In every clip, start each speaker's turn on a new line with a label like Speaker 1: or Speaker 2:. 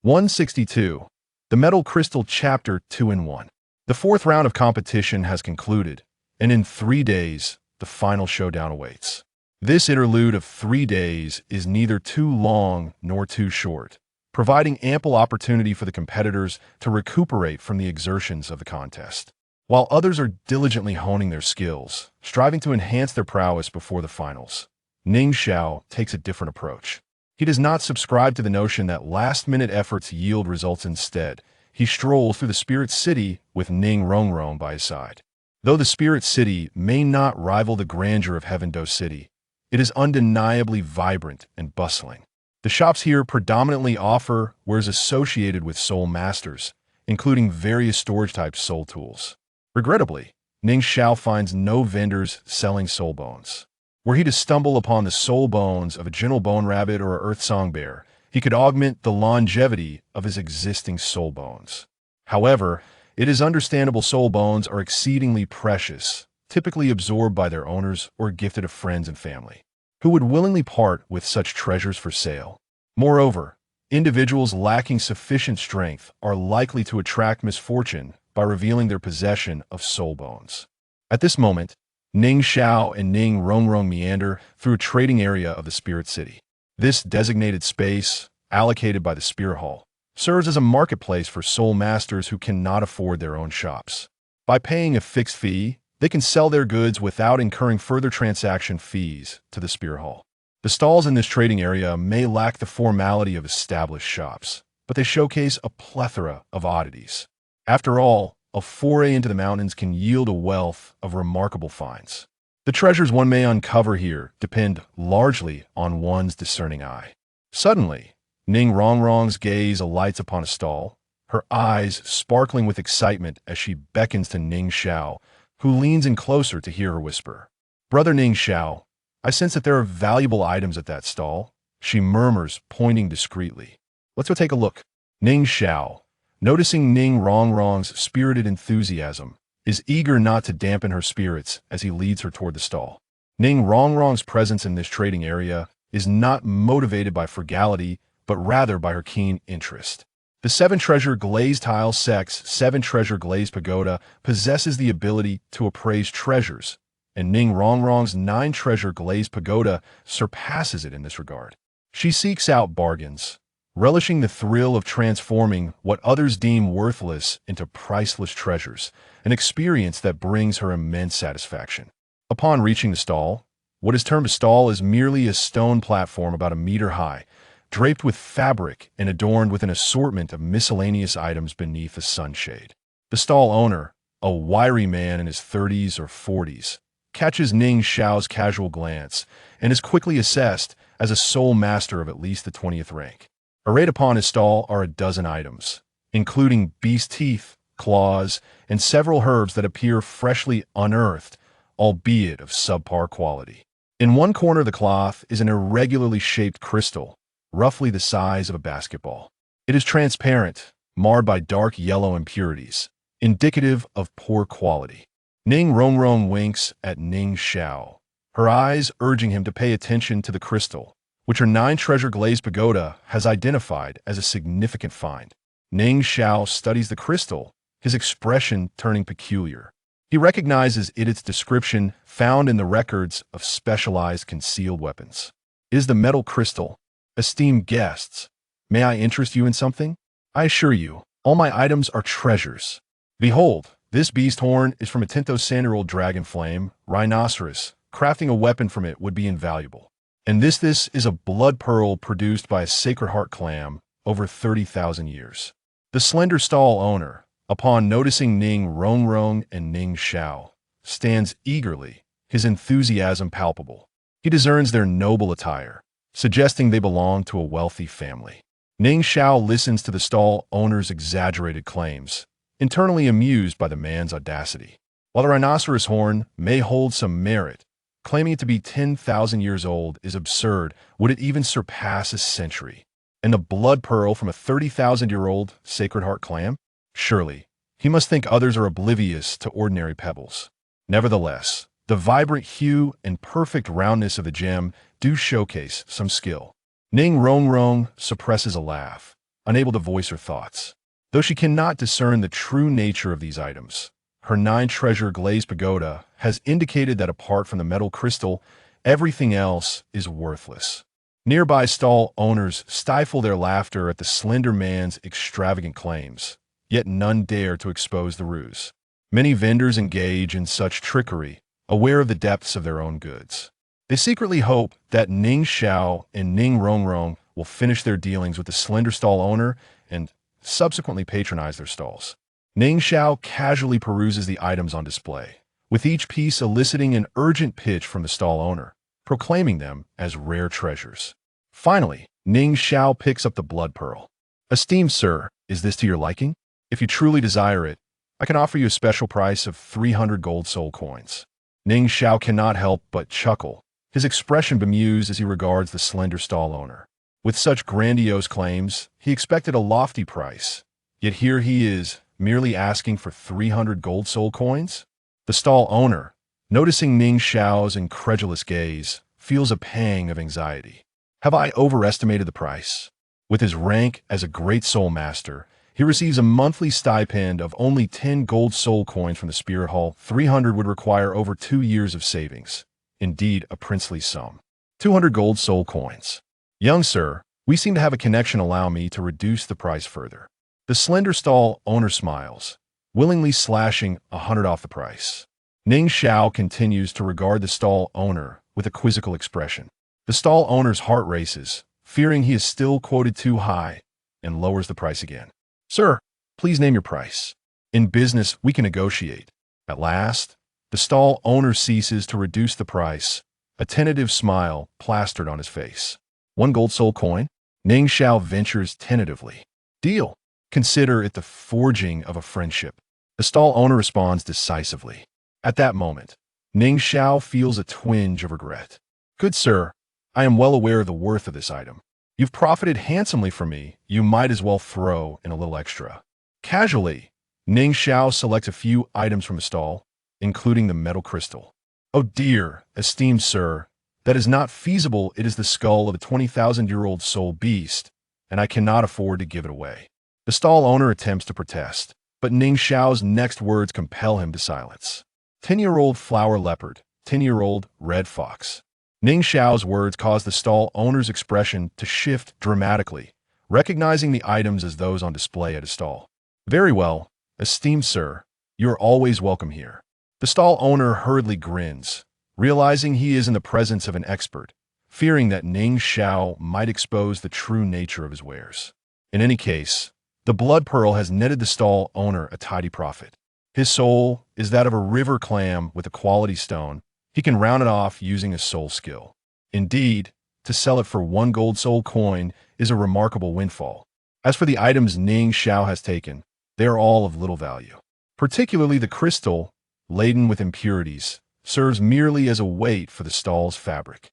Speaker 1: 162. The Metal Crystal Chapter 2 in 1. The fourth round of competition has concluded, and in 3 days, the final showdown awaits. This interlude of 3 days is neither too long nor too short, providing ample opportunity for the competitors to recuperate from the exertions of the contest. While others are diligently honing their skills, striving to enhance their prowess before the finals, Ning Xiao takes a different approach. He does not subscribe to the notion that last-minute efforts yield results instead. He strolls through the Spirit City with Rong Rong by his side. Though the Spirit City may not rival the grandeur of Heaven Do City, it is undeniably vibrant and bustling. The shops here predominantly offer wares associated with soul masters, including various storage-type soul tools. Regrettably, Ning Xiao finds no vendors selling soul bones. Were he to stumble upon the soul bones of a gentle bone rabbit or an earth song bear, he could augment the longevity of his existing soul bones. However, it is understandable soul bones are exceedingly precious, typically absorbed by their owners or gifted to friends and family, who would willingly part with such treasures for sale. Moreover, individuals lacking sufficient strength are likely to attract misfortune by revealing their possession of soul bones. At this moment, Ning Xiao and Rong Rong meander through a trading area of the Spirit City. This designated space, allocated by the Spirit Hall, serves as a marketplace for soul masters who cannot afford their own shops. By paying a fixed fee, they can sell their goods without incurring further transaction fees to the Spirit Hall. The stalls in this trading area may lack the formality of established shops, but they showcase a plethora of oddities. After all, a foray into the mountains can yield a wealth of remarkable finds. The treasures one may uncover here depend largely on one's discerning eye. Suddenly, Rong Rong's gaze alights upon a stall, her eyes sparkling with excitement as she beckons to Ning Xiao, who leans in closer to hear her whisper. "Brother Ning Xiao, I sense that there are valuable items at that stall," she murmurs, pointing discreetly. "Let's go take a look." Ning Xiao, noticing Rong Rong's spirited enthusiasm, is eager not to dampen her spirits as he leads her toward the stall. Rong Rong's presence in this trading area is not motivated by frugality, but rather by her keen interest. The 7-treasure glazed tile Sex 7-treasure glazed pagoda possesses the ability to appraise treasures, and Rong Rong's 9-treasure glazed pagoda surpasses it in this regard. She seeks out bargains, relishing the thrill of transforming what others deem worthless into priceless treasures, an experience that brings her immense satisfaction. Upon reaching the stall, what is termed a stall is merely a stone platform about a meter high, draped with fabric and adorned with an assortment of miscellaneous items beneath a sunshade. The stall owner, a wiry man in his 30s or 40s, catches Ning Xiao's casual glance and is quickly assessed as a soul master of at least the 20th rank. Arrayed upon his stall are a dozen items, including beast teeth, claws, and several herbs that appear freshly unearthed, albeit of subpar quality. In one corner of the cloth is an irregularly shaped crystal, roughly the size of a basketball. It is transparent, marred by dark yellow impurities, indicative of poor quality. Rong Rong winks at Ning Xiao, her eyes urging him to pay attention to the crystal, which her 9-treasure glazed pagoda has identified as a significant find. Ning Xiao studies the crystal, his expression turning peculiar. He recognizes its description found in the records of specialized concealed weapons. "Is the metal crystal? Esteemed guests, may I interest you in something? I assure you, all my items are treasures. Behold, this beast horn is from a 10,000-year-old dragon flame, rhinoceros. Crafting a weapon from it would be invaluable. And this is a blood pearl produced by a sacred heart clam over 30,000 years." The slender stall owner, upon noticing Rong Rong and Ning Xiao, stands eagerly, his enthusiasm palpable. He discerns their noble attire, suggesting they belong to a wealthy family. Ning Xiao listens to the stall owner's exaggerated claims, internally amused by the man's audacity. While the rhinoceros horn may hold some merit, claiming it to be 10,000 years old is absurd. Would it even surpass a century? And the blood pearl from a 30,000-year-old sacred heart clam? Surely, he must think others are oblivious to ordinary pebbles. Nevertheless, the vibrant hue and perfect roundness of the gem do showcase some skill. Rong Rong suppresses a laugh, unable to voice her thoughts. Though she cannot discern the true nature of these items, her 9-treasure glazed pagoda has indicated that apart from the metal crystal, everything else is worthless. Nearby stall owners stifle their laughter at the slender man's extravagant claims, yet none dare to expose the ruse. Many vendors engage in such trickery, aware of the depths of their own goods. They secretly hope that Ning Xiao and Ning Rong Rong will finish their dealings with the slender stall owner and subsequently patronize their stalls. Ning Xiao casually peruses the items on display, with each piece eliciting an urgent pitch from the stall owner, proclaiming them as rare treasures. Finally, Ning Xiao picks up the blood pearl. "Esteemed sir, is this to your liking? If you truly desire it, I can offer you a special price of 300 gold soul coins." Ning Xiao cannot help but chuckle, his expression bemused as he regards the slender stall owner. With such grandiose claims, he expected a lofty price, yet here he is, merely asking for 300 gold soul coins? The stall owner, noticing Ning Xiao's incredulous gaze, feels a pang of anxiety. Have I overestimated the price? With his rank as a great soul master, he receives a monthly stipend of only 10 gold soul coins from the Spirit Hall. 300 would require over 2 years of savings. Indeed, a princely sum. 200 gold soul coins. Young sir, we seem to have a connection. Allow me to reduce the price further. The slender stall owner smiles, willingly slashing 100 off the price. Ning Xiao continues to regard the stall owner with a quizzical expression. The stall owner's heart races, fearing he is still quoted too high, and lowers the price again. "Sir, please name your price. In business, we can negotiate." At last, the stall owner ceases to reduce the price, a tentative smile plastered on his face. 1 gold soul coin? Ning Xiao ventures tentatively. "Deal. Consider it the forging of a friendship." The stall owner responds decisively. At that moment, Ning Xiao feels a twinge of regret. "Good sir, I am well aware of the worth of this item. You've profited handsomely from me. You might as well throw in a little extra." Casually, Ning Xiao selects a few items from a stall, including the metal crystal. "Oh dear, esteemed sir, that is not feasible. It is the skull of a 20,000-year-old soul beast, and I cannot afford to give it away." The stall owner attempts to protest, but Ning Xiao's next words compel him to silence. 10-year-old flower leopard, 10-year-old red fox. Ning Xiao's words cause the stall owner's expression to shift dramatically, recognizing the items as those on display at his stall. "Very well, esteemed sir, you are always welcome here." The stall owner hurriedly grins, realizing he is in the presence of an expert, fearing that Ning Xiao might expose the true nature of his wares. In any case, the blood pearl has netted the stall owner a tidy profit. His soul is that of a river clam with a quality stone. He can round it off using his soul skill. Indeed, to sell it for 1 gold soul coin is a remarkable windfall. As for the items Ning Xiao has taken, they are all of little value. Particularly the crystal, laden with impurities, serves merely as a weight for the stall's fabric.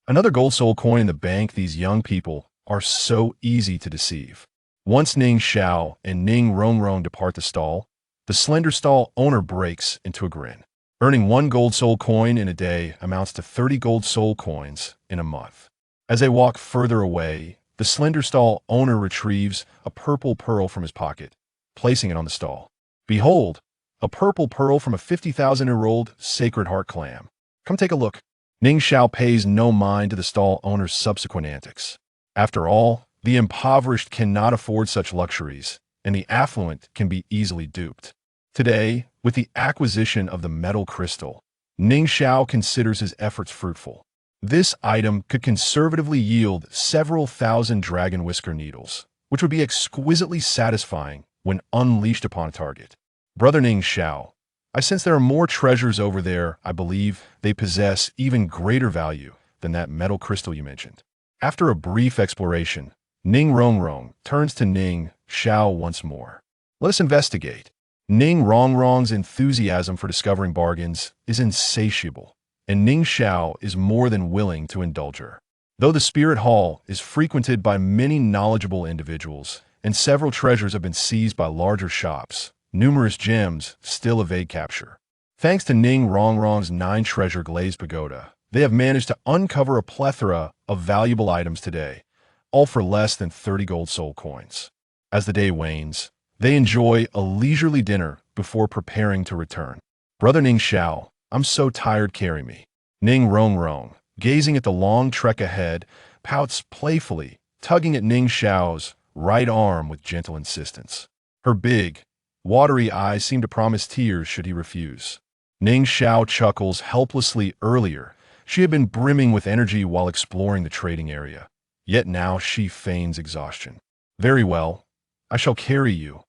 Speaker 1: Another gold soul coin in the bank. These young people are so easy to deceive. Once Ning Xiao and Ning Rong Rong depart the stall, the slender stall owner breaks into a grin. Earning 1 gold soul coin in a day amounts to 30 gold soul coins in a month. As they walk further away, the slender stall owner retrieves a purple pearl from his pocket, placing it on the stall. "Behold, a purple pearl from a 50,000-year-old sacred heart clam. Come take a look." Ning Xiao pays no mind to the stall owner's subsequent antics. After all, the impoverished cannot afford such luxuries, and the affluent can be easily duped. Today, with the acquisition of the metal crystal, Ning Xiao considers his efforts fruitful. This item could conservatively yield several thousand dragon whisker needles, which would be exquisitely satisfying when unleashed upon a target. "Brother Ning Xiao, I sense there are more treasures over there. I believe they possess even greater value than that metal crystal you mentioned." After a brief exploration, Ning Rong Rong turns to Ning Xiao once more. "Let us investigate." Ning Rong Rong's enthusiasm for discovering bargains is insatiable, and Ning Xiao is more than willing to indulge her. Though the Spirit Hall is frequented by many knowledgeable individuals, and several treasures have been seized by larger shops, numerous gems still evade capture. Thanks to Ning Rong Rong's 9-treasure glazed pagoda, they have managed to uncover a plethora of valuable items today, all for less than 30 gold soul coins. As the day wanes, they enjoy a leisurely dinner before preparing to return. Brother Ning Xiao, I'm so tired, carry me. Ning Rong Rong, gazing at the long trek ahead, pouts playfully, tugging at Ning Xiao's right arm with gentle insistence. Her big, watery eyes seem to promise tears should he refuse. Ning Xiao chuckles helplessly. Earlier, she had been brimming with energy while exploring the trading area. Yet now she feigns exhaustion. Very well, I shall carry you.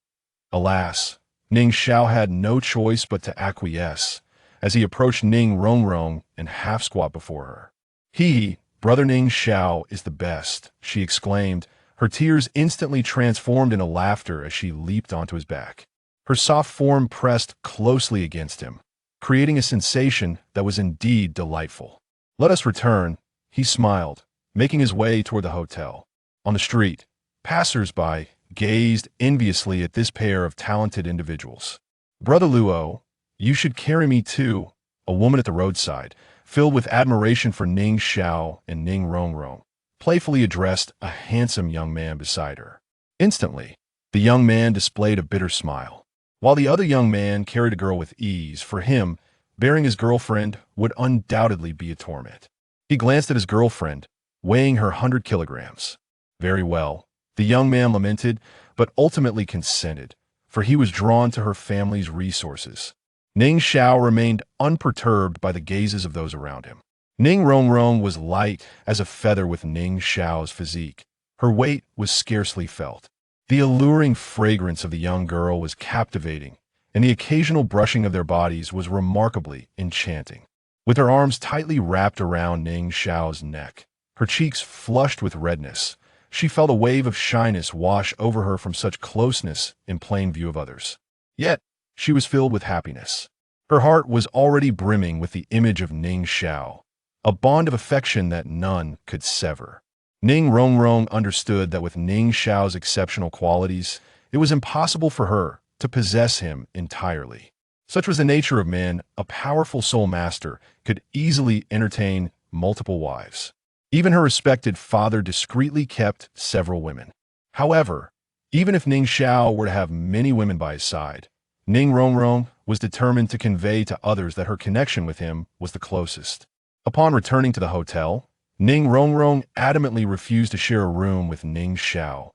Speaker 1: Alas, Ning Xiao had no choice but to acquiesce, as he approached Ning Rong Rong and half-squat before her. Brother Ning Xiao is the best, she exclaimed, her tears instantly transformed into laughter as she leaped onto his back. Her soft form pressed closely against him, creating a sensation that was indeed delightful. Let us return, he smiled, making his way toward the hotel. On the street, passers-by gazed enviously at this pair of talented individuals. Brother Luo, you should carry me too, a woman at the roadside, filled with admiration for Ning Xiao and Ning Rong Rong, playfully addressed a handsome young man beside her. Instantly, the young man displayed a bitter smile. While the other young man carried a girl with ease, for him, bearing his girlfriend would undoubtedly be a torment. He glanced at his girlfriend, weighing her 100 kilograms. Very well, the young man lamented, but ultimately consented, for he was drawn to her family's resources. Ning Xiao remained unperturbed by the gazes of those around him. Ning Rong Rong was light as a feather with Ning Xiao's physique. Her weight was scarcely felt. The alluring fragrance of the young girl was captivating, and the occasional brushing of their bodies was remarkably enchanting. With her arms tightly wrapped around Ning Xiao's neck, her cheeks flushed with redness, she felt a wave of shyness wash over her from such closeness in plain view of others. Yet, she was filled with happiness. Her heart was already brimming with the image of Ning Xiao, a bond of affection that none could sever. Ning Rong Rong understood that with Ning Xiao's exceptional qualities, it was impossible for her to possess him entirely. Such was the nature of man, a powerful soul master could easily entertain multiple wives. Even her respected father discreetly kept several women. However, even if Ning Xiao were to have many women by his side, Ning Rong Rong was determined to convey to others that her connection with him was the closest. Upon returning to the hotel, Ning Rong Rong adamantly refused to share a room with Ning Xiao,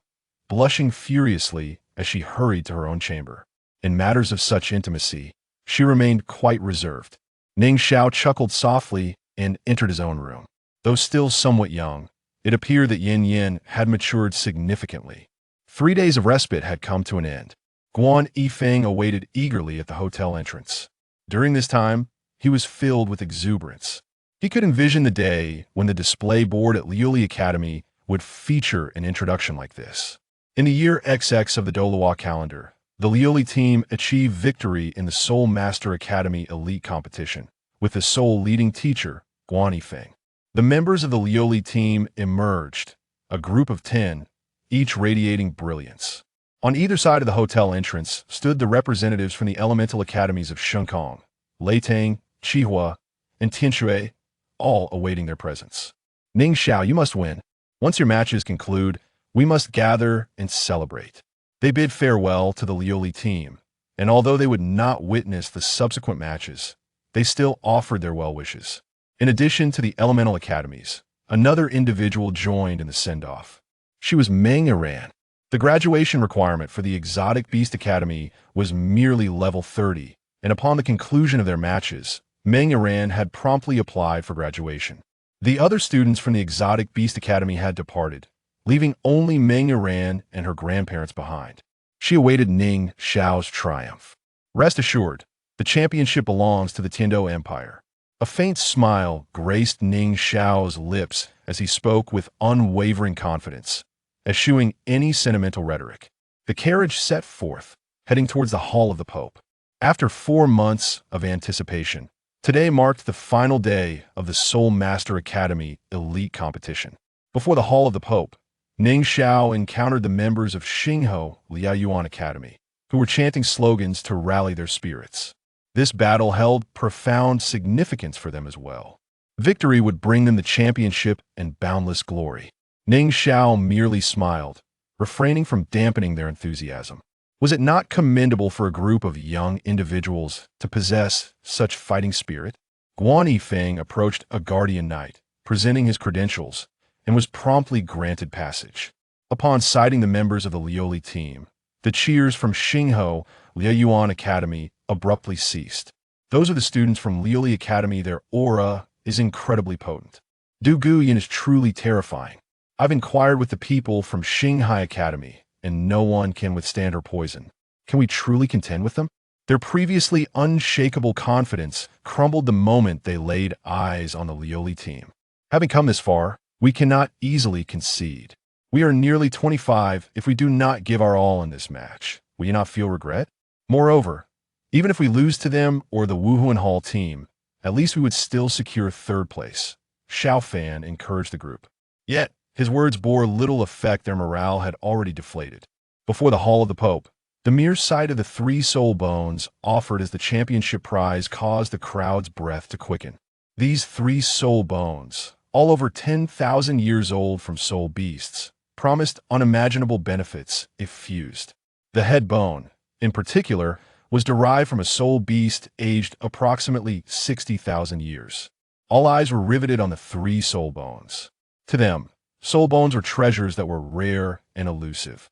Speaker 1: blushing furiously as she hurried to her own chamber. In matters of such intimacy, she remained quite reserved. Ning Xiao chuckled softly and entered his own room. Though still somewhat young, it appeared that Yin Yin had matured significantly. 3 days of respite had come to an end. Guan Yifeng awaited eagerly at the hotel entrance. During this time, he was filled with exuberance. He could envision the day when the display board at Liuli Academy would feature an introduction like this. In the year XX of the Douluo calendar, the Liuli team achieved victory in the Seoul Master Academy Elite Competition, with the sole leading teacher, Guan Yifeng. The members of the Liuli team emerged, a group of 10, each radiating brilliance. On either side of the hotel entrance stood the representatives from the elemental academies of Shenkong, Leitang, Qihua, and Tianshui, all awaiting their presence. Ning Xiao, you must win. Once your matches conclude, we must gather and celebrate. They bid farewell to the Liuli team, and although they would not witness the subsequent matches, they still offered their well wishes. In addition to the elemental academies, another individual joined in the send-off. She was Meng Iran. The graduation requirement for the Exotic Beast Academy was merely level 30, and upon the conclusion of their matches, Meng Iran had promptly applied for graduation. The other students from the Exotic Beast Academy had departed, leaving only Meng Iran and her grandparents behind. She awaited Ning Xiao's triumph. Rest assured, the championship belongs to the Tiando Empire. A faint smile graced Ning Xiao's lips as he spoke with unwavering confidence, eschewing any sentimental rhetoric. The carriage set forth, heading towards the Hall of the Pope. After 4 months of anticipation, today marked the final day of the Seoul Master Academy Elite Competition. Before the Hall of the Pope, Ning Xiao encountered the members of Xingho Liaoyuan Academy, who were chanting slogans to rally their spirits. This battle held profound significance for them as well. Victory would bring them the championship and boundless glory. Ning Xiao merely smiled, refraining from dampening their enthusiasm. Was it not commendable for a group of young individuals to possess such fighting spirit? Guan Yifeng approached a guardian knight, presenting his credentials, and was promptly granted passage. Upon sighting the members of the Liuli team, the cheers from Xinghe Liuyuan Academy abruptly ceased. Those are the students from Liuli Academy. Their aura is incredibly potent. Du Guyan is truly terrifying. I've inquired with the people from Xinghai Academy, and no one can withstand her poison. Can we truly contend with them? Their previously unshakable confidence crumbled the moment they laid eyes on the Liuli team. Having come this far, we cannot easily concede. We are nearly 25 if we do not give our all in this match. Will you not feel regret? Moreover, even if we lose to them or the Wuhuan Hall team, at least we would still secure third place. Xiao Fan encouraged the group. Yet, his words bore little effect. Their morale had already deflated. Before the Hall of the Pope, the mere sight of the 3 soul bones offered as the championship prize caused the crowd's breath to quicken. These 3 soul bones, all over 10,000 years old from soul beasts, promised unimaginable benefits if fused. The head bone, in particular, was derived from a soul beast aged approximately 60,000 years. All eyes were riveted on the 3 soul bones. To them, soul bones were treasures that were rare and elusive.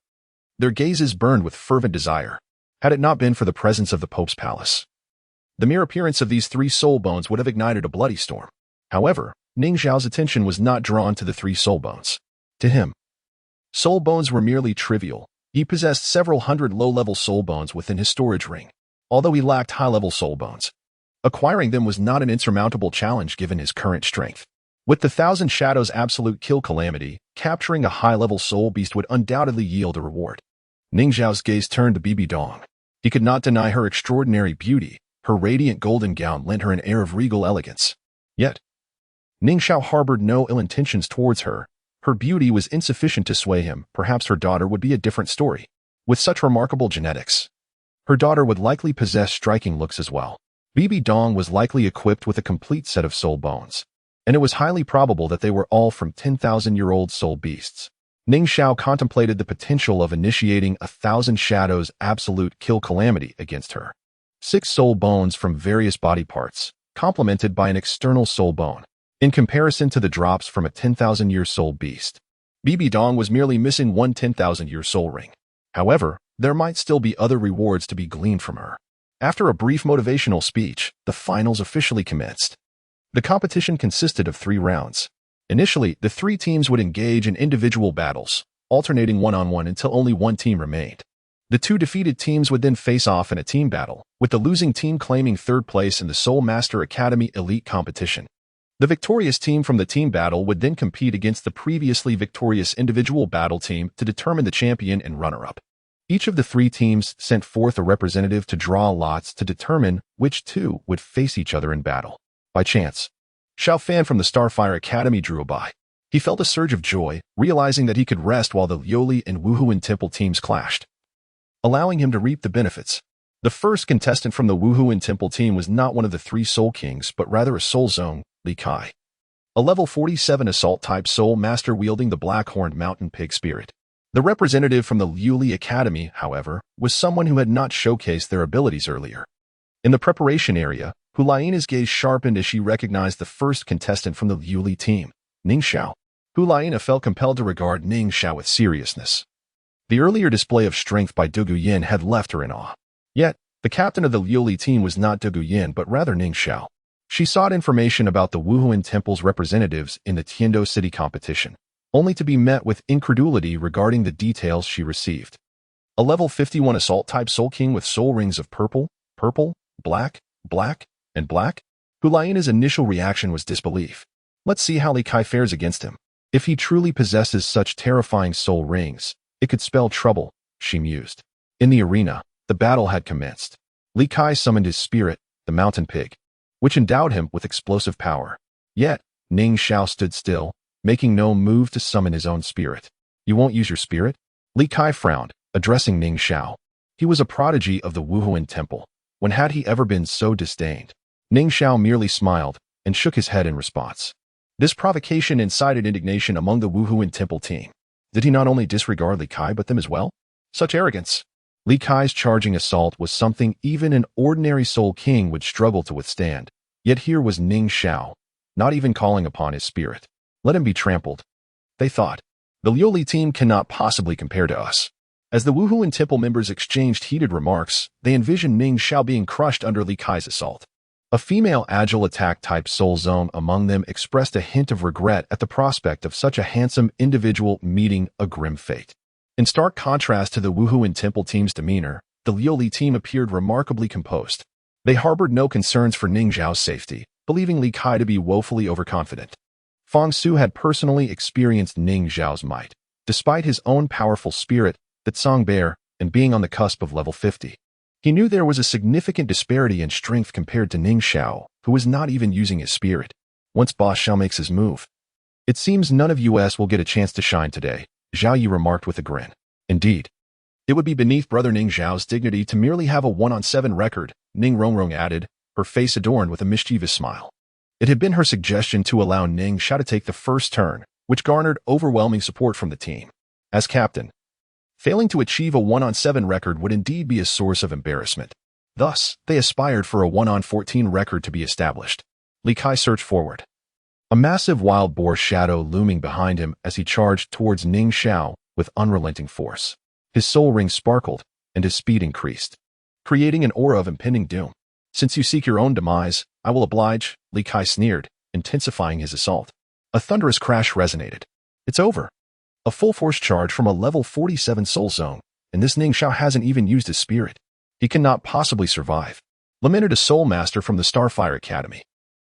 Speaker 1: Their gazes burned with fervent desire, had it not been for the presence of the Pope's palace. The mere appearance of these 3 soul bones would have ignited a bloody storm. However, Ning Xiao's attention was not drawn to the 3 soul bones. To him, soul bones were merely trivial. He possessed several hundred low-level soul bones within his storage ring, although he lacked high-level soul bones. Acquiring them was not an insurmountable challenge given his current strength. With the Thousand Shadows absolute kill calamity, capturing a high-level soul beast would undoubtedly yield a reward. Ning Xiao's gaze turned to Bibi Dong. He could not deny her extraordinary beauty. Her radiant golden gown lent her an air of regal elegance. Yet, Ning Xiao harbored no ill intentions towards her. Her beauty was insufficient to sway him. Perhaps her daughter would be a different story. With such remarkable genetics, her daughter would likely possess striking looks as well. Bibi Dong was likely equipped with a complete set of soul bones, and it was highly probable that they were all from 10,000-year-old soul beasts. Ning Xiao contemplated the potential of initiating a Thousand Shadows absolute kill calamity against her. 6 soul bones from various body parts, complemented by an external soul bone. In comparison to the drops from a 10,000-year soul beast, Bibi Dong was merely missing one 10,000-year soul ring. However, there might still be other rewards to be gleaned from her. After a brief motivational speech, the finals officially commenced. The competition consisted of 3 rounds. Initially, the 3 teams would engage in individual battles, alternating one-on-one until only one team remained. The 2 defeated teams would then face off in a team battle, with the losing team claiming third place in the Soul Master Academy Elite competition. The victorious team from the team battle would then compete against the previously victorious individual battle team to determine the champion and runner-up. Each of the 3 teams sent forth a representative to draw lots to determine which 2 would face each other in battle. By chance, Xiao Fan from the Starfire Academy drew by. He felt a surge of joy, realizing that he could rest while the Liuli and Wuhuan Temple teams clashed, allowing him to reap the benefits. The first contestant from the Wuhuan Temple team was not one of the 3 Soul Kings, but rather a Soul Zone, Li Kai, a level 47 assault-type soul master wielding the black-horned mountain pig spirit. The representative from the Liuli Academy, however, was someone who had not showcased their abilities earlier. In the preparation area, Hulaina's gaze sharpened as she recognized the first contestant from the Liuli team, Ning Xiao. Hulaina felt compelled to regard Ning Xiao with seriousness. The earlier display of strength by Du Guyan had left her in awe. Yet, the captain of the Liuli team was not Du Guyan but rather Ning Xiao. She sought information about the Wuhuan Temple's representatives in the Tiando City competition, only to be met with incredulity regarding the details she received. A level 51 assault-type Soul King with soul rings of purple, black, and black? Hulaina's initial reaction was disbelief. Let's see how Li Kai fares against him. If he truly possesses such terrifying soul rings, it could spell trouble, she mused. In the arena, the battle had commenced. Li Kai summoned his spirit, the mountain pig, which endowed him with explosive power. Yet, Ning Xiao stood still, making no move to summon his own spirit. You won't use your spirit? Li Kai frowned, addressing Ning Xiao. He was a prodigy of the Wuhuan Temple. When had he ever been so disdained? Ning Xiao merely smiled and shook his head in response. This provocation incited indignation among the Wuhuan Temple team. Did he not only disregard Li Kai but them as well? Such arrogance! Li Kai's charging assault was something even an ordinary Soul King would struggle to withstand. Yet here was Ning Xiao, not even calling upon his spirit. Let him be trampled. They thought. The Liuli team cannot possibly compare to us. As the Wuhuan Temple members exchanged heated remarks, they envisioned Ning Xiao being crushed under Li Kai's assault. A female agile attack-type Soul Zone among them expressed a hint of regret at the prospect of such a handsome individual meeting a grim fate. In stark contrast to the Wuhuan Temple team's demeanor, the Liuli team appeared remarkably composed. They harbored no concerns for Ning Xiao's safety, believing Li Kai to be woefully overconfident. Fang Su had personally experienced Ning Xiao's might, despite his own powerful spirit, that Song Bear, and being on the cusp of level 50. He knew there was a significant disparity in strength compared to Ning Xiao, who was not even using his spirit. Once Boss Xiao makes his move. It seems none of us will get a chance to shine today, Zhao Yi remarked with a grin. Indeed. It would be beneath brother Ning Xiao's dignity to merely have a 1-on-7 record, Ning Rong Rong added, her face adorned with a mischievous smile. It had been her suggestion to allow Ning Xiao to take the first turn, which garnered overwhelming support from the team. As captain, failing to achieve a 1-on-7 record would indeed be a source of embarrassment. Thus, they aspired for a 1-on-14 record to be established. Li Kai surged forward. A massive wild boar shadow looming behind him as he charged towards Ning Xiao with unrelenting force. His soul ring sparkled, and his speed increased, creating an aura of impending doom. Since you seek your own demise, I will oblige, Li Kai sneered, intensifying his assault. A thunderous crash resonated. It's over. A full-force charge from a level 47 Soul Zone, and this Ning Xiao hasn't even used his spirit. He cannot possibly survive, lamented a Soul Master from the Starfire Academy.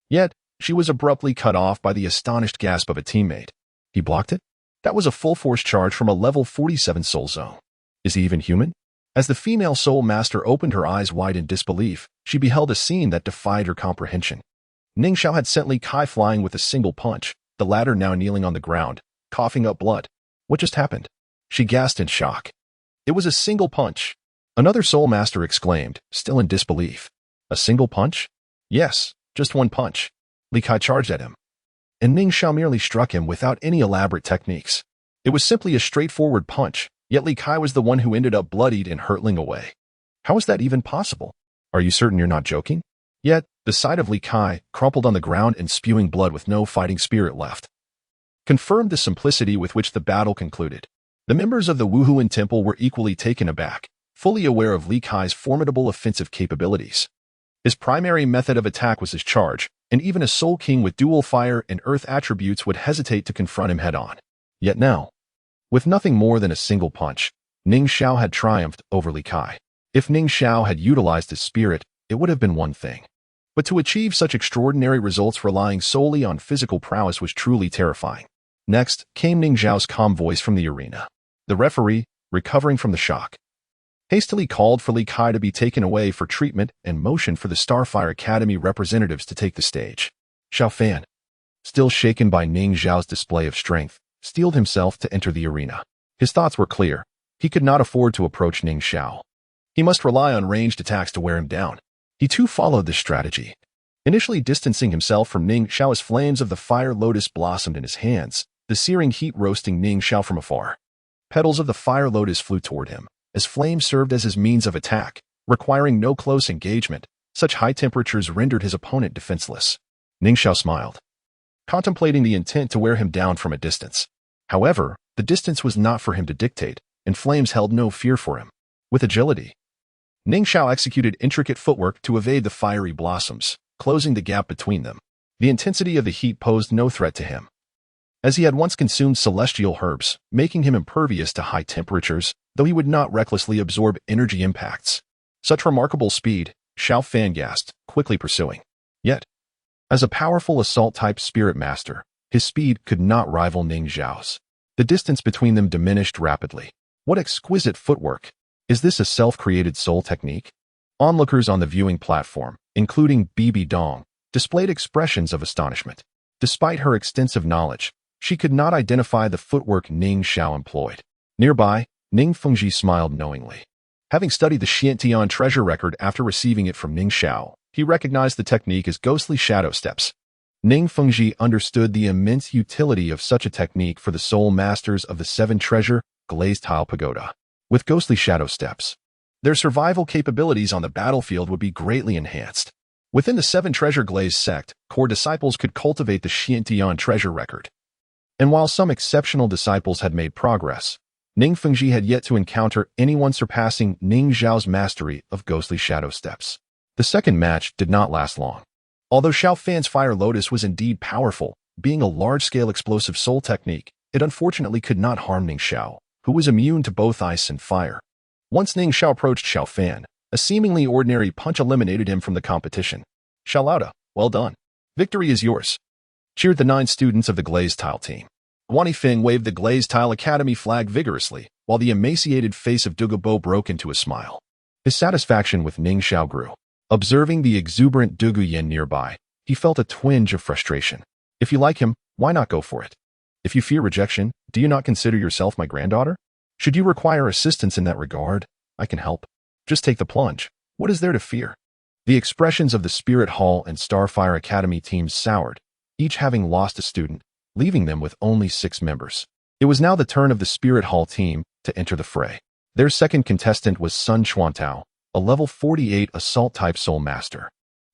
Speaker 1: Yet, she was abruptly cut off by the astonished gasp of a teammate. He blocked it? That was a full-force charge from a level 47 Soul Zone. Is he even human? As the female Soul Master opened her eyes wide in disbelief, she beheld a scene that defied her comprehension. Ning Xiao had sent Li Kai flying with a single punch, the latter now kneeling on the ground, coughing up blood. What just happened? She gasped in shock. It was a single punch. Another Soul Master exclaimed, still in disbelief. A single punch? Yes, just one punch. Li Kai charged at him. And Ning Xiao merely struck him without any elaborate techniques. It was simply a straightforward punch, yet Li Kai was the one who ended up bloodied and hurtling away. How is that even possible? Are you certain you're not joking? Yet, the sight of Li Kai, crumpled on the ground and spewing blood with no fighting spirit left, confirmed the simplicity with which the battle concluded. The members of the Wuhuan Temple were equally taken aback, fully aware of Li Kai's formidable offensive capabilities. His primary method of attack was his charge, and even a Soul King with dual fire and earth attributes would hesitate to confront him head-on. Yet now, with nothing more than a single punch, Ning Xiao had triumphed over Li Kai. If Ning Xiao had utilized his spirit, it would have been one thing. But to achieve such extraordinary results relying solely on physical prowess was truly terrifying. Next came Ning Xiao's calm voice from the arena. The referee, recovering from the shock, hastily called for Li Kai to be taken away for treatment and motioned for the Starfire Academy representatives to take the stage. Xiao Fan, still shaken by Ning Xiao's display of strength, steeled himself to enter the arena. His thoughts were clear. He could not afford to approach Ning Xiao. He must rely on ranged attacks to wear him down. He too followed this strategy, initially distancing himself from Ning Xiao as flames of the fire lotus blossomed in his hands, the searing heat roasting Ning Xiao from afar. Petals of the fire lotus flew toward him, as flames served as his means of attack, requiring no close engagement. Such high temperatures rendered his opponent defenseless. Ning Xiao smiled, contemplating the intent to wear him down from a distance. However, the distance was not for him to dictate, and flames held no fear for him. With agility, Ning Xiao executed intricate footwork to evade the fiery blossoms, closing the gap between them. The intensity of the heat posed no threat to him, as he had once consumed celestial herbs, making him impervious to high temperatures, though he would not recklessly absorb energy impacts. Such remarkable speed, Xiao Fan gasped, quickly pursuing. Yet, as a powerful assault-type spirit master, his speed could not rival Ning Xiao's. The distance between them diminished rapidly. What exquisite footwork! Is this a self-created soul technique? Onlookers on the viewing platform, including Bibi Dong, displayed expressions of astonishment. Despite her extensive knowledge, she could not identify the footwork Ning Xiao employed. Nearby, Ning Fengji smiled knowingly. Having studied the Xiantian treasure record after receiving it from Ning Xiao, he recognized the technique as ghostly shadow steps. Ning Fengji understood the immense utility of such a technique for the soul masters of the Seven Treasure Glazed Tile Pagoda. With ghostly shadow steps, their survival capabilities on the battlefield would be greatly enhanced. Within the Seven Treasure Glazed sect, core disciples could cultivate the Xiantian treasure record. And while some exceptional disciples had made progress, Ning Fengji had yet to encounter anyone surpassing Ning Xiao's mastery of ghostly shadow steps. The second match did not last long. Although Xiao Fan's Fire Lotus was indeed powerful, being a large-scale explosive soul technique, it unfortunately could not harm Ning Xiao, who was immune to both ice and fire. Once Ning Xiao approached Xiao Fan, a seemingly ordinary punch eliminated him from the competition. Xiao Lauda, well done. Victory is yours, cheered the 9 students of the Glazed Tile team. Wani Feng waved the Glazed Tile Academy flag vigorously, while the emaciated face of Dugubo broke into a smile. His satisfaction with Ning Xiao grew. Observing the exuberant Dugu Yin nearby, he felt a twinge of frustration. If you like him, why not go for it? If you fear rejection, do you not consider yourself my granddaughter? Should you require assistance in that regard, I can help. Just take the plunge. What is there to fear? The expressions of the Spirit Hall and Starfire Academy teams soured, each having lost a student, leaving them with only 6 members. It was now the turn of the Spirit Hall team to enter the fray. Their second contestant was Sun Chuantao, a level 48 assault-type soul master,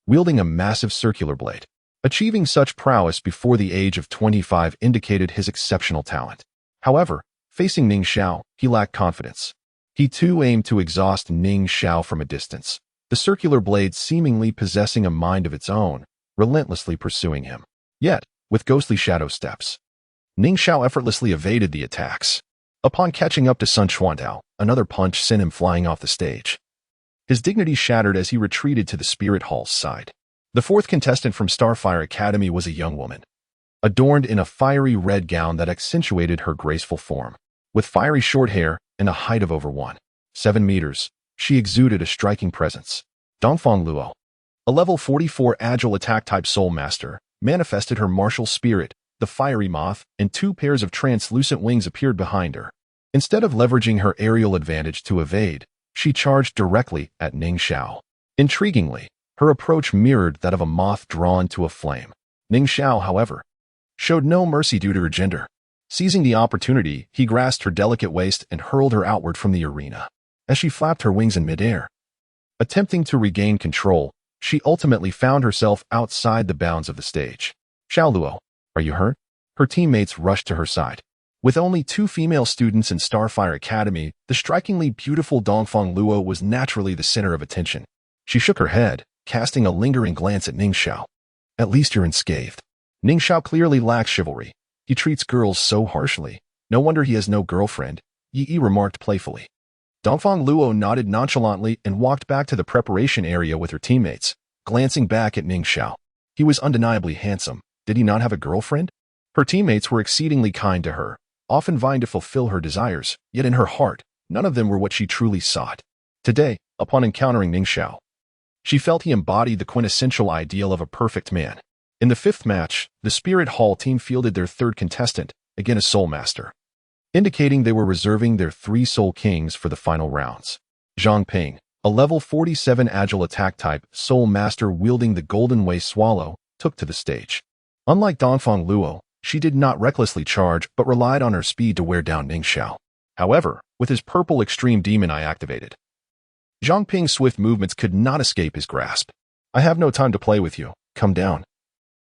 Speaker 1: wielding a massive circular blade. Achieving such prowess before the age of 25 indicated his exceptional talent. However, facing Ning Xiao, he lacked confidence. He too aimed to exhaust Ning Xiao from a distance, the circular blade seemingly possessing a mind of its own, relentlessly pursuing him. Yet, with ghostly shadow steps, Ning Xiao effortlessly evaded the attacks. Upon catching up to Sun Chuantao, another punch sent him flying off the stage. His dignity shattered as he retreated to the Spirit Hall's side. The fourth contestant from Starfire Academy was a young woman, adorned in a fiery red gown that accentuated her graceful form. With fiery short hair and a height of over 1.7 meters, she exuded a striking presence. Dongfang Luo, a level 44 agile attack-type soul master, manifested her martial spirit. The fiery moth and 2 pairs of translucent wings appeared behind her. Instead of leveraging her aerial advantage to evade, she charged directly at Ning Xiao. Intriguingly, her approach mirrored that of a moth drawn to a flame. Ning Xiao, however, showed no mercy due to her gender. Seizing the opportunity, he grasped her delicate waist and hurled her outward from the arena. As she flapped her wings in midair, attempting to regain control, she ultimately found herself outside the bounds of the stage. Xiao Luo, are you hurt? Her teammates rushed to her side. With only 2 female students in Starfire Academy, the strikingly beautiful Dongfang Luo was naturally the center of attention. She shook her head, casting a lingering glance at Ning Xiao. At least you're unscathed. Ning Xiao clearly lacks chivalry. He treats girls so harshly. No wonder he has no girlfriend, Yi remarked playfully. Dongfang Luo nodded nonchalantly and walked back to the preparation area with her teammates, glancing back at Ning Xiao. He was undeniably handsome. Did he not have a girlfriend? Her teammates were exceedingly kind to her, often vying to fulfill her desires, yet in her heart, none of them were what she truly sought. Today, upon encountering Ning Xiao, she felt he embodied the quintessential ideal of a perfect man. In the 5th match, the Spirit Hall team fielded their 3rd contestant, again a soul master, indicating they were reserving their 3 soul kings for the final rounds. Zhang Ping, a level 47 agile attack type soul master wielding the Golden Way Swallow, took to the stage. Unlike Dongfang Luo, she did not recklessly charge but relied on her speed to wear down Ning Xiao. However, with his purple extreme demon eye activated, Zhang Ping's swift movements could not escape his grasp. I have no time to play with you. Come down.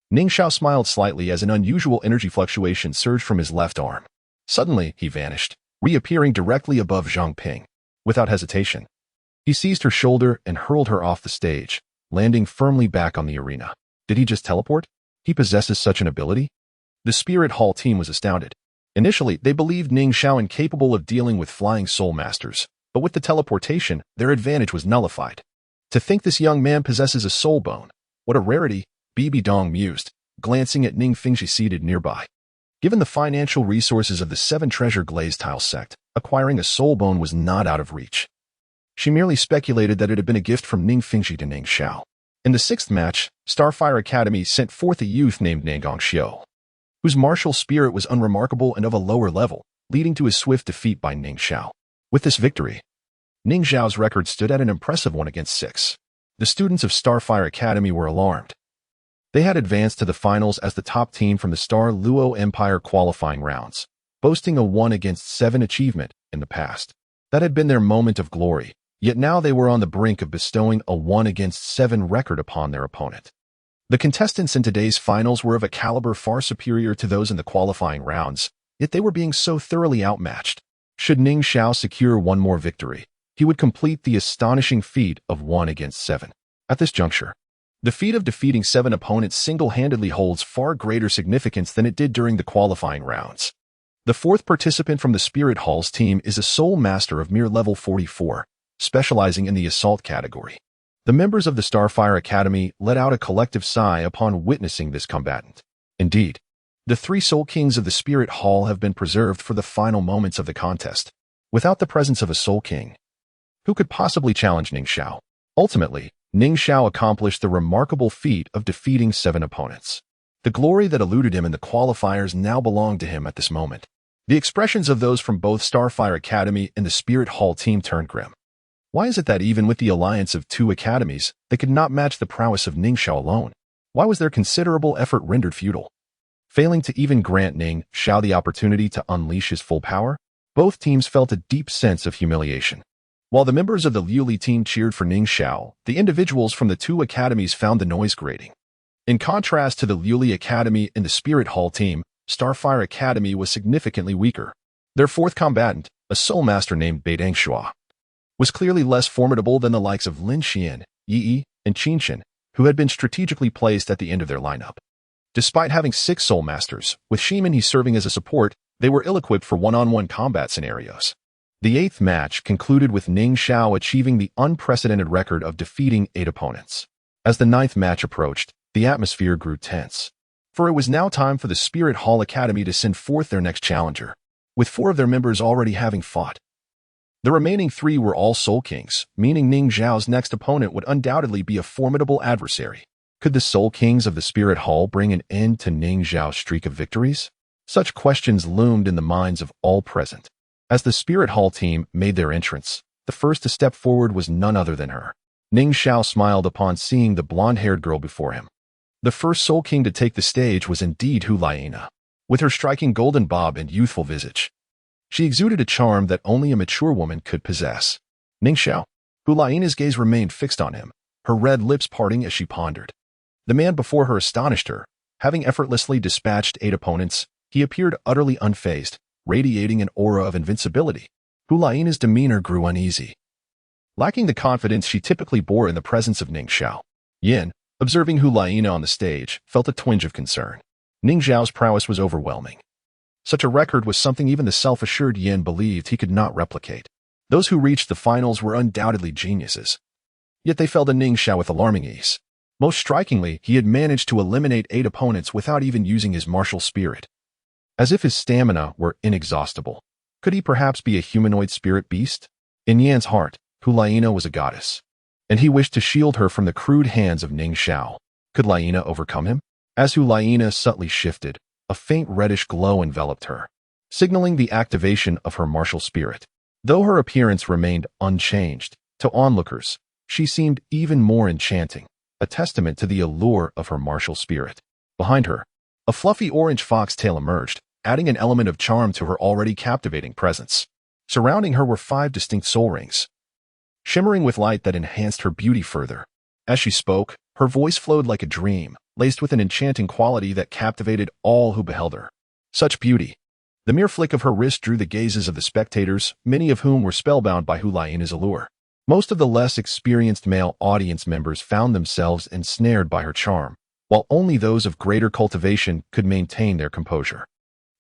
Speaker 1: Ning Xiao smiled slightly as an unusual energy fluctuation surged from his left arm. Suddenly, he vanished, reappearing directly above Zhang Ping. Without hesitation, he seized her shoulder and hurled her off the stage, landing firmly back on the arena. Did he just teleport? He possesses such an ability? The Spirit Hall team was astounded. Initially, they believed Ning Xiao incapable of dealing with flying soul masters, but with the teleportation, their advantage was nullified. To think this young man possesses a soul bone. What a rarity, Bibi Dong mused, glancing at Ning Fengji seated nearby. Given the financial resources of the 7 Treasure Glazed Tile sect, acquiring a soul bone was not out of reach. She merely speculated that it had been a gift from Ning Fengji to Ning Xiao. In the 6th match, Starfire Academy sent forth a youth named Ning Xiao, whose martial spirit was unremarkable and of a lower level, leading to his swift defeat by Ning Xiao. With this victory, Ning Xiao's record stood at an impressive 1 against 6. The students of Starfire Academy were alarmed. They had advanced to the finals as the top team from the Star Luo Empire qualifying rounds, boasting a 1-against-7 achievement in the past. That had been their moment of glory, yet now they were on the brink of bestowing a 1-against-7 record upon their opponent. The contestants in today's finals were of a caliber far superior to those in the qualifying rounds, yet they were being so thoroughly outmatched. Should Ning Xiao secure one more victory, he would complete the astonishing feat of 1-against-7. At this juncture, the feat of defeating 7 opponents single-handedly holds far greater significance than it did during the qualifying rounds. The fourth participant from the Spirit Hall's team is a Soul Master of mere level 44, specializing in the Assault category. The members of the Starfire Academy let out a collective sigh upon witnessing this combatant. Indeed, the 3 Soul Kings of the Spirit Hall have been preserved for the final moments of the contest. Without the presence of a Soul King, who could possibly challenge Ning Xiao? Ultimately, Ning Xiao accomplished the remarkable feat of defeating 7 opponents. The glory that eluded him in the qualifiers now belonged to him at this moment. The expressions of those from both Starfire Academy and the Spirit Hall team turned grim. Why is it that even with the alliance of 2 academies, they could not match the prowess of Ning Xiao alone? Why was their considerable effort rendered futile? Failing to even grant Ning Xiao the opportunity to unleash his full power, both teams felt a deep sense of humiliation. While the members of the Liuli team cheered for Ning Xiao, the individuals from the 2 academies found the noise grating. In contrast to the Liuli Academy and the Spirit Hall team, Starfire Academy was significantly weaker. Their fourth combatant, a Soul Master named Beidang Shua, was clearly less formidable than the likes of Lin Xian, Yi, and Qin Shen, who had been strategically placed at the end of their lineup. Despite having 6 Soul Masters, with Shimen serving as a support, they were ill-equipped for one-on-one combat scenarios. The 8th match concluded with Ning Xiao achieving the unprecedented record of defeating 8 opponents. As the 9th match approached, the atmosphere grew tense. For it was now time for the Spirit Hall Academy to send forth their next challenger, with 4 of their members already having fought. The remaining 3 were all Soul Kings, meaning Ning Xiao's next opponent would undoubtedly be a formidable adversary. Could the Soul Kings of the Spirit Hall bring an end to Ning Xiao's streak of victories? Such questions loomed in the minds of all present. As the Spirit Hall team made their entrance, the first to step forward was none other than her. Ning Xiao smiled upon seeing the blonde-haired girl before him. The first Soul King to take the stage was indeed Hu Laiina. With her striking golden bob and youthful visage, she exuded a charm that only a mature woman could possess. Ning Xiao. Hu Laiina's gaze remained fixed on him, her red lips parting as she pondered. The man before her astonished her. Having effortlessly dispatched 8 opponents, he appeared utterly unfazed, radiating an aura of invincibility. Hu Laiina's demeanor grew uneasy. Lacking the confidence she typically bore in the presence of Ning Xiao, Yin, observing Hu Laiina on the stage, felt a twinge of concern. Ning Xiao's prowess was overwhelming. Such a record was something even the self-assured Yin believed he could not replicate. Those who reached the finals were undoubtedly geniuses. Yet they fell to Ning Xiao with alarming ease. Most strikingly, he had managed to eliminate 8 opponents without even using his martial spirit. As if his stamina were inexhaustible. Could he perhaps be a humanoid spirit beast? In Yan's heart, Hu Laiina was a goddess, and he wished to shield her from the crude hands of Ning Xiao. Could Laiina overcome him? As Hu Laiina subtly shifted, a faint reddish glow enveloped her, signaling the activation of her martial spirit. Though her appearance remained unchanged, to onlookers, she seemed even more enchanting, a testament to the allure of her martial spirit. Behind her, a fluffy orange foxtail emerged, adding an element of charm to her already captivating presence. Surrounding her were 5 distinct soul rings, shimmering with light that enhanced her beauty further. As she spoke, her voice flowed like a dream, laced with an enchanting quality that captivated all who beheld her. Such beauty. The mere flick of her wrist drew the gazes of the spectators, many of whom were spellbound by Hu Laiina's allure. Most of the less experienced male audience members found themselves ensnared by her charm, while only those of greater cultivation could maintain their composure.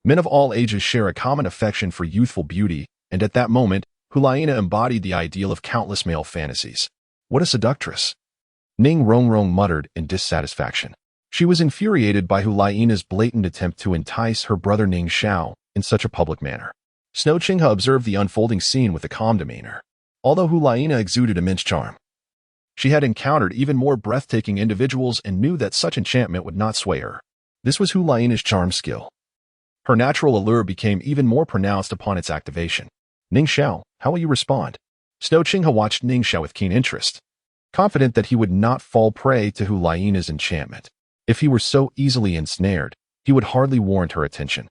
Speaker 1: Men of all ages share a common affection for youthful beauty, and at that moment, Hu Laiina embodied the ideal of countless male fantasies. What a seductress! Rong Rong muttered in dissatisfaction. She was infuriated by Hu Laiina's blatant attempt to entice her brother Ning Xiao in such a public manner. Snow Qinghe observed the unfolding scene with a calm demeanor. Although Hu Laiina exuded immense charm, she had encountered even more breathtaking individuals and knew that such enchantment would not sway her. This was Hu Laiina's charm skill. Her natural allure became even more pronounced upon its activation. Ning Xiao, how will you respond? Snow Qinghe watched Ning Xiao with keen interest, confident that he would not fall prey to Hu Laiina's enchantment. If he were so easily ensnared, he would hardly warrant her attention.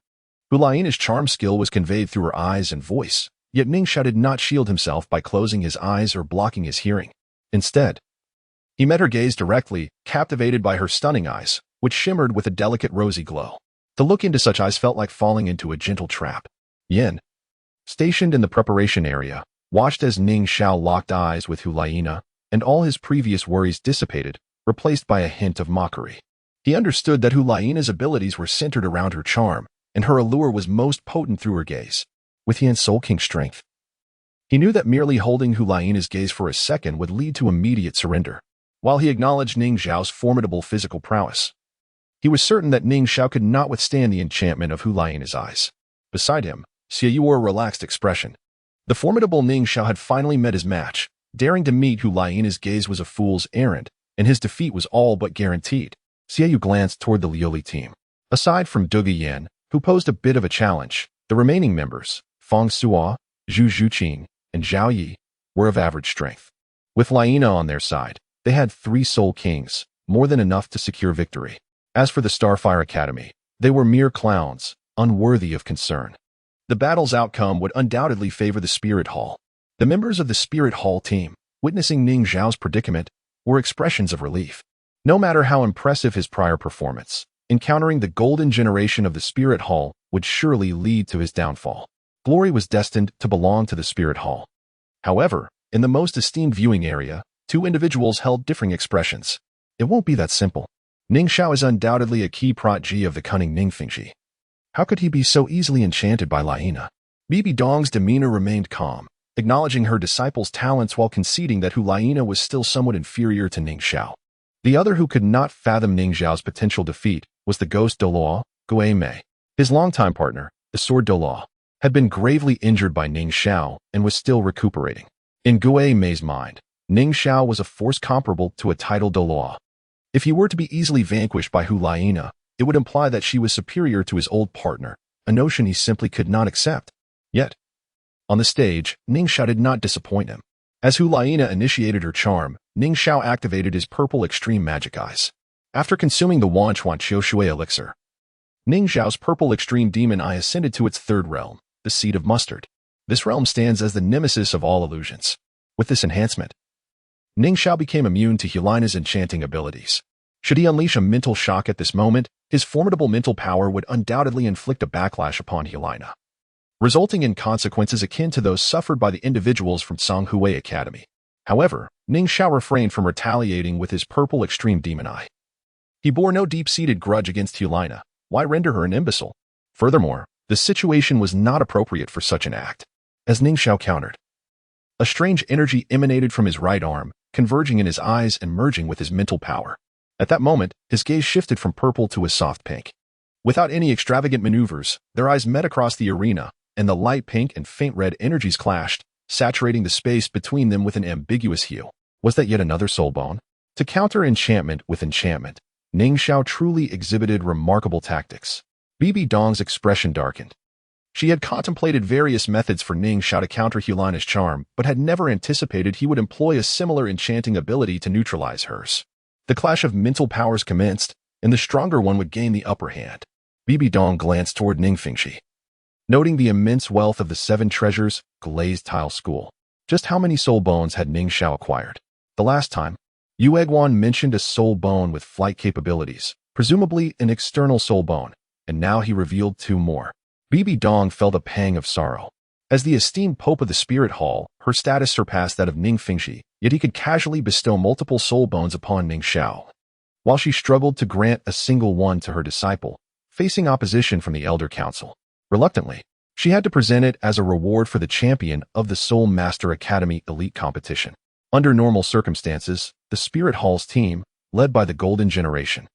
Speaker 1: Hulaina's charm skill was conveyed through her eyes and voice, yet Ning Xiao did not shield himself by closing his eyes or blocking his hearing. Instead, he met her gaze directly, captivated by her stunning eyes, which shimmered with a delicate rosy glow. To look into such eyes felt like falling into a gentle trap. Yin, stationed in the preparation area, watched as Ning Xiao locked eyes with Hulaina, and all his previous worries dissipated, replaced by a hint of mockery. He understood that Hulaina's abilities were centered around her charm, and her allure was most potent through her gaze. With Yin's Soul King strength, he knew that merely holding Hulaina's gaze for a second would lead to immediate surrender. While he acknowledged Ning Xiao's formidable physical prowess, he was certain that Ning Xiao could not withstand the enchantment of Hulaina's eyes. Beside him, Xiao Wu wore a relaxed expression. The formidable Ning Xiao had finally met his match. Daring to meet Hulaina's gaze was a fool's errand, and his defeat was all but guaranteed. Xiao Wu glanced toward the Liuli team. Aside from Duge Yan, who posed a bit of a challenge, the remaining members, Feng Suo, Zhu Zhuqing, and Zhao Yi, were of average strength. With Laina on their side, they had 3 Soul Kings, more than enough to secure victory. As for the Starfire Academy, they were mere clowns, unworthy of concern. The battle's outcome would undoubtedly favor the Spirit Hall. The members of the Spirit Hall team, witnessing Ning Xiao's predicament, were expressions of relief. No matter how impressive his prior performance, encountering the golden generation of the Spirit Hall would surely lead to his downfall. Glory was destined to belong to the Spirit Hall. However, in the most esteemed viewing area, 2 individuals held differing expressions. It won't be that simple. Ning Xiao is undoubtedly a key protege of the cunning Ning Fingxi. How could he be so easily enchanted by Laina? Bibi Dong's demeanor remained calm, acknowledging her disciple's talents while conceding that Hulaina was still somewhat inferior to Ning Xiao. The other who could not fathom Ning Xiao's potential defeat was the ghost Douluo, Gui Mei. His longtime partner, the sword Douluo, had been gravely injured by Ning Xiao and was still recuperating. In Gui Mei's mind, Ning Xiao was a force comparable to a titled Douluo. If he were to be easily vanquished by Hulaina, it would imply that she was superior to his old partner, a notion he simply could not accept. Yet, on the stage, Ning Xiao did not disappoint him. As Hulaina initiated her charm, Ning Xiao activated his purple extreme magic eyes. After consuming the Wanchuan Qiushui elixir, Ning Xiao's purple extreme demon eye ascended to its 3rd realm, the Seed of Mustard. This realm stands as the nemesis of all illusions. With this enhancement, Ning Xiao became immune to Hulaina's enchanting abilities. Should he unleash a mental shock at this moment, his formidable mental power would undoubtedly inflict a backlash upon Hulaina, resulting in consequences akin to those suffered by the individuals from Songhui Academy. However, Ning Xiao refrained from retaliating with his purple extreme demon eye. He bore no deep-seated grudge against Hulaina. Why render her an imbecile? Furthermore, the situation was not appropriate for such an act. As Ning Xiao countered, a strange energy emanated from his right arm, converging in his eyes and merging with his mental power. At that moment, his gaze shifted from purple to a soft pink. Without any extravagant maneuvers, their eyes met across the arena, and the light pink and faint red energies clashed, saturating the space between them with an ambiguous hue. Was that yet another soul bone? To counter enchantment with enchantment, Ning Xiao truly exhibited remarkable tactics. Bibi Dong's expression darkened. She had contemplated various methods for Ning Xiao to counter Hulaina's charm, but had never anticipated he would employ a similar enchanting ability to neutralize hers. The clash of mental powers commenced, and the stronger one would gain the upper hand. Bibi Dong glanced toward Ning Fingxi, noting the immense wealth of the 7 treasures, glazed tile school. Just how many soul bones had Ning Xiao acquired? The last time, Yu Egwan mentioned a soul bone with flight capabilities, presumably an external soul bone, and now he revealed 2 more. Bibi Dong felt a pang of sorrow. As the esteemed Pope of the Spirit Hall, her status surpassed that of Ning Fingxi, yet he could casually bestow multiple soul bones upon Ning Xiao. While she struggled to grant a single one to her disciple, facing opposition from the Elder Council, reluctantly, she had to present it as a reward for the champion of the Soul Master Academy elite competition. Under normal circumstances, the Spirit Hall's team, led by the Golden Generation,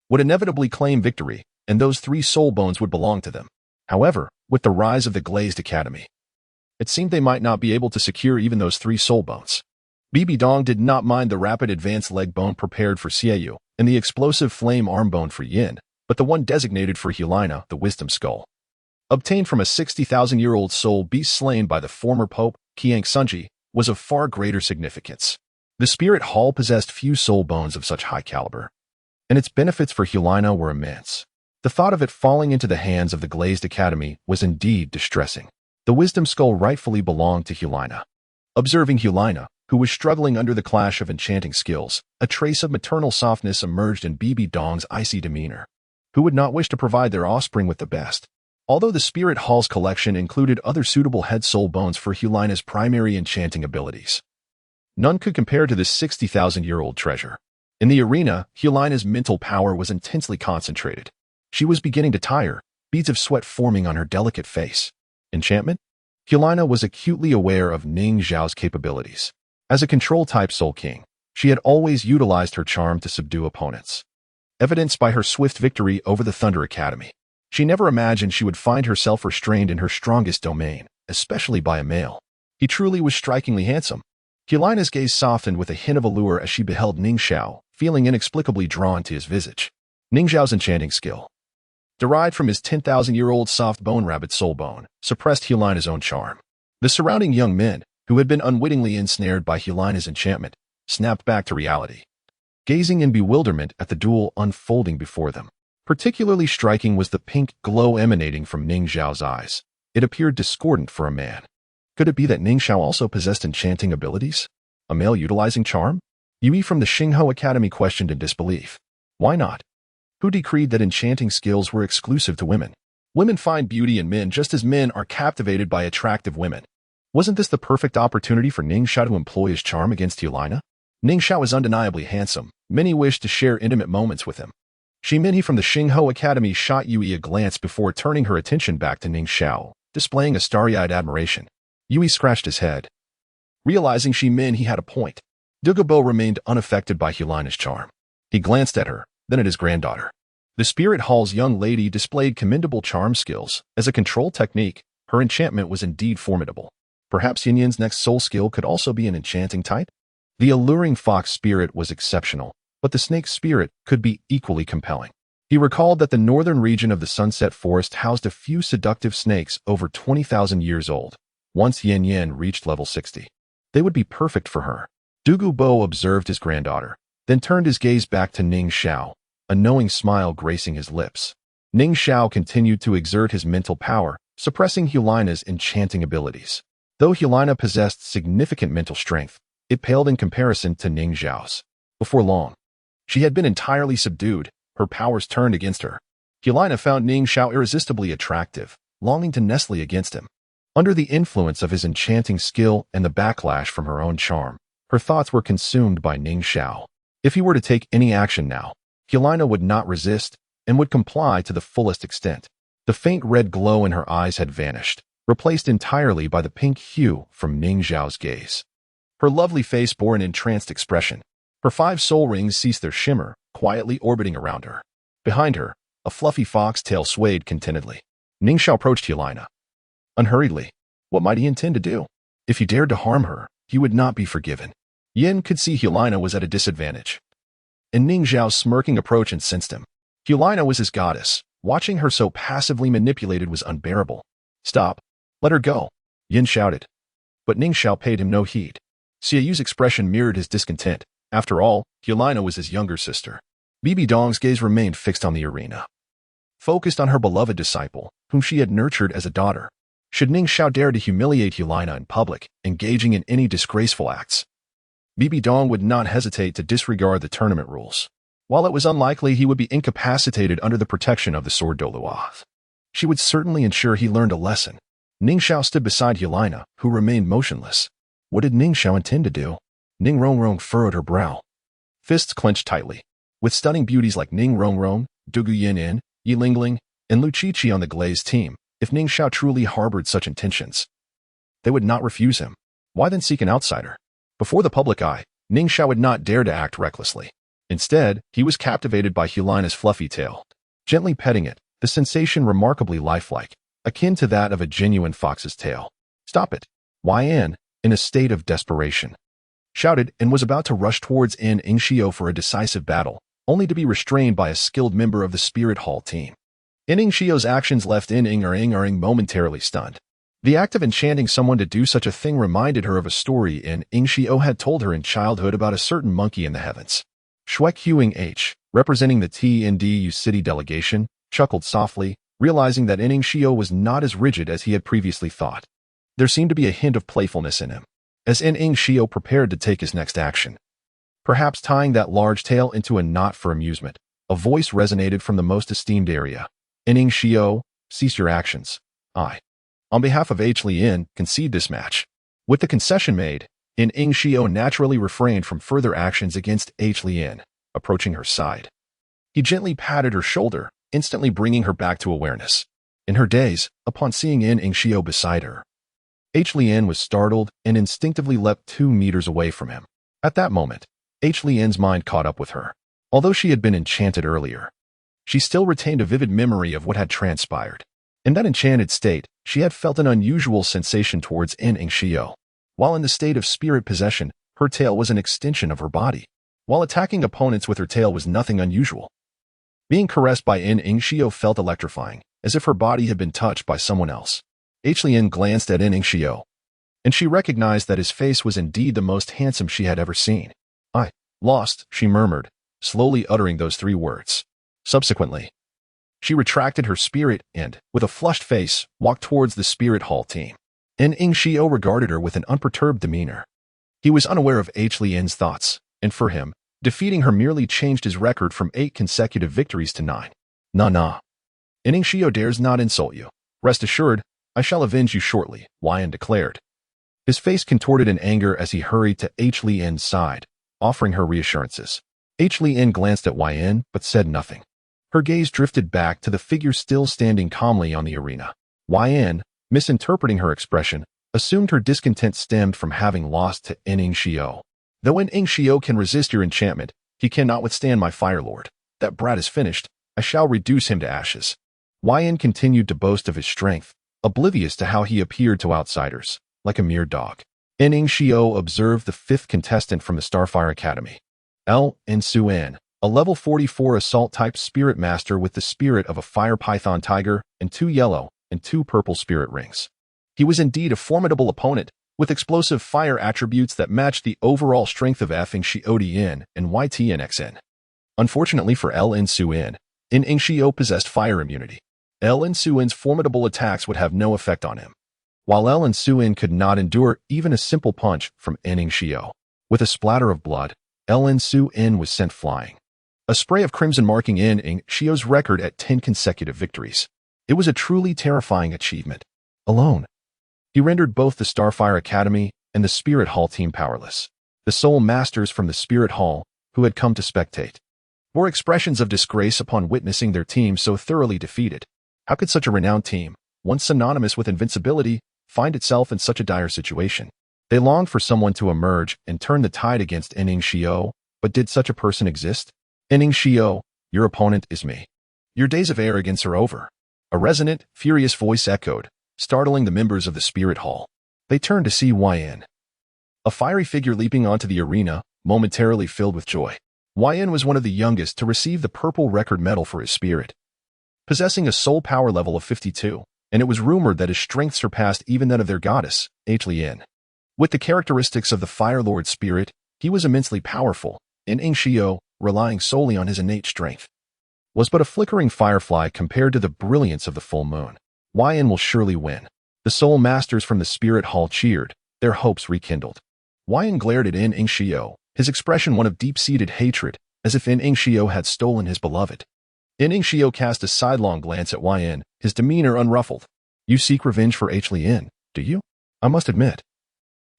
Speaker 1: would inevitably claim victory, and those 3 soul bones would belong to them. However, with the rise of the Glazed Academy, it seemed they might not be able to secure even those 3 soul bones. Bibi Dong did not mind the rapid advanced leg bone prepared for Xiao Wu and the explosive flame arm bone for Yin, but the one designated for Hulaina, the Wisdom Skull, obtained from a 60,000-year-old soul beast slain by the former Pope, Qiang Sunji, was of far greater significance. The Spirit Hall possessed few soul bones of such high caliber. and its benefits for Helena were immense. The thought of it falling into the hands of the Glazed Academy was indeed distressing. The wisdom skull rightfully belonged to Helena. Observing Helena, who was struggling under the clash of enchanting skills, a trace of maternal softness emerged in Bibi Dong's icy demeanor. Who would not wish to provide their offspring with the best? Although the Spirit Hall's collection included other suitable head soul bones for Helena's primary enchanting abilities, none could compare to this 60,000-year-old treasure. In the arena, Helena's mental power was intensely concentrated. She was beginning to tire, beads of sweat forming on her delicate face. Enchantment? Helena was acutely aware of Ning Xiao's capabilities. As a control-type Soul King, she had always utilized her charm to subdue opponents, evidenced by her swift victory over the Thunder Academy. She never imagined she would find herself restrained in her strongest domain, especially by a male. He truly was strikingly handsome. Helena's gaze softened with a hint of allure as she beheld Ning Xiao, feeling inexplicably drawn to his visage. Ning Xiao's enchanting skill, derived from his 10,000-year-old soft bone rabbit soul bone, suppressed Helena's own charm. The surrounding young men, who had been unwittingly ensnared by Helena's enchantment, snapped back to reality, gazing in bewilderment at the duel unfolding before them. Particularly striking was the pink glow emanating from Ning Xiao's eyes. It appeared discordant for a man. Could it be that Ning Xiao also possessed enchanting abilities? A male utilizing charm? Yui from the Xingho Academy questioned in disbelief. Why not? Who decreed that enchanting skills were exclusive to women? Women find beauty in men just as men are captivated by attractive women. Wasn't this the perfect opportunity for Ning Xiao to employ his charm against Helena? Ning Xiao is undeniably handsome. Many wished to share intimate moments with him. Minhe from the Xingho Academy shot Yui a glance before turning her attention back to Ning Xiao, displaying a starry-eyed admiration. Yui scratched his head. Realizing Minhe had a point, Douluo remained unaffected by Helena's charm. He glanced at her, then at his granddaughter. The Spirit Hall's young lady displayed commendable charm skills. As a control technique, her enchantment was indeed formidable. Perhaps Yin Yin's next soul skill could also be an enchanting type? The alluring fox spirit was exceptional, but the snake spirit could be equally compelling. He recalled that the northern region of the Sunset Forest housed a few seductive snakes over 20,000 years old. Once Yin Yin reached level 60, they would be perfect for her. Douluo observed his granddaughter, then turned his gaze back to Ning Xiao, a knowing smile gracing his lips. Ning Xiao continued to exert his mental power, suppressing Helena's enchanting abilities. Though Helena possessed significant mental strength, it paled in comparison to Ning Xiao's. Before long, she had been entirely subdued, her powers turned against her. Helena found Ning Xiao irresistibly attractive, longing to nestle against him. Under the influence of his enchanting skill and the backlash from her own charm, her thoughts were consumed by Ning Xiao. If he were to take any action now, Helena would not resist and would comply to the fullest extent. The faint red glow in her eyes had vanished, replaced entirely by the pink hue from Ning Xiao's gaze. Her lovely face bore an entranced expression. Her 5 soul rings ceased their shimmer, quietly orbiting around her. Behind her, a fluffy foxtail swayed contentedly. Ning Xiao approached Helena unhurriedly. What might he intend to do? If he dared to harm her, he would not be forgiven. Yin could see Helena was at a disadvantage, and Ning Xiao's smirking approach incensed him. Helena was his goddess. Watching her so passively manipulated was unbearable. Stop. Let her go, Yin shouted. But Ning Xiao paid him no heed. Xiao Yu's expression mirrored his discontent. After all, Helena was his younger sister. Bibi Dong's gaze remained fixed on the arena, focused on her beloved disciple, whom she had nurtured as a daughter. Should Ning Xiao dare to humiliate Helena in public, engaging in any disgraceful acts, Bibi Dong would not hesitate to disregard the tournament rules. While it was unlikely he would be incapacitated under the protection of the sword Douluo, she would certainly ensure he learned a lesson. Ning Xiao stood beside Helena, who remained motionless. What did Ning Xiao intend to do? Rong Rong furrowed her brow. Fists clenched tightly. With stunning beauties like Rong Rong, Dugu Yin, Yi Lingling, and Lu Qiqi on the Glaze team, if Ning Xiao truly harbored such intentions, they would not refuse him. Why then seek an outsider? Before the public eye, Ning Xiao would not dare to act recklessly. Instead, he was captivated by Helena's fluffy tail. Gently petting it, the sensation remarkably lifelike, akin to that of a genuine fox's tail. Stop it! Yin, in a state of desperation, shouted and was about to rush towards Ning Xiao for a decisive battle, only to be restrained by a skilled member of the Spirit Hall team. Ning Xiao's actions left Ning momentarily stunned. The act of enchanting someone to do such a thing reminded her of a story Ning Xiao had told her in childhood about a certain monkey in the heavens. Shuek Huing H., representing the TNDU city delegation, chuckled softly, realizing that Ning Xiao was not as rigid as he had previously thought. There seemed to be a hint of playfulness in him, as Ning Xiao prepared to take his next action. Perhaps tying that large tail into a knot for amusement, a voice resonated from the most esteemed area. Ning Xiao, cease your actions. On behalf of H. Lien, concede this match. With the concession made, Ning Xiao naturally refrained from further actions against H. Lien, approaching her side. He gently patted her shoulder, instantly bringing her back to awareness. In her daze, upon seeing Ning Xiao beside her, H. Lien was startled and instinctively leapt 2 meters away from him. At that moment, H. Lien's mind caught up with her. Although she had been enchanted earlier, she still retained a vivid memory of what had transpired. In that enchanted state, she had felt an unusual sensation towards Ning Xiao. While in the state of spirit possession, her tail was an extension of her body. While attacking opponents with her tail was nothing unusual. Being caressed by Ning Xiao felt electrifying, as if her body had been touched by someone else. H. Lien glanced at Ning Xiao, and she recognized that his face was indeed the most handsome she had ever seen. Lost, she murmured, slowly uttering those 3 words. Subsequently, she retracted her spirit and, with a flushed face, walked towards the spirit hall team. Ning Xiao regarded her with an unperturbed demeanor. He was unaware of H. Lien's thoughts, and for him, defeating her merely changed his record from 8 consecutive victories to 9. Nah. Ning Xiao dares not insult you. Rest assured, I shall avenge you shortly, Wyan declared. His face contorted in anger as he hurried to H. Lien's side, offering her reassurances. H. Lien glanced at Wyan, but said nothing. Her gaze drifted back to the figure still standing calmly on the arena. Wyan, misinterpreting her expression, assumed her discontent stemmed from having lost to Ning Xiao. Though Ning Xiao can resist your enchantment, he cannot withstand my Fire Lord. That brat is finished. I shall reduce him to ashes. Wyan continued to boast of his strength, oblivious to how he appeared to outsiders, like a mere dog. Ning Xiao observed the 5th contestant from the Starfire Academy. N-Su-N, a level 44 assault-type spirit master with the spirit of a fire python tiger and 2 yellow and 2 purple spirit rings. He was indeed a formidable opponent, with explosive fire attributes that matched the overall strength of Ning Xiao and YTNXN. Unfortunately for N-Su-N, Ning Xiao possessed fire immunity. N-Su-N's formidable attacks would have no effect on him, while N-Su-N could not endure even a simple punch from Ning Xiao. With a splatter of blood, N-Su-N was sent flying. A spray of crimson marking Ning Xiao's record at 10 consecutive victories. It was a truly terrifying achievement. Alone, he rendered both the Starfire Academy and the Spirit Hall team powerless. The sole masters from the Spirit Hall, who had come to spectate, bore expressions of disgrace upon witnessing their team so thoroughly defeated. How could such a renowned team, once synonymous with invincibility, find itself in such a dire situation? They longed for someone to emerge and turn the tide against Ning Xiao, but did such a person exist? Ning Xiao, your opponent is me. Your days of arrogance are over. A resonant, furious voice echoed, startling the members of the Spirit Hall. They turned to see Wyan, a fiery figure leaping onto the arena, momentarily filled with joy. Wyan was one of the youngest to receive the purple record medal for his spirit, possessing a soul power level of 52, and it was rumored that his strength surpassed even that of their goddess, H. Lien. With the characteristics of the Fire Lord spirit, he was immensely powerful, and Ning Xiao, relying solely on his innate strength, was but a flickering firefly compared to the brilliance of the full moon. Wyan will surely win. The soul masters from the Spirit Hall cheered, their hopes rekindled. Wyan glared at Ning Xiao, his expression one of deep-seated hatred, as if Ning Xiao had stolen his beloved. Ning Xiao cast a sidelong glance at Wyan, his demeanor unruffled. You seek revenge for H. Lien, do you? I must admit,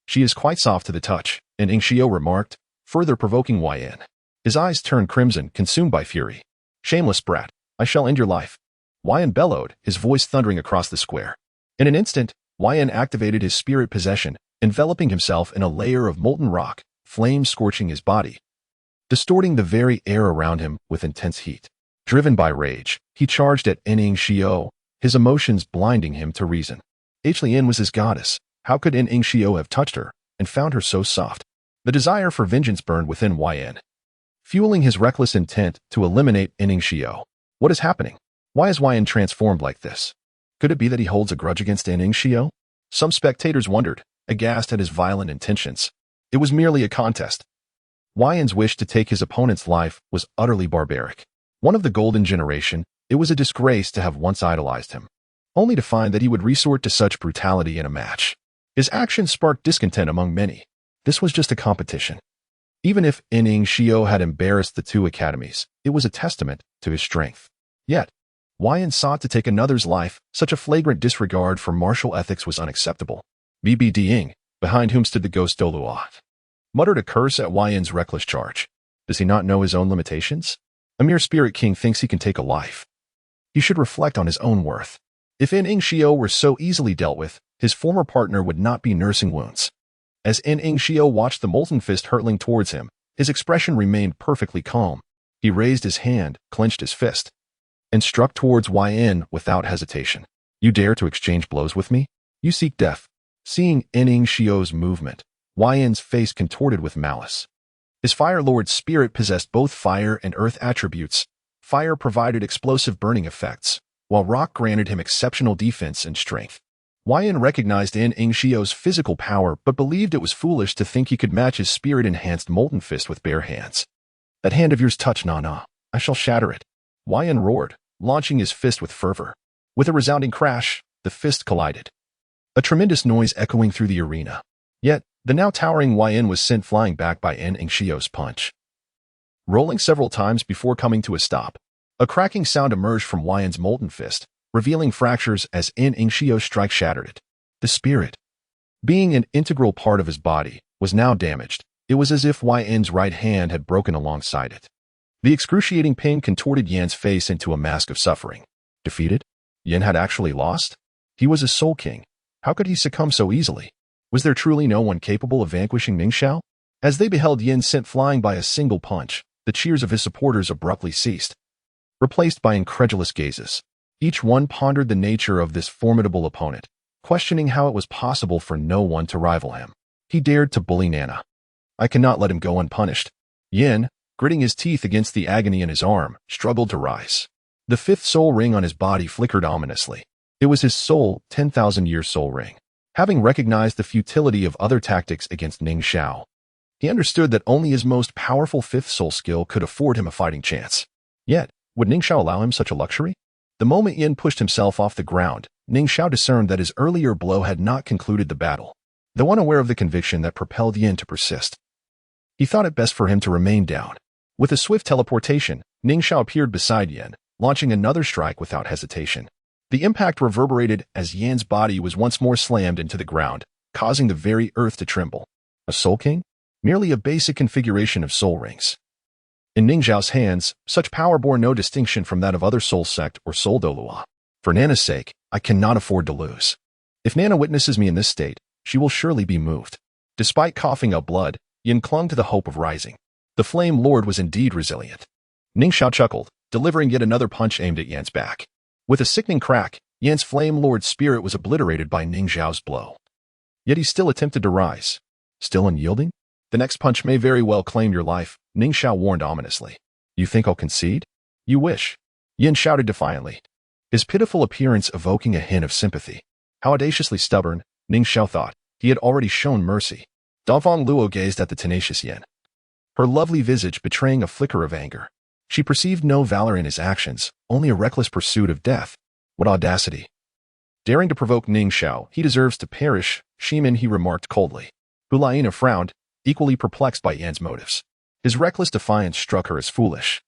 Speaker 1: she is quite soft to the touch, Ning Xiao remarked, further provoking Wyan. His eyes turned crimson, consumed by fury. Shameless brat, I shall end your life. Wyan bellowed, his voice thundering across the square. In an instant, Wyan activated his spirit possession, enveloping himself in a layer of molten rock, flames scorching his body, distorting the very air around him with intense heat. Driven by rage, he charged at Ning Xiao, his emotions blinding him to reason. H. Lien was his goddess. How could Ning Xiao have touched her and found her so soft? The desire for vengeance burned within Wyan, fueling his reckless intent to eliminate Ning Xiao. What is happening? Why is Wyan transformed like this? Could it be that he holds a grudge against Ning Xiao? Some spectators wondered, aghast at his violent intentions. It was merely a contest. Yan's wish to take his opponent's life was utterly barbaric. One of the golden generation, it was a disgrace to have once idolized him, only to find that he would resort to such brutality in a match. His actions sparked discontent among many. This was just a competition. Even if Ning Xiao had embarrassed the two academies, it was a testament to his strength. Yet, Yan sought to take another's life. Such a flagrant disregard for martial ethics was unacceptable. BBDing, behind whom stood the ghost Douluo, muttered a curse at Yan's reckless charge. Does he not know his own limitations? A mere spirit king thinks he can take a life. He should reflect on his own worth. If Ning Xiao were so easily dealt with, his former partner would not be nursing wounds. As Ning Xiao watched the molten fist hurtling towards him, his expression remained perfectly calm. He raised his hand, clenched his fist, and struck towards Yan without hesitation. You dare to exchange blows with me? You seek death. Seeing Ning Xiao's movement, Yan's face contorted with malice. His Fire Lord's spirit possessed both fire and earth attributes. Fire provided explosive burning effects, while rock granted him exceptional defense and strength. Yan recognized Ning Xiao's physical power but believed it was foolish to think he could match his spirit-enhanced molten fist with bare hands. That hand of yours touch Nana. I shall shatter it. Yan roared, launching his fist with fervor. With a resounding crash, the fist collided. A tremendous noise echoing through the arena. Yet, the now towering Yan was sent flying back by Ning Xiao's punch. Rolling several times before coming to a stop, a cracking sound emerged from Yan's molten fist, revealing fractures as Ning Xiao's strike shattered it. The spirit, being an integral part of his body, was now damaged. It was as if Yan's right hand had broken alongside it. The excruciating pain contorted Yan's face into a mask of suffering. Defeated? Yan had actually lost? He was a Soul King. How could he succumb so easily? Was there truly no one capable of vanquishing Ning Xiao? As they beheld Yan sent flying by a single punch, the cheers of his supporters abruptly ceased, replaced by incredulous gazes. Each one pondered the nature of this formidable opponent, questioning how it was possible for no one to rival him. He dared to bully Nana. I cannot let him go unpunished. Yan, gritting his teeth against the agony in his arm, struggled to rise. The fifth soul ring on his body flickered ominously. It was his soul, 10,000-year soul ring. Having recognized the futility of other tactics against Ning Xiao, he understood that only his most powerful fifth soul skill could afford him a fighting chance. Yet, would Ning Xiao allow him such a luxury? The moment Yan pushed himself off the ground, Ning Xiao discerned that his earlier blow had not concluded the battle, though unaware of the conviction that propelled Yan to persist. He thought it best for him to remain down. With a swift teleportation, Ning Xiao appeared beside Yan, launching another strike without hesitation. The impact reverberated as Yan's body was once more slammed into the ground, causing the very earth to tremble. A Soul King? Merely a basic configuration of soul rings. In Ning Xiao's hands, such power bore no distinction from that of other soul sect or soul Douluo. For Nana's sake, I cannot afford to lose. If Nana witnesses me in this state, she will surely be moved. Despite coughing up blood, Yan clung to the hope of rising. The Flame Lord was indeed resilient. Ning Xiao chuckled, delivering yet another punch aimed at Yan's back. With a sickening crack, Yan's Flame Lord's spirit was obliterated by Ning Xiao's blow. Yet he still attempted to rise. Still unyielding? The next punch may very well claim your life, Ning Xiao warned ominously. You think I'll concede? You wish. Yan shouted defiantly, his pitiful appearance evoking a hint of sympathy. How audaciously stubborn, Ning Xiao thought. He had already shown mercy. Dafeng Luo gazed at the tenacious Yan, her lovely visage betraying a flicker of anger. She perceived no valor in his actions, only a reckless pursuit of death. What audacity! Daring to provoke Ning Xiao, he deserves to perish, Shimin, he remarked coldly. Hulaina frowned, equally perplexed by Yan's motives. His reckless defiance struck her as foolish.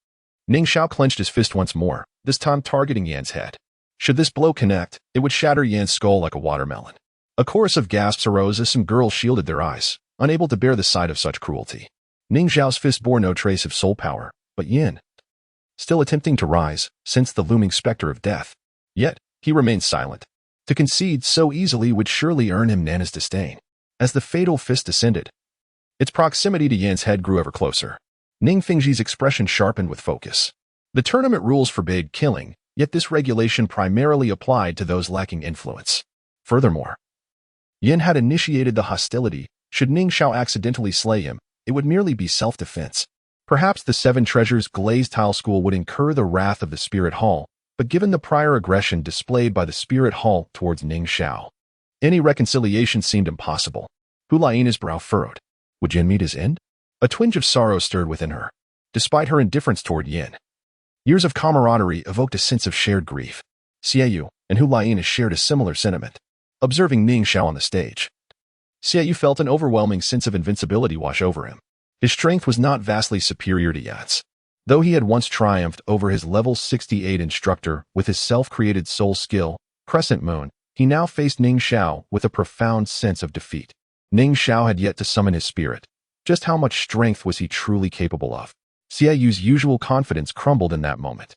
Speaker 1: Ning Xiao clenched his fist once more, this time targeting Yan's head. Should this blow connect, it would shatter Yan's skull like a watermelon. A chorus of gasps arose as some girls shielded their eyes, unable to bear the sight of such cruelty. Ning Xiao's fist bore no trace of soul power, but Yan, still attempting to rise, sensed the looming specter of death. Yet, he remained silent. To concede so easily would surely earn him Nana's disdain. As the fatal fist descended, its proximity to Yan's head grew ever closer. Ning Fengji's expression sharpened with focus. The tournament rules forbade killing, yet this regulation primarily applied to those lacking influence. Furthermore, Yan had initiated the hostility. Should Ning Xiao accidentally slay him, it would merely be self-defense. Perhaps the Seven Treasures Glazed Tile School would incur the wrath of the Spirit Hall, but given the prior aggression displayed by the Spirit Hall towards Ning Xiao, any reconciliation seemed impossible. Hulaina's brow furrowed. Would Yan meet his end? A twinge of sorrow stirred within her, despite her indifference toward Yin. Years of camaraderie evoked a sense of shared grief. Xiao Wu and Hu Lian shared a similar sentiment. Observing Ning Xiao on the stage, Xiao Wu felt an overwhelming sense of invincibility wash over him. His strength was not vastly superior to Yan's. Though he had once triumphed over his level 68 instructor with his self-created soul skill, Crescent Moon, he now faced Ning Xiao with a profound sense of defeat. Ning Xiao had yet to summon his spirit. Just how much strength was he truly capable of? Xiao Wu's usual confidence crumbled in that moment.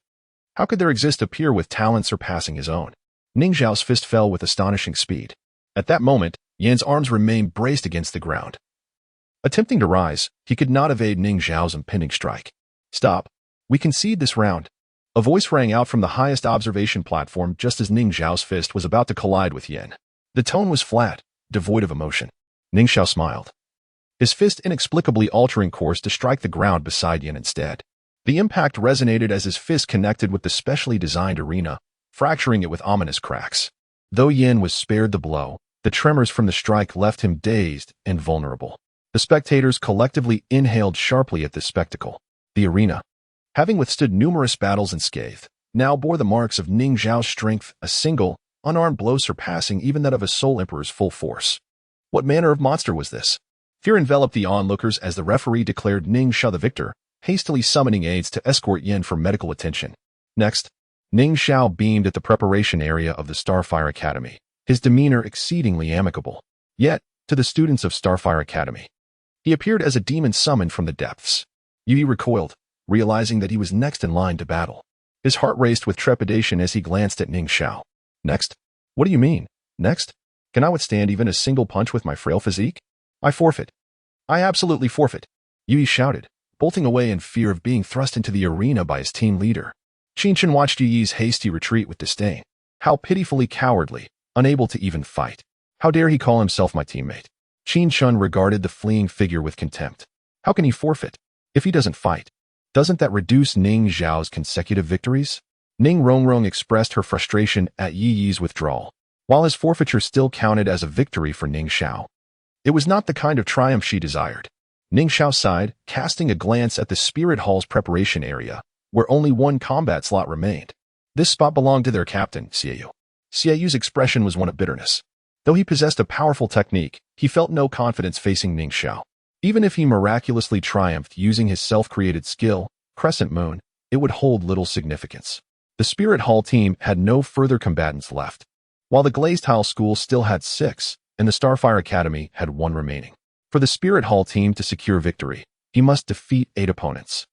Speaker 1: How could there exist a peer with talent surpassing his own? Ning Xiao's fist fell with astonishing speed. At that moment, Yan's arms remained braced against the ground. Attempting to rise, he could not evade Ning Xiao's impending strike. Stop. We concede this round. A voice rang out from the highest observation platform just as Ning Xiao's fist was about to collide with Yan. The tone was flat, devoid of emotion. Ning Xiao smiled, his fist inexplicably altering course to strike the ground beside Yan instead. The impact resonated as his fist connected with the specially designed arena, fracturing it with ominous cracks. Though Yan was spared the blow, the tremors from the strike left him dazed and vulnerable. The spectators collectively inhaled sharply at this spectacle. The arena, having withstood numerous battles unscathed, now bore the marks of Ning Xiao's strength, a single, unarmed blow surpassing even that of a Soul Emperor's full force. What manner of monster was this? Fear enveloped the onlookers as the referee declared Ning Xiao the victor, hastily summoning aides to escort Yan for medical attention. Next, Ning Xiao beamed at the preparation area of the Starfire Academy, his demeanor exceedingly amicable. Yet, to the students of Starfire Academy, he appeared as a demon summoned from the depths. Yu recoiled, realizing that he was next in line to battle. His heart raced with trepidation as he glanced at Ning Xiao. Next? What do you mean? Next? Can I withstand even a single punch with my frail physique? I forfeit. I absolutely forfeit. Yu shouted, bolting away in fear of being thrust into the arena by his team leader. Qinshan watched Yu's hasty retreat with disdain. How pitifully cowardly, unable to even fight. How dare he call himself my teammate? Qinshan regarded the fleeing figure with contempt. How can he forfeit? If he doesn't fight, doesn't that reduce Ning Xiao's consecutive victories? Rong Rong expressed her frustration at Yi's withdrawal. While his forfeiture still counted as a victory for Ning Xiao, it was not the kind of triumph she desired. Ning Xiao sighed, casting a glance at the Spirit Hall's preparation area, where only one combat slot remained. This spot belonged to their captain, Xiao Wu. Xiao Wu's expression was one of bitterness. Though he possessed a powerful technique, he felt no confidence facing Ning Xiao. Even if he miraculously triumphed using his self-created skill, Crescent Moon, it would hold little significance. The Spirit Hall team had no further combatants left, while the Glazed Tile School still had 6, and the Starfire Academy had 1 remaining. For the Spirit Hall team to secure victory, he must defeat 8 opponents,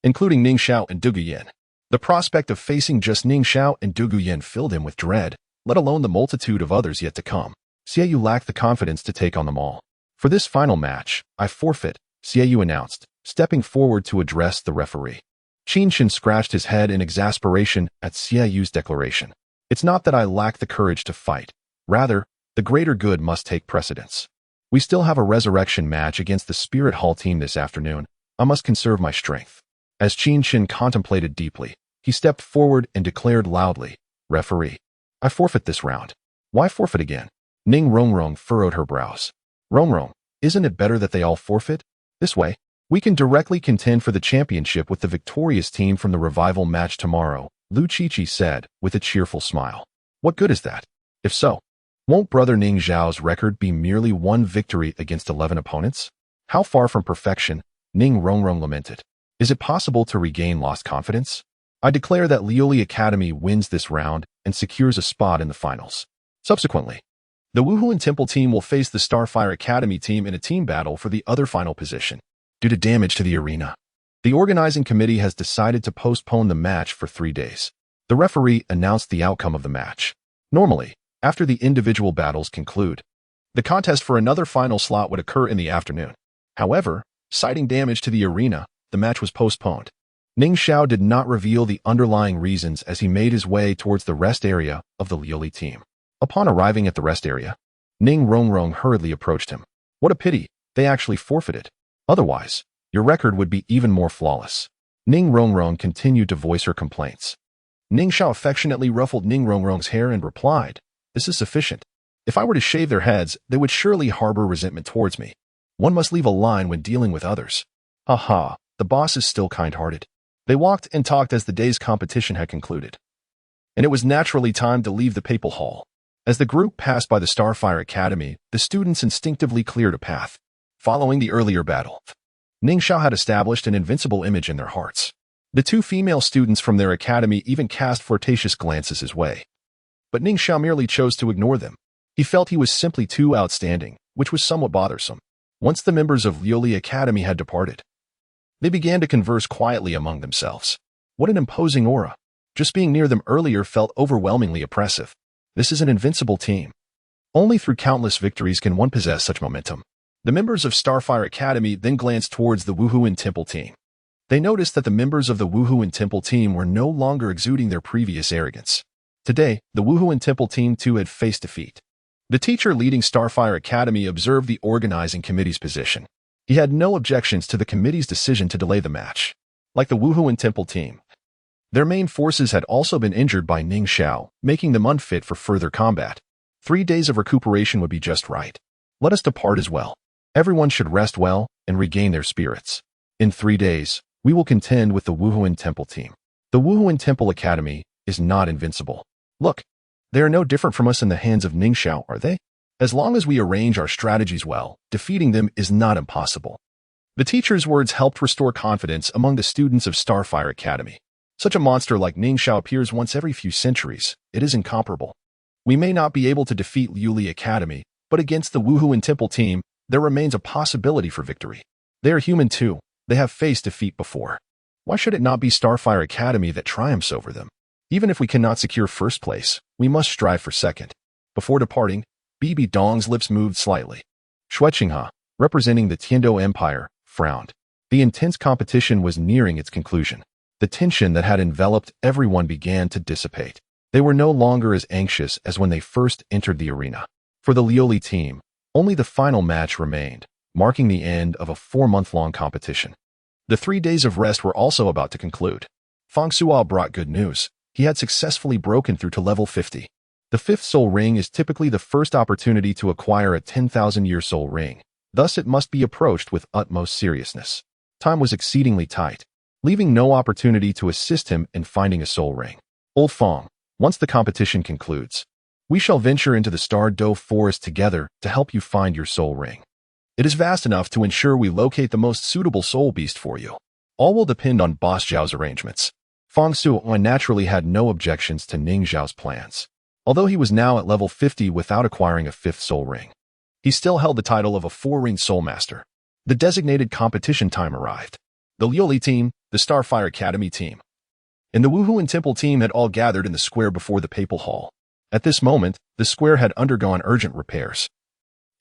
Speaker 1: including Ning Xiao and Du Guyan. The prospect of facing just Ning Xiao and Du Guyan filled him with dread, let alone the multitude of others yet to come. Xiao Wu lacked the confidence to take on them all. For this final match, I forfeit, Xiao Wu announced, stepping forward to address the referee. Qinshan scratched his head in exasperation at Xiao Wu's declaration. It's not that I lack the courage to fight. Rather, the greater good must take precedence. We still have a resurrection match against the Spirit Hall team this afternoon. I must conserve my strength. As Qinshan contemplated deeply, he stepped forward and declared loudly, Referee, I forfeit this round. Why forfeit again? Rong Rong furrowed her brows. Rong Rong, isn't it better that they all forfeit? This way, we can directly contend for the championship with the victorious team from the revival match tomorrow, Lu Qiqi said, with a cheerful smile. What good is that? If so, won't Brother Ning Xiao's record be merely 1 victory against 11 opponents? How far from perfection, Rong Rong lamented. Is it possible to regain lost confidence? I declare that Lioli Academy wins this round and secures a spot in the finals. Subsequently, the Wuhuan Temple team will face the Starfire Academy team in a team battle for the other final position. Due to damage to the arena, the organizing committee has decided to postpone the match for 3 days. The referee announced the outcome of the match. Normally, after the individual battles conclude, the contest for another final slot would occur in the afternoon. However, citing damage to the arena, the match was postponed. Ning Xiao did not reveal the underlying reasons as he made his way towards the rest area of the Lioli team. Upon arriving at the rest area, Rong Rong hurriedly approached him. What a pity, they actually forfeited. Otherwise, your record would be even more flawless. Rong Rong continued to voice her complaints. Ning Xiao affectionately ruffled Rong Rong's hair and replied, This is sufficient. If I were to shave their heads, they would surely harbor resentment towards me. One must leave a line when dealing with others. Aha, the boss is still kind-hearted. They walked and talked as the day's competition had concluded, and it was naturally time to leave the papal hall. As the group passed by the Starfire Academy, the students instinctively cleared a path. Following the earlier battle, Ning Xiao had established an invincible image in their hearts. The two female students from their academy even cast flirtatious glances his way. But Ning Xiao merely chose to ignore them. He felt he was simply too outstanding, which was somewhat bothersome. Once the members of Liuli Academy had departed, they began to converse quietly among themselves. What an imposing aura. Just being near them earlier felt overwhelmingly oppressive. This is an invincible team. Only through countless victories can one possess such momentum. The members of Starfire Academy then glanced towards the Wuhuan Temple team. They noticed that the members of the Wuhuan Temple team were no longer exuding their previous arrogance. Today, the Wuhuan Temple team too had faced defeat. The teacher leading Starfire Academy observed the organizing committee's position. He had no objections to the committee's decision to delay the match. Like the Wuhuan Temple team, their main forces had also been injured by Ning Xiao, making them unfit for further combat. 3 days of recuperation would be just right. Let us depart as well. Everyone should rest well and regain their spirits. In 3 days, we will contend with the Wuhuan Temple team. The Wuhuan Temple Academy is not invincible. Look, they are no different from us in the hands of Ning Xiao, are they? As long as we arrange our strategies well, defeating them is not impossible. The teacher's words helped restore confidence among the students of Starfire Academy. Such a monster like Ning Xiao appears once every few centuries. It is incomparable. We may not be able to defeat Liuli Academy, but against the Wuhuan Temple team, there remains a possibility for victory. They are human too. They have faced defeat before. Why should it not be Starfire Academy that triumphs over them? Even if we cannot secure first place, we must strive for second. Before departing, Bibi Dong's lips moved slightly. Xue Qinghe, representing the Tiando Empire, frowned. The intense competition was nearing its conclusion. The tension that had enveloped everyone began to dissipate. They were no longer as anxious as when they first entered the arena. For the Liuli team, only the final match remained, marking the end of a 4-month-long competition. The 3 days of rest were also about to conclude. Fang Suo brought good news. He had successfully broken through to level 50. The 5th soul ring is typically the first opportunity to acquire a 10,000-year soul ring. Thus, it must be approached with utmost seriousness. Time was exceedingly tight, leaving no opportunity to assist him in finding a soul ring. Old Fang, once the competition concludes, we shall venture into the Star Doe Forest together to help you find your soul ring. It is vast enough to ensure we locate the most suitable soul beast for you. All will depend on Boss Zhao's arrangements. Fang Suo naturally had no objections to Ning Xiao's plans. Although he was now at level 50 without acquiring a 5th soul ring, he still held the title of a 4-ring soul master. The designated competition time arrived. The Liuli team, the Starfire Academy team, and the Wuhuan Temple team had all gathered in the square before the papal hall. At this moment, the square had undergone urgent repairs.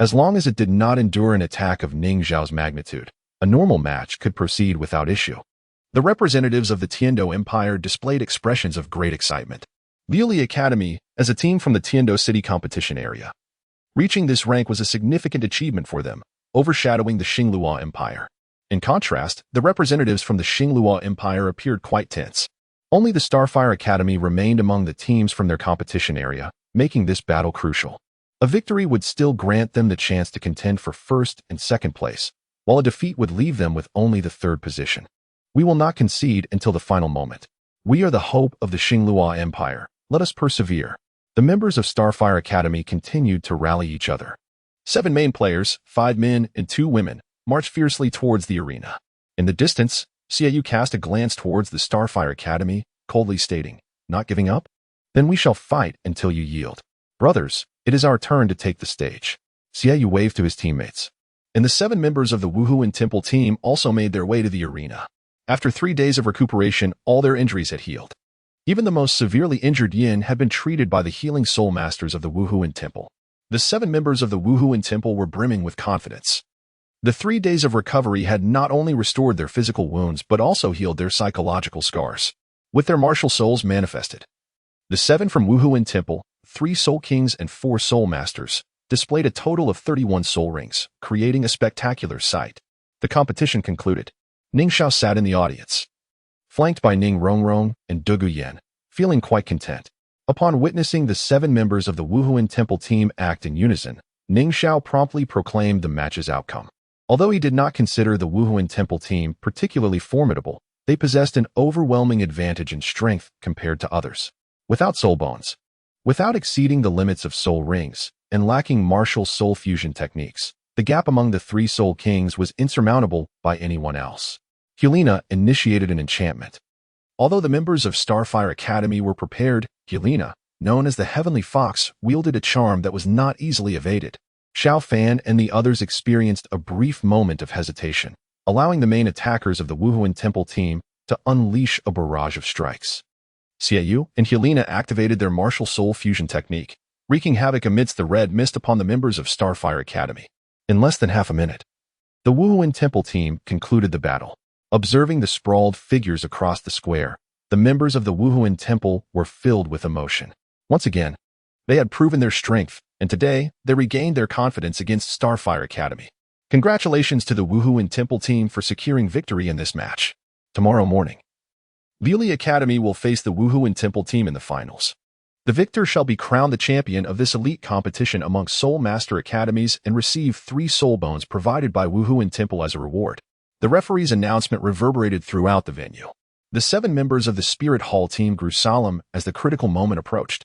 Speaker 1: As long as it did not endure an attack of Ning Xiao's magnitude, a normal match could proceed without issue. The representatives of the Tiando Empire displayed expressions of great excitement. Liuli Academy, as a team from the Tiando City competition area. Reaching this rank was a significant achievement for them, overshadowing the Xinglua Empire. In contrast, the representatives from the Xinglua Empire appeared quite tense. Only the Starfire Academy remained among the teams from their competition area, making this battle crucial. A victory would still grant them the chance to contend for 1st and 2nd place, while a defeat would leave them with only the 3rd position. We will not concede until the final moment. We are the hope of the Xinglua Empire. Let us persevere. The members of Starfire Academy continued to rally each other. 7 main players, 5 men and 2 women, marched fiercely towards the arena. In the distance, Xiao Wu cast a glance towards the Starfire Academy, coldly stating, "Not giving up? Then we shall fight until you yield. Brothers, it is our turn to take the stage." Xiao Wu waved to his teammates. And the 7 members of the Wuhuan Temple team also made their way to the arena. After 3 days of recuperation, all their injuries had healed. Even the most severely injured Yin had been treated by the healing soul masters of the Wuhuan Temple. The 7 members of the Wuhuan Temple were brimming with confidence. The 3 days of recovery had not only restored their physical wounds but also healed their psychological scars. With their martial souls manifested, the 7 from Wuhuan Temple, 3 soul kings and 4 soul masters, displayed a total of 31 soul rings, creating a spectacular sight. The competition concluded. Ning Xiao sat in the audience, flanked by Rong Rong and Dugu Yan, feeling quite content. Upon witnessing the 7 members of the Wuhuan Temple team act in unison, Ning Xiao promptly proclaimed the match's outcome. Although he did not consider the Wuhuan Temple team particularly formidable, they possessed an overwhelming advantage in strength compared to others. Without soul bones, without exceeding the limits of soul rings, and lacking martial soul fusion techniques, the gap among the three soul kings was insurmountable by anyone else. Helena initiated an enchantment. Although the members of Starfire Academy were prepared, Helena, known as the Heavenly Fox, wielded a charm that was not easily evaded. Xiao Fan and the others experienced a brief moment of hesitation, allowing the main attackers of the Wuhuan Temple team to unleash a barrage of strikes. Xiao Wu and Helena activated their martial soul fusion technique, wreaking havoc amidst the red mist upon the members of Starfire Academy. In less than half a minute, the Wuhuan Temple team concluded the battle. Observing the sprawled figures across the square, the members of the Wuhuan Temple were filled with emotion. Once again, they had proven their strength, and today they regained their confidence against Starfire Academy. Congratulations to the Wuhuan Temple team for securing victory in this match. Tomorrow morning, Liuli Academy will face the Wuhuan Temple team in the finals. The victor shall be crowned the champion of this elite competition among Soul Master Academies and receive 3 soul bones provided by Wuhuan Temple as a reward. The referee's announcement reverberated throughout the venue. The 7 members of the Spirit Hall team grew solemn as the critical moment approached.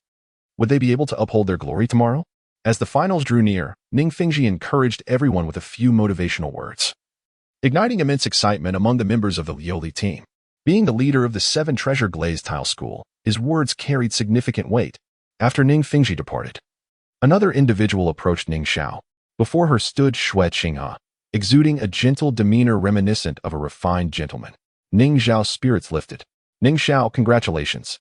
Speaker 1: Would they be able to uphold their glory tomorrow? As the finals drew near, Ning Xiao encouraged everyone with a few motivational words, igniting immense excitement among the members of the Liuli team. Being the leader of the 7 Treasure Glazed Tile School, his words carried significant weight. After Ning Xiao departed, another individual approached Ning Xiao. Before her stood Xue Qinghe, exuding a gentle demeanor reminiscent of a refined gentleman. Ning Xiao's spirits lifted. Ning Xiao, congratulations.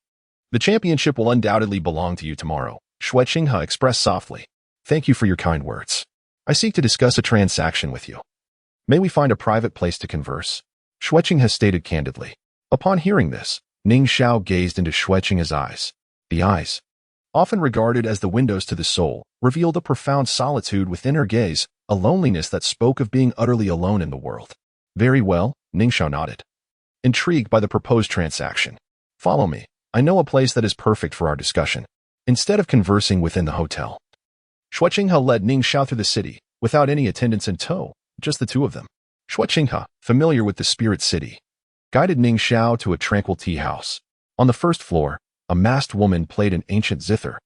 Speaker 1: The championship will undoubtedly belong to you tomorrow, Xue Qinghe expressed softly. Thank you for your kind words. I seek to discuss a transaction with you. May we find a private place to converse? Xue Qinghe stated candidly. Upon hearing this, Ning Xiao gazed into Xue Qinghe's eyes. The eyes, often regarded as the windows to the soul, revealed a profound solitude within her gaze, a loneliness that spoke of being utterly alone in the world. Very well, Ning Xiao nodded, intrigued by the proposed transaction. Follow me. I know a place that is perfect for our discussion. Instead of conversing within the hotel, Xue Qinghe led Ning Xiao through the city, without any attendants in tow, just the two of them. Xue Qinghe, familiar with the spirit city, guided Ning Xiao to a tranquil tea house. On the first floor, a masked woman played an ancient zither,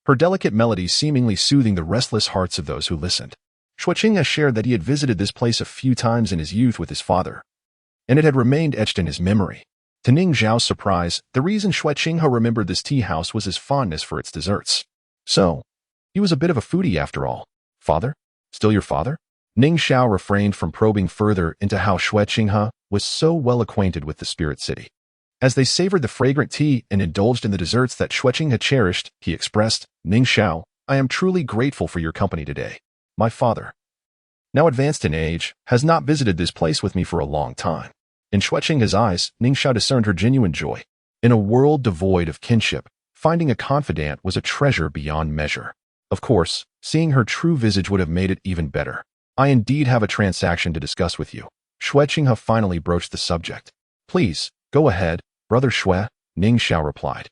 Speaker 1: her delicate melody seemingly soothing the restless hearts of those who listened. Xue Qinghe shared that he had visited this place a few times in his youth with his father, and it had remained etched in his memory. To Ning Xiao's surprise, the reason Xue Qinghe remembered this tea house was his fondness for its desserts. So, he was a bit of a foodie after all. Father? Still your father? Ning Xiao refrained from probing further into how Xue Qinghe was so well acquainted with the spirit city. As they savored the fragrant tea and indulged in the desserts that Xue Qinghe cherished, he expressed, Ning Xiao, I am truly grateful for your company today. My father, now advanced in age, has not visited this place with me for a long time. In Xue Qinghe's eyes, Ning Xiao discerned her genuine joy. In a world devoid of kinship, finding a confidant was a treasure beyond measure. Of course, seeing her true visage would have made it even better. I indeed have a transaction to discuss with you. Xue Qinghe finally broached the subject. Please, go ahead, Brother Xue, Ning Xiao replied,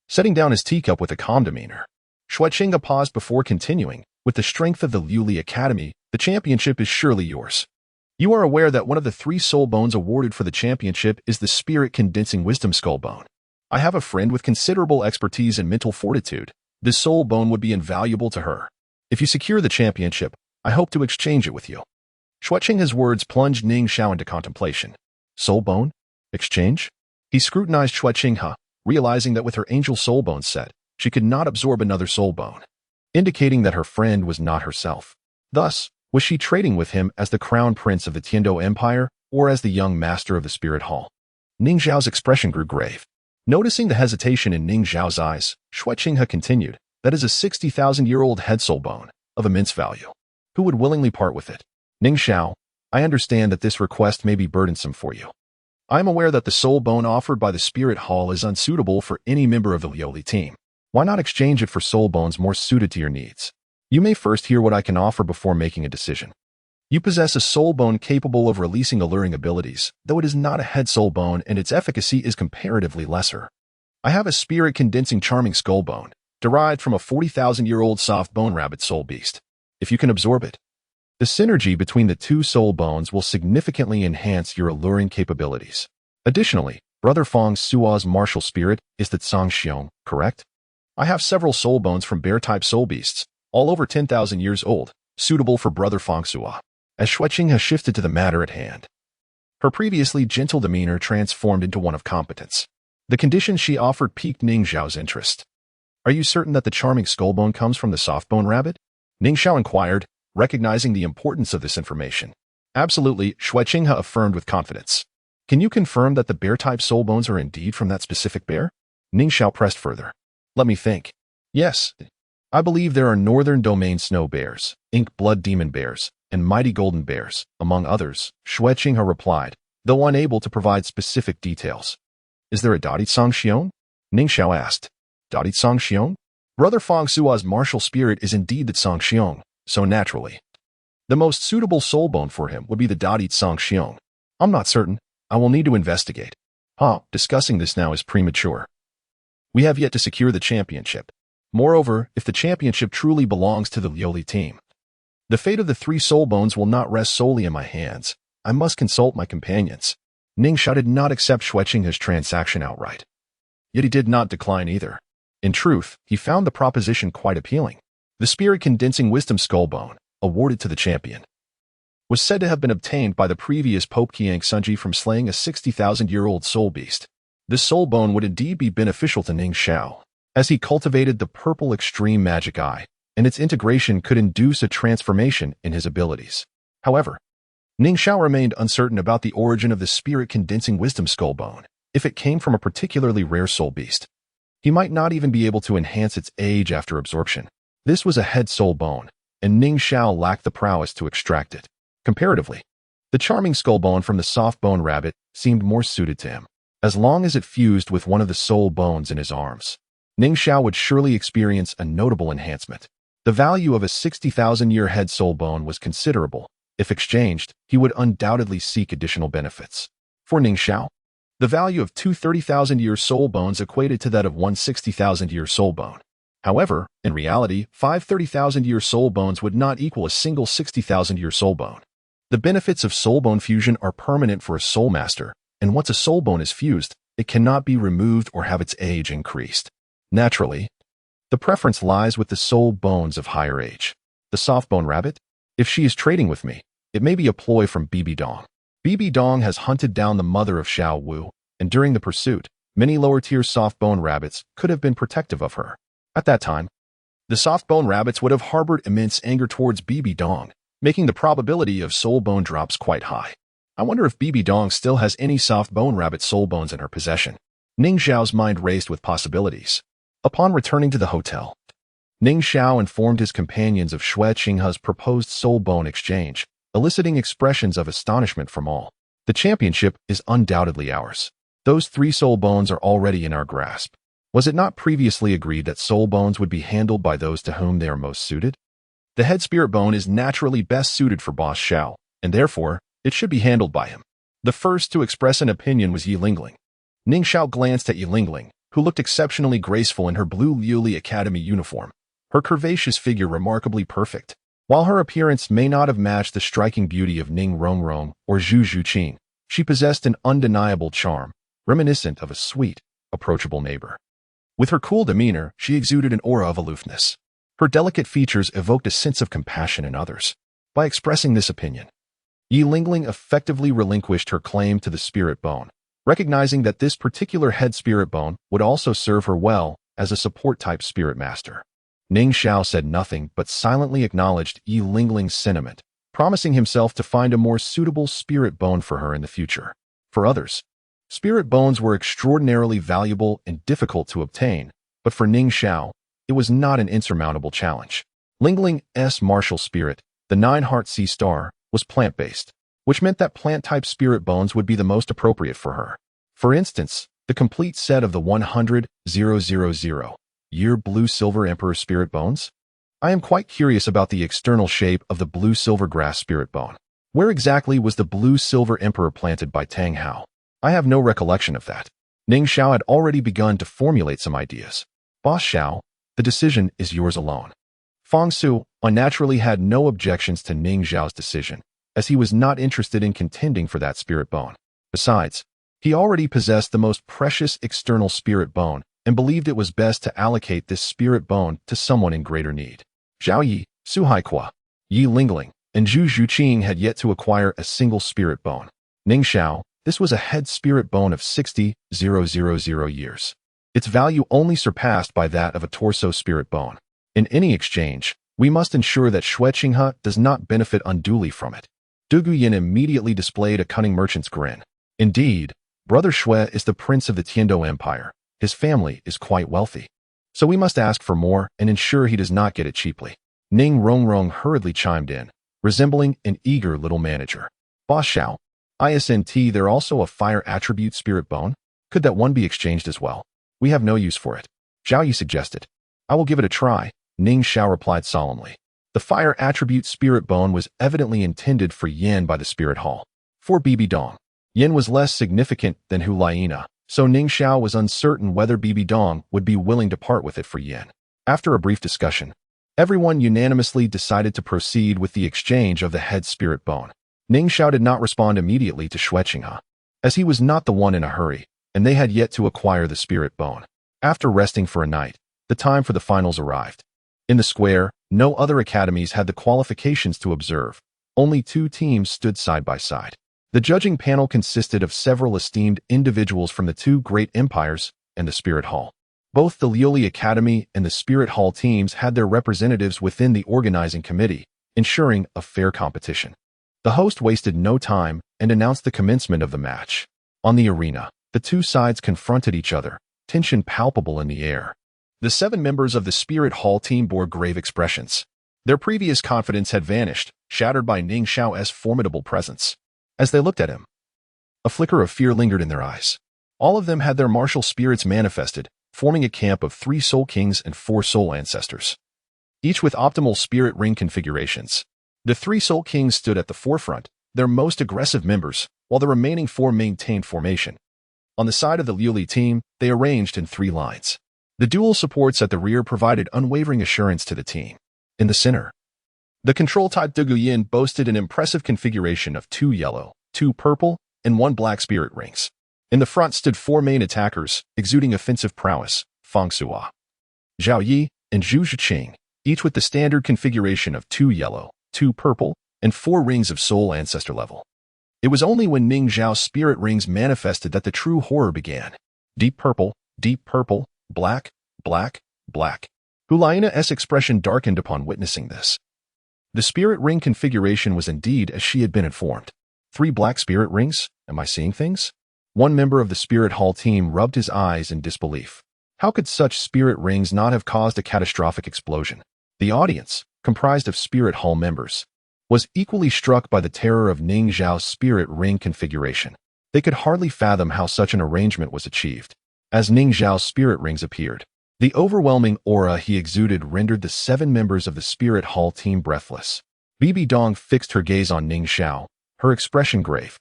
Speaker 1: setting down his teacup with a calm demeanor. Xue Qinghe paused before continuing. With the strength of the Liuli Academy, the championship is surely yours. You are aware that one of the 3 soul bones awarded for the championship is the Spirit Condensing Wisdom Skull Bone. I have a friend with considerable expertise in mental fortitude. This soul bone would be invaluable to her. If you secure the championship, I hope to exchange it with you. Xue Qinghe's words plunged Ning Xiao into contemplation. Soul bone? Exchange? He scrutinized Xue Qinghe, realizing that with her angel soul bone set, she could not absorb another soul bone, indicating that her friend was not herself. Thus, was she trading with him as the crown prince of the Tiando Empire or as the young master of the Spirit Hall? Ning Xiao's expression grew grave. Noticing the hesitation in Ning Xiao's eyes, Xue Qinghe continued, that is a 60,000-year-old head soul bone, of immense value. Who would willingly part with it? Ning Xiao, I understand that this request may be burdensome for you. I am aware that the soul bone offered by the Spirit Hall is unsuitable for any member of the Liuli team. Why not exchange it for soul bones more suited to your needs? You may first hear what I can offer before making a decision. You possess a soul bone capable of releasing alluring abilities, though it is not a head soul bone and its efficacy is comparatively lesser. I have a spirit condensing charming skull bone, derived from a 40,000-year-old soft bone rabbit soul beast. If you can absorb it, The synergy between the two soul bones will significantly enhance your alluring capabilities. Additionally, Brother Feng Sua's martial spirit is the Ning Xiao, correct? I have several soul bones from bear-type soul beasts, all over 10,000 years old, suitable for Brother Feng Sua. As Xueqing has shifted to the matter at hand, her previously gentle demeanor transformed into one of competence. The condition she offered piqued Ning Xiao's interest. Are you certain that the charming skull bone comes from the soft bone rabbit? Ning Xiao inquired, recognizing the importance of this information. Absolutely, Xueqing affirmed with confidence. Can you confirm that the bear-type soul bones are indeed from that specific bear? Ning Xiao pressed further. Let me think. Yes, I believe there are northern domain snow bears, ink blood demon bears, and mighty golden bears, among others, Xueqing replied, though unable to provide specific details. Is there a Daditsang Xion? Ning Xiao asked. Daditsang Xion? Brother Feng Sua's martial spirit is indeed the Tsang Xion, so naturally. The most suitable soul bone for him would be the Daditsang Xion. I'm not certain. I will need to investigate. Discussing this now is premature. We have yet to secure the championship. Moreover, if the championship truly belongs to the Liuli team, the fate of the three soul bones will not rest solely in my hands. I must consult my companions. Ning Xiao did not accept Xueqing's transaction outright. Yet he did not decline either. In truth, he found the proposition quite appealing. The spirit-condensing wisdom skull bone, awarded to the champion, was said to have been obtained by the previous Pope Qiang Sunji from slaying a 60,000-year-old soul beast. This soul bone would indeed be beneficial to Ning Xiao, as he cultivated the purple extreme magic eye, and its integration could induce a transformation in his abilities. However, Ning Xiao remained uncertain about the origin of the spirit-condensing wisdom skull bone. If it came from a particularly rare soul beast, he might not even be able to enhance its age after absorption. This was a head soul bone, and Ning Xiao lacked the prowess to extract it. Comparatively, the charming skull bone from the soft bone rabbit seemed more suited to him. As long as it fused with one of the soul bones in his arms, Ning Xiao would surely experience a notable enhancement. The value of a 60,000-year head soul bone was considerable. If exchanged, he would undoubtedly seek additional benefits. For Ning Xiao, the value of two 30,000-year soul bones equated to that of one 60,000-year soul bone. However, in reality, 5 30,000-year soul bones would not equal a single 60,000-year soul bone. The benefits of soul bone fusion are permanent for a soul master, and once a soul bone is fused, it cannot be removed or have its age increased. Naturally, the preference lies with the soul bones of higher age. The soft bone rabbit? If she is trading with me, it may be a ploy from Bibi Dong. Bibi Dong has hunted down the mother of Xiao Wu, and during the pursuit, many lower-tier soft-bone rabbits could have been protective of her. At that time, the soft-bone rabbits would have harbored immense anger towards Bibi Dong, making the probability of soul bone drops quite high. I wonder if Bibi Dong still has any soft-bone rabbit soul bones in her possession. Ning Xiao's mind raced with possibilities. Upon returning to the hotel, Ning Xiao informed his companions of Xueqing's proposed soul bone exchange, eliciting expressions of astonishment from all. The championship is undoubtedly ours. Those three soul bones are already in our grasp. Was it not previously agreed that soul bones would be handled by those to whom they are most suited? The head spirit bone is naturally best suited for Boss Xiao, and therefore, it should be handled by him. The first to express an opinion was Yi Lingling. Ning Xiao glanced at Yi Lingling, who looked exceptionally graceful in her blue Liuli Academy uniform, her curvaceous figure remarkably perfect. While her appearance may not have matched the striking beauty of Ning Rong Rong or Zhu Zhuqing, she possessed an undeniable charm, reminiscent of a sweet, approachable neighbor. With her cool demeanor, she exuded an aura of aloofness. Her delicate features evoked a sense of compassion in others. By expressing this opinion, Yi Lingling effectively relinquished her claim to the spirit bone, recognizing that this particular head spirit bone would also serve her well as a support-type spirit master. Ning Xiao said nothing but silently acknowledged Yi Lingling's sentiment, promising himself to find a more suitable spirit bone for her in the future. For others, spirit bones were extraordinarily valuable and difficult to obtain, but for Ning Xiao, it was not an insurmountable challenge. Lingling's martial spirit, the Nine-Heart Sea Star, was plant-based, which meant that plant-type spirit bones would be the most appropriate for her. For instance, the complete set of the 100,000-year blue-silver emperor spirit bones? I am quite curious about the external shape of the blue-silver grass spirit bone. Where exactly was the blue-silver emperor planted by Tang Hao? I have no recollection of that. Ning Xiao had already begun to formulate some ideas. Boss Xiao, the decision is yours alone. Fang Su unnaturally had no objections to Ning Xiao's decision, as he was not interested in contending for that spirit bone. Besides, he already possessed the most precious external spirit bone and believed it was best to allocate this spirit bone to someone in greater need. Zhao Yi, Su Haikua, Yi Lingling, and Zhu Zhuqing had yet to acquire a single spirit bone. Ning Xiao, this was a head spirit bone of 60,000 years. Its value only surpassed by that of a torso spirit bone. In any exchange, we must ensure that Xue Qinghe does not benefit unduly from it. Du Guyan immediately displayed a cunning merchant's grin. Indeed, Brother Xue is the prince of the Tiando Empire. His family is quite wealthy. So we must ask for more and ensure he does not get it cheaply. Ning Rong Rong hurriedly chimed in, resembling an eager little manager. Boss Xiao, isn't there also a fire attribute spirit bone? Could that one be exchanged as well? We have no use for it. Zhao Yi suggested. I will give it a try, Ning Xiao replied solemnly. The fire attribute spirit bone was evidently intended for Yin by the spirit hall. For Bibi Dong, Yin was less significant than Hu Laina, so Ning Xiao was uncertain whether Bibi Dong would be willing to part with it for Yin. After a brief discussion, everyone unanimously decided to proceed with the exchange of the head spirit bone. Ning Xiao did not respond immediately to Xue Qinghe, as he was not the one in a hurry, and they had yet to acquire the spirit bone. After resting for a night, the time for the finals arrived. In the square, no other academies had the qualifications to observe. Only two teams stood side by side. The judging panel consisted of several esteemed individuals from the two great empires and the Spirit Hall. Both the Liuli Academy and the Spirit Hall teams had their representatives within the organizing committee, ensuring a fair competition. The host wasted no time and announced the commencement of the match. On the arena, the two sides confronted each other, tension palpable in the air. The 7 members of the Spirit Hall team bore grave expressions. Their previous confidence had vanished, shattered by Ning Xiao's formidable presence. As they looked at him, a flicker of fear lingered in their eyes. All of them had their martial spirits manifested, forming a camp of 3 soul kings and 4 soul ancestors, each with optimal spirit ring configurations. The 3 soul kings stood at the forefront, their most aggressive members, while the remaining 4 maintained formation. On the side of the Liuli team, they arranged in 3 lines. The dual supports at the rear provided unwavering assurance to the team. In the center, the control-type Du Guyan boasted an impressive configuration of 2 yellow, 2 purple, and 1 black spirit rings. In the front stood 4 main attackers, exuding offensive prowess, Fang Sua, Zhao Yi, and Zhu Zhuqing, each with the standard configuration of 2 yellow, 2 purple, and 4 rings of soul ancestor level. It was only when Ning Xiao's spirit rings manifested that the true horror began. Deep purple, black, black, black. Hulaina's expression darkened upon witnessing this. The spirit ring configuration was indeed as she had been informed. 3 black spirit rings? Am I seeing things? One member of the Spirit Hall team rubbed his eyes in disbelief. How could such spirit rings not have caused a catastrophic explosion? The audience, comprised of Spirit Hall members, was equally struck by the terror of Ning Xiao's spirit ring configuration. They could hardly fathom how such an arrangement was achieved. As Ning Xiao's spirit rings appeared, the overwhelming aura he exuded rendered the 7 members of the Spirit Hall team breathless. Bibi Dong fixed her gaze on Ning Xiao, her expression grave.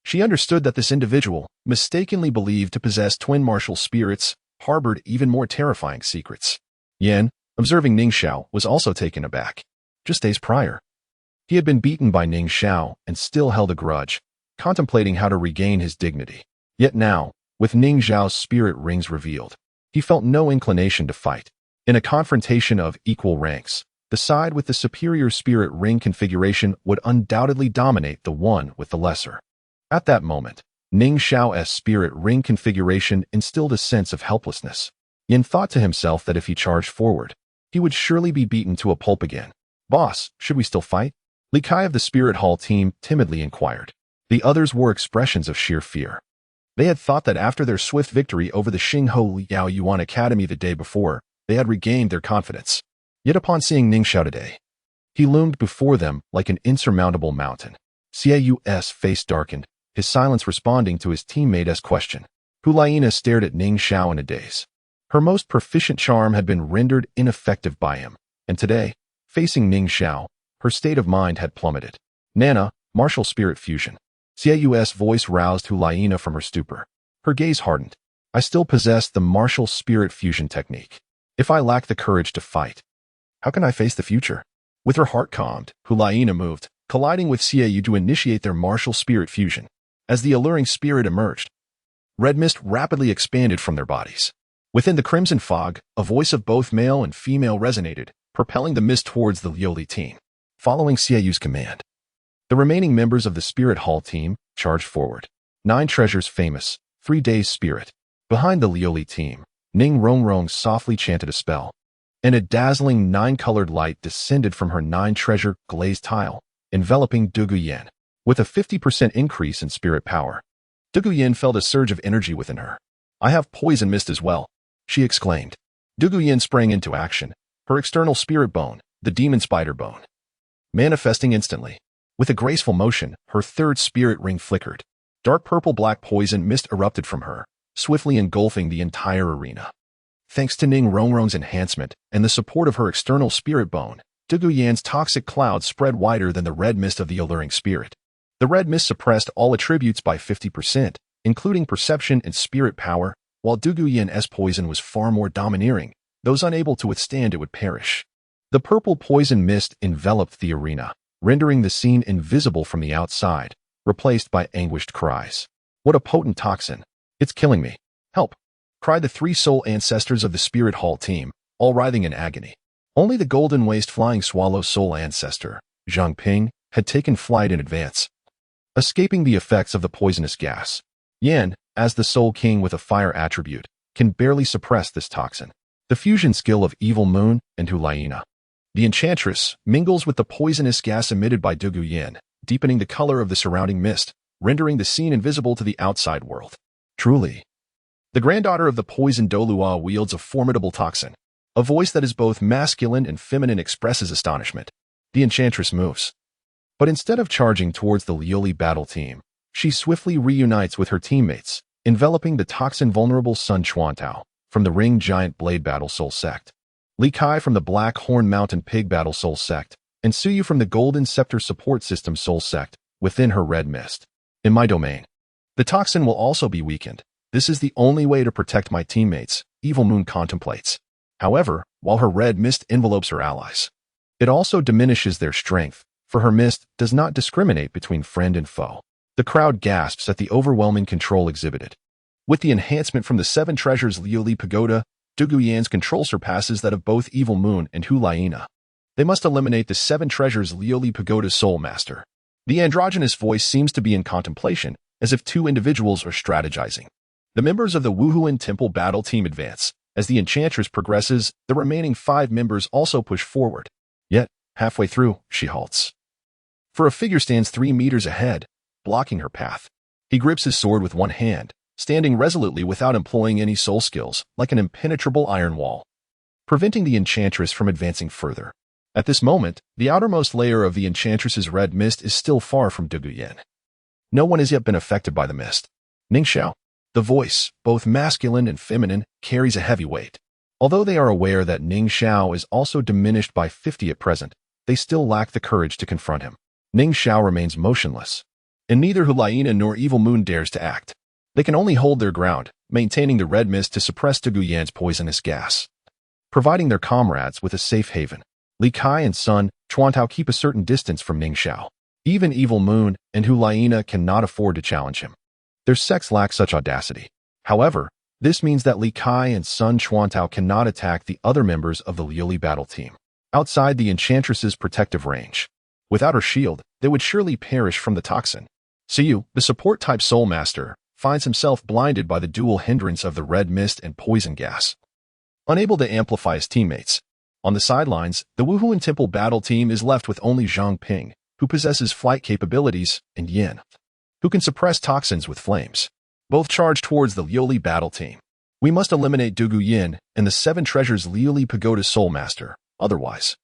Speaker 1: She understood that this individual, mistakenly believed to possess twin martial spirits, harbored even more terrifying secrets. Yan, observing Ning Xiao, was also taken aback. Just days prior, he had been beaten by Ning Xiao and still held a grudge, contemplating how to regain his dignity. Yet now, with Ning Xiao's spirit rings revealed, he felt no inclination to fight. In a confrontation of equal ranks, the side with the superior spirit ring configuration would undoubtedly dominate the one with the lesser. At that moment, Ning Xiao's spirit ring configuration instilled a sense of helplessness. Yin thought to himself that if he charged forward, he would surely be beaten to a pulp again. Boss, should we still fight? Li Kai of the Spirit Hall team timidly inquired. The others wore expressions of sheer fear. They had thought that after their swift victory over the Xinghe Liao Yuan Academy the day before, they had regained their confidence. Yet upon seeing Ning Xiao today, he loomed before them like an insurmountable mountain. Xiao's face darkened, his silence responding to his teammate's question. Hulaina stared at Ning Xiao in a daze. Her most proficient charm had been rendered ineffective by him, and today, facing Ning Xiao, her state of mind had plummeted. Nana, martial spirit fusion. Xiao's voice roused Hulaina from her stupor. Her gaze hardened. I still possess the martial spirit fusion technique. If I lack the courage to fight, How can I face the future? With her heart calmed, Hulaina moved, colliding with Xiao Wu to initiate their martial spirit fusion. As the alluring spirit emerged, red mist rapidly expanded from their bodies. Within the crimson fog, a voice of both male and female resonated, propelling the mist towards the Liuli team. Following Xiao Wu's command, the remaining members of the Spirit Hall team charged forward. 9 treasures famous, 3 days spirit. Behind the Liuli team, Ning Rong softly chanted a spell, and a dazzling 9-colored light descended from her 9-treasure glazed tile, enveloping Dugu. With a 50% increase in spirit power, Dugu felt a surge of energy within her. I have poison mist as well, she exclaimed. Dugu sprang into action, her external spirit bone, the demon spider bone, manifesting instantly. With a graceful motion, her third spirit ring flickered. Dark purple-black poison mist erupted from her, swiftly engulfing the entire arena. Thanks to Ning Rong's enhancement and the support of her external spirit bone, Dugu toxic cloud spread wider than the red mist of the alluring spirit. The red mist suppressed all attributes by 50%, including perception and spirit power, while Dugu poison was far more domineering. Those unable to withstand it would perish. The purple poison mist enveloped the arena, rendering the scene invisible from the outside, replaced by anguished cries. What a potent toxin! It's killing me. Help! Cried the 3 soul ancestors of the Spirit Hall team, all writhing in agony. Only the golden waist flying swallow soul ancestor, Zhang Ping, had taken flight in advance, escaping the effects of the poisonous gas. Yan, as the soul king with a fire attribute, can barely suppress this toxin. The fusion skill of Evil Moon and Hulaina, the enchantress, mingles with the poisonous gas emitted by Dugu, deepening the color of the surrounding mist, rendering the scene invisible to the outside world. Truly, the granddaughter of the poison Douluo wields a formidable toxin. A voice that is both masculine and feminine expresses astonishment. The enchantress moves, but instead of charging towards the Liuli battle team, she swiftly reunites with her teammates, enveloping the toxin-vulnerable Sun Chuantao from the Ring Giant Blade Battle Soul Sect, Li Kai from the Black Horn Mountain Pig Battle Soul Sect, and Suyu from the Golden Scepter Support System Soul Sect within her red mist. In my domain, the toxin will also be weakened. This is the only way to protect my teammates, Evil Moon contemplates. However, while her red mist envelopes her allies, it also diminishes their strength, for her mist does not discriminate between friend and foe. The crowd gasps at the overwhelming control exhibited. With the enhancement from the 7 treasures Liuli Pagoda, Dugu control surpasses that of both Evil Moon and Hulaina. They must eliminate the 7 treasures Liuli Pagoda Soul Master. The androgynous voice seems to be in contemplation, as if 2 individuals are strategizing. The members of the Wuhuan Temple battle team advance. As the enchantress progresses, the remaining 5 members also push forward. Yet, halfway through, she halts. For a figure stands 3 meters ahead, blocking her path. He grips his sword with one hand, standing resolutely without employing any soul skills, like an impenetrable iron wall, preventing the enchantress from advancing further. At this moment, the outermost layer of the enchantress's red mist is still far from Dugu. No one has yet been affected by the mist. Ning Xiao, the voice, both masculine and feminine, carries a heavy weight. Although they are aware that Ning Xiao is also diminished by 50 at present, they still lack the courage to confront him. Ning Xiao remains motionless, and neither Hulaina nor Evil Moon dares to act. They can only hold their ground, maintaining the red mist to suppress Dugu poisonous gas, providing their comrades with a safe haven. Li Kai and Sun Chuantao keep a certain distance from Ning Xiao. Even Evil Moon and Hulaina cannot afford to challenge him. Their sex lacks such audacity. However, this means that Li Kai and Sun Chuantao cannot attack the other members of the Liuli battle team, outside the enchantress's protective range. Without her shield, they would surely perish from the toxin. Xiu, the support-type soul master, finds himself blinded by the dual hindrance of the red mist and poison gas, unable to amplify his teammates. On the sidelines, the Wuhuan Temple battle team is left with only Zhang Ping, who possesses flight capabilities, and Yin, who can suppress toxins with flames. Both charge towards the Liuli battle team. We must eliminate Dugu and the 7 treasures Liuli Pagoda Soul Master, otherwise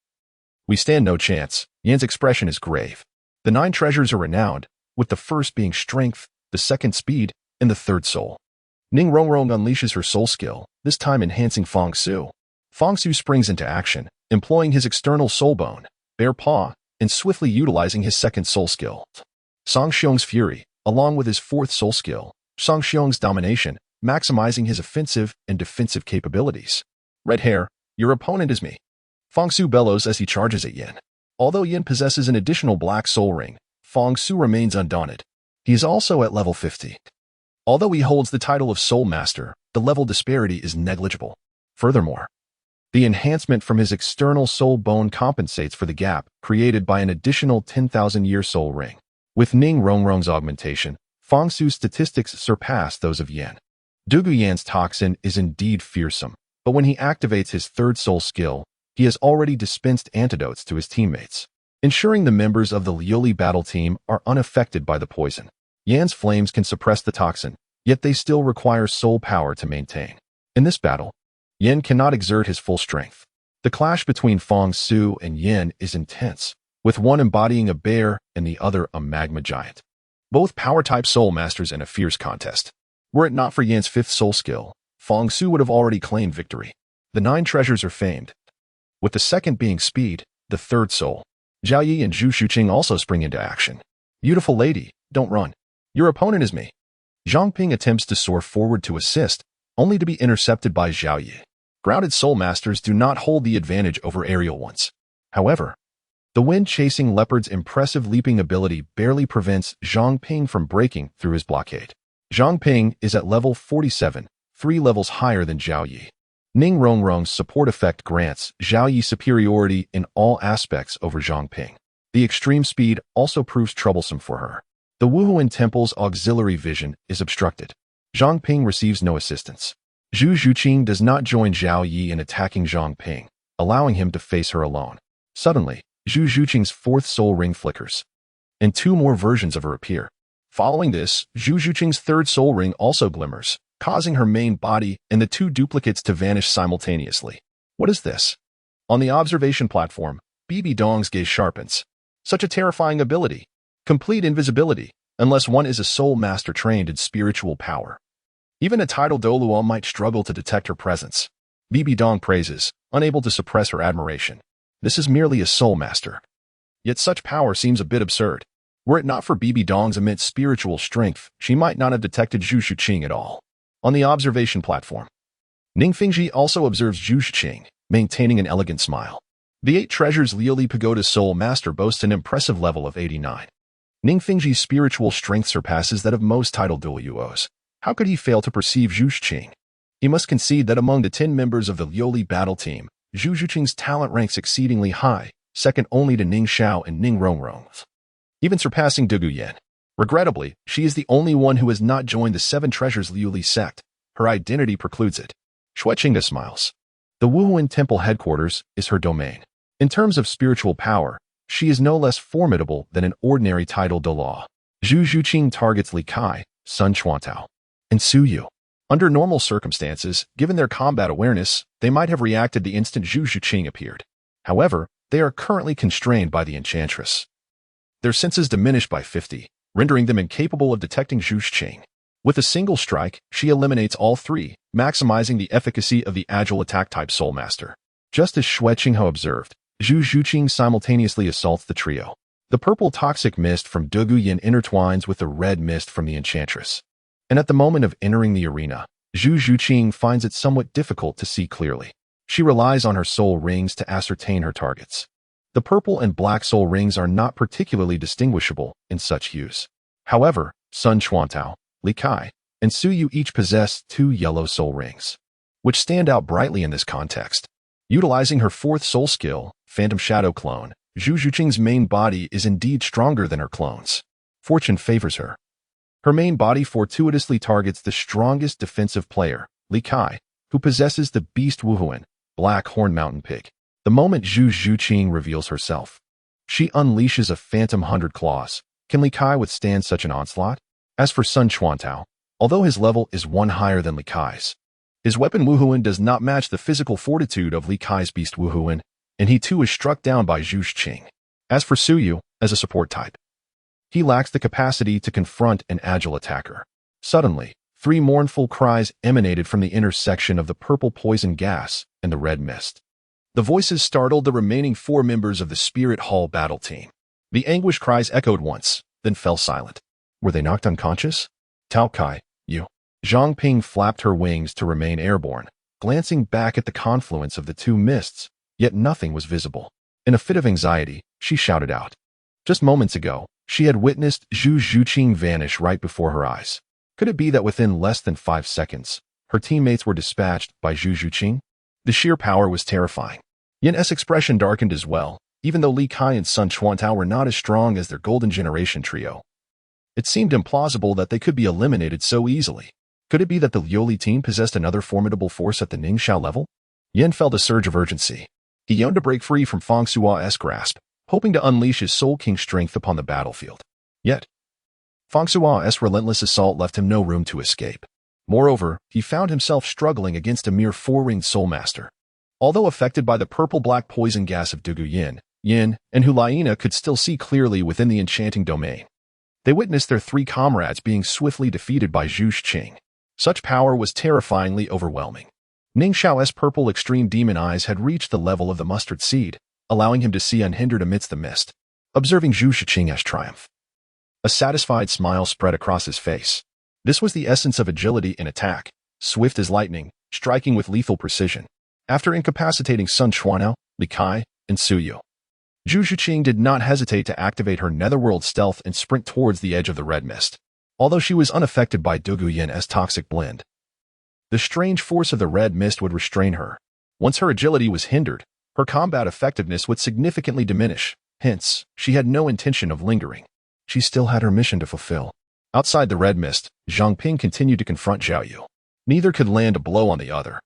Speaker 1: we stand no chance. Yan's expression is grave. The 9 treasures are renowned, with the first being strength, the second speed, and the third soul. Ning Rong unleashes her soul skill, this time enhancing Feng Su. Feng Su springs into action, employing his external soul bone, bare paw, and swiftly utilizing his second soul skill, Song Xiong's fury, along with his 4th soul skill, Song Xiong's domination, maximizing his offensive and defensive capabilities. Red hair, your opponent is me. Fang Su bellows as he charges at Yin. Although Yin possesses an additional black soul ring, Fang Su remains undaunted. He is also at level 50. Although he holds the title of Soul Master, the level disparity is negligible. Furthermore, the enhancement from his external soul bone compensates for the gap created by an additional 10,000-year soul ring. With Ning Rong's augmentation, Fang Su's statistics surpass those of Yin. Douluo Yan's toxin is indeed fearsome, but when he activates his third soul skill, he has already dispensed antidotes to his teammates, ensuring the members of the Liuli battle team are unaffected by the poison. Yan's flames can suppress the toxin, yet they still require soul power to maintain. In this battle, Yin cannot exert his full strength. The clash between Fang Su and Yin is intense, with one embodying a bear and the other a magma giant. Both power-type soul masters in a fierce contest. Were it not for Yin's fifth soul skill, Fang Su would have already claimed victory. The 9 treasures are famed, with the second being speed, the third soul. Zhao Yi and Zhu Shuqing also spring into action. Beautiful lady, don't run. Your opponent is me. Zhang Ping attempts to soar forward to assist, only to be intercepted by Zhao Yi. Grounded soul masters do not hold the advantage over aerial ones. However, the wind-chasing leopard's impressive leaping ability barely prevents Zhang Ping from breaking through his blockade. Zhang Ping is at level 47, 3 levels higher than Zhao Yi. Ning Rong's support effect grants Zhao Yi superiority in all aspects over Zhang Ping. The extreme speed also proves troublesome for her. The Wuhuan Temple's auxiliary vision is obstructed. Zhang Ping receives no assistance. Zhu Zhuqing does not join Zhao Yi in attacking Zhang Ping, allowing him to face her alone. Suddenly, Zhu Zhuqing's fourth soul ring flickers, and 2 more versions of her appear. Following this, Zhu Zhuqing's third soul ring also glimmers, causing her main body and the 2 duplicates to vanish simultaneously. What is this? On the observation platform, Bibi Dong's gaze sharpens. Such a terrifying ability. Complete invisibility, unless one is a soul master trained in spiritual power. Even a titled Douluo might struggle to detect her presence. Bibi Dong praises, unable to suppress her admiration. This is merely a soul master. Yet such power seems a bit absurd. Were it not for Bibi Dong's immense spiritual strength, she might not have detected Zhu Shuqing at all. On the observation platform, Ning Fingji also observes Zhu Shuqing, maintaining an elegant smile. The 8 treasures Liuli Pagoda's soul master boasts an impressive level of 89. Ning Fingji's spiritual strength surpasses that of most titled Douluos. How could he fail to perceive Zhu Shuqing? He must concede that among the 10 members of the Liuli battle team, Zhu Zhuqing's talent ranks exceedingly high, second only to Ning Xiao and Ning Rong, even surpassing Douluo Yan. Regrettably, she is the only one who has not joined the 7 treasures Liuli sect. Her identity precludes it. Xueqingda smiles. The Wuhuan Temple headquarters is her domain. In terms of spiritual power, she is no less formidable than an ordinary titled Douluo. Zhu Zhuqing targets Li Kai, Sun Chuantao, and Su Yu. Under normal circumstances, given their combat awareness, they might have reacted the instant Zhu Zhuqing appeared. However, they are currently constrained by the enchantress. Their senses diminish by 50, rendering them incapable of detecting Zhu Zhuqing. With a single strike, she eliminates all 3, maximizing the efficacy of the agile attack-type Soul Master. Just as Xueqinghe observed, Zhu Zhuqing simultaneously assaults the trio. The purple toxic mist from Douluo Yin intertwines with the red mist from the enchantress. And at the moment of entering the arena, Zhu Zhuqing finds it somewhat difficult to see clearly. She relies on her soul rings to ascertain her targets. The purple and black soul rings are not particularly distinguishable in such hues. However, Sun Chuantao, Li Kai, and Su Yu each possess 2 yellow soul rings, which stand out brightly in this context. Utilizing her 4th soul skill, Phantom Shadow Clone, Zhu Zhuqing's main body is indeed stronger than her clones. Fortune favors her. Her main body fortuitously targets the strongest defensive player, Li Kai, who possesses the Beast Wuhuan, Black Horn Mountain Pig. The moment Zhu Zhuqing reveals herself, she unleashes a phantom 100 claws. Can Li Kai withstand such an onslaught? As for Sun Chuantao, although his level is 1 higher than Li Kai's, his weapon Wuhuan does not match the physical fortitude of Li Kai's Beast Wuhuan, and he too is struck down by Zhu Zhuqing. As for Su Yu, as a support type, he lacks the capacity to confront an agile attacker. Suddenly, 3 mournful cries emanated from the intersection of the purple poison gas and the red mist. The voices startled the remaining 4 members of the Spirit Hall battle team. The anguish cries echoed once, then fell silent. Were they knocked unconscious? Tao Kai, Yu. Zhang Ping flapped her wings to remain airborne, glancing back at the confluence of the 2 mists. yet nothing was visible. In a fit of anxiety, she shouted out. Just moments ago, she had witnessed Zhu Zhuqing vanish right before her eyes. Could it be that within less than 5 seconds, her teammates were dispatched by Zhu Zhuqing? The sheer power was terrifying. Yan's expression darkened as well, even though Li Kai and Sun Chuantao were not as strong as their Golden Generation trio. It seemed implausible that they could be eliminated so easily. Could it be that the Liuli team possessed another formidable force at the Ning Xiao level? Yan felt a surge of urgency. He yearned to break free from Fang Sua's grasp, hoping to unleash his Soul King strength upon the battlefield. Yet, Fang Sua's relentless assault left him no room to escape. Moreover, he found himself struggling against a mere 4-ringed Soul Master. Although affected by the purple-black poison gas of Dugu Yin, Yin and Hulaina could still see clearly within the enchanting domain. They witnessed their 3 comrades being swiftly defeated by Zhu Zhuqing. Such power was terrifyingly overwhelming. Ning Xiao's purple extreme demon eyes had reached the level of the mustard seed, allowing him to see unhindered amidst the mist. Observing Zhu Zhuqing's triumph, a satisfied smile spread across his face. This was the essence of agility in attack, swift as lightning, striking with lethal precision. After incapacitating Sun Chuanao, Li Kai, and Su Yu, Zhu Zhuqing did not hesitate to activate her netherworld stealth and sprint towards the edge of the red mist. Although she was unaffected by Dugu Yin's toxic blend, the strange force of the red mist would restrain her. Once her agility was hindered, her combat effectiveness would significantly diminish. Hence, she had no intention of lingering. She still had her mission to fulfill. Outside the red mist, Zhang Ping continued to confront Xiao Yu. Neither could land a blow on the other.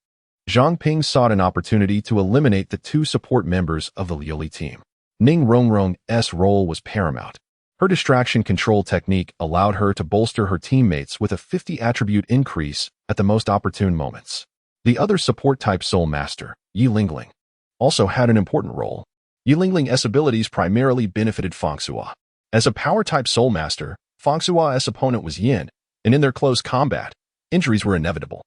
Speaker 1: Zhang Ping sought an opportunity to eliminate the 2 support members of the Liuli team. Ning Rong's role was paramount. Her distraction control technique allowed her to bolster her teammates with a 50 attribute increase at the most opportune moments. The other support-type Soul Master, Yi Lingling, also had an important role. Yi Lingling's abilities primarily benefited Fang Sua. As a power-type Soul Master, Fang Sua's opponent was Yin, and in their close combat, injuries were inevitable.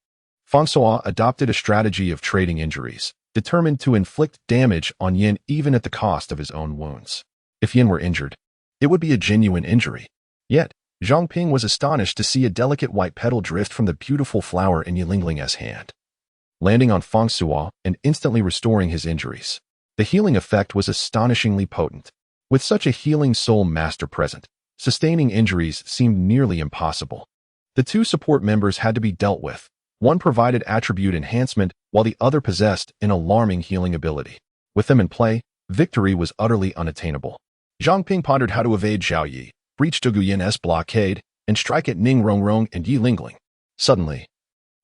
Speaker 1: Fang Sua adopted a strategy of trading injuries, determined to inflict damage on Yin even at the cost of his own wounds. If Yin were injured, it would be a genuine injury. Yet, Zhang Ping was astonished to see a delicate white petal drift from the beautiful flower in Yi Lingling's hand, landing on Fang Sua and instantly restoring his injuries. The healing effect was astonishingly potent. With such a healing Soul Master present, sustaining injuries seemed nearly impossible. The 2 support members had to be dealt with. One provided attribute enhancement, while the other possessed an alarming healing ability. With them in play, victory was utterly unattainable. Zhang Ping pondered how to evade Xiao Yi, breach Dugu Yin's blockade, and strike at Ning Rong and Yi Lingling. Suddenly,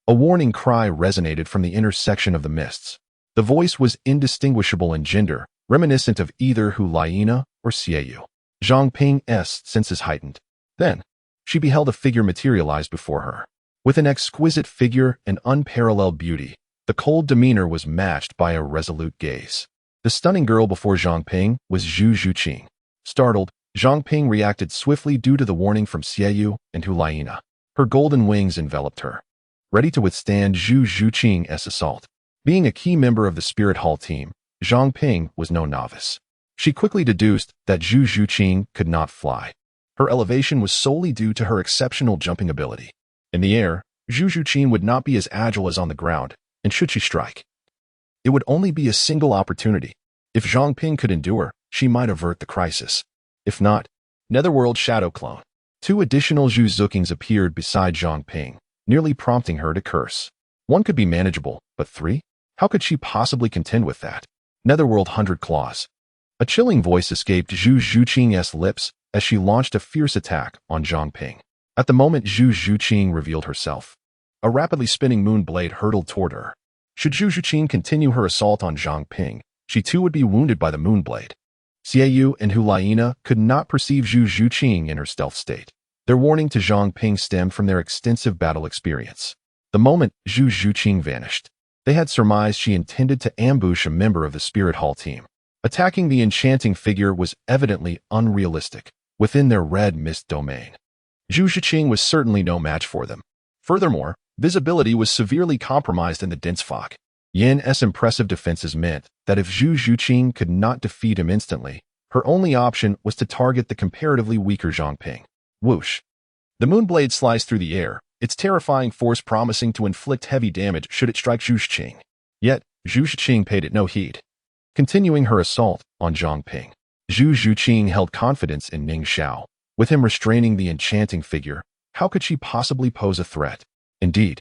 Speaker 1: a warning cry resonated from the inner section of the mists. The voice was indistinguishable in gender, reminiscent of either Hulaina or Xiao Yu. Zhang Ping's senses heightened. Then, she beheld a figure materialize before her. With an exquisite figure and unparalleled beauty, the cold demeanor was matched by a resolute gaze. The stunning girl before Zhang Ping was Zhu Zhuqing. Startled, Zhang Ping reacted swiftly due to the warning from Xiao Yu and Hulaina. Her golden wings enveloped her, ready to withstand Zhu Zhuqing's assault. Being a key member of the Spirit Hall team, Zhang Ping was no novice. She quickly deduced that Zhu Zhuqing could not fly. Her elevation was solely due to her exceptional jumping ability. In the air, Zhu Zhuqing would not be as agile as on the ground, and should she strike, it would only be a single opportunity. If Zhang Ping could endure, she might avert the crisis. If not, Netherworld Shadow Clone. 2 additional Zhu Zhuqings appeared beside Zhang Ping, nearly prompting her to curse. 1 could be manageable, but 3? How could she possibly contend with that? Netherworld 100 Claws. A chilling voice escaped Zhu Zhuqing's lips as she launched a fierce attack on Zhang Ping. At the moment Zhu Zhuqing revealed herself, a rapidly spinning moon blade hurtled toward her. Should Zhu Zhuqing continue her assault on Zhang Ping, she too would be wounded by the moon blade. Xiao Yu and Hulaina could not perceive Zhu Zhuqing in her stealth state. Their warning to Zhang Ping stemmed from their extensive battle experience. The moment Zhu Zhuqing vanished, they had surmised she intended to ambush a member of the Spirit Hall team. Attacking the enchanting figure was evidently unrealistic within their red mist domain. Zhu Zhuqing was certainly no match for them. Furthermore, visibility was severely compromised in the dense fog. Yan's impressive defenses meant that if Zhu Zhuqing could not defeat him instantly, her only option was to target the comparatively weaker Zhang Ping. Whoosh! The moonblade sliced through the air, its terrifying force promising to inflict heavy damage should it strike Zhu Zhuqing. Yet, Zhu Zhuqing paid it no heed. Continuing her assault on Zhang Ping, Zhu Zhuqing held confidence in Ning Xiao. With him restraining the enchanting figure, how could she possibly pose a threat? Indeed,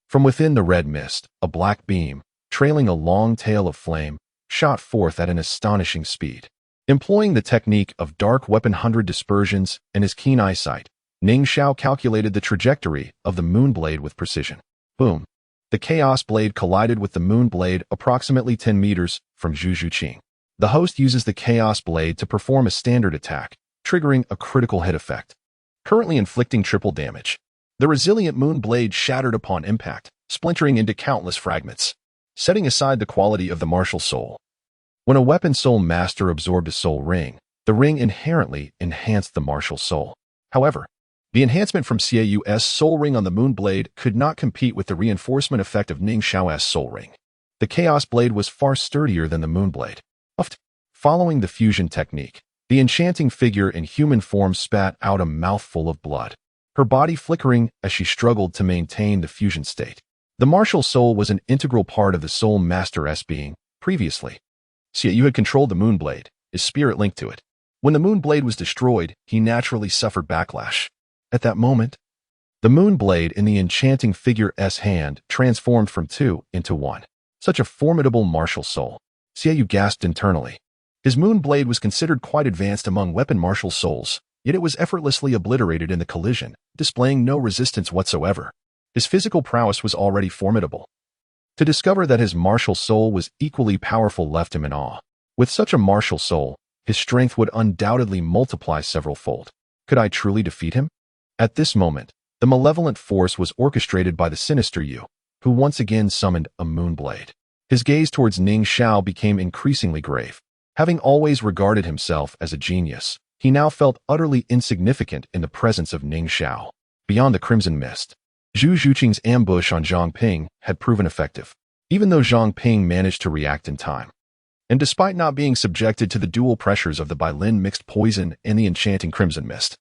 Speaker 1: from within the red mist, a black beam, trailing a long tail of flame, shot forth at an astonishing speed. Employing the technique of dark weapon 100 dispersions and his keen eyesight, Ning Xiao calculated the trajectory of the moon blade with precision. Boom! The chaos blade collided with the moon blade approximately 10 meters from Zhu Zhuqing. The host uses the chaos blade to perform a standard attack, triggering a critical hit effect, currently inflicting triple damage. The resilient moon blade shattered upon impact, splintering into countless fragments. Setting aside the quality of the martial soul, when a weapon soul master absorbed a soul ring, the ring inherently enhanced the martial soul. However, the enhancement from Xiao Wu's soul ring on the moon blade could not compete with the reinforcement effect of Ning Xiao's soul ring. The chaos blade was far sturdier than the moon blade. Following the fusion technique, the enchanting figure in human form spat out a mouthful of blood, her body flickering as she struggled to maintain the fusion state. The martial soul was an integral part of the soul master's being. Previously, Xiao Wu had controlled the moon blade, his spirit linked to it. When the moon blade was destroyed, he naturally suffered backlash. At that moment, the moon blade in the enchanting figure's hand transformed from two into one. Such a formidable martial soul. Xiao Wu gasped internally. His moon blade was considered quite advanced among weapon martial souls, yet it was effortlessly obliterated in the collision, displaying no resistance whatsoever. His physical prowess was already formidable. To discover that his martial soul was equally powerful left him in awe. With such a martial soul, his strength would undoubtedly multiply several-fold. Could I truly defeat him? At this moment, the malevolent force was orchestrated by the sinister Yu, who once again summoned a moon blade. His gaze towards Ning Xiao became increasingly grave. Having always regarded himself as a genius, he now felt utterly insignificant in the presence of Ning Xiao. Beyond the crimson mist, Zhu Zhuqing's ambush on Zhang Ping had proven effective, even though Zhang Ping managed to react in time. And despite not being subjected to the dual pressures of the Bailin mixed poison and the enchanting crimson mist,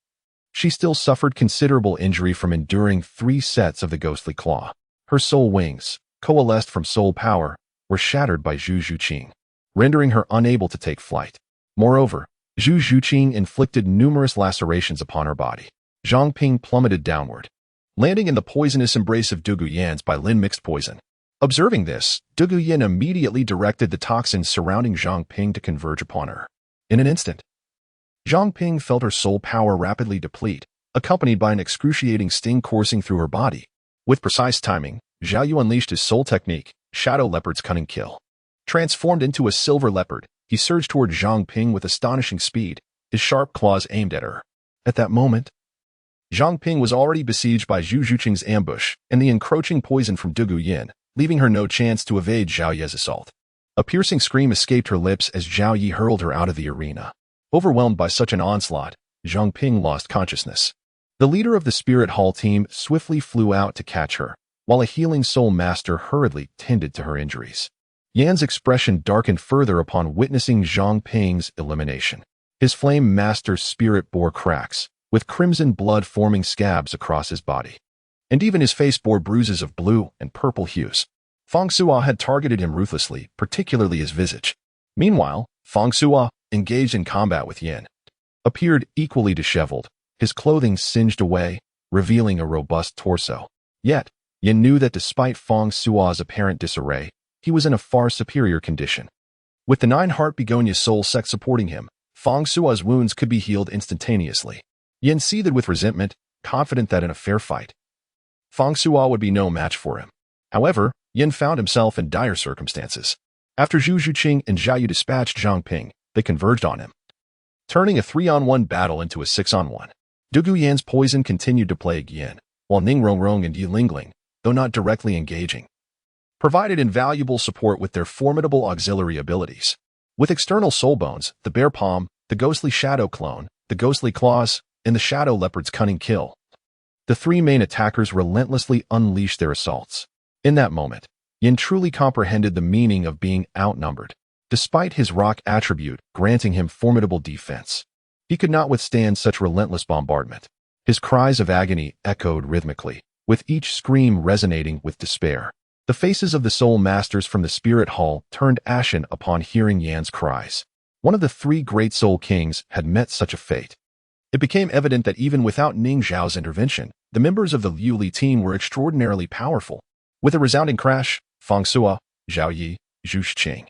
Speaker 1: she still suffered considerable injury from enduring 3 sets of the ghostly claw. Her soul wings, coalesced from soul power, were shattered by Zhu Zhuqing, rendering her unable to take flight. Moreover, Zhu Zhuqing inflicted numerous lacerations upon her body. Zhang Ping plummeted downward, landing in the poisonous embrace of Dugu Yan's Bailin mixed poison. Observing this, Dugu Yan immediately directed the toxins surrounding Zhang Ping to converge upon her. In an instant, Zhang Ping felt her soul power rapidly deplete, accompanied by an excruciating sting coursing through her body. With precise timing, Xiao Yu unleashed his soul technique, Shadow Leopard's Cunning Kill. Transformed into a silver leopard, he surged toward Zhang Ping with astonishing speed, his sharp claws aimed at her. At that moment, Zhang Ping was already besieged by Zhu Zhuqing's ambush and the encroaching poison from Dugu Yan, leaving her no chance to evade Zhao Ye's assault. A piercing scream escaped her lips as Zhao Yi hurled her out of the arena. Overwhelmed by such an onslaught, Zhang Ping lost consciousness. The leader of the Spirit Hall team swiftly flew out to catch her, while a healing soul master hurriedly tended to her injuries. Yan's expression darkened further upon witnessing Zhang Ping's elimination. His flame master's spirit bore cracks, with crimson blood forming scabs across his body. And even his face bore bruises of blue and purple hues. Fang Sua had targeted him ruthlessly, particularly his visage. Meanwhile, Fang Sua, engaged in combat with Yan, appeared equally disheveled, his clothing singed away, revealing a robust torso. Yet, Yan knew that despite Fang Sua's apparent disarray, he was in a far superior condition. With the 9-heart begonia soul sect supporting him, Fang Sua's wounds could be healed instantaneously. Yan seethed with resentment, confident that in a fair fight, Fang Sua would be no match for him. However, Yan found himself in dire circumstances. After Zhu Zhuqing and Xiao Yu dispatched Zhang Ping, they converged on him, turning a 3-on-1 battle into a 6-on-1. Dugu Yan's poison continued to plague Yan, while Ning Rong Rong and Yi Lingling, though not directly engaging, provided invaluable support with their formidable auxiliary abilities. With external soul bones, the bear palm, the ghostly shadow clone, the ghostly claws, and the shadow leopard's cunning kill, the 3 main attackers relentlessly unleashed their assaults. In that moment, Yan truly comprehended the meaning of being outnumbered. Despite his rock attribute granting him formidable defense, he could not withstand such relentless bombardment. His cries of agony echoed rhythmically, with each scream resonating with despair. The faces of the soul masters from the spirit hall turned ashen upon hearing Yan's cries. One of the three great soul kings had met such a fate. It became evident that even without Ning Xiao's intervention, the members of the Liu Li team were extraordinarily powerful. With a resounding crash, Fang Sua, Zhao Yi, Zhu Xing,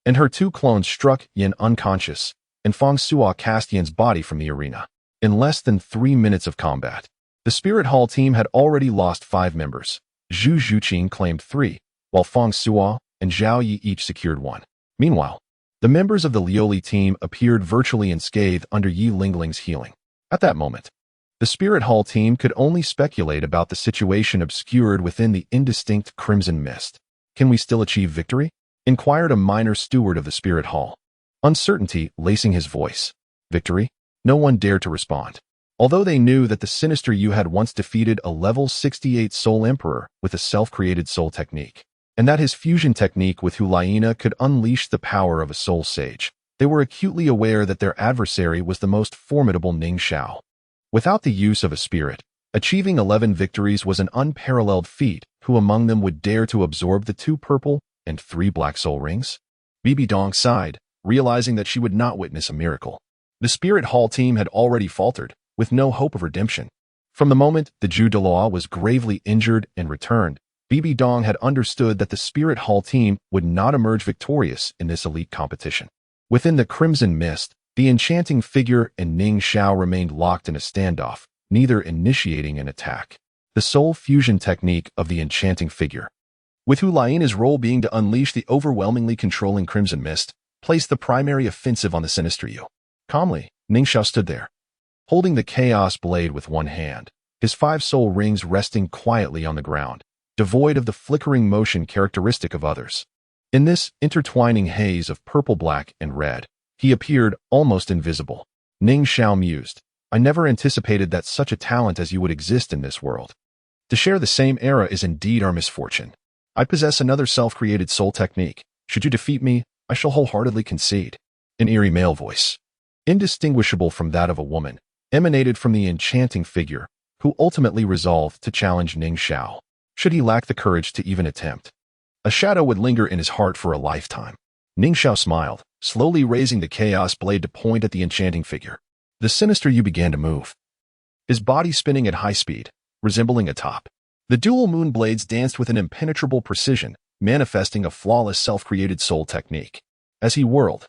Speaker 1: and her two clones struck Yan unconscious, and Fang Sua cast Yan's body from the arena. In less than 3 minutes of combat, the Spirit Hall team had already lost 5 members. Zhu Xuqing claimed 3, while Fang Sua and Zhao Yi each secured 1. Meanwhile, the members of the Lioli team appeared virtually unscathed under Yi Lingling's healing. At that moment, the Spirit Hall team could only speculate about the situation obscured within the indistinct crimson mist. Can we still achieve victory? Inquired a minor steward of the Spirit Hall, uncertainty lacing his voice. Victory? No one dared to respond. Although they knew that the sinister Yu had once defeated a level 68 Soul Emperor with a self-created soul technique, and that his fusion technique with Hulaina could unleash the power of a soul sage, they were acutely aware that their adversary was the most formidable Ning Xiao. Without the use of a spirit, achieving 11 victories was an unparalleled feat. Who among them would dare to absorb the 2 purple and 3 black soul rings? Bibi Dong sighed, realizing that she would not witness a miracle. The Spirit Hall team had already faltered, with no hope of redemption. From the moment the Zhu Douluo was gravely injured and returned, Bibi Dong had understood that the Spirit Hall team would not emerge victorious in this elite competition. Within the crimson mist, the enchanting figure and Ning Xiao remained locked in a standoff, neither initiating an attack. The soul fusion technique of the enchanting figure, with Hulaina's role being to unleash the overwhelmingly controlling crimson mist, placed the primary offensive on the sinister Yu. Calmly, Ning Xiao stood there, holding the chaos blade with one hand, his 5 soul rings resting quietly on the ground, devoid of the flickering motion characteristic of others. In this intertwining haze of purple, black, and red, he appeared almost invisible. Ning Xiao mused, I never anticipated that such a talent as you would exist in this world. To share the same era is indeed our misfortune. I possess another self-created soul technique. Should you defeat me, I shall wholeheartedly concede. An eerie male voice, indistinguishable from that of a woman, emanated from the enchanting figure, who ultimately resolved to challenge Ning Xiao, should he lack the courage to even attempt. A shadow would linger in his heart for a lifetime. Ning Xiao smiled, slowly raising the chaos blade to point at the enchanting figure. The sinister Yu began to move, his body spinning at high speed, resembling a top. The dual moon blades danced with an impenetrable precision, manifesting a flawless self-created soul technique. As he whirled,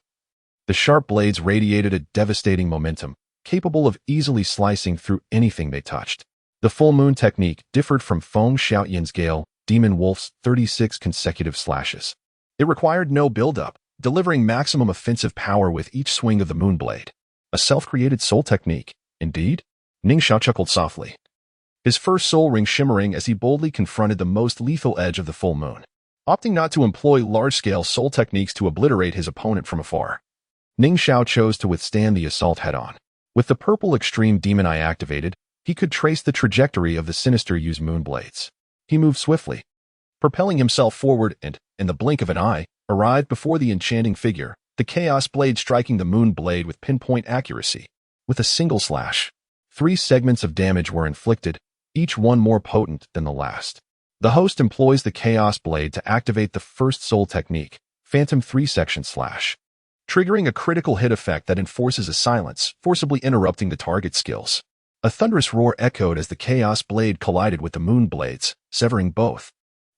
Speaker 1: the sharp blades radiated a devastating momentum, capable of easily slicing through anything they touched. The full moon technique differed from Feng Xiaoyan's Gale, Demon Wolf's 36 consecutive slashes. It required no build-up, delivering maximum offensive power with each swing of the moon blade. A self-created soul technique, indeed? Ning Xiao chuckled softly, his first soul ring shimmering as he boldly confronted the most lethal edge of the full moon. Opting not to employ large-scale soul techniques to obliterate his opponent from afar, Ning Xiao chose to withstand the assault head-on. With the purple extreme demon eye activated, he could trace the trajectory of the sinister Yu's moon blades. He moved swiftly, propelling himself forward and, in the blink of an eye, arrived before the enchanting figure, the chaos blade striking the moon blade with pinpoint accuracy. With a single slash, 3 segments of damage were inflicted, each one more potent than the last. The host employs the chaos blade to activate the first soul technique, Phantom 3-section slash, triggering a critical hit effect that enforces a silence, forcibly interrupting the target's skills. A thunderous roar echoed as the chaos blade collided with the moon blades, severing both.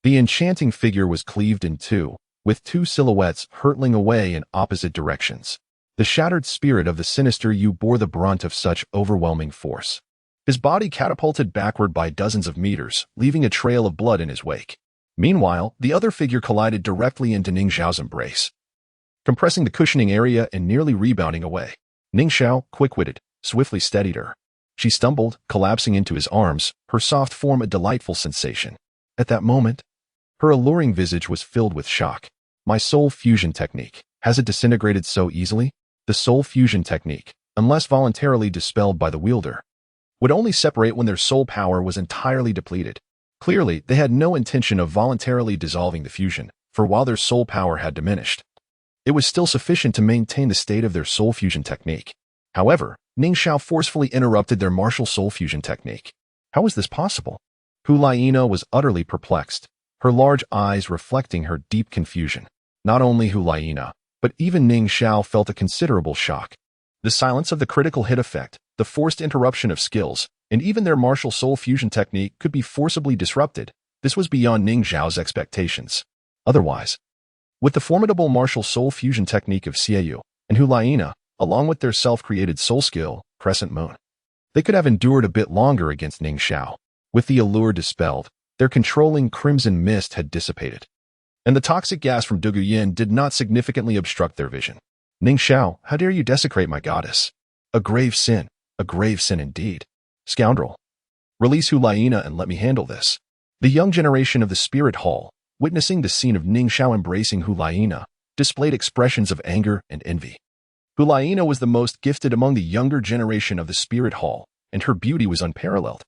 Speaker 1: The enchanting figure was cleaved in 2, with 2 silhouettes hurtling away in opposite directions. The shattered spirit of the sinister Yu bore the brunt of such overwhelming force. His body catapulted backward by dozens of meters, leaving a trail of blood in his wake. Meanwhile, the other figure collided directly into Ning Xiao's embrace, compressing the cushioning area and nearly rebounding away. Ning Xiao, quick-witted, swiftly steadied her. She stumbled, collapsing into his arms, her soft form a delightful sensation. At that moment, her alluring visage was filled with shock. My soul fusion technique, has it disintegrated so easily? The soul fusion technique, unless voluntarily dispelled by the wielder, would only separate when their soul power was entirely depleted. Clearly, they had no intention of voluntarily dissolving the fusion, for while their soul power had diminished, it was still sufficient to maintain the state of their soul fusion technique. However, Ning Xiao forcefully interrupted their martial soul fusion technique. How was this possible? Hulaina was utterly perplexed, her large eyes reflecting her deep confusion. Not only Hulaina, but even Ning Xiao felt a considerable shock. The silence of the critical hit effect, the forced interruption of skills, and even their martial soul fusion technique could be forcibly disrupted. This was beyond Ning Xiao's expectations. Otherwise, with the formidable martial soul fusion technique of Xiao Wu and Hulaina, along with their self-created soul skill, Crescent Moon, they could have endured a bit longer against Ning Xiao. With the allure dispelled, their controlling crimson mist had dissipated, and the toxic gas from Dugu Yin did not significantly obstruct their vision. Ning Xiao, how dare you desecrate my goddess? A grave sin indeed. Scoundrel. Release Hulaina and let me handle this. The young generation of the Spirit Hall, witnessing the scene of Ning Xiao embracing Hulaina, displayed expressions of anger and envy. Hulaina was the most gifted among the younger generation of the Spirit Hall, and her beauty was unparalleled.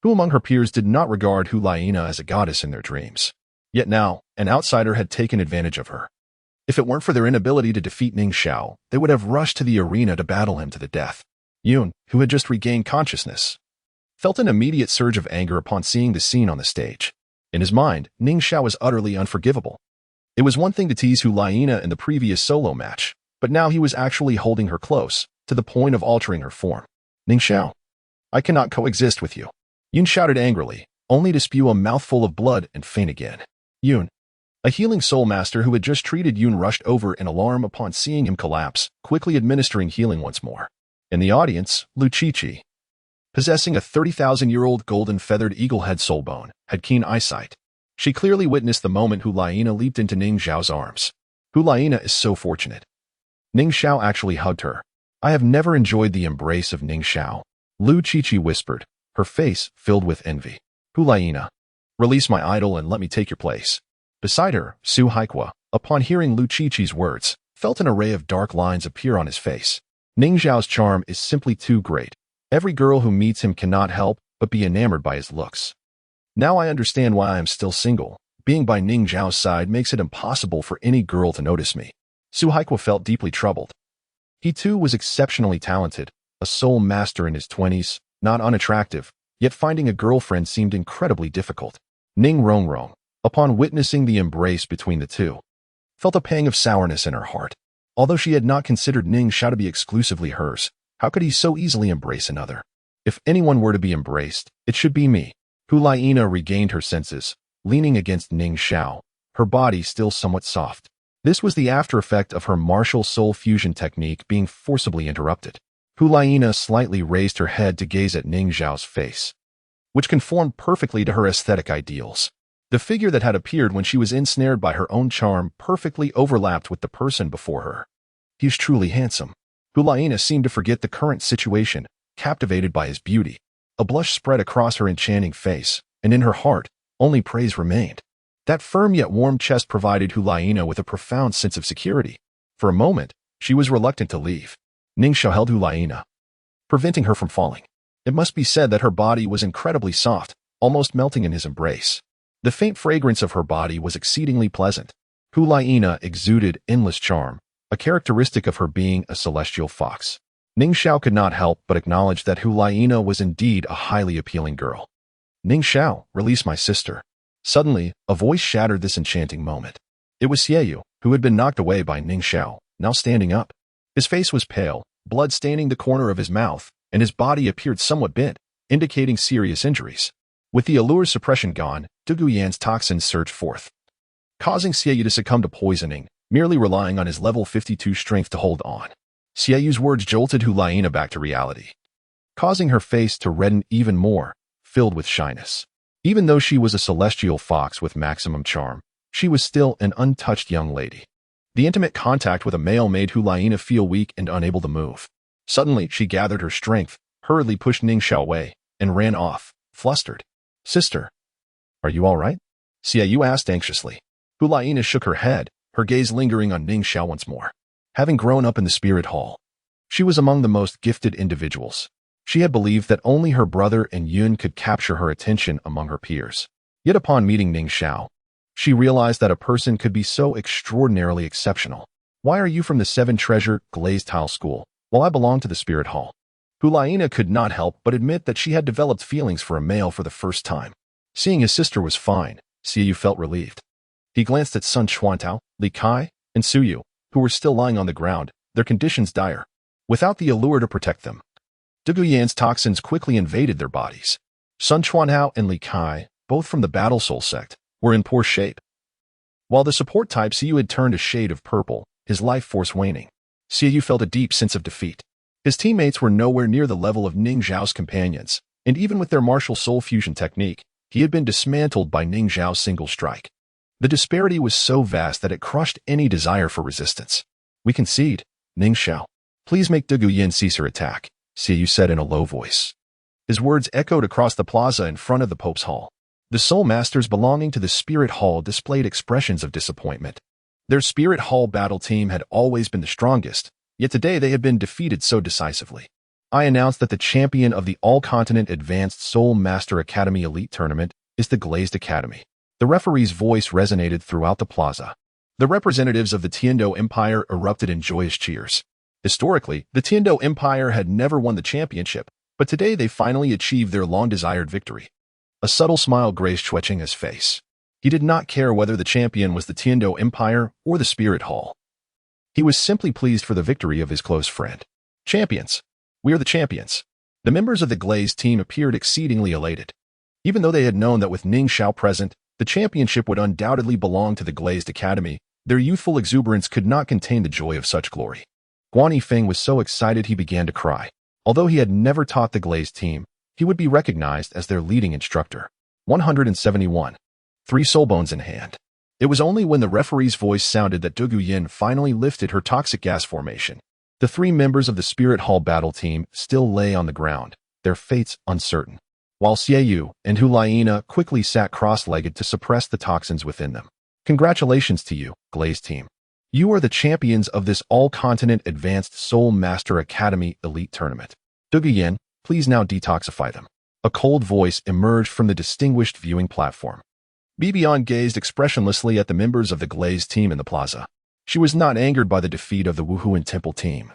Speaker 1: Who among her peers did not regard Hulaina as a goddess in their dreams? Yet now, an outsider had taken advantage of her. If it weren't for their inability to defeat Ning Xiao, they would have rushed to the arena to battle him to the death. Yun, who had just regained consciousness, felt an immediate surge of anger upon seeing the scene on the stage. In his mind, Ning Xiao was utterly unforgivable. It was one thing to tease Hulaina in the previous solo match, but now he was actually holding her close, to the point of altering her form. Ning Xiao, I cannot coexist with you. Yun shouted angrily, only to spew a mouthful of blood and faint again. Yun, a healing soul master who had just treated Yun, rushed over in alarm upon seeing him collapse, quickly administering healing once more. In the audience, Lu Qiqi, possessing a 30,000-year-old golden feathered eagle head soul bone, had keen eyesight. She clearly witnessed the moment Hulaina leaped into Ning Xiao's arms. Hulaina is so fortunate. Ning Xiao actually hugged her. I have never enjoyed the embrace of Ning Xiao. Lu Qiqi whispered, her face filled with envy. Hulaina, release my idol and let me take your place. Beside her, Su Haikua, upon hearing Lu Qiqi's words, felt an array of dark lines appear on his face. Ning Xiao's charm is simply too great. Every girl who meets him cannot help but be enamored by his looks. Now I understand why I am still single. Being by Ning Xiao's side makes it impossible for any girl to notice me. Su Haikua felt deeply troubled. He too was exceptionally talented, a soul master in his 20s, not unattractive, yet finding a girlfriend seemed incredibly difficult. Ning Rong Rong, upon witnessing the embrace between the two, felt a pang of sourness in her heart. Although she had not considered Ning Xiao to be exclusively hers, how could he so easily embrace another? If anyone were to be embraced, it should be me. Hulaina regained her senses, leaning against Ning Xiao, her body still somewhat soft. This was the after effect of her martial soul fusion technique being forcibly interrupted. Hulaina slightly raised her head to gaze at Ning Xiao's face, which conformed perfectly to her aesthetic ideals. The figure that had appeared when she was ensnared by her own charm perfectly overlapped with the person before her. He is truly handsome. Hulaina seemed to forget the current situation, captivated by his beauty. A blush spread across her enchanting face, and in her heart, only praise remained. That firm yet warm chest provided Hulaina with a profound sense of security. For a moment, she was reluctant to leave. Ning Xiao held Hulaina, preventing her from falling. It must be said that her body was incredibly soft, almost melting in his embrace. The faint fragrance of her body was exceedingly pleasant. Hulaina exuded endless charm, a characteristic of her being a celestial fox. Ning Xiao could not help but acknowledge that Hulaina was indeed a highly appealing girl. Ning Xiao, release my sister. Suddenly, a voice shattered this enchanting moment. It was Xiao Wu, who had been knocked away by Ning Xiao, now standing up. His face was pale, blood staining the corner of his mouth, and his body appeared somewhat bent, indicating serious injuries. With the allure's suppression gone, Dugu Yan's toxins surged forth, causing Xiao Wu to succumb to poisoning, merely relying on his level 52 strength to hold on. Xiao Wu's words jolted Hulaina back to reality, causing her face to redden even more, filled with shyness. Even though she was a celestial fox with maximum charm, she was still an untouched young lady. The intimate contact with a male made Hulaina feel weak and unable to move. Suddenly, she gathered her strength, hurriedly pushed Ning Xiao away, and ran off, flustered. Sister, are you all right? Xiao Wu asked anxiously. Hulaina shook her head, her gaze lingering on Ning Xiao once more. Having grown up in the Spirit Hall, she was among the most gifted individuals. She had believed that only her brother and Yun could capture her attention among her peers. Yet upon meeting Ning Xiao, she realized that a person could be so extraordinarily exceptional. Why are you from the Seven Treasure Glazed Tile School, while I belong to the Spirit Hall? Hulaina could not help but admit that she had developed feelings for a male for the first time. Seeing his sister was fine, Xiao Wu felt relieved. He glanced at Sun Chuantao, Li Kai, and Su Yu, who were still lying on the ground, their conditions dire. Without the allure to protect them, Douluo Yan's toxins quickly invaded their bodies. Sun Chuantao and Li Kai, both from the Battle Soul sect, were in poor shape. While the support type Xiao Wu had turned a shade of purple, his life force waning. Xiao Wu felt a deep sense of defeat. His teammates were nowhere near the level of Ning Xiao's companions, and even with their martial soul fusion technique, he had been dismantled by Ning Xiao's single strike. The disparity was so vast that it crushed any desire for resistance. We concede, Ning Xiao. Please make Douluo Yan cease her attack, Xiao Wu said in a low voice. His words echoed across the plaza in front of the Pope's Hall. The Soul Masters belonging to the Spirit Hall displayed expressions of disappointment. Their Spirit Hall battle team had always been the strongest, yet today they had been defeated so decisively. I announced that the champion of the All-Continent Advanced Soul Master Academy Elite Tournament is the Glazed Academy. The referee's voice resonated throughout the plaza. The representatives of the Tiando Empire erupted in joyous cheers. Historically, the Tiando Empire had never won the championship, but today they finally achieved their long-desired victory. A subtle smile graced Chueching's face. He did not care whether the champion was the Tiando Empire or the Spirit Hall. He was simply pleased for the victory of his close friend. Champions! We are the champions! The members of the Glazed team appeared exceedingly elated. Even though they had known that with Ning Xiao present, the championship would undoubtedly belong to the Glazed Academy, their youthful exuberance could not contain the joy of such glory. Guan Yifeng was so excited he began to cry. Although he had never taught the Glazed team, he would be recognized as their leading instructor. 171. 3 soul bones in hand. It was only when the referee's voice sounded that Douluo Yan finally lifted her toxic gas formation. The 3 members of the Spirit Hall battle team still lay on the ground, their fates uncertain, while Xiao Wu and Hu Liana quickly sat cross-legged to suppress the toxins within them. Congratulations to you, Glazed team. You are the champions of this All-Continent Advanced Soul Master Academy Elite Tournament. Douluo Yan, please now detoxify them. A cold voice emerged from the distinguished viewing platform. Bibian gazed expressionlessly at the members of the Glazed team in the plaza. She was not angered by the defeat of the Wuhuan Temple team,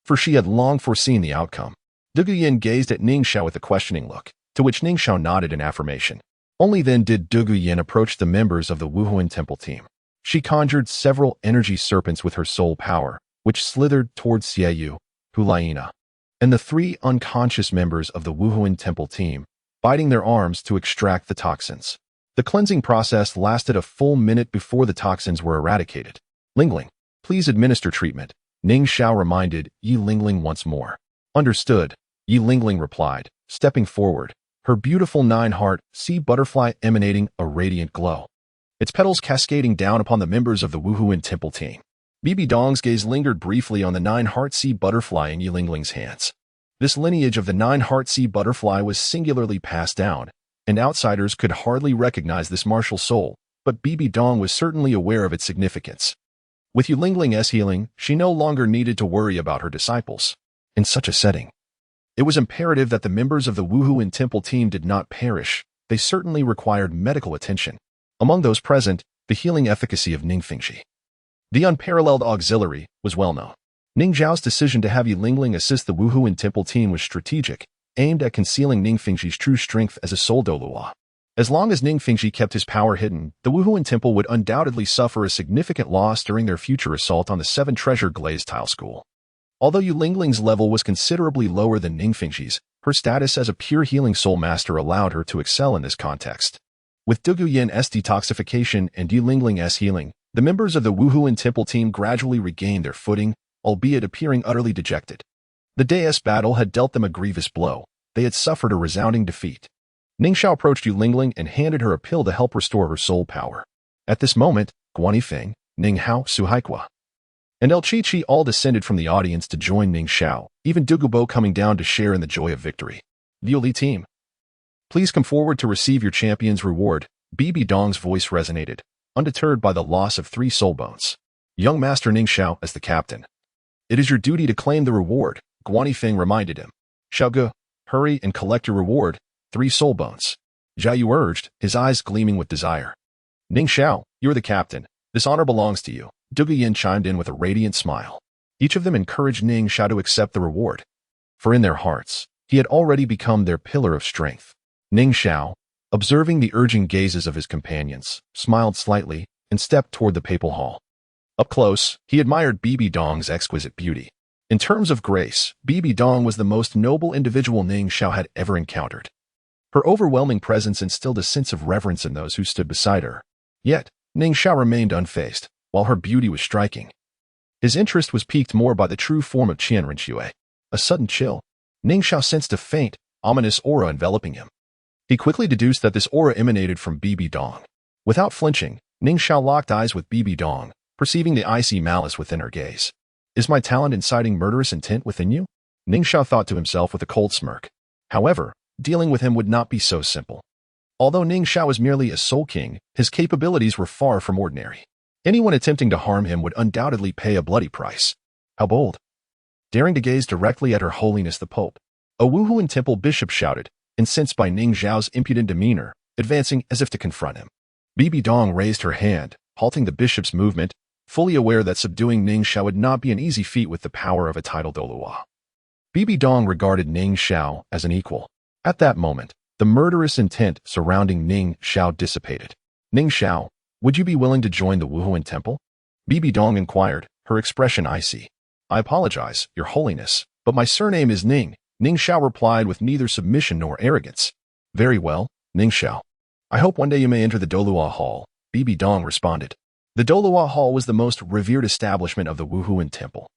Speaker 1: for she had long foreseen the outcome. Douluo Yan gazed at Ning Xiao with a questioning look, to which Ning Xiao nodded in affirmation. Only then did Douluo Yan approach the members of the Wuhuan Temple team. She conjured several energy serpents with her soul power, which slithered towards Xiao Wu, Hu Liana, and the 3 unconscious members of the Wuhuan Temple team, biting their arms to extract the toxins. The cleansing process lasted a full minute before the toxins were eradicated. Lingling, please administer treatment, Ning Xiao reminded Yi Lingling once more. Understood, Yi Lingling replied, stepping forward, her beautiful 9-heart sea butterfly emanating a radiant glow, its petals cascading down upon the members of the Wuhuan Temple team. Bibi Dong's gaze lingered briefly on the 9-heart sea butterfly in Yi Lingling's hands. This lineage of the 9-heart sea butterfly was singularly passed down, and outsiders could hardly recognize this martial soul, but Bibi Dong was certainly aware of its significance. With Yu Lingling's healing, she no longer needed to worry about her disciples. In such a setting, it was imperative that the members of the Wuhuan Temple team did not perish. They certainly required medical attention. Among those present, the healing efficacy of Ning Fengxi, the unparalleled auxiliary, was well known. Ning Zhao's decision to have Yi Lingling assist the Wuhuan Temple team was strategic, aimed at concealing Ning Fengxi's true strength as a soul Douluo. As long as Ning Fengxi kept his power hidden, the Wuhuan Temple would undoubtedly suffer a significant loss during their future assault on the 7 Treasure Glazed Tile School. Although Yu Lingling's level was considerably lower than Ning Fengxi's, her status as a pure healing soul master allowed her to excel in this context. With Douluo Yan's detoxification and Yu Lingling's healing, the members of the Wuhuan Temple team gradually regained their footing, albeit appearing utterly dejected. The Deus battle had dealt them a grievous blow. They had suffered a resounding defeat. Ning Xiao approached Yu Lingling and handed her a pill to help restore her soul power. At this moment, Guan Yifeng, Ning Hao, Su Haikua, and El Chi-Chi all descended from the audience to join Ning Xiao, even Dugubo coming down to share in the joy of victory. The Li team, please come forward to receive your champion's reward. Bibi Dong's voice resonated, undeterred by the loss of 3 soul bones. Young Master Ning Xiao as the captain. It is your duty to claim the reward, Guan Yifeng reminded him. Xiaoge, hurry and collect your reward, 3 soul bones. Xiao Yu urged, his eyes gleaming with desire. Ning Xiao, you are the captain. This honor belongs to you. Douluo Yan chimed in with a radiant smile. Each of them encouraged Ning Xiao to accept the reward, for in their hearts, he had already become their pillar of strength. Ning Xiao, observing the urging gazes of his companions, smiled slightly, and stepped toward the papal hall. Up close, he admired Bibi Dong's exquisite beauty. In terms of grace, Bibi Dong was the most noble individual Ning Xiao had ever encountered. Her overwhelming presence instilled a sense of reverence in those who stood beside her. Yet, Ning Xiao remained unfazed, while her beauty was striking. His interest was piqued more by the true form of Qian Renxue. A sudden chill. Ning Xiao sensed a faint, ominous aura enveloping him. He quickly deduced that this aura emanated from Bibi Dong. Without flinching, Ning Xiao locked eyes with Bibi Dong, perceiving the icy malice within her gaze. Is my talent inciting murderous intent within you? Ning Xiao thought to himself with a cold smirk. However, dealing with him would not be so simple. Although Ning Xiao was merely a soul king, his capabilities were far from ordinary. Anyone attempting to harm him would undoubtedly pay a bloody price. How bold! Daring to gaze directly at Her Holiness the Pope, a Wuhuan temple bishop shouted, incensed by Ning Xiao's impudent demeanor, advancing as if to confront him. Bibi Dong raised her hand, halting the bishop's movement, fully aware that subduing Ning Xiao would not be an easy feat with the power of a title Douluo. Bibi Dong regarded Ning Xiao as an equal. At that moment, the murderous intent surrounding Ning Xiao dissipated. Ning Xiao, would you be willing to join the Wuhuan temple? Bibi Dong inquired, her expression icy. I apologize, Your Holiness, but my surname is Ning. Ning Xiao replied with neither submission nor arrogance. Very well, Ning Xiao. I hope one day you may enter the Douluo Hall, Bibi Dong responded. The Douluo Hall was the most revered establishment of the Wuhuan temple.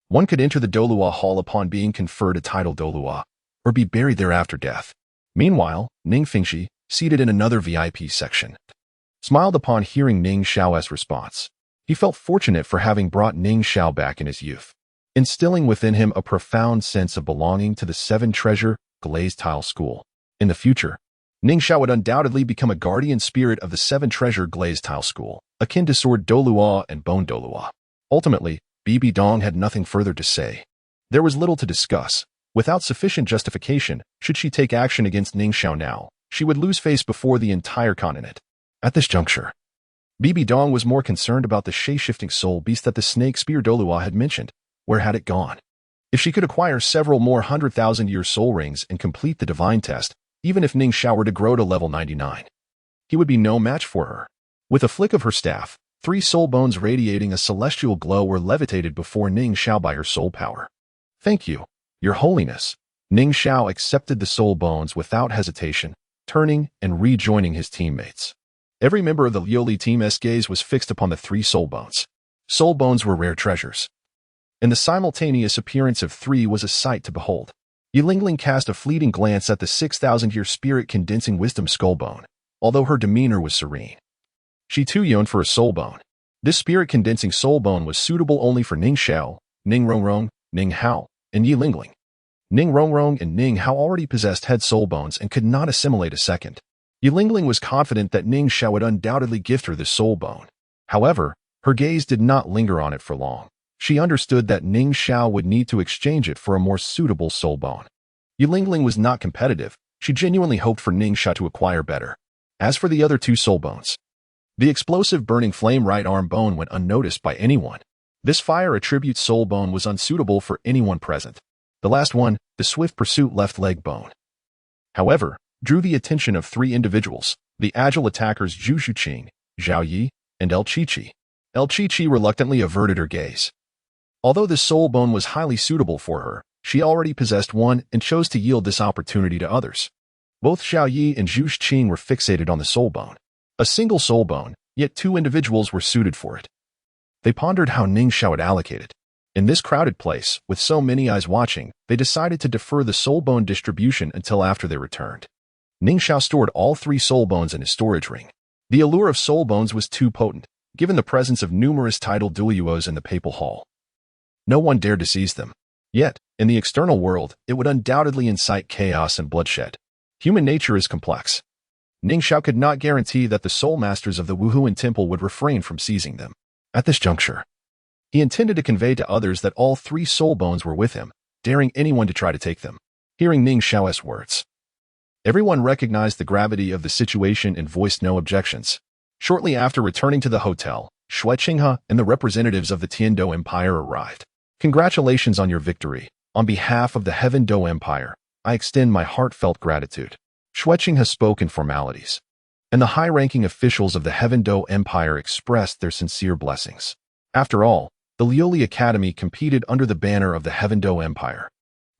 Speaker 1: One could enter the Douluo Hall upon being conferred a title Douluo, or be buried there after death. Meanwhile, Ning Fingxi, seated in another VIP section, smiled upon hearing Ning Xiao's response. He felt fortunate for having brought Ning Xiao back in his youth, instilling within him a profound sense of belonging to the seven-treasure glazed tile school. In the future, Ning Xiao would undoubtedly become a guardian spirit of the seven-treasure glazed tile school, akin to Sword Douluo and Bone Douluo. Ultimately, Bibi Dong had nothing further to say. There was little to discuss. Without sufficient justification, should she take action against Ning Xiao now, she would lose face before the entire continent. At this juncture, Bibi Dong was more concerned about the shape-shifting soul beast that the snake spear Douluo had mentioned. Where had it gone? If she could acquire several more 100,000-year soul rings and complete the divine test, even if Ning Xiao were to grow to level 99, he would be no match for her. With a flick of her staff, 3 soul bones radiating a celestial glow were levitated before Ning Xiao by her soul power. Thank you, Your Holiness. Ning Xiao accepted the soul bones without hesitation, turning and rejoining his teammates. Every member of the Liuli team's gaze was fixed upon the 3 soul bones. Soul bones were rare treasures, and the simultaneous appearance of 3 was a sight to behold. Yilingling cast a fleeting glance at the 6,000-year spirit-condensing wisdom skull bone, although her demeanor was serene. She too yearned for a soul bone. This spirit-condensing soul bone was suitable only for Ning Xiao, Ning Rong Rong, Ning Hao, and Yilingling. Ning Rong Rong and Ning Hao already possessed head soul bones and could not assimilate a second. Yilingling was confident that Ning Xiao would undoubtedly gift her the soul bone. However, her gaze did not linger on it for long. She understood that Ning Xiao would need to exchange it for a more suitable soul bone. Yilingling was not competitive. She genuinely hoped for Ning Xiao to acquire better. As for the other 2 soul bones, the explosive burning flame right arm bone went unnoticed by anyone. This fire attribute soul bone was unsuitable for anyone present. The last one, the swift pursuit left leg bone, however, drew the attention of 3 individuals, the agile attackers Zhu Xuqing, Zhao Yi, and El Chi-Chi. El Chi-Chi reluctantly averted her gaze. Although this soul bone was highly suitable for her, she already possessed one and chose to yield this opportunity to others. Both Zhao Yi and Zhu Xuqing were fixated on the soul bone. A single soul bone, yet 2 individuals were suited for it. They pondered how Ning Xiao would allocate it. In this crowded place, with so many eyes watching, they decided to defer the soul bone distribution until after they returned. Ning Xiao stored all 3 soul bones in his storage ring. The allure of soul bones was too potent, given the presence of numerous titled Douluos in the papal hall. No one dared to seize them. Yet, in the external world, it would undoubtedly incite chaos and bloodshed. Human nature is complex. Ning Xiao could not guarantee that the soul masters of the Wuhuan temple would refrain from seizing them. At this juncture, he intended to convey to others that all 3 soul bones were with him, daring anyone to try to take them. Hearing Ning Xiao's words, everyone recognized the gravity of the situation and voiced no objections. Shortly after returning to the hotel, Xue Qinghe and the representatives of the Tiando Empire arrived. Congratulations on your victory. On behalf of the Heaven Do Empire, I extend my heartfelt gratitude. Xueqing has spoken formalities, and the high-ranking officials of the Heaven Do Empire expressed their sincere blessings. After all, the Liuli Academy competed under the banner of the Heaven Do Empire,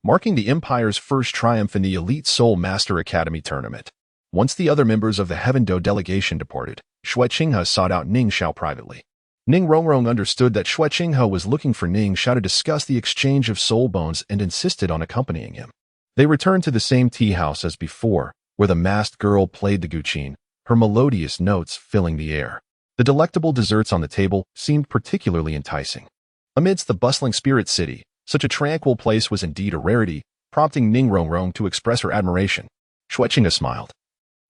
Speaker 1: marking the Empire's first triumph in the Elite Soul Master Academy tournament. Once the other members of the Heaven Do delegation departed, Xueqing sought out Ning Xiao privately. Rong Rong understood that Xueqing was looking for Ning Xiao to discuss the exchange of soul bones and insisted on accompanying him. They returned to the same tea house as before, where the masked girl played the guqin, her melodious notes filling the air. The delectable desserts on the table seemed particularly enticing. Amidst the bustling spirit city, such a tranquil place was indeed a rarity, prompting Rong Rong to express her admiration. Xueqing smiled,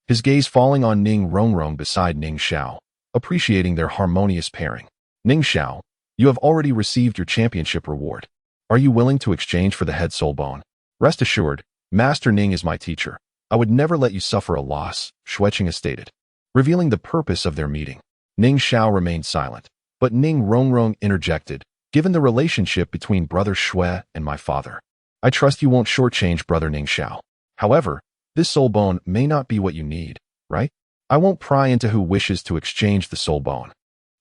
Speaker 1: his gaze falling on Rong Rong beside Ning Xiao, appreciating their harmonious pairing. Ning Xiao, you have already received your championship reward. Are you willing to exchange for the head soul bone? Rest assured, Master Ning is my teacher. I would never let you suffer a loss, Xueqing stated, revealing the purpose of their meeting. Ning Xiao remained silent, but Rong Rong interjected, given the relationship between Brother Xue and my father, I trust you won't shortchange Brother Ning Xiao. However, this soul bone may not be what you need, right? I won't pry into who wishes to exchange the soul bone.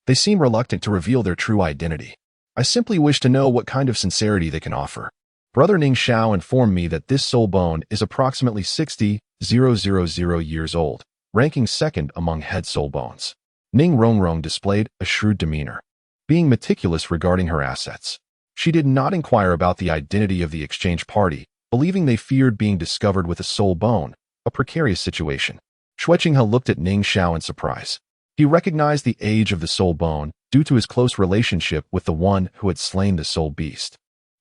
Speaker 1: They seem reluctant to reveal their true identity. I simply wish to know what kind of sincerity they can offer. Brother Ning Xiao informed me that this soul bone is approximately 60,000 years old, ranking second among head soul bones. Rong Rong displayed a shrewd demeanor, being meticulous regarding her assets. She did not inquire about the identity of the exchange party, believing they feared being discovered with a soul bone, a precarious situation. Xueqing looked at Ning Xiao in surprise. He recognized the age of the soul bone due to his close relationship with the one who had slain the soul beast,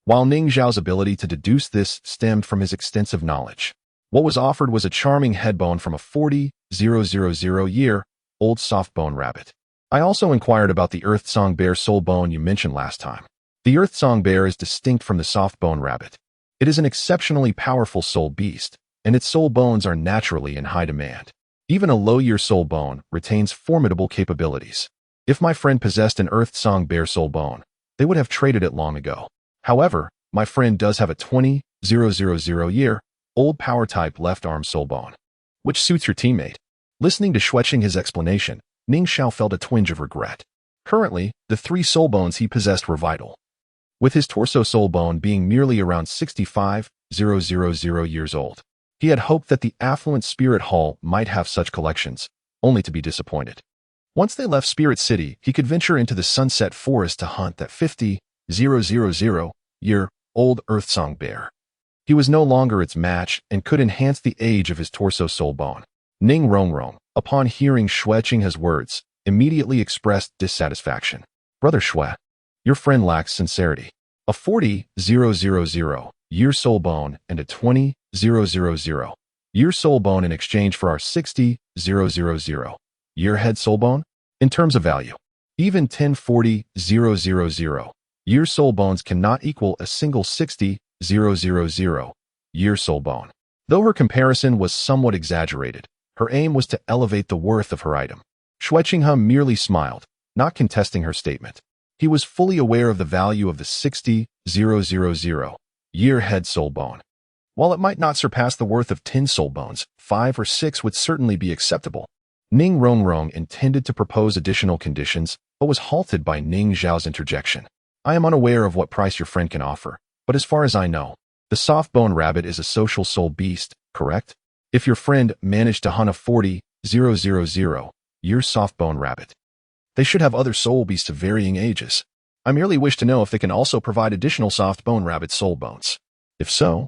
Speaker 1: while Ning Xiao's ability to deduce this stemmed from his extensive knowledge. What was offered was a charming head bone from a 40,000-year-old soft bone rabbit. I also inquired about the Earth Song Bear soul bone you mentioned last time. The Earth Song Bear is distinct from the soft bone rabbit. It is an exceptionally powerful soul beast, and its soul bones are naturally in high demand. Even a low-year soul bone retains formidable capabilities. If my friend possessed an Earth Song Bear soul bone, they would have traded it long ago. However, my friend does have a 20,000-year-old power-type left-arm soul bone, which suits your teammate. Listening to Xueqing's explanation, Ning Xiao felt a twinge of regret. Currently, the 3 soul bones he possessed were vital, with his torso soul bone being merely around 65,000 years old. He had hoped that the affluent Spirit Hall might have such collections, only to be disappointed. Once they left Spirit City, he could venture into the Sunset Forest to hunt that 50,000-year-old Earth Song Bear. He was no longer its match and could enhance the age of his torso soul bone. Rong Rong, upon hearing Xueqing's words, immediately expressed dissatisfaction. Brother Xue, your friend lacks sincerity. A 40,000-year soul bone and a 20,000-year soul bone in exchange for our 60,000-year head soul bone? In terms of value, even 10 40,000-year soul bones cannot equal a single 60,000-year soul bone. Though her comparison was somewhat exaggerated, her aim was to elevate the worth of her item. Xueqing merely smiled, not contesting her statement. He was fully aware of the value of the 60,000-year head soul bone. While it might not surpass the worth of 10 soul bones, 5 or 6 would certainly be acceptable. Rong Rong intended to propose additional conditions, but was halted by Ning Xiao's interjection. I am unaware of what price your friend can offer, but as far as I know, the soft bone rabbit is a social soul beast, correct? If your friend managed to hunt a 40,000-year soft bone rabbit, they should have other soul beasts of varying ages. I merely wish to know if they can also provide additional soft bone rabbit soul bones. If so,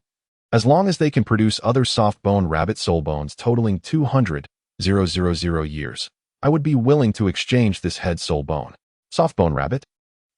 Speaker 1: as long as they can produce other soft bone rabbit soul bones totaling 200,000 years, I would be willing to exchange this head soul bone. Soft bone rabbit?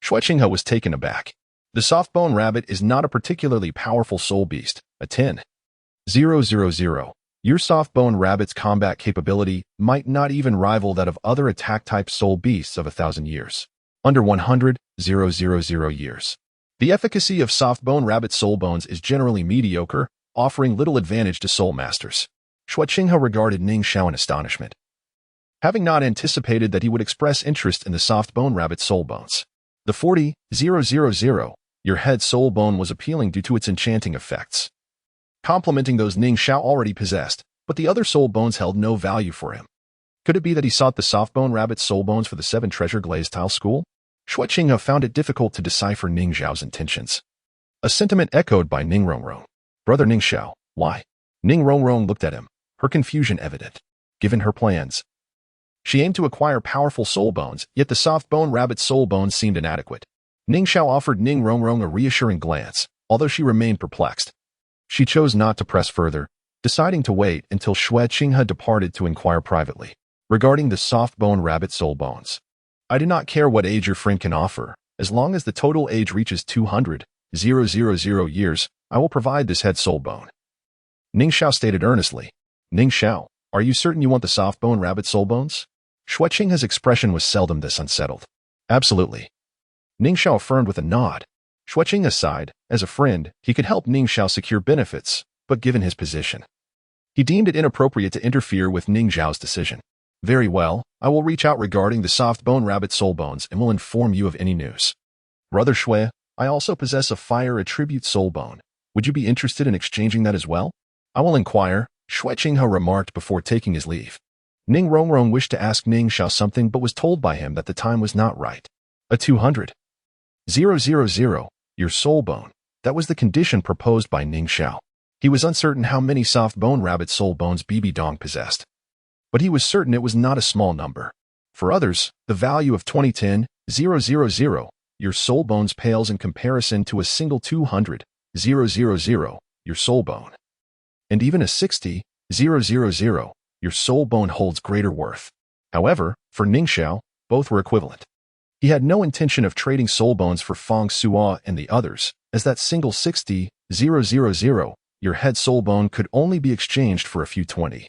Speaker 1: Xueqing was taken aback. The soft bone rabbit is not a particularly powerful soul beast. A 10,000-year soft bone rabbit's combat capability might not even rival that of other attack-type soul beasts of 1,000 years. Under 100,000 years. The efficacy of soft bone rabbit soul bones is generally mediocre, offering little advantage to soul masters. Xueqing regarded Ning Xiao in astonishment, having not anticipated that he would express interest in the soft bone rabbit soul bones. The 40,000-year head soul bone was appealing due to its enchanting effects, complementing those Ning Xiao already possessed. but the other soul bones held no value for him. Could it be that he sought the soft bone rabbit's soul bones for the 7 treasure glazed tile school? Shui Qinghe found it difficult to decipher Ning Xiao's intentions. A sentiment echoed by Ning Rong. Brother Ning Xiao, why? Ning Rong looked at him, her confusion evident. Given her plans, she aimed to acquire powerful soul bones, yet the soft bone rabbit's soul bones seemed inadequate. Ning Xiao offered Ning Rong a reassuring glance, although she remained perplexed. She chose not to press further, deciding to wait until Shui Qinghe departed to inquire privately regarding the soft bone rabbit soul bones. I do not care what age your friend can offer, as long as the total age reaches 200,000 years, I will provide this head soul bone. Ning Xiao stated earnestly. Ning Xiao, are you certain you want the soft bone rabbit soul bones? Shui Qinghe's expression was seldom this unsettled. Absolutely. Ning Xiao affirmed with a nod. Shui Qinghe sighed. As a friend, he could help Ning Xiao secure benefits, but given his position, he deemed it inappropriate to interfere with Ning Xiao's decision. Very well, I will reach out regarding the soft bone rabbit soul bones and will inform you of any news. Brother Shui, I also possess a fire attribute soul bone. Would you be interested in exchanging that as well? I will inquire, Shui Qinghe remarked before taking his leave. Ning Rong wished to ask Ning Xiao something but was told by him that the time was not right. A 200,000 your soul bone. That was the condition proposed by Ning Xiao. He was uncertain how many soft bone rabbit soul bones Bibi Dong possessed, but he was certain it was not a small number. For others, the value of 20,000 your soul bones pales in comparison to a single 200,000 your soul bone. And even a 60,000 your soul bone holds greater worth. However, for Ning Xiao, both were equivalent. He had no intention of trading soul bones for Feng Sua and the others, as that single 60,000 your head soul bone could only be exchanged for a few 20,000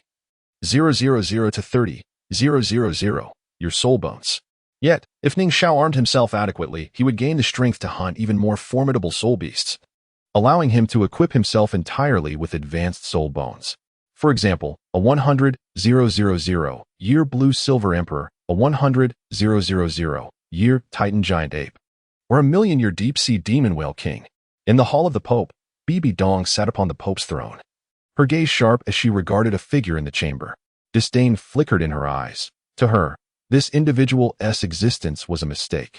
Speaker 1: to 30,000 your soul bones. Yet, if Ning Xiao armed himself adequately, he would gain the strength to hunt even more formidable soul beasts, allowing him to equip himself entirely with advanced soul bones. For example, a 100,000 year blue silver emperor, a 100,000 year Titan giant ape, or a 1,000,000-year deep sea demon whale king. In the hall of the Pope, Bibi Dong sat upon the Pope's throne, her gaze sharp as she regarded a figure in the chamber. Disdain flickered in her eyes. To her, this individual's existence was a mistake.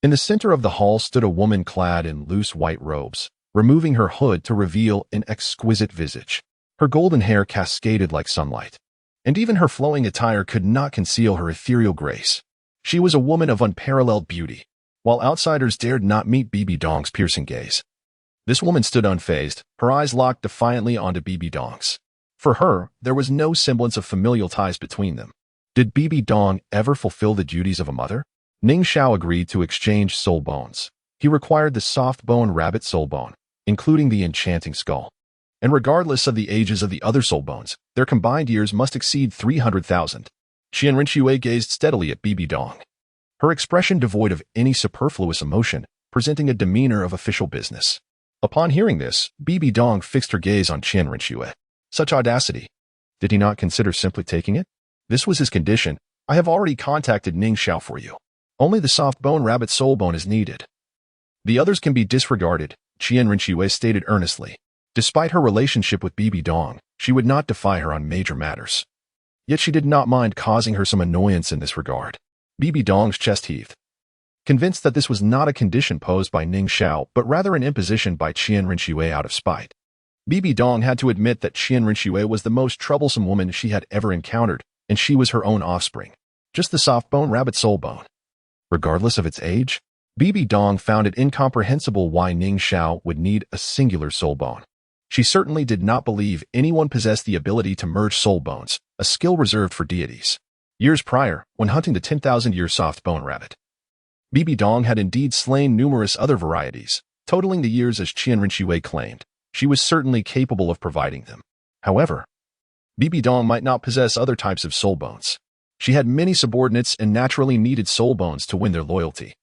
Speaker 1: In the center of the hall stood a woman clad in loose white robes, removing her hood to reveal an exquisite visage. Her golden hair cascaded like sunlight, and even her flowing attire could not conceal her ethereal grace. She was a woman of unparalleled beauty, while outsiders dared not meet Bibi Dong's piercing gaze. This woman stood unfazed, her eyes locked defiantly onto Bibi Dong's. For her, there was no semblance of familial ties between them. Did Bibi Dong ever fulfill the duties of a mother? Ning Xiao agreed to exchange soul bones. He required the soft bone rabbit soul bone, including the enchanting skull. And regardless of the ages of the other soul bones, their combined years must exceed 300,000. Qian Rinxue gazed steadily at Bibi Dong, her expression devoid of any superfluous emotion, presenting a demeanor of official business. Upon hearing this, Bibi Dong fixed her gaze on Qian Rinxue. Such audacity. Did he not consider simply taking it? This was his condition. I have already contacted Ning Xiao for you. Only the soft bone rabbit soul bone is needed. The others can be disregarded, Qian Rinxue stated earnestly. Despite her relationship with Bibi Dong, she would not defy her on major matters. Yet she did not mind causing her some annoyance in this regard. Bibi Dong's chest heaved, convinced that this was not a condition posed by Ning Xiao, but rather an imposition by Qian Rinxue out of spite. Bibi Dong had to admit that Qian Rinxue was the most troublesome woman she had ever encountered, and she was her own offspring. Just the soft bone rabbit soul bone. Regardless of its age, Bibi Dong found it incomprehensible why Ning Xiao would need a singular soul bone. She certainly did not believe anyone possessed the ability to merge soul bones, a skill reserved for deities. Years prior, when hunting the 10,000-year soft bone rabbit, Bibi Dong had indeed slain numerous other varieties, totaling the years as Qian Rinxue claimed. She was certainly capable of providing them. However, Bibi Dong might not possess other types of soul bones. She had many subordinates and naturally needed soul bones to win their loyalty,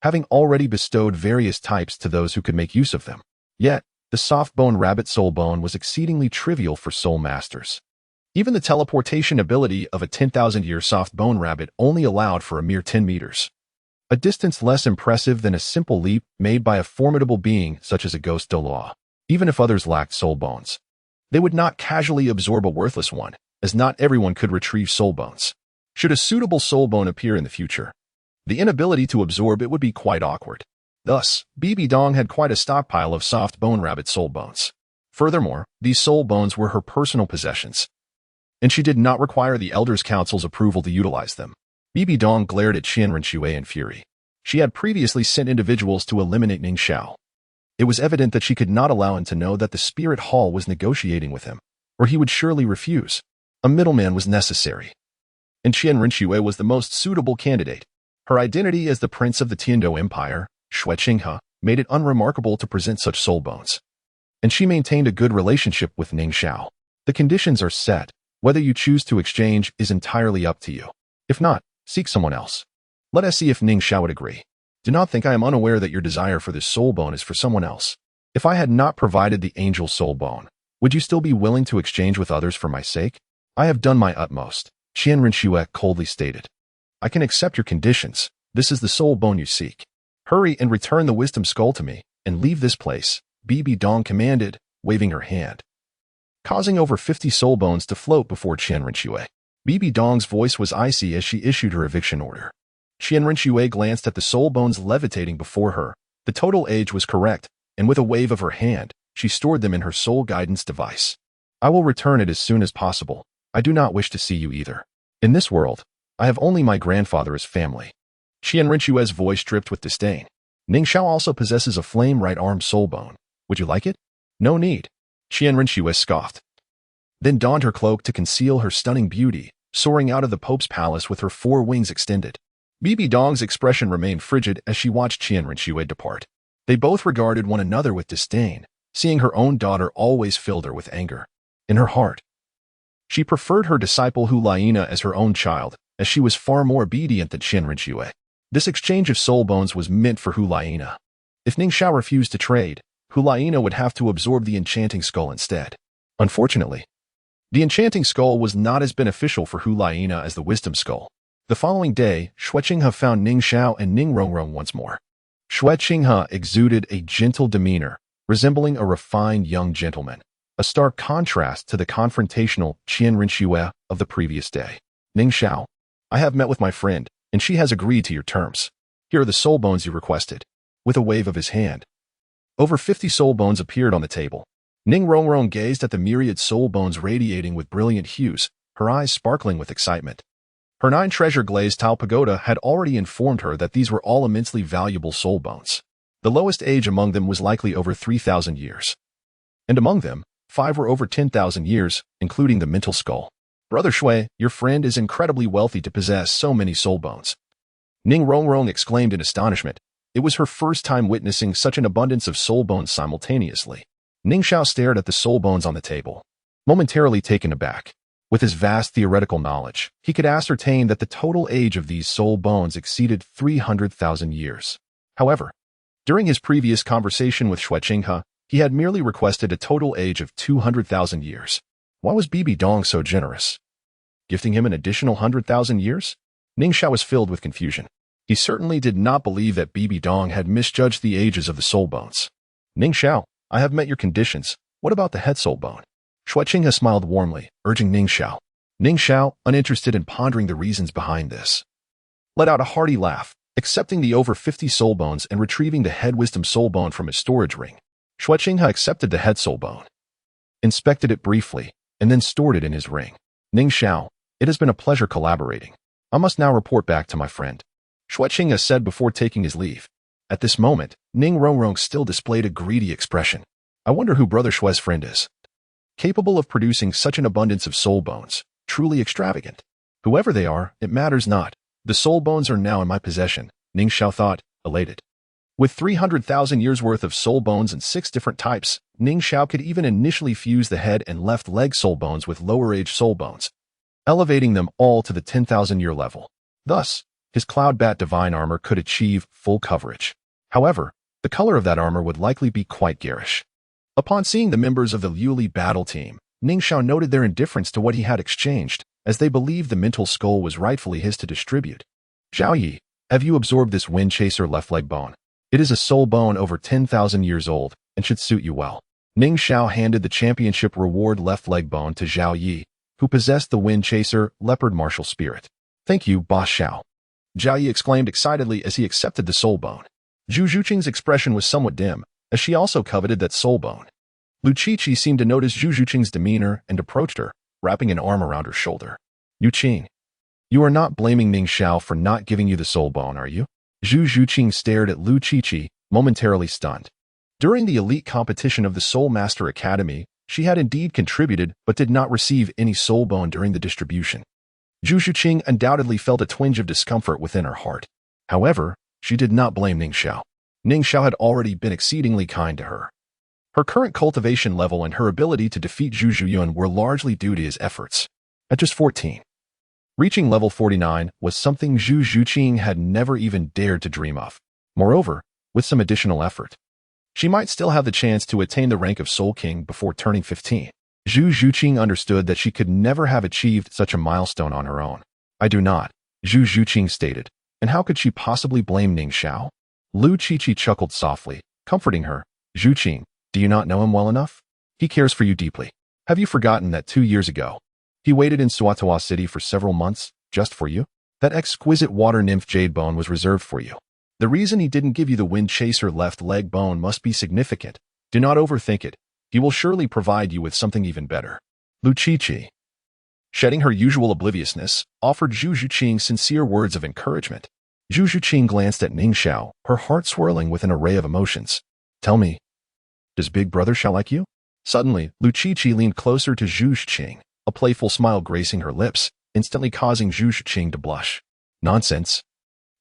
Speaker 1: having already bestowed various types to those who could make use of them. Yet, the soft bone rabbit soul bone was exceedingly trivial for soul masters. Even the teleportation ability of a 10,000-year soft bone rabbit only allowed for a mere 10 meters. A distance less impressive than a simple leap made by a formidable being such as a ghost Douluo, even if others lacked soul bones. They would not casually absorb a worthless one, as not everyone could retrieve soul bones. Should a suitable soul bone appear in the future, the inability to absorb it would be quite awkward. Thus, Bibi Dong had quite a stockpile of soft bone rabbit soul bones. Furthermore, these soul bones were her personal possessions, and she did not require the Elders' Council's approval to utilize them. Bibi Dong glared at Qian Rinxue in fury. She had previously sent individuals to eliminate Ning Xiao. It was evident that she could not allow him to know that the Spirit Hall was negotiating with him, or he would surely refuse. A middleman was necessary, and Qian Rinxue was the most suitable candidate. Her identity as the prince of the Tiando Empire, Xue Qinghe, made it unremarkable to present such soul bones, and she maintained a good relationship with Ning Xiao. The conditions are set. Whether you choose to exchange is entirely up to you. If not, seek someone else. Let us see if Ning Xiao would agree. Do not think I am unaware that your desire for this soul bone is for someone else. If I had not provided the angel soul bone, would you still be willing to exchange with others for my sake? I have done my utmost, Qian Rinxue coldly stated. I can accept your conditions. This is the soul bone you seek. Hurry and return the wisdom skull to me, and leave this place, Bibi Dong commanded, waving her hand, causing over 50 soul bones to float before Qian Rinxue. Bibi Dong's voice was icy as she issued her eviction order. Qian Rinxue glanced at the soul bones levitating before her. The total age was correct, and with a wave of her hand, she stored them in her soul guidance device. I will return it as soon as possible. I do not wish to see you either. In this world, I have only my grandfather as family. Qian Rinxue's voice dripped with disdain. Ning Xiao also possesses a flame right arm soul bone. Would you like it? No need. Qian Rinxue scoffed, then donned her cloak to conceal her stunning beauty, soaring out of the Pope's palace with her 4 wings extended. Bibi Dong's expression remained frigid as she watched Qian Rinxue depart. They both regarded one another with disdain. Seeing her own daughter always filled her with anger. In her heart, she preferred her disciple Hu Laina as her own child, as she was far more obedient than Qian Rinxue. This exchange of soul bones was meant for Hu Laina. If Ning Xiao refused to trade, Hu Laina would have to absorb the enchanting skull instead. Unfortunately, the enchanting skull was not as beneficial for Hu Laina as the wisdom skull. The following day, Xue Qinghe found Ning Xiao and Ning Rong Rong once more. Xue Qinghe exuded a gentle demeanor, resembling a refined young gentleman, a stark contrast to the confrontational Qian Rinxue of the previous day. Ning Xiao, I have met with my friend, and she has agreed to your terms. Here are the soul bones you requested. With a wave of his hand, over 50 soul bones appeared on the table. Ning Rong Rong gazed at the myriad soul bones radiating with brilliant hues, her eyes sparkling with excitement. Her 9 treasure-glazed tile pagoda had already informed her that these were all immensely valuable soul bones. The lowest age among them was likely over 3,000 years. And among them, 5 were over 10,000 years, including the mental skull. Brother Xue, your friend is incredibly wealthy to possess so many soul bones. Ning Rong Rong exclaimed in astonishment. It was her first time witnessing such an abundance of soul bones simultaneously. Ning Xiao stared at the soul bones on the table, momentarily taken aback. With his vast theoretical knowledge, he could ascertain that the total age of these soul bones exceeded 300,000 years. However, during his previous conversation with Xue Qinghe, he had merely requested a total age of 200,000 years. Why was Bibi Dong so generous, gifting him an additional 100,000 years? Ning Xiao was filled with confusion. He certainly did not believe that Bibi Dong had misjudged the ages of the soul bones. Ning Xiao, I have met your conditions. What about the head soul bone? Xue Qinghe smiled warmly, urging Ning Xiao. Ning Xiao, uninterested in pondering the reasons behind this, let out a hearty laugh, accepting the over 50 soul bones and retrieving the head wisdom soul bone from his storage ring. Xue Qinghe accepted the head soul bone, inspected it briefly, and then stored it in his ring. Ning Xiao, it has been a pleasure collaborating. I must now report back to my friend, Xue Qinghe said before taking his leave. At this moment, Ning Rong Rong still displayed a greedy expression. I wonder who Brother Xue's friend is, capable of producing such an abundance of soul bones, truly extravagant. Whoever they are, it matters not. The soul bones are now in my possession, Ning Xiao thought, elated. With 300,000 years worth of soul bones and 6 different types, Ning Xiao could even initially fuse the head and left leg soul bones with lower age soul bones, elevating them all to the 10,000 year level. Thus, his Cloud Bat divine armor could achieve full coverage. However, the color of that armor would likely be quite garish. Upon seeing the members of the Liuli battle team, Ning Xiao noted their indifference to what he had exchanged, as they believed the mental skull was rightfully his to distribute. Zhao Yi, have you absorbed this wind chaser left leg bone? It is a soul bone over 10,000 years old, and should suit you well. Ning Xiao handed the championship reward left leg bone to Zhao Yi, who possessed the Wind Chaser leopard martial spirit. "Thank you, Boss Xiao," Zhao Yi exclaimed excitedly as he accepted the soul bone. Zhu Zhuqing's expression was somewhat dim, as she also coveted that soul bone. Lu Qiqi seemed to notice Zhu Zhuqing's demeanor and approached her, wrapping an arm around her shoulder. "Yu Qing, you are not blaming Ning Xiao for not giving you the soul bone, are you?" Zhu Zhuqing stared at Lu Qiqi, momentarily stunned. During the elite competition of the Soul Master Academy, she had indeed contributed but did not receive any soul bone during the distribution. Zhu Zhuqing undoubtedly felt a twinge of discomfort within her heart. However, she did not blame Ning Xiao. Ning Xiao had already been exceedingly kind to her. Her current cultivation level and her ability to defeat Zhu Zhuyun were largely due to his efforts. At just 14, reaching level 49 was something Zhu Zhuqing had never even dared to dream of. Moreover, with some additional effort, she might still have the chance to attain the rank of Soul King before turning 15. Zhu Zhuqing understood that she could never have achieved such a milestone on her own. "I do not," Zhu Zhuqing stated. "And how could she possibly blame Ning Xiao?" Lu Qiqi chuckled softly, comforting her. "Zhuqing, do you not know him well enough? He cares for you deeply. Have you forgotten that 2 years ago, he waited in Suatawa City for several months, just for you? That exquisite water nymph jade bone was reserved for you. The reason he didn't give you the Wind Chaser left leg bone must be significant. Do not overthink it. He will surely provide you with something even better." Lu Qiqi, shedding her usual obliviousness, offered Zhu Zhuqing sincere words of encouragement. Zhu Zhuqing glanced at Ning Xiao, her heart swirling with an array of emotions. "Tell me, does Big Brother Xiao like you?" Suddenly, Lu Qiqi leaned closer to Zhu Zhuqing, a playful smile gracing her lips, instantly causing Zhu Zhuqing to blush. "Nonsense,"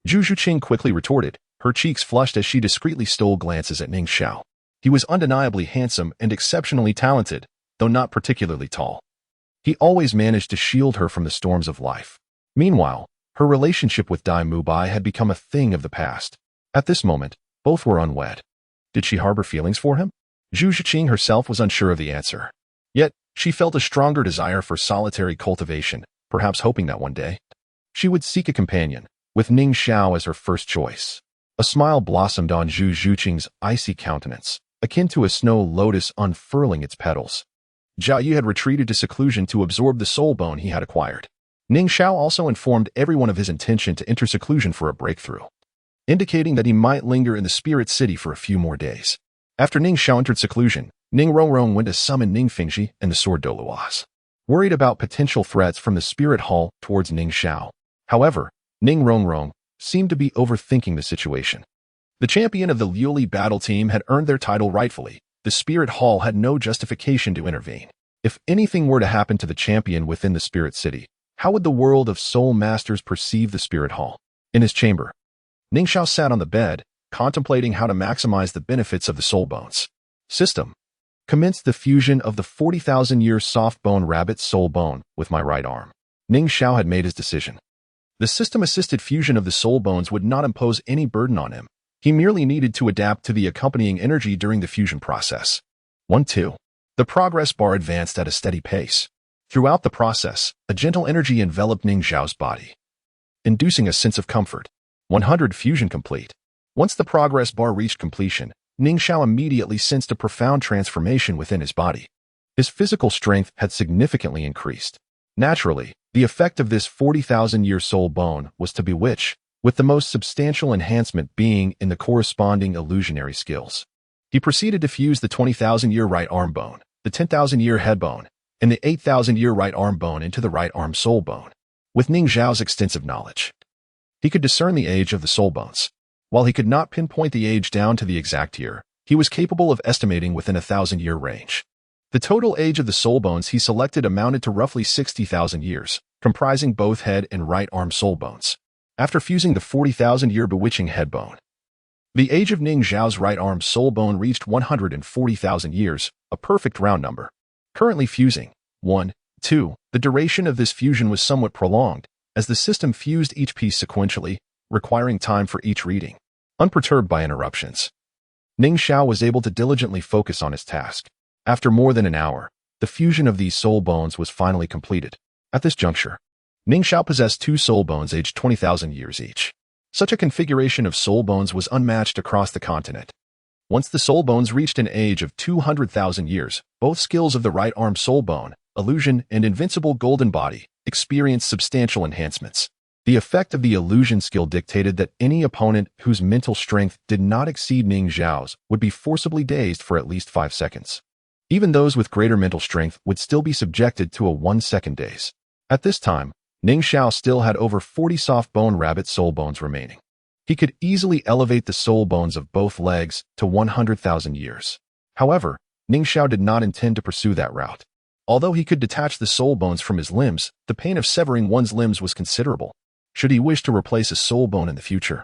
Speaker 1: Zhu Zhuqing quickly retorted, her cheeks flushed as she discreetly stole glances at Ning Xiao. He was undeniably handsome and exceptionally talented, though not particularly tall. He always managed to shield her from the storms of life. Meanwhile, her relationship with Dai Mubai had become a thing of the past. At this moment, both were unwed. Did she harbor feelings for him? Zhu Zhuqing herself was unsure of the answer. Yet, she felt a stronger desire for solitary cultivation, perhaps hoping that one day she would seek a companion, with Ning Xiao as her first choice. A smile blossomed on Zhu Zhuqing's icy countenance, akin to a snow lotus unfurling its petals. Zhao Yu had retreated to seclusion to absorb the soul bone he had acquired. Ning Xiao also informed everyone of his intention to enter seclusion for a breakthrough, indicating that he might linger in the Spirit City for a few more days. After Ning Xiao entered seclusion, Ning Rong Rong went to summon Ning Fingxi and the Sword Douluo, worried about potential threats from the Spirit Hall towards Ning Xiao. However, Ning Rong Rong seemed to be overthinking the situation. The champion of the Liuli battle team had earned their title rightfully. The Spirit Hall had no justification to intervene. If anything were to happen to the champion within the Spirit City, how would the world of Soul Masters perceive the Spirit Hall? In his chamber, Ning Xiao sat on the bed, contemplating how to maximize the benefits of the Soul Bones system. Commenced the fusion of the 40,000-year soft bone rabbit soul bone with my right arm. Ning Xiao had made his decision. The system-assisted fusion of the soul bones would not impose any burden on him. He merely needed to adapt to the accompanying energy during the fusion process. 1-2. The progress bar advanced at a steady pace. Throughout the process, a gentle energy enveloped Ning Xiao's body, inducing a sense of comfort. 100 fusion complete. Once the progress bar reached completion, Ning Xiao immediately sensed a profound transformation within his body. His physical strength had significantly increased. Naturally, the effect of this 40,000-year soul bone was to bewitch, with the most substantial enhancement being in the corresponding illusionary skills. He proceeded to fuse the 20,000-year right arm bone, the 10,000-year head bone, and the 8,000-year right arm bone into the right arm soul bone. With Ning Xiao's extensive knowledge, he could discern the age of the soul bones. While he could not pinpoint the age down to the exact year, he was capable of estimating within a 1,000-year range. The total age of the soul bones he selected amounted to roughly 60,000 years, comprising both head and right arm soul bones. After fusing the 40,000-year bewitching head bone, the age of Ning Xiao's right arm soul bone reached 140,000 years, a perfect round number. Currently fusing. 1, 2. The duration of this fusion was somewhat prolonged, as the system fused each piece sequentially, requiring time for each reading. Unperturbed by interruptions, Ning Xiao was able to diligently focus on his task. After more than an hour, the fusion of these soul bones was finally completed. At this juncture, Ning Xiao possessed 2 soul bones aged 20,000 years each. Such a configuration of soul bones was unmatched across the continent. Once the soul bones reached an age of 200,000 years, both skills of the right arm soul bone, illusion, and invincible golden body experienced substantial enhancements. The effect of the illusion skill dictated that any opponent whose mental strength did not exceed Ning Xiao's would be forcibly dazed for at least 5 seconds. Even those with greater mental strength would still be subjected to a 1-second daze. At this time, Ning Xiao still had over 40 soft bone rabbit soul bones remaining. He could easily elevate the soul bones of both legs to 100,000 years. However, Ning Xiao did not intend to pursue that route. Although he could detach the soul bones from his limbs, the pain of severing one's limbs was considerable. Should he wish to replace a soul bone in the future,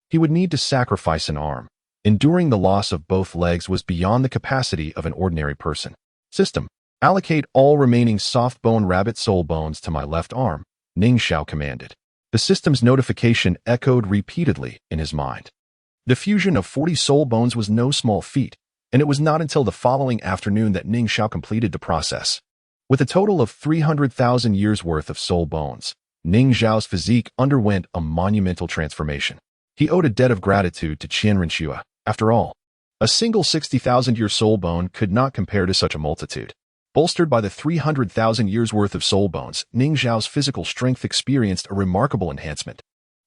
Speaker 1: he would need to sacrifice an arm. Enduring the loss of both legs was beyond the capacity of an ordinary person. System: allocate all remaining soft bone rabbit soul bones to my left arm, Ning Xiao commanded. The system's notification echoed repeatedly in his mind. The fusion of 40 soul bones was no small feat, and it was not until the following afternoon that Ning Xiao completed the process. With a total of 300,000 years worth of soul bones, Ning Xiao's physique underwent a monumental transformation. He owed a debt of gratitude to Qian Renxua. After all, a single 60,000-year soul bone could not compare to such a multitude. Bolstered by the 300,000 years worth of soul bones, Ning Xiao's physical strength experienced a remarkable enhancement.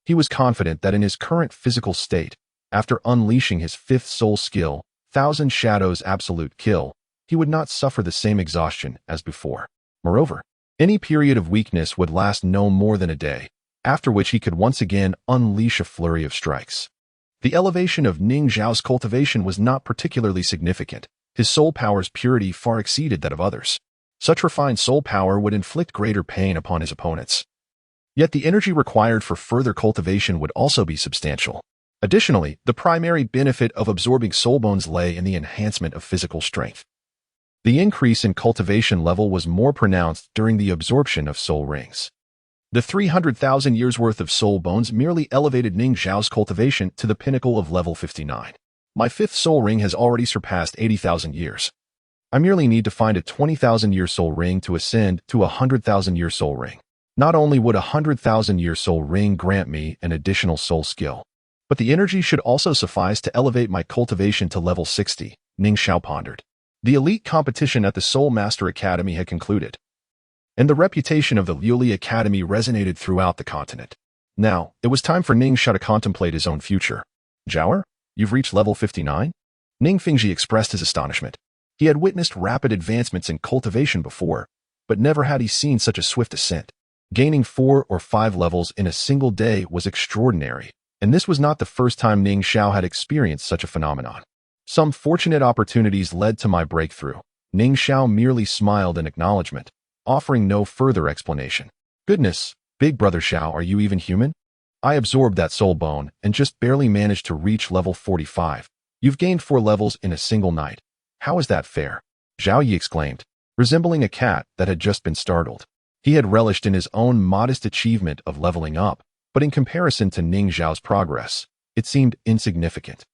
Speaker 1: He was confident that in his current physical state, after unleashing his 5th soul skill, Thousand Shadows Absolute Kill, he would not suffer the same exhaustion as before. Moreover, any period of weakness would last no more than a day, after which he could once again unleash a flurry of strikes. The elevation of Ning Xiao's cultivation was not particularly significant. His soul power's purity far exceeded that of others. Such refined soul power would inflict greater pain upon his opponents. Yet the energy required for further cultivation would also be substantial. Additionally, the primary benefit of absorbing soul bones lay in the enhancement of physical strength. The increase in cultivation level was more pronounced during the absorption of soul rings. The 300,000 years worth of soul bones merely elevated Ning Xiao's cultivation to the pinnacle of level 59. My 5th soul ring has already surpassed 80,000 years. I merely need to find a 20,000-year soul ring to ascend to a 100,000-year soul ring. Not only would a 100,000-year soul ring grant me an additional soul skill, but the energy should also suffice to elevate my cultivation to level 60, Ning Xiao pondered. The elite competition at the Soul Master Academy had concluded, and the reputation of the Liuli Academy resonated throughout the continent. Now, it was time for Ning Xiao to contemplate his own future. Zhaoer, you've reached level 59? Ning Fengji expressed his astonishment. He had witnessed rapid advancements in cultivation before, but never had he seen such a swift ascent. Gaining 4 or 5 levels in a single day was extraordinary, and this was not the first time Ning Xiao had experienced such a phenomenon. Some fortunate opportunities led to my breakthrough. Ning Xiao merely smiled in acknowledgement, offering no further explanation. Goodness, big brother Xiao, are you even human? I absorbed that soul bone and just barely managed to reach level 45. You've gained 4 levels in a single night. How is that fair? Zhao Yi exclaimed, resembling a cat that had just been startled. He had relished in his own modest achievement of leveling up, but in comparison to Ning Xiao's progress, it seemed insignificant.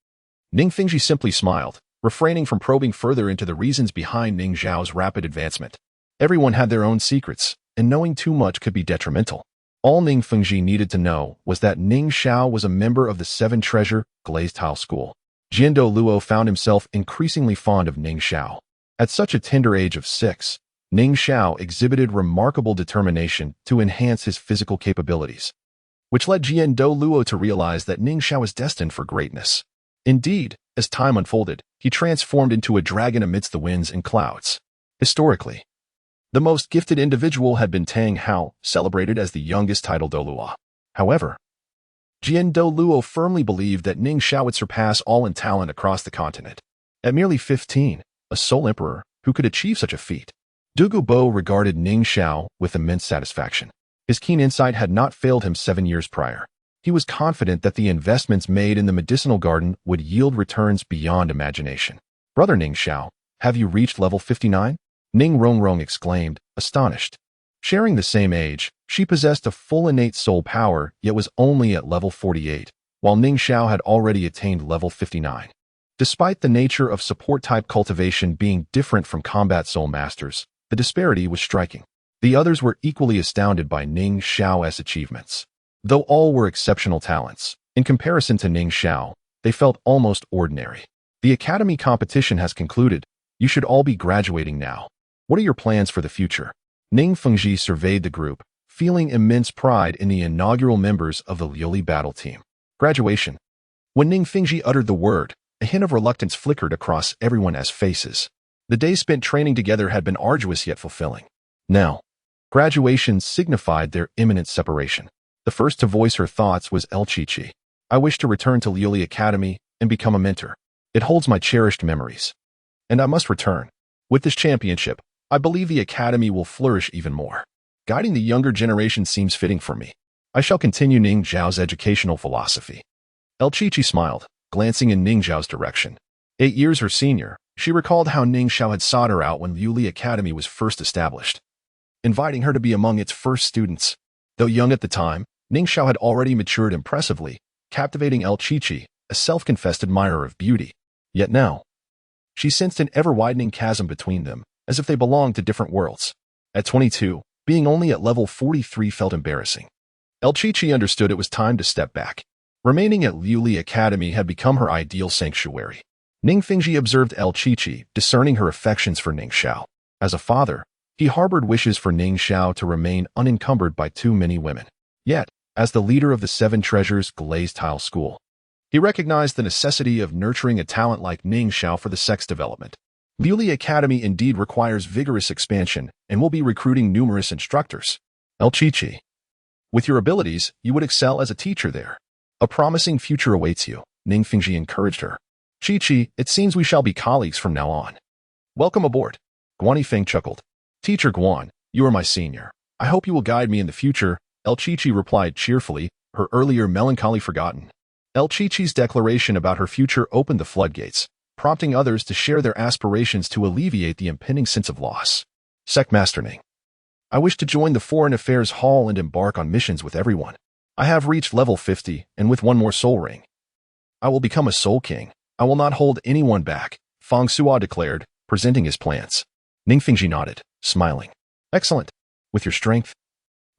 Speaker 1: Ning Fengji simply smiled, refraining from probing further into the reasons behind Ning Xiao's rapid advancement. Everyone had their own secrets, and knowing too much could be detrimental. All Ning Fengji needed to know was that Ning Xiao was a member of the 7 Treasure Glazed Tile School. Douluo found himself increasingly fond of Ning Xiao. At such a tender age of 6, Ning Xiao exhibited remarkable determination to enhance his physical capabilities, which led Douluo to realize that Ning Xiao was destined for greatness. Indeed, as time unfolded, he transformed into a dragon amidst the winds and clouds. Historically, the most gifted individual had been Tang Hao, celebrated as the youngest titled Douluo. However, Douluo firmly believed that Ning Xiao would surpass all in talent across the continent. At merely 15, a sole emperor who could achieve such a feat. Dugu Bo regarded Ning Xiao with immense satisfaction. His keen insight had not failed him 7 years prior. He was confident that the investments made in the medicinal garden would yield returns beyond imagination. Brother Ning Xiao, have you reached level 59? Ning Rong Rong exclaimed, astonished. Sharing the same age, she possessed a full innate soul power, yet was only at level 48, while Ning Xiao had already attained level 59. Despite the nature of support-type cultivation being different from combat soul masters, the disparity was striking. The others were equally astounded by Ning Xiao's achievements. Though all were exceptional talents, in comparison to Ning Xiao, they felt almost ordinary. The academy competition has concluded. You should all be graduating now. What are your plans for the future? Ning Fengji surveyed the group, feeling immense pride in the inaugural members of the Liuli battle team. Graduation. When Ning Fengji uttered the word, a hint of reluctance flickered across everyone's faces. The days spent training together had been arduous yet fulfilling. Now, graduation signified their imminent separation. The first to voice her thoughts was El Chichi. I wish to return to Liuli Academy and become a mentor. It holds my cherished memories. And I must return. With this championship, I believe the academy will flourish even more. Guiding the younger generation seems fitting for me. I shall continue Ning Xiao's educational philosophy. El Chichi smiled, glancing in Ning Xiao's direction. 8 years her senior, she recalled how Ning Xiao had sought her out when Liuli Academy was first established, inviting her to be among its first students. Though young at the time, Ning Xiao had already matured impressively, captivating El Chichi, a self-confessed admirer of beauty. Yet now, she sensed an ever-widening chasm between them, as if they belonged to different worlds. At 22, being only at level 43 felt embarrassing. El Chichi understood it was time to step back. Remaining at Liuli Academy had become her ideal sanctuary. Ning Fengji observed El Chichi, discerning her affections for Ning Xiao. As a father, he harbored wishes for Ning Xiao to remain unencumbered by too many women. Yet, as the leader of the Seven Treasures Glazed Tile School, he recognized the necessity of nurturing a talent like Ning Xiao for the sex development. Liuli Academy indeed requires vigorous expansion and will be recruiting numerous instructors. El Chichi, with your abilities, you would excel as a teacher there. A promising future awaits you, Ning Fengji encouraged her. Chi-Chi, it seems we shall be colleagues from now on. Welcome aboard. Guan Yifeng chuckled. Teacher Guan, you are my senior. I hope you will guide me in the future, El Chichi replied cheerfully, her earlier melancholy forgotten. El Chichi's declaration about her future opened the floodgates, prompting others to share their aspirations to alleviate the impending sense of loss. Secmaster Ning, I wish to join the Foreign Affairs Hall and embark on missions with everyone. I have reached level 50, and with one more soul ring, I will become a soul king. I will not hold anyone back, Fang Sua declared, presenting his plans. Ning Fengji nodded, smiling. Excellent. With your strength,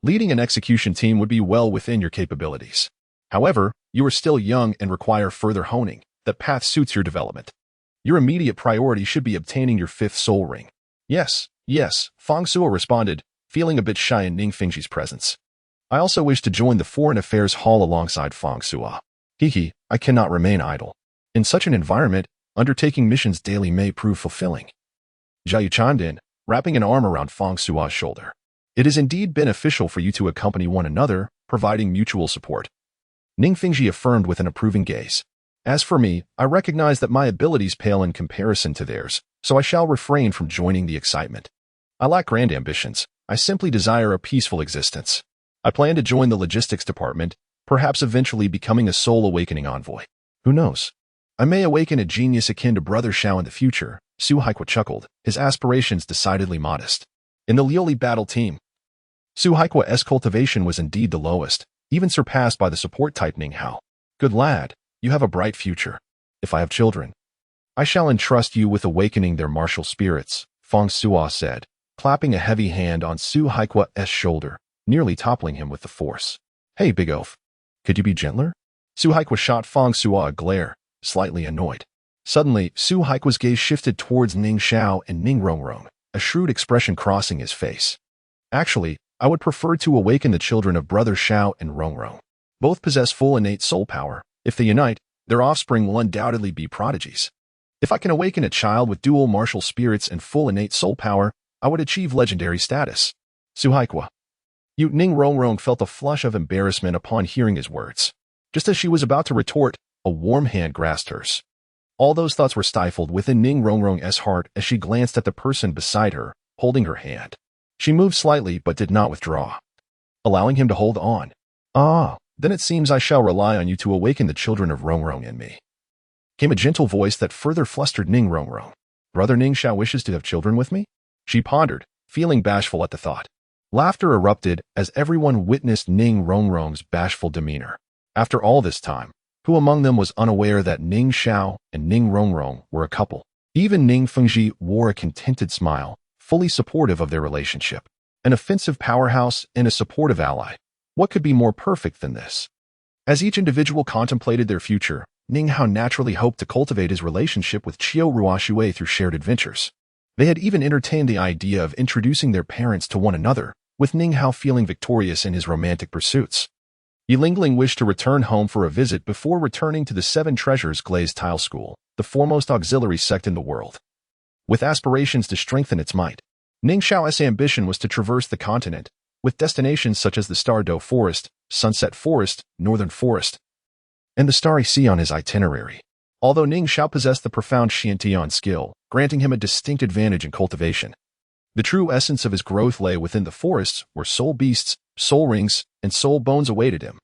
Speaker 1: leading an execution team would be well within your capabilities. However, you are still young and require further honing. That path suits your development. Your immediate priority should be obtaining your 5th soul ring. Yes, Fang Sua responded, feeling a bit shy in Ning Fengji's presence. I also wish to join the Foreign Affairs Hall alongside Fang Sua. I cannot remain idle. In such an environment, undertaking missions daily may prove fulfilling. Jiayu chimed in, wrapping an arm around Fang Sua's shoulder. It is indeed beneficial for you to accompany one another, providing mutual support. Ning Fengji affirmed with an approving gaze. As for me, I recognize that my abilities pale in comparison to theirs, so I shall refrain from joining the excitement. I lack grand ambitions. I simply desire a peaceful existence. I plan to join the logistics department, perhaps eventually becoming a soul awakening envoy. Who knows? I may awaken a genius akin to Brother Xiao in the future, Su Haikwa chuckled, his aspirations decidedly modest. In the Liuli battle team, Su Haikwa's cultivation was indeed the lowest, even surpassed by the support type Ning Hao. Good lad, you have a bright future. If I have children, I shall entrust you with awakening their martial spirits, Fang Sua said, clapping a heavy hand on Su Haikwa's shoulder, nearly toppling him with the force. Hey, big oaf. Could you be gentler? Su Haikwa shot Fang Sua a glare, slightly annoyed. Suddenly, Su Haikwa's gaze shifted towards Ning Xiao and Ning Rong Rong, a shrewd expression crossing his face. Actually, I would prefer to awaken the children of Brother Xiao and Rong Rong. Both possess full innate soul power. If they unite, their offspring will undoubtedly be prodigies. If I can awaken a child with dual martial spirits and full innate soul power, I would achieve legendary status. Su Haikwa. Ning Rong Rong felt a flush of embarrassment upon hearing his words. Just as she was about to retort, a warm hand grasped hers. All those thoughts were stifled within Ning Rong Rong's heart as she glanced at the person beside her, holding her hand. She moved slightly but did not withdraw, allowing him to hold on. Then it seems I shall rely on you to awaken the children of Rong Rong in me. Came a gentle voice that further flustered Ning Rong Rong. Brother Ning Xiao wishes to have children with me? She pondered, feeling bashful at the thought. Laughter erupted as everyone witnessed Ning Rong Rong's bashful demeanor. After all this time, who among them was unaware that Ning Xiao and Ning Rong Rong were a couple? Even Ning Fengji wore a contented smile, fully supportive of their relationship. An offensive powerhouse and a supportive ally. What could be more perfect than this? As each individual contemplated their future, Ning Xiao naturally hoped to cultivate his relationship with Xiao Wu through shared adventures. They had even entertained the idea of introducing their parents to one another, with Ning Xiao feeling victorious in his romantic pursuits. Yilingling wished to return home for a visit before returning to the Seven Treasures Glazed Tile School, the foremost auxiliary sect in the world. With aspirations to strengthen its might, Ning Xiao's ambition was to traverse the continent, with destinations such as the Douluo Forest, Sunset Forest, Northern Forest, and the Starry Sea on his itinerary. Although Ning Xiao possessed the profound Xiantian skill, granting him a distinct advantage in cultivation, the true essence of his growth lay within the forests where soul beasts, soul rings, and soul bones awaited him.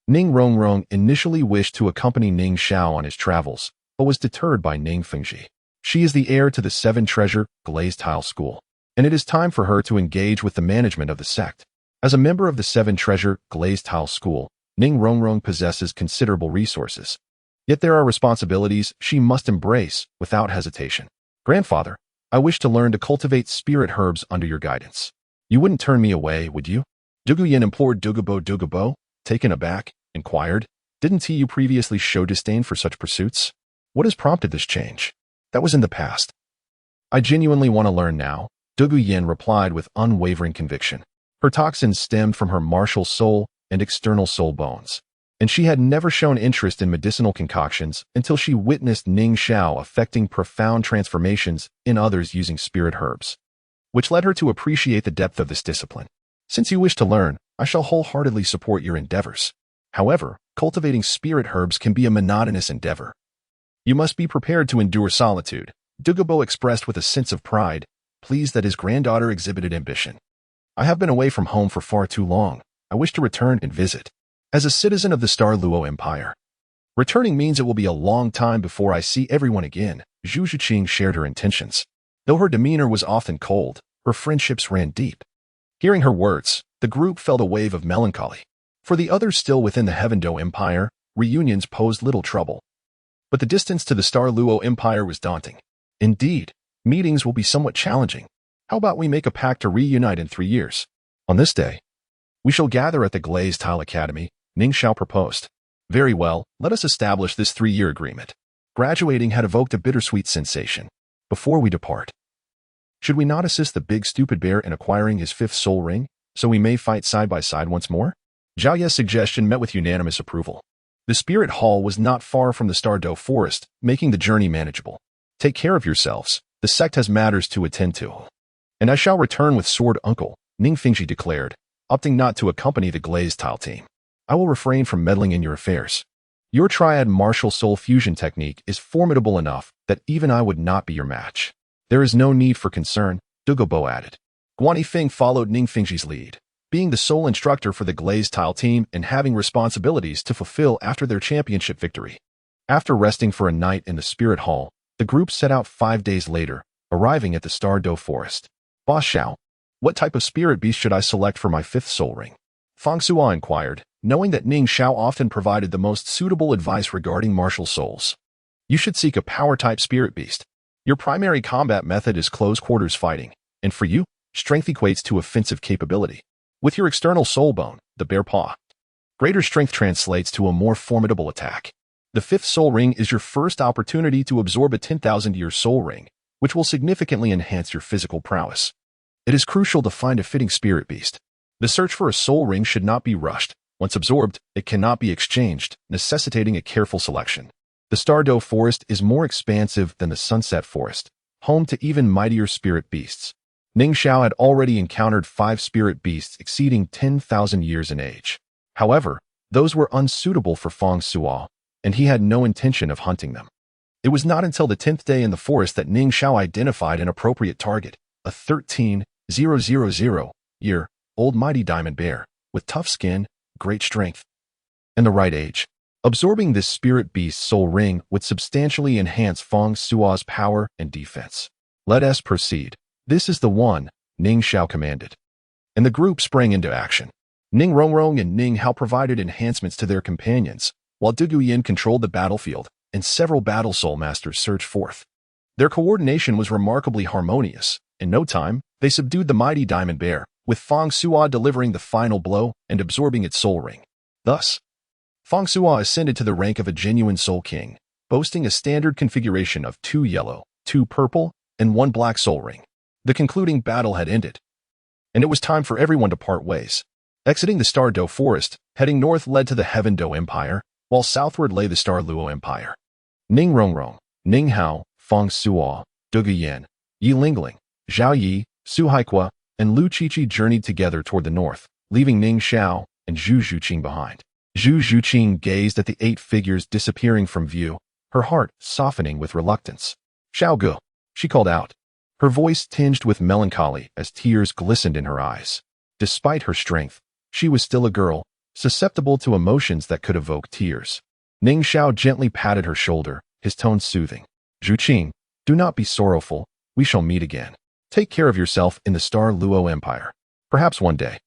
Speaker 1: Rong Rong initially wished to accompany Ning Xiao on his travels, but was deterred by Ning Fengji. She is the heir to the Seven Treasure Glazed Tile School, and it is time for her to engage with the management of the sect. As a member of the Seven Treasure Glazed Tile School, Rong Rong possesses considerable resources. Yet there are responsibilities she must embrace without hesitation. Grandfather, I wish to learn to cultivate spirit herbs under your guidance. You wouldn't turn me away, would you? Duguyan implored Dugubo, taken aback, inquired, didn't you previously show disdain for such pursuits? What has prompted this change? That was in the past. I genuinely want to learn now, Duguyan replied with unwavering conviction. Her toxins stemmed from her martial soul and external soul bones, and she had never shown interest in medicinal concoctions until she witnessed Ning Xiao effecting profound transformations in others using spirit herbs, which led her to appreciate the depth of this discipline. Since you wish to learn, I shall wholeheartedly support your endeavors. However, cultivating spirit herbs can be a monotonous endeavor. You must be prepared to endure solitude, Dugubo expressed with a sense of pride, pleased that his granddaughter exhibited ambition. I have been away from home for far too long. I wish to return and visit. As a citizen of the Douluo Empire, returning means it will be a long time before I see everyone again. Zhu Zhiqing shared her intentions. Though her demeanor was often cold, her friendships ran deep. Hearing her words, the group felt a wave of melancholy. For the others still within the Heavendo Empire, reunions posed little trouble. But the distance to the Douluo Empire was daunting. Indeed, meetings will be somewhat challenging. How about we make a pact to reunite in 3 years? On this day, we shall gather at the Glazed Tile Academy, Ning Xiao proposed. Very well, let us establish this 3-year agreement. Graduating had evoked a bittersweet sensation. Before we depart, should we not assist the big stupid bear in acquiring his 5th soul ring, so we may fight side by side once more? Zhao Ye's suggestion met with unanimous approval. The Spirit Hall was not far from the Douluo Forest, making the journey manageable. Take care of yourselves. The sect has matters to attend to. And I shall return with Sword Uncle, Ning Fengji declared, opting not to accompany the Glazed Tile team. I will refrain from meddling in your affairs. Your triad martial soul fusion technique is formidable enough that even I would not be your match. There is no need for concern, Dugubo added. Guan Yifeng followed Ning Fengji's lead, being the sole instructor for the Glazed Tile team and having responsibilities to fulfill after their championship victory. After resting for a night in the Spirit Hall, the group set out 5 days later, arriving at the Douluo Forest. Boss Xiao, what type of spirit beast should I select for my 5th soul ring? Fang Sua inquired, knowing that Ning Xiao often provided the most suitable advice regarding martial souls. You should seek a power-type spirit beast. Your primary combat method is close-quarters fighting, and for you, strength equates to offensive capability. With your external soul bone, the bear paw, greater strength translates to a more formidable attack. The 5th soul ring is your first opportunity to absorb a 10,000-year soul ring, which will significantly enhance your physical prowess. It is crucial to find a fitting spirit beast. The search for a soul ring should not be rushed. Once absorbed, it cannot be exchanged, necessitating a careful selection. The Douluo Forest is more expansive than the Sunset Forest, home to even mightier spirit beasts. Ning Xiao had already encountered 5 spirit beasts exceeding 10,000 years in age. However, those were unsuitable for Fang Sua, and he had no intention of hunting them. It was not until the 10th day in the forest that Ning Xiao identified an appropriate target, a 13,000-year-old mighty diamond bear, with tough skin, great strength, and the right age. Absorbing this spirit beast's soul ring would substantially enhance Fang Sua's power and defense. Let us proceed. This is the one, Ning Xiao commanded. And the group sprang into action. Ning Rong and Ning Xiao provided enhancements to their companions, while Duguyan controlled the battlefield, and several battle soul masters surged forth. Their coordination was remarkably harmonious. In no time, they subdued the mighty diamond bear, with Fang Sua delivering the final blow and absorbing its soul ring. Thus, Feng Sua ascended to the rank of a genuine Soul King, boasting a standard configuration of 2 yellow, 2 purple, and 1 black soul ring. The concluding battle had ended, and it was time for everyone to part ways. Exiting the Star Do Forest, heading north led to the Heaven Do Empire, while southward lay the Star Luo Empire. Ning Rong Rong, Ning Xiao, Feng Sua, Duge Yan, Yi Lingling, Zhao Yi, Su Haikua, and Lu Qiqi journeyed together toward the north, leaving Ning Xiao and Zhu Zhuqing behind. Zhu Zhuqing gazed at the 8 figures disappearing from view, her heart softening with reluctance. "Xiao Gu," she called out, her voice tinged with melancholy as tears glistened in her eyes. Despite her strength, she was still a girl, susceptible to emotions that could evoke tears. Ning Xiao gently patted her shoulder, his tone soothing. "Zhuqing, do not be sorrowful, we shall meet again. Take care of yourself in the Star Luo Empire. Perhaps one day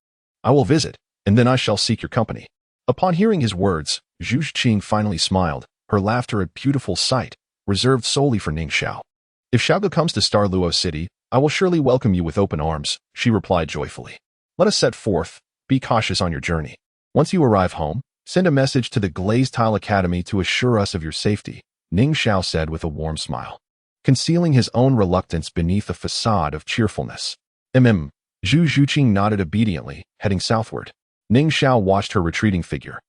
Speaker 1: I will visit, and then I shall seek your company." Upon hearing his words, Zhu Zhuqing finally smiled, her laughter a beautiful sight, reserved solely for Ning Xiao. "If Xiaogu comes to Star Luo City, I will surely welcome you with open arms," she replied joyfully. "Let us set forth. Be cautious on your journey. Once you arrive home, send a message to the Glazed Tile Academy to assure us of your safety," Ning Xiao said with a warm smile, concealing his own reluctance beneath a facade of cheerfulness. Zhu Zhuqing nodded obediently, heading southward. Ning Xiao watched her retreating figure,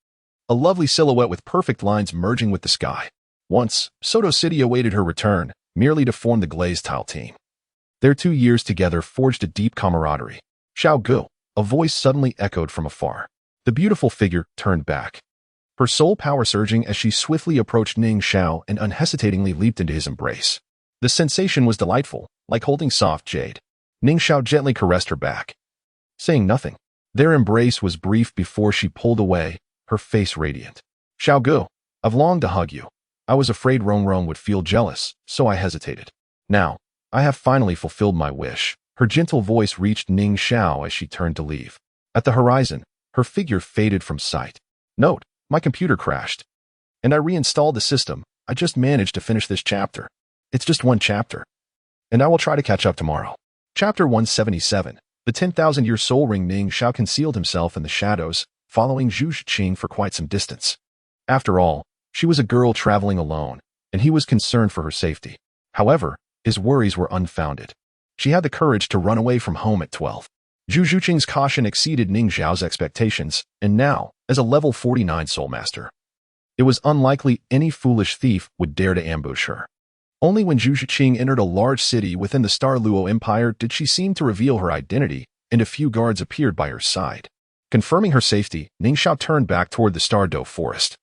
Speaker 1: a lovely silhouette with perfect lines merging with the sky. Once, Soto City awaited her return, merely to form the Glazed Tile team. Their 2 years together forged a deep camaraderie. "Xiao Gu," a voice suddenly echoed from afar. The beautiful figure turned back, her soul power surging as she swiftly approached Ning Xiao and unhesitatingly leaped into his embrace. The sensation was delightful, like holding soft jade. Ning Xiao gently caressed her back, saying nothing. Their embrace was brief before she pulled away, her face radiant. "Xiao Gu, I've longed to hug you. I was afraid Rong Rong would feel jealous, so I hesitated. Now, I have finally fulfilled my wish." Her gentle voice reached Ning Xiao as she turned to leave. At the horizon, her figure faded from sight. "Note, my computer crashed, and I reinstalled the system. I just managed to finish this chapter. It's just one chapter, and I will try to catch up tomorrow." Chapter 177. The 10,000-year soul ring. Ning Xiao concealed himself in the shadows, following Zhu Zhuqing for quite some distance. After all, she was a girl traveling alone, and he was concerned for her safety. However, his worries were unfounded. She had the courage to run away from home at 12. Zhu Zhuqing's caution exceeded Ning Xiao's expectations, and now, as a level 49 soul master, it was unlikely any foolish thief would dare to ambush her. Only when Zhu Zhuqing entered a large city within the Star Luo Empire did she seem to reveal her identity, and a few guards appeared by her side. Confirming her safety, Ning Xiao turned back toward the Star Do Forest.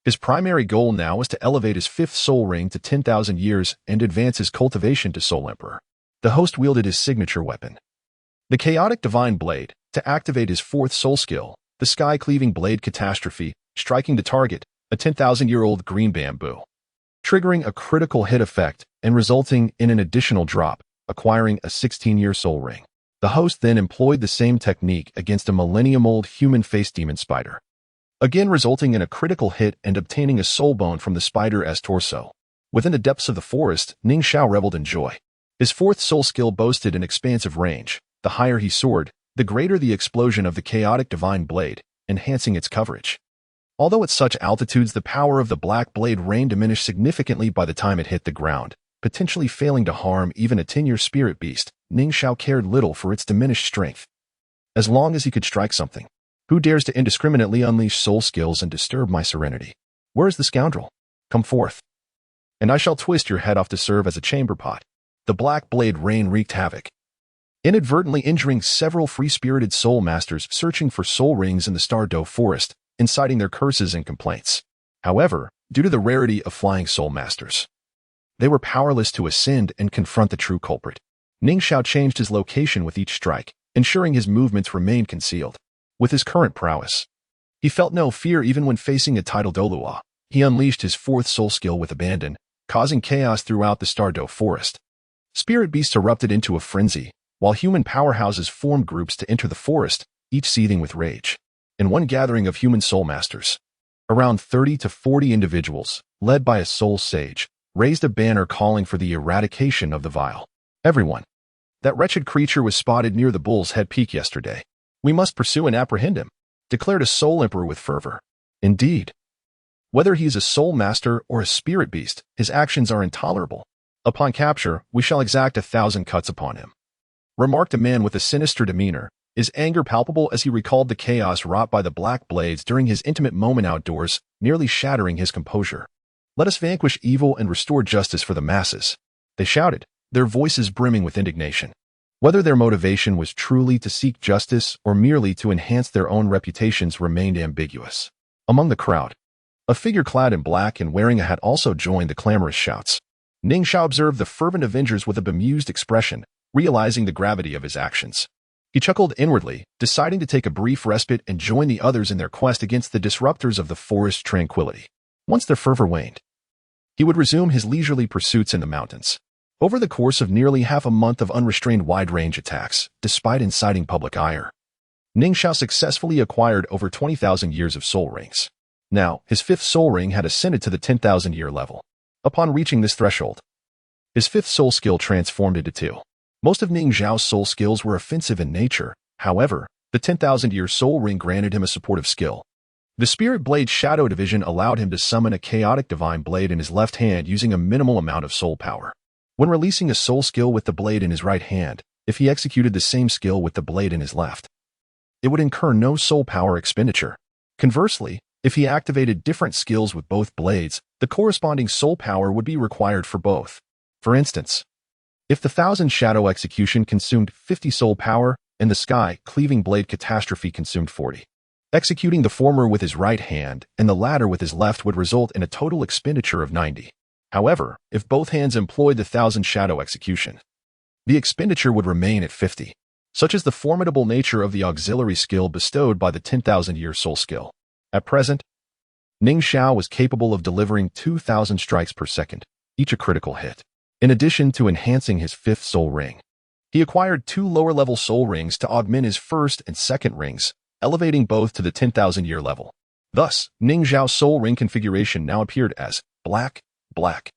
Speaker 1: His primary goal now was to elevate his 5th soul ring to 10,000 years and advance his cultivation to Soul Emperor. The host wielded his signature weapon, the Chaotic Divine Blade, to activate his 4th soul skill, the Sky-Cleaving Blade Catastrophe, striking the target, a 10,000-year-old green bamboo, triggering a critical hit effect and resulting in an additional drop, acquiring a 16-year soul ring. The host then employed the same technique against a millennium-old human-faced demon spider, again resulting in a critical hit and obtaining a soul bone from the spider's torso. Within the depths of the forest, Ning Xiao reveled in joy. His 4th soul skill boasted an expansive range. The higher he soared, the greater the explosion of the Chaotic Divine Blade, enhancing its coverage. Although at such altitudes the power of the Black Blade Rain diminished significantly by the time it hit the ground, potentially failing to harm even a 10-year spirit beast, Ning Xiao cared little for its diminished strength. As long as he could strike something. Who dares to indiscriminately unleash soul skills and disturb my serenity? Where is the scoundrel? Come forth, and I shall twist your head off to serve as a chamber pot. The Black Blade Rain wreaked havoc, inadvertently injuring several free-spirited soul masters searching for soul rings in the Star Do Forest, inciting their curses and complaints. However, due to the rarity of flying soul masters, they were powerless to ascend and confront the true culprit. Ning Xiao changed his location with each strike, ensuring his movements remained concealed. With his current prowess, he felt no fear even when facing a tidal Douluo. He unleashed his 4th soul skill with abandon, causing chaos throughout the Star Do Forest. Spirit beasts erupted into a frenzy, while human powerhouses formed groups to enter the forest, each seething with rage. In one gathering of human soul masters, around 30 to 40 individuals, led by a soul sage, raised a banner calling for the eradication of the vile. "Everyone, that wretched creature was spotted near the Bull's Head Peak yesterday. We must pursue and apprehend him," declared a soul emperor with fervor. "Indeed, Whether he is a soul master or a spirit beast, his actions are intolerable. Upon capture, we shall exact 1,000 cuts upon him," remarked a man with a sinister demeanor, his anger palpable as he recalled the chaos wrought by the black blades during his intimate moment outdoors, nearly shattering his composure. "Let us vanquish evil and restore justice for the masses," they shouted, their voices brimming with indignation. Whether their motivation was truly to seek justice or merely to enhance their own reputations remained ambiguous. Among the crowd, a figure clad in black and wearing a hat also joined the clamorous shouts. Ning Xiao observed the fervent avengers with a bemused expression, realizing the gravity of his actions. He chuckled inwardly, deciding to take a brief respite and join the others in their quest against the disruptors of the forest's tranquility. Once their fervor waned, he would resume his leisurely pursuits in the mountains. Over the course of nearly half a month of unrestrained wide-range attacks, despite inciting public ire, Ning Xiao successfully acquired over 20,000 years of soul rings. Now, his 5th soul ring had ascended to the 10,000-year level. Upon reaching this threshold, his 5th soul skill transformed into 2. Most of Ning Xiao's soul skills were offensive in nature. However, the 10,000-year soul ring granted him a supportive skill. The Spirit Blade Shadow Division allowed him to summon a chaotic divine blade in his left hand using a minimal amount of soul power. When releasing a soul skill with the blade in his right hand, if he executed the same skill with the blade in his left, it would incur no soul power expenditure. Conversely, if he activated different skills with both blades, the corresponding soul power would be required for both. For instance, if the 1,000 Shadow Execution consumed 50 soul power, and the Sky Cleaving Blade Catastrophe consumed 40. Executing the former with his right hand and the latter with his left would result in a total expenditure of 90. However, if both hands employed the 1,000 Shadow Execution, the expenditure would remain at 50. Such is the formidable nature of the auxiliary skill bestowed by the 10,000-year soul skill. At present, Ning Xiao was capable of delivering 2,000 strikes per second, each a critical hit. In addition to enhancing his 5th soul ring, he acquired 2 lower-level soul rings to augment his 1st and 2nd rings, elevating both to the 10,000-year level. Thus, Ning Xiao's soul ring configuration now appeared as black, black,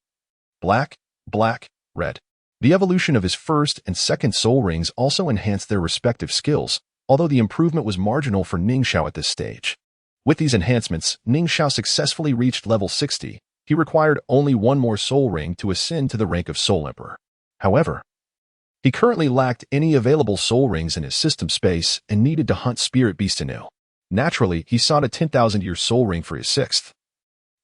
Speaker 1: black, black, red. The evolution of his 1st and 2nd soul rings also enhanced their respective skills, although the improvement was marginal for Ning Xiao at this stage. With these enhancements, Ning Xiao successfully reached level 60. He required only 1 more soul ring to ascend to the rank of Soul Emperor. However, he currently lacked any available soul rings in his system space and needed to hunt spirit beasts anew. Naturally, he sought a 10,000-year soul ring for his 6th,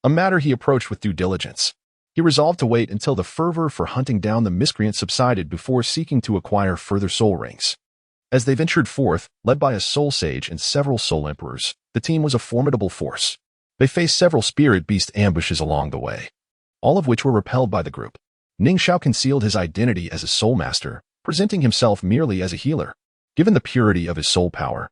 Speaker 1: a matter he approached with due diligence. He resolved to wait until the fervor for hunting down the miscreant subsided before seeking to acquire further soul rings. As they ventured forth, led by a soul sage and several soul emperors, the team was a formidable force. They faced several spirit beast ambushes along the way, all of which were repelled by the group. Ning Xiao concealed his identity as a soul master, presenting himself merely as a healer. Given the purity of his soul power,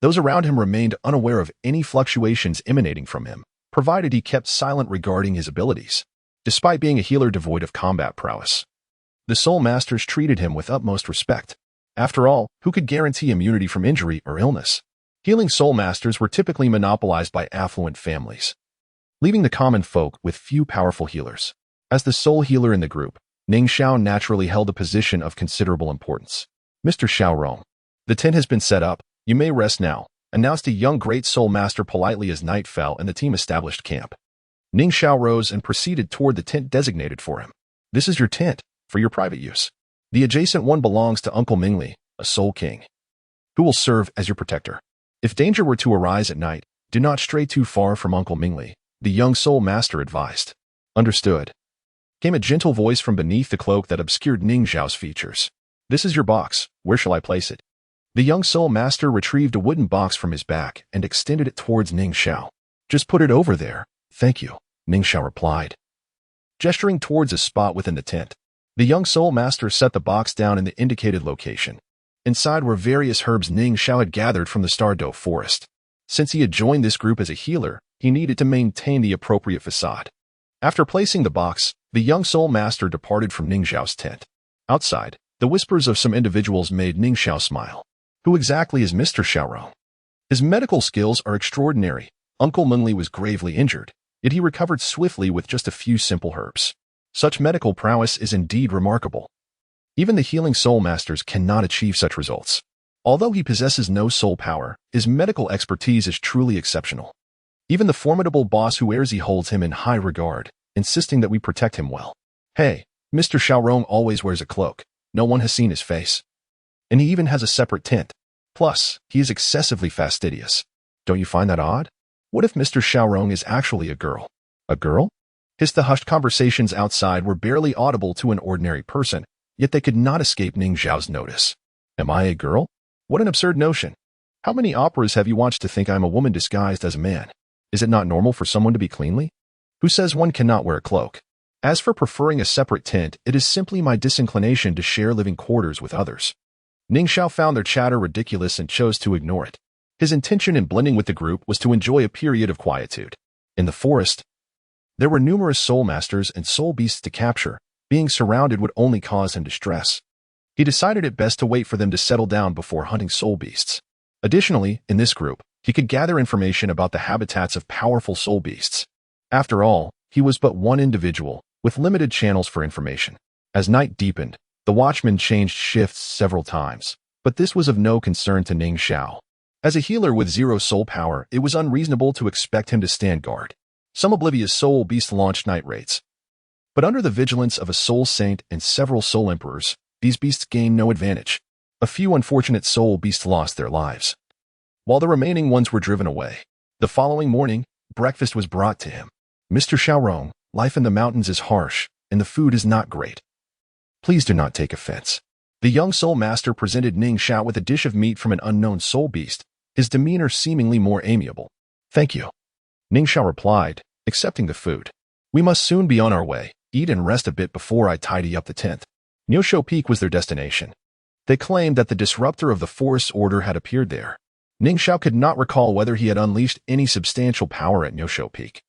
Speaker 1: those around him remained unaware of any fluctuations emanating from him, provided he kept silent regarding his abilities. Despite being a healer devoid of combat prowess, the soul masters treated him with utmost respect. After all, who could guarantee immunity from injury or illness? Healing soul masters were typically monopolized by affluent families, leaving the common folk with few powerful healers. As the sole healer in the group, Ning Xiao naturally held a position of considerable importance. "Mr. Xiaorong, the tent has been set up. You may rest now," announced a young great soul master politely as night fell and the team established camp. Ning Xiao rose and proceeded toward the tent designated for him. "This is your tent, for your private use. The adjacent one belongs to Uncle Mingli, a soul king, who will serve as your protector. If danger were to arise at night, do not stray too far from Uncle Mingli," the young soul master advised. "Understood," came a gentle voice from beneath the cloak that obscured Ning Xiao's features. "This is your box. Where shall I place it?" The young soul master retrieved a wooden box from his back and extended it towards Ning Xiao. "Just put it over there. Thank you," Ning Xiao replied, gesturing towards a spot within the tent. The young soul master set the box down in the indicated location. Inside were various herbs Ning Xiao had gathered from the Stardow forest. Since he had joined this group as a healer, he needed to maintain the appropriate facade. After placing the box, the young soul master departed from Ning Xiao's tent. Outside, the whispers of some individuals made Ning Xiao smile. Who exactly is Mr. Xiaorong? His medical skills are extraordinary. Uncle Mengli was gravely injured, yet he recovered swiftly with just a few simple herbs. Such medical prowess is indeed remarkable. Even the healing soul masters cannot achieve such results. Although he possesses no soul power, his medical expertise is truly exceptional. Even the formidable boss Huerzi holds him in high regard, insisting that we protect him well. Hey, Mr. Xiaorong always wears a cloak. No one has seen his face. And he even has a separate tint. Plus, he is excessively fastidious. Don't you find that odd? What if Mr. Xiaorong is actually a girl? A girl? The hushed conversations outside were barely audible to an ordinary person, yet they could not escape Ning Xiao's notice. Am I a girl? What an absurd notion. How many operas have you watched to think I am a woman disguised as a man? Is it not normal for someone to be cleanly? Who says one cannot wear a cloak? As for preferring a separate tint, it is simply my disinclination to share living quarters with others. Ning Xiao found their chatter ridiculous and chose to ignore it. His intention in blending with the group was to enjoy a period of quietude. In the forest, there were numerous soul masters and soul beasts to capture. Being surrounded would only cause him distress. He decided it best to wait for them to settle down before hunting soul beasts. Additionally, in this group, he could gather information about the habitats of powerful soul beasts. After all, he was but one individual, with limited channels for information. As night deepened, the watchman changed shifts several times, but this was of no concern to Ning Xiao. As a healer with zero soul power, it was unreasonable to expect him to stand guard. Some oblivious soul beasts launched night raids. But under the vigilance of a soul saint and several soul emperors, these beasts gained no advantage. A few unfortunate soul beasts lost their lives, while the remaining ones were driven away. The following morning, breakfast was brought to him. Mr. Xiaorong, life in the mountains is harsh, and the food is not great. Please do not take offense. The young soul master presented Ning Xiao with a dish of meat from an unknown soul beast, his demeanor seemingly more amiable. Thank you. Ning Xiao replied, accepting the food. We must soon be on our way. Eat and rest a bit before I tidy up the tent. Nyosho Peak was their destination. They claimed that the disruptor of the forest order had appeared there. Ning Xiao could not recall whether he had unleashed any substantial power at Nyosho Peak,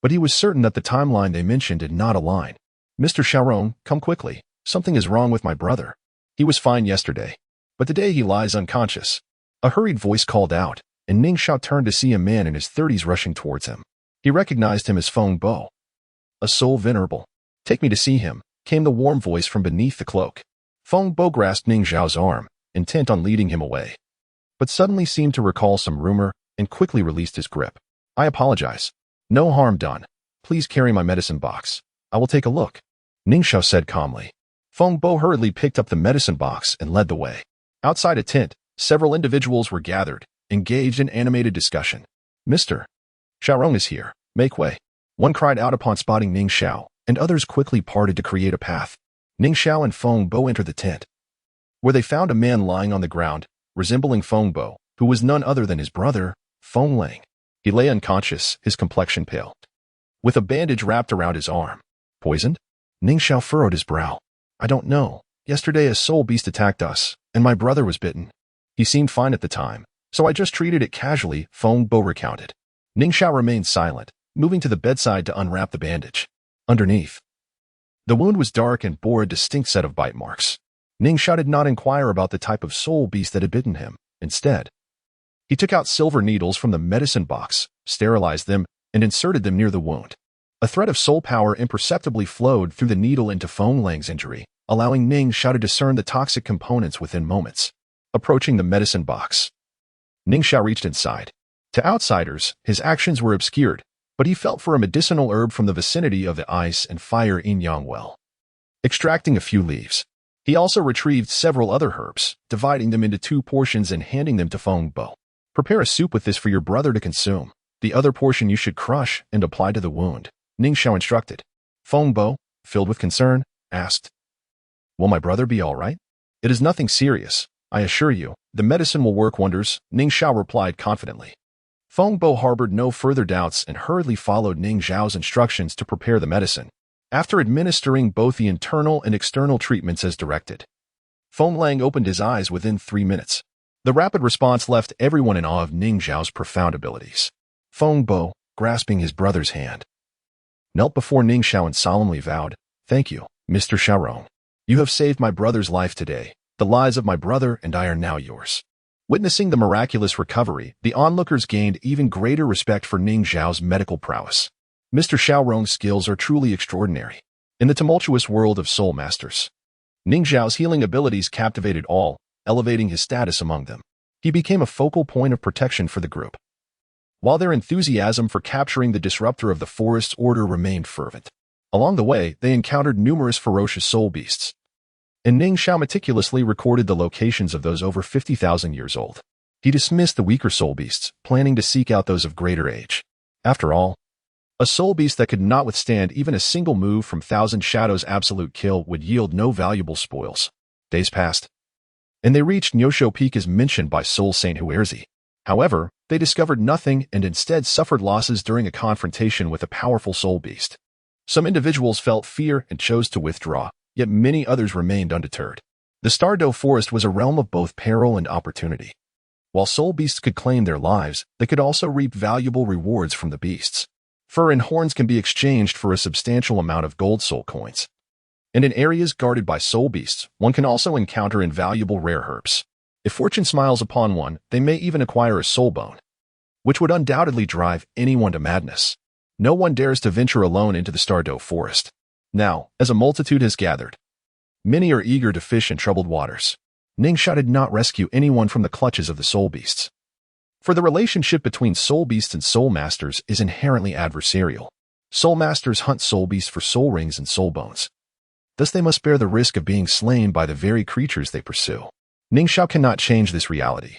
Speaker 1: but he was certain that the timeline they mentioned did not align. Mr. Xiaorong, come quickly. Something is wrong with my brother. He was fine yesterday, but today he lies unconscious. A hurried voice called out, and Ning Xiao turned to see a man in his 30s rushing towards him. He recognized him as Feng Bo, a soul venerable. Take me to see him, came the warm voice from beneath the cloak. Feng Bo grasped Ning Xiao's arm, intent on leading him away, but suddenly seemed to recall some rumor and quickly released his grip. I apologize. No harm done. Please carry my medicine box. I will take a look. Ning Xiao said calmly. Feng Bo hurriedly picked up the medicine box and led the way. Outside a tent, several individuals were gathered, engaged in animated discussion. Mr. Xiaorong is here. Make way. One cried out upon spotting Ning Xiao, and others quickly parted to create a path. Ning Xiao and Feng Bo entered the tent, where they found a man lying on the ground, resembling Feng Bo, who was none other than his brother, Feng Lang. He lay unconscious, his complexion pale, with a bandage wrapped around his arm. Poisoned? Ning Xiao furrowed his brow. I don't know. Yesterday a soul beast attacked us, and my brother was bitten. He seemed fine at the time, so I just treated it casually, Feng Bo recounted. Ning Xiao remained silent, moving to the bedside to unwrap the bandage. Underneath, the wound was dark and bore a distinct set of bite marks. Ning Xiao did not inquire about the type of soul beast that had bitten him. Instead, he took out silver needles from the medicine box, sterilized them, and inserted them near the wound. A thread of soul power imperceptibly flowed through the needle into Feng Lang's injury, allowing Ning Xiao to discern the toxic components within moments. Approaching the medicine box, Ning Xiao reached inside. To outsiders, his actions were obscured, but he felt for a medicinal herb from the vicinity of the ice and fire yin-yang well. Extracting a few leaves, he also retrieved several other herbs, dividing them into 2 portions and handing them to Feng Bo. Prepare a soup with this for your brother to consume. The other portion you should crush and apply to the wound, Ning Xiao instructed. Feng Bo, filled with concern, asked, Will my brother be all right? It is nothing serious. I assure you, the medicine will work wonders, Ning Xiao replied confidently. Feng Bo harbored no further doubts and hurriedly followed Ning Xiao's instructions to prepare the medicine. After administering both the internal and external treatments as directed, Feng Lang opened his eyes within 3 minutes. The rapid response left everyone in awe of Ning Xiao's profound abilities. Feng Bo, grasping his brother's hand, knelt before Ning Xiao and solemnly vowed, Thank you, Mr. Xiaorong. You have saved my brother's life today. The lives of my brother and I are now yours. Witnessing the miraculous recovery, the onlookers gained even greater respect for Ning Xiao's medical prowess. Mr. Xiaorong's skills are truly extraordinary. In the tumultuous world of soul masters, Ning Xiao's healing abilities captivated all, elevating his status among them. He became a focal point of protection for the group. while their enthusiasm for capturing the disruptor of the forest's order remained fervent. Along the way, they encountered numerous ferocious soul beasts, and Ning Xiao meticulously recorded the locations of those over 50,000 years old. He dismissed the weaker soul beasts, planning to seek out those of greater age. After all, a soul beast that could not withstand even a single move from Thousand Shadows' absolute kill would yield no valuable spoils. Days passed, and they reached Nyosho Peak as mentioned by Soul Saint Huerzi. However, they discovered nothing and instead suffered losses during a confrontation with a powerful soul beast. Some individuals felt fear and chose to withdraw, yet many others remained undeterred. The Stardow Forest was a realm of both peril and opportunity. While soul beasts could claim their lives, they could also reap valuable rewards from the beasts. Fur and horns can be exchanged for a substantial amount of gold soul coins. And in areas guarded by soul beasts, one can also encounter invaluable rare herbs. If fortune smiles upon one, they may even acquire a soul bone, which would undoubtedly drive anyone to madness. No one dares to venture alone into the Stardow Forest. Now, as a multitude has gathered, many are eager to fish in troubled waters. Ning Xiao did not rescue anyone from the clutches of the soul beasts. For the relationship between soul beasts and soul masters is inherently adversarial. Soul masters hunt soul beasts for soul rings and soul bones. Thus they must bear the risk of being slain by the very creatures they pursue. Ning Xiao cannot change this reality.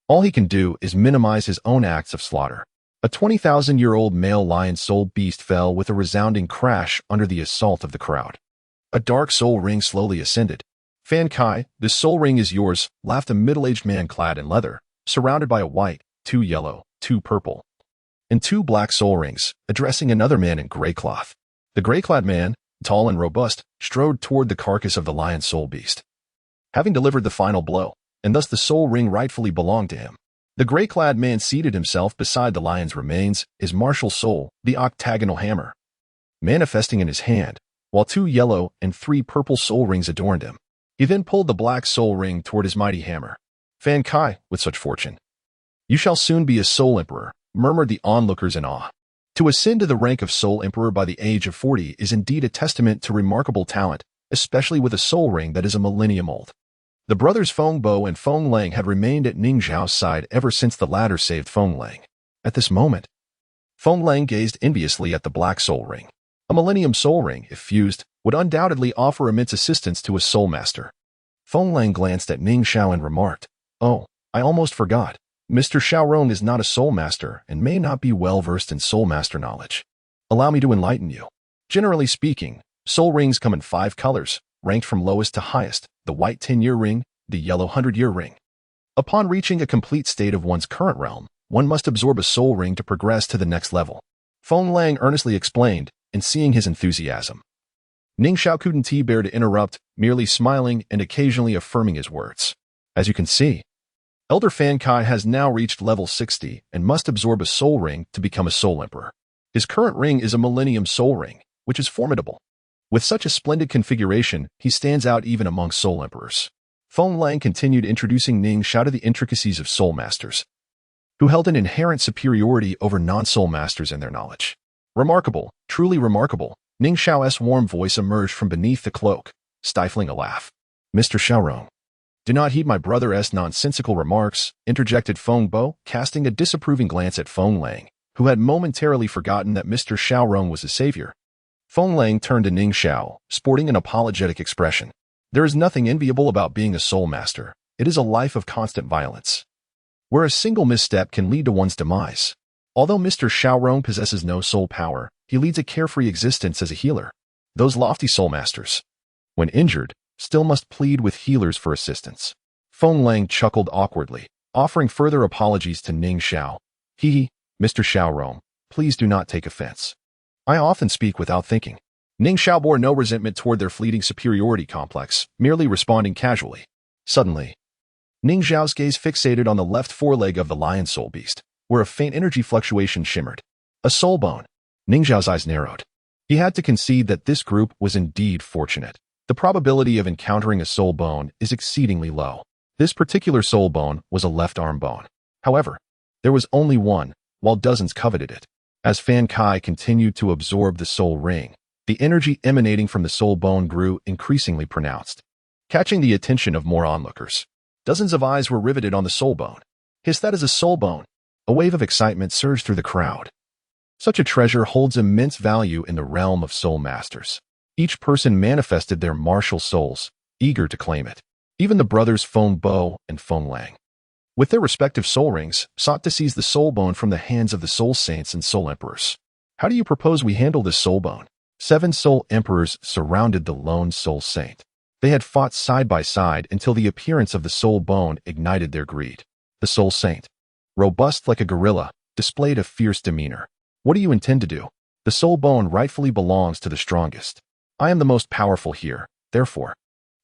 Speaker 1: All he can do is minimize his own acts of slaughter. A 20,000-year-old male lion soul beast fell with a resounding crash under the assault of the crowd. A dark soul ring slowly ascended. Fan Kai, this soul ring is yours, laughed a middle-aged man clad in leather, surrounded by a white, 2 yellow, 2 purple, and 2 black soul rings, addressing another man in gray cloth. The gray-clad man, tall and robust, strode toward the carcass of the lion soul beast, having delivered the final blow, and thus the soul ring rightfully belonged to him. The gray-clad man seated himself beside the lion's remains, his martial soul, the octagonal hammer, manifesting in his hand, while 2 yellow and 3 purple soul rings adorned him. He then pulled the black soul ring toward his mighty hammer. Fan Kai, with such fortune, you shall soon be a soul emperor, murmured the onlookers in awe. To ascend to the rank of soul emperor by the age of 40 is indeed a testament to remarkable talent, especially with a soul ring that is a millennium old. The brothers Feng Bo and Feng Lang had remained at Ning Xiao's side ever since the latter saved Feng Lang. At this moment, Feng Lang gazed enviously at the black soul ring. A millennium soul ring, if fused, would undoubtedly offer immense assistance to a soul master. Feng Lang glanced at Ning Xiao and remarked, "Oh, I almost forgot. Mr. Xiaorong is not a soul master and may not be well versed in soul master knowledge. Allow me to enlighten you. Generally speaking, soul rings come in 5 colors, ranked from lowest to highest: the white 10-year ring, the yellow 100-year ring. Upon reaching a complete state of one's current realm, one must absorb a soul ring to progress to the next level." Feng Lang earnestly explained, and seeing his enthusiasm, Ning Xiao couldn't bear to interrupt, merely smiling and occasionally affirming his words. As you can see, Elder Fan Kai has now reached level 60 and must absorb a soul ring to become a soul emperor. His current ring is a millennium soul ring, which is formidable. With such a splendid configuration, he stands out even among soul emperors. Feng Lang continued introducing Ning Xiao to the intricacies of soul masters, who held an inherent superiority over non-soul masters in their knowledge. Remarkable, truly remarkable. Ning Xiao's warm voice emerged from beneath the cloak, stifling a laugh. "Mr. Xiaorong, do not heed my brother's nonsensical remarks," interjected Feng Bo, casting a disapproving glance at Feng Lang, who had momentarily forgotten that Mr. Xiaorong was his savior. Feng Lang turned to Ning Xiao, sporting an apologetic expression. "There is nothing enviable about being a soul master. It is a life of constant violence, where a single misstep can lead to one's demise. Although Mr. Xiaorong possesses no soul power, he leads a carefree existence as a healer. Those lofty soul masters, when injured, still must plead with healers for assistance." Feng Lang chuckled awkwardly, offering further apologies to Ning Xiao. "Hee, Mr. Xiaorong, please do not take offense. I often speak without thinking." Ning Xiao bore no resentment toward their fleeting superiority complex, merely responding casually. Suddenly, Ning Xiao's gaze fixated on the left foreleg of the lion soul beast, where a faint energy fluctuation shimmered. A soul bone. Ning Xiao's eyes narrowed. He had to concede that this group was indeed fortunate. The probability of encountering a soul bone is exceedingly low. This particular soul bone was a left arm bone. However, there was only one, while dozens coveted it. As Fan Kai continued to absorb the soul ring, the energy emanating from the soul bone grew increasingly pronounced, catching the attention of more onlookers. Dozens of eyes were riveted on the soul bone. "That is a soul bone. A wave of excitement surged through the crowd. Such a treasure holds immense value in the realm of soul masters. Each person manifested their martial souls, eager to claim it. Even the brothers Feng Bo and Feng Lang, with their respective soul rings, sought to seize the soul bone from the hands of the soul saints and soul emperors. How do you propose we handle this soul bone? 7 soul emperors surrounded the lone soul saint. They had fought side by side until the appearance of the soul bone ignited their greed. The soul saint, robust like a gorilla, displayed a fierce demeanor. What do you intend to do? The soul bone rightfully belongs to the strongest. I am the most powerful here, therefore.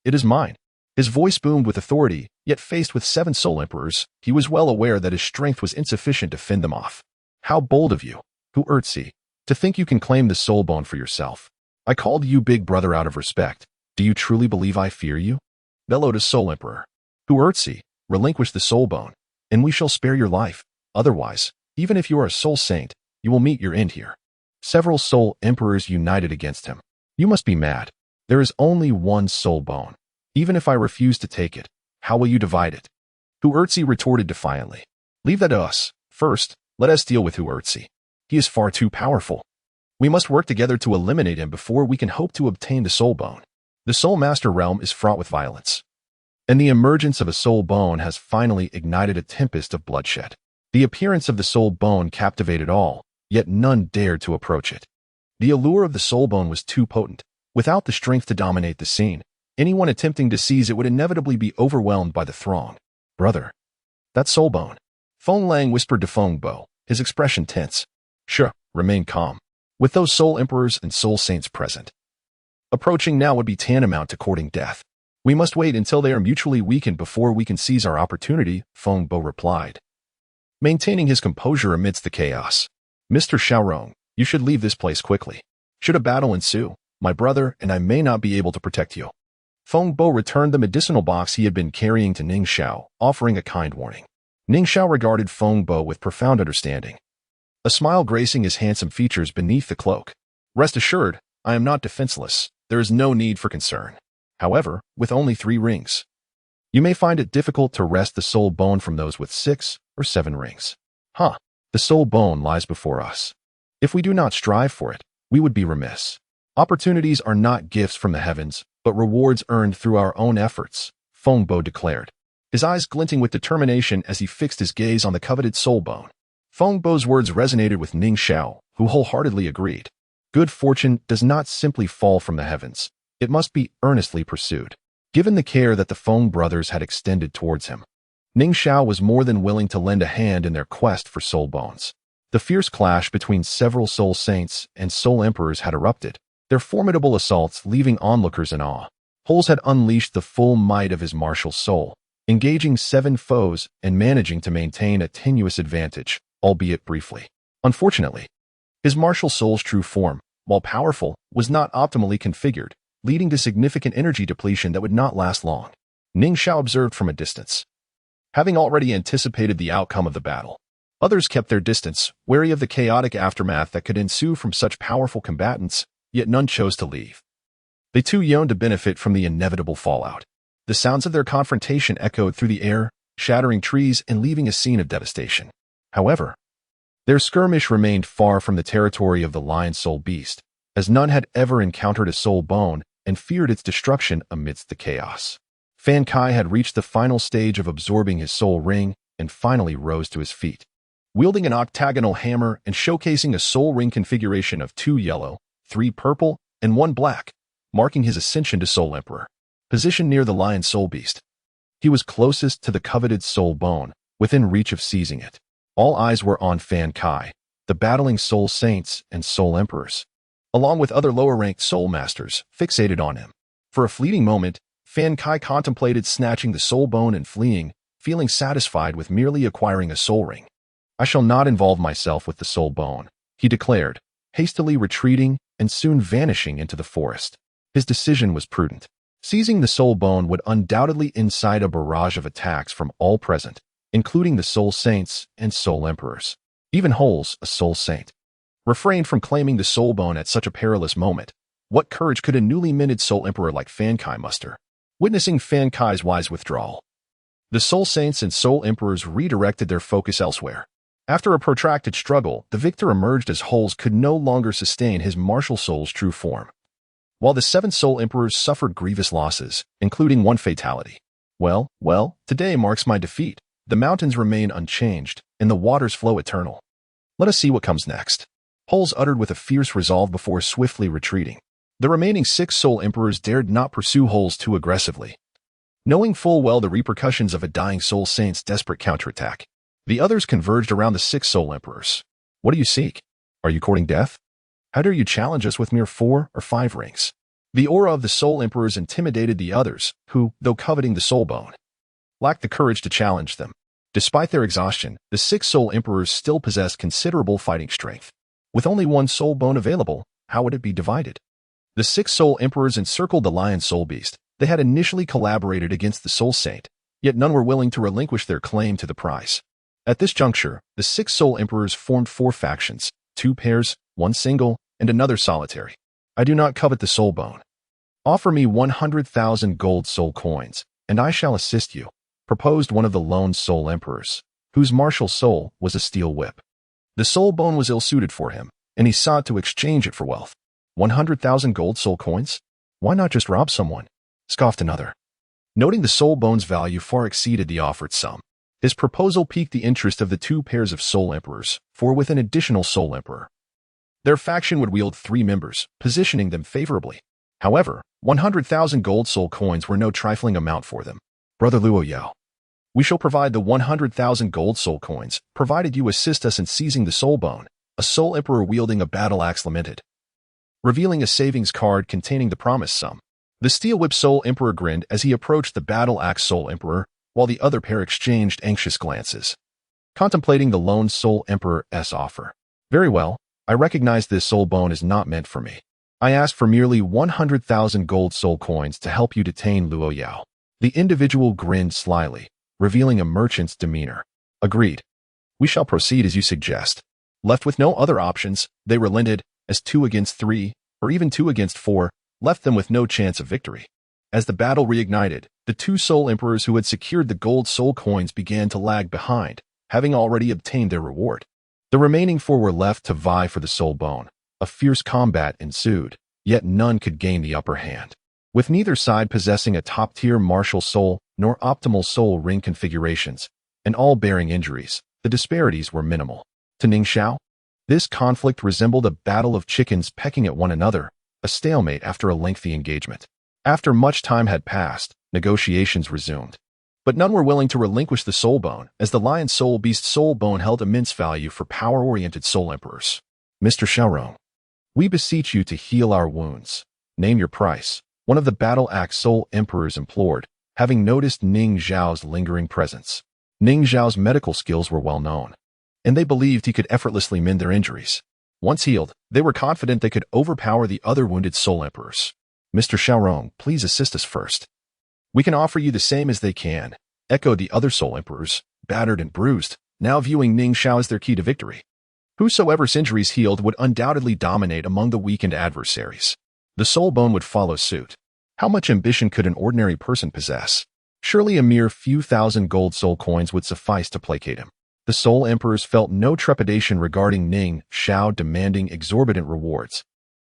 Speaker 1: It is mine. His voice boomed with authority, yet faced with 7 soul emperors, he was well aware that his strength was insufficient to fend them off. How bold of you, Hu Erzi, to think you can claim the soul bone for yourself. I called you big brother out of respect. Do you truly believe I fear you? Bellowed a soul emperor. Hu Erzi, relinquish the soul bone, and we shall spare your life. Otherwise, even if you are a soul saint, you will meet your end here. Several soul emperors united against him. You must be mad. There is only one soul bone. Even if I refuse to take it, how will you divide it? Hu Erzi retorted defiantly. Leave that to us. First, let us deal with Hu Erzi. He is far too powerful. We must work together to eliminate him before we can hope to obtain the soul bone. The soul master realm is fraught with violence, and the emergence of a soul bone has finally ignited a tempest of bloodshed. The appearance of the soul bone captivated all, yet none dared to approach it. The allure of the soul bone was too potent. Without the strength to dominate the scene, anyone attempting to seize it would inevitably be overwhelmed by the throng. Brother, that soul bone. Feng Lang whispered to Feng Bo, his expression tense. Sure, remain calm. With those soul emperors and soul saints present, approaching now would be tantamount to courting death. We must wait until they are mutually weakened before we can seize our opportunity, Feng Bo replied, maintaining his composure amidst the chaos. Mr. Xiaorong, you should leave this place quickly. Should a battle ensue, my brother and I may not be able to protect you. Feng Bo returned the medicinal box he had been carrying to Ning Xiao, offering a kind warning. Ning Xiao regarded Feng Bo with profound understanding, a smile gracing his handsome features beneath the cloak. Rest assured, I am not defenseless. There is no need for concern. However, with only 3 rings, you may find it difficult to wrest the soul bone from those with 6 or 7 rings. The soul bone lies before us. If we do not strive for it, we would be remiss. Opportunities are not gifts from the heavens, but rewards earned through our own efforts, Feng Bo declared, his eyes glinting with determination as he fixed his gaze on the coveted soul bone. Feng Bo's words resonated with Ning Xiao, who wholeheartedly agreed. Good fortune does not simply fall from the heavens. It must be earnestly pursued. Given the care that the Feng brothers had extended towards him, Ning Xiao was more than willing to lend a hand in their quest for soul bones. The fierce clash between several soul saints and soul emperors had erupted, their formidable assaults leaving onlookers in awe. Holes had unleashed the full might of his martial soul, engaging 7 foes and managing to maintain a tenuous advantage, albeit briefly. Unfortunately, his martial soul's true form, while powerful, was not optimally configured, leading to significant energy depletion that would not last long. Ning Xiao observed from a distance, having already anticipated the outcome of the battle. Others kept their distance, wary of the chaotic aftermath that could ensue from such powerful combatants, yet none chose to leave. They too yearned to benefit from the inevitable fallout. The sounds of their confrontation echoed through the air, shattering trees and leaving a scene of devastation. However, their skirmish remained far from the territory of the lion soul beast, as none had ever encountered a soul bone and feared its destruction amidst the chaos. Fan Kai had reached the final stage of absorbing his soul ring and finally rose to his feet. Wielding an octagonal hammer and showcasing a soul ring configuration of 2 yellow, 3 purple, and 1 black, marking his ascension to Soul Emperor. Positioned near the lion soul beast, he was closest to the coveted soul bone, within reach of seizing it. All eyes were on Fan Kai, the battling soul saints and soul emperors, along with other lower-ranked soul masters, fixated on him. For a fleeting moment, Fan Kai contemplated snatching the soul bone and fleeing, feeling satisfied with merely acquiring a soul ring. I shall not involve myself with the soul bone, he declared, hastily retreating and soon vanishing into the forest. His decision was prudent. Seizing the soul bone would undoubtedly incite a barrage of attacks from all present, including the soul saints and soul emperors. Even Holes, a soul saint, refrained from claiming the soul bone at such a perilous moment. What courage could a newly minted soul emperor like Fan Kai muster? Witnessing Fan Kai's wise withdrawal, the soul saints and soul emperors redirected their focus elsewhere. After a protracted struggle, the victor emerged as Hulz could no longer sustain his martial soul's true form, while the 7 soul emperors suffered grievous losses, including 1 fatality. Well, today marks my defeat. The mountains remain unchanged, and the waters flow eternal. Let us see what comes next. Hulz uttered with a fierce resolve before swiftly retreating. The remaining 6 soul emperors dared not pursue Hulz too aggressively, knowing full well the repercussions of a dying soul saint's desperate counterattack. The others converged around the 6 soul emperors. What do you seek? Are you courting death? How dare you challenge us with mere 4 or 5 rings? The aura of the soul emperors intimidated the others, who, though coveting the soul bone, lacked the courage to challenge them. Despite their exhaustion, the 6 soul emperors still possessed considerable fighting strength. With only 1 soul bone available, how would it be divided? The 6 soul emperors encircled the lion soul beast. They had initially collaborated against the soul saint, yet none were willing to relinquish their claim to the prize. At this juncture, the 6 soul emperors formed 4 factions, 2 pairs, 1 single, and another solitary. I do not covet the soul bone. Offer me 100,000 gold soul coins, and I shall assist you, proposed one of the lone soul emperors, whose martial soul was a steel whip. The soul bone was ill-suited for him, and he sought to exchange it for wealth. 100,000 gold soul coins? Why not just rob someone? Scoffed another. Noting the soul bone's value far exceeded the offered sum, his proposal piqued the interest of the 2 pairs of soul emperors, for with an additional soul emperor, their faction would wield 3 members, positioning them favorably. However, 100,000 gold soul coins were no trifling amount for them. Brother Luo Yao, we shall provide the 100,000 gold soul coins, provided you assist us in seizing the soul bone, a soul emperor wielding a battle axe lamented, revealing a savings card containing the promised sum. The steel whip soul emperor grinned as he approached the battle axe soul emperor, while the other pair exchanged anxious glances, contemplating the lone soul emperor's offer. Very well, I recognize this soul bone is not meant for me. I asked for merely 100,000 gold soul coins to help you detain Luo Yao. The individual grinned slyly, revealing a merchant's demeanor. Agreed. We shall proceed as you suggest. Left with no other options, they relented, as 2 against 3, or even 2 against 4, left them with no chance of victory. As the battle reignited, the 2 soul emperors who had secured the gold soul coins began to lag behind, having already obtained their reward. The remaining 4 were left to vie for the soul bone. A fierce combat ensued, yet none could gain the upper hand. With neither side possessing a top-tier martial soul nor optimal soul ring configurations, and all bearing injuries, the disparities were minimal. To Ning Xiao, this conflict resembled a battle of chickens pecking at one another, a stalemate after a lengthy engagement. After much time had passed, negotiations resumed. But none were willing to relinquish the soul bone, as the lion soul beast soul bone held immense value for power-oriented soul emperors. Mr. Xiaorong, we beseech you to heal our wounds. Name your price, one of the battle axe soul emperors implored, having noticed Ning Xiao's lingering presence. Ning Xiao's medical skills were well known, and they believed he could effortlessly mend their injuries. Once healed, they were confident they could overpower the other wounded soul emperors. Mr. Xiaorong, please assist us first. We can offer you the same as they can, echoed the other soul emperors, battered and bruised, now viewing Ning Xiao as their key to victory. Whosoever's injuries healed would undoubtedly dominate among the weakened adversaries. The soul bone would follow suit. How much ambition could an ordinary person possess? Surely a mere few thousand gold soul coins would suffice to placate him. The soul emperors felt no trepidation regarding Ning Xiao demanding exorbitant rewards,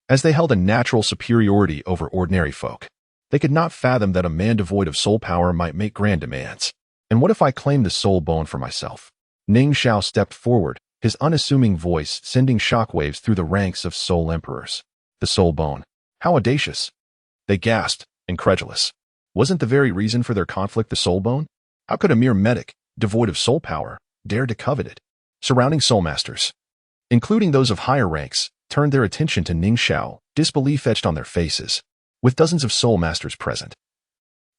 Speaker 1: as they held a natural superiority over ordinary folk. They could not fathom that a man devoid of soul power might make grand demands. And what if I claim the soul bone for myself? Ning Xiao stepped forward, his unassuming voice sending shockwaves through the ranks of soul emperors. The soul bone. How audacious! They gasped, incredulous. Wasn't the very reason for their conflict the soul bone? How could a mere medic, devoid of soul power, dare to covet it? Surrounding soul masters, including those of higher ranks, turned their attention to Ning Xiao, disbelief etched on their faces. With dozens of soul masters present,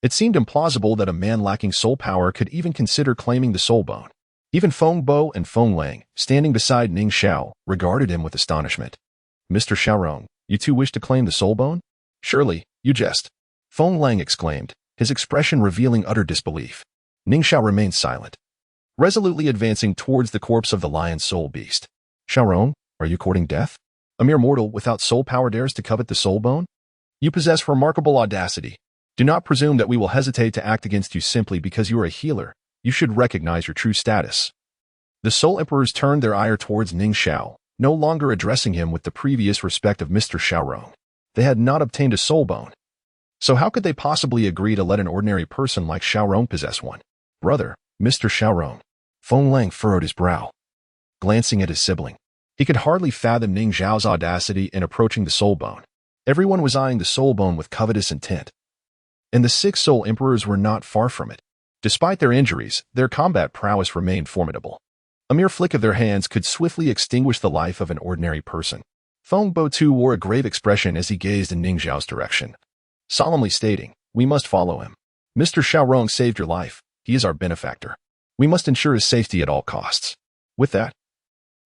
Speaker 1: it seemed implausible that a man lacking soul power could even consider claiming the soul bone. Even Feng Bo and Feng Lang, standing beside Ning Xiao, regarded him with astonishment. Mr. Xiaorong, you too wish to claim the soul bone? Surely, you jest. Feng Lang exclaimed, his expression revealing utter disbelief. Ning Xiao remained silent, resolutely advancing towards the corpse of the lion soul beast. Xiaorong, are you courting death? A mere mortal without soul power dares to covet the soul bone? You possess remarkable audacity. Do not presume that we will hesitate to act against you simply because you are a healer. You should recognize your true status. The Soul Emperors turned their ire towards Ning Xiao, no longer addressing him with the previous respect of Mr. Xiaorong. They had not obtained a soul bone. So how could they possibly agree to let an ordinary person like Xiaorong possess one? Brother, Mr. Xiaorong. Feng Lang furrowed his brow, glancing at his sibling. He could hardly fathom Ning Xiao's audacity in approaching the soul bone. Everyone was eyeing the soul bone with covetous intent. And the 6 Soul Emperors were not far from it. Despite their injuries, their combat prowess remained formidable. A mere flick of their hands could swiftly extinguish the life of an ordinary person. Feng Bo too wore a grave expression as he gazed in Ning Xiao's direction, solemnly stating, "We must follow him. Mr. Xiaorong saved your life. He is our benefactor. We must ensure his safety at all costs." With that,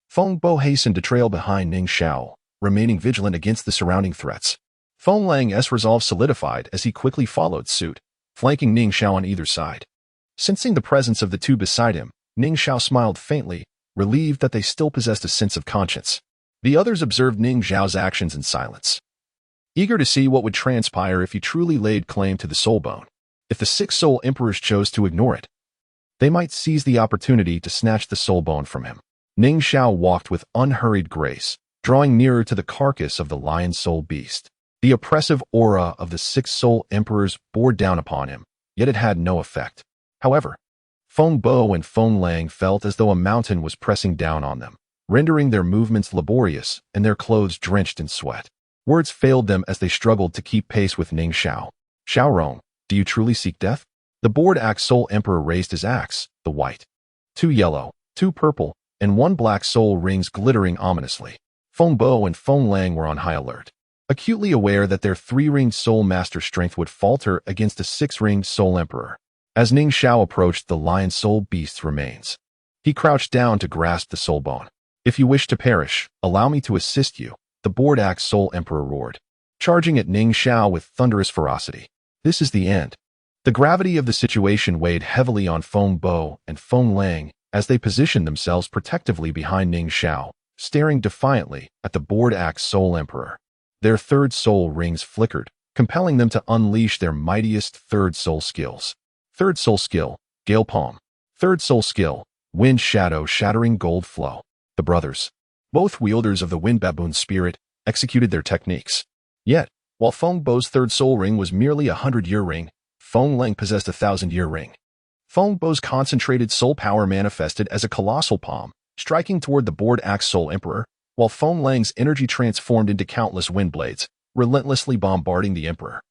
Speaker 1: Feng Bo hastened to trail behind Ning Xiao, remaining vigilant against the surrounding threats. Feng Lang's resolve solidified as he quickly followed suit, flanking Ning Xiao on either side. Sensing the presence of the two beside him, Ning Xiao smiled faintly, relieved that they still possessed a sense of conscience. The others observed Ning Xiao's actions in silence, eager to see what would transpire if he truly laid claim to the soul bone. If the 6 Soul Emperors chose to ignore it, they might seize the opportunity to snatch the soul bone from him. Ning Xiao walked with unhurried grace, drawing nearer to the carcass of the lion soul beast. The oppressive aura of the 6 Soul Emperors bore down upon him, yet it had no effect. However, Feng Bo and Feng Lang felt as though a mountain was pressing down on them, rendering their movements laborious and their clothes drenched in sweat. Words failed them as they struggled to keep pace with Ning Xiao. "Xiaorong, do you truly seek death?" The board-axe Soul Emperor raised his axe, the white, 2 yellow, 2 purple, and 1 black soul rings glittering ominously. Feng Bo and Feng Lang were on high alert, acutely aware that their 3-ringed soul master strength would falter against a 6-ringed soul emperor. As Ning Xiao approached the lion soul beast's remains, he crouched down to grasp the soul bone. "If you wish to perish, allow me to assist you," the board-axe soul emperor roared, charging at Ning Xiao with thunderous ferocity. "This is the end." The gravity of the situation weighed heavily on Feng Bo and Feng Lang as they positioned themselves protectively behind Ning Xiao, staring defiantly at the board-axe soul emperor. Their 3rd soul rings flickered, compelling them to unleash their mightiest 3rd soul skills. 3rd soul skill, Gale Palm. 3rd soul skill, Wind Shadow Shattering Gold Flow. The brothers, both wielders of the Wind Baboon spirit, executed their techniques. Yet, while Feng Bo's 3rd soul ring was merely a 100-year ring, Feng Lang possessed a 1,000-year ring. Feng Bo's concentrated soul power manifested as a colossal palm, striking toward the board-axe soul emperor, while Feng Lang's energy transformed into countless wind blades, relentlessly bombarding the emperor.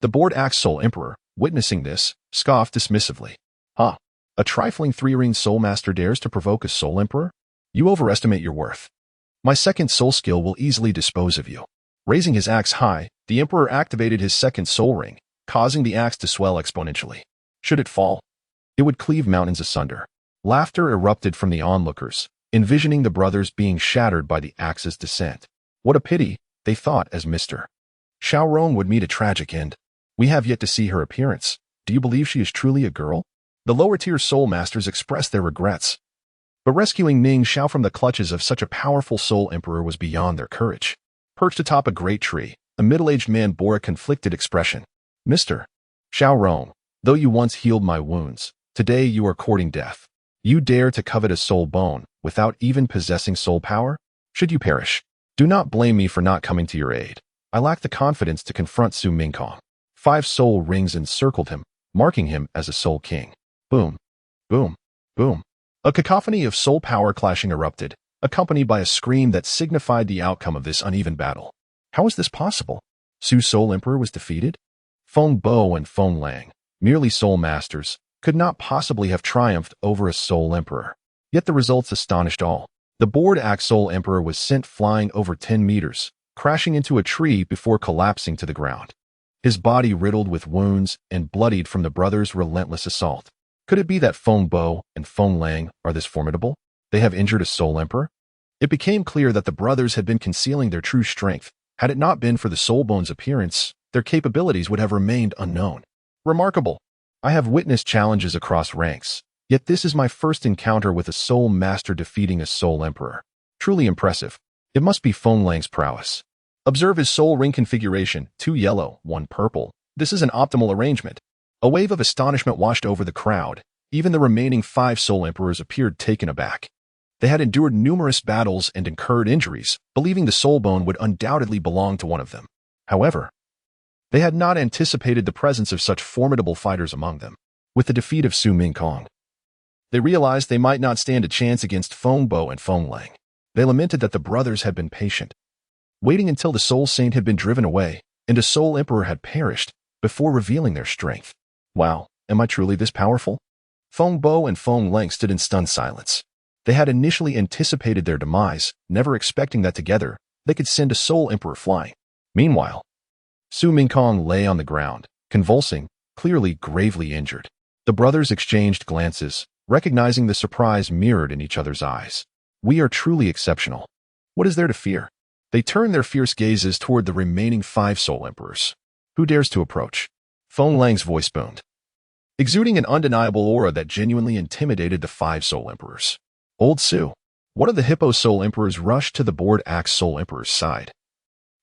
Speaker 1: The board-axe soul emperor, witnessing this, scoffed dismissively. "Ha! A trifling 3-ringed soul master dares to provoke a soul emperor? You overestimate your worth. My 2nd soul skill will easily dispose of you." Raising his axe high, the emperor activated his 2nd soul ring, causing the axe to swell exponentially. Should it fall, it would cleave mountains asunder. Laughter erupted from the onlookers, envisioning the brothers being shattered by the axe's descent. What a pity, they thought as Mr. Xiaorong would meet a tragic end. "We have yet to see her appearance. Do you believe she is truly a girl?" The lower-tier soul masters expressed their regrets. But rescuing Ning Xiao from the clutches of such a powerful soul emperor was beyond their courage. Perched atop a great tree, a middle-aged man bore a conflicted expression. "Mr. Xiaorong, though you once healed my wounds, today you are courting death. You dare to covet a soul bone without even possessing soul power? Should you perish, do not blame me for not coming to your aid. I lack the confidence to confront Su Mingkong." 5 soul rings encircled him, marking him as a soul king. Boom, boom, boom. A cacophony of soul power clashing erupted, accompanied by a scream that signified the outcome of this uneven battle. How is this possible? Su's soul emperor was defeated? Feng Bo and Feng Lang, merely soul masters, could not possibly have triumphed over a soul emperor. Yet the results astonished all. The board-axe soul emperor was sent flying over 10 meters, crashing into a tree before collapsing to the ground. His body riddled with wounds and bloodied from the brothers' relentless assault. Could it be that Feng Bo and Feng Lang are this formidable? They have injured a soul emperor? It became clear that the brothers had been concealing their true strength. Had it not been for the soul bone's appearance, their capabilities would have remained unknown. Remarkable. I have witnessed challenges across ranks, yet this is my first encounter with a soul master defeating a soul emperor. Truly impressive. It must be Feng Lang's prowess. Observe his soul ring configuration, 2 yellow, 1 purple. This is an optimal arrangement. A wave of astonishment washed over the crowd. Even the remaining 5 soul emperors appeared taken aback. They had endured numerous battles and incurred injuries, believing the soul bone would undoubtedly belong to one of them. However, they had not anticipated the presence of such formidable fighters among them. With the defeat of Su Mingkong, they realized they might not stand a chance against Feng Bo and Feng Lang. They lamented that the brothers had been patient, waiting until the Soul Saint had been driven away and a Soul Emperor had perished before revealing their strength. Wow, am I truly this powerful? Feng Bo and Feng Lang stood in stunned silence. They had initially anticipated their demise, never expecting that together they could send a Soul Emperor flying. Meanwhile, Su Mingkong lay on the ground, convulsing, clearly gravely injured. The brothers exchanged glances, recognizing the surprise mirrored in each other's eyes. We are truly exceptional. What is there to fear? They turned their fierce gazes toward the remaining 5 Soul Emperors. Who dares to approach? Feng Lang's voice boomed, exuding an undeniable aura that genuinely intimidated the 5 Soul Emperors. Old Su, one of the Hippo Soul Emperors, rushed to the Board Axe Soul Emperor's side,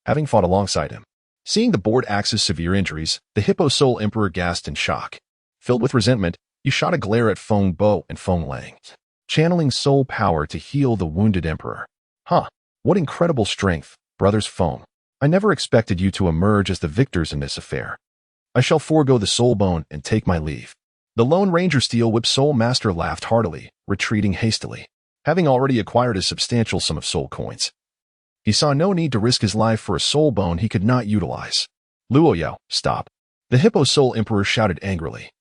Speaker 1: having fought alongside him. Seeing the Board Axe's severe injuries, the Hippo Soul Emperor gasped in shock. Filled with resentment, he shot a glare at Feng Bo and Feng Lang, channeling soul power to heal the wounded emperor. Huh, what incredible strength, brothers Feng. I never expected you to emerge as the victors in this affair. I shall forego the soul bone and take my leave. The Lone Ranger Steel Whip Soul Master laughed heartily, retreating hastily, having already acquired a substantial sum of soul coins. He saw no need to risk his life for a soul bone he could not utilize. Luo Yao, stop. The Hippo Soul Emperor shouted angrily,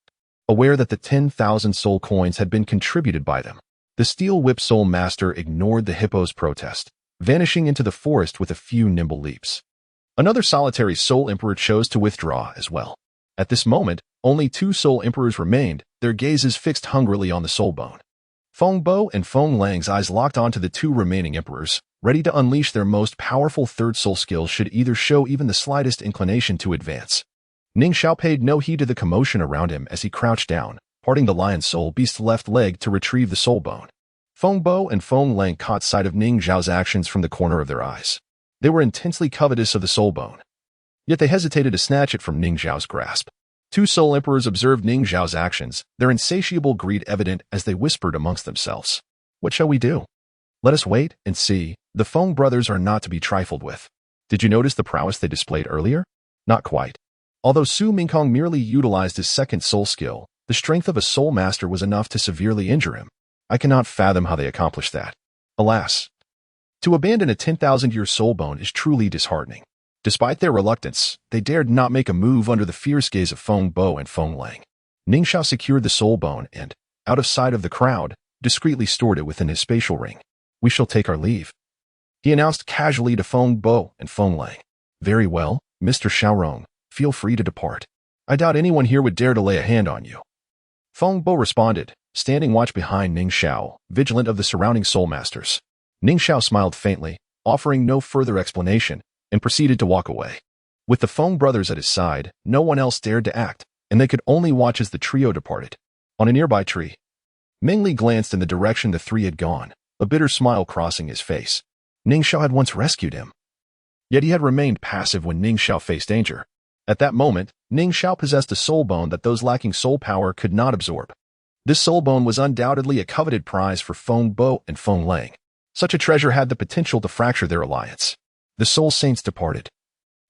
Speaker 1: aware that the 10,000 soul coins had been contributed by them. The Steel Whip Soul Master ignored the Hippo's protest, vanishing into the forest with a few nimble leaps. Another solitary Soul Emperor chose to withdraw as well. At this moment, only 2 Soul Emperors remained, their gazes fixed hungrily on the soul bone. Feng Bo and Feng Lang's eyes locked onto the 2 remaining emperors, ready to unleash their most powerful third soul skill should either show even the slightest inclination to advance. Ning Xiao paid no heed to the commotion around him as he crouched down, parting the lion soul beast's left leg to retrieve the soul bone. Feng Bo and Feng Lang caught sight of Ning Xiao's actions from the corner of their eyes. They were intensely covetous of the soul bone, yet they hesitated to snatch it from Ning Xiao's grasp. 2 Soul Emperors observed Ning Xiao's actions, their insatiable greed evident as they whispered amongst themselves. What shall we do? Let us wait and see. The Feng brothers are not to be trifled with. Did you notice the prowess they displayed earlier? Not quite. Although Su Mingkong merely utilized his second soul skill, the strength of a soul master was enough to severely injure him. I cannot fathom how they accomplished that. Alas, to abandon a 10,000-year soul bone is truly disheartening. Despite their reluctance, they dared not make a move under the fierce gaze of Feng Bo and Feng Lang. Ning Xiao secured the soul bone and, out of sight of the crowd, discreetly stored it within his spatial ring. We shall take our leave, he announced casually to Feng Bo and Feng Lang. Very well, Mr. Xiaorong, feel free to depart. I doubt anyone here would dare to lay a hand on you. Feng Bo responded, standing watch behind Ning Xiao, vigilant of the surrounding soul masters. Ning Xiao smiled faintly, offering no further explanation, and proceeded to walk away. With the Feng brothers at his side, no one else dared to act, and they could only watch as the trio departed. On a nearby tree, Ming Li glanced in the direction the 3 had gone, a bitter smile crossing his face. Ning Xiao had once rescued him, yet he had remained passive when Ning Xiao faced danger. At that moment, Ning Xiao possessed a soul bone that those lacking soul power could not absorb. This soul bone was undoubtedly a coveted prize for Feng Bo and Feng Lang. Such a treasure had the potential to fracture their alliance. The soul saints departed,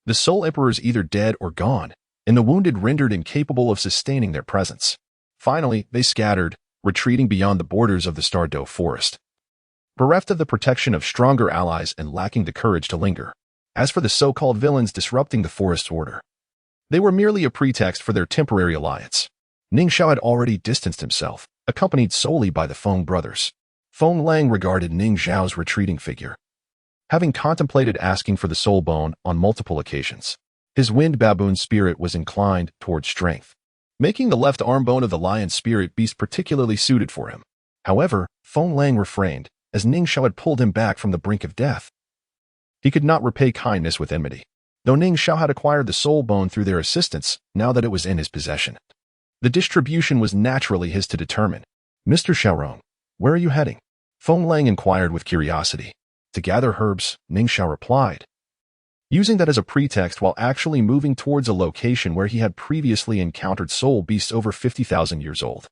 Speaker 1: the soul emperors either dead or gone, and the wounded rendered incapable of sustaining their presence. Finally, they scattered, retreating beyond the borders of the Stardow forest, bereft of the protection of stronger allies and lacking the courage to linger. As for the so-called villains disrupting the forest's order, they were merely a pretext for their temporary alliance. Ning Xiao had already distanced himself, accompanied solely by the Feng brothers. Feng Lang regarded Ning Xiao's retreating figure, having contemplated asking for the soul bone on multiple occasions. His wind baboon spirit was inclined toward strength, making the left arm bone of the lion spirit beast particularly suited for him. However, Feng Lang refrained, as Ning Xiao had pulled him back from the brink of death. He could not repay kindness with enmity, though Ning Xiao had acquired the soul bone through their assistance now that it was in his possession. The distribution was naturally his to determine. Mr. Xiaorong, where are you heading? Feng Lang inquired with curiosity. To gather herbs, Ning Xiao replied, using that as a pretext while actually moving towards a location where he had previously encountered soul beasts over 50,000 years old.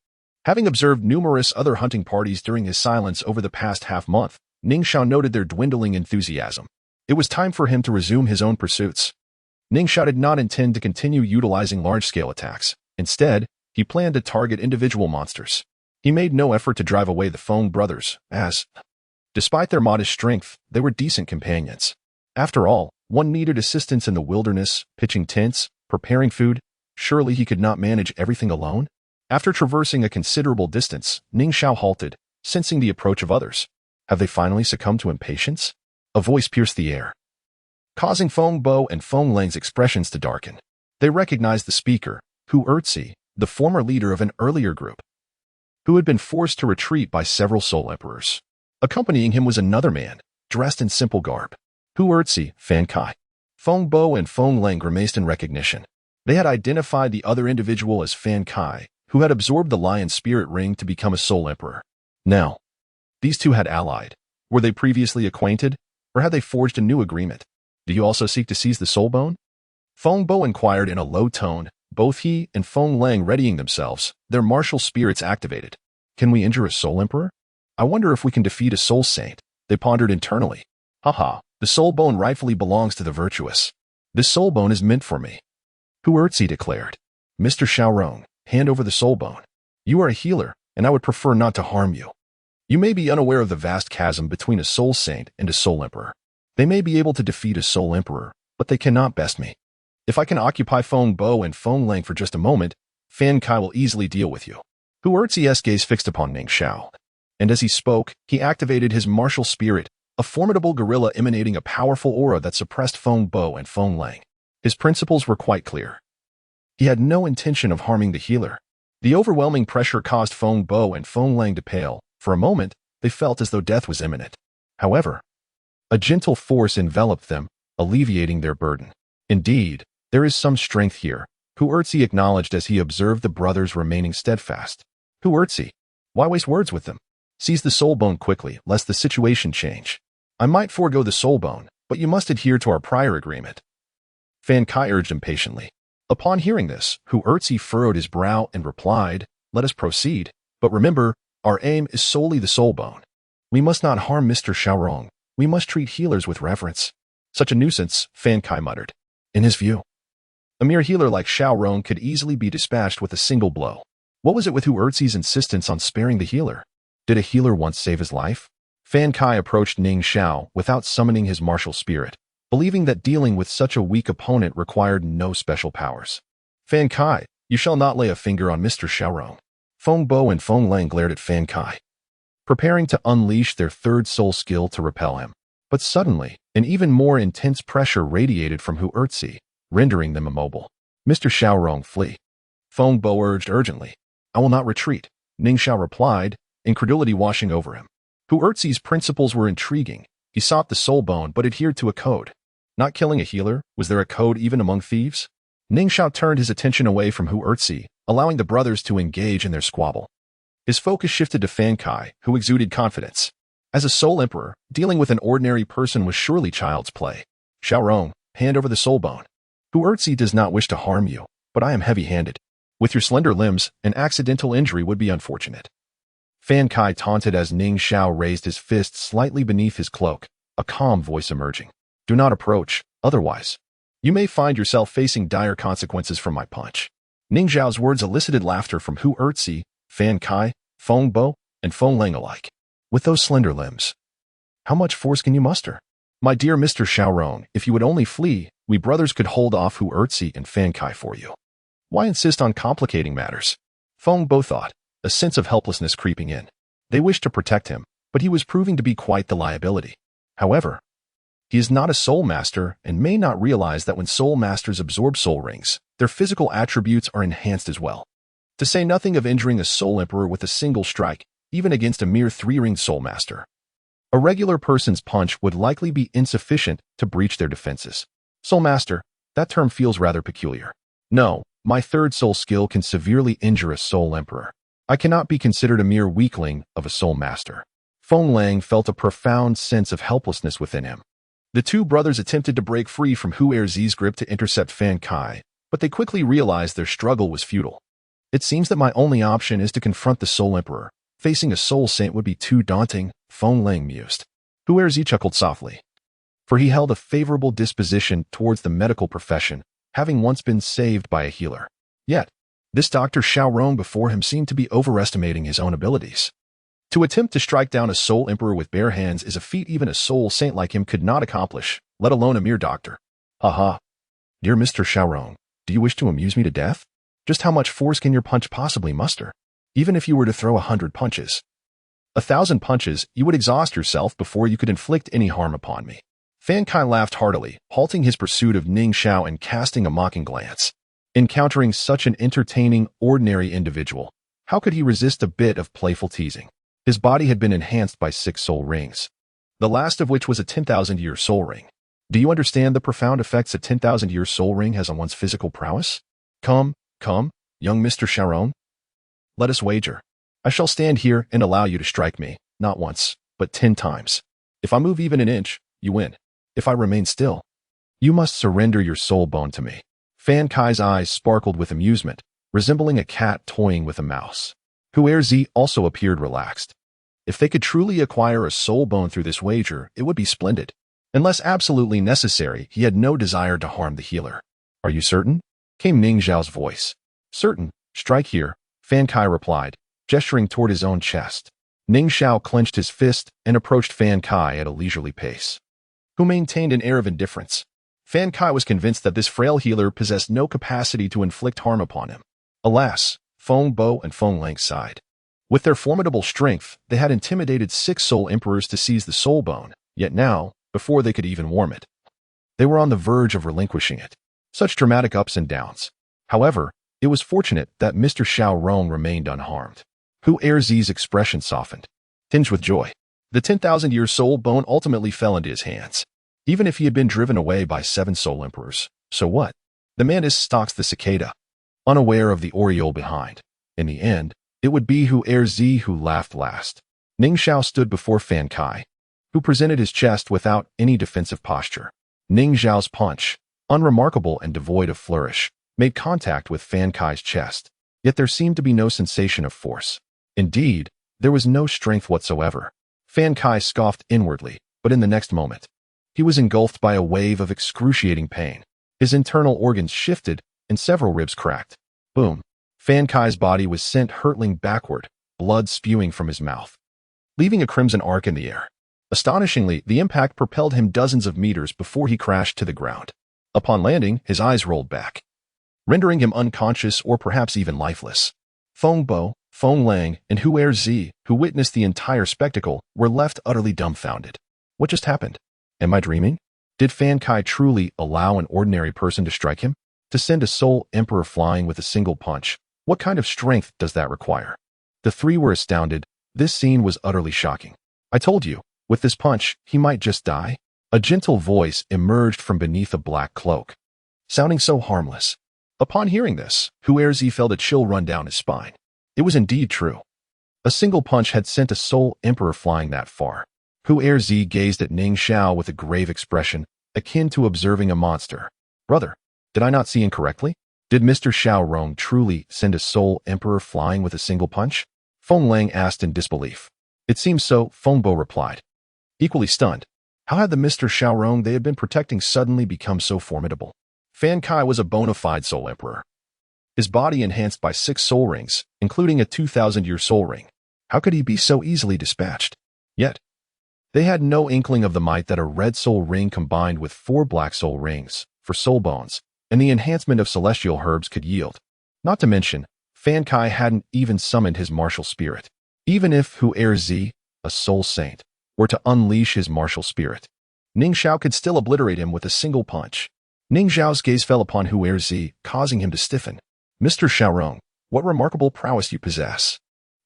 Speaker 1: Having observed numerous other hunting parties during his silence over the past half-month, Ning Xiao noted their dwindling enthusiasm. It was time for him to resume his own pursuits. Ning Xiao did not intend to continue utilizing large-scale attacks. Instead, he planned to target individual monsters. He made no effort to drive away the Feng brothers, as, despite their modest strength, they were decent companions. After all, one needed assistance in the wilderness, pitching tents, preparing food. Surely he could not manage everything alone? After traversing a considerable distance, Ning Xiao halted, sensing the approach of others. Have they finally succumbed to impatience? A voice pierced the air, causing Feng Bo and Feng Lang's expressions to darken. They recognized the speaker, Hu Erzi, the former leader of an earlier group, who had been forced to retreat by several Soul Emperors. Accompanying him was another man, dressed in simple garb. Hu Erzi, Fan Kai. Feng Bo and Feng Lang grimaced in recognition. They had identified the other individual as Fan Kai, who had absorbed the Lion Spirit Ring to become a Soul Emperor. Now, these two had allied. Were they previously acquainted, or had they forged a new agreement? Do you also seek to seize the Soul Bone? Feng Bo inquired in a low tone, both he and Feng Lang readying themselves, their martial spirits activated. Can we injure a Soul Emperor? I wonder if we can defeat a Soul Saint, they pondered internally. Haha, the Soul Bone rightfully belongs to the virtuous. This Soul Bone is meant for me. Hu Erzi declared. Mr. Xiaorong, hand over the Soul Bone. You are a healer, and I would prefer not to harm you. You may be unaware of the vast chasm between a Soul Saint and a Soul Emperor. They may be able to defeat a Soul Emperor, but they cannot best me. If I can occupy Feng Bo and Feng Lang for just a moment, Fan Kai will easily deal with you. Hu Erzi's gaze fixed upon Ning Xiao, and as he spoke, he activated his martial spirit, a formidable gorilla emanating a powerful aura that suppressed Feng Bo and Feng Lang. His principles were quite clear. He had no intention of harming the healer. The overwhelming pressure caused Feng Bo and Feng Lang to pale. For a moment, they felt as though death was imminent. However, a gentle force enveloped them, alleviating their burden. Indeed, there is some strength here, Hu Erzi acknowledged as he observed the brothers remaining steadfast. Hu Erzi, why waste words with them? Seize the Soul Bone quickly, lest the situation change. I might forego the Soul Bone, but you must adhere to our prior agreement. Fan Kai urged impatiently. Upon hearing this, Hu Erzi furrowed his brow and replied, let us proceed, but remember, our aim is solely the Soul Bone. We must not harm Mr. Xiaorong. We must treat healers with reverence. Such a nuisance, Fan Kai muttered. In his view, a mere healer like Xiaorong could easily be dispatched with a single blow. What was it with Hu Erzi's insistence on sparing the healer? Did a healer once save his life? Fan Kai approached Ning Xiao without summoning his martial spirit, believing that dealing with such a weak opponent required no special powers. Fan Kai, you shall not lay a finger on Mr. Xiaorong. Feng Bo and Feng Lang glared at Fan Kai, preparing to unleash their third soul skill to repel him. But suddenly, an even more intense pressure radiated from Hu Erzi, rendering them immobile. Mr. Xiaorong, flee. Feng Bo urged urgently. I will not retreat, Ning Xiao replied, incredulity washing over him. Hu Erzi's principles were intriguing. He sought the Soul Bone but adhered to a code. Not killing a healer, was there a code even among thieves? Ning Xiao turned his attention away from Hu Erzi, allowing the brothers to engage in their squabble. His focus shifted to Fan Kai, who exuded confidence. As a Soul Emperor, dealing with an ordinary person was surely child's play. Xiaorong, hand over the Soul Bone. Hu Erzi does not wish to harm you, but I am heavy-handed. With your slender limbs, an accidental injury would be unfortunate. Fan Kai taunted as Ning Xiao raised his fist slightly beneath his cloak, a calm voice emerging. Do not approach, otherwise, you may find yourself facing dire consequences from my punch. Ning Xiao's words elicited laughter from Hu Erzi, Fan Kai, Feng Bo, and Feng Lang alike. With those slender limbs, how much force can you muster? My dear Mr. Xiaorong, if you would only flee, we brothers could hold off Hu Erzi and Fan Kai for you. Why insist on complicating matters? Feng Bo thought, a sense of helplessness creeping in. They wished to protect him, but he was proving to be quite the liability. However, he is not a soul master and may not realize that when soul masters absorb soul rings, their physical attributes are enhanced as well. To say nothing of injuring a soul emperor with a single strike, even against a mere three-ringed soul master. A regular person's punch would likely be insufficient to breach their defenses. Soul master, that term feels rather peculiar. No, my third soul skill can severely injure a soul emperor. I cannot be considered a mere weakling of a soul master. Feng Lang felt a profound sense of helplessness within him. The two brothers attempted to break free from Hu Erzi's grip to intercept Fan Kai, but they quickly realized their struggle was futile. It seems that my only option is to confront the Soul Emperor. Facing a Soul Saint would be too daunting, Feng Lang mused. Huerzi chuckled softly. For he held a favorable disposition towards the medical profession, having once been saved by a healer. Yet, this Dr. Xiao Rong before him seemed to be overestimating his own abilities. To attempt to strike down a Soul Emperor with bare hands is a feat even a Soul Saint like him could not accomplish, let alone a mere doctor. Haha. Dear Mr. Xiao Rong, do you wish to amuse me to death? Just how much force can your punch possibly muster? Even if you were to throw 100 punches. 1,000 punches, you would exhaust yourself before you could inflict any harm upon me. Fan Kai laughed heartily, halting his pursuit of Ning Xiao and casting a mocking glance. Encountering such an entertaining, ordinary individual, how could he resist a bit of playful teasing? His body had been enhanced by 6 soul rings, the last of which was a 10,000-year soul ring. Do you understand the profound effects a 10,000-year soul ring has on one's physical prowess? Come, young Mr. Xiaorong. Let us wager. I shall stand here and allow you to strike me, not once, but 10 times. If I move even an inch, you win. If I remain still, you must surrender your soul bone to me. Fan Kai's eyes sparkled with amusement, resembling a cat toying with a mouse. Huerzi also appeared relaxed. If they could truly acquire a soul bone through this wager, it would be splendid. Unless absolutely necessary, he had no desire to harm the healer. Are you certain? Came Ning Xiao's voice. Certain. Strike here, Fan Kai replied, gesturing toward his own chest. Ning Xiao clenched his fist and approached Fan Kai at a leisurely pace, who maintained an air of indifference. Fan Kai was convinced that this frail healer possessed no capacity to inflict harm upon him. Alas, Feng Bo and Feng Lang sighed. With their formidable strength, they had intimidated 6 soul emperors to seize the soul bone, yet now, before they could even warm it, they were on the verge of relinquishing it. Such dramatic ups and downs. However, it was fortunate that Mr. Xiao Rong remained unharmed. Huerzi's expression softened, tinged with joy. The 10,000-year soul bone ultimately fell into his hands. Even if he had been driven away by 7 soul emperors, so what? The mantis stalks the cicada, unaware of the oriole behind. In the end, it would be Huerzi who laughed last. Ning Xiao stood before Fan Kai, who presented his chest without any defensive posture. Ning Xiao's punch, unremarkable and devoid of flourish, made contact with Fan Kai's chest, yet there seemed to be no sensation of force. Indeed, there was no strength whatsoever. Fan Kai scoffed inwardly, but in the next moment, he was engulfed by a wave of excruciating pain. His internal organs shifted, and several ribs cracked. Boom. Fan Kai's body was sent hurtling backward, blood spewing from his mouth, leaving a crimson arc in the air. Astonishingly, the impact propelled him dozens of meters before he crashed to the ground. Upon landing, his eyes rolled back, rendering him unconscious or perhaps even lifeless. Feng Bo, Feng Lang, and Huerzi, who witnessed the entire spectacle, were left utterly dumbfounded. What just happened? Am I dreaming? Did Fan Kai truly allow an ordinary person to strike him? To send a soul emperor flying with a single punch? What kind of strength does that require? The 3 were astounded. This scene was utterly shocking. I told you, with this punch, he might just die. A gentle voice emerged from beneath a black cloak, sounding so harmless. Upon hearing this, Huerzi felt a chill run down his spine. It was indeed true. A single punch had sent a soul emperor flying that far. Huerzi gazed at Ning Xiao with a grave expression, akin to observing a monster. Brother, did I not see incorrectly? Did Mr. Xiao Rong truly send a soul emperor flying with a single punch? Feng Lang asked in disbelief. It seems so, Feng Bo replied, equally stunned. How had the Mr. Xiao Rong they had been protecting suddenly become so formidable? Fan Kai was a bona fide soul emperor, his body enhanced by 6 soul rings, including a 2,000-year soul ring. How could he be so easily dispatched? Yet, they had no inkling of the might that a red soul ring combined with 4 black soul rings for soul bones and the enhancement of celestial herbs could yield. Not to mention, Fan Kai hadn't even summoned his martial spirit. Even if Huerzi, a soul saint, were to unleash his martial spirit, Ning Xiao could still obliterate him with a single punch. Ning Xiao's gaze fell upon Huerzi, causing him to stiffen. Mr. Xiaorong, what remarkable prowess you possess.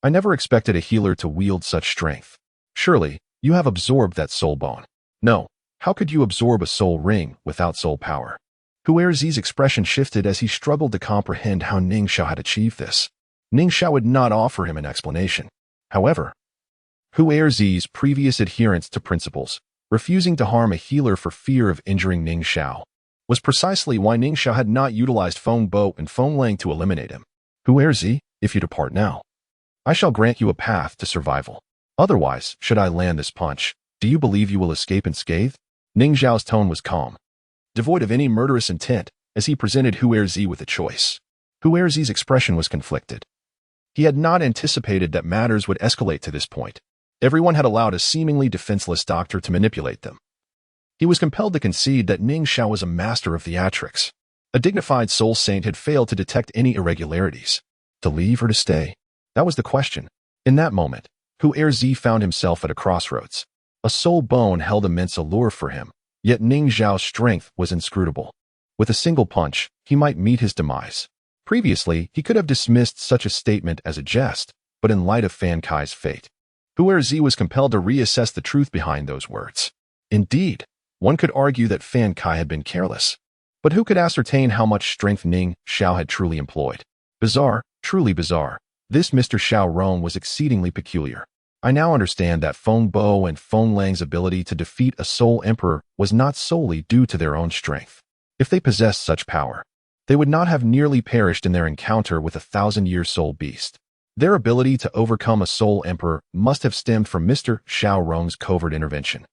Speaker 1: I never expected a healer to wield such strength. Surely, you have absorbed that soul bone. No, how could you absorb a soul ring without soul power? Huerzi's expression shifted as he struggled to comprehend how Ning Xiao had achieved this. Ning Xiao would not offer him an explanation. However, Huerzi's previous adherence to principles, refusing to harm a healer for fear of injuring Ning Xiao, was precisely why Ning Xiao had not utilized Feng Bo and Feng Lang to eliminate him. Huerzi, if you depart now, I shall grant you a path to survival. Otherwise, should I land this punch, do you believe you will escape unscathed? Ning Xiao's tone was calm, devoid of any murderous intent, as he presented Huerzi with a choice. Huerzi's expression was conflicted. He had not anticipated that matters would escalate to this point. Everyone had allowed a seemingly defenseless doctor to manipulate them. He was compelled to concede that Ning Xiao was a master of theatrics. A dignified soul saint had failed to detect any irregularities. To leave or to stay? That was the question. In that moment, Huerzi found himself at a crossroads. A soul bone held immense allure for him, yet Ning Xiao's strength was inscrutable. With a single punch, he might meet his demise. Previously, he could have dismissed such a statement as a jest, but in light of Fan Kai's fate, Huerzi was compelled to reassess the truth behind those words. Indeed, one could argue that Fan Kai had been careless. But who could ascertain how much strength Ning Xiao had truly employed? Bizarre, truly bizarre. This Mr. Xiao Rong was exceedingly peculiar. I now understand that Feng Bo and Feng Lang's ability to defeat a soul emperor was not solely due to their own strength. If they possessed such power, they would not have nearly perished in their encounter with a 1,000-year soul beast. Their ability to overcome a soul emperor must have stemmed from Mr. Xiao Rong's covert intervention.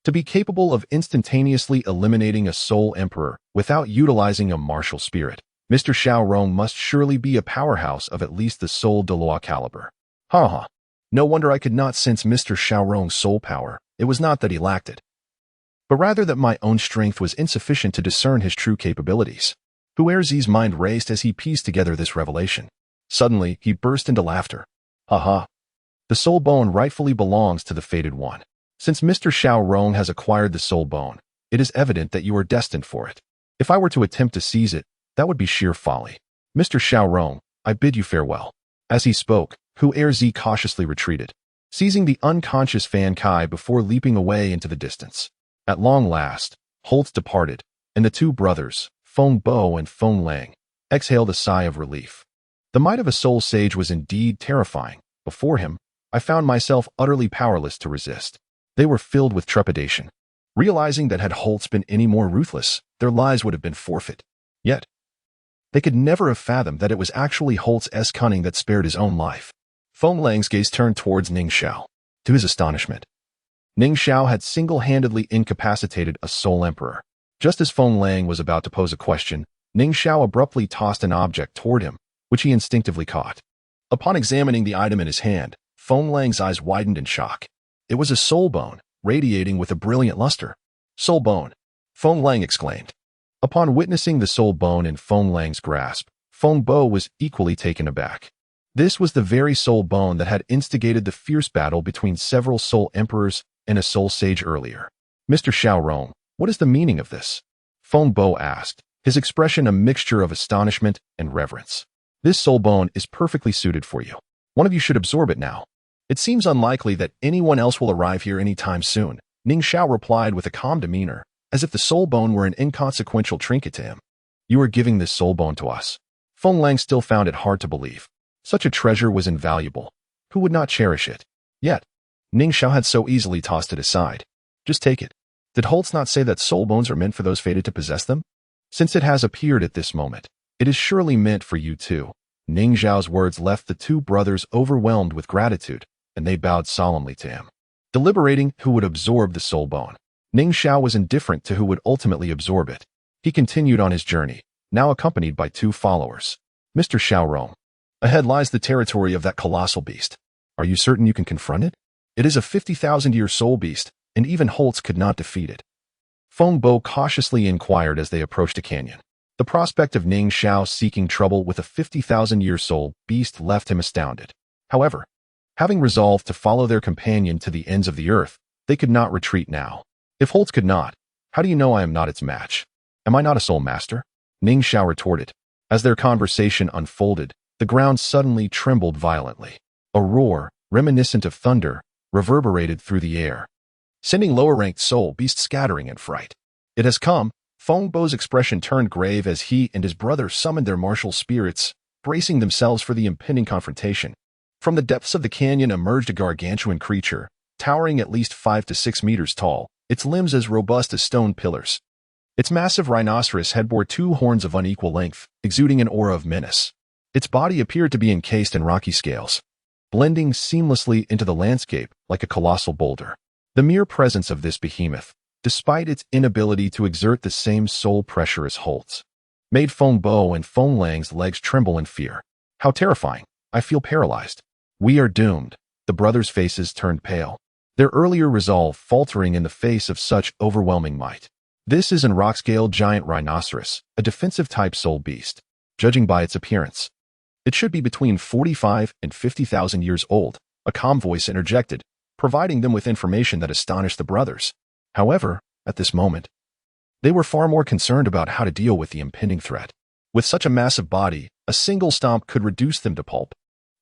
Speaker 1: To be capable of instantaneously eliminating a soul emperor without utilizing a martial spirit, Mr. Xiao Rong must surely be a powerhouse of at least the soul Douluo caliber. Ha. No wonder I could not sense Mr. Xiao Rong's soul power. It was not that he lacked it, but rather that my own strength was insufficient to discern his true capabilities. Huerzi's mind raced as he pieced together this revelation. Suddenly, he burst into laughter. Ha. The soul bone rightfully belongs to the fated one. Since Mr. Xiao Rong has acquired the soul bone, it is evident that you are destined for it. If I were to attempt to seize it, that would be sheer folly. Mr. Xiao Rong, I bid you farewell. As he spoke, Huerzi cautiously retreated, seizing the unconscious Fan Kai before leaping away into the distance. At long last, Holtz departed, and the two brothers, Feng Bo and Feng Lang, exhaled a sigh of relief. The might of a soul sage was indeed terrifying. Before him, I found myself utterly powerless to resist. They were filled with trepidation, realizing that had Holtz been any more ruthless, their lives would have been forfeit. Yet, they could never have fathomed that it was actually Holtz's cunning that spared his own life. Feng Lang's gaze turned towards Ning Xiao. To his astonishment, Ning Xiao had single-handedly incapacitated a soul emperor. Just as Feng Lang was about to pose a question, Ning Xiao abruptly tossed an object toward him, which he instinctively caught. Upon examining the item in his hand, Feng Lang's eyes widened in shock. It was a soul bone, radiating with a brilliant luster. Soul bone, Feng Lang exclaimed. Upon witnessing the soul bone in Feng Lang's grasp, Feng Bo was equally taken aback. This was the very soul bone that had instigated the fierce battle between several soul emperors and a soul sage earlier. Mr. Xiao Rong, what is the meaning of this? Feng Bo asked, his expression a mixture of astonishment and reverence. This soul bone is perfectly suited for you. One of you should absorb it now. It seems unlikely that anyone else will arrive here anytime soon, Ning Xiao replied with a calm demeanor, as if the soul bone were an inconsequential trinket to him. You are giving this soul bone to us. Feng Lang still found it hard to believe. Such a treasure was invaluable. Who would not cherish it? Yet, Ning Xiao had so easily tossed it aside. Just take it. Did Holtz not say that soul bones are meant for those fated to possess them? Since it has appeared at this moment, it is surely meant for you too. Ning Xiao's words left the two brothers overwhelmed with gratitude, and they bowed solemnly to him. Deliberating who would absorb the soul bone, Ning Xiao was indifferent to who would ultimately absorb it. He continued on his journey, now accompanied by two followers. Mr. Xiao Rong, ahead lies the territory of that colossal beast. Are you certain you can confront it? It is a 50,000-year soul beast, and even Holtz could not defeat it. Feng Bo cautiously inquired as they approached a canyon. The prospect of Ning Xiao seeking trouble with a 50,000-year soul beast left him astounded. However, having resolved to follow their companion to the ends of the earth, they could not retreat now. If Holtz could not, how do you know I am not its match? Am I not a soul master? Ning Xiao retorted. As their conversation unfolded, the ground suddenly trembled violently. A roar, reminiscent of thunder, reverberated through the air, sending lower-ranked soul beasts scattering in fright. It has come. Feng Bo's expression turned grave as he and his brother summoned their martial spirits, bracing themselves for the impending confrontation. From the depths of the canyon emerged a gargantuan creature, towering at least 5 to 6 meters tall, its limbs as robust as stone pillars. Its massive rhinoceros head bore 2 horns of unequal length, exuding an aura of menace. Its body appeared to be encased in rocky scales, blending seamlessly into the landscape like a colossal boulder. The mere presence of this behemoth, despite its inability to exert the same soul pressure as Holt's, made Feng Bo and Feng Lang's legs tremble in fear. How terrifying! I feel paralyzed. We are doomed. The brothers' faces turned pale, their earlier resolve faltering in the face of such overwhelming might. This is an rock-scale giant rhinoceros, a defensive-type soul beast. Judging by its appearance, it should be between 45 and 50,000 years old, a calm voice interjected, providing them with information that astonished the brothers. However, at this moment, they were far more concerned about how to deal with the impending threat. With such a massive body, a single stomp could reduce them to pulp.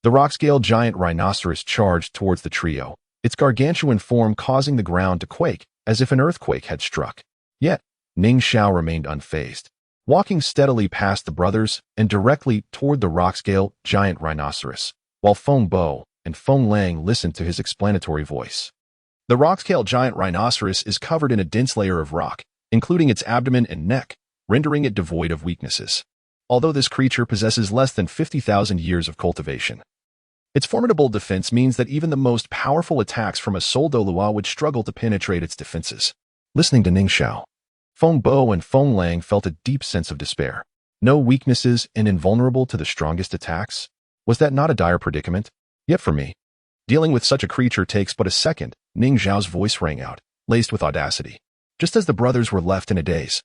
Speaker 1: The rock-scale giant rhinoceros charged towards the trio, its gargantuan form causing the ground to quake as if an earthquake had struck. Yet, Ning Xiao remained unfazed, walking steadily past the brothers and directly toward the rock-scale giant rhinoceros, while Feng Bo and Feng Lang listened to his explanatory voice. The rock-scale giant rhinoceros is covered in a dense layer of rock, including its abdomen and neck, rendering it devoid of weaknesses. Although this creature possesses less than 50,000 years of cultivation, its formidable defense means that even the most powerful attacks from a soul Douluo would struggle to penetrate its defenses. Listening to Ning Xiao, Feng Bo and Feng Lang felt a deep sense of despair. No weaknesses and invulnerable to the strongest attacks? Was that not a dire predicament? Yet for me, dealing with such a creature takes but a second. Ning Xiao's voice rang out, laced with audacity. Just as the brothers were left in a daze,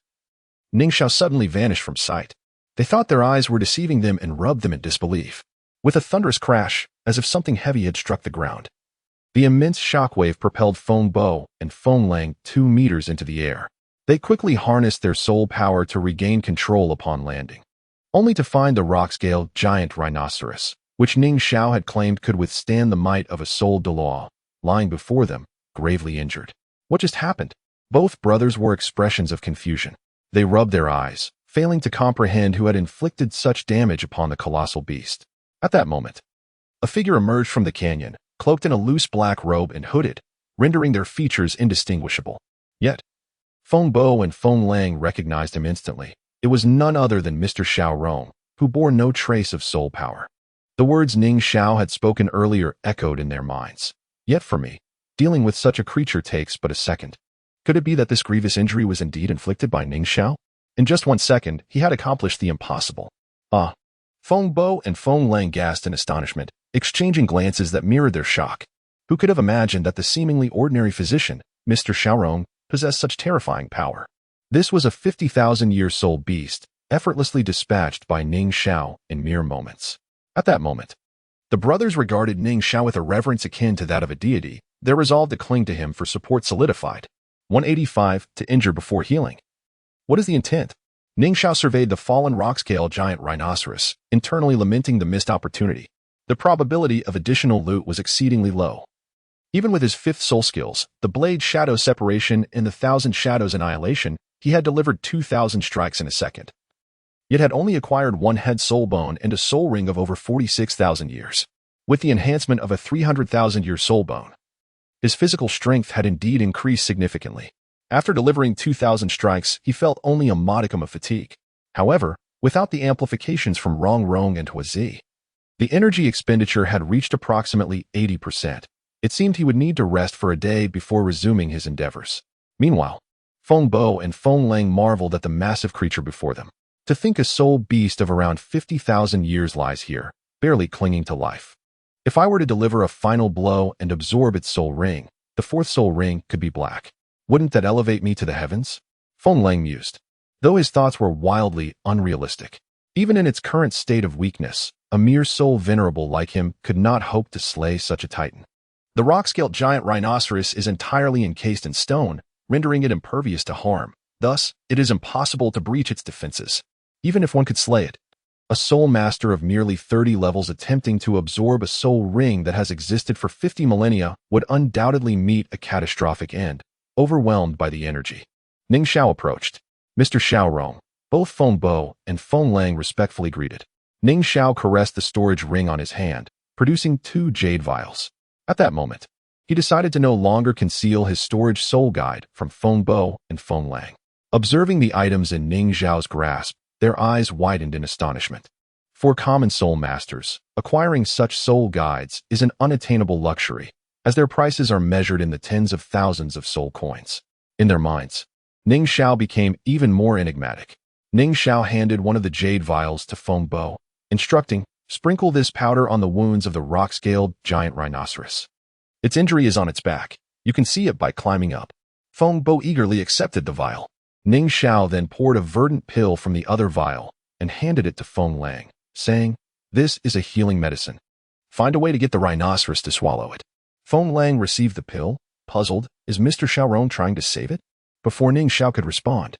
Speaker 1: Ning Xiao suddenly vanished from sight. They thought their eyes were deceiving them and rubbed them in disbelief. With a thunderous crash, as if something heavy had struck the ground, the immense shockwave propelled Feng Bo and Feng Lang 2 meters into the air. They quickly harnessed their soul power to regain control upon landing, only to find the rock-scale giant rhinoceros, which Ning Xiao had claimed could withstand the might of a soul Douluo, lying before them, gravely injured. What just happened? Both brothers wore expressions of confusion. They rubbed their eyes, failing to comprehend who had inflicted such damage upon the colossal beast. At that moment, a figure emerged from the canyon, cloaked in a loose black robe and hooded, rendering their features indistinguishable. Yet, Feng Bo and Feng Lang recognized him instantly. It was none other than Mr. Xiao Rong, who bore no trace of soul power. The words Ning Xiao had spoken earlier echoed in their minds. Yet for me, dealing with such a creature takes but a second. Could it be that this grievous injury was indeed inflicted by Ning Xiao? In just 1 second, he had accomplished the impossible. Feng Bo and Feng Lang gasped in astonishment, exchanging glances that mirrored their shock. Who could have imagined that the seemingly ordinary physician, Mr. Xiaorong, possessed such terrifying power? This was a 50,000-year soul beast, effortlessly dispatched by Ning Xiao in mere moments. At that moment, the brothers regarded Ning Xiao with a reverence akin to that of a deity, their resolve to cling to him for support solidified. 185 to injure before healing. What is the intent? Ning Xiao surveyed the fallen rock-scale giant rhinoceros, internally lamenting the missed opportunity. The probability of additional loot was exceedingly low. Even with his 5th soul skills, the blade shadow separation and the 1,000 shadows annihilation, he had delivered 2,000 strikes in a second. Yet had only acquired 1 head soul bone and a soul ring of over 46,000 years. With the enhancement of a 300,000-year soul bone, his physical strength had indeed increased significantly. After delivering 2,000 strikes, he felt only a modicum of fatigue. However, without the amplifications from Rong Rong and Huazi, the energy expenditure had reached approximately 80%. It seemed he would need to rest for a day before resuming his endeavors. Meanwhile, Feng Bo and Feng Lang marveled at the massive creature before them. To think a soul beast of around 50,000 years lies here, barely clinging to life. If I were to deliver a final blow and absorb its soul ring, the 4th soul ring could be black. Wouldn't that elevate me to the heavens? Feng Lang mused, though his thoughts were wildly unrealistic. Even in its current state of weakness, a mere soul venerable like him could not hope to slay such a titan. The rock-scale giant rhinoceros is entirely encased in stone, rendering it impervious to harm. Thus, it is impossible to breach its defenses, even if one could slay it. A soul master of merely 30 levels attempting to absorb a soul ring that has existed for 50 millennia would undoubtedly meet a catastrophic end, overwhelmed by the energy. Ning Xiao approached. Mr. Xiaorong, both Feng Bo and Feng Lang respectfully greeted. Ning Xiao caressed the storage ring on his hand, producing 2 jade vials. At that moment, he decided to no longer conceal his storage soul guide from Feng Bo and Feng Lang. Observing the items in Ning Xiao's grasp, their eyes widened in astonishment. For common soul masters, acquiring such soul guides is an unattainable luxury, as their prices are measured in the tens of thousands of soul coins. In their minds, Ning Xiao became even more enigmatic. Ning Xiao handed one of the jade vials to Feng Bo, instructing, "Sprinkle this powder on the wounds of the rock-scaled giant rhinoceros. Its injury is on its back. You can see it by climbing up." Feng Bo eagerly accepted the vial. Ning Xiao then poured a verdant pill from the other vial and handed it to Feng Lang, saying, "This is a healing medicine. Find a way to get the rhinoceros to swallow it." Feng Lang received the pill, puzzled. Is Mr. Xiaorong trying to save it? Before Ning Xiao could respond,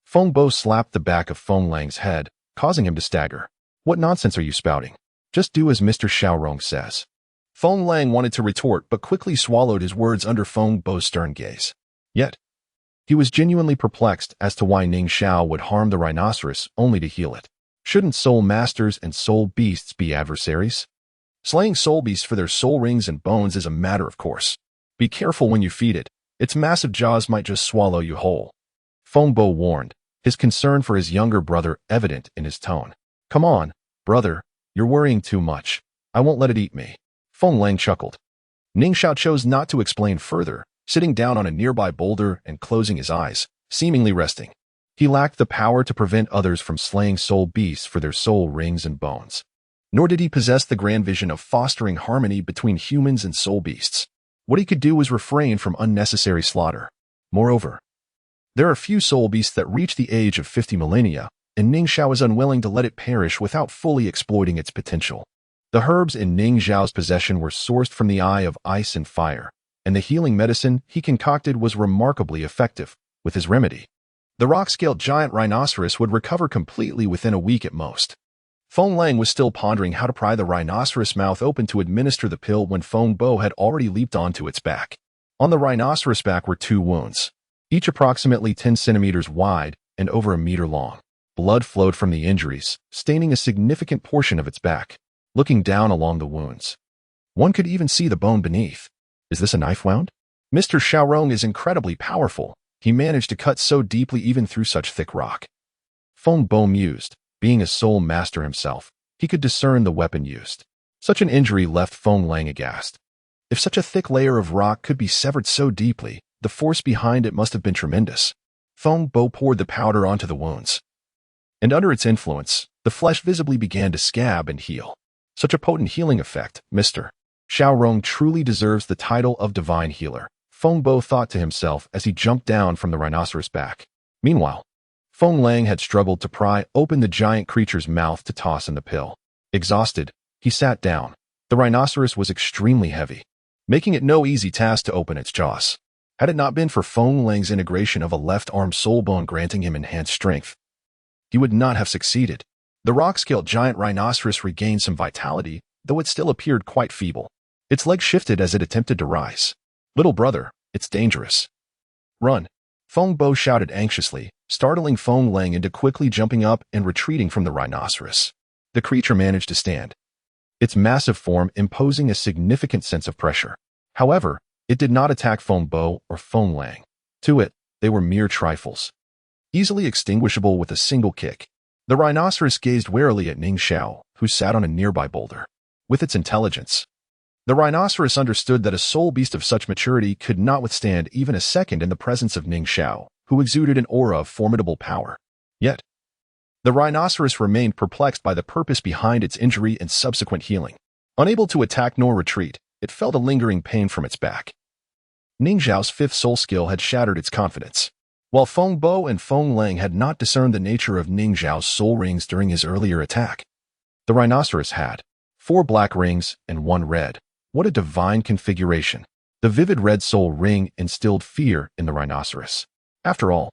Speaker 1: Feng Bo slapped the back of Feng Lang's head, causing him to stagger. "What nonsense are you spouting? Just do as Mr. Xiaorong says." Feng Lang wanted to retort but quickly swallowed his words under Feng Bo's stern gaze. Yet, he was genuinely perplexed as to why Ning Xiao would harm the rhinoceros only to heal it. Shouldn't soul masters and soul beasts be adversaries? Slaying soul beasts for their soul rings and bones is a matter of course. Be careful when you feed it. Its massive jaws might just swallow you whole. Feng Bo warned, his concern for his younger brother evident in his tone. "Come on, brother, you're worrying too much. I won't let it eat me." Feng Lang chuckled. Ning Xiao chose not to explain further, sitting down on a nearby boulder and closing his eyes, seemingly resting. He lacked the power to prevent others from slaying soul beasts for their soul rings and bones. Nor did he possess the grand vision of fostering harmony between humans and soul beasts. What he could do was refrain from unnecessary slaughter. Moreover, there are few soul beasts that reach the age of 50 millennia, and Ning Xiao is unwilling to let it perish without fully exploiting its potential. The herbs in Ning Xiao's possession were sourced from the eye of ice and fire, and the healing medicine he concocted was remarkably effective. With his remedy, the rock-scaled giant rhinoceros would recover completely within a week at most. Feng Lang was still pondering how to pry the rhinoceros' mouth open to administer the pill when Feng Bo had already leaped onto its back. On the rhinoceros' back were 2 wounds, each approximately 10 centimeters wide and over a meter long. Blood flowed from the injuries, staining a significant portion of its back. Looking down along the wounds, one could even see the bone beneath. Is this a knife wound? Mr. Xiaorong is incredibly powerful. He managed to cut so deeply even through such thick rock. Feng Bo mused. Being a soul master himself, he could discern the weapon used. Such an injury left Feng Lang aghast. If such a thick layer of rock could be severed so deeply, the force behind it must have been tremendous. Feng Bo poured the powder onto the wounds, and under its influence, the flesh visibly began to scab and heal. Such a potent healing effect, Mr. Xiaorong truly deserves the title of divine healer, Feng Bo thought to himself as he jumped down from the rhinoceros' back. Meanwhile, Feng Lang had struggled to pry open the giant creature's mouth to toss in the pill. Exhausted, he sat down. The rhinoceros was extremely heavy, making it no easy task to open its jaws. Had it not been for Feng Lang's integration of a left-arm soul bone granting him enhanced strength, he would not have succeeded. The rock-scaled giant rhinoceros regained some vitality, though it still appeared quite feeble. Its legs shifted as it attempted to rise. "Little brother, it's dangerous. Run!" Feng Bo shouted anxiously, startling Feng Lang into quickly jumping up and retreating from the rhinoceros. The creature managed to stand, its massive form imposing a significant sense of pressure. However, it did not attack Feng Bo or Feng Lang. To it, they were mere trifles, easily extinguishable with a single kick. The rhinoceros gazed warily at Ning Xiao, who sat on a nearby boulder. With its intelligence, the rhinoceros understood that a soul beast of such maturity could not withstand even a second in the presence of Ning Xiao, who exuded an aura of formidable power. Yet, the rhinoceros remained perplexed by the purpose behind its injury and subsequent healing. Unable to attack nor retreat, it felt a lingering pain from its back. Ning Xiao's 5th soul skill had shattered its confidence. While Feng Bo and Feng Lang had not discerned the nature of Ning Xiao's soul rings during his earlier attack, the rhinoceros had 4 black rings and 1 red. What a divine configuration. The vivid red soul ring instilled fear in the rhinoceros. After all,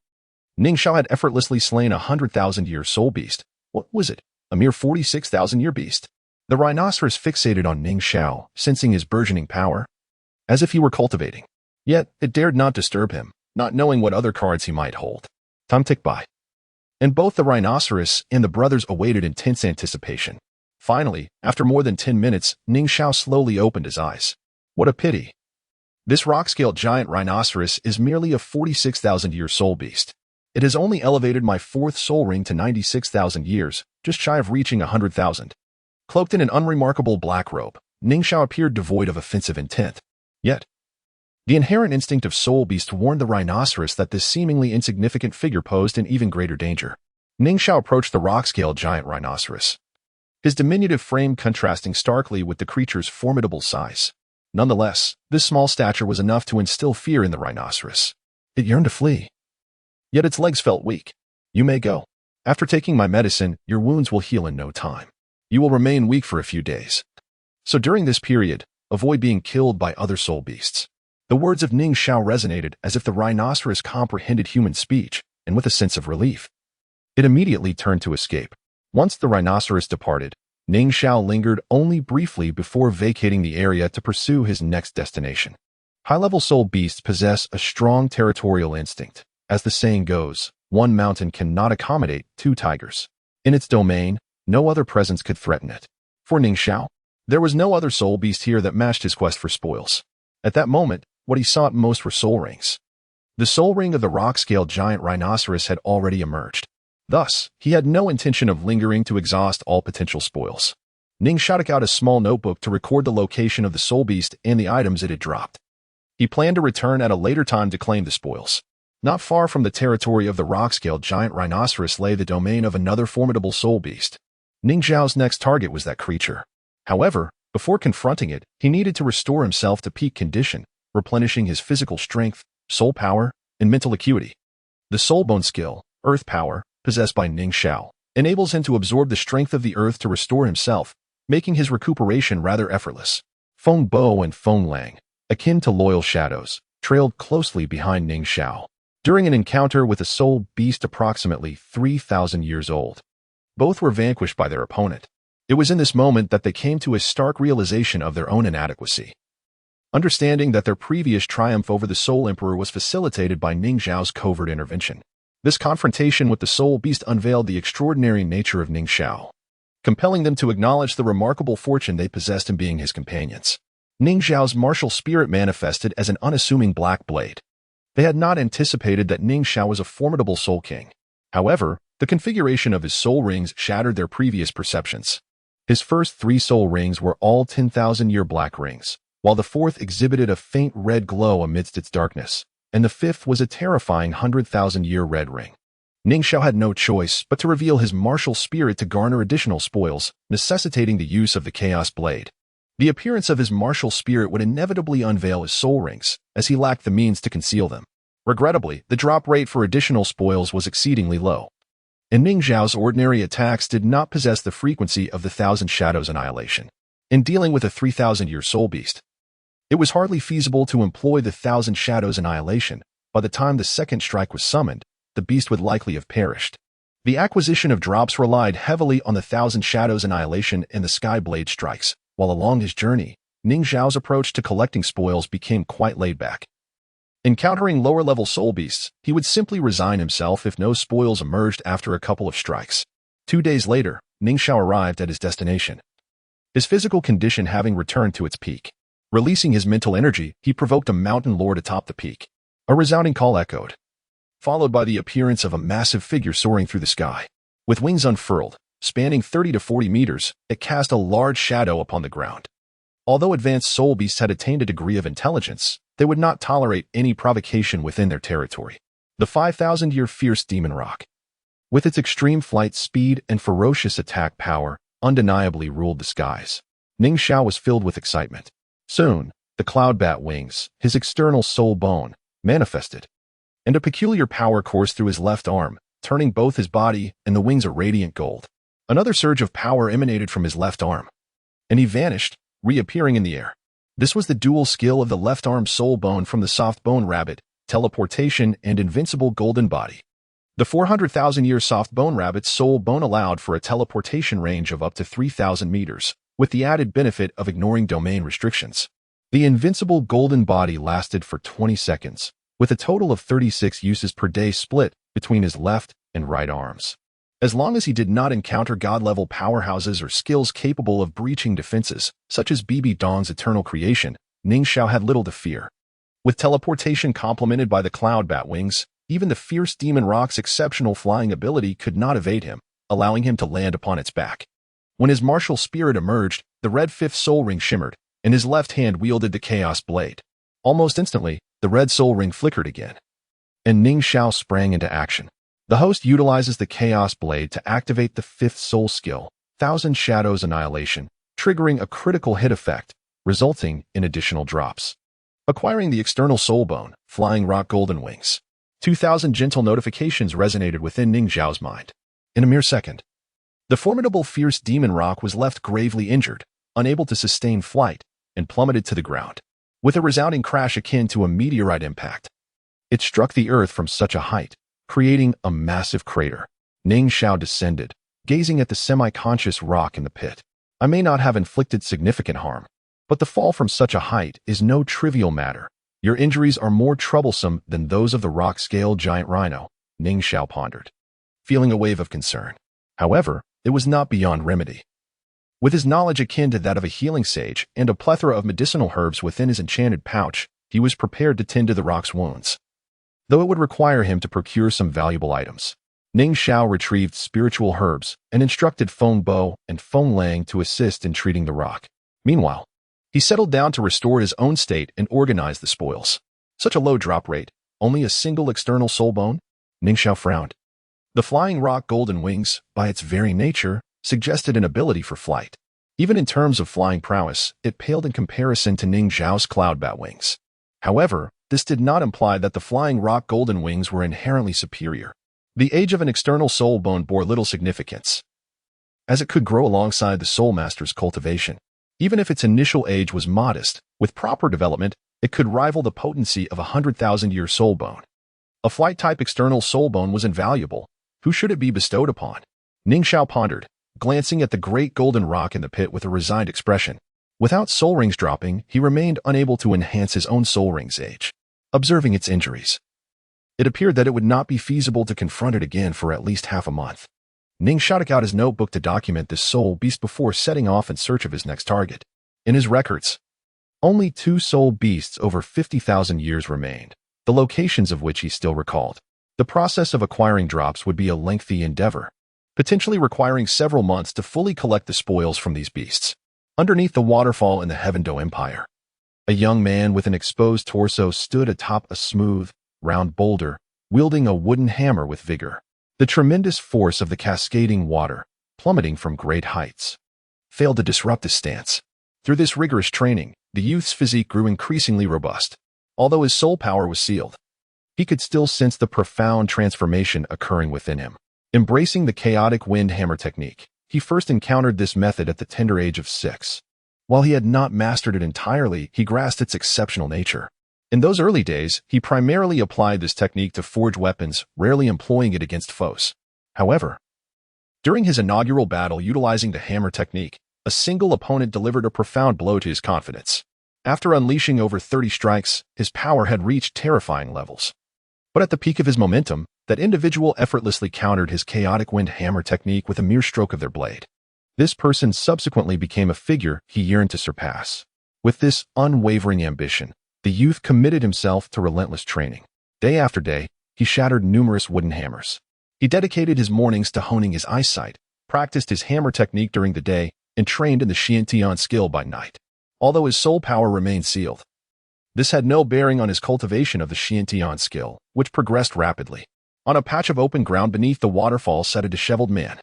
Speaker 1: Ning Xiao had effortlessly slain a 100,000-year soul beast. What was it? A mere 46,000-year beast? The rhinoceros fixated on Ning Xiao, sensing his burgeoning power, as if he were cultivating. Yet, it dared not disturb him, not knowing what other cards he might hold. Time ticked by, and both the rhinoceros and the brothers awaited intense anticipation. Finally, after more than 10 minutes, Ning Xiao slowly opened his eyes. What a pity. This rock-scaled giant rhinoceros is merely a 46,000-year soul beast. It has only elevated my fourth soul ring to 96,000 years, just shy of reaching 100,000. Cloaked in an unremarkable black robe, Ning Xiao appeared devoid of offensive intent. Yet, the inherent instinct of Soul Beast warned the rhinoceros that this seemingly insignificant figure posed an even greater danger. Ning Xiao approached the rock-scaled giant rhinoceros, his diminutive frame contrasting starkly with the creature's formidable size. Nonetheless, this small stature was enough to instill fear in the rhinoceros. It yearned to flee. Yet its legs felt weak. You may go. After taking my medicine, your wounds will heal in no time. You will remain weak for a few days. So during this period, avoid being killed by other soul beasts. The words of Ning Xiao resonated as if the rhinoceros comprehended human speech, and with a sense of relief, it immediately turned to escape. Once the rhinoceros departed, Ning Xiao lingered only briefly before vacating the area to pursue his next destination. High-level soul beasts possess a strong territorial instinct. As the saying goes, one mountain cannot accommodate two tigers. In its domain, no other presence could threaten it. For Ning Xiao, there was no other soul beast here that matched his quest for spoils. At that moment, what he sought most were soul rings. The soul ring of the rock-scaled giant rhinoceros had already emerged. Thus, he had no intention of lingering to exhaust all potential spoils. Ning Xiao took out a small notebook to record the location of the soul beast and the items it had dropped. He planned to return at a later time to claim the spoils. Not far from the territory of the rock-scaled giant rhinoceros lay the domain of another formidable soul beast. Ning Xiao's next target was that creature. However, before confronting it, he needed to restore himself to peak condition, replenishing his physical strength, soul power, and mental acuity. The soul bone skill, earth power, possessed by Ning Xiao, enables him to absorb the strength of the earth to restore himself, making his recuperation rather effortless. Feng Bo and Feng Lang, akin to loyal shadows, trailed closely behind Ning Xiao. During an encounter with a soul beast approximately 3,000 years old, both were vanquished by their opponent. It was in this moment that they came to a stark realization of their own inadequacy. Understanding that their previous triumph over the Soul Emperor was facilitated by Ning Xiao's covert intervention, this confrontation with the soul beast unveiled the extraordinary nature of Ning Xiao, compelling them to acknowledge the remarkable fortune they possessed in being his companions. Ning Xiao's martial spirit manifested as an unassuming black blade. They had not anticipated that Ning Xiao was a formidable soul king. However, the configuration of his soul rings shattered their previous perceptions. His first 3 soul rings were all 10,000-year black rings, while the fourth exhibited a faint red glow amidst its darkness, and the fifth was a terrifying 100,000-year red ring. Ning Xiao had no choice but to reveal his martial spirit to garner additional spoils, necessitating the use of the Chaos Blade. The appearance of his martial spirit would inevitably unveil his soul rings, as he lacked the means to conceal them. Regrettably, the drop rate for additional spoils was exceedingly low, and Ning Xiao's ordinary attacks did not possess the frequency of the Thousand Shadows Annihilation. In dealing with a 3,000-year soul beast, it was hardly feasible to employ the Thousand Shadows Annihilation. By the time the second strike was summoned, the beast would likely have perished. The acquisition of drops relied heavily on the Thousand Shadows Annihilation and the Sky Blade strikes, while along his journey, Ning Xiao's approach to collecting spoils became quite laid back. Encountering lower-level soul beasts, he would simply resign himself if no spoils emerged after a couple of strikes. 2 days later, Ning Xiao arrived at his destination, his physical condition having returned to its peak. Releasing his mental energy, he provoked a mountain lord atop the peak. A resounding call echoed, followed by the appearance of a massive figure soaring through the sky. With wings unfurled, spanning 30 to 40 meters, it cast a large shadow upon the ground. Although advanced soul beasts had attained a degree of intelligence, they would not tolerate any provocation within their territory. The 5,000-year fierce demon rock, with its extreme flight speed and ferocious attack power, undeniably ruled the skies. Ning Xiao was filled with excitement. Soon, the cloud bat wings, his external soul bone, manifested, and a peculiar power coursed through his left arm, turning both his body and the wings a radiant gold. Another surge of power emanated from his left arm, and he vanished, reappearing in the air. This was the dual skill of the left arm soul bone from the soft bone rabbit, teleportation and invincible golden body. The 400,000-year soft bone rabbit's soul bone allowed for a teleportation range of up to 3,000 meters, with the added benefit of ignoring domain restrictions. The invincible golden body lasted for 20 seconds, with a total of 36 uses per day split between his left and right arms. As long as he did not encounter god-level powerhouses or skills capable of breaching defenses, such as BB Dong's eternal creation, Ning Xiao had little to fear. With teleportation complemented by the cloud bat wings, Even the fierce demon rock's exceptional flying ability could not evade him, allowing him to land upon its back. When his martial spirit emerged, the red fifth soul ring shimmered, and his left hand wielded the chaos blade. Almost instantly, the red soul ring flickered again, and Ning Xiao sprang into action. The host utilizes the chaos blade to activate the fifth soul skill, Thousand Shadows Annihilation, triggering a critical hit effect, resulting in additional drops. Acquiring the external soul bone, Flying Rock Golden Wings. 2,000 gentle notifications resonated within Ning Xiao's mind. In a mere second, the formidable fierce demon rock was left gravely injured, unable to sustain flight, and plummeted to the ground. With a resounding crash akin to a meteorite impact, it struck the earth from such a height, creating a massive crater. Ning Xiao descended, gazing at the semi-conscious rock in the pit. I may not have inflicted significant harm, but the fall from such a height is no trivial matter. Your injuries are more troublesome than those of the rock-scaled giant rhino, Ning Xiao pondered, feeling a wave of concern. However, it was not beyond remedy. With his knowledge akin to that of a healing sage and a plethora of medicinal herbs within his enchanted pouch, he was prepared to tend to the rock's wounds, though it would require him to procure some valuable items. Ning Xiao retrieved spiritual herbs and instructed Feng Bo and Feng Lang to assist in treating the rock. Meanwhile, he settled down to restore his own state and organize the spoils. Such a low drop rate, only a single external soul bone? Ning Xiao frowned. The Flying Rock Golden Wings, by its very nature, suggested an ability for flight. Even in terms of flying prowess, it paled in comparison to Ning Xiao's cloud bat wings. However, this did not imply that the Flying Rock Golden Wings were inherently superior. The age of an external soul bone bore little significance, as it could grow alongside the Soul Master's cultivation. Even if its initial age was modest, with proper development, it could rival the potency of a 100,000-year soul bone. A flight-type external soul bone was invaluable. Who should it be bestowed upon? Ning Xiao pondered, glancing at the great golden rock in the pit with a resigned expression. Without soul rings dropping, he remained unable to enhance his own soul ring's age. Observing its injuries, it appeared that it would not be feasible to confront it again for at least half a month. Ning Xiao took out his notebook to document this soul beast before setting off in search of his next target. In his records, only 2 soul beasts over 50,000 years remained, the locations of which he still recalled. The process of acquiring drops would be a lengthy endeavor, potentially requiring several months to fully collect the spoils from these beasts. Underneath the waterfall in the Heavendo Empire, a young man with an exposed torso stood atop a smooth, round boulder, wielding a wooden hammer with vigor. The tremendous force of the cascading water, plummeting from great heights, failed to disrupt his stance. Through this rigorous training, the youth's physique grew increasingly robust. Although his soul power was sealed, he could still sense the profound transformation occurring within him. Embracing the chaotic wind hammer technique, he first encountered this method at the tender age of 6. While he had not mastered it entirely, he grasped its exceptional nature. In those early days, he primarily applied this technique to forge weapons, rarely employing it against foes. However, during his inaugural battle utilizing the hammer technique, a single opponent delivered a profound blow to his confidence. After unleashing over 30 strikes, his power had reached terrifying levels. But at the peak of his momentum, that individual effortlessly countered his chaotic wind hammer technique with a mere stroke of their blade. This person subsequently became a figure he yearned to surpass. With this unwavering ambition, the youth committed himself to relentless training. Day after day, he shattered numerous wooden hammers. He dedicated his mornings to honing his eyesight, practiced his hammer technique during the day, and trained in the Xiantian skill by night. Although his soul power remained sealed, this had no bearing on his cultivation of the Xiantian skill, which progressed rapidly. On a patch of open ground beneath the waterfall sat a disheveled man.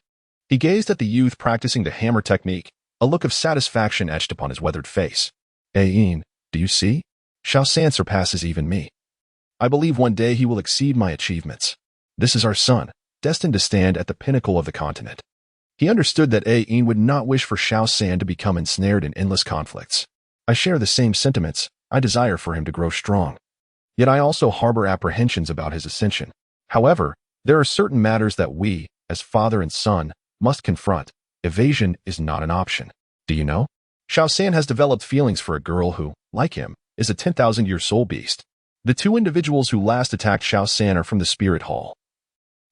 Speaker 1: He gazed at the youth practicing the hammer technique, a look of satisfaction etched upon his weathered face. "Yin, do you see? Xiao San surpasses even me. I believe one day he will exceed my achievements. This is our son, destined to stand at the pinnacle of the continent." He understood that Yin would not wish for Xiao San to become ensnared in endless conflicts. "I share the same sentiments. I desire for him to grow strong. Yet I also harbor apprehensions about his ascension. However, there are certain matters that we, as father and son, must confront. Evasion is not an option. Do you know? Xiao San has developed feelings for a girl who, like him, is a 10,000-year soul beast. The 2 individuals who last attacked Xiao San are from the Spirit Hall.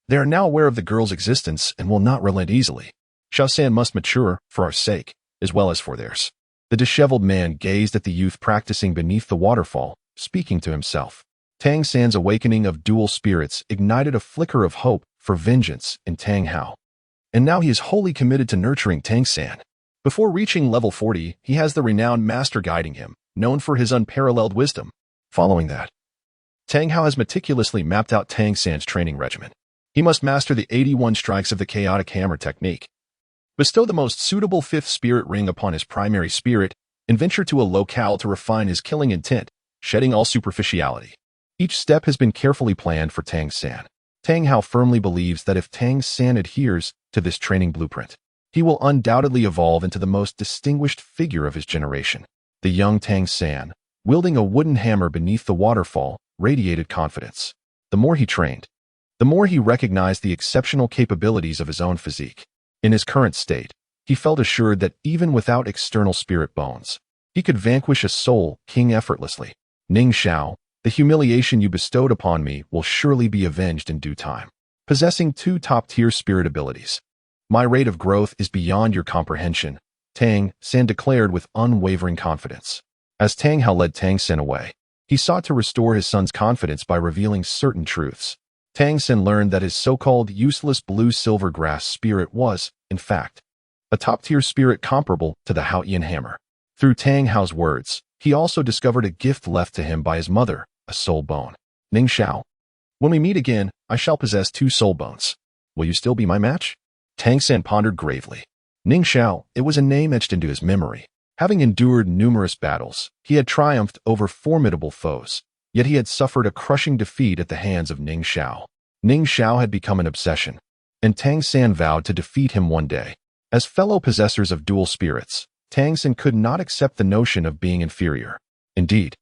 Speaker 1: They are now aware of the girl's existence and will not relent easily. Xiao San must mature, for our sake, as well as for theirs." The disheveled man gazed at the youth practicing beneath the waterfall, speaking to himself. Tang San's awakening of dual spirits ignited a flicker of hope for vengeance in Tang Hao. And now he is wholly committed to nurturing Tang San. Before reaching level 40, he has the renowned master guiding him, known for his unparalleled wisdom. Following that, Tang Hao has meticulously mapped out Tang San's training regimen. He must master the 81 strikes of the chaotic hammer technique, bestow the most suitable fifth spirit ring upon his primary spirit, and venture to a locale to refine his killing intent, shedding all superficiality. Each step has been carefully planned for Tang San. Tang Hao firmly believes that if Tang San adheres to this training blueprint, he will undoubtedly evolve into the most distinguished figure of his generation. The young Tang San, wielding a wooden hammer beneath the waterfall, radiated confidence. The more he trained, the more he recognized the exceptional capabilities of his own physique. In his current state, he felt assured that even without external spirit bones, he could vanquish a soul king effortlessly. Ning Xiao, the humiliation you bestowed upon me will surely be avenged in due time. Possessing two top-tier spirit abilities, my rate of growth is beyond your comprehension, Tang San declared with unwavering confidence. As Tang Hao led Tang San away, he sought to restore his son's confidence by revealing certain truths. Tang San learned that his so-called useless blue-silver grass spirit was, in fact, a top-tier spirit comparable to the Haotian hammer. Through Tang Hao's words, he also discovered a gift left to him by his mother, a soul bone. Ning Xiao, when we meet again, I shall possess 2 soul bones. Will you still be my match? Tang San pondered gravely. Ning Xiao, it was a name etched into his memory. Having endured numerous battles, he had triumphed over formidable foes, yet he had suffered a crushing defeat at the hands of Ning Xiao. Ning Xiao had become an obsession, and Tang San vowed to defeat him one day. As fellow possessors of dual spirits, Tang San could not accept the notion of being inferior. Indeed,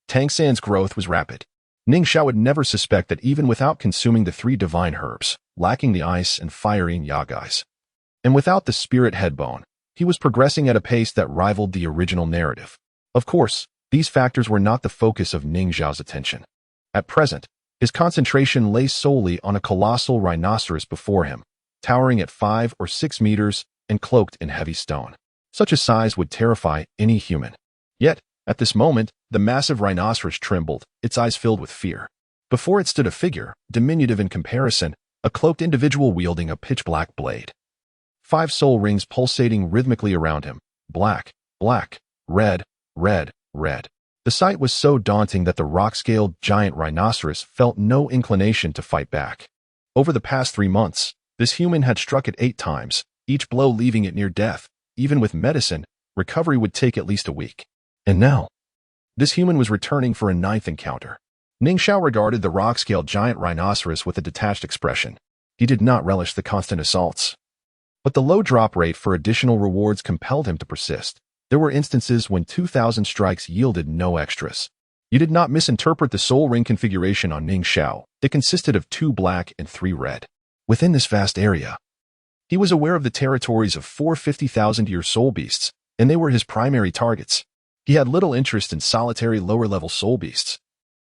Speaker 1: Tang San's growth was rapid. Ning Xiao would never suspect that even without consuming the 3 divine herbs, lacking the ice and fiery yagais, and without the spirit headbone, he was progressing at a pace that rivaled the original narrative. Of course, these factors were not the focus of Ning Xiao's attention. At present, his concentration lay solely on a colossal rhinoceros before him, towering at 5 or 6 meters and cloaked in heavy stone. Such a size would terrify any human. Yet, at this moment, the massive rhinoceros trembled, its eyes filled with fear. Before it stood a figure, diminutive in comparison, a cloaked individual wielding a pitch-black blade. 5 soul rings pulsating rhythmically around him. Black, black, red, red, red. The sight was so daunting that the rock-scaled giant rhinoceros felt no inclination to fight back. Over the past 3 months, this human had struck it 8 times, each blow leaving it near death. Even with medicine, recovery would take at least a week. And now, this human was returning for a 9th encounter. Ning Xiao regarded the rock-scaled giant rhinoceros with a detached expression. He did not relish the constant assaults. But the low drop rate for additional rewards compelled him to persist. There were instances when 2,000 strikes yielded no extras. You did not misinterpret the soul ring configuration on Ning Xiao. It consisted of 2 black and 3 red. Within this vast area, he was aware of the territories of 4 50,000-year soul beasts, and they were his primary targets. He had little interest in solitary lower-level soul beasts.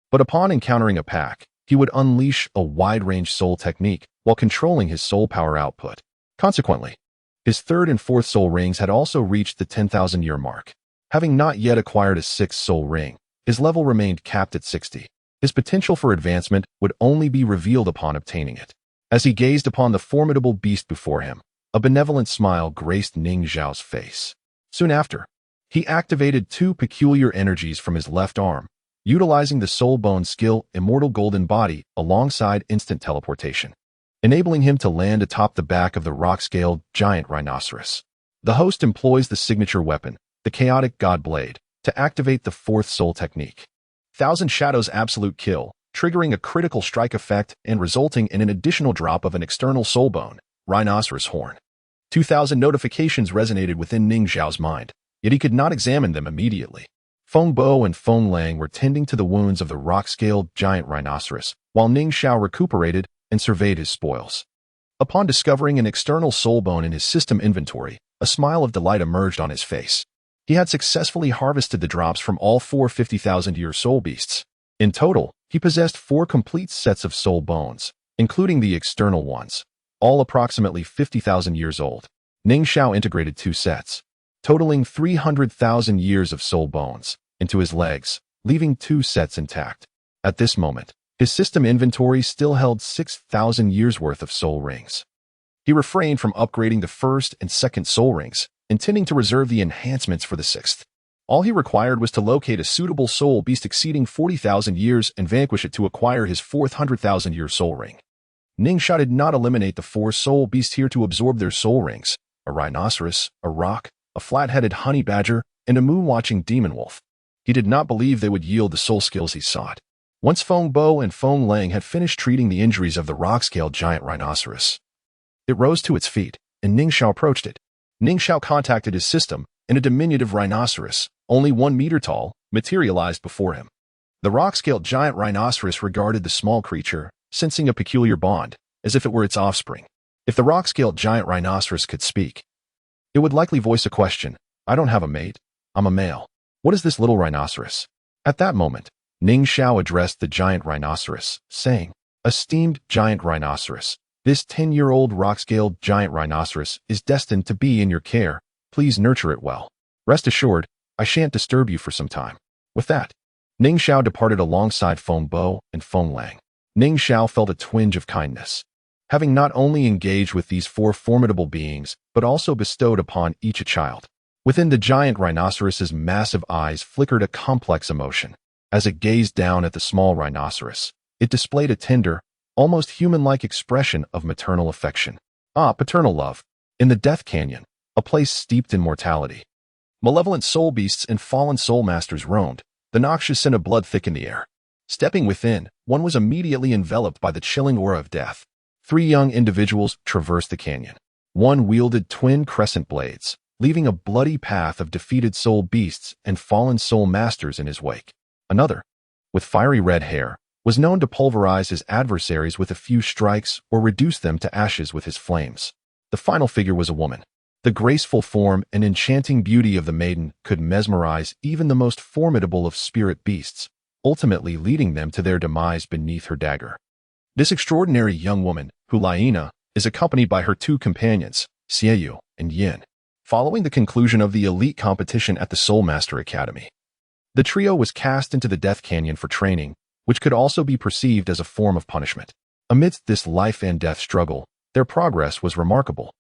Speaker 1: But upon encountering a pack, he would unleash a wide-range soul technique while controlling his soul power output. Consequently, his 3rd and 4th soul rings had also reached the 10,000-year mark. Having not yet acquired a 6th soul ring, his level remained capped at 60. His potential for advancement would only be revealed upon obtaining it. As he gazed upon the formidable beast before him, a benevolent smile graced Ning Xiao's face. Soon after, he activated 2 peculiar energies from his left arm, utilizing the soul bone skill Immortal Golden Body alongside instant teleportation, enabling him to land atop the back of the rock-scaled giant rhinoceros. The host employs the signature weapon, the Chaotic God Blade, to activate the 4th soul technique. 1,000 Shadows Absolute Kill, triggering a critical strike effect and resulting in an additional drop of an external soul bone, Rhinoceros Horn. 2,000 notifications resonated within Ning Xiao's mind, yet he could not examine them immediately. Feng Bo and Feng Lang were tending to the wounds of the rock-scaled giant rhinoceros, while Ning Xiao recuperated and surveyed his spoils. Upon discovering an external soul bone in his system inventory, a smile of delight emerged on his face. He had successfully harvested the drops from all 4 50,000-year soul beasts. In total, he possessed 4 complete sets of soul bones, including the external ones, all approximately 50,000 years old. Ning Xiao integrated 2 sets, totaling 300,000 years of soul bones, into his legs, leaving 2 sets intact. At this moment, his system inventory still held 6,000 years worth of soul rings. He refrained from upgrading the first and second soul rings, intending to reserve the enhancements for the sixth. All he required was to locate a suitable soul beast exceeding 40,000 years and vanquish it to acquire his fourth 100,000-year soul ring. Ning Xiao did not eliminate the 4 soul beasts here to absorb their soul rings: a rhinoceros, a roc, a flat-headed honey badger, and a moon-watching demon wolf. He did not believe they would yield the soul skills he sought. Once Feng Bo and Feng Lang had finished treating the injuries of the rock-scaled giant rhinoceros, it rose to its feet, and Ning Xiao approached it. Ning Xiao contacted his system, and a diminutive rhinoceros, only 1 meter tall, materialized before him. The rock-scaled giant rhinoceros regarded the small creature, sensing a peculiar bond, as if it were its offspring. If the rock-scaled giant rhinoceros could speak, it would likely voice a question. I don't have a mate. I'm a male. What is this little rhinoceros? At that moment, Ning Xiao addressed the giant rhinoceros, saying, Esteemed giant rhinoceros, this 10-year-old rock-scaled giant rhinoceros is destined to be in your care. Please nurture it well. Rest assured, I shan't disturb you for some time. With that, Ning Xiao departed alongside Feng Bo and Feng Lang. Ning Xiao felt a twinge of kindness. Having not only engaged with these 4 formidable beings, but also bestowed upon each a child. Within the giant rhinoceros's massive eyes flickered a complex emotion. As it gazed down at the small rhinoceros, it displayed a tender, almost human-like expression of maternal affection. Paternal love. In the Death Canyon, a place steeped in mortality, malevolent soul beasts and fallen soul masters roamed. The noxious scent of blood thickened the air. Stepping within, one was immediately enveloped by the chilling aura of death. 3 young individuals traversed the canyon. One wielded twin crescent blades, leaving a bloody path of defeated soul beasts and fallen soul masters in his wake. Another, with fiery red hair, was known to pulverize his adversaries with a few strikes or reduce them to ashes with his flames. The final figure was a woman. The graceful form and enchanting beauty of the maiden could mesmerize even the most formidable of spirit beasts, ultimately leading them to their demise beneath her dagger. This extraordinary young woman, Hulaina, is accompanied by her 2 companions, Xiao Wu and Yin. Following the conclusion of the elite competition at the Soul Master Academy, the trio was cast into the Death Canyon for training, which could also be perceived as a form of punishment. Amidst this life and death struggle, their progress was remarkable.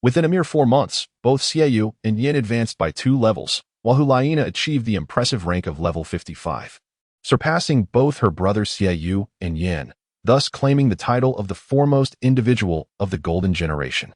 Speaker 1: Within a mere 4 months, both Xiao Wu and Yin advanced by 2 levels, while Hulaina achieved the impressive rank of level 55, surpassing both her brothers Xiao Wu and Yin, thus claiming the title of the foremost individual of the Golden Generation.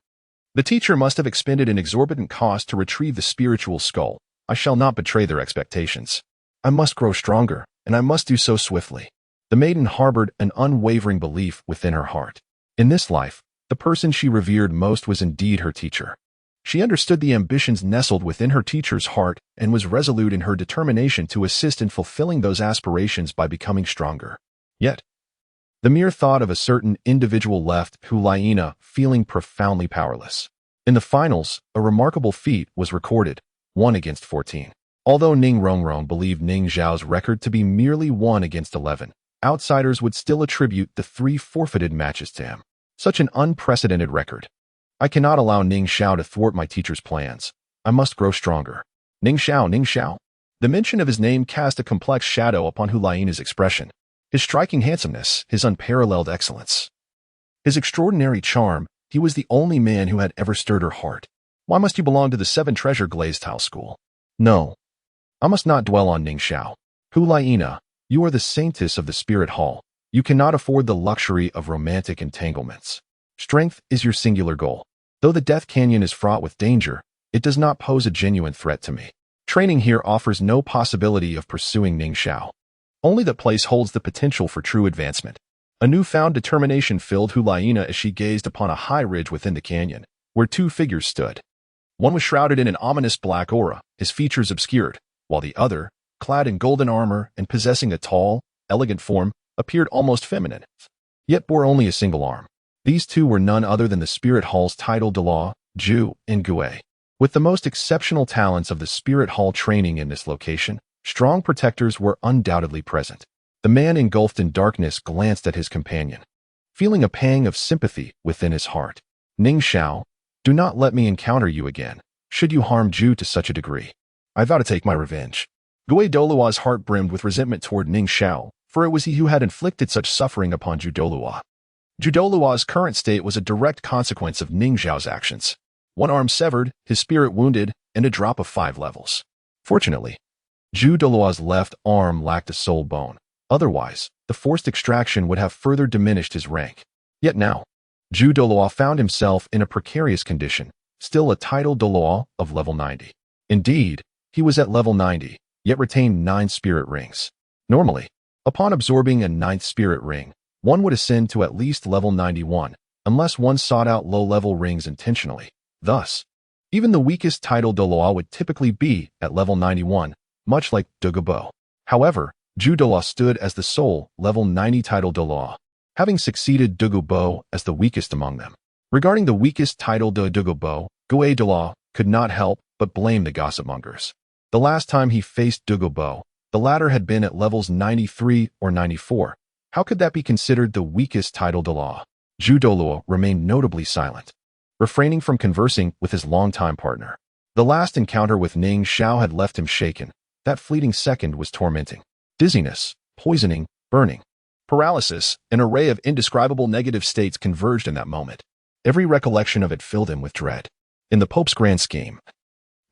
Speaker 1: The teacher must have expended an exorbitant cost to retrieve the spiritual skull. I shall not betray their expectations. I must grow stronger, and I must do so swiftly. The maiden harbored an unwavering belief within her heart. In this life, the person she revered most was indeed her teacher. She understood the ambitions nestled within her teacher's heart and was resolute in her determination to assist in fulfilling those aspirations by becoming stronger. Yet, the mere thought of a certain individual left Hulaina feeling profoundly powerless. In the finals, a remarkable feat was recorded, 1 against 14. Although Rong Rong believed Ning Xiao's record to be merely 1 against 11, outsiders would still attribute the 3 forfeited matches to him. Such an unprecedented record. I cannot allow Ning Xiao to thwart my teacher's plans. I must grow stronger. Ning Xiao, Ning Xiao. The mention of his name cast a complex shadow upon Hulaina's expression. His striking handsomeness, his unparalleled excellence, his extraordinary charm, he was the only man who had ever stirred her heart. Why must you belong to the 7 treasure glazed tile school? No, I must not dwell on Ning Xiao. Hulaina, you are the saintess of the spirit hall. You cannot afford the luxury of romantic entanglements. Strength is your singular goal. Though the Death Canyon is fraught with danger, it does not pose a genuine threat to me. Training here offers no possibility of pursuing Ning Xiao. Only that place holds the potential for true advancement. A newfound determination filled Hulaina as she gazed upon a high ridge within the canyon, where 2 figures stood. One was shrouded in an ominous black aura, his features obscured, while the other, clad in golden armor and possessing a tall, elegant form, appeared almost feminine, yet bore only a single arm. These 2 were none other than the Spirit Hall's title Douluo, Ju, and Gue. With the most exceptional talents of the Spirit Hall training in this location, strong protectors were undoubtedly present. The man engulfed in darkness glanced at his companion, feeling a pang of sympathy within his heart. Ning Xiao, do not let me encounter you again, should you harm Ju to such a degree. I vow to take my revenge. Gue Douluo's heart brimmed with resentment toward Ning Xiao, for it was he who had inflicted such suffering upon Douluo. Douluo's current state was a direct consequence of Ning Xiao's actions. One arm severed, his spirit wounded, and a drop of 5 levels. Fortunately, Douluo's left arm lacked a soul bone. Otherwise, the forced extraction would have further diminished his rank. Yet now, Douluo found himself in a precarious condition, still a title Douluo of level 90. Indeed, he was at level 90, yet retained 9 spirit rings. Normally, upon absorbing a 9th spirit ring, one would ascend to at least level 91, unless one sought out low-level rings intentionally. Thus, even the weakest title Douluo would typically be at level 91, much like Douluo. However, Douluo stood as the sole level 90 title Douluo, having succeeded Douluo as the weakest among them. Regarding the weakest title Douluo, Douluo could not help but blame the gossipmongers. The last time he faced Douluo, the latter had been at levels 93 or 94. How could that be considered the weakest title Douluo? Douluo remained notably silent, refraining from conversing with his longtime partner. The last encounter with Ning Xiao had left him shaken. That fleeting second was tormenting. Dizziness, poisoning, burning, paralysis, an array of indescribable negative states converged in that moment. Every recollection of it filled him with dread. In the Pope's grand scheme,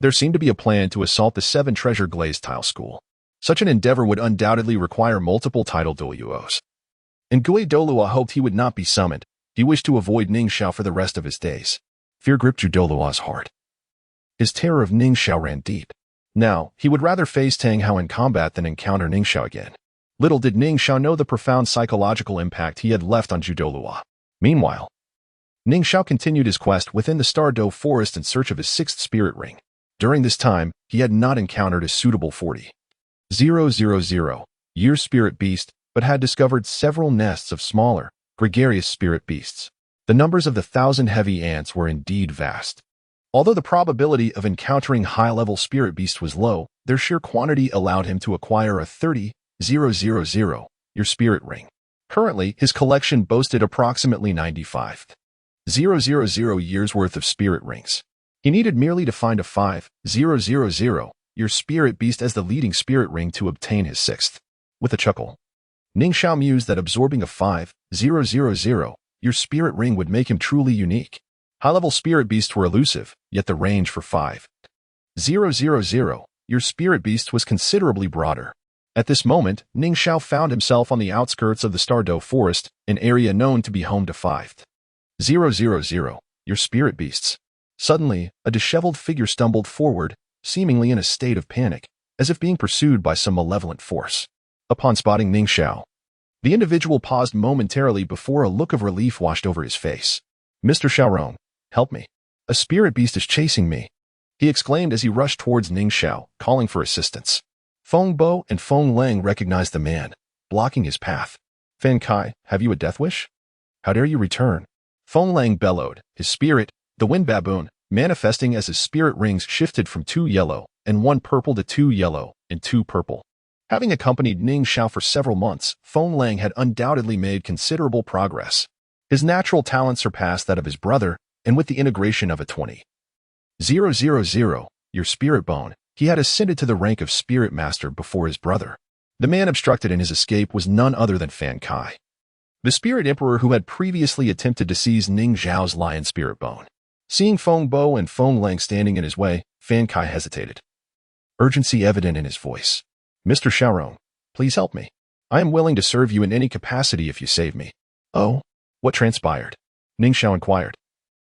Speaker 1: there seemed to be a plan to assault the 7 treasure glazed tile school. Such an endeavor would undoubtedly require multiple title Douluos. And Douluo hoped he would not be summoned. He wished to avoid Ning Xiao for the rest of his days. Fear gripped Douluo's heart. His terror of Ning Xiao ran deep. Now, he would rather face Tang Hao in combat than encounter Ning Xiao again. Little did Ning Xiao know the profound psychological impact he had left on Douluo. Meanwhile, Ning Xiao continued his quest within the Douluo forest in search of his 6th spirit ring. During this time, he had not encountered a suitable 40,000-year spirit beast, but had discovered several nests of smaller, gregarious spirit beasts. The numbers of the 1,000 heavy ants were indeed vast. Although the probability of encountering high-level spirit beasts was low, their sheer quantity allowed him to acquire a 30,000-year spirit ring. Currently, his collection boasted approximately 95,000 years worth of spirit rings. He needed merely to find a 5,000-year spirit beast as the leading spirit ring to obtain his 6th. With a chuckle, Ning Xiao mused that absorbing a 5,000-year spirit ring would make him truly unique. High-level spirit beasts were elusive, yet the range for 5,000-year spirit beasts was considerably broader. At this moment, Ning Xiao found himself on the outskirts of the Douluo forest, an area known to be home to 5,000-year spirit beasts. Suddenly, a disheveled figure stumbled forward, seemingly in a state of panic, as if being pursued by some malevolent force. Upon spotting Ning Xiao, the individual paused momentarily before a look of relief washed over his face. "Mr. Xiaorong, help me. A spirit beast is chasing me," he exclaimed as he rushed towards Ning Xiao, calling for assistance. Feng Bo and Feng Lang recognized the man, blocking his path. "Fan Kai, have you a death wish? How dare you return?" Feng Lang bellowed, his spirit, the wind baboon, manifesting as his spirit rings shifted from 2 yellow and 1 purple to 2 yellow and 2 purple. Having accompanied Ning Xiao for several months, Feng Lang had undoubtedly made considerable progress. His natural talent surpassed that of his brother, and with the integration of a 20,000-year spirit bone, he had ascended to the rank of spirit master before his brother. The man obstructed in his escape was none other than Fan Kai, the spirit emperor who had previously attempted to seize Ning Xiao's lion spirit bone. Seeing Feng Bo and Feng Lang standing in his way, Fan Kai hesitated, urgency evident in his voice. "Mr. Xiaorong, please help me. I am willing to serve you in any capacity if you save me." "Oh? What transpired?" Ning Xiao inquired.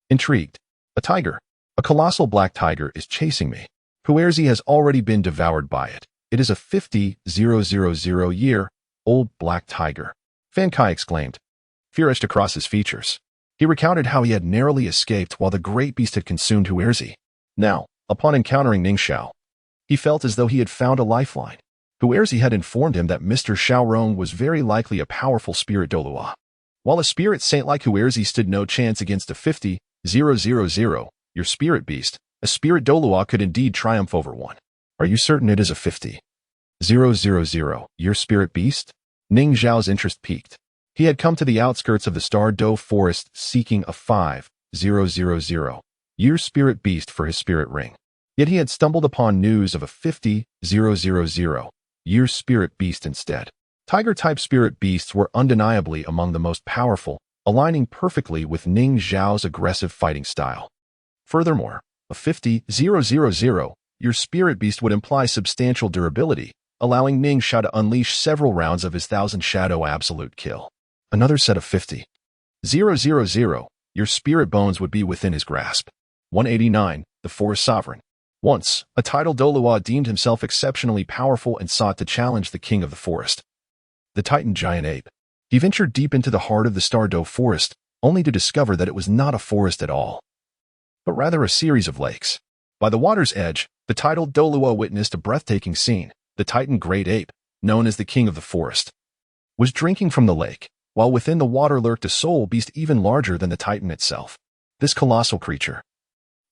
Speaker 1: Intrigued. "A tiger, a colossal black tiger, is chasing me. Huerzi has already been devoured by it. It is a 50,000-year-old black tiger," Fan Kai exclaimed. Fear etched across his features. He recounted how he had narrowly escaped while the great beast had consumed Huerzi. Now, upon encountering Ning Xiao, he felt as though he had found a lifeline. Huerzi had informed him that Mr. Xiaorong was very likely a powerful spirit Douluo. While a spirit saint like Huerzi stood no chance against a 50,000-year spirit beast, a spirit Douluo could indeed triumph over one. "Are you certain it is a 50,000-year spirit beast?" Ning Xiao's interest piqued. He had come to the outskirts of the Douluo forest seeking a 5,000-year spirit beast for his spirit ring. Yet he had stumbled upon news of a 50,000-year spirit beast instead. Tiger-type spirit beasts were undeniably among the most powerful, aligning perfectly with Ning Xiao's aggressive fighting style. Furthermore, a 50,000, your spirit beast would imply substantial durability, allowing Ning Xiao to unleash several rounds of his 1,000 Shadow Absolute Kill. Another set of 50,000, your spirit bones would be within his grasp. 189, the Forest Sovereign. Once, a titled Douluo deemed himself exceptionally powerful and sought to challenge the king of the forest, the Titan Giant Ape. He ventured deep into the heart of the Douluo Forest, only to discover that it was not a forest at all, but rather a series of lakes. By the water's edge, the titled Douluo witnessed a breathtaking scene. The Titan Great Ape, known as the king of the forest, was drinking from the lake, while within the water lurked a soul beast even larger than the Titan itself. This colossal creature,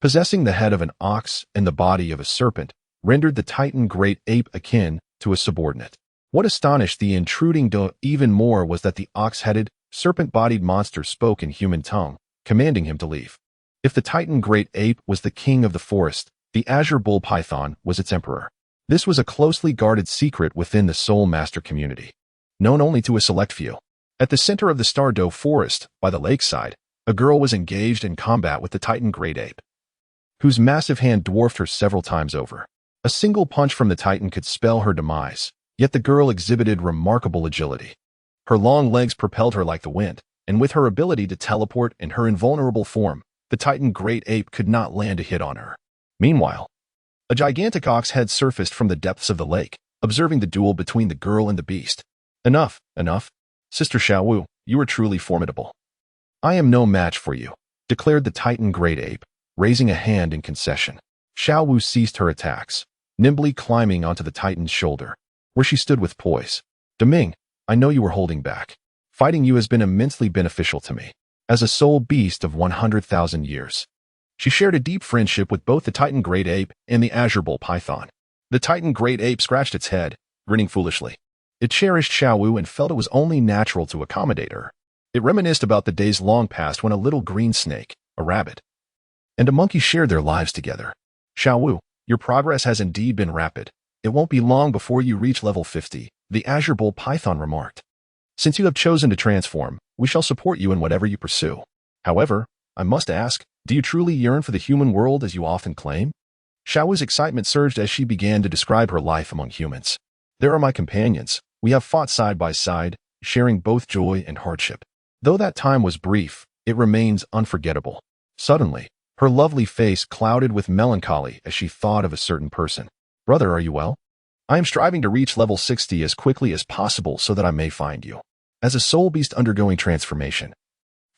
Speaker 1: possessing the head of an ox and the body of a serpent, rendered the Titan Great Ape akin to a subordinate. What astonished the intruding Douluo even more was that the ox-headed, serpent-bodied monster spoke in human tongue, commanding him to leave. If the Titan Great Ape was the king of the forest, the Azure Bull Python was its emperor. This was a closely guarded secret within the Soul Master community, known only to a select few. At the center of the Douluo Forest, by the lakeside, a girl was engaged in combat with the Titan Great Ape, whose massive hand dwarfed her several times over. A single punch from the Titan could spell her demise, yet the girl exhibited remarkable agility. Her long legs propelled her like the wind, and with her ability to teleport and her invulnerable form, the Titan Great Ape could not land a hit on her. Meanwhile, a gigantic ox head surfaced from the depths of the lake, observing the duel between the girl and the beast. Enough. Sister Xiao Wu, you are truly formidable. I am no match for you, declared the Titan Great Ape, raising a hand in concession. Xiao Wu ceased her attacks, nimbly climbing onto the Titan's shoulder, where she stood with poise. Deming, I know you were holding back. Fighting you has been immensely beneficial to me. As a soul beast of 100,000 years, she shared a deep friendship with both the Titan Great Ape and the Azure Bull Python. The Titan Great Ape scratched its head, grinning foolishly. It cherished Xiao Wu and felt it was only natural to accommodate her. It reminisced about the days long past when a little green snake, a rabbit, and a monkey shared their lives together. Xiao Wu, your progress has indeed been rapid. It won't be long before you reach level 50, the Azure Bull Python remarked. Since you have chosen to transform, we shall support you in whatever you pursue. However, I must ask, do you truly yearn for the human world as you often claim? Xiao Wu's excitement surged as she began to describe her life among humans. There are my companions. We have fought side by side, sharing both joy and hardship. Though that time was brief, it remains unforgettable. Suddenly, her lovely face clouded with melancholy as she thought of a certain person. Brother, are you well? I am striving to reach level 60 as quickly as possible so that I may find you. As a soul beast undergoing transformation,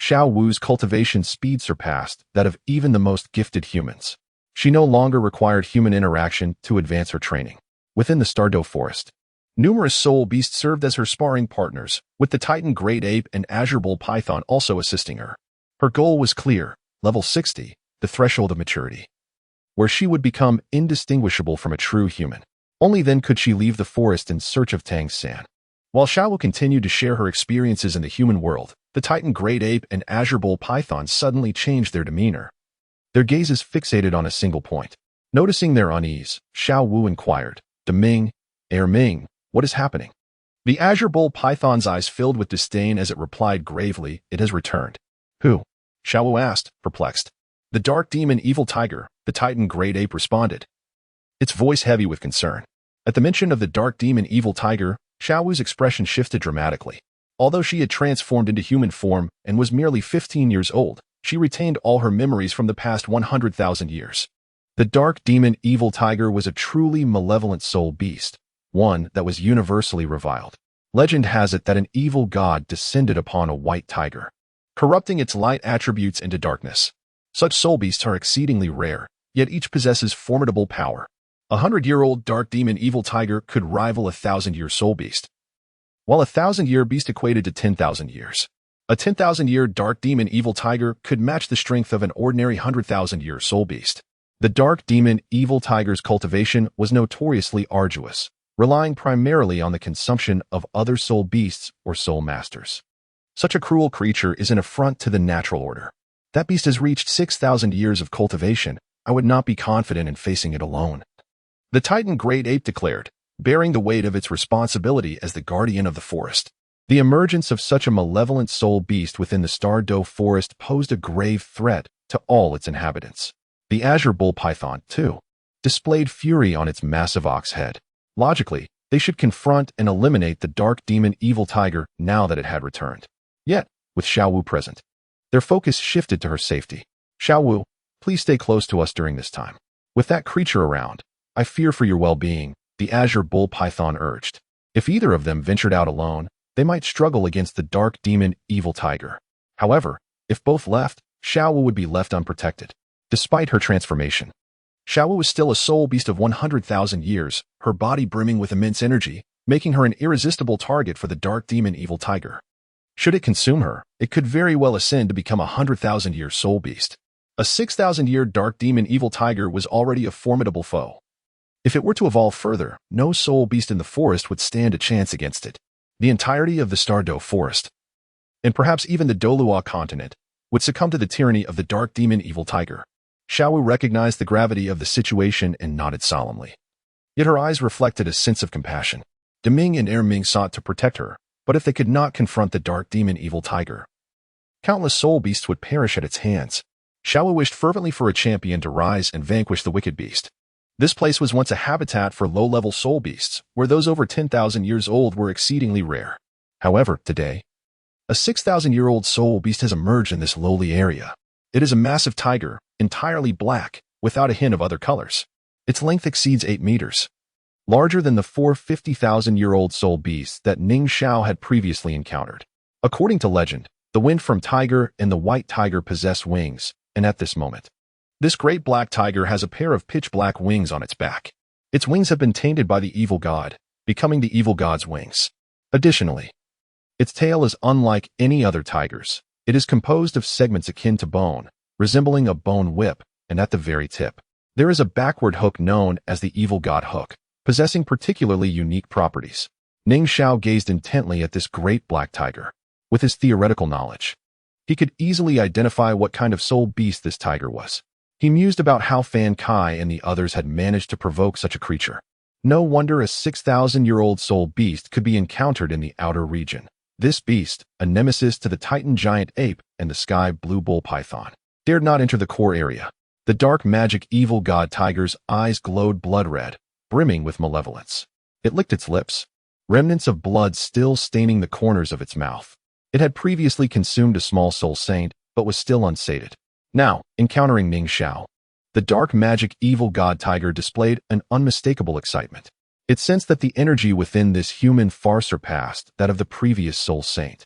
Speaker 1: Xiao Wu's cultivation speed surpassed that of even the most gifted humans. She no longer required human interaction to advance her training. Within the Douluo Forest, numerous soul beasts served as her sparring partners, with the Titan Great Ape and Azure Bull Python also assisting her. Her goal was clear, level 60, the threshold of maturity, where she would become indistinguishable from a true human. Only then could she leave the forest in search of Tang San. While Xiao Wu continued to share her experiences in the human world, the Titan Great Ape and Azure Bull Python suddenly changed their demeanor. Their gazes fixated on a single point. Noticing their unease, Xiao Wu inquired, Deming, Ming, what is happening? The Azure Bull Python's eyes filled with disdain as it replied gravely, it has returned. Who? Xiao Wu asked, perplexed. The dark demon evil tiger, the Titan Great Ape responded, its voice heavy with concern. At the mention of the dark demon evil tiger, Xiao Wu's expression shifted dramatically. Although she had transformed into human form and was merely 15 years old, she retained all her memories from the past 100,000 years. The dark demon evil tiger was a truly malevolent soul beast, one that was universally reviled. Legend has it that an evil god descended upon a white tiger, corrupting its light attributes into darkness. Such soul beasts are exceedingly rare, yet each possesses formidable power. A 100-year-old dark demon evil tiger could rival a 1,000-year soul beast, while a 1,000-year beast equated to 10,000 years. A 10,000-year dark demon evil tiger could match the strength of an ordinary 100,000-year soul beast. The dark demon evil tiger's cultivation was notoriously arduous, relying primarily on the consumption of other soul beasts or soul masters. Such a cruel creature is an affront to the natural order. That beast has reached 6,000 years of cultivation. I would not be confident in facing it alone. The Titan Great Ape declared, bearing the weight of its responsibility as the guardian of the forest. The emergence of such a malevolent soul beast within the Douluo forest posed a grave threat to all its inhabitants. The azure bull python, too, displayed fury on its massive ox head. Logically, they should confront and eliminate the dark demon evil tiger now that it had returned. Yet, with Xiao Wu present, their focus shifted to her safety. Xiao Wu, please stay close to us during this time. With that creature around, I fear for your well-being, the azure bull python urged. If either of them ventured out alone, they might struggle against the dark demon evil tiger. However, if both left, Xiao Wu would be left unprotected. Despite her transformation, Xiao Wu was still a soul beast of 100,000 years, her body brimming with immense energy, making her an irresistible target for the dark demon evil tiger. Should it consume her, it could very well ascend to become a 100,000-year soul beast. A 6,000-year dark demon evil tiger was already a formidable foe. If it were to evolve further, no soul beast in the forest would stand a chance against it. The entirety of the Douluo forest, and perhaps even the Douluo Continent, would succumb to the tyranny of the dark demon evil tiger. Xiao Wu recognized the gravity of the situation and nodded solemnly. Yet her eyes reflected a sense of compassion. Deming and Erming sought to protect her, but if they could not confront the dark demon evil tiger, countless soul beasts would perish at its hands. Xiao Wu wished fervently for a champion to rise and vanquish the wicked beast. This place was once a habitat for low-level soul beasts, where those over 10,000 years old were exceedingly rare. However, today, a 6,000-year-old soul beast has emerged in this lowly area. It is a massive tiger, entirely black, without a hint of other colors. Its length exceeds 8 meters, larger than the 450,000-year-old soul beasts that Ning Xiao had previously encountered. According to legend, the wind from tiger and the white tiger possess wings, and at this moment, this great black tiger has a pair of pitch-black wings on its back. Its wings have been tainted by the evil god, becoming the evil god's wings. Additionally, its tail is unlike any other tiger's. It is composed of segments akin to bone, resembling a bone whip, and at the very tip, there is a backward hook known as the evil god hook, possessing particularly unique properties. Ning Xiao gazed intently at this great black tiger. With his theoretical knowledge, he could easily identify what kind of soul beast this tiger was. He mused about how Fan Kai and the others had managed to provoke such a creature. No wonder a 6,000-year-old soul beast could be encountered in the outer region. This beast, a nemesis to the Titan giant ape and the sky blue bull python, dared not enter the core area. The dark magic evil god tiger's eyes glowed blood red, brimming with malevolence. It licked its lips, remnants of blood still staining the corners of its mouth. It had previously consumed a small soul saint, but was still unsated. Now, encountering Ning Xiao, the dark magic evil god tiger displayed an unmistakable excitement. It sensed that the energy within this human far surpassed that of the previous soul saint,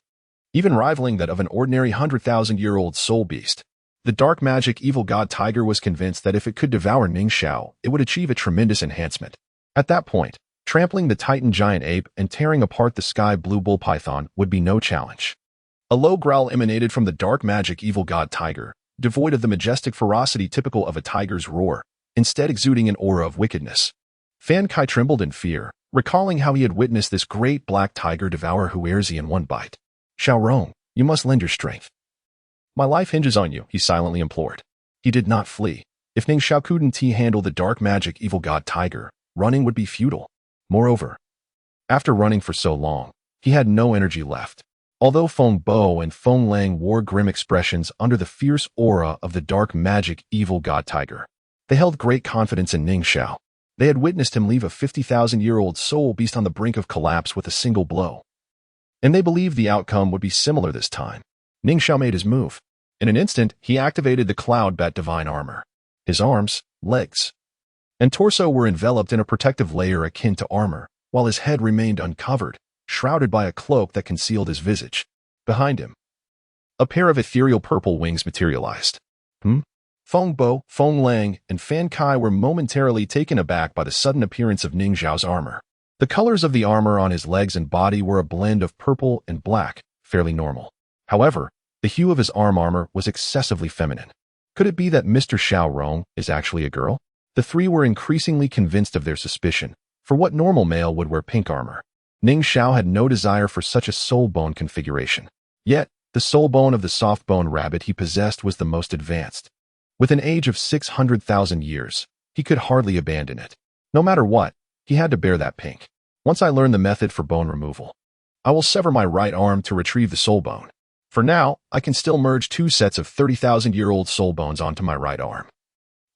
Speaker 1: even rivaling that of an ordinary 100,000-year-old soul beast. The dark magic evil god tiger was convinced that if it could devour Ning Xiao, it would achieve a tremendous enhancement. At that point, trampling the Titan giant ape and tearing apart the sky blue bull python would be no challenge. A low growl emanated from the dark magic evil god tiger, devoid of the majestic ferocity typical of a tiger's roar, instead exuding an aura of wickedness. Fan Kai trembled in fear, recalling how he had witnessed this great black tiger devour Huerzi in one bite. Xiao Rong, you must lend your strength. My life hinges on you, he silently implored. He did not flee. If Ning Xiao couldn't handle the dark magic evil god tiger, running would be futile. Moreover, after running for so long, he had no energy left. Although Feng Bo and Feng Lang wore grim expressions under the fierce aura of the dark magic evil god tiger, they held great confidence in Ning Xiao. They had witnessed him leave a 50,000-year-old soul beast on the brink of collapse with a single blow. And they believed the outcome would be similar this time. Ning Xiao made his move. In an instant, he activated the Cloud Bat divine armor. His arms, legs, and torso were enveloped in a protective layer akin to armor, while his head remained uncovered, shrouded by a cloak that concealed his visage. Behind him, a pair of ethereal purple wings materialized. Feng Bo, Feng Lang, and Fan Kai were momentarily taken aback by the sudden appearance of Ning Xiao's armor. The colors of the armor on his legs and body were a blend of purple and black, fairly normal. However, the hue of his arm armor was excessively feminine. Could it be that Mr. Xiao Rong is actually a girl? The three were increasingly convinced of their suspicion, for what normal male would wear pink armor? Ning Xiao had no desire for such a soul bone configuration. Yet, the soul bone of the soft bone rabbit he possessed was the most advanced. With an age of 600,000 years, he could hardly abandon it. No matter what, He had to bear that pink. Once I learn the method for bone removal, I will sever my right arm to retrieve the soul bone. For now, I can still merge 2 sets of 30,000-year-old soul bones onto my right arm.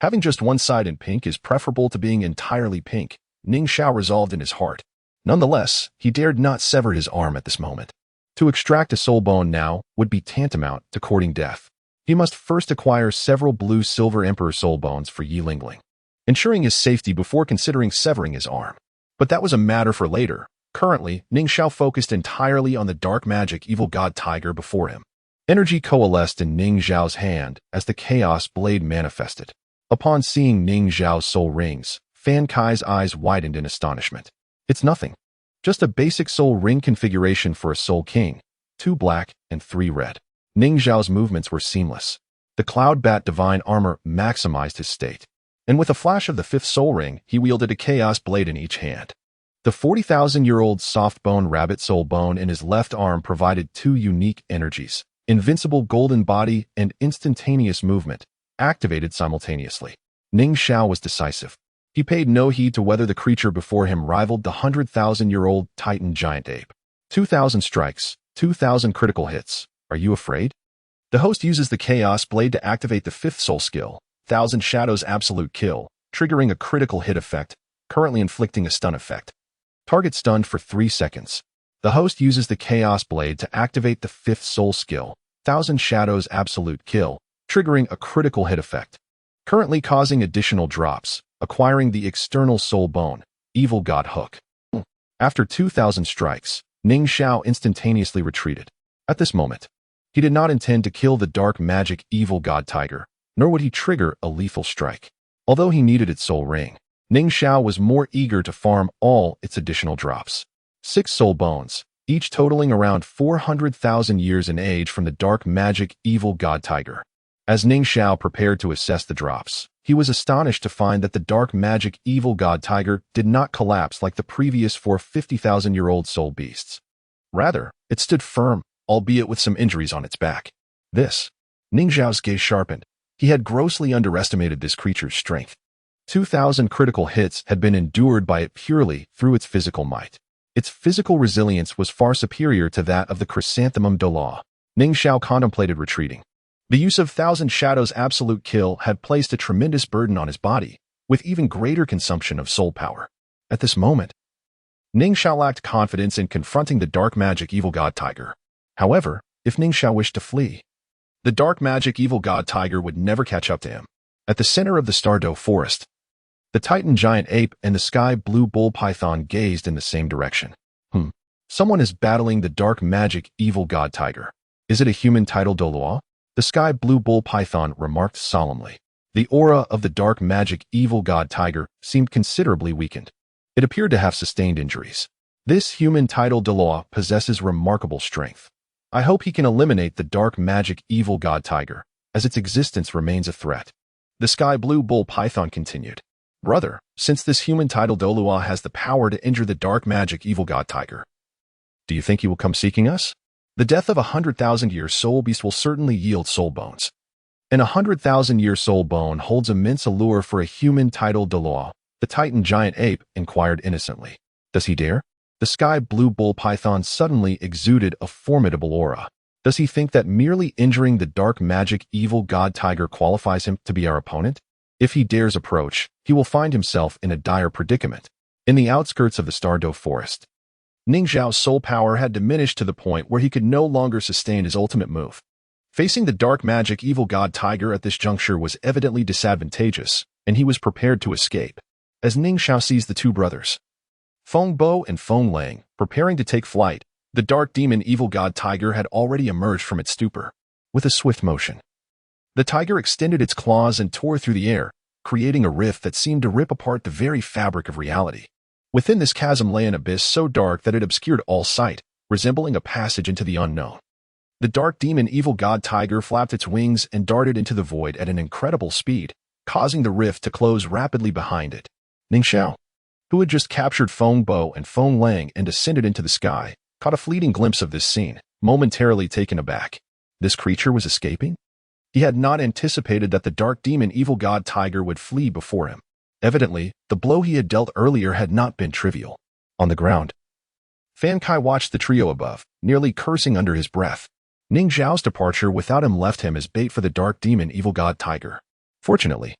Speaker 1: Having just one side in pink is preferable to being entirely pink, Ning Xiao resolved in his heart. Nonetheless, he dared not sever his arm at this moment. To extract a soul bone now would be tantamount to courting death. He must first acquire several blue-silver emperor soul bones for Yi Lingling, ensuring his safety before considering severing his arm. But that was a matter for later. Currently, Ning Xiao focused entirely on the dark magic evil god tiger before him. Energy coalesced in Ning Xiao's hand as the chaos blade manifested. Upon seeing Ning Xiao's soul rings, Fan Kai's eyes widened in astonishment. It's nothing. Just a basic soul ring configuration for a soul king, 2 black and 3 red. Ning Xiao's movements were seamless. The Cloud Bat divine armor maximized his state. And with a flash of the 5th soul ring, he wielded a chaos blade in each hand. The 40,000-year-old soft bone rabbit soul bone in his left arm provided 2 unique energies: invincible golden body and instantaneous movement, activated simultaneously. Ning Xiao was decisive. He paid no heed to whether the creature before him rivaled the 100,000-year-old Titan giant ape. 2,000 strikes, 2,000 critical hits. Are you afraid? The host uses the Chaos Blade to activate the 5th soul skill, 1,000 Shadows Absolute Kill, triggering a critical hit effect, currently inflicting a stun effect. Target stunned for 3 seconds. The host uses the Chaos Blade to activate the 5th soul skill, 1,000 Shadows Absolute Kill, triggering a critical hit effect, currently causing additional drops, acquiring the external soul bone, Evil God Hook. After 2,000 strikes, Ning Xiao instantaneously retreated. At this moment, he did not intend to kill the dark magic Evil God Tiger, nor would he trigger a lethal strike. Although he needed its soul ring, Ning Xiao was more eager to farm all its additional drops. 6 soul bones, each totaling around 400,000 years in age from the dark magic Evil God Tiger. As Ning Xiao prepared to assess the drops, he was astonished to find that the dark magic Evil God Tiger did not collapse like the previous 4 50,000-year-old soul beasts. Rather, it stood firm, albeit with some injuries on its back. Ning Xiao's gaze sharpened. He had grossly underestimated this creature's strength. 2,000 critical hits had been endured by it purely through its physical might. Its physical resilience was far superior to that of the chrysanthemum Douluo. Ning Xiao contemplated retreating. The use of 1,000 Shadows Absolute Kill had placed a tremendous burden on his body, with even greater consumption of soul power. At this moment, Ning Xiao lacked confidence in confronting the dark magic Evil God Tiger. However, if Ning Xiao wished to flee, the dark magic Evil God Tiger would never catch up to him. At the center of the Douluo forest, the Titan giant ape and the sky blue bull python gazed in the same direction. Someone is battling the dark magic Evil God Tiger. Is it a human titled Douluo? The sky blue bull python remarked solemnly. The aura of the dark magic Evil God Tiger seemed considerably weakened. It appeared to have sustained injuries. This human titled Douluo possesses remarkable strength. I hope he can eliminate the dark magic Evil God Tiger, as its existence remains a threat. The sky blue bull python continued. Brother, since this human titled Douluo has the power to injure the dark magic Evil God Tiger, do you think he will come seeking us? The death of 100,000-year soul beast will certainly yield soul bones. And 100,000-year soul bone holds immense allure for a human titled Douluo. The Titan giant ape inquired innocently. Does he dare? The sky blue bull python suddenly exuded a formidable aura. Does he think that merely injuring the dark magic Evil God Tiger qualifies him to be our opponent? If he dares approach, he will find himself in a dire predicament. In the outskirts of the Douluo forest, Ning Xiao's soul power had diminished to the point where he could no longer sustain his ultimate move. Facing the dark magic Evil God Tiger at this juncture was evidently disadvantageous, and he was prepared to escape. As Ning Xiao sees the 2 brothers, Feng Bo and Feng Lang, preparing to take flight, the dark demon Evil God Tiger had already emerged from its stupor. With a swift motion, the tiger extended its claws and tore through the air, creating a rift that seemed to rip apart the very fabric of reality. Within this chasm lay an abyss so dark that it obscured all sight, resembling a passage into the unknown. The dark demon Evil God Tiger flapped its wings and darted into the void at an incredible speed, causing the rift to close rapidly behind it. Ning Xiao, who had just captured Feng Bo and Feng Lang and ascended into the sky, caught a fleeting glimpse of this scene, momentarily taken aback. This creature was escaping? He had not anticipated that the dark demon Evil God Tiger would flee before him. Evidently, the blow he had dealt earlier had not been trivial. On the ground, Fan Kai watched the trio above, nearly cursing under his breath. Ning Xiao's departure without him left him as bait for the dark demon evil god tiger. Fortunately,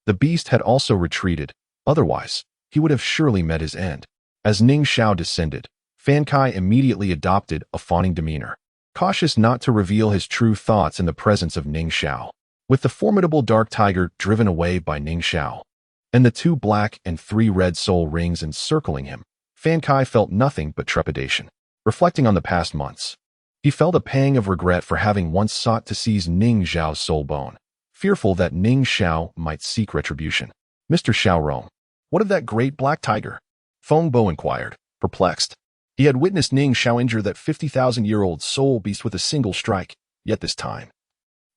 Speaker 1: the beast had also retreated, otherwise, he would have surely met his end. As Ning Xiao descended, Fan Kai immediately adopted a fawning demeanor, cautious not to reveal his true thoughts in the presence of Ning Xiao. With the formidable dark tiger driven away by Ning Xiao, and the 2 black and 3 red soul rings encircling him, Fan Kai felt nothing but trepidation. Reflecting on the past months, he felt a pang of regret for having once sought to seize Ning Xiao's soul bone, fearful that Ning Xiao might seek retribution. Mr. Xiao Rong, what of that great black tiger? Feng Bo inquired, perplexed. He had witnessed Ning Xiao injure that 50,000-year-old soul beast with a single strike, yet this time,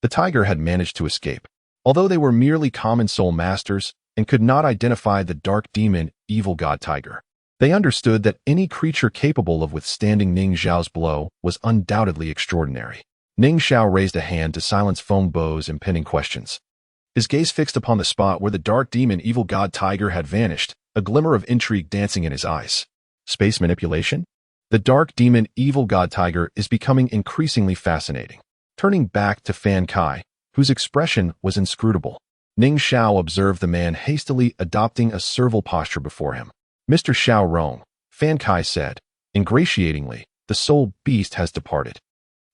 Speaker 1: the tiger had managed to escape. Although they were merely common soul masters and could not identify the dark demon evil god tiger, they understood that any creature capable of withstanding Ning Xiao's blow was undoubtedly extraordinary. Ning Xiao raised a hand to silence Feng Bo's impending questions. His gaze fixed upon the spot where the dark demon evil god tiger had vanished, a glimmer of intrigue dancing in his eyes. Space manipulation? The dark demon evil god tiger is becoming increasingly fascinating. Turning back to Fan Kai, whose expression was inscrutable, Ning Xiao observed the man hastily adopting a servile posture before him. Mr. Xiao Rong, Fan Kai said, ingratiatingly, the soul beast has departed.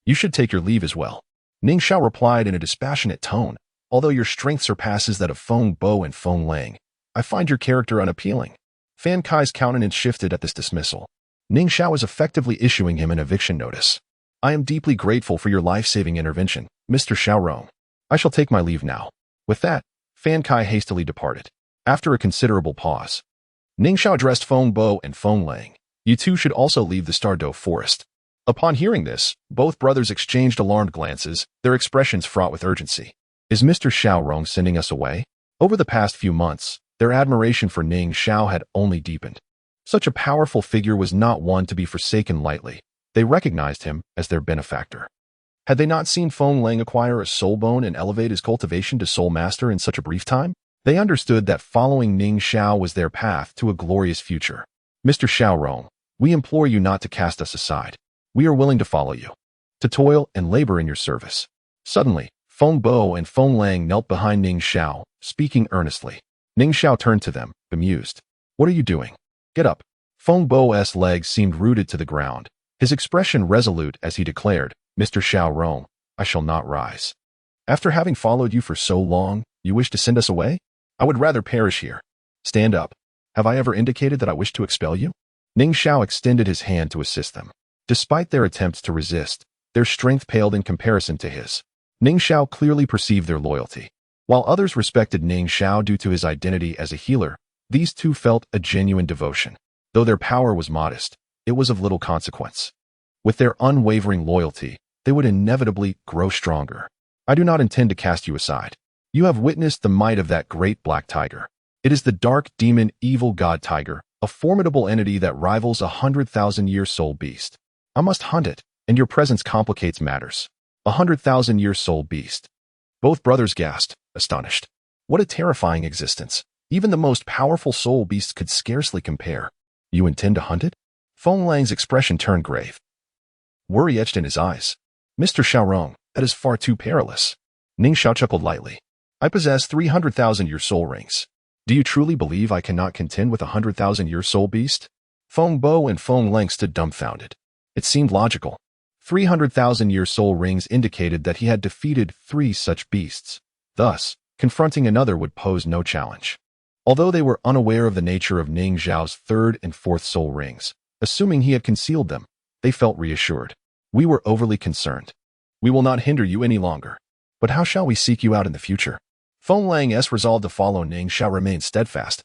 Speaker 1: You should take your leave as well. Ning Xiao replied in a dispassionate tone, although your strength surpasses that of Feng Bo and Feng Lang, I find your character unappealing. Fan Kai's countenance shifted at this dismissal. Ning Xiao is effectively issuing him an eviction notice. I am deeply grateful for your life-saving intervention, Mr. Xiao Rong. I shall take my leave now. With that, Fan Kai hastily departed. After a considerable pause, Ning Xiao addressed Feng Bo and Feng Lang. You two should also leave the Stardow Forest. Upon hearing this, both brothers exchanged alarmed glances, their expressions fraught with urgency. Is Mr. Xiao Rong sending us away? Over the past few months, their admiration for Ning Xiao had only deepened. Such a powerful figure was not one to be forsaken lightly. They recognized him as their benefactor. Had they not seen Feng Lang acquire a soul bone and elevate his cultivation to soul master in such a brief time? They understood that following Ning Xiao was their path to a glorious future. Mr. Xiao Rong, we implore you not to cast us aside. We are willing to follow you, to toil and labor in your service. Suddenly, Feng Bo and Feng Lang knelt behind Ning Xiao, speaking earnestly. Ning Xiao turned to them, bemused. What are you doing? Get up. Feng Bo's legs seemed rooted to the ground, his expression resolute as he declared, Mr. Xiao Rong, I shall not rise. After having followed you for so long, you wish to send us away? I would rather perish here. Stand up. Have I ever indicated that I wish to expel you? Ning Xiao extended his hand to assist them. Despite their attempts to resist, their strength paled in comparison to his. Ning Xiao clearly perceived their loyalty. While others respected Ning Xiao due to his identity as a healer, these two felt a genuine devotion. Though their power was modest, it was of little consequence. With their unwavering loyalty, they would inevitably grow stronger. I do not intend to cast you aside. You have witnessed the might of that great black tiger. It is the dark demon evil god tiger, a formidable entity that rivals 100,000-year soul beast. I must hunt it, and your presence complicates matters. 100,000-year soul beast. Both brothers gasped, astonished. What a terrifying existence. Even the most powerful soul beasts could scarcely compare. You intend to hunt it? Feng Lang's expression turned grave. Worry etched in his eyes. Mr. Xiao Rong, that is far too perilous. Ning Xiao chuckled lightly. I possess 300,000-year soul rings. Do you truly believe I cannot contend with a 100,000-year soul beast? Feng Bo and Feng Lang stood dumbfounded. It seemed logical. 300,000-year soul rings indicated that he had defeated 3 such beasts. Thus, confronting another would pose no challenge. Although they were unaware of the nature of Ning Xiao's 3rd and 4th soul rings, assuming he had concealed them, they felt reassured. We were overly concerned. We will not hinder you any longer. But how shall we seek you out in the future? Feng Lang's resolve to follow Ning Xiao remained steadfast.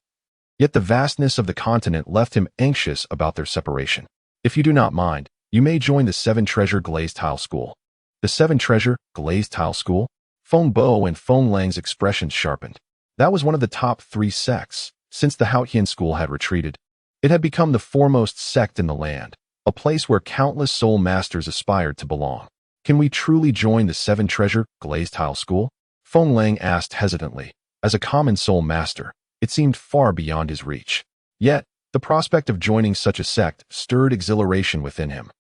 Speaker 1: Yet the vastness of the continent left him anxious about their separation. If you do not mind, you may join the 7 Treasure Glazed Tile School. The 7 Treasure Glazed Tile School? Feng Bo and Feng Lang's expressions sharpened. That was one of the top 3 sects. Since the Haotian school had retreated, it had become the foremost sect in the land, a place where countless soul masters aspired to belong. Can we truly join the 7 Treasure Glazed Tile School? Feng Lang asked hesitantly. As a common soul master, It seemed far beyond his reach. Yet, the prospect of joining such a sect stirred exhilaration within him,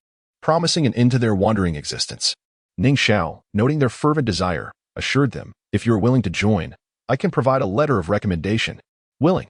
Speaker 1: promising an end to their wandering existence. Ning Xiao, noting their fervent desire, assured them, "If you are willing to join, I can provide a letter of recommendation." "Willing.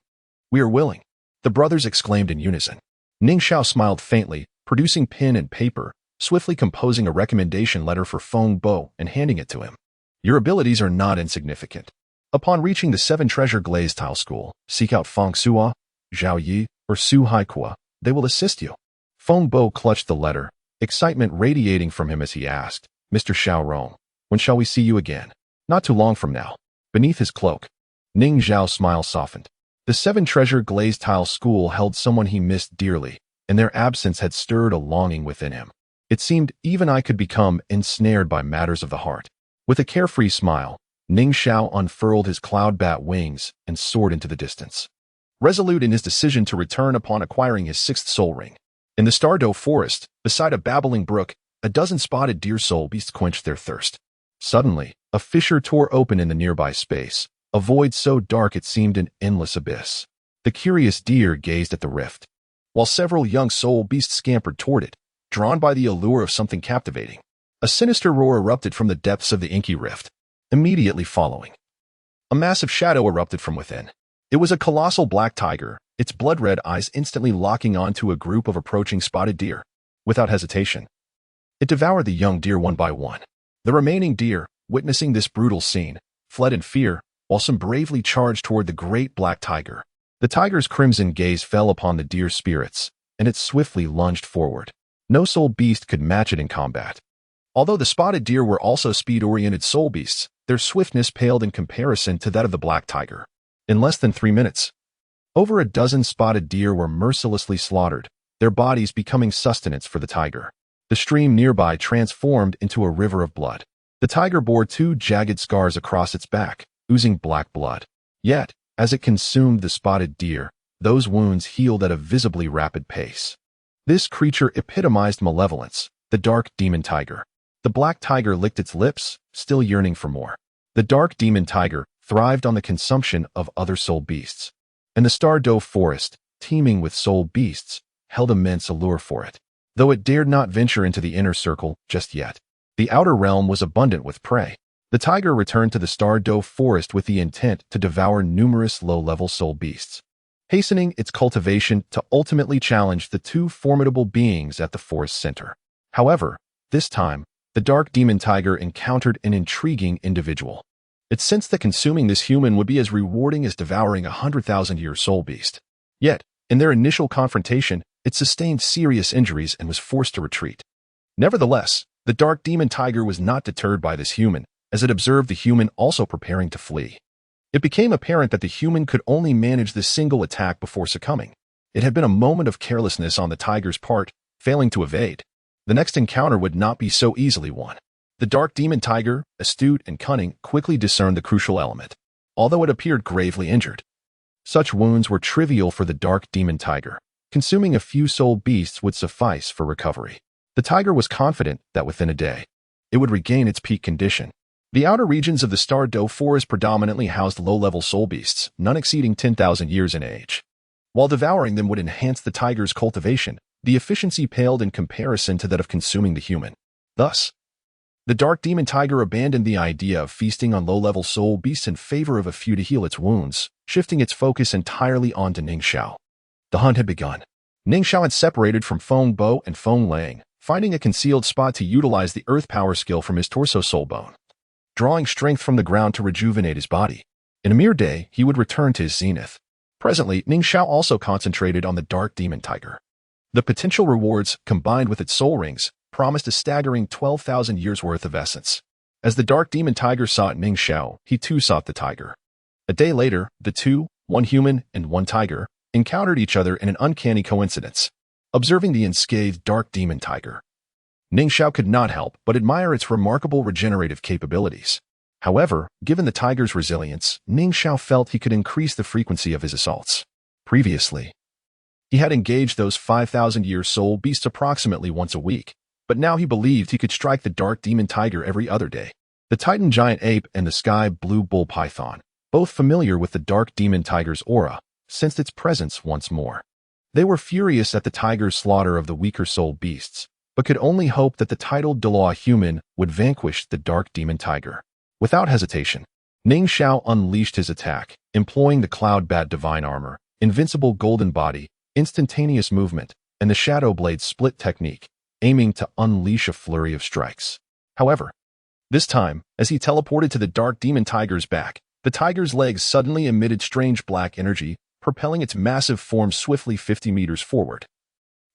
Speaker 1: We are willing," the brothers exclaimed in unison. Ning Xiao smiled faintly, producing pen and paper, swiftly composing a recommendation letter for Feng Bo and handing it to him. "Your abilities are not insignificant. Upon reaching the 7 Treasure Glazed Tile School, seek out Feng Sua, Zhao Yi, or Su Haikua. They will assist you." Feng Bo clutched the letter, excitement radiating from him as he asked, "Mr. Xiao Rong, when shall we see you again?" "Not too long from now." Beneath his cloak, Ning Xiao's smile softened. The 7 Treasure Glazed Tile School held someone he missed dearly, and their absence had stirred a longing within him. It seemed even I could become ensnared by matters of the heart. With a carefree smile, Ning Xiao unfurled his cloud bat wings and soared into the distance, resolute in his decision to return upon acquiring his 6th soul ring. In the Stardow Forest, beside a babbling brook, a dozen spotted deer soul beasts quenched their thirst. Suddenly, a fissure tore open in the nearby space, a void so dark it seemed an endless abyss. The curious deer gazed at the rift, while several young soul beasts scampered toward it, drawn by the allure of something captivating. A sinister roar erupted from the depths of the inky rift. Immediately following, a massive shadow erupted from within. It was a colossal black tiger, its blood-red eyes instantly locking onto a group of approaching spotted deer. Without hesitation, it devoured the young deer one by one. The remaining deer, witnessing this brutal scene, fled in fear, while some bravely charged toward the great black tiger. The tiger's crimson gaze fell upon the deer's spirits, and it swiftly lunged forward. No soul beast could match it in combat. Although the spotted deer were also speed-oriented soul beasts, their swiftness paled in comparison to that of the black tiger. In less than 3 minutes, over a dozen spotted deer were mercilessly slaughtered, their bodies becoming sustenance for the tiger. The stream nearby transformed into a river of blood. The tiger bore 2 jagged scars across its back, oozing black blood. Yet, as it consumed the spotted deer, those wounds healed at a visibly rapid pace. This creature epitomized malevolence, the dark demon tiger. The black tiger licked its lips, still yearning for more. The dark demon tiger thrived on the consumption of other soul beasts, and the Stardow Forest, teeming with soul beasts, held immense allure for it, though it dared not venture into the inner circle just yet. The outer realm was abundant with prey. The tiger returned to the Stardow Forest with the intent to devour numerous low-level soul beasts, hastening its cultivation to ultimately challenge the 2 formidable beings at the forest center. However, this time, the dark demon tiger encountered an intriguing individual. It sensed that consuming this human would be as rewarding as devouring a 100,000-year soul beast. Yet, in their initial confrontation, it sustained serious injuries and was forced to retreat. Nevertheless, the dark demon tiger was not deterred by this human, as it observed the human also preparing to flee. It became apparent that the human could only manage this single attack before succumbing. It had been a moment of carelessness on the tiger's part, failing to evade. The next encounter would not be so easily won. The dark demon tiger, astute and cunning, quickly discerned the crucial element, although it appeared gravely injured. Such wounds were trivial for the dark demon tiger. Consuming a few soul beasts would suffice for recovery. The tiger was confident that within a day, it would regain its peak condition. The outer regions of the Stardow Forest predominantly housed low-level soul beasts, none exceeding 10,000 years in age. While devouring them would enhance the tiger's cultivation, the efficiency paled in comparison to that of consuming the human. Thus, the dark demon tiger abandoned the idea of feasting on low-level soul beasts in favor of a few to heal its wounds, shifting its focus entirely onto Ning Xiao. The hunt had begun. Ning Xiao had separated from Feng Bo and Feng Lang, finding a concealed spot to utilize the earth power skill from his torso soul bone, drawing strength from the ground to rejuvenate his body. In a mere day, he would return to his zenith. Presently, Ning Xiao also concentrated on the dark demon tiger. The potential rewards, combined with its soul rings, promised a staggering 12,000 years' worth of essence. As the dark demon tiger sought Ning Xiao, he too sought the tiger. A day later, the two, one human and one tiger, encountered each other in an uncanny coincidence. Observing the unscathed dark demon tiger, Ning Xiao could not help but admire its remarkable regenerative capabilities. However, given the tiger's resilience, Ning Xiao felt he could increase the frequency of his assaults. Previously, he had engaged those 5,000-year soul beasts approximately once a week, but now he believed he could strike the dark demon tiger every other day. The Titan giant ape and the sky blue bull python, both familiar with the dark demon tiger's aura, sensed its presence once more. They were furious at the tiger's slaughter of the weaker soul beasts, but could only hope that the titled Douluo human would vanquish the dark demon tiger. Without hesitation, Ning Xiao unleashed his attack, employing the Cloud Bat divine armor, invincible golden body, instantaneous movement, and the Shadow Blade split technique, aiming to unleash a flurry of strikes. However, this time, as he teleported to the dark demon tiger's back, the tiger's legs suddenly emitted strange black energy, propelling its massive form swiftly 50 meters forward,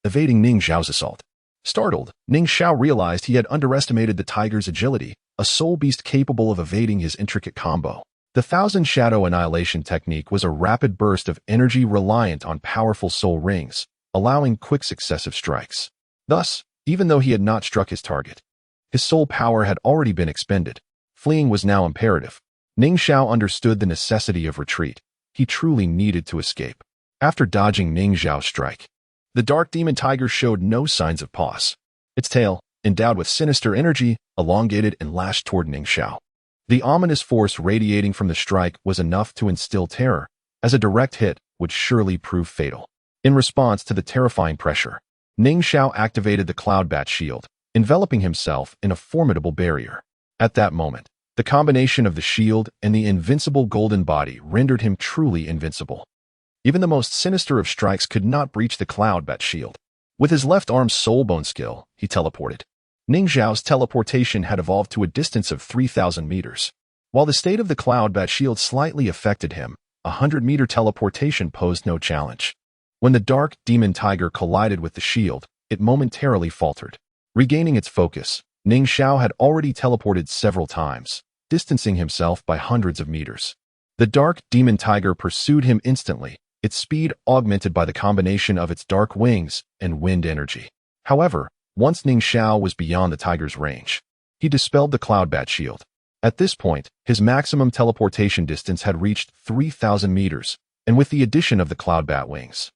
Speaker 1: evading Ning Xiao's assault. Startled, Ning Xiao realized he had underestimated the tiger's agility, a soul beast capable of evading his intricate combo. The Thousand Shadow Annihilation technique was a rapid burst of energy reliant on powerful soul rings, allowing quick successive strikes. Thus, even though he had not struck his target, his soul power had already been expended. Fleeing was now imperative. Ning Xiao understood the necessity of retreat. He truly needed to escape. After dodging Ning Xiao's strike, the dark demon tiger showed no signs of pause. Its tail, endowed with sinister energy, elongated and lashed toward Ning Xiao. The ominous force radiating from the strike was enough to instill terror, as a direct hit would surely prove fatal. In response to the terrifying pressure, Ning Xiao activated the Cloud Bat shield, enveloping himself in a formidable barrier. At that moment, the combination of the shield and the invincible golden body rendered him truly invincible. Even the most sinister of strikes could not breach the Cloud Bat shield. With his left arm's soul bone skill, he teleported. Ning Xiao's teleportation had evolved to a distance of 3,000 meters. While the state of the Cloud Bat shield slightly affected him, a 100-meter teleportation posed no challenge. When the dark demon tiger collided with the shield, it momentarily faltered. Regaining its focus, Ning Xiao had already teleported several times, distancing himself by hundreds of meters. The dark demon tiger pursued him instantly, its speed augmented by the combination of its dark wings and wind energy. However, once Ning Xiao was beyond the tiger's range, he dispelled the Cloud Bat shield. At this point, his maximum teleportation distance had reached 3,000 meters, and with the addition of the Cloud Bat wings,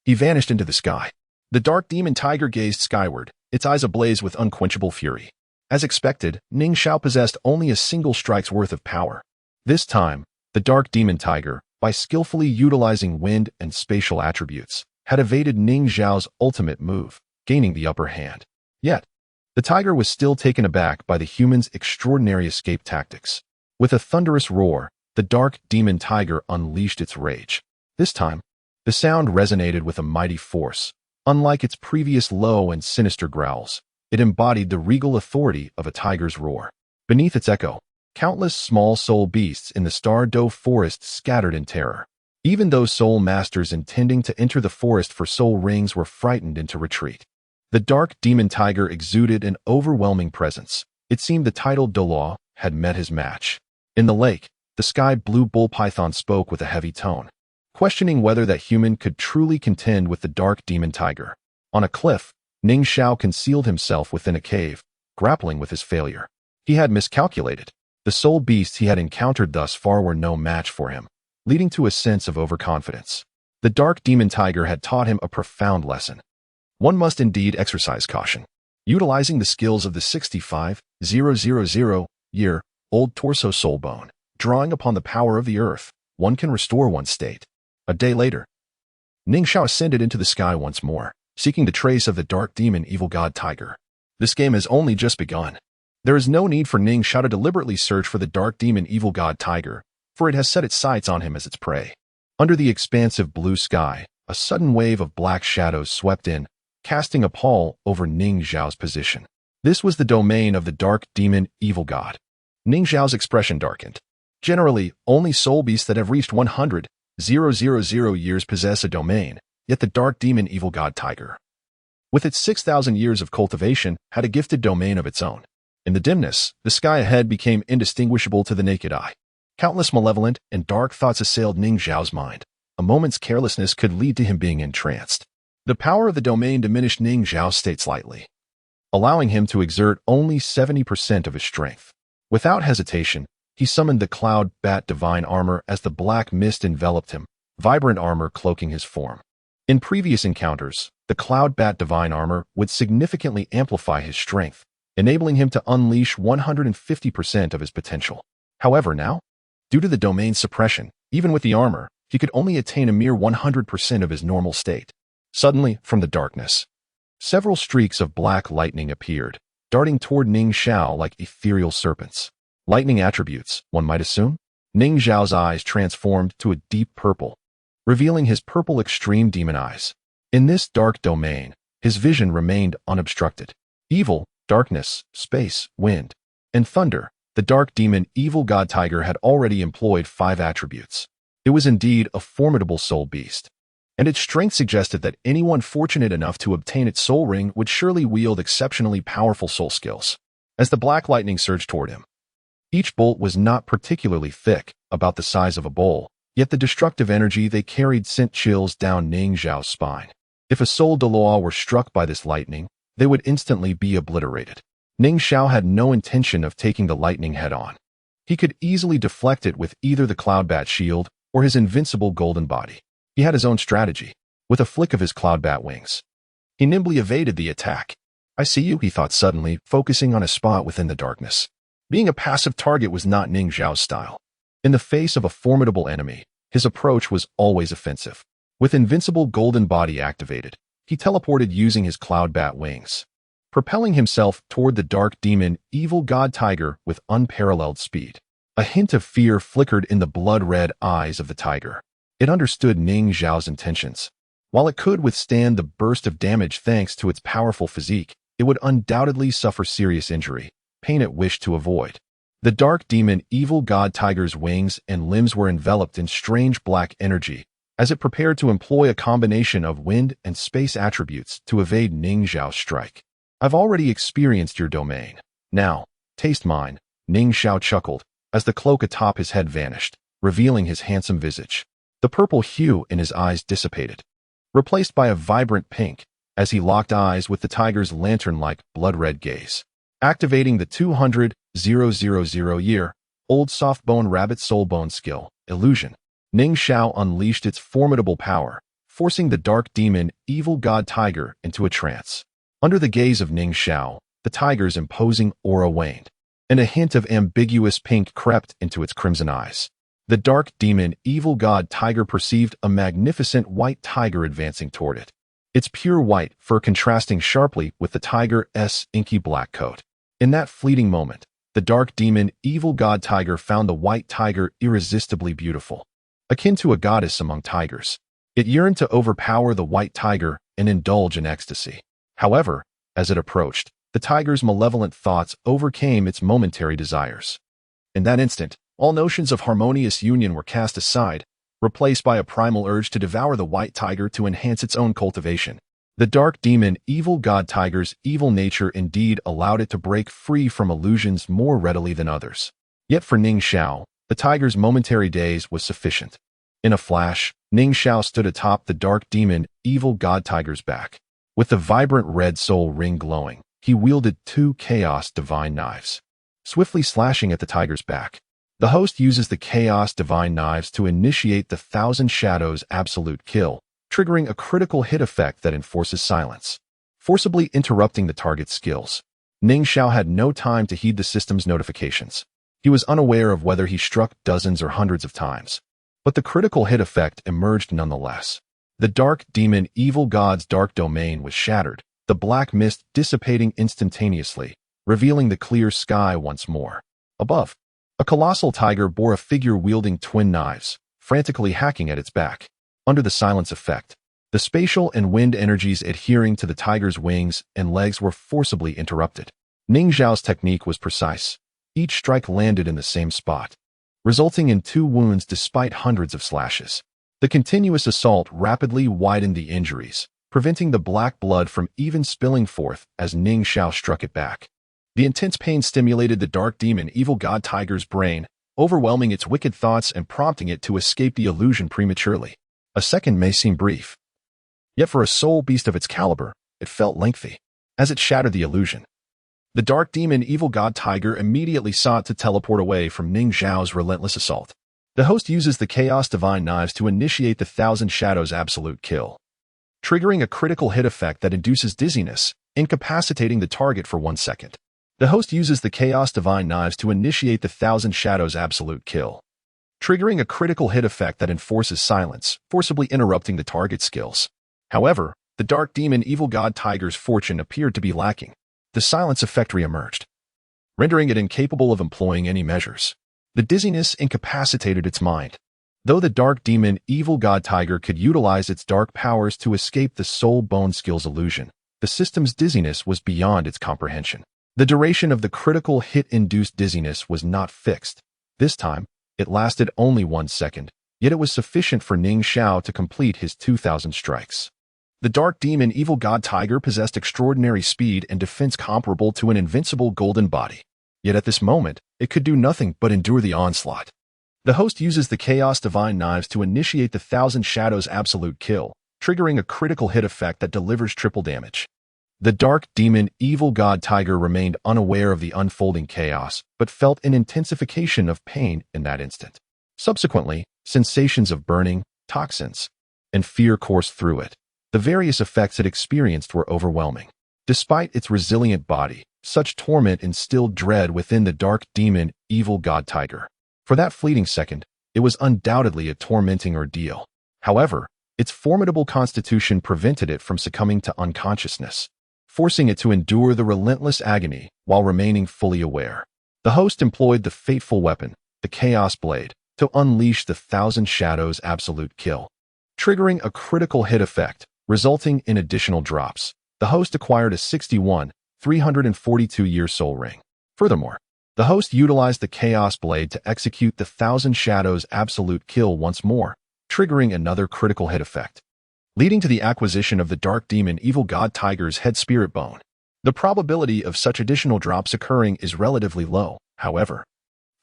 Speaker 1: he vanished into the sky. The dark demon tiger gazed skyward, its eyes ablaze with unquenchable fury. As expected, Ning Xiao possessed only a single strike's worth of power. This time, the dark demon tiger, by skillfully utilizing wind and spatial attributes, had evaded Ning Xiao's ultimate move, gaining the upper hand. Yet, the tiger was still taken aback by the human's extraordinary escape tactics. With a thunderous roar, the dark demon tiger unleashed its rage. This time, the sound resonated with a mighty force. Unlike its previous low and sinister growls, it embodied the regal authority of a tiger's roar. Beneath its echo, countless small soul beasts in the Star Dove forest scattered in terror. Even those soul masters intending to enter the forest for soul rings were frightened into retreat. The dark demon tiger exuded an overwhelming presence. It seemed the titled Douluo had met his match. In the lake, the sky blue bull python spoke with a heavy tone, questioning whether that human could truly contend with the dark demon tiger. On a cliff, Ning Xiao concealed himself within a cave, grappling with his failure. He had miscalculated. The soul beasts he had encountered thus far were no match for him, leading to a sense of overconfidence. The dark demon tiger had taught him a profound lesson. One must indeed exercise caution. Utilizing the skills of the 65,000-year-old torso soul bone, drawing upon the power of the earth, one can restore one's state. A day later, Ning Xiao ascended into the sky once more, seeking the trace of the dark demon evil god tiger. This game has only just begun. There is no need for Ning Xiao to deliberately search for the dark demon evil god tiger, for it has set its sights on him as its prey. Under the expansive blue sky, a sudden wave of black shadows swept in, casting a pall over Ning Xiao's position. This was the domain of the dark demon evil god. Ning Xiao's expression darkened. Generally, only soul beasts that have reached 100,000 years possess a domain, yet the dark demon evil god tiger, with its 6,000 years of cultivation, had a gifted domain of its own. In the dimness, the sky ahead became indistinguishable to the naked eye. Countless malevolent and dark thoughts assailed Ning Xiao's mind. A moment's carelessness could lead to him being entranced. The power of the domain diminished Ning Xiao's state slightly, allowing him to exert only 70% of his strength. Without hesitation, he summoned the Cloud Bat divine armor as the black mist enveloped him, vibrant armor cloaking his form. In previous encounters, the Cloud Bat divine armor would significantly amplify his strength, enabling him to unleash 150% of his potential. However, now, Due to the domain's suppression, even with the armor, he could only attain a mere 100% of his normal state. Suddenly, from the darkness, several streaks of black lightning appeared, darting toward Ning Xiao like ethereal serpents. Lightning attributes, one might assume? Ning Xiao's eyes transformed to a deep purple, revealing his purple extreme demon eyes. In this dark domain, his vision remained unobstructed. Evil, darkness, space, wind, and thunder. The dark demon evil god tiger had already employed 5 attributes. It was indeed a formidable soul beast, and its strength suggested that anyone fortunate enough to obtain its soul ring would surely wield exceptionally powerful soul skills. As the black lightning surged toward him, each bolt was not particularly thick, about the size of a bowl, yet the destructive energy they carried sent chills down Ning Xiao's spine. If a soul Douluo were struck by this lightning, they would instantly be obliterated. Ning Xiao had no intention of taking the lightning head-on. He could easily deflect it with either the cloud bat shield or his invincible golden body. He had his own strategy. With a flick of his cloud bat wings, he nimbly evaded the attack. I see you, he thought suddenly, focusing on a spot within the darkness. Being a passive target was not Ning Xiao's style. In the face of a formidable enemy, his approach was always offensive. With invincible golden body activated, he teleported using his cloud bat wings, propelling himself toward the dark demon evil god tiger with unparalleled speed. A hint of fear flickered in the blood-red eyes of the tiger. It understood Ning Xiao's intentions. While it could withstand the burst of damage thanks to its powerful physique, it would undoubtedly suffer serious injury, pain it wished to avoid. The dark demon evil god tiger's wings and limbs were enveloped in strange black energy, as it prepared to employ a combination of wind and space attributes to evade Ning Xiao's strike. I've already experienced your domain. Now, taste mine, Ning Xiao chuckled, as the cloak atop his head vanished, revealing his handsome visage. The purple hue in his eyes dissipated, replaced by a vibrant pink, as he locked eyes with the tiger's lantern-like blood-red gaze. Activating the 200,000-year-old soft-bone rabbit soul-bone skill, Illusion, Ning Xiao unleashed its formidable power, forcing the dark demon evil god tiger into a trance. Under the gaze of Ning Xiao, the tiger's imposing aura waned, and a hint of ambiguous pink crept into its crimson eyes. The dark demon evil god tiger perceived a magnificent white tiger advancing toward it, its pure white fur contrasting sharply with the tiger's inky black coat. In that fleeting moment, the dark demon evil god tiger found the white tiger irresistibly beautiful, akin to a goddess among tigers. It yearned to overpower the white tiger and indulge in ecstasy. However, as it approached, the tiger's malevolent thoughts overcame its momentary desires. In that instant, all notions of harmonious union were cast aside, replaced by a primal urge to devour the white tiger to enhance its own cultivation. The dark demon evil god tiger's evil nature indeed allowed it to break free from illusions more readily than others. Yet for Ning Xiao, the tiger's momentary daze was sufficient. In a flash, Ning Xiao stood atop the dark demon evil god tiger's back. With the vibrant red soul ring glowing, he wielded 2 chaos divine knives, swiftly slashing at the tiger's back. The host uses the chaos divine knives to initiate the 1,000 Shadows absolute kill, triggering a critical hit effect that enforces silence, forcibly interrupting the target's skills. Ning Xiao had no time to heed the system's notifications. He was unaware of whether he struck dozens or hundreds of times, but the critical hit effect emerged nonetheless. The dark demon evil god's dark domain was shattered, the black mist dissipating instantaneously, revealing the clear sky once more. Above, a colossal tiger bore a figure wielding twin knives, frantically hacking at its back. Under the silence effect, the spatial and wind energies adhering to the tiger's wings and legs were forcibly interrupted. Ning Xiao's technique was precise. Each strike landed in the same spot, resulting in 2 wounds despite hundreds of slashes. The continuous assault rapidly widened the injuries, preventing the black blood from even spilling forth as Ning Xiao struck it back. The intense pain stimulated the dark demon evil god tiger's brain, overwhelming its wicked thoughts and prompting it to escape the illusion prematurely. A second may seem brief, yet for a soul beast of its caliber, it felt lengthy. As it shattered the illusion, the dark demon evil god tiger immediately sought to teleport away from Ning Xiao's relentless assault. The host uses the chaos divine knives to initiate the 1,000 Shadows absolute kill, triggering a critical hit effect that induces dizziness, incapacitating the target for 1 second. The host uses the chaos divine knives to initiate the 1,000 Shadows absolute kill, triggering a critical hit effect that enforces silence, forcibly interrupting the target's skills. However, the Dark Demon Evil God Tiger's fortune appeared to be lacking. The silence effect reemerged, rendering it incapable of employing any measures. The dizziness incapacitated its mind. Though the Dark Demon Evil God Tiger could utilize its dark powers to escape the soul bone skills illusion, the system's dizziness was beyond its comprehension. The duration of the critical hit-induced dizziness was not fixed. This time, it lasted only 1 second, yet it was sufficient for Ning Xiao to complete his 2,000 strikes. The Dark Demon Evil God Tiger possessed extraordinary speed and defense comparable to an invincible golden body. Yet at this moment, it could do nothing but endure the onslaught. The host uses the Chaos Divine Knives to initiate the Thousand Shadows Absolute Kill, triggering a critical hit effect that delivers triple damage. The Dark Demon Evil God Tiger remained unaware of the unfolding chaos, but felt an intensification of pain in that instant. Subsequently, sensations of burning, toxins, and fear coursed through it. The various effects it experienced were overwhelming. Despite its resilient body, such torment instilled dread within the Dark Demon Evil God Tiger. For that fleeting second, it was undoubtedly a tormenting ordeal. However, its formidable constitution prevented it from succumbing to unconsciousness, forcing it to endure the relentless agony while remaining fully aware. The host employed the fateful weapon, the Chaos Blade, to unleash the Thousand Shadows Absolute Kill, triggering a critical hit effect, resulting in additional drops. The host acquired a 342-year soul ring. Furthermore, the host utilized the Chaos Blade to execute the Thousand Shadows Absolute Kill once more, triggering another critical hit effect, leading to the acquisition of the Dark Demon Evil God Tiger's head spirit bone. The probability of such additional drops occurring is relatively low, however.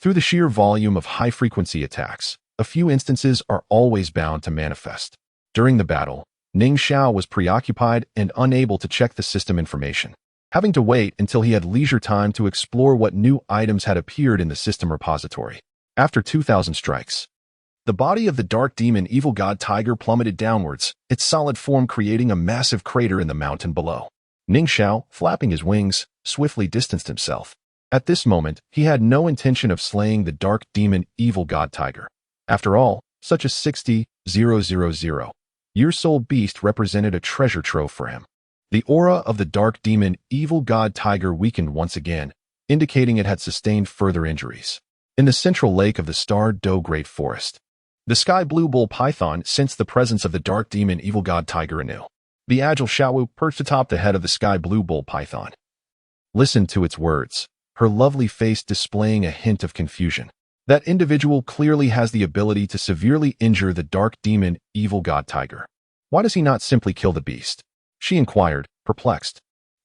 Speaker 1: Through the sheer volume of high-frequency attacks, a few instances are always bound to manifest. During the battle, Ning Xiao was preoccupied and unable to check the system information, having to wait until he had leisure time to explore what new items had appeared in the system repository. After 2,000 strikes, the body of the Dark Demon Evil God Tiger plummeted downwards, its solid form creating a massive crater in the mountain below. Ning Xiao, flapping his wings, swiftly distanced himself. At this moment, he had no intention of slaying the Dark Demon Evil God Tiger. After all, such a 60,000-year soul beast represented a treasure trove for him. The aura of the Dark Demon Evil God Tiger weakened once again, indicating it had sustained further injuries. In the central lake of the Star Do Great Forest, the Sky Blue Bull Python sensed the presence of the Dark Demon Evil God Tiger anew. The agile Xiao Wu perched atop the head of the Sky Blue Bull Python. Listened to its words, her lovely face displaying a hint of confusion. That individual clearly has the ability to severely injure the Dark Demon Evil God Tiger. Why does he not simply kill the beast? She inquired, perplexed.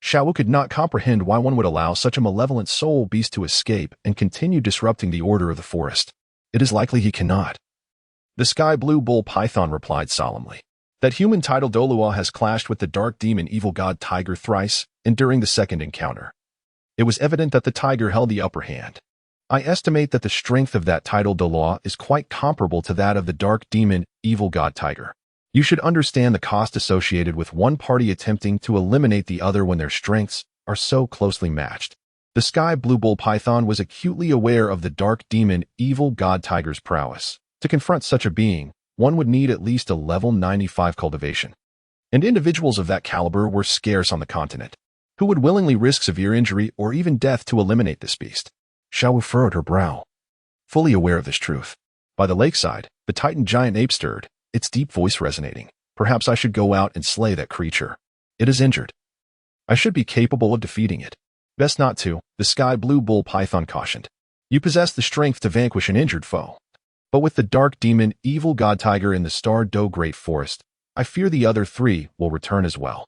Speaker 1: Xiao Wu could not comprehend why one would allow such a malevolent soul beast to escape and continue disrupting the order of the forest. It is likely he cannot. The Sky Blue Bull Python replied solemnly. That human titled Douluo has clashed with the Dark Demon Evil God Tiger thrice, and during the second encounter, it was evident that the tiger held the upper hand. I estimate that the strength of that titled Douluo is quite comparable to that of the Dark Demon Evil God Tiger. You should understand the cost associated with one party attempting to eliminate the other when their strengths are so closely matched. The Sky Blue Bull Python was acutely aware of the Dark Demon Evil God Tiger's prowess. To confront such a being, one would need at least a level 95 cultivation. And individuals of that caliber were scarce on the continent. Who would willingly risk severe injury or even death to eliminate this beast? Xiao Wu furrowed her brow, fully aware of this truth. By the lakeside, the Titan giant ape stirred, its deep voice resonating. Perhaps I should go out and slay that creature. It is injured. I should be capable of defeating it. Best not to, the Sky Blue Bull Python cautioned. You possess the strength to vanquish an injured foe. But with the Dark Demon Evil God Tiger in the Star Do Great Forest, I fear the other three will return as well.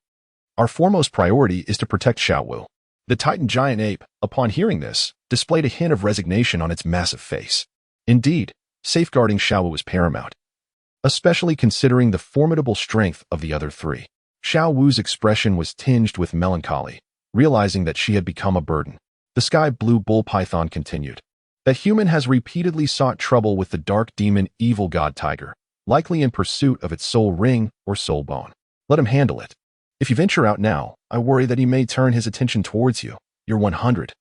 Speaker 1: Our foremost priority is to protect Xiao Wu. The Titan giant ape, upon hearing this, displayed a hint of resignation on its massive face. Indeed, safeguarding Xiao Wu was paramount, especially considering the formidable strength of the other three. Xiao Wu's expression was tinged with melancholy, realizing that she had become a burden. The Sky Blue Bull Python continued. That human has repeatedly sought trouble with the Dark Demon Evil God Tiger, likely in pursuit of its soul ring or soul bone. Let him handle it. If you venture out now, I worry that he may turn his attention towards you. Your 100,000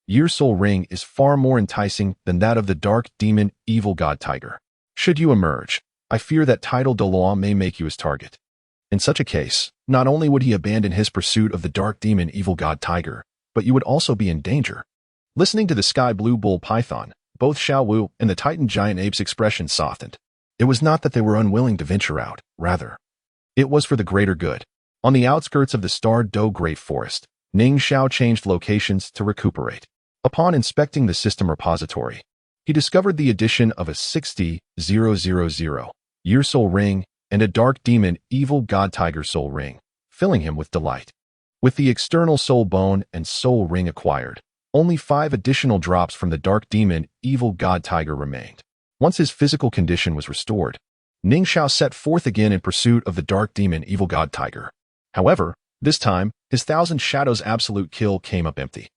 Speaker 1: Year Soul Ring is far more enticing than that of the Dark Demon Evil God Tiger. Should you emerge, I fear that title Douluo may make you his target. In such a case, not only would he abandon his pursuit of the Dark Demon Evil God Tiger, but you would also be in danger. Listening to the Sky Blue Bull Python, both Xiao Wu and the Titan Giant Ape's expression softened. It was not that they were unwilling to venture out, rather. It was for the greater good. On the outskirts of the Starred Doe Great Forest, Ning Xiao changed locations to recuperate. Upon inspecting the system repository, he discovered the addition of a 60,000 Year Soul Ring and a Dark Demon Evil God Tiger Soul Ring, filling him with delight. With the external Soul Bone and Soul Ring acquired, only 5 additional drops from the Dark Demon Evil God Tiger remained. Once his physical condition was restored, Ning Xiao set forth again in pursuit of the Dark Demon Evil God Tiger. However, this time, his Thousand Shadows absolute kill came up empty.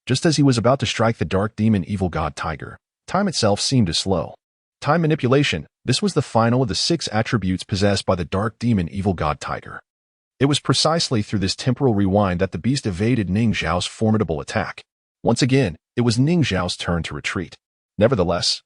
Speaker 1: Just as he was about to strike the Dark Demon Evil God Tiger, time itself seemed to slow. Time manipulation, this was the final of the 6 attributes possessed by the Dark Demon Evil God Tiger. It was precisely through this temporal rewind that the beast evaded Ning Xiao's formidable attack. Once again, it was Ning Xiao's turn to retreat. Nevertheless,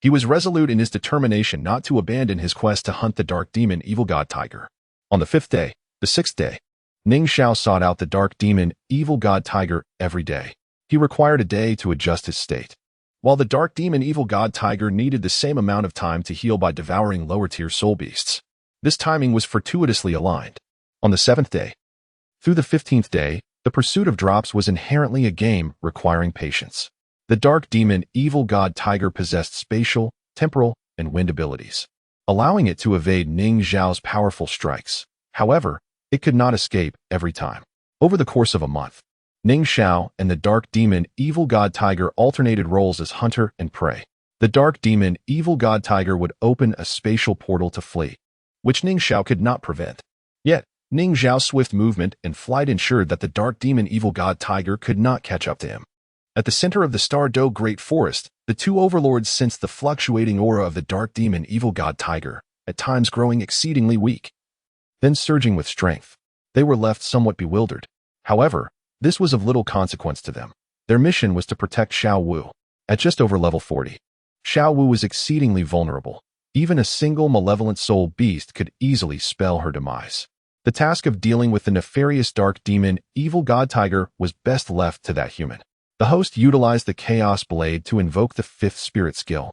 Speaker 1: he was resolute in his determination not to abandon his quest to hunt the Dark Demon Evil God Tiger. On the 5th day, the 6th day, Ning Xiao sought out the Dark Demon Evil God Tiger every day. He required a day to adjust his state. While the Dark Demon Evil God Tiger needed the same amount of time to heal by devouring lower-tier soul beasts, this timing was fortuitously aligned. On the 7th day, through the 15th day, the pursuit of drops was inherently a game requiring patience. The Dark Demon Evil God Tiger possessed spatial, temporal, and wind abilities, allowing it to evade Ning Xiao's powerful strikes. However, it could not escape every time. Over the course of a month, Ning Xiao and the Dark Demon Evil God Tiger alternated roles as hunter and prey. The Dark Demon Evil God Tiger would open a spatial portal to flee, which Ning Xiao could not prevent. Yet, Ning Xiao's swift movement and flight ensured that the Dark Demon Evil God Tiger could not catch up to him. At the center of the Star Doe Great Forest, the 2 overlords sensed the fluctuating aura of the Dark Demon Evil God Tiger, at times growing exceedingly weak, then surging with strength. They were left somewhat bewildered. However, this was of little consequence to them. Their mission was to protect Xiao Wu. At just over level 40, Xiao Wu was exceedingly vulnerable. Even a single malevolent soul beast could easily spell her demise. The task of dealing with the nefarious Dark Demon Evil God Tiger was best left to that human. The host utilized the Chaos Blade to invoke the 5th spirit skill,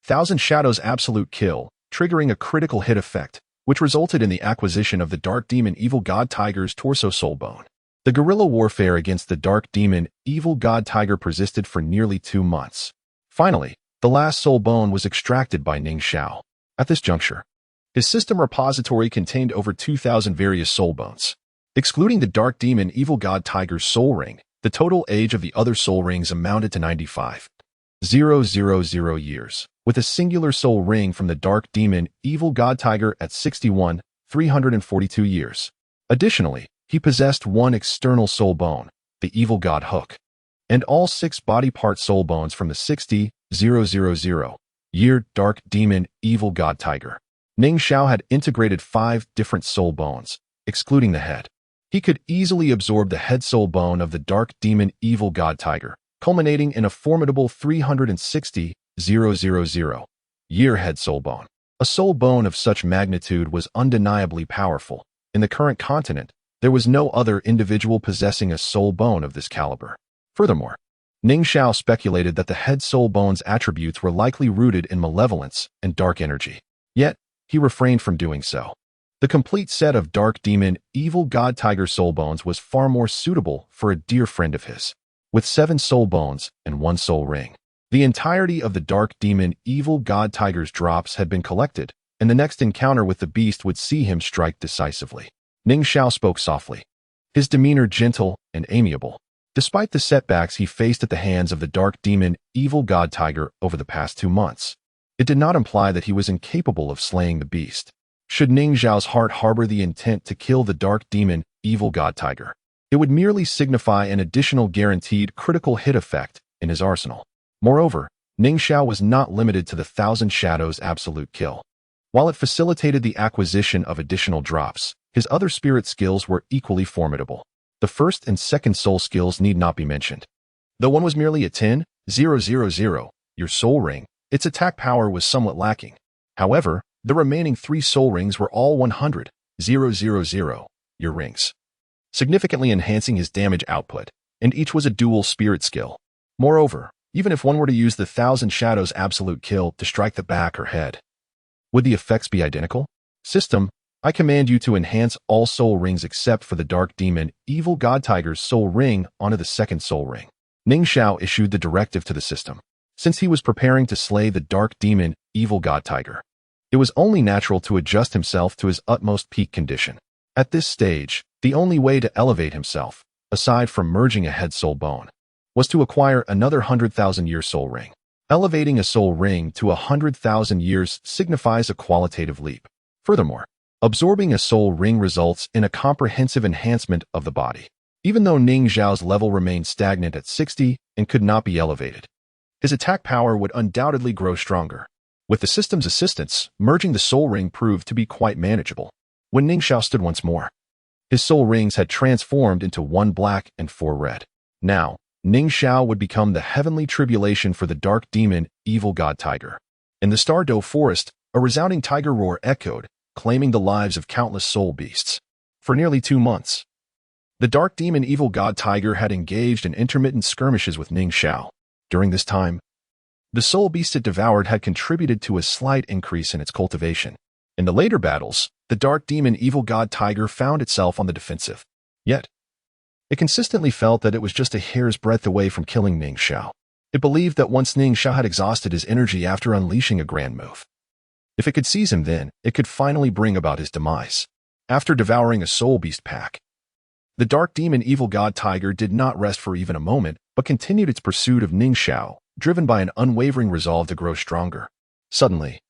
Speaker 1: Thousand Shadows Absolute Kill, triggering a critical hit effect, which resulted in the acquisition of the Dark Demon Evil God Tiger's torso soul bone. The guerrilla warfare against the Dark Demon Evil God Tiger persisted for nearly 2 months. Finally, the last soul bone was extracted by Ning Xiao. At this juncture, his system repository contained over 2,000 various soul bones. Excluding the Dark Demon Evil God Tiger's soul ring, the total age of the other soul rings amounted to 95,000 years, with a singular soul ring from the Dark Demon Evil God Tiger at 61,342 years. Additionally, he possessed 1 external soul bone, the Evil God Hook, and all 6 body part soul bones from the 60,000 year Dark Demon Evil God Tiger. Ning Xiao had integrated 5 different soul bones, excluding the head. He could easily absorb the head soul bone of the Dark Demon Evil God Tiger, culminating in a formidable 360,000 year head soul bone. A soul bone of such magnitude was undeniably powerful. In the current continent, there was no other individual possessing a soul bone of this caliber. Furthermore, Ning Xiao speculated that the head soul bone's attributes were likely rooted in malevolence and dark energy. Yet, he refrained from doing so. The complete set of Dark Demon Evil God Tiger soul bones was far more suitable for a dear friend of his. With 7 soul bones and 1 soul ring, the entirety of the Dark Demon Evil God Tiger's drops had been collected, and the next encounter with the beast would see him strike decisively. Ning Xiao spoke softly, his demeanor gentle and amiable. Despite the setbacks he faced at the hands of the Dark Demon Evil God Tiger over the past 2 months, it did not imply that he was incapable of slaying the beast. Should Ning Xiao's heart harbor the intent to kill the Dark Demon Evil God Tiger, it would merely signify an additional guaranteed critical hit effect in his arsenal. Moreover, Ning Xiao was not limited to the Thousand Shadows absolute kill. While it facilitated the acquisition of additional drops, his other spirit skills were equally formidable. The first and second soul skills need not be mentioned. Though one was merely a 10,000, your soul ring, its attack power was somewhat lacking. However, the remaining 3 soul rings were all 100,000, your rings, significantly enhancing his damage output, and each was a dual spirit skill. Moreover, even if one were to use the 1,000 Shadows absolute kill to strike the back or head, would the effects be identical? System, I command you to enhance all soul rings except for the Dark Demon Evil God Tiger's soul ring onto the second soul ring. Ning Xiao issued the directive to the system. Since he was preparing to slay the Dark Demon Evil God Tiger, it was only natural to adjust himself to his utmost peak condition. At this stage, the only way to elevate himself, aside from merging a head soul bone, was to acquire another 100,000-year soul ring. Elevating a soul ring to 100,000 years signifies a qualitative leap. Furthermore, absorbing a soul ring results in a comprehensive enhancement of the body. Even though Ning Xiao's level remained stagnant at 60 and could not be elevated, his attack power would undoubtedly grow stronger. With the system's assistance, merging the soul ring proved to be quite manageable. When Ning Xiao stood once more, his soul rings had transformed into 1 black and 4 red. Now, Ning Xiao would become the heavenly tribulation for the Dark Demon Evil God Tiger. In the Stardow Forest, a resounding tiger roar echoed, claiming the lives of countless soul beasts. For nearly 2 months, the Dark Demon Evil God Tiger had engaged in intermittent skirmishes with Ning Xiao. During this time, the soul beast it devoured had contributed to a slight increase in its cultivation. In the later battles, the Dark Demon Evil God Tiger found itself on the defensive. Yet, it consistently felt that it was just a hair's breadth away from killing Ning Xiao. It believed that once Ning Xiao had exhausted his energy after unleashing a grand move, if it could seize him then, it could finally bring about his demise. After devouring a soul beast pack, the Dark Demon Evil God Tiger did not rest for even a moment, but continued its pursuit of Ning Xiao, driven by an unwavering resolve to grow stronger. Suddenly,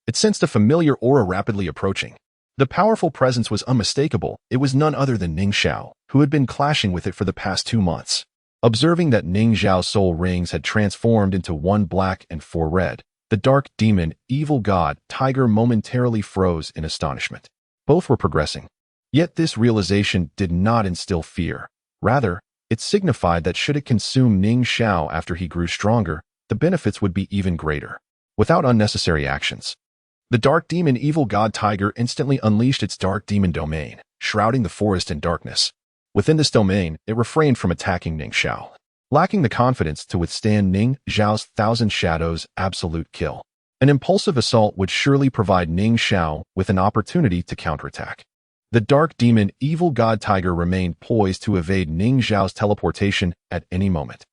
Speaker 1: it sensed a familiar aura rapidly approaching. The powerful presence was unmistakable. It was none other than Ning Xiao, who had been clashing with it for the past 2 months. Observing that Ning Xiao's soul rings had transformed into 1 black and 4 red, the Dark Demon Evil God Tiger momentarily froze in astonishment. Both were progressing. Yet this realization did not instill fear. Rather, it signified that should it consume Ning Xiao after he grew stronger, the benefits would be even greater. Without unnecessary actions, the Dark Demon Evil God Tiger instantly unleashed its Dark Demon domain, shrouding the forest in darkness. Within this domain, it refrained from attacking Ning Xiao, lacking the confidence to withstand Ning Xiao's 1,000 Shadows absolute kill. An impulsive assault would surely provide Ning Xiao with an opportunity to counterattack. The Dark Demon Evil God Tiger remained poised to evade Ning Xiao's teleportation at any moment.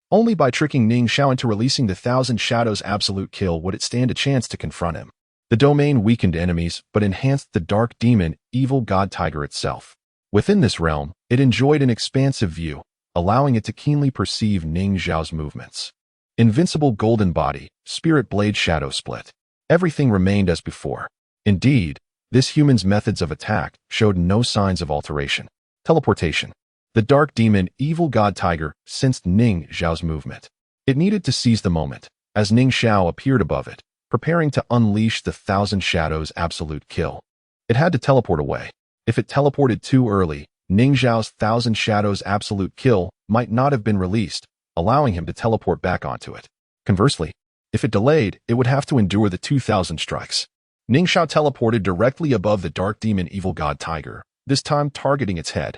Speaker 1: Only by tricking Ning Xiao into releasing the 1,000 Shadows absolute kill would it stand a chance to confront him. The domain weakened enemies, but enhanced the Dark Demon Evil God Tiger itself. Within this realm, it enjoyed an expansive view, allowing it to keenly perceive Ning Xiao's movements. Invincible Golden Body, Spirit Blade Shadow Split. Everything remained as before. Indeed, this human's methods of attack showed no signs of alteration. Teleportation. The Dark Demon Evil God Tiger sensed Ning Xiao's movement. It needed to seize the moment, as Ning Xiao appeared above it, preparing to unleash the 1,000 Shadows absolute kill. It had to teleport away. If it teleported too early, Ning Xiao's 1,000 Shadows absolute kill might not have been released, allowing him to teleport back onto it. Conversely, if it delayed, it would have to endure the 2,000 strikes. Ning Xiao teleported directly above the Dark Demon Evil God Tiger, this time targeting its head.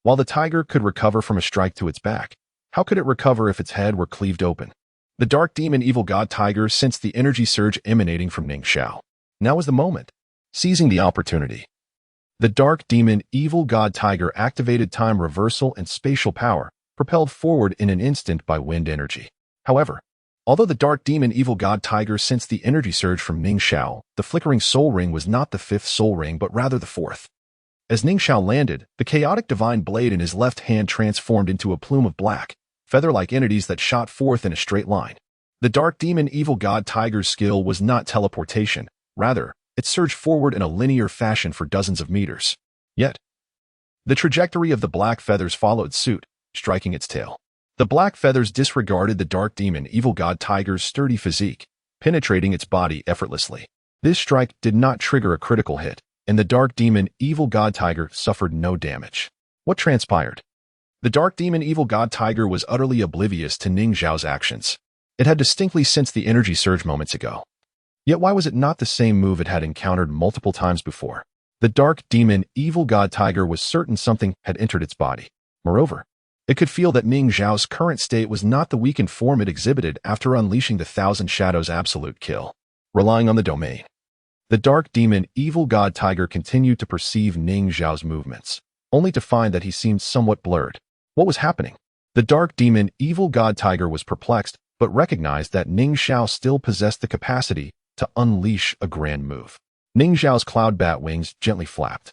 Speaker 1: While the tiger could recover from a strike to its back, how could it recover if its head were cleaved open? The Dark Demon Evil God Tiger sensed the energy surge emanating from Ning Xiao. Now was the moment. Seizing the opportunity, the Dark Demon Evil God Tiger activated time reversal and spatial power, propelled forward in an instant by wind energy. However, although the Dark Demon Evil God Tiger sensed the energy surge from Ning Xiao, the flickering soul ring was not the 5th soul ring but rather the 4th. As Ning Xiao landed, the chaotic divine blade in his left hand transformed into a plume of black, feather-like entities that shot forth in a straight line. The Dark Demon Evil God Tiger's skill was not teleportation, rather, it surged forward in a linear fashion for dozens of meters. Yet, the trajectory of the black feathers followed suit, striking its tail. The black feathers disregarded the Dark Demon Evil God Tiger's sturdy physique, penetrating its body effortlessly. This strike did not trigger a critical hit, and the Dark Demon Evil God Tiger suffered no damage. What transpired? The dark demon evil god tiger was utterly oblivious to Ning Xiao's actions. It had distinctly sensed the energy surge moments ago. Yet why was it not the same move it had encountered multiple times before? The dark demon evil god tiger was certain something had entered its body. Moreover, it could feel that Ning Xiao's current state was not the weakened form it exhibited after unleashing the Thousand Shadows absolute kill. Relying on the domain, the dark demon evil god tiger continued to perceive Ning Xiao's movements, only to find that he seemed somewhat blurred. What was happening? The dark demon evil god tiger was perplexed, but recognized that Ning Xiao still possessed the capacity to unleash a grand move. Ning Xiao's cloud bat wings gently flapped,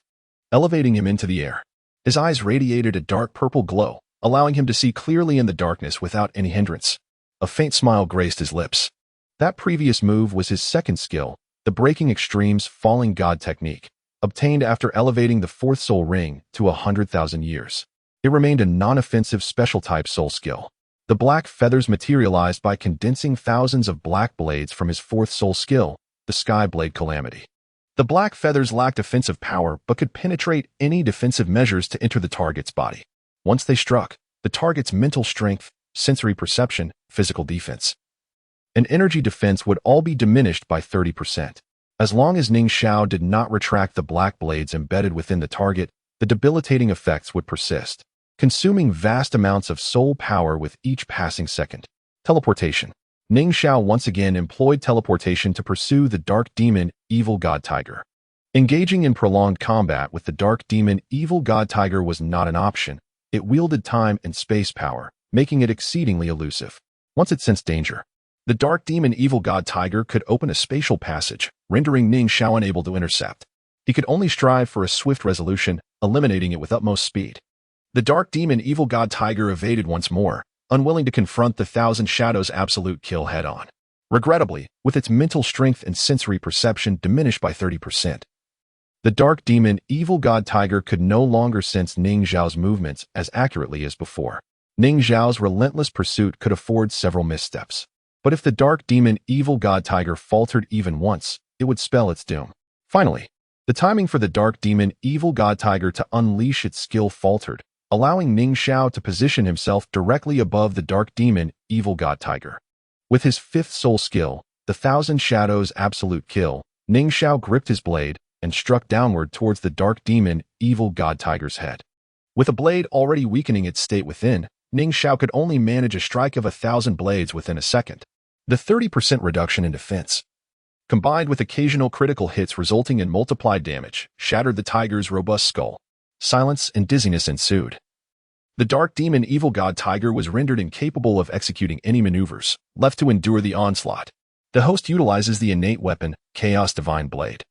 Speaker 1: elevating him into the air. His eyes radiated a dark purple glow, allowing him to see clearly in the darkness without any hindrance. A faint smile graced his lips. That previous move was his second skill, the Breaking Extremes Falling God technique, obtained after elevating the fourth soul ring to 100,000 years. It remained a non-offensive special-type soul skill. The black feathers materialized by condensing thousands of black blades from his fourth soul skill, the Sky Blade Calamity. The black feathers lacked offensive power but could penetrate any defensive measures to enter the target's body. Once they struck, the target's mental strength, sensory perception, physical defense, and energy defense would all be diminished by 30%. As long as Ning Xiao did not retract the black blades embedded within the target, the debilitating effects would persist, consuming vast amounts of soul power with each passing second. Teleportation. Ning Xiao once again employed teleportation to pursue the dark demon evil god tiger. Engaging in prolonged combat with the dark demon evil god tiger was not an option. It wielded time and space power, making it exceedingly elusive. Once it sensed danger, the dark demon evil god tiger could open a spatial passage, rendering Ning Xiao unable to intercept. He could only strive for a swift resolution, eliminating it with utmost speed. The dark demon evil god tiger evaded once more, unwilling to confront the Thousand Shadows absolute kill head-on. Regrettably, with its mental strength and sensory perception diminished by 30%. The dark demon evil god tiger could no longer sense Ning Xiao's movements as accurately as before. Ning Xiao's relentless pursuit could afford several missteps. But if the dark demon evil god tiger faltered even once, it would spell its doom. Finally, the timing for the dark demon evil god tiger to unleash its skill faltered, allowing Ning Xiao to position himself directly above the dark demon evil god tiger. With his fifth soul skill, the Thousand Shadows absolute kill, Ning Xiao gripped his blade and struck downward towards the dark demon evil god tiger's head. With a blade already weakening its state within, Ning Xiao could only manage a strike of 1,000 blades within a second. The 30% reduction in defense, combined with occasional critical hits resulting in multiplied damage, shattered the tiger's robust skull. Silence and dizziness ensued. The dark demon evil god tiger was rendered incapable of executing any maneuvers, left to endure the onslaught. The host utilizes the innate weapon, Chaos Divine Blade,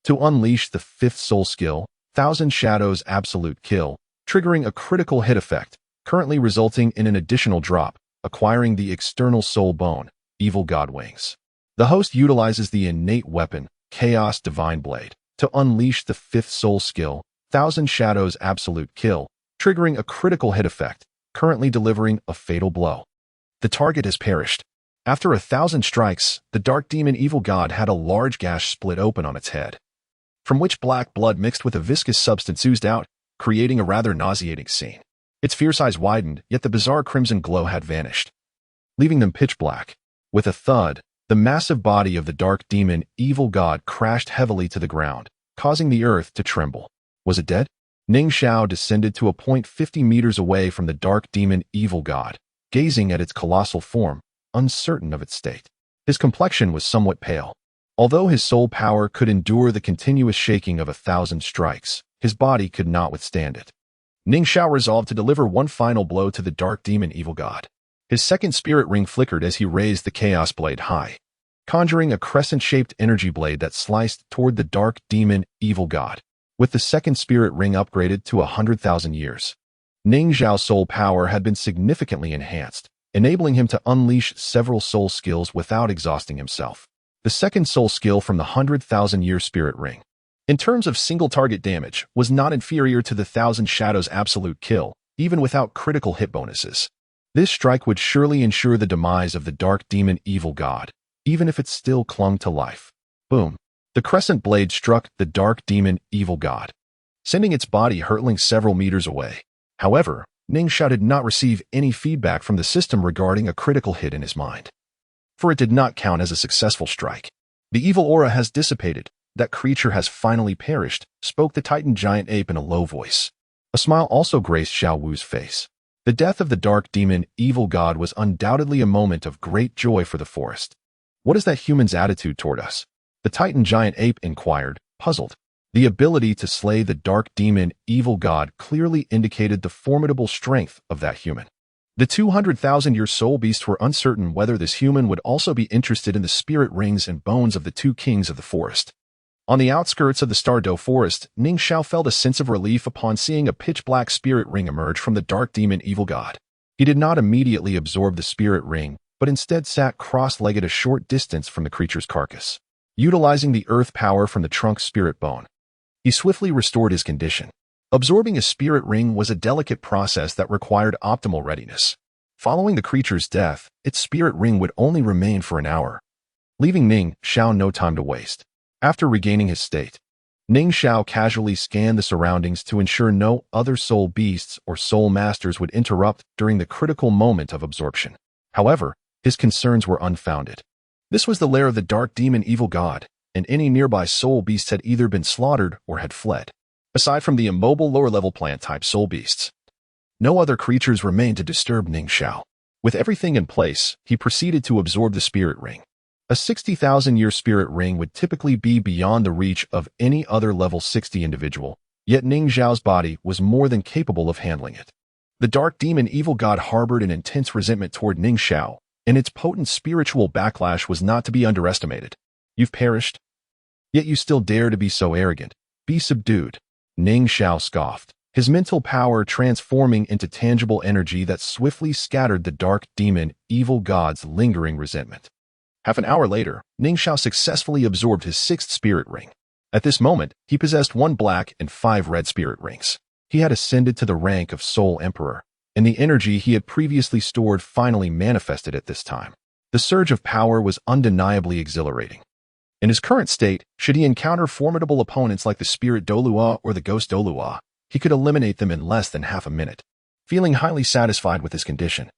Speaker 1: to unleash the fifth soul skill, Thousand Shadows absolute kill, triggering a critical hit effect, currently resulting in an additional drop, acquiring the external soul bone, Evil God Wings. The host utilizes the innate weapon, Chaos Divine Blade, to unleash the fifth soul skill, Thousand Shadows absolute kill, triggering a critical hit effect, currently delivering a fatal blow. The target has perished. After 1,000 strikes, the dark demon evil god had a large gash split open on its head, from which black blood mixed with a viscous substance oozed out, creating a rather nauseating scene. Its fierce eyes widened, yet the bizarre crimson glow had vanished, leaving them pitch black. With a thud, the massive body of the dark demon evil god crashed heavily to the ground, causing the earth to tremble. Was it dead? Ning Xiao descended to a point 50 meters away from the dark demon evil god, gazing at its colossal form, uncertain of its state. His complexion was somewhat pale. Although his soul power could endure the continuous shaking of 1,000 strikes, his body could not withstand it. Ning Xiao resolved to deliver one final blow to the dark demon evil god. His second spirit ring flickered as he raised the chaos blade high, conjuring a crescent-shaped energy blade that sliced toward the dark demon evil god. With the second spirit ring upgraded to 100,000 years, Ning Xiao's soul power had been significantly enhanced, enabling him to unleash several soul skills without exhausting himself. The second soul skill from the 100,000-year spirit ring, in terms of single target damage, was not inferior to the Thousand Shadows absolute kill, even without critical hit bonuses. This strike would surely ensure the demise of the dark demon evil god, even if it still clung to life. Boom. The crescent blade struck the dark demon evil god, sending its body hurtling several meters away. However, Ning Xiao did not receive any feedback from the system regarding a critical hit in his mind, for it did not count as a successful strike. The evil aura has dissipated. That creature has finally perished, spoke the Titan giant ape in a low voice. A smile also graced Xiao Wu's face. The death of the dark demon, evil god, was undoubtedly a moment of great joy for the forest. What is that human's attitude toward us? The Titan giant ape inquired, puzzled. The ability to slay the dark demon, evil god, clearly indicated the formidable strength of that human. The 200,000-year soul beasts were uncertain whether this human would also be interested in the spirit rings and bones of the two kings of the forest. On the outskirts of the Stardow forest, Ning Xiao felt a sense of relief upon seeing a pitch-black spirit ring emerge from the dark demon evil god. He did not immediately absorb the spirit ring, but instead sat cross-legged a short distance from the creature's carcass. Utilizing the earth power from the trunk's spirit bone, he swiftly restored his condition. Absorbing a spirit ring was a delicate process that required optimal readiness. Following the creature's death, its spirit ring would only remain for an hour, leaving Ning Xiao no time to waste. After regaining his state, Ning Xiao casually scanned the surroundings to ensure no other soul beasts or soul masters would interrupt during the critical moment of absorption. However, his concerns were unfounded. This was the lair of the dark demon evil god, and any nearby soul beasts had either been slaughtered or had fled. Aside from the immobile lower-level plant-type soul beasts, no other creatures remained to disturb Ning Xiao. With everything in place, he proceeded to absorb the spirit ring. A 60,000-year spirit ring would typically be beyond the reach of any other level 60 individual, yet Ning Xiao's body was more than capable of handling it. The dark demon evil god harbored an intense resentment toward Ning Xiao, and its potent spiritual backlash was not to be underestimated. You've perished, yet you still dare to be so arrogant. Be subdued. Ning Xiao scoffed, his mental power transforming into tangible energy that swiftly scattered the dark demon evil god's lingering resentment. Half an hour later, Ning Xiao successfully absorbed his 6th spirit ring. At this moment, he possessed 1 black and 5 red spirit rings. He had ascended to the rank of Soul Emperor, and the energy he had previously stored finally manifested at this time. The surge of power was undeniably exhilarating. In his current state, should he encounter formidable opponents like the Spirit Douluo or the Ghost Douluo, he could eliminate them in less than half a minute. Feeling highly satisfied with his condition,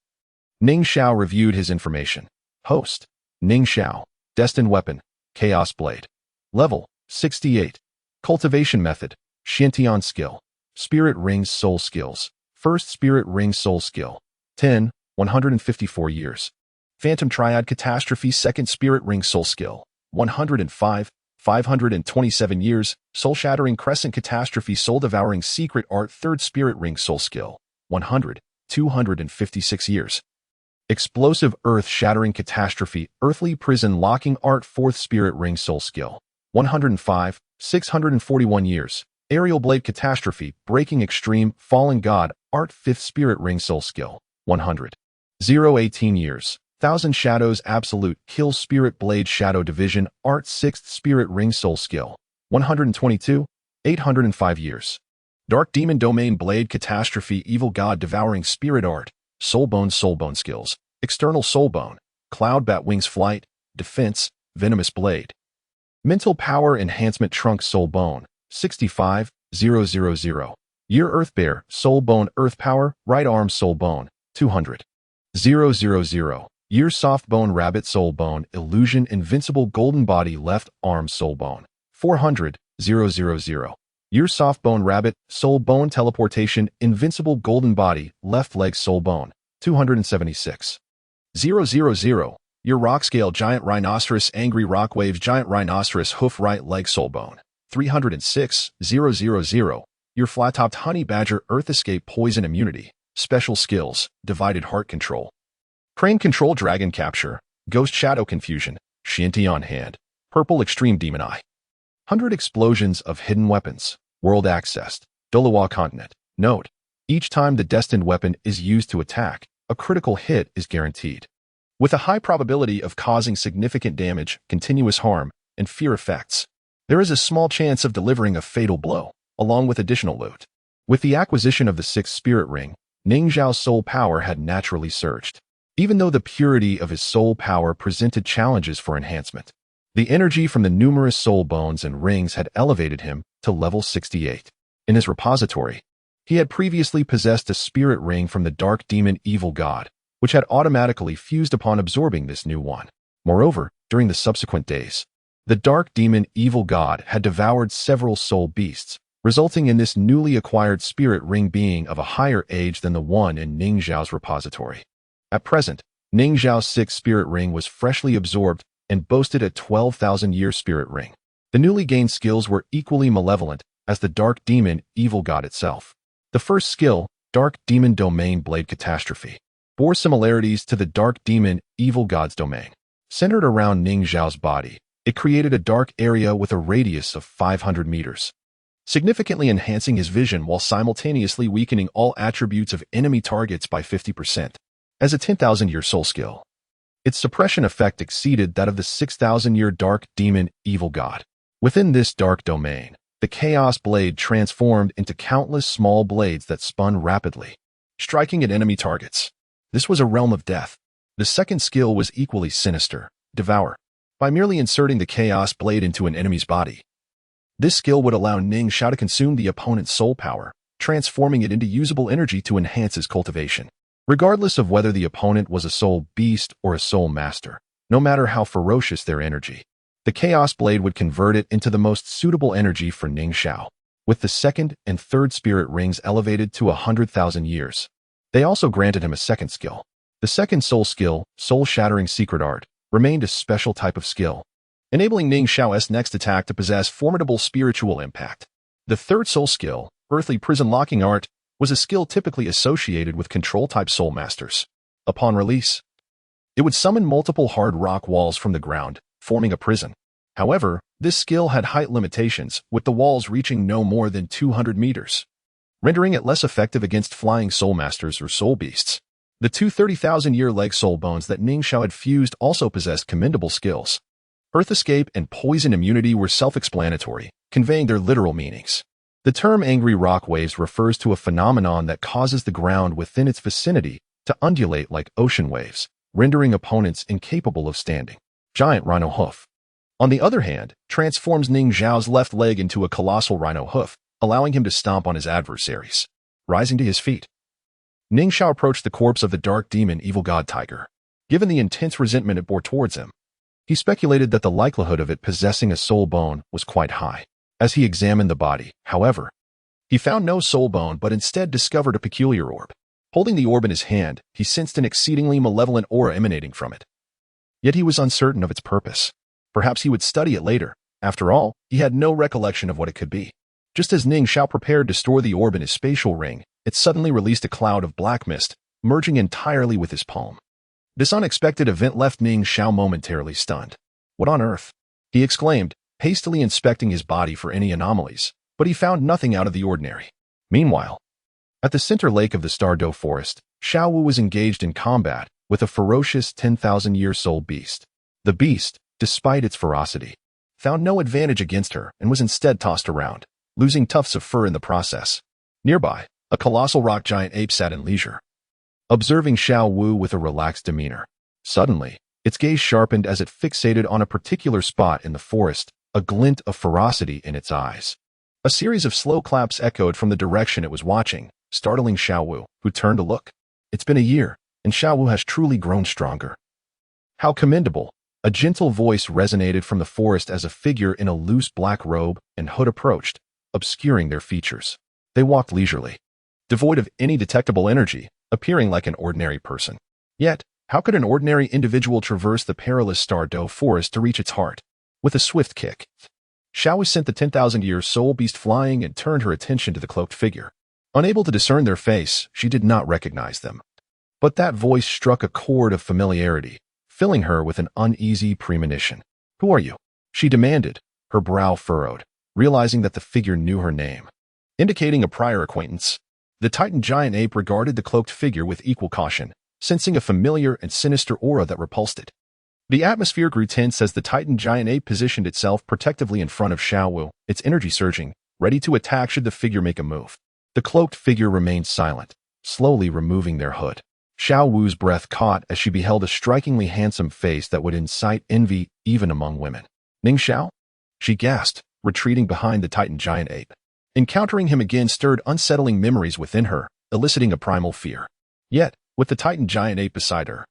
Speaker 1: Ning Xiao reviewed his information. Host: Ning Xiao. Destined weapon: Chaos Blade. Level: 68. Cultivation method: Xiantian skill. Spirit Rings Soul skills. First Spirit Ring Soul skill: 10, 154 years. Phantom Triad Catastrophe Second Spirit Ring Soul skill: 105, 527 years. Soul Shattering Crescent Catastrophe Soul Devouring Secret Art Third Spirit Ring Soul skill: 100, 256 years. Explosive Earth Shattering Catastrophe Earthly Prison Locking Art 4th Spirit Ring Soul skill: 105, 641 years. Aerial Blade Catastrophe Breaking Extreme Fallen God Art 5th Spirit Ring Soul skill: 100, 018 years. Thousand Shadows Absolute Kill Spirit Blade Shadow Division Art 6th Spirit Ring Soul skill: 122, 805 years. Dark Demon Domain Blade Catastrophe Evil God Devouring Spirit Art Soulbone skills: External Soulbone, Cloud Bat Wings Flight, Defense, Venomous Blade. Mental Power Enhancement Trunk Soulbone, 65, 000. Year Earth Bear Soulbone Earth Power, Right Arm Soulbone, 200, 000. Year Softbone Rabbit Soulbone Illusion Invincible Golden Body Left Arm Soulbone, 400, 000. Year Softbone Rabbit Soulbone Teleportation Invincible Golden Body Left Leg Soulbone, 276, 000. Year Rockscale Giant Rhinoceros Angry Rock Waves Giant Rhinoceros Hoof Right Leg Soulbone, 306, 000. Year Flat-Topped Honey Badger Earth Escape Poison Immunity Special Skills Divided Heart Control. Crane Control Dragon Capture, Ghost Shadow Confusion, Xiantian Hand, Purple Extreme Demon Eye. 100 Explosions of Hidden Weapons, World Accessed, Douluo Continent. Note: each time the destined weapon is used to attack, a critical hit is guaranteed, with a high probability of causing significant damage, continuous harm, and fear effects. There is a small chance of delivering a fatal blow, along with additional loot. With the acquisition of the 6th Spirit Ring, Ning Xiao's soul power had naturally surged. Even though the purity of his soul power presented challenges for enhancement, the energy from the numerous soul bones and rings had elevated him to level 68. In his repository, He had previously possessed a spirit ring from the dark demon evil god, which had automatically fused upon absorbing this new one. Moreover, during the subsequent days, the dark demon evil god had devoured several soul beasts, resulting in this newly acquired spirit ring being of a higher age than the one in Ning Xiao's repository. At present, Ning Xiao's sixth spirit ring was freshly absorbed and boasted a 12,000-year spirit ring. The newly gained skills were equally malevolent as the dark demon evil god itself. The first skill, Dark Demon Domain Blade Catastrophe, bore similarities to the dark demon evil god's domain. Centered around Ning Xiao's body, it created a dark area with a radius of 500 meters, significantly enhancing his vision while simultaneously weakening all attributes of enemy targets by 50%. As a 10,000-year soul skill, its suppression effect exceeded that of the 6,000-year dark demon evil god. Within this dark domain, the Chaos Blade transformed into countless small blades that spun rapidly, striking at enemy targets. This was a realm of death. The second skill was equally sinister, Devour. By merely inserting the Chaos Blade into an enemy's body, this skill would allow Ning Xiao to consume the opponent's soul power, transforming it into usable energy to enhance his cultivation. Regardless of whether the opponent was a soul beast or a soul master, no matter how ferocious their energy, the Chaos Blade would convert it into the most suitable energy for Ning Xiao. With the second and third spirit rings elevated to 100,000 years, they also granted him a second skill. The second soul skill, Soul-Shattering Secret Art, remained a special type of skill, enabling Ning Xiao's next attack to possess formidable spiritual impact. The third soul skill, Earthly Prison Locking Art, was a skill typically associated with control-type soul masters. Upon release, it would summon multiple hard rock walls from the ground, forming a prison. However, this skill had height limitations, with the walls reaching no more than 200 meters, rendering it less effective against flying soul masters or soul beasts. The two 30,000-year leg soul bones that Ning Xiao had fused also possessed commendable skills. Earth Escape and Poison Immunity were self-explanatory, conveying their literal meanings. The term angry rock waves refers to a phenomenon that causes the ground within its vicinity to undulate like ocean waves, rendering opponents incapable of standing. Giant Rhino Hoof, on the other hand, transforms Ning Xiao's left leg into a colossal rhino hoof, allowing him to stomp on his adversaries. Rising to his feet, Ning Xiao approached the corpse of the dark demon evil god tiger. Given the intense resentment it bore towards him, he speculated that the likelihood of it possessing a soul bone was quite high. As he examined the body, however, he found no soul bone but instead discovered a peculiar orb. Holding the orb in his hand, he sensed an exceedingly malevolent aura emanating from it. Yet he was uncertain of its purpose. Perhaps he would study it later. After all, he had no recollection of what it could be. Just as Ning Xiao prepared to store the orb in his spatial ring, it suddenly released a cloud of black mist, merging entirely with his palm. This unexpected event left Ning Xiao momentarily stunned. What on earth? He exclaimed, hastily inspecting his body for any anomalies, but he found nothing out of the ordinary. Meanwhile, at the center lake of the Stardow Forest, Xiao Wu was engaged in combat with a ferocious 10,000-year soul beast. The beast, despite its ferocity, found no advantage against her and was instead tossed around, losing tufts of fur in the process. Nearby, a colossal rock giant ape sat in leisure, observing Xiao Wu with a relaxed demeanor. Suddenly, its gaze sharpened as it fixated on a particular spot in the forest, a glint of ferocity in its eyes. A series of slow claps echoed from the direction it was watching, startling Xiao Wu, who turned to look. It's been a year, and Xiao Wu has truly grown stronger. How commendable! A gentle voice resonated from the forest as a figure in a loose black robe and hood approached, obscuring their features. They walked leisurely, devoid of any detectable energy, appearing like an ordinary person. Yet, how could an ordinary individual traverse the perilous Stardow Forest to reach its heart? With a swift kick, Xiao Wu sent the 10,000-year soul beast flying and turned her attention to the cloaked figure. Unable to discern their face, she did not recognize them. But that voice struck a chord of familiarity, filling her with an uneasy premonition. Who are you? She demanded, her brow furrowed, realizing that the figure knew her name. Indicating a prior acquaintance, the Titan giant ape regarded the cloaked figure with equal caution, sensing a familiar and sinister aura that repulsed it. The atmosphere grew tense as the Titan giant ape positioned itself protectively in front of Xiao Wu, its energy surging, ready to attack should the figure make a move. The cloaked figure remained silent, slowly removing their hood. Xiao Wu's breath caught as she beheld a strikingly handsome face that would incite envy even among women. Ning Xiao? She gasped, retreating behind the Titan giant ape. Encountering him again stirred unsettling memories within her, eliciting a primal fear. Yet, with the Titan giant ape beside her,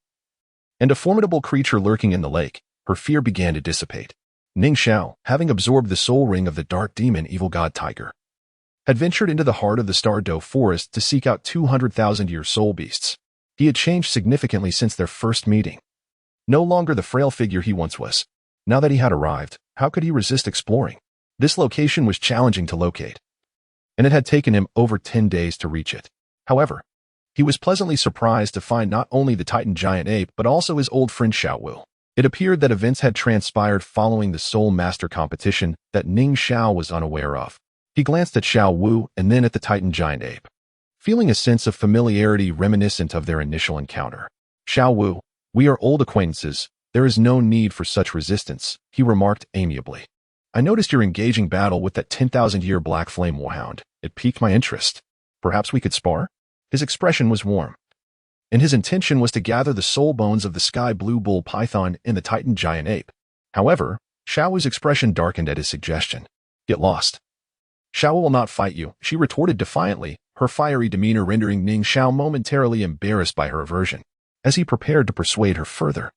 Speaker 1: and a formidable creature lurking in the lake, her fear began to dissipate. Ning Xiao, having absorbed the soul ring of the dark demon evil god tiger, had ventured into the heart of the Douluo forest to seek out 200,000-year soul beasts. He had changed significantly since their first meeting. No longer the frail figure he once was. Now that he had arrived, how could he resist exploring? This location was challenging to locate, and it had taken him over 10 days to reach it. However, he was pleasantly surprised to find not only the Titan giant ape but also his old friend Xiao Wu. It appeared that events had transpired following the Soul Master competition that Ning Xiao was unaware of. He glanced at Xiao Wu and then at the Titan giant ape, feeling a sense of familiarity reminiscent of their initial encounter. Xiao Wu, we are old acquaintances. There is no need for such resistance, he remarked amiably. I noticed your engaging battle with that 10,000-year black flame warhound. It piqued my interest. Perhaps we could spar? His expression was warm, and his intention was to gather the soul bones of the sky blue bull python in the Titan giant ape. However, Xiao Wu's expression darkened at his suggestion. Get lost. Xiao Wu will not fight you, she retorted defiantly, her fiery demeanor rendering Ning Xiao momentarily embarrassed by her aversion. As he prepared to persuade her further,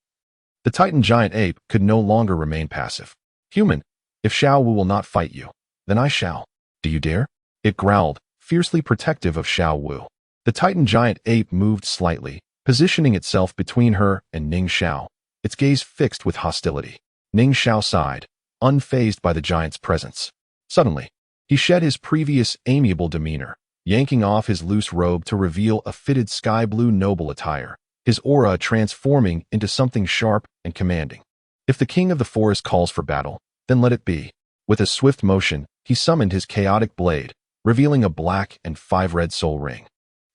Speaker 1: the Titan giant ape could no longer remain passive. Human, if Xiao Wu will not fight you, then I shall. Do you dare? It growled, fiercely protective of Xiao Wu. The Titan giant ape moved slightly, positioning itself between her and Ning Xiao, its gaze fixed with hostility. Ning Xiao sighed, unfazed by the giant's presence. Suddenly, he shed his previous amiable demeanor, yanking off his loose robe to reveal a fitted sky blue noble attire, his aura transforming into something sharp and commanding. If the king of the forest calls for battle, then let it be. With a swift motion, he summoned his chaotic blade, revealing a black and 5 red soul ring.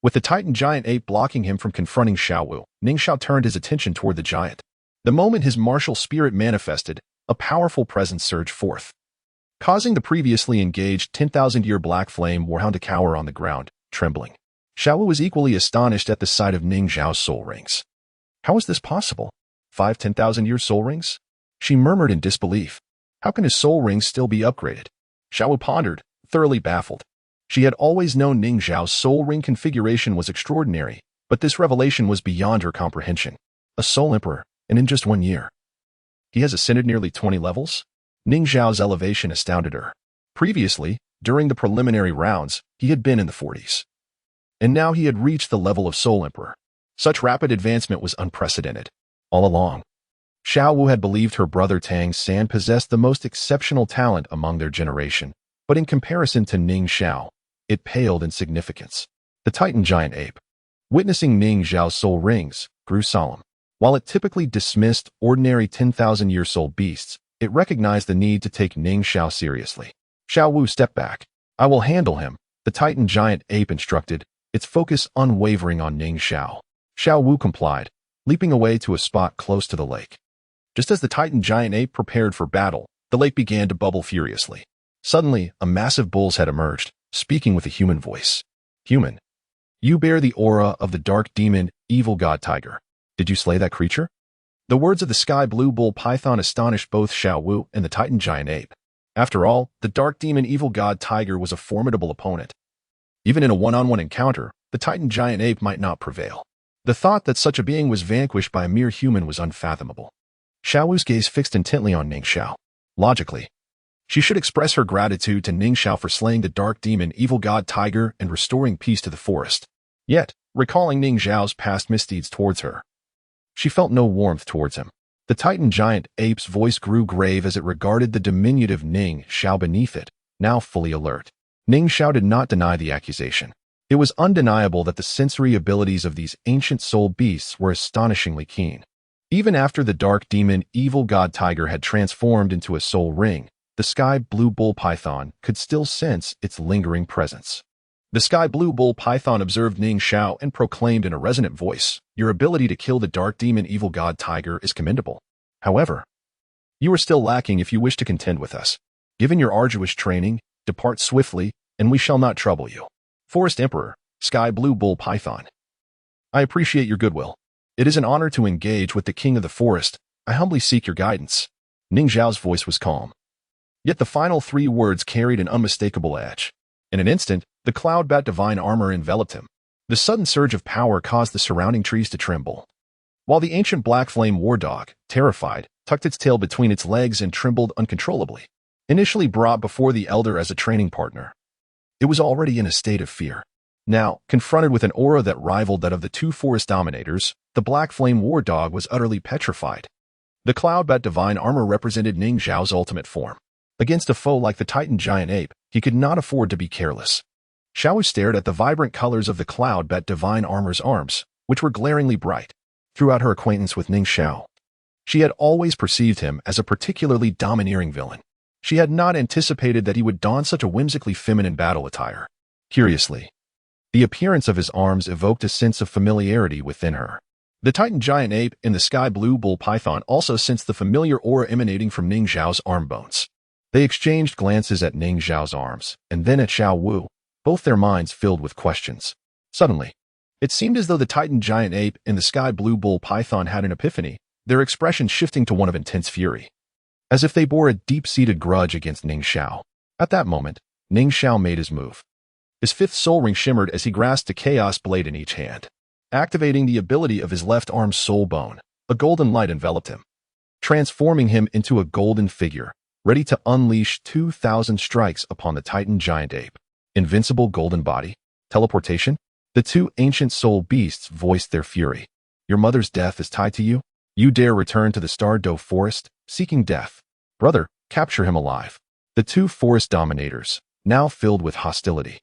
Speaker 1: With the Titan giant ape blocking him from confronting Xiao Wu, Ning Xiao turned his attention toward the giant. The moment his martial spirit manifested, a powerful presence surged forth, causing the previously engaged 10,000-year black flame warhound to cower on the ground, trembling. Xiao Wu was equally astonished at the sight of Ning Xiao's soul rings. How is this possible? 5 10,000-year soul rings? She murmured in disbelief. How can his soul rings still be upgraded? Xiao Wu pondered, thoroughly baffled. She had always known Ning Xiao's soul ring configuration was extraordinary, but this revelation was beyond her comprehension. A soul emperor, and in just 1 year. He has ascended nearly 20 levels? Ning Xiao's elevation astounded her. Previously, during the preliminary rounds, he had been in the 40s. And now he had reached the level of Soul Emperor. Such rapid advancement was unprecedented. All along, Xiao Wu had believed her brother Tang San possessed the most exceptional talent among their generation, but in comparison to Ning Xiao, it paled in significance. The Titan giant ape, witnessing Ning Xiao's soul rings, grew solemn. While it typically dismissed ordinary 10,000-year soul beasts, it recognized the need to take Ning Xiao seriously. Xiao Wu stepped back. I will handle him, the Titan giant ape instructed, its focus unwavering on Ning Xiao. Xiao Wu complied, leaping away to a spot close to the lake. Just as the Titan giant ape prepared for battle, the lake began to bubble furiously. Suddenly, a massive bull's head emerged, speaking with a human voice. Human, you bear the aura of the dark demon, evil god tiger. Did you slay that creature? The words of the sky blue bull python astonished both Xiao Wu and the Titan giant ape. After all, the dark demon evil god tiger was a formidable opponent. Even in a one-on-one encounter, the Titan giant ape might not prevail. The thought that such a being was vanquished by a mere human was unfathomable. Xiao Wu's gaze fixed intently on Ning Xiao. Logically, she should express her gratitude to Ning Xiao for slaying the dark demon evil god tiger and restoring peace to the forest. Yet, recalling Ning Xiao's past misdeeds towards her, she felt no warmth towards him. The Titan giant ape's voice grew grave as it regarded the diminutive Ning Xiao beneath it, now fully alert. Ning Xiao did not deny the accusation. It was undeniable that the sensory abilities of these ancient soul beasts were astonishingly keen. Even after the dark demon evil god tiger had transformed into a soul ring, the sky blue bull python could still sense its lingering presence. The sky blue bull python observed Ning Xiao and proclaimed in a resonant voice, your ability to kill the dark demon evil god tiger is commendable. However, you are still lacking if you wish to contend with us. Given your arduous training, depart swiftly, and we shall not trouble you. Forest Emperor, Sky Blue Bull Python. I appreciate your goodwill. It is an honor to engage with the king of the forest. I humbly seek your guidance. Ning Xiao's voice was calm. Yet the final 3 words carried an unmistakable edge. In an instant, the cloud bat divine armor enveloped him. The sudden surge of power caused the surrounding trees to tremble. While the ancient black flame war dog, terrified, tucked its tail between its legs and trembled uncontrollably. Initially brought before the elder as a training partner, it was already in a state of fear. Now, confronted with an aura that rivaled that of the two forest dominators, the black flame war dog was utterly petrified. The cloud bat divine armor represented Ning Xiao's ultimate form. Against a foe like the Titan giant ape, he could not afford to be careless. Xiao Wu stared at the vibrant colors of the cloud bat divine armor's arms, which were glaringly bright. Throughout her acquaintance with Ning Xiao, she had always perceived him as a particularly domineering villain. She had not anticipated that he would don such a whimsically feminine battle attire. Curiously, the appearance of his arms evoked a sense of familiarity within her. The Titan giant ape and the sky blue bull python also sensed the familiar aura emanating from Ning Xiao's arm bones. They exchanged glances at Ning Xiao's arms, and then at Xiao Wu, both their minds filled with questions. Suddenly, it seemed as though the Titan giant ape and the sky blue bull python had an epiphany, their expression shifting to one of intense fury, as if they bore a deep-seated grudge against Ning Xiao. At that moment, Ning Xiao made his move. His fifth soul ring shimmered as he grasped a chaos blade in each hand. Activating the ability of his left arm's soul bone, a golden light enveloped him, transforming him into a golden figure, ready to unleash 2,000 strikes upon the Titan giant ape. Invincible golden body? Teleportation? The two ancient soul beasts voiced their fury. Your mother's death is tied to you? You dare return to the Douluo forest, seeking death? Brother, capture him alive. The two forest dominators, now filled with hostility,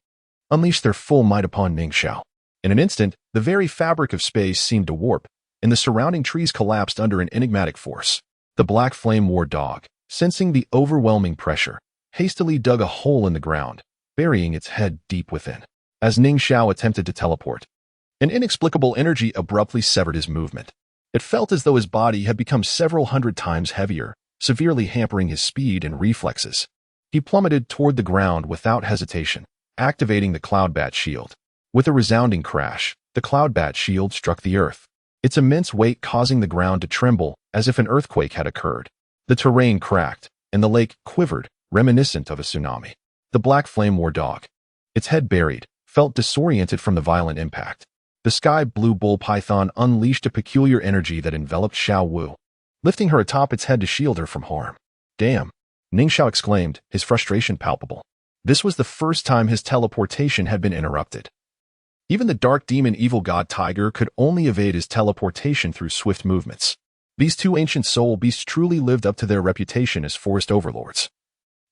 Speaker 1: unleashed their full might upon Ning Xiao. In an instant, the very fabric of space seemed to warp, and the surrounding trees collapsed under an enigmatic force. The black flame war dog, sensing the overwhelming pressure, hastily dug a hole in the ground, burying its head deep within. As Ning Xiao attempted to teleport, an inexplicable energy abruptly severed his movement. It felt as though his body had become several hundred times heavier, severely hampering his speed and reflexes. He plummeted toward the ground without hesitation, activating the cloud bat shield. With a resounding crash, the cloud bat shield struck the earth, its immense weight causing the ground to tremble as if an earthquake had occurred. The terrain cracked, and the lake quivered, reminiscent of a tsunami. The black flame war dog, its head buried, felt disoriented from the violent impact. The sky blue bull python unleashed a peculiar energy that enveloped Xiao Wu, lifting her atop its head to shield her from harm. Damn! Ning Xiao exclaimed, his frustration palpable. This was the first time his teleportation had been interrupted. Even the dark demon evil god tiger could only evade his teleportation through swift movements. These two ancient soul beasts truly lived up to their reputation as forest overlords,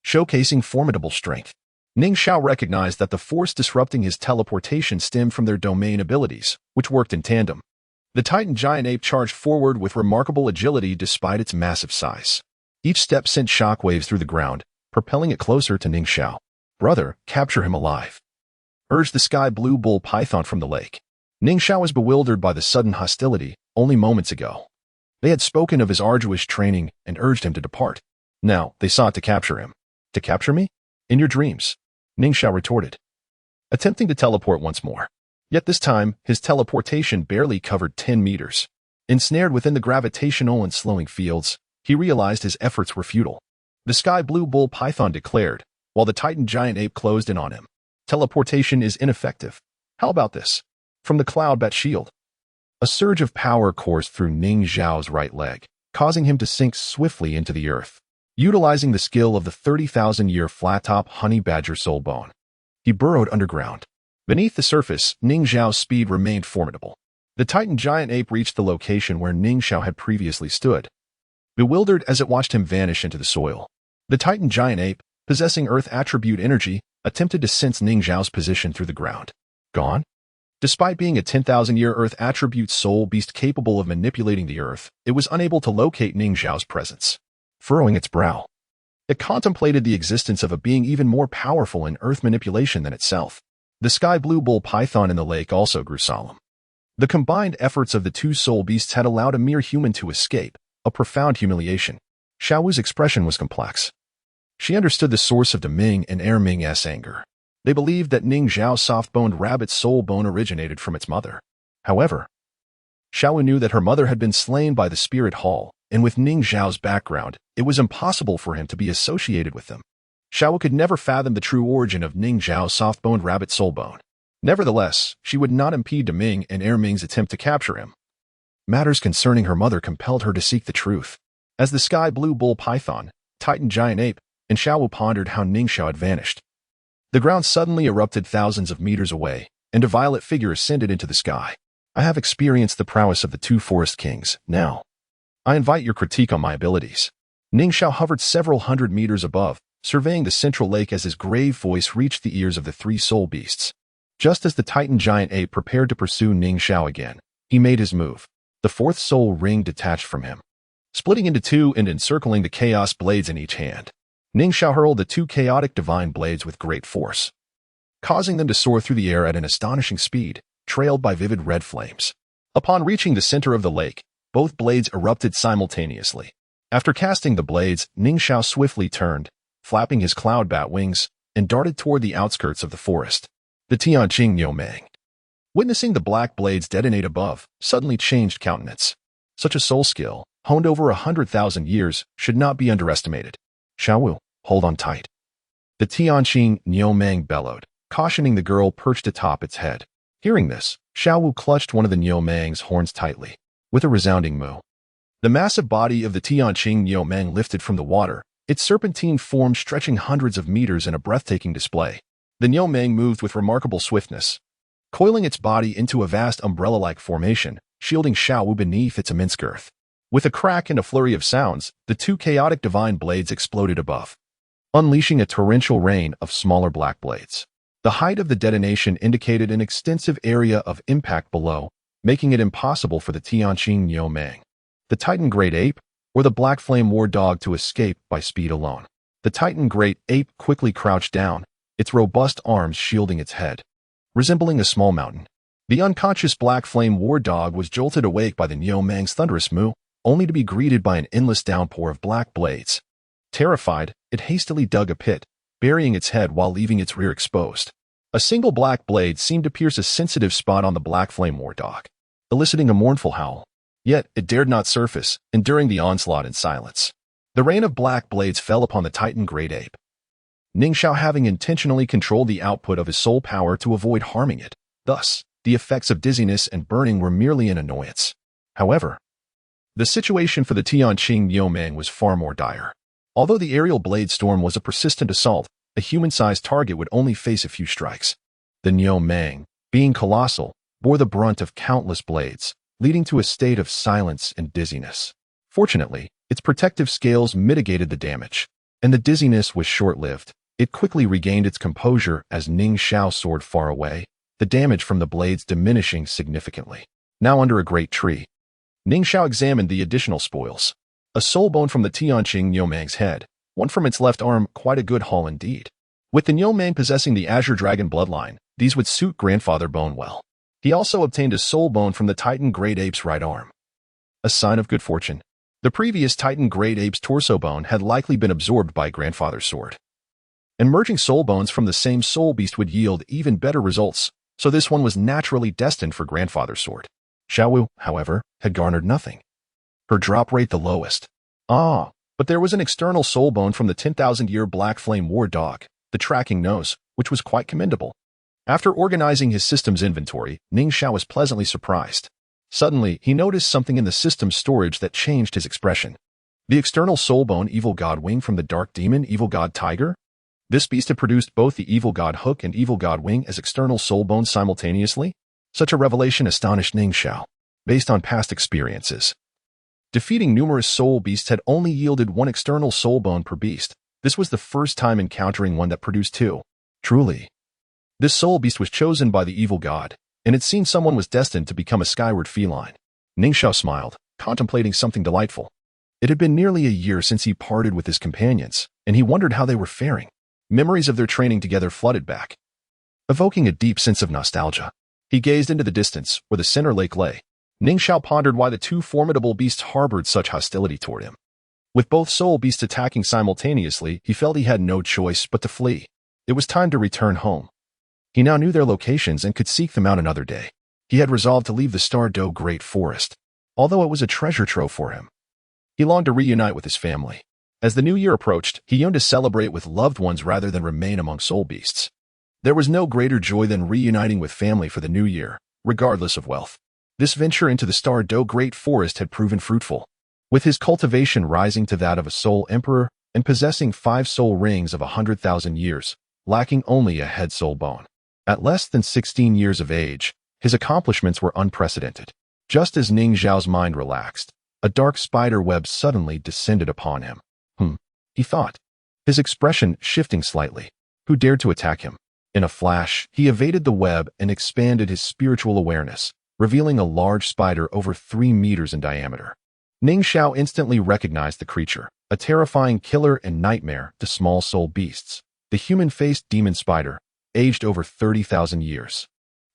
Speaker 1: showcasing formidable strength. Ning Xiao recognized that the force disrupting his teleportation stemmed from their domain abilities, which worked in tandem. The Titan giant ape charged forward with remarkable agility despite its massive size. Each step sent shockwaves through the ground, propelling it closer to Ning Xiao. Brother, capture him alive, urged the sky blue bull python from the lake. Ning Xiao was bewildered by the sudden hostility. Only moments ago, they had spoken of his arduous training and urged him to depart. Now, they sought to capture him. To capture me? In your dreams, Ning Xiao retorted, attempting to teleport once more. Yet this time, his teleportation barely covered 10 meters. Ensnared within the gravitational and slowing fields, he realized his efforts were futile. The sky blue bull python declared, while the Titan giant ape closed in on him. Teleportation is ineffective. How about this? From the cloud bat shield. A surge of power coursed through Ning Xiao's right leg, causing him to sink swiftly into the earth. Utilizing the skill of the 30,000-year flat-top honey badger soul bone, he burrowed underground. Beneath the surface, Ning Xiao's speed remained formidable. The Titan giant ape reached the location where Ning Xiao had previously stood, bewildered as it watched him vanish into the soil. The Titan giant ape, possessing earth attribute energy, attempted to sense Ning Xiao's position through the ground. Gone? Despite being a 10,000-year earth attribute soul beast capable of manipulating the earth, it was unable to locate Ning Xiao's presence. Furrowing its brow, it contemplated the existence of a being even more powerful in earth manipulation than itself. The sky blue bull python in the lake also grew solemn. The combined efforts of the two soul beasts had allowed a mere human to escape, a profound humiliation. Xiao Wu's expression was complex. She understood the source of Deming and Erming's anger. They believed that Ning Xiao's soft-boned rabbit soul bone originated from its mother. However, Xiao Wu knew that her mother had been slain by the spirit hall, and with Ning Xiao's background, it was impossible for him to be associated with them. Xiao Wu could never fathom the true origin of Ning Xiao's soft-boned rabbit soul bone. Nevertheless, she would not impede Ming and Ming's attempt to capture him. Matters concerning her mother compelled her to seek the truth. As the sky blue bull python, Titan giant ape, and Xiao Wu pondered how Ning Xiao had vanished. The ground suddenly erupted thousands of meters away, and a violet figure ascended into the sky. I have experienced the prowess of the two forest kings. Now, I invite your critique on my abilities. Ning Xiao hovered several hundred meters above, surveying the central lake as his grave voice reached the ears of the three soul beasts. Just as the Titan giant ape prepared to pursue Ning Xiao again, he made his move. The fourth soul ring detached from him, splitting into two and encircling the chaos blades in each hand. Ning Xiao hurled the two chaotic divine blades with great force, causing them to soar through the air at an astonishing speed, trailed by vivid red flames. Upon reaching the center of the lake, both blades erupted simultaneously. After casting the blades, Ning Xiao swiftly turned, flapping his cloud bat wings, and darted toward the outskirts of the forest. The Tianqing Niumang, witnessing the black blades detonate above, suddenly changed countenance. Such a soul skill, honed over 100,000 years, should not be underestimated. Xiao Wu, hold on tight. The Tianqing Niumang bellowed, cautioning the girl perched atop its head. Hearing this, Xiao Wu clutched one of the Niumang's horns tightly, with a resounding moo. The massive body of the Tianqing Niumang lifted from the water, its serpentine form stretching hundreds of meters in a breathtaking display. The Niumang moved with remarkable swiftness, coiling its body into a vast umbrella-like formation, shielding Xiao Wu beneath its immense girth. With a crack and a flurry of sounds, the two chaotic divine blades exploded above, unleashing a torrential rain of smaller black blades. The height of the detonation indicated an extensive area of impact below, making it impossible for the Tianqing Niumang, the Titan Great Ape, or the Black Flame War Dog to escape by speed alone. The Titan Great Ape quickly crouched down, its robust arms shielding its head, resembling a small mountain. The unconscious Black Flame War Dog was jolted awake by the Niumang's thunderous moo, only to be greeted by an endless downpour of black blades. Terrified, it hastily dug a pit, burying its head while leaving its rear exposed. A single black blade seemed to pierce a sensitive spot on the Black Flame War Dog, eliciting a mournful howl. Yet, it dared not surface, enduring the onslaught in silence. The rain of black blades fell upon the Titan Great Ape, Ning Xiao having intentionally controlled the output of his soul power to avoid harming it. Thus, the effects of dizziness and burning were merely an annoyance. However, the situation for the Tianqing Niumang was far more dire. Although the aerial blade storm was a persistent assault, a human-sized target would only face a few strikes. The Niumang, being colossal, bore the brunt of countless blades, leading to a state of silence and dizziness. Fortunately, its protective scales mitigated the damage, and the dizziness was short-lived. It quickly regained its composure as Ning Xiao soared far away, the damage from the blades diminishing significantly. Now under a great tree, Ning Xiao examined the additional spoils. A soul bone from the Tianqing Niumang's head, one from its left arm, quite a good haul indeed. With the Niumang possessing the Azure Dragon bloodline, these would suit Grandfather Bone well. He also obtained a soul bone from the Titan Great Ape's right arm, a sign of good fortune. The previous Titan Great Ape's torso bone had likely been absorbed by Grandfather's sword. And merging soul bones from the same soul beast would yield even better results, so this one was naturally destined for Grandfather's sword. Xiao Wu, however, had garnered nothing. Her drop rate the lowest. But there was an external soul bone from the 10,000-year Black Flame War Dog, the tracking nose, which was quite commendable. After organizing his system's inventory, Ning Xiao was pleasantly surprised. Suddenly, he noticed something in the system's storage that changed his expression. The external soul bone Evil God Wing from the Dark Demon Evil God Tiger? This beast had produced both the Evil God Hook and Evil God Wing as external soul bones simultaneously? Such a revelation astonished Ning Xiao, based on past experiences. Defeating numerous soul beasts had only yielded one external soul bone per beast. This was the first time encountering one that produced two. Truly, this soul beast was chosen by the evil god, and it seemed someone was destined to become a skyward feline. Ning Xiao smiled, contemplating something delightful. It had been nearly a year since he parted with his companions, and he wondered how they were faring. Memories of their training together flooded back, evoking a deep sense of nostalgia. He gazed into the distance, where the center lake lay. Ning Xiao pondered why the two formidable beasts harbored such hostility toward him. With both soul beasts attacking simultaneously, he felt he had no choice but to flee. It was time to return home. He now knew their locations and could seek them out another day. He had resolved to leave the Stardow Great Forest, although it was a treasure trove for him. He longed to reunite with his family. As the new year approached, he yearned to celebrate with loved ones rather than remain among soul beasts. There was no greater joy than reuniting with family for the new year, regardless of wealth. This venture into the Star Do Great Forest had proven fruitful, with his cultivation rising to that of a soul emperor and possessing 5 soul rings of 100,000 years, lacking only a head soul bone. At less than 16 years of age, his accomplishments were unprecedented. Just as Ning Xiao's mind relaxed, a dark spider web suddenly descended upon him. He thought, his expression shifting slightly. Who dared to attack him? In a flash, he evaded the web and expanded his spiritual awareness, revealing a large spider over 3 meters in diameter. Ning Xiao instantly recognized the creature, a terrifying killer and nightmare to small soul beasts, the human-faced demon spider, aged over 30,000 years.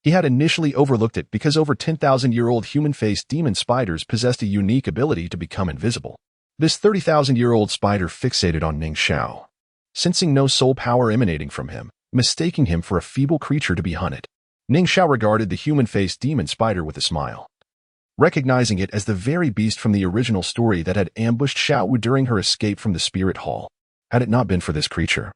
Speaker 1: He had initially overlooked it because over 10,000-year-old human-faced demon spiders possessed a unique ability to become invisible. This 30,000-year-old spider fixated on Ning Xiao, sensing no soul power emanating from him, mistaking him for a feeble creature to be hunted. Ning Xiao regarded the human-faced demon spider with a smile, recognizing it as the very beast from the original story that had ambushed Xiao Wu during her escape from the spirit hall. Had it not been for this creature,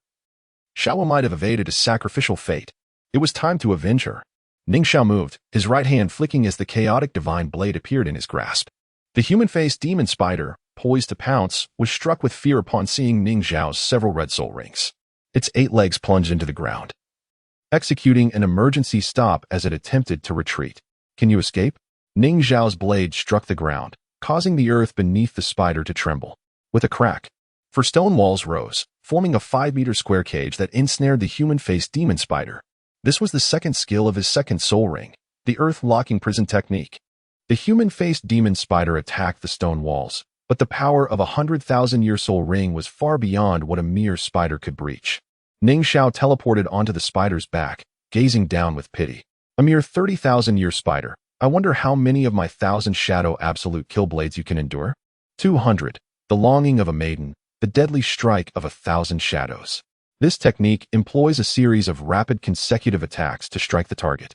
Speaker 1: Xiao Wu might have evaded a sacrificial fate. It was time to avenge her. Ning Xiao moved, his right hand flicking as the chaotic divine blade appeared in his grasp. The human-faced demon spider, poised to pounce, was struck with fear upon seeing Ning Xiao's several red soul rings. Its 8 legs plunged into the ground, executing an emergency stop as it attempted to retreat. Can you escape? Ning Xiao's blade struck the ground, causing the earth beneath the spider to tremble. With a crack, 4 stone walls rose, forming a 5-meter square cage that ensnared the human-faced demon spider. This was the second skill of his second soul ring, the earth-locking prison technique. The human-faced demon spider attacked the stone walls, but the power of a 100,000-year soul ring was far beyond what a mere spider could breach. Ning Xiao teleported onto the spider's back, gazing down with pity. A mere 30,000-year spider. I wonder how many of my 1,000 shadow absolute kill blades you can endure? 200. The longing of a maiden, the deadly strike of 1,000 shadows. This technique employs a series of rapid consecutive attacks to strike the target,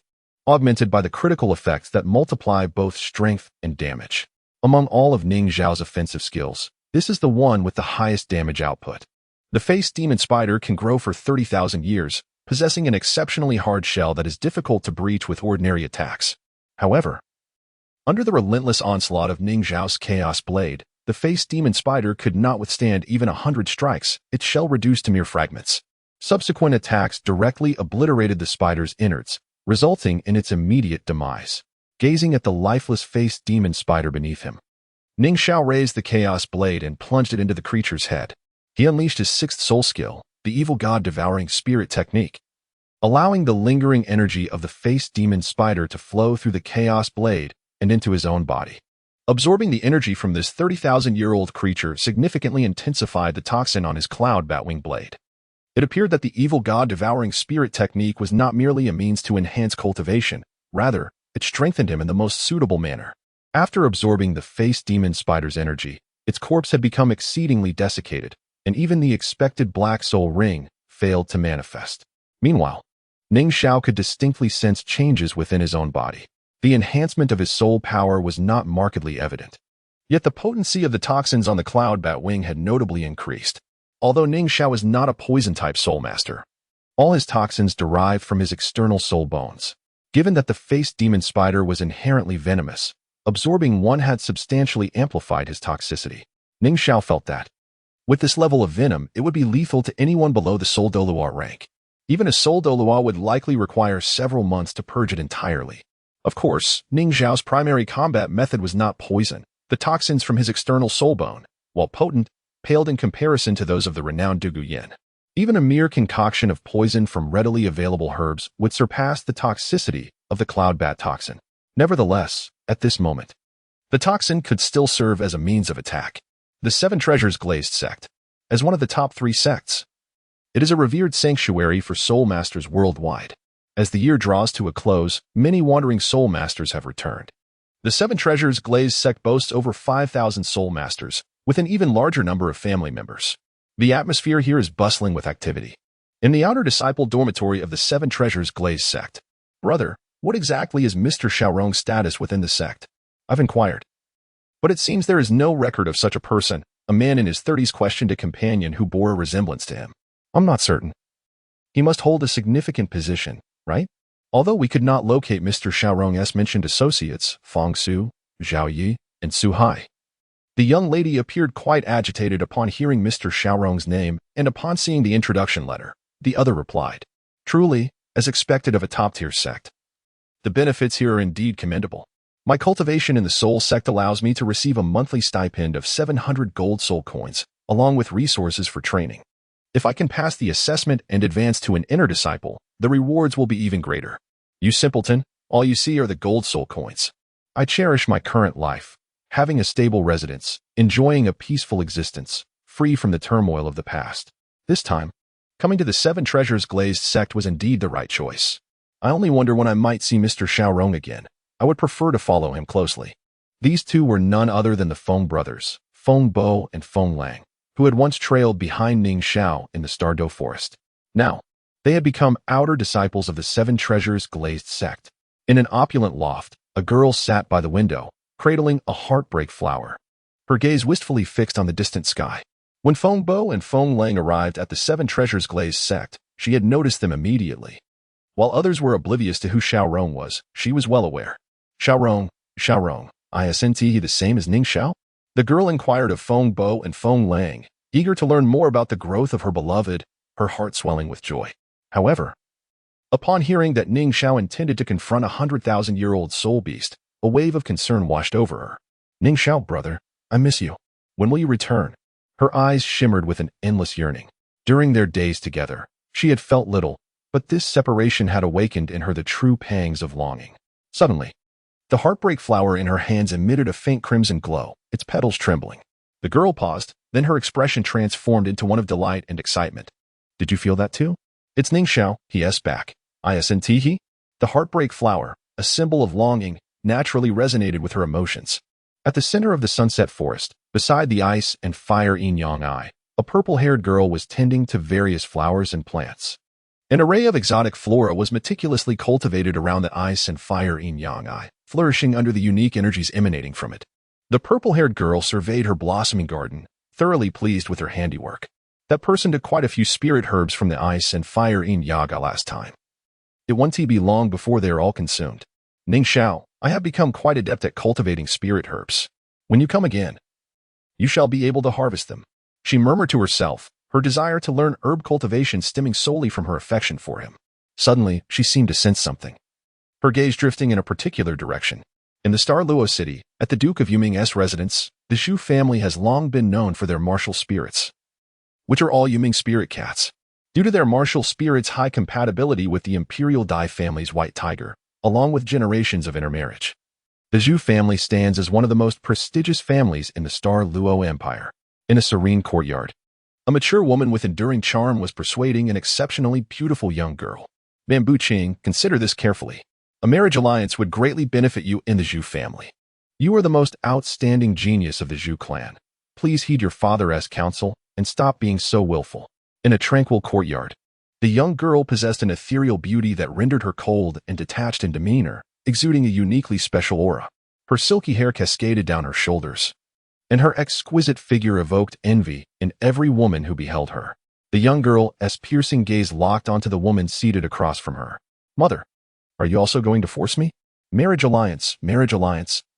Speaker 1: augmented by the critical effects that multiply both strength and damage. Among all of Ning Xiao's offensive skills, this is the one with the highest damage output. The face demon spider can grow for 30,000 years, possessing an exceptionally hard shell that is difficult to breach with ordinary attacks. However, under the relentless onslaught of Ning Xiao's chaos blade, the face demon spider could not withstand even 100 strikes, its shell reduced to mere fragments. Subsequent attacks directly obliterated the spider's innards, resulting in its immediate demise. Gazing at the lifeless face demon spider beneath him, Ning Xiao raised the chaos blade and plunged it into the creature's head. He unleashed his 6th soul skill, the evil god devouring spirit technique, allowing the lingering energy of the face demon spider to flow through the chaos blade and into his own body. Absorbing the energy from this 30,000-year-old creature significantly intensified the toxin on his cloud batwing blade. It appeared that the evil god devouring spirit technique was not merely a means to enhance cultivation, rather, it strengthened him in the most suitable manner. After absorbing the face demon spider's energy, its corpse had become exceedingly desiccated, and even the expected black soul ring failed to manifest. Meanwhile, Ning Xiao could distinctly sense changes within his own body. The enhancement of his soul power was not markedly evident. Yet the potency of the toxins on the cloud bat wing had notably increased. Although Ning Xiao is not a poison-type soul master, all his toxins derived from his external soul bones. Given that the face demon spider was inherently venomous, absorbing one had substantially amplified his toxicity. Ning Xiao felt that, with this level of venom, it would be lethal to anyone below the soul Douluo rank. Even a soul Douluo would likely require several months to purge it entirely. Of course, Ning Xiao's primary combat method was not poison. The toxins from his external soul bone, while potent, paled in comparison to those of the renowned Dugu Yin. Even a mere concoction of poison from readily available herbs would surpass the toxicity of the cloud bat toxin. Nevertheless, at this moment, the toxin could still serve as a means of attack. The Seven Treasures Glazed Sect. As one of the top 3 sects, it is a revered sanctuary for soul masters worldwide. As the year draws to a close, many wandering soul masters have returned. The Seven Treasures Glazed Sect boasts over 5,000 soul masters, with an even larger number of family members. The atmosphere here is bustling with activity. In the outer disciple dormitory of the Seven Treasures Glazed Sect. Brother, what exactly is Mr. Xiaorong's status within the sect? I've inquired. But it seems there is no record of such a person, A man in his 30s questioned a companion who bore a resemblance to him. I'm not certain. He must hold a significant position, right? Although we could not locate Mr. Xiaorong's mentioned associates, Fang Su, Zhao Yi, and Su Hai. The young lady appeared quite agitated upon hearing Mr. Xiaorong's name, and upon seeing the introduction letter, the other replied, truly, as expected of a top-tier sect. The benefits here are indeed commendable. My cultivation in the soul sect allows me to receive a monthly stipend of 700 gold soul coins, along with resources for training. If I can pass the assessment and advance to an inner disciple, the rewards will be even greater. You simpleton, all you see are the gold soul coins. I cherish my current life, having a stable residence, enjoying a peaceful existence, free from the turmoil of the past. This time, coming to the Seven Treasures Glazed sect was indeed the right choice. I only wonder when I might see Mr. Xiaorong again. I would prefer to follow him closely. These two were none other than the Feng brothers, Feng Bo and Feng Lang, who had once trailed behind Ning Xiao in the Stardo Forest. Now, they had become outer disciples of the Seven Treasures Glazed sect. In an opulent loft, a girl sat by the window, cradling a heartbreak flower, her gaze wistfully fixed on the distant sky. When Feng Bo and Feng Lang arrived at the Seven Treasures Glazed sect, she had noticed them immediately. While others were oblivious to who Xiaorong was, she was well aware. Xiaorong, isn't he the same as Ning Xiao? The girl inquired of Feng Bo and Feng Lang, eager to learn more about the growth of her beloved, her heart swelling with joy. However, upon hearing that Ning Xiao intended to confront a 100,000-year-old soul beast, a wave of concern washed over her. Ning Xiao, brother, I miss you. When will you return? Her eyes shimmered with an endless yearning. During their days together, she had felt little, but this separation had awakened in her the true pangs of longing. Suddenly, the heartbreak flower in her hands emitted a faint crimson glow, its petals trembling. The girl paused, then her expression transformed into one of delight and excitement. Did you feel that too? It's Ning Xiao, he asked back. Isn't he? The heartbreak flower, a symbol of longing, naturally resonated with her emotions. At the center of the sunset forest, beside the ice and fire yin-yang eye, a purple-haired girl was tending to various flowers and plants. An array of exotic flora was meticulously cultivated around the ice and fire yin-yang eye, flourishing under the unique energies emanating from it. The purple-haired girl surveyed her blossoming garden, thoroughly pleased with her handiwork. That person took quite a few spirit herbs from the ice and fire yin-yang last time. It won't be long before they are all consumed. Ning Xiao, I have become quite adept at cultivating spirit herbs. When you come again, you shall be able to harvest them. She murmured to herself, her desire to learn herb cultivation stemming solely from her affection for him. Suddenly, she seemed to sense something, her gaze drifting in a particular direction. In the Star Luo city, at the Duke of Yuming's residence, the Zhu family has long been known for their martial spirits, which are all Yuming spirit cats. Due to their martial spirits' high compatibility with the Imperial Dai family's white tiger, along with generations of intermarriage, the Zhu family stands as one of the most prestigious families in the Star Luo Empire. In a serene courtyard, a mature woman with enduring charm was persuading an exceptionally beautiful young girl. Bamboo Ching, consider this carefully. A marriage alliance would greatly benefit you in the Zhu family. You are the most outstanding genius of the Zhu clan. Please heed your father's counsel and stop being so willful. In a tranquil courtyard, the young girl possessed an ethereal beauty that rendered her cold and detached in demeanor, exuding a uniquely special aura. Her silky hair cascaded down her shoulders, and her exquisite figure evoked envy in every woman who beheld her. The young girl's piercing gaze locked onto the woman seated across from her. Mother, are you also going to force me? Marriage alliance,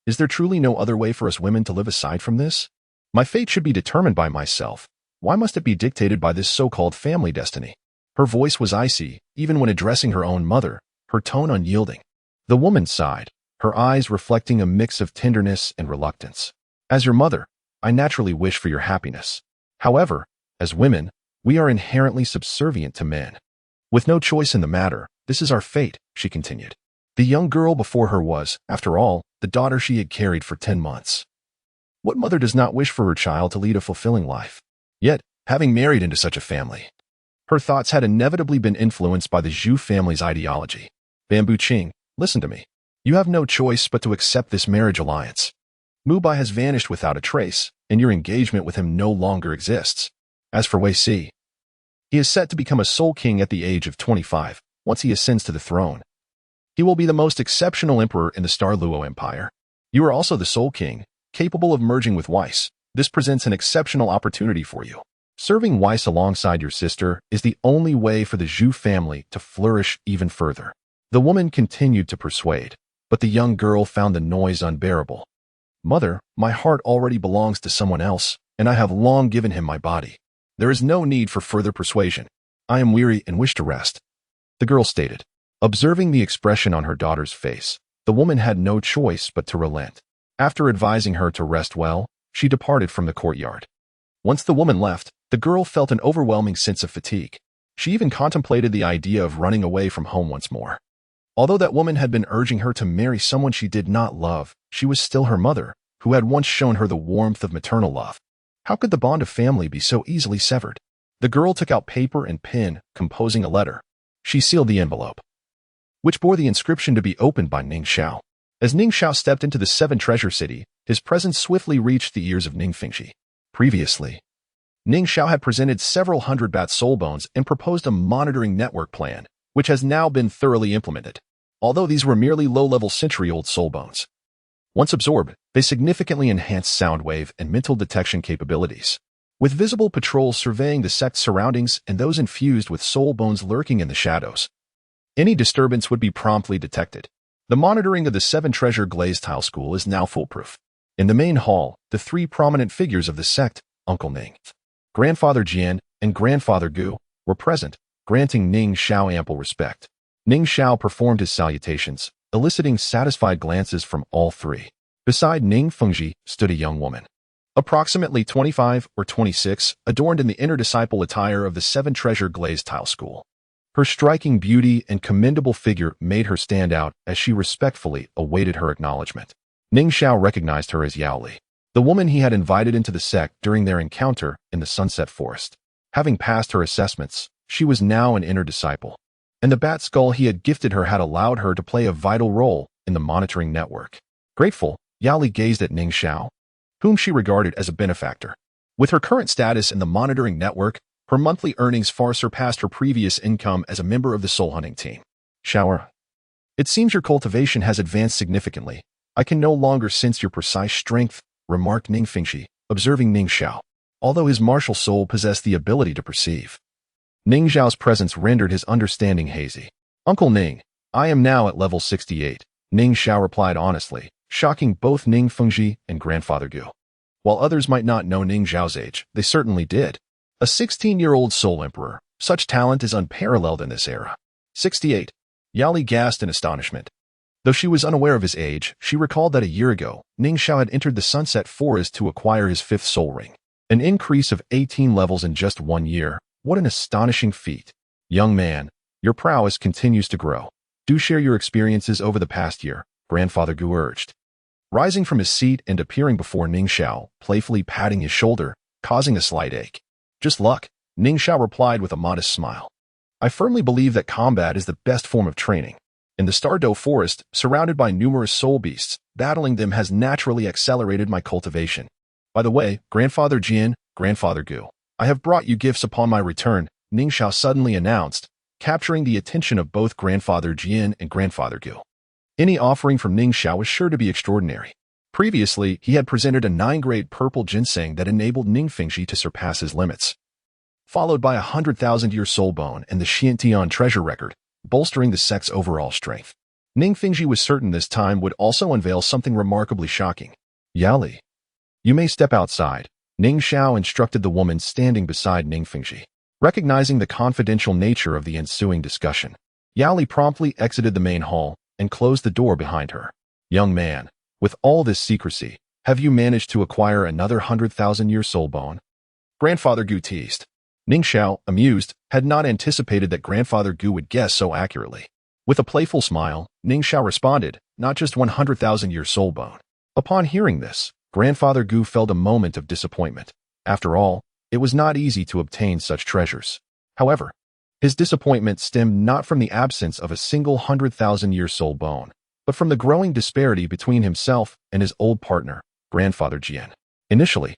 Speaker 1: is there truly no other way for us women to live aside from this? My fate should be determined by myself. Why must it be dictated by this so-called family destiny? Her voice was icy, even when addressing her own mother, her tone unyielding. The woman sighed, her eyes reflecting a mix of tenderness and reluctance. As your mother, I naturally wish for your happiness. However, as women, we are inherently subservient to men. With no choice in the matter, this is our fate, she continued. The young girl before her was, after all, the daughter she had carried for 10 months. What mother does not wish for her child to lead a fulfilling life? Yet, having married into such a family, her thoughts had inevitably been influenced by the Zhu family's ideology. Bamboo Ching, listen to me. You have no choice but to accept this marriage alliance. Mubai has vanished without a trace, and your engagement with him no longer exists. As for Wei Si, he is set to become a Soul King at the age of 25, once he ascends to the throne. He will be the most exceptional emperor in the Star Luo Empire. You are also the Soul King, capable of merging with Weiss, This presents an exceptional opportunity for you. Serving Weiss alongside your sister is the only way for the Zhu family to flourish even further. The woman continued to persuade, but the young girl found the noise unbearable. Mother, my heart already belongs to someone else, and I have long given him my body. There is no need for further persuasion. I am weary and wish to rest, the girl stated. Observing the expression on her daughter's face, the woman had no choice but to relent. After advising her to rest well, she departed from the courtyard. Once the woman left, the girl felt an overwhelming sense of fatigue. She even contemplated the idea of running away from home once more. Although that woman had been urging her to marry someone she did not love, she was still her mother, who had once shown her the warmth of maternal love. How could the bond of family be so easily severed? The girl took out paper and pen, composing a letter. She sealed the envelope, which bore the inscription to be opened by Ning Xiao. As Ning Xiao stepped into the Seven Treasure City, his presence swiftly reached the ears of Ning Fengxi. Previously, Ning Xiao had presented several hundred bat soul bones and proposed a monitoring network plan, which has now been thoroughly implemented. Although these were merely low-level century-old soul bones, once absorbed, they significantly enhanced sound wave and mental detection capabilities. With visible patrols surveying the sect's surroundings and those infused with soul bones lurking in the shadows, any disturbance would be promptly detected. The monitoring of the Seven Treasure Glazed Tile School is now foolproof. In the main hall, the three prominent figures of the sect, Uncle Ning, Grandfather Jian, and Grandfather Gu, were present, granting Ning Xiao ample respect. Ning Xiao performed his salutations, eliciting satisfied glances from all three. Beside Ning Fengxi stood a young woman, approximately 25 or 26, adorned in the inner disciple attire of the Seven Treasure Glazed Tile School. Her striking beauty and commendable figure made her stand out as she respectfully awaited her acknowledgement. Ning Xiao recognized her as Yao Li, the woman he had invited into the sect during their encounter in the Sunset Forest. Having passed her assessments, she was now an inner disciple, and the bat skull he had gifted her had allowed her to play a vital role in the monitoring network. Grateful, Yao Li gazed at Ning Xiao, whom she regarded as a benefactor. With her current status in the monitoring network, her monthly earnings far surpassed her previous income as a member of the soul hunting team. Xiao, it seems your cultivation has advanced significantly. I can no longer sense your precise strength, remarked Ning Fengxi, observing Ning Xiao, although his martial soul possessed the ability to perceive. Ning Xiao's presence rendered his understanding hazy. Uncle Ning, I am now at level 68, Ning Xiao replied honestly, shocking both Ning Fengxi and Grandfather Gu. While others might not know Ning Xiao's age, they certainly did. A 16-year-old soul emperor, such talent is unparalleled in this era. 68. Yao Li gasped in astonishment. Though she was unaware of his age, she recalled that a year ago, Ning Xiao had entered the Sunset Forest to acquire his 5th soul ring. An increase of 18 levels in just 1 year. What an astonishing feat. Young man, your prowess continues to grow. Do share your experiences over the past year, Grandfather Gu urged. Rising from his seat and appearing before Ning Xiao, playfully patting his shoulder, causing a slight ache. Just luck, Ning Xiao replied with a modest smile. I firmly believe that combat is the best form of training. In the Stardow Forest, surrounded by numerous soul beasts, battling them has naturally accelerated my cultivation. By the way, Grandfather Jian, Grandfather Gu, I have brought you gifts upon my return, Ning Xiao suddenly announced, capturing the attention of both Grandfather Jian and Grandfather Gu. Any offering from Ning Xiao was sure to be extraordinary. Previously, he had presented a 9-grade purple ginseng that enabled Ning Fengxi to surpass his limits, followed by a 100,000-year soul bone and the Xiantian treasure record, bolstering the sect's overall strength. Ning Fengxi was certain this time would also unveil something remarkably shocking. Yao Li, you may step outside, Ning Xiao instructed the woman standing beside Ning Fengxi. Recognizing the confidential nature of the ensuing discussion, Yao Li promptly exited the main hall and closed the door behind her. Young man, with all this secrecy, have you managed to acquire another 100,000-year soul bone? Grandfather Gu teased. Ning Xiao, amused, had not anticipated that Grandfather Gu would guess so accurately. With a playful smile, Ning Xiao responded, not just 100,000-year soul bone. Upon hearing this, Grandfather Gu felt a moment of disappointment. After all, it was not easy to obtain such treasures. However, his disappointment stemmed not from the absence of a single 100,000-year soul bone, but from the growing disparity between himself and his old partner, Grandfather Jian. Initially,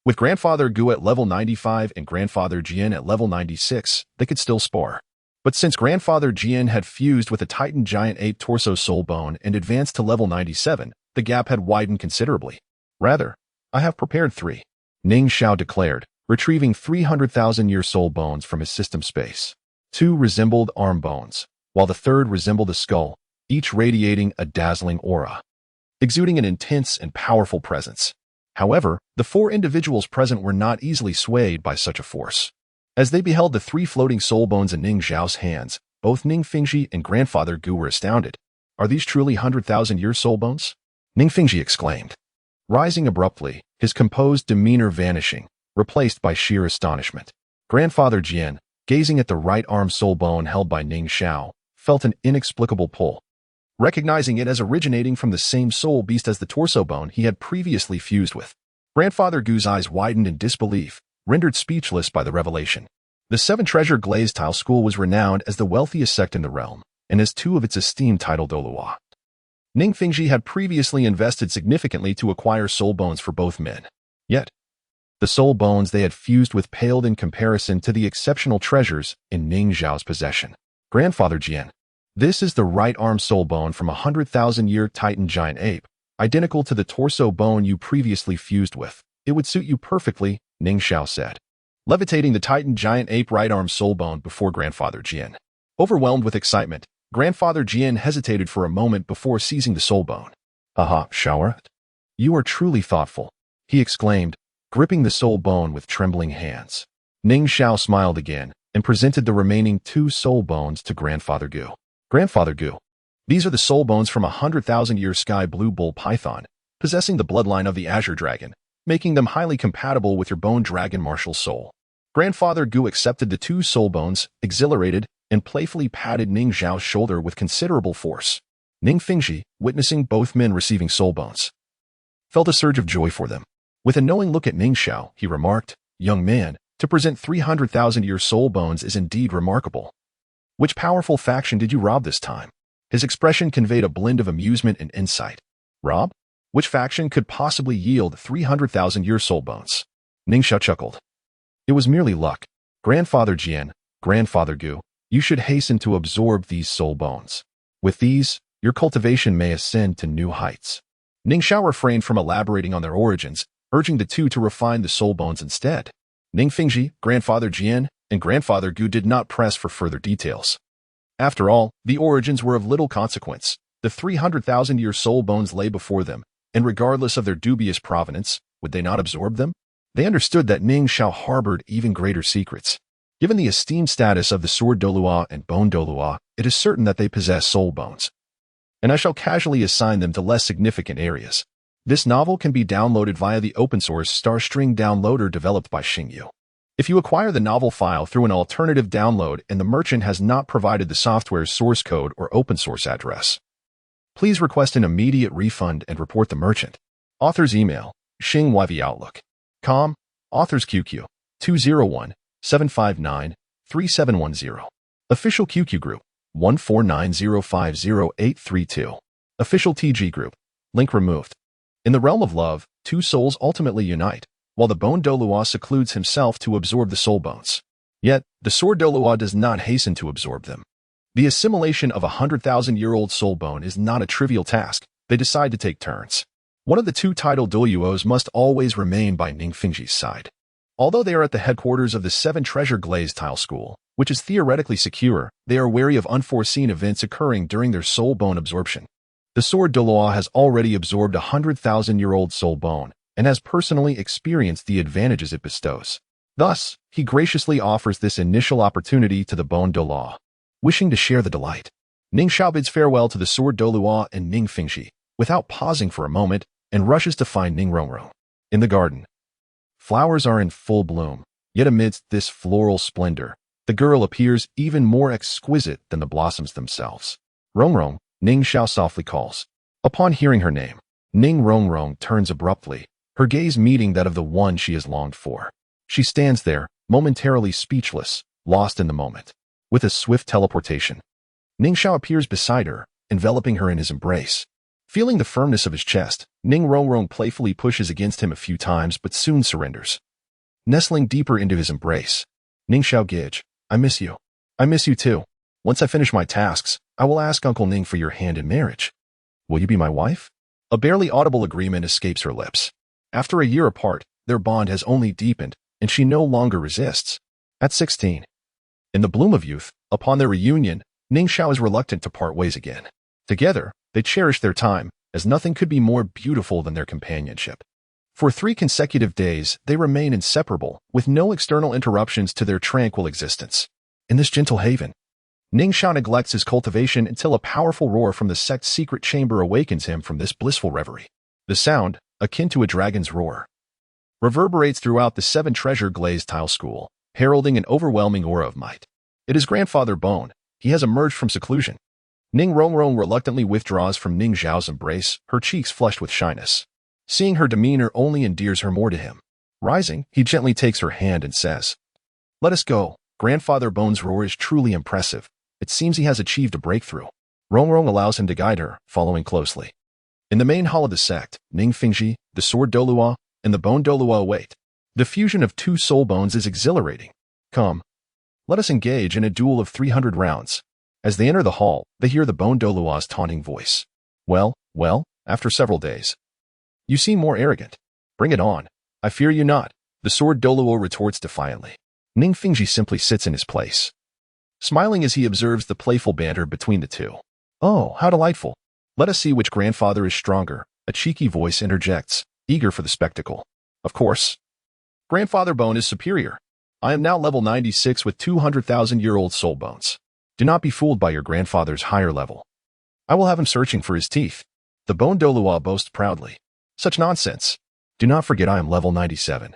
Speaker 1: with Grandfather Gu at level 95 and Grandfather Jian at level 96, they could still spar. But since Grandfather Jian had fused with a Titan Giant Ape Torso Soul Bone and advanced to level 97, the gap had widened considerably. Rather, I have prepared 3 Ning Xiao declared, retrieving 300,000-year soul bones from his system space. 2 resembled arm bones, while the third resembled a skull, each radiating a dazzling aura, exuding an intense and powerful presence. However, the 4 individuals present were not easily swayed by such a force. As they beheld the 3 floating soul bones in Ning Xiao's hands, both Ning Fingji and Grandfather Gu were astounded. Are these truly 100,000-year soul bones? Ning Fingji exclaimed, rising abruptly, his composed demeanor vanishing, replaced by sheer astonishment. Grandfather Jian, gazing at the right arm soul bone held by Ning Xiao, felt an inexplicable pull. Recognizing it as originating from the same soul beast as the torso bone he had previously fused with. Grandfather Gu's eyes widened in disbelief, rendered speechless by the revelation. The 7 Treasure Glazed Tile School was renowned as the wealthiest sect in the realm, and as 2 of its esteemed title Douluo. Ning Fingji had previously invested significantly to acquire soul bones for both men. Yet, the soul bones they had fused with paled in comparison to the exceptional treasures in Ning Xiao's possession. Grandfather Jian, this is the right arm soul bone from a 100,000-year Titan giant ape, identical to the torso bone you previously fused with. It would suit you perfectly, Ning Xiao said, levitating the Titan giant ape right arm soul bone before Grandfather Jian. Overwhelmed with excitement, Grandfather Jian hesitated for a moment before seizing the soul bone. Aha, Xiao, you are truly thoughtful, he exclaimed, gripping the soul bone with trembling hands. Ning Xiao smiled again and presented the remaining 2 soul bones to Grandfather Gu. Grandfather Gu, these are the soul bones from a 100,000-year sky blue bull python, possessing the bloodline of the Azure Dragon, making them highly compatible with your bone dragon martial soul. Grandfather Gu accepted the 2 soul bones, exhilarated, and playfully patted Ning Xiao's shoulder with considerable force. Ning Fingji, witnessing both men receiving soul bones, felt a surge of joy for them. With a knowing look at Ning Xiao, he remarked, young man, to present 300,000-year soul bones is indeed remarkable. Which powerful faction did you rob this time? His expression conveyed a blend of amusement and insight. Rob? Which faction could possibly yield 300,000-year soul bones? Ning Xiao chuckled. It was merely luck. Grandfather Jian, Grandfather Gu, you should hasten to absorb these soul bones. With these, your cultivation may ascend to new heights. Ning Xiao refrained from elaborating on their origins, urging the 2 to refine the soul bones instead. Ning Fingji, Grandfather Jian, and Grandfather Gu did not press for further details. After all, the origins were of little consequence. The 300,000-year soul bones lay before them, and regardless of their dubious provenance, would they not absorb them? They understood that Ning Xiao harbored even greater secrets. Given the esteemed status of the Sword Douluo and Bone Douluo, it is certain that they possess soul bones. And I shall casually assign them to less significant areas. This novel can be downloaded via the open-source Starstring downloader developed by Xingyu. If you acquire the novel file through an alternative download and the merchant has not provided the software's source code or open-source address, please request an immediate refund and report the merchant. Author's email, xingyvoutlook.com, Author's QQ, 201-759-3710. Official QQ Group, 149050832. Official TG Group, link removed. In the realm of love, 2 souls ultimately unite, while the Bone Douluo secludes himself to absorb the soul bones. Yet, the Sword Douluo does not hasten to absorb them. The assimilation of a 100,000-year-old soul bone is not a trivial task. They decide to take turns. One of the 2 title Douluos must always remain by Ning Fingji's side. Although they are at the headquarters of the 7 Treasure Glazed Tile School, which is theoretically secure, they are wary of unforeseen events occurring during their soul bone absorption. The Sword Douluo has already absorbed a 100,000-year-old soul bone and has personally experienced the advantages it bestows. Thus, he graciously offers this initial opportunity to the Bone Douluo, wishing to share the delight. Ning Xiao bids farewell to the Sword Douluo and Ning Fingji, without pausing for a moment, and rushes to find Ning Rong Rong. In the garden, flowers are in full bloom, yet amidst this floral splendor, the girl appears even more exquisite than the blossoms themselves. Rong Rong, Ning Xiao softly calls. Upon hearing her name, Ning Rong Rong turns abruptly, her gaze meeting that of the one she has longed for. She stands there, momentarily speechless, lost in the moment. With a swift teleportation, Ning Xiao appears beside her, enveloping her in his embrace. Feeling the firmness of his chest, Ning Rong Rong playfully pushes against him a few times but soon surrenders. Nestling deeper into his embrace, Ning Xiao gage, I miss you. I miss you too. Once I finish my tasks, I will ask Uncle Ning for your hand in marriage. Will you be my wife? A barely audible agreement escapes her lips. After a year apart, their bond has only deepened, and she no longer resists. At 16, in the bloom of youth, upon their reunion, Ning Xiao is reluctant to part ways again. Together, they cherish their time, as nothing could be more beautiful than their companionship. For 3 consecutive days, they remain inseparable, with no external interruptions to their tranquil existence. In this gentle haven, Ning Xiao neglects his cultivation until a powerful roar from the sect's secret chamber awakens him from this blissful reverie. The sound, akin to a dragon's roar, reverberates throughout the 7-treasure glazed tile school, heralding an overwhelming aura of might. It is Grandfather Bone. He has emerged from seclusion. Rong Rong reluctantly withdraws from Ning Xiao's embrace, her cheeks flushed with shyness. Seeing her demeanor only endears her more to him. Rising, he gently takes her hand and says, "Let us go." Grandfather Bone's roar is truly impressive. It seems he has achieved a breakthrough. Rong Rong allows him to guide her, following closely. In the main hall of the sect, Ning Fingji, the sword Douluo, and the bone Douluo await. The fusion of 2 soul bones is exhilarating. Come, let us engage in a duel of 300 rounds. As they enter the hall, they hear the bone Douluo's taunting voice. Well, after several days. You seem more arrogant. Bring it on. I fear you not. The sword Douluo retorts defiantly. Ning Fingji simply sits in his place, smiling as he observes the playful banter between the two. Oh, how delightful. Let us see which grandfather is stronger, a cheeky voice interjects, eager for the spectacle. Of course. Grandfather Bone is superior. I am now level 96 with 200,000-year-old soul bones. Do not be fooled by your grandfather's higher level. I will have him searching for his teeth. The bone Douluo boasts proudly. Such nonsense. Do not forget I am level 97.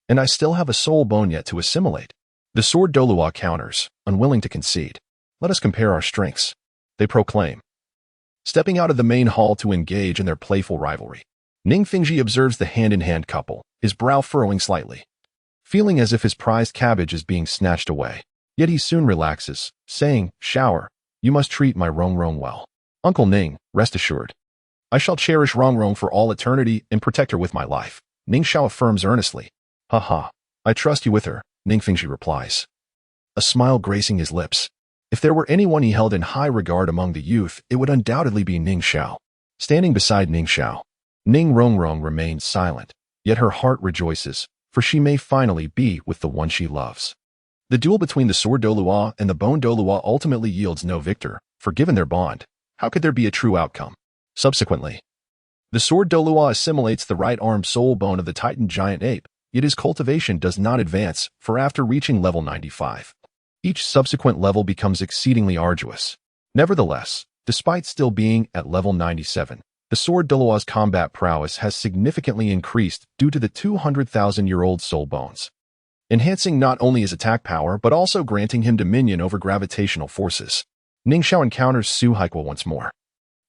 Speaker 1: And I still have a soul bone yet to assimilate. The sword Douluo counters, unwilling to concede. Let us compare our strengths, they proclaim, stepping out of the main hall to engage in their playful rivalry. Ning Fingji observes the hand-in-hand couple, his brow furrowing slightly, feeling as if his prized cabbage is being snatched away. Yet he soon relaxes, saying, "Shower, you must treat my Rong Rong well. Uncle Ning, rest assured. I shall cherish Rong Rong for all eternity and protect her with my life." Ning Xiao affirms earnestly. "Ha, I trust you with her," Ning Fingji replies, a smile gracing his lips. If there were anyone he held in high regard among the youth, it would undoubtedly be Ning Xiao. Standing beside Ning Xiao, Rong Rong remains silent, yet her heart rejoices, for she may finally be with the one she loves. The duel between the sword Douluo and the bone Douluo ultimately yields no victor, for given their bond, how could there be a true outcome? Subsequently, the sword Douluo assimilates the right arm soul bone of the Titan giant ape, yet his cultivation does not advance, for after reaching level 95, each subsequent level becomes exceedingly arduous. Nevertheless, despite still being at level 97, the sword Douluo's combat prowess has significantly increased due to the 200,000-year-old soul bones, enhancing not only his attack power but also granting him dominion over gravitational forces. Ning Xiao encounters Su Haiqua once more,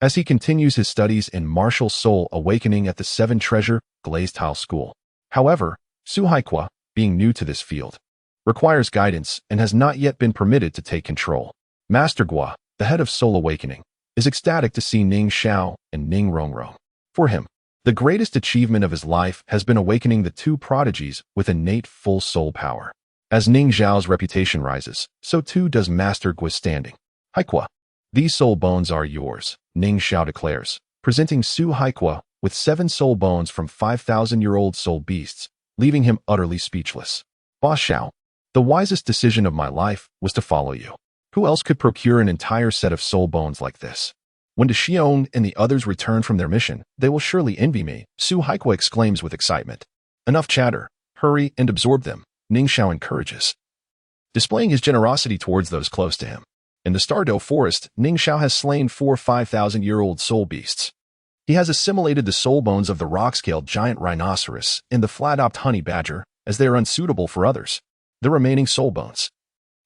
Speaker 1: as he continues his studies in martial soul awakening at the 7-treasure glazed tile school. However, Su Haiqua, being new to this field, requires guidance and has not yet been permitted to take control. Master Gua, the head of Soul Awakening, is ecstatic to see Ning Xiao and Rong Rong. For him, the greatest achievement of his life has been awakening the 2 prodigies with innate full soul power. As Ning Xiao's reputation rises, so too does Master Gua's standing. Haiqua, these soul bones are yours, Ning Xiao declares, presenting Su Haiqua with 7 soul bones from 5,000-year-old soul beasts, leaving him utterly speechless. Boss Xiao, the wisest decision of my life was to follow you. Who else could procure an entire set of soul bones like this? When De Xiong and the others return from their mission, they will surely envy me, Su Haiqua exclaims with excitement. Enough chatter. Hurry and absorb them, Ning Xiao encourages, displaying his generosity towards those close to him. In the Stardow Forest, Ning Xiao has slain 4 5,000-year-old soul beasts. He has assimilated the soul bones of the rock-scaled giant rhinoceros and the flat-topped honey badger, as they are unsuitable for others. The remaining soul bones,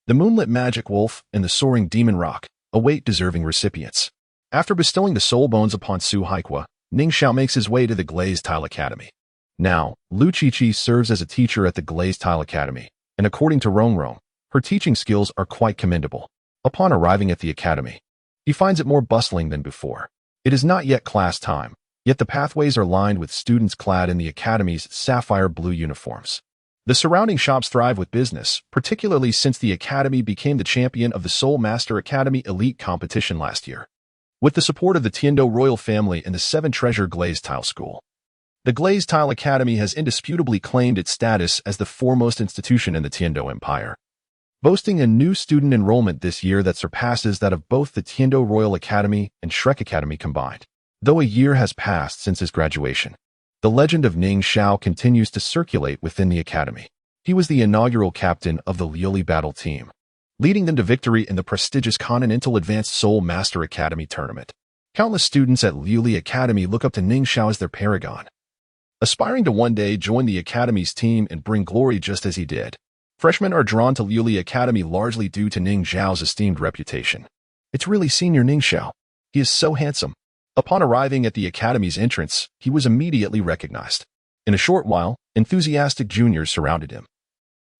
Speaker 1: the moonlit magic wolf and the soaring demon rock, await deserving recipients. After bestowing the soul bones upon Su Haiqua, Ning Xiao makes his way to the Glazed Tile Academy. Now, Lu Qiqi serves as a teacher at the Glazed Tile Academy, and according to Rong Rong, her teaching skills are quite commendable. Upon arriving at the academy, he finds it more bustling than before. It is not yet class time, yet the pathways are lined with students clad in the academy's sapphire blue uniforms. The surrounding shops thrive with business, particularly since the academy became the champion of the Soul Master Academy Elite competition last year. With the support of the Tiando royal family and the 7-treasure glazed tile school, The Glazed Tile Academy has indisputably claimed its status as the foremost institution in the Tiando Empire, boasting a new student enrollment this year that surpasses that of both the Tiando Royal Academy and Shrek Academy combined. Though a year has passed since his graduation, the legend of Ning Xiao continues to circulate within the academy. He was the inaugural captain of the Liuli Battle Team, leading them to victory in the prestigious Continental Advanced Soul Master Academy tournament. Countless students at Liuli Academy look up to Ning Xiao as their paragon, aspiring to one day join the academy's team and bring glory just as he did. Freshmen are drawn to Liuli Academy largely due to Ning Xiao's esteemed reputation. It's really Senior Ning Xiao. He is so handsome. Upon arriving at the academy's entrance, he was immediately recognized. In a short while, enthusiastic juniors surrounded him,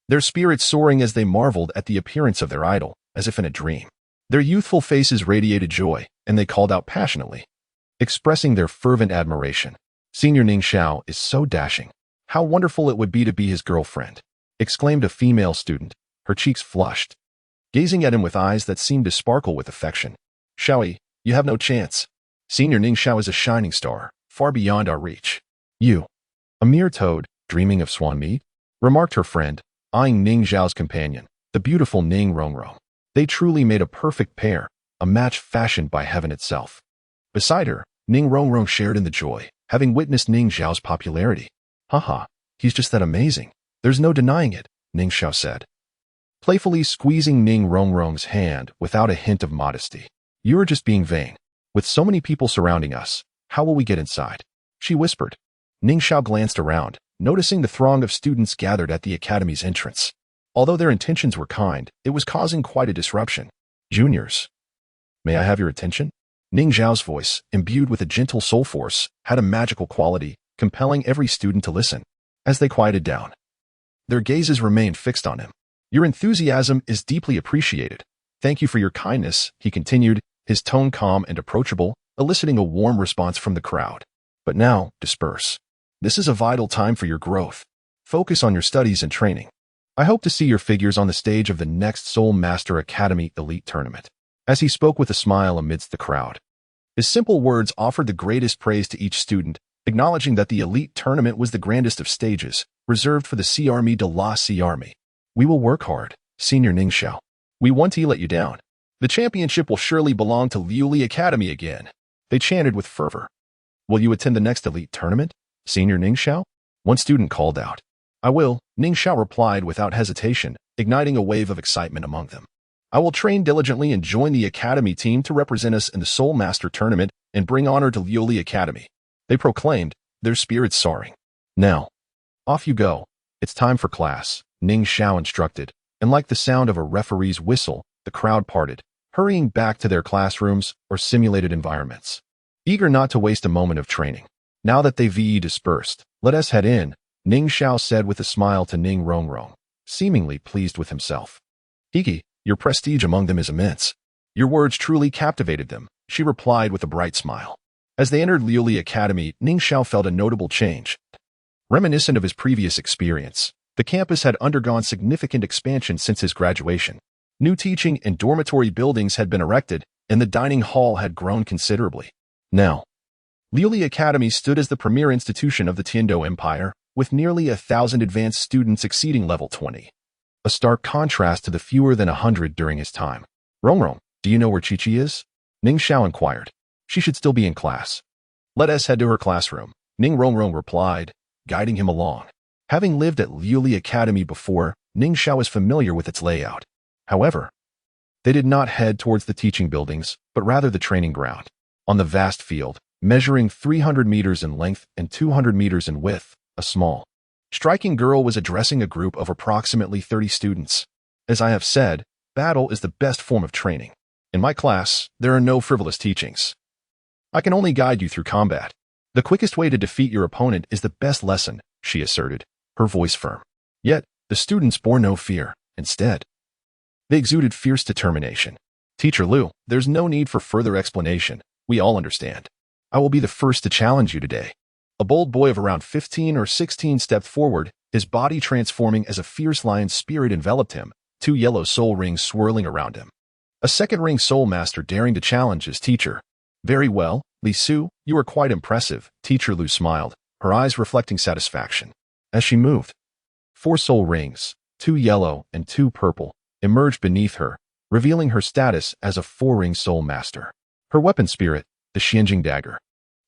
Speaker 1: their spirits soaring as they marveled at the appearance of their idol, as if in a dream. Their youthful faces radiated joy, and they called out passionately, expressing their fervent admiration. Senior Ning Xiao is so dashing. How wonderful it would be to be his girlfriend, exclaimed a female student, her cheeks flushed, gazing at him with eyes that seemed to sparkle with affection. Xiaoyi, you have no chance. Senior Ning Xiao is a shining star, far beyond our reach. You, a mere toad, dreaming of swan meat? Remarked her friend, eyeing Ning Xiao's companion, the beautiful Ning Rong Rong. They truly made a perfect pair, a match fashioned by heaven itself. Beside her, Ning Rong Rong shared in the joy, having witnessed Ning Xiao's popularity. Haha, he's just that amazing. There's no denying it, Ning Xiao said, playfully squeezing Ning Rong Rong's hand without a hint of modesty. You're just being vain. With so many people surrounding us, how will we get inside? She whispered. Ning Xiao glanced around, noticing the throng of students gathered at the academy's entrance. Although their intentions were kind, it was causing quite a disruption. Juniors, may I have your attention? Ning Xiao's voice, imbued with a gentle soul force, had a magical quality, compelling every student to listen. As they quieted down, their gazes remained fixed on him. Your enthusiasm is deeply appreciated. Thank you for your kindness, he continued, his tone calm and approachable, eliciting a warm response from the crowd. But now, disperse. This is a vital time for your growth. Focus on your studies and training. I hope to see your figures on the stage of the next Soul Master Academy Elite Tournament. As he spoke with a smile amidst the crowd, his simple words offered the greatest praise to each student, acknowledging that the Elite Tournament was the grandest of stages, reserved for the Sea Army de la Sea Army. We will work hard, Senior Ning Xiao. We won't let you down. The championship will surely belong to Liuli Academy again, they chanted with fervor. Will you attend the next Elite Tournament, Senior Ning Xiao? One student called out. I will, Ning Xiao replied without hesitation, igniting a wave of excitement among them. I will train diligently and join the academy team to represent us in the Soul Master Tournament and bring honor to Liuli Academy, they proclaimed, their spirits soaring. Now, off you go. It's time for class, Ning Xiao instructed, and like the sound of a referee's whistle, the crowd parted, hurrying back to their classrooms or simulated environments, eager not to waste a moment of training. Now that they've dispersed, let us head in, Ning Xiao said with a smile to Ning Rong Rong, seemingly pleased with himself. Hiki, your prestige among them is immense. Your words truly captivated them, she replied with a bright smile. As they entered Liuli Academy, Ning Xiao felt a notable change. Reminiscent of his previous experience, the campus had undergone significant expansion since his graduation. New teaching and dormitory buildings had been erected, and the dining hall had grown considerably. Now, Liuli Academy stood as the premier institution of the Tiando Empire, with nearly 1,000 advanced students exceeding level 20. A stark contrast to the fewer than 100 during his time. Rong Rong, do you know where Chi-Chi is? Ning Xiao inquired. She should still be in class. Let us head to her classroom, Ning Rong Rong replied, guiding him along. Having lived at Liuli Academy before, Ning Xiao was familiar with its layout. However, they did not head towards the teaching buildings, but rather the training ground. On the vast field, measuring 300 meters in length and 200 meters in width, a small, striking girl was addressing a group of approximately 30 students. As I have said, battle is the best form of training. In my class, there are no frivolous teachings. I can only guide you through combat. The quickest way to defeat your opponent is the best lesson, she asserted, her voice firm. Yet, the students bore no fear. Instead, they exuded fierce determination. Teacher Liu, there's no need for further explanation. We all understand. I will be the first to challenge you today. A bold boy of around 15 or 16 stepped forward, his body transforming as a fierce lion's spirit enveloped him, 2 yellow soul rings swirling around him. A second ring soul master daring to challenge his teacher. Very well, Li Su, you are quite impressive, Teacher Liu smiled, her eyes reflecting satisfaction. As she moved, 4 soul rings, 2 yellow and 2 purple, emerged beneath her, revealing her status as a 4-ring soul master. Her weapon spirit, the Xianjing dagger,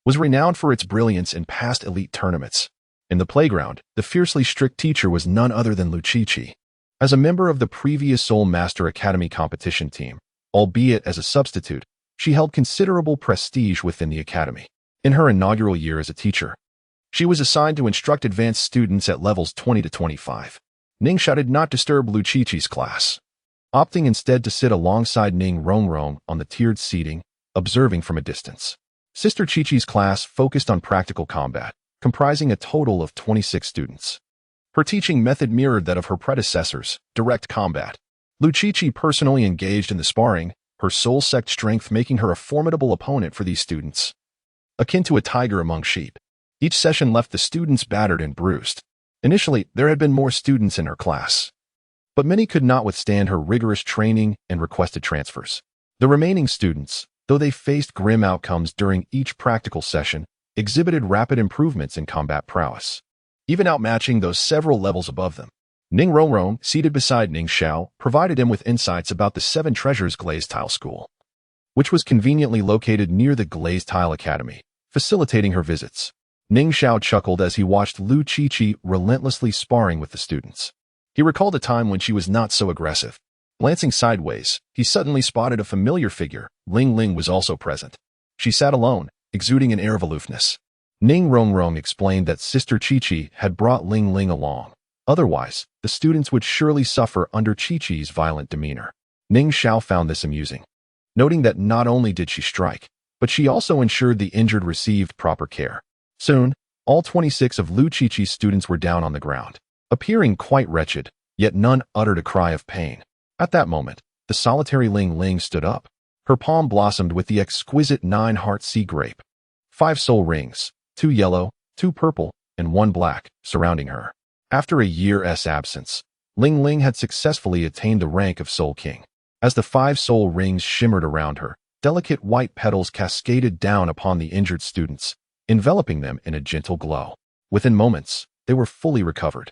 Speaker 1: was renowned for its brilliance in past elite tournaments. In the playground, the fiercely strict teacher was none other than Lu Qiqi. As a member of the previous Soul Master Academy competition team, albeit as a substitute, she held considerable prestige within the academy. In her inaugural year as a teacher, she was assigned to instruct advanced students at levels 20 to 25. Ning Xiao did not disturb Lu Qiqi's class, opting instead to sit alongside Ning Rong Rong on the tiered seating, observing from a distance. Sister Qiqi's class focused on practical combat, comprising a total of 26 students. Her teaching method mirrored that of her predecessors, direct combat. Lu Qiqi personally engaged in the sparring, her soul sect strength making her a formidable opponent for these students. Akin to a tiger among sheep, each session left the students battered and bruised. Initially, there had been more students in her class, but many could not withstand her rigorous training and requested transfers. The remaining students, though they faced grim outcomes during each practical session, exhibited rapid improvements in combat prowess, even outmatching those several levels above them. Ning Rong Rong, seated beside Ning Xiao, provided him with insights about the 7 Treasures Glazed Tile School, which was conveniently located near the Glazed Tile Academy, facilitating her visits. Ning Xiao chuckled as he watched Lu Qiqi relentlessly sparring with the students. He recalled a time when she was not so aggressive. Glancing sideways, he suddenly spotted a familiar figure. Ling Ling was also present. She sat alone, exuding an air of aloofness. Ning Rong Rong explained that Sister Qiqi had brought Ling Ling along. Otherwise, the students would surely suffer under Qiqi's violent demeanor. Ning Xiao found this amusing, noting that not only did she strike, but she also ensured the injured received proper care. Soon, all 26 of Lu Qiqi's students were down on the ground, appearing quite wretched, yet none uttered a cry of pain. At that moment, the solitary Ling Ling stood up. Her palm blossomed with the exquisite 9-heart sea grape. 5 soul rings, 2 yellow, 2 purple, and 1 black, surrounding her. After a year's absence, Ling Ling had successfully attained the rank of Soul King. As the 5 soul rings shimmered around her, delicate white petals cascaded down upon the injured students, enveloping them in a gentle glow. Within moments, they were fully recovered.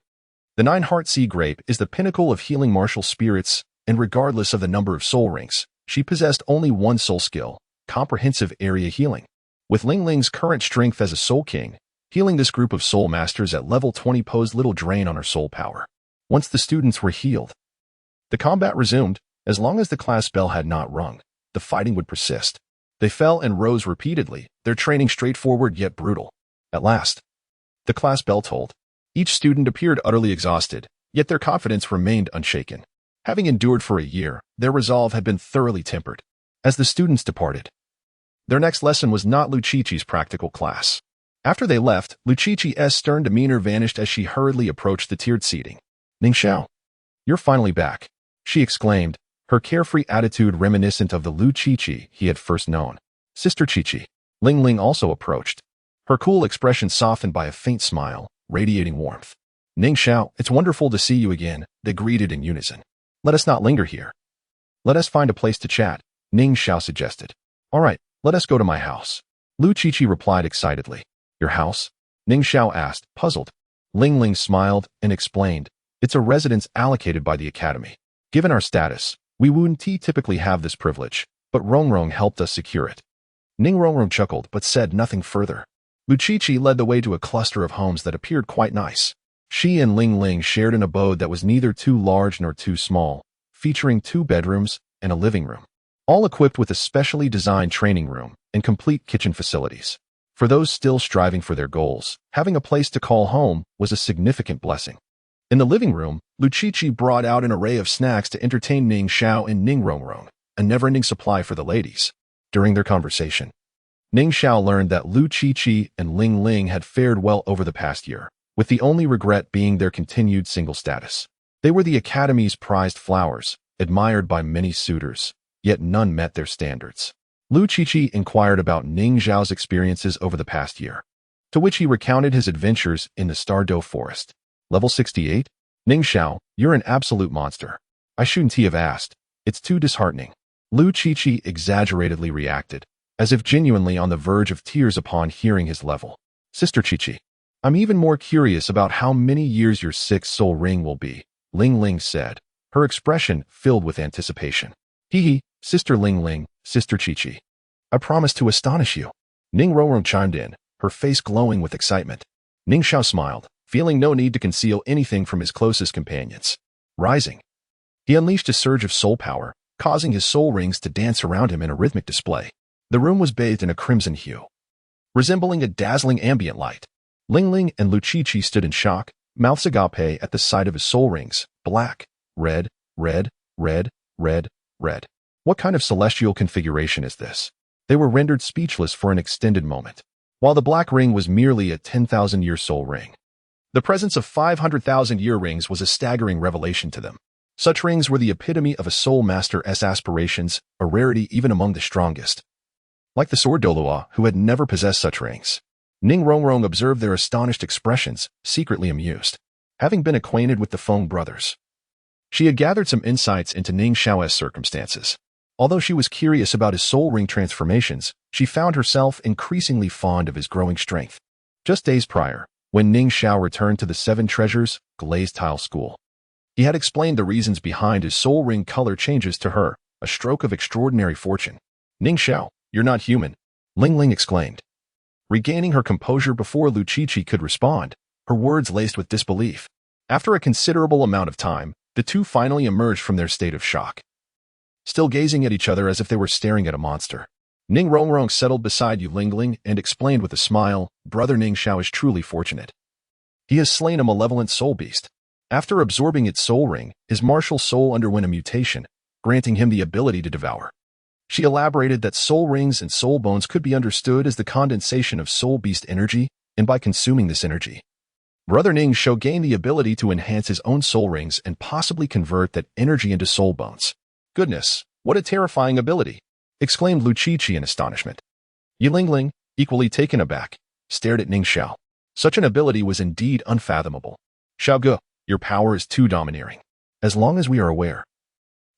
Speaker 1: The 9-heart sea grape is the pinnacle of healing martial spirits, and regardless of the number of soul rings, she possessed only 1 soul skill, comprehensive area healing. With Ling Ling's current strength as a Soul King, healing this group of soul masters at level 20 posed little drain on her soul power. Once the students were healed, the combat resumed. As long as the class bell had not rung, the fighting would persist. They fell and rose repeatedly, their training straightforward yet brutal. At last, the class bell tolled. Each student appeared utterly exhausted, yet their confidence remained unshaken. Having endured for a year, their resolve had been thoroughly tempered. As the students departed, their next lesson was not Lu Qiqi's practical class. After they left, Lu Qiqi's stern demeanor vanished as she hurriedly approached the tiered seating. Ning Xiao, you're finally back, she exclaimed, her carefree attitude reminiscent of the Lu Qiqi he had first known. Sister Qiqi. Ling Ling also approached, her cool expression softened by a faint smile, radiating warmth. Ning Xiao, it's wonderful to see you again, they greeted in unison. Let us not linger here. Let us find a place to chat, Ning Xiao suggested. All right, let us go to my house. Lu Qiqi replied excitedly. Your house? Ning Xiao asked, puzzled. Ling Ling smiled and explained, it's a residence allocated by the academy. Given our status, we wouldn't typically have this privilege, but Rong Rong helped us secure it. Ning Rong Rong chuckled but said nothing further. Lu Qiqi led the way to a cluster of homes that appeared quite nice. She and Ling Ling shared an abode that was neither too large nor too small, featuring 2 bedrooms and a living room, all equipped with a specially designed training room and complete kitchen facilities. For those still striving for their goals, having a place to call home was a significant blessing. In the living room, Lu Qiqi brought out an array of snacks to entertain Ning Xiao and Ning Rong Rong, a never-ending supply for the ladies. During their conversation, Ning Xiao learned that Lu Qiqi and Ling Ling had fared well over the past year, with the only regret being their continued single status. They were the Academy's prized flowers, admired by many suitors, yet none met their standards. Lu Qiqi inquired about Ning Xiao's experiences over the past year, to which he recounted his adventures in the Stardow Forest. Level 68? Ning Xiao, you're an absolute monster. I shouldn't have asked. It's too disheartening. Lu Qiqi exaggeratedly reacted, as if genuinely on the verge of tears upon hearing his level. Sister Qiqi, I'm even more curious about how many years your sixth soul ring will be, Ling Ling said, her expression filled with anticipation. Hee, Sister Ling Ling, Sister Chi. I promise to astonish you. Ning Rong Rong chimed in, her face glowing with excitement. Ning Xiao smiled, feeling no need to conceal anything from his closest companions. Rising, he unleashed a surge of soul power, causing his soul rings to dance around him in a rhythmic display. The room was bathed in a crimson hue, resembling a dazzling ambient light. Ling Ling and Lu Chi stood in shock, mouths agape at the sight of his soul rings. Black, red, red, red, red, red. What kind of celestial configuration is this? They were rendered speechless for an extended moment. While the black ring was merely a 10,000-year soul ring, the presence of 500,000-year rings was a staggering revelation to them. Such rings were the epitome of a soul master's aspirations, a rarity even among the strongest. Like the sword Douluo, who had never possessed such rings. Ning Rong Rong observed their astonished expressions, secretly amused. Having been acquainted with the Feng brothers, she had gathered some insights into Ning Xiao's circumstances. Although she was curious about his soul ring transformations, she found herself increasingly fond of his growing strength. Just days prior, when Ning Xiao returned to the Seven Treasures glazed tile school, he had explained the reasons behind his soul ring color changes to her, a stroke of extraordinary fortune. Ning Xiao, you're not human, Ling Ling exclaimed. Regaining her composure before Lu Chi could respond, her words laced with disbelief. After a considerable amount of time, the two finally emerged from their state of shock, still gazing at each other as if they were staring at a monster. Ning Rong Rong settled beside Yu Ling Ling and explained with a smile, Brother Ning Xiao is truly fortunate. He has slain a malevolent soul beast. After absorbing its soul ring, his martial soul underwent a mutation, granting him the ability to devour. She elaborated that soul rings and soul bones could be understood as the condensation of soul beast energy, and by consuming this energy, Brother Ning Xiao gained the ability to enhance his own soul rings and possibly convert that energy into soul bones. Goodness, what a terrifying ability, exclaimed Lu Chi in astonishment. Yu Ling Ling, equally taken aback, stared at Ning Xiao. Such an ability was indeed unfathomable. Xiaogu, your power is too domineering. As long as we are aware,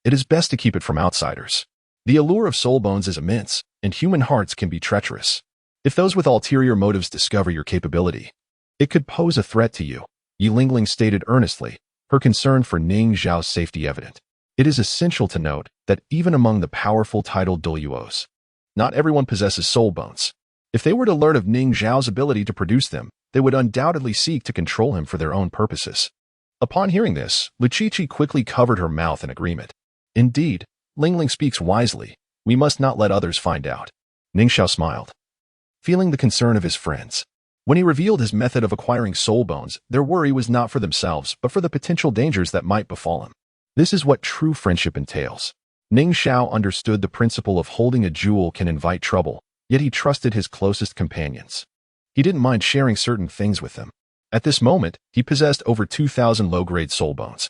Speaker 1: it is best to keep it from outsiders. The allure of soul bones is immense, and human hearts can be treacherous. If those with ulterior motives discover your capability, it could pose a threat to you, Yu Ling Ling stated earnestly, her concern for Ning Xiao's safety evident. It is essential to note that even among the powerful titled Douluos, not everyone possesses soul bones. If they were to learn of Ning Xiao's ability to produce them, they would undoubtedly seek to control him for their own purposes. Upon hearing this, Lu Chi quickly covered her mouth in agreement. Indeed, Ling Ling speaks wisely. We must not let others find out. Ning Xiao smiled, feeling the concern of his friends. When he revealed his method of acquiring soul bones, their worry was not for themselves, but for the potential dangers that might befall him. This is what true friendship entails. Ning Xiao understood the principle of holding a jewel can invite trouble, yet he trusted his closest companions. He didn't mind sharing certain things with them. At this moment, he possessed over 2,000 low-grade soul bones,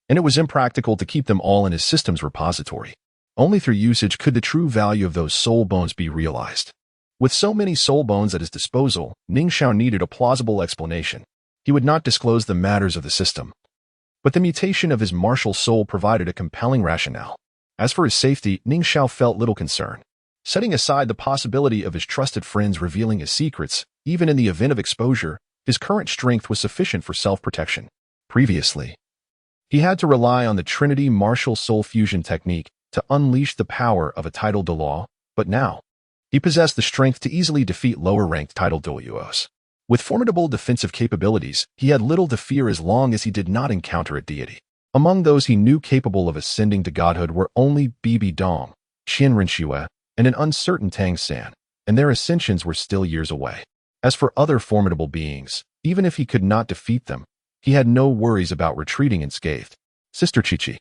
Speaker 1: and it was impractical to keep them all in his system's repository. Only through usage could the true value of those soul bones be realized. With so many soul bones at his disposal, Ning Xiao needed a plausible explanation. He would not disclose the matters of the system, but the mutation of his martial soul provided a compelling rationale. As for his safety, Ning Xiao felt little concern. Setting aside the possibility of his trusted friends revealing his secrets, even in the event of exposure, his current strength was sufficient for self-protection. Previously, he had to rely on the Trinity martial soul fusion technique to unleash the power of a titled Douluo, but now, he possessed the strength to easily defeat lower-ranked titled Douluos. With formidable defensive capabilities, he had little to fear as long as he did not encounter a deity. Among those he knew capable of ascending to godhood were only Bibi Dong, Qian Renxue, and an uncertain Tang San, and their ascensions were still years away. As for other formidable beings, even if he could not defeat them, he had no worries about retreating unscathed. Sister Chi,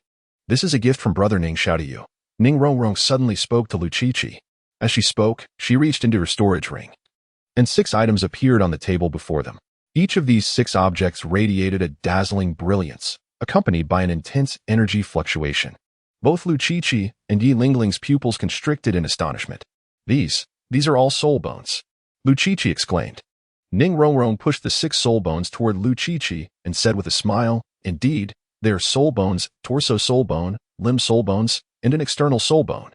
Speaker 1: this is a gift from Brother Ning Xiao to you. Ning Rong Rong suddenly spoke to Lu Chi. As she spoke, she reached into her storage ring, and 6 items appeared on the table before them. Each of these 6 objects radiated a dazzling brilliance, accompanied by an intense energy fluctuation. Both Lu Chi and Yu Ling Ling's pupils constricted in astonishment. These are all soul bones, Lu Chi exclaimed. Ning Rong Rong pushed the 6 soul bones toward Lu Chi and said with a smile, indeed, they are soul bones, torso soul bone, limb soul bones, and an external soul bone.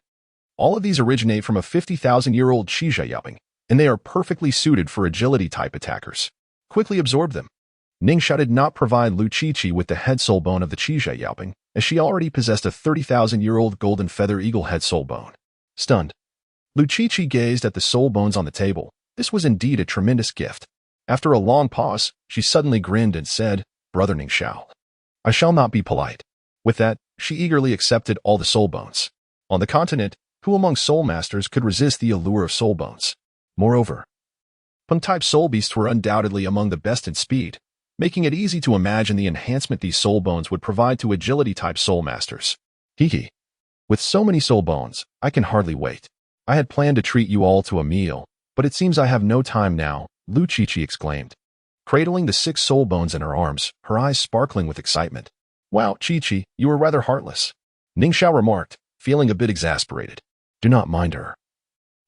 Speaker 1: All of these originate from a 50,000-year-old Xiaoyabing, and they are perfectly suited for agility-type attackers. Quickly absorb them. Ning Xiao did not provide Lu Qiqi with the head soul bone of the Qizhe Yaoping, as she already possessed a 30,000-year-old golden feather eagle head soul bone. Stunned, Lu Qiqi gazed at the soul bones on the table. This was indeed a tremendous gift. After a long pause, she suddenly grinned and said, "Brother Ning Xiao, I shall not be polite." With that, she eagerly accepted all the soul bones. On the continent, who among soul masters could resist the allure of soul bones? Moreover, Peng-type soul beasts were undoubtedly among the best in speed, making it easy to imagine the enhancement these soul bones would provide to agility-type soul masters. Hee. With so many soul bones, I can hardly wait. I had planned to treat you all to a meal, but it seems I have no time now, Lu Qiqi exclaimed, cradling the 6 soul bones in her arms, her eyes sparkling with excitement. Wow, Qiqi, you are rather heartless, Ning Xiao remarked, feeling a bit exasperated. Do not mind her.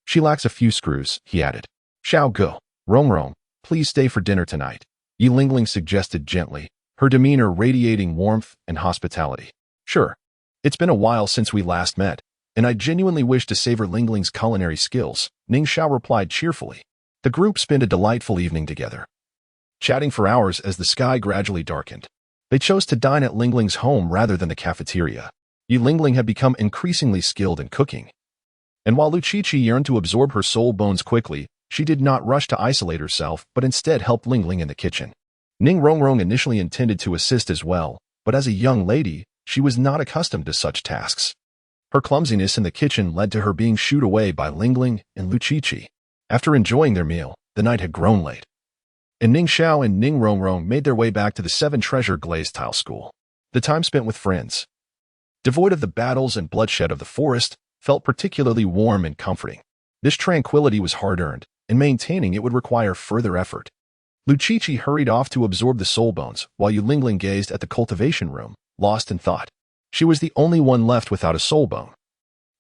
Speaker 1: She lacks a few screws, he added. Xiao Gu, Rong Rong, please stay for dinner tonight, Yi Lingling suggested gently, her demeanor radiating warmth and hospitality. Sure. It's been a while since we last met, and I genuinely wish to savor Lingling's culinary skills, Ning Xiao replied cheerfully. The group spent a delightful evening together, chatting for hours as the sky gradually darkened. They chose to dine at Lingling's home rather than the cafeteria. Yi Lingling had become increasingly skilled in cooking. And while Lu Qiqi yearned to absorb her soul bones quickly, she did not rush to isolate herself but instead helped Lingling in the kitchen. Ning Rong Rong initially intended to assist as well, but as a young lady, she was not accustomed to such tasks. Her clumsiness in the kitchen led to her being shooed away by Lingling and Lu Qiqi. After enjoying their meal, the night had grown late, and Ning Xiao and Ning Rong Rong made their way back to the 7 Treasure Glazed Tile School. The time spent with friends, devoid of the battles and bloodshed of the forest, felt particularly warm and comforting. This tranquility was hard-earned, and maintaining it would require further effort. Lu Qiqi hurried off to absorb the soul bones, while Yu Lingling gazed at the cultivation room, lost in thought. She was the only one left without a soul bone,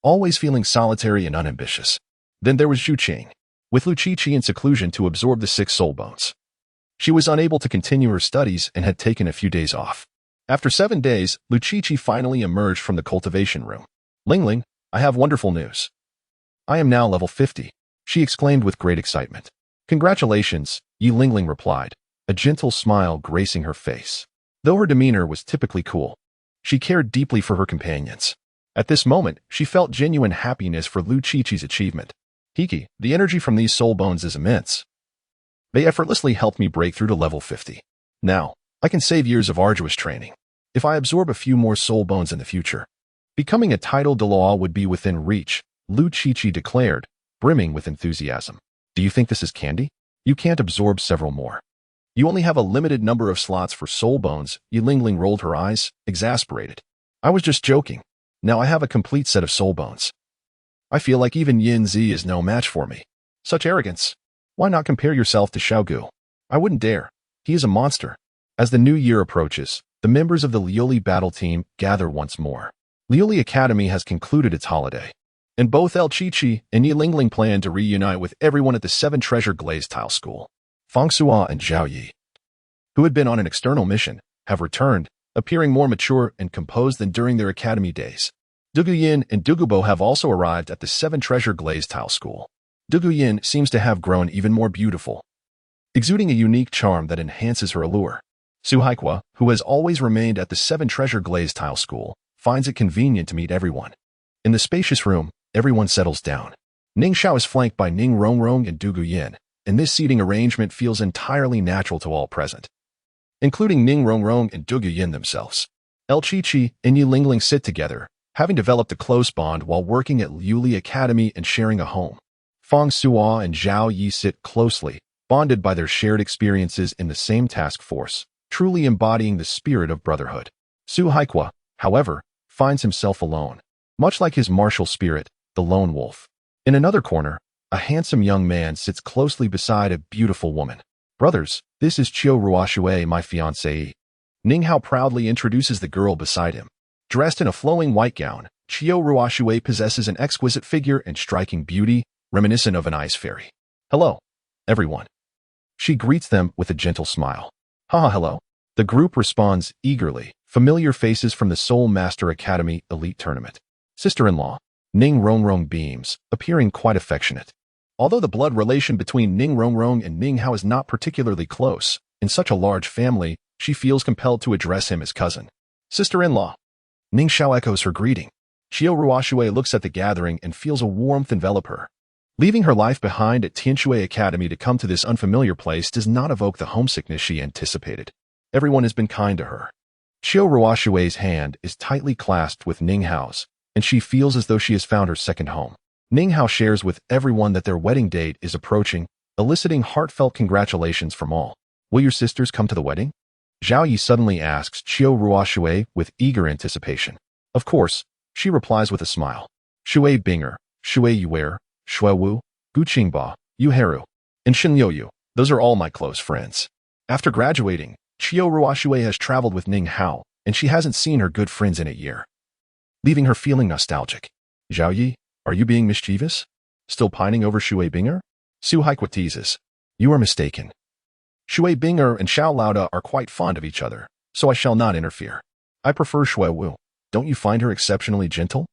Speaker 1: always feeling solitary and unambitious. Then there was Zhu Qing, with Lu Qiqi in seclusion to absorb the 6 soul bones. She was unable to continue her studies and had taken a few days off. After 7 days, Lu Qiqi finally emerged from the cultivation room. Lingling, I have wonderful news. I am now level 50, she exclaimed with great excitement. Congratulations, Yi Lingling replied, a gentle smile gracing her face. Though her demeanor was typically cool, she cared deeply for her companions. At this moment, she felt genuine happiness for Lu Qiqi's achievement. Hiki, the energy from these soul bones is immense. They effortlessly helped me break through to level 50. Now, I can save years of arduous training. If I absorb a few more soul bones in the future, becoming a title Douluo would be within reach, Lu Qiqi declared, brimming with enthusiasm. Do you think this is candy? You can't absorb several more. You only have a limited number of slots for soul bones, Yi Lingling rolled her eyes, exasperated. I was just joking. Now I have a complete set of soul bones. I feel like even Yin Zi is no match for me. Such arrogance. Why not compare yourself to Xiao Gu? I wouldn't dare. He is a monster. As the new year approaches, the members of the Liuli battle team gather once more. Liuli Academy has concluded its holiday, and both El Qiqi and Yi Lingling plan to reunite with everyone at the 7 Treasure Glazed Tile School. Fang Sua and Zhao Yi, who had been on an external mission, have returned, appearing more mature and composed than during their academy days. Dugu Yin and Dugu Bo have also arrived at the 7 Treasure Glazed Tile School. Dugu Yin seems to have grown even more beautiful, exuding a unique charm that enhances her allure. Su Haikua, who has always remained at the 7 Treasure Glazed Tile School, finds it convenient to meet everyone. In the spacious room, everyone settles down. Ning Xiao is flanked by Ning Rong Rong and Dugu Yin, and this seating arrangement feels entirely natural to all present, including Ning Rong Rong and Dugu Yin themselves. El Qiqi and Yi Lingling sit together, having developed a close bond while working at Liuli Academy and sharing a home. Fang Sua and Zhao Yi sit closely, bonded by their shared experiences in the same task force, truly embodying the spirit of brotherhood. Su Haikua, however, finds himself alone, much like his martial spirit, the lone wolf. In another corner, a handsome young man sits closely beside a beautiful woman. Brothers, this is Qiu Ruoxue, my fiancée. Ning Hao proudly introduces the girl beside him. Dressed in a flowing white gown, Qiu Ruoxue possesses an exquisite figure and striking beauty, reminiscent of an ice fairy. Hello, everyone. She greets them with a gentle smile. Haha, hello. The group responds eagerly, familiar faces from the Soul Master Academy Elite Tournament. Sister-in-law, Ning Rong Rong beams, appearing quite affectionate. Although the blood relation between Ning Rong and Ning Xiao is not particularly close, in such a large family, she feels compelled to address him as cousin. Sister-in-law. Ning Xiao echoes her greeting. Xiao Ruoshui looks at the gathering and feels a warmth envelop her. Leaving her life behind at Tianshui Academy to come to this unfamiliar place does not evoke the homesickness she anticipated. Everyone has been kind to her. Xiao Ruoshui's hand is tightly clasped with Ning Xiao's, and she feels as though she has found her second home. Ning Xiao shares with everyone that their wedding date is approaching, eliciting heartfelt congratulations from all. Will your sisters come to the wedding? Zhao Yi suddenly asks Xiao Ruoshui with eager anticipation. Of course, she replies with a smile. Shui Binger, Shui Yuer, Xiao Wu, Gu Qingba, Yu Heru, and Shen Youyu, those are all my close friends. After graduating, Xiao Ruoshui has traveled with Ning Xiao, and she hasn't seen her good friends in a year, leaving her feeling nostalgic. Zhao Yi, are you being mischievous? Still pining over Shui Binger? Su Haikwa teases. You are mistaken. Shui Binger and Xiao Lauda are quite fond of each other, so I shall not interfere. I prefer Xiao Wu. Don't you find her exceptionally gentle?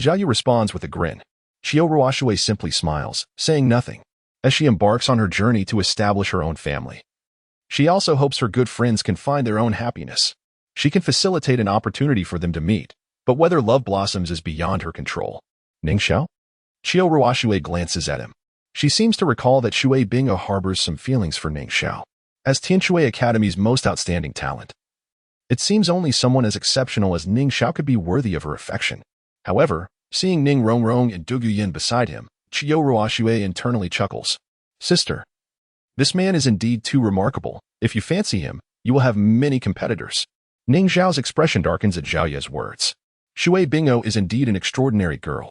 Speaker 1: Zhao Yi responds with a grin. Xiao Ruoshui simply smiles, saying nothing, as she embarks on her journey to establish her own family. She also hopes her good friends can find their own happiness. She can facilitate an opportunity for them to meet, but whether love blossoms is beyond her control. Ning Xiao? Xiao Ruoshui glances at him. She seems to recall that Shui Bingo harbors some feelings for Ning Xiao, as Tianshui Academy's most outstanding talent. It seems only someone as exceptional as Ning Xiao could be worthy of her affection. However, seeing Ning Rong and Du Guyan beside him, Xiao Ruoshui internally chuckles. Sister, this man is indeed too remarkable. If you fancy him, you will have many competitors. Ning Xiao's expression darkens at Zhao Yi's words. Shui Bingo is indeed an extraordinary girl,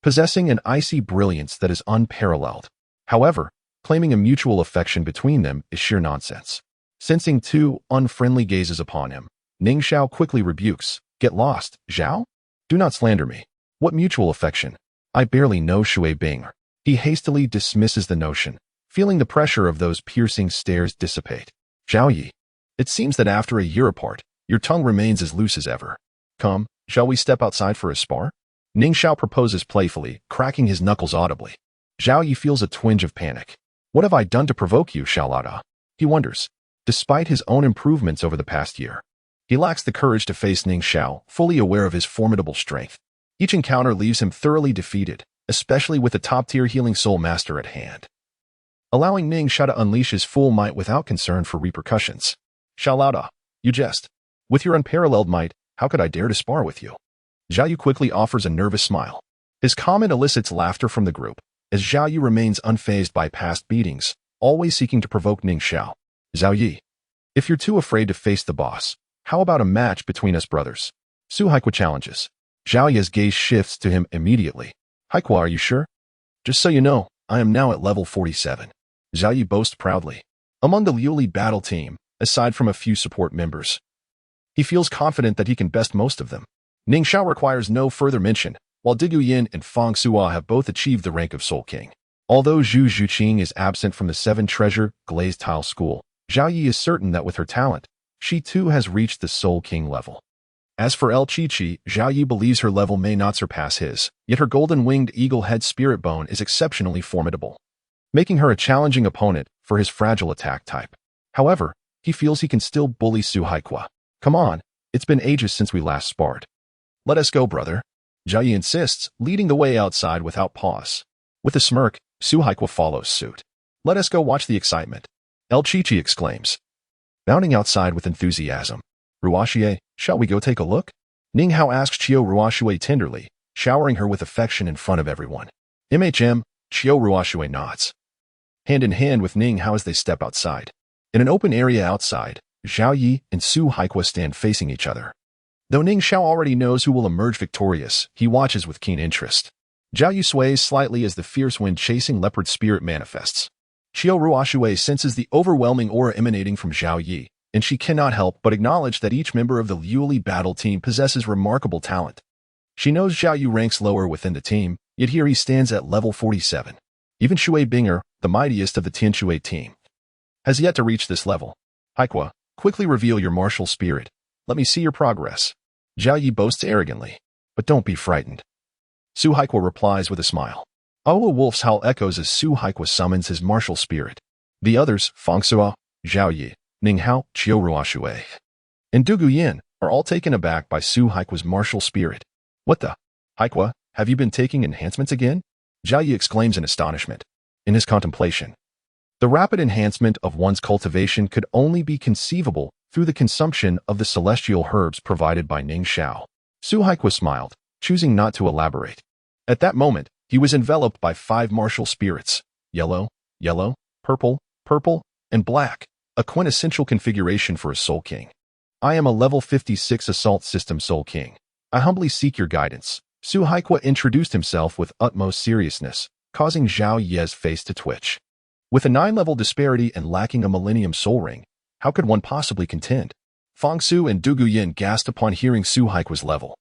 Speaker 1: possessing an icy brilliance that is unparalleled. However, claiming a mutual affection between them is sheer nonsense. Sensing two unfriendly gazes upon him, Ning Xiao quickly rebukes. Get lost, Zhao? Do not slander me. What mutual affection? I barely know Shui Bing. He hastily dismisses the notion, feeling the pressure of those piercing stares dissipate. Zhao Yi, it seems that after a year apart, your tongue remains as loose as ever. Come, shall we step outside for a spar? Ning Xiao proposes playfully, cracking his knuckles audibly. Zhao Yi feels a twinge of panic. What have I done to provoke you, Xiao Lauda? He wonders. Despite his own improvements over the past year, he lacks the courage to face Ning Xiao, fully aware of his formidable strength. Each encounter leaves him thoroughly defeated, especially with the top-tier healing soul master at hand, allowing Ning Xiao to unleash his full might without concern for repercussions. Xiao Lauda, you jest. With your unparalleled might, how could I dare to spar with you? Zhao Yu quickly offers a nervous smile. His comment elicits laughter from the group, as Zhao Yu remains unfazed by past beatings, always seeking to provoke Ning Xiao. Zhao Yi, if you're too afraid to face the boss, how about a match between us brothers? Su Haikwa challenges. Zhao Yi's gaze shifts to him immediately. Haikwa, are you sure? Just so you know, I am now at level 47. Zhao Yi boasts proudly. Among the Liuli battle team, aside from a few support members, he feels confident that he can best most of them. Ning Xiao requires no further mention, while Digu Yin and Fang Sua have both achieved the rank of Soul King. Although Zhu Zhuqing is absent from the 7 Treasure Glazed Tile School, Zhao Yi is certain that with her talent, she too has reached the Soul King level. As for El Chi-Chi, Zhao Yi believes her level may not surpass his, yet her golden-winged eagle head spirit bone is exceptionally formidable, making her a challenging opponent for his fragile attack type. However, he feels he can still bully Su Haikwa. Come on, it's been ages since we last sparred. Let us go, brother. Zhao Yi insists, leading the way outside without pause. With a smirk, Su Haikwa follows suit. Let us go watch the excitement. El Chi-Chi exclaims, bounding outside with enthusiasm. Ruoshui, shall we go take a look? Ning Xiao asks Xiao Ruoshui tenderly, showering her with affection in front of everyone. Xiao Ruoshui nods. Hand in hand with Ning Xiao as they step outside. In an open area outside, Zhao Yi and Su Haikwa stand facing each other. Though Ning Xiao already knows who will emerge victorious, he watches with keen interest. Zhao Yu sways slightly as the fierce wind-chasing leopard spirit manifests. Xiao Ruoshui senses the overwhelming aura emanating from Zhao Yi, and she cannot help but acknowledge that each member of the Liuli battle team possesses remarkable talent. She knows Zhao Yu ranks lower within the team, yet here he stands at level 47. Even Shui Binger, the mightiest of the Tianshui team, has yet to reach this level. Haikwa, quickly reveal your martial spirit. Let me see your progress. Zhao Yi boasts arrogantly. But don't be frightened. Su Haikwa replies with a smile. A wolf's howl echoes as Su Haikwa summons his martial spirit. The others, Fengsua, Zhao Yi, Ning Xiao, Ruoshui, and Du Guyan, are all taken aback by Su Haikwa's martial spirit. What the? Haikwa, have you been taking enhancements again? Zhao Yi exclaims in astonishment. In his contemplation, the rapid enhancement of one's cultivation could only be conceivable through the consumption of the celestial herbs provided by Ning Xiao. Su Haikwa smiled, choosing not to elaborate. At that moment, he was enveloped by 5 martial spirits: yellow, yellow, purple, purple, and black, a quintessential configuration for a Soul King. I am a level 56 Assault System Soul King. I humbly seek your guidance. Su Haikwa introduced himself with utmost seriousness, causing Zhao Ye's face to twitch. With a 9-level disparity and lacking a Millennium Soul Ring, how could one possibly contend? Fengsua and Du Guyan gasped upon hearing Su Haikwa's level.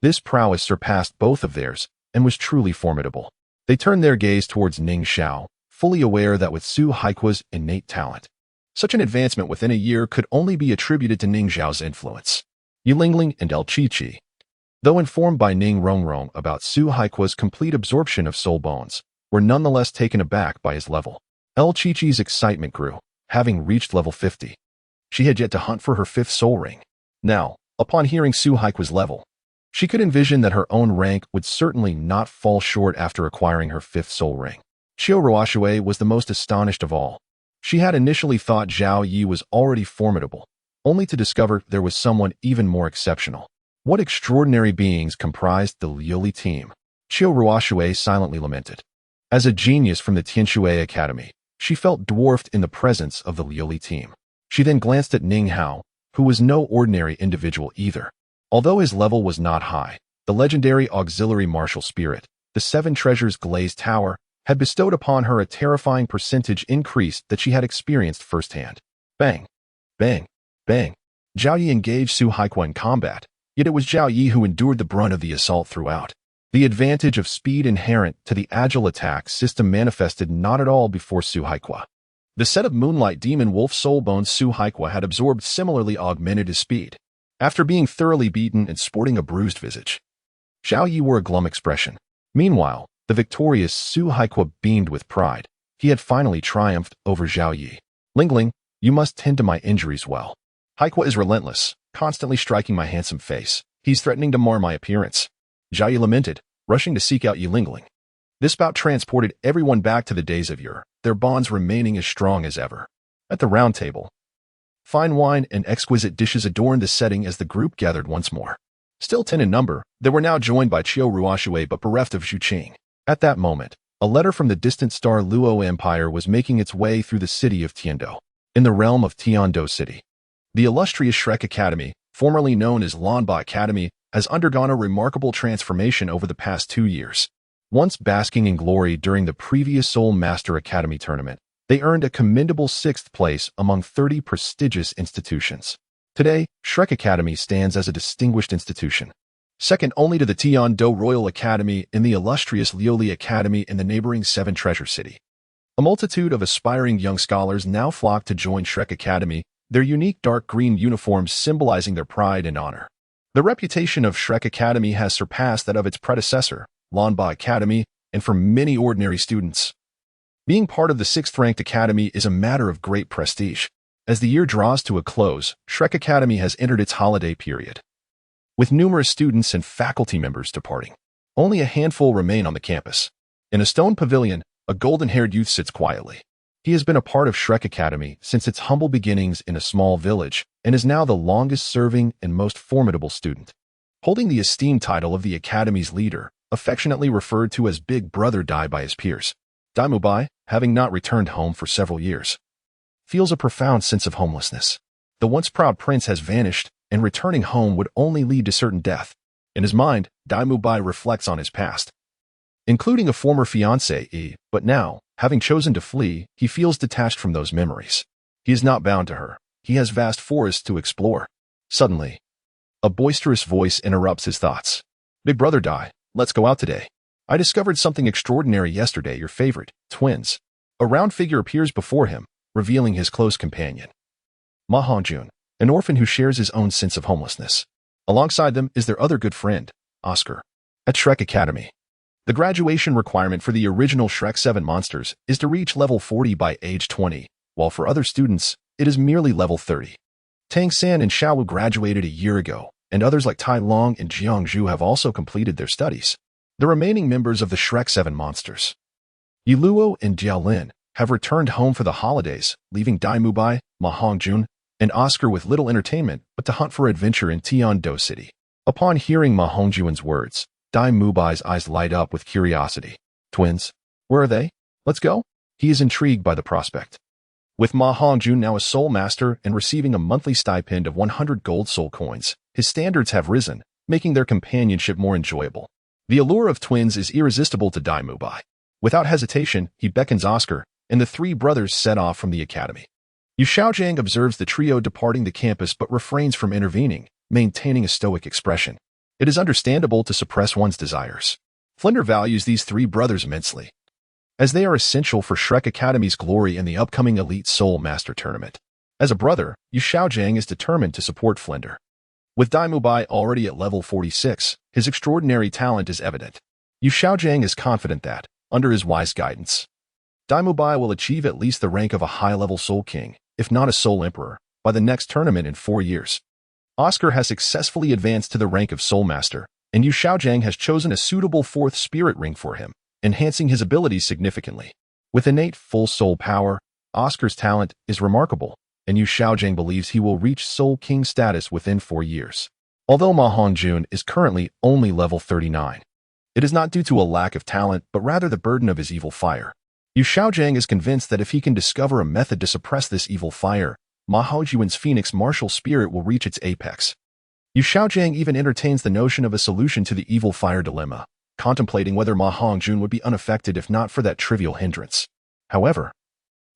Speaker 1: This prowess surpassed both of theirs and was truly formidable. They turned their gaze towards Ning Xiao, fully aware that with Su Haikwa's innate talent, such an advancement within a year could only be attributed to Ning Xiao's influence. Yulingling and El Chi-Chi, though informed by Ning Rong Rong about Su Haikwa's complete absorption of soul bones, were nonetheless taken aback by his level. El Chi-Chi's excitement grew, having reached level 50. She had yet to hunt for her 5th soul ring. Now, upon hearing Su Haikwa's level, she could envision that her own rank would certainly not fall short after acquiring her 5th soul ring. Ruoshui was the most astonished of all. She had initially thought Zhao Yi was already formidable, only to discover there was someone even more exceptional. What extraordinary beings comprised the Liuli team? Ruoshui silently lamented. As a genius from the Tianshui Academy, she felt dwarfed in the presence of the Liuli team. She then glanced at Ning Xiao, who was no ordinary individual either. Although his level was not high, the legendary auxiliary martial spirit, the 7 Treasures Glazed Tower, had bestowed upon her a terrifying percentage increase that she had experienced firsthand. Bang! Bang! Bang! Zhao Yi engaged Su Haikwa in combat, yet it was Zhao Yi who endured the brunt of the assault throughout. The advantage of speed inherent to the agile attack system manifested not at all before Su Haikwa. The set of Moonlight Demon Wolf Soul Bones Su Haikwa had absorbed similarly augmented his speed. After being thoroughly beaten and sporting a bruised visage, Zhao Yi wore a glum expression. Meanwhile, the victorious Su Haikwa beamed with pride. He had finally triumphed over Zhao Yi. Lingling, you must tend to my injuries well. Haikwa is relentless, constantly striking my handsome face. He's threatening to mar my appearance. Zhao Yi lamented, rushing to seek out Yulingling. This bout transported everyone back to the days of yore, their bonds remaining as strong as ever. At the round table, fine wine and exquisite dishes adorned the setting as the group gathered once more. Still 10 in number, they were now joined by Ruoshui but bereft of Zhu Qing. At that moment, a letter from the distant Star Luo Empire was making its way through the city of Tiando. In the realm of Tiando City, the illustrious Shrek Academy, formerly known as Lanba Academy, has undergone a remarkable transformation over the past 2 years. Once basking in glory during the previous Soul Master Academy tournament, they earned a commendable 6th place among 30 prestigious institutions. Today, Shrek Academy stands as a distinguished institution, second only to the Tiando Royal Academy and the illustrious Liuli Academy in the neighboring 7 Treasure City. A multitude of aspiring young scholars now flock to join Shrek Academy, their unique dark green uniforms symbolizing their pride and honor. The reputation of Shrek Academy has surpassed that of its predecessor, Lanba Academy, and for many ordinary students, being part of the 6th-ranked academy is a matter of great prestige. As the year draws to a close, Shrek Academy has entered its holiday period, with numerous students and faculty members departing. Only a handful remain on the campus. In a stone pavilion, a golden-haired youth sits quietly. He has been a part of Shrek Academy since its humble beginnings in a small village and is now the longest-serving and most formidable student. Holding the esteemed title of the Academy's leader, affectionately referred to as Big Brother Dai by his peers, Daimubai, having not returned home for several years, feels a profound sense of homelessness. The once proud prince has vanished, and returning home would only lead to certain death. In his mind, Daimubai reflects on his past, including a former fiancée, but now, having chosen to flee, he feels detached from those memories. He is not bound to her. He has vast forests to explore. Suddenly, a boisterous voice interrupts his thoughts. Big Brother Dai, let's go out today. I discovered something extraordinary yesterday, your favorite, twins. A round figure appears before him, revealing his close companion, Ma Hongjun, an orphan who shares his own sense of homelessness. Alongside them is their other good friend, Oscar. At Shrek Academy, The graduation requirement for the original Shrek 7 monsters is to reach level 40 by age 20, while for other students, it is merely level 30. Tang San and Xiao Wu graduated a year ago, and others like Tai Long and Jiang Zhu have also completed their studies. The remaining members of the Shrek 7 monsters, Yi Luo and Diao Lin, have returned home for the holidays, leaving Dai Mubai, Ma Hongjun, and Oscar with little entertainment but to hunt for adventure in Tiando City. Upon hearing Ma Hongjun's words, Dai Mubai's eyes light up with curiosity. Twins? Where are they? Let's go? He is intrigued by the prospect. With Ma Hongjun now a soul master and receiving a monthly stipend of 100 gold soul coins, his standards have risen, making their companionship more enjoyable. The allure of twins is irresistible to Dai Mubai. Without hesitation, he beckons Oscar, and the three brothers set off from the academy. Yu Xiaogang observes the trio departing the campus but refrains from intervening, maintaining a stoic expression. It is understandable to suppress one's desires. Flinder values these three brothers immensely, as they are essential for Shrek Academy's glory in the upcoming Elite Soul Master Tournament. As a brother, Yu Xiaogang is determined to support Flinder. With Dai Mubai already at level 46, his extraordinary talent is evident. Yu Xiaogang is confident that, under his wise guidance, Dai Mubai will achieve at least the rank of a high-level Soul King, if not a Soul Emperor, by the next tournament in 4 years. Oscar has successfully advanced to the rank of Soul Master, and Yu Xiaogang has chosen a suitable fourth spirit ring for him, enhancing his abilities significantly. With innate full soul power, Oscar's talent is remarkable, and Yu Xiaogang believes he will reach Soul King status within 4 years. Although Ma Hongjun is currently only level 39, it is not due to a lack of talent but rather the burden of his evil fire. Yu Xiaogang is convinced that if he can discover a method to suppress this evil fire, Ma Hongjun's Phoenix martial spirit will reach its apex. Yu Xiaogang even entertains the notion of a solution to the evil fire dilemma, contemplating whether Ma Hongjun would be unaffected if not for that trivial hindrance. However,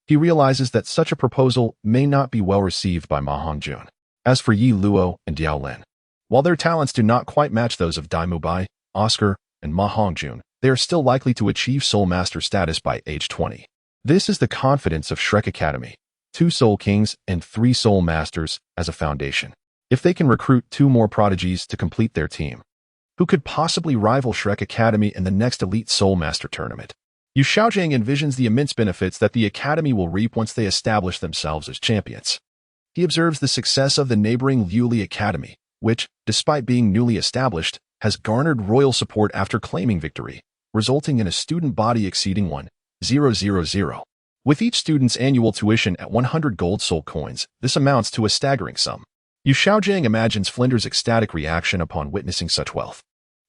Speaker 1: he realizes that such a proposal may not be well received by Ma Hongjun. As for Yi Luo and Diao Lin, while their talents do not quite match those of Dai Mubai, Oscar, and Ma Hongjun, they are still likely to achieve Soul Master status by age 20. This is the confidence of Shrek Academy, 2 Soul Kings and 3 Soul Masters as a foundation. If they can recruit 2 more prodigies to complete their team, who could possibly rival Shrek Academy in the next Elite Soul Master Tournament? Yu Xiaogang envisions the immense benefits that the Academy will reap once they establish themselves as champions. He observes the success of the neighboring Liuli Academy, which, despite being newly established, has garnered royal support after claiming victory, resulting in a student body exceeding 1,000. With each student's annual tuition at 100 gold soul coins, this amounts to a staggering sum. Yu Xiaogang imagines Flinder's ecstatic reaction upon witnessing such wealth.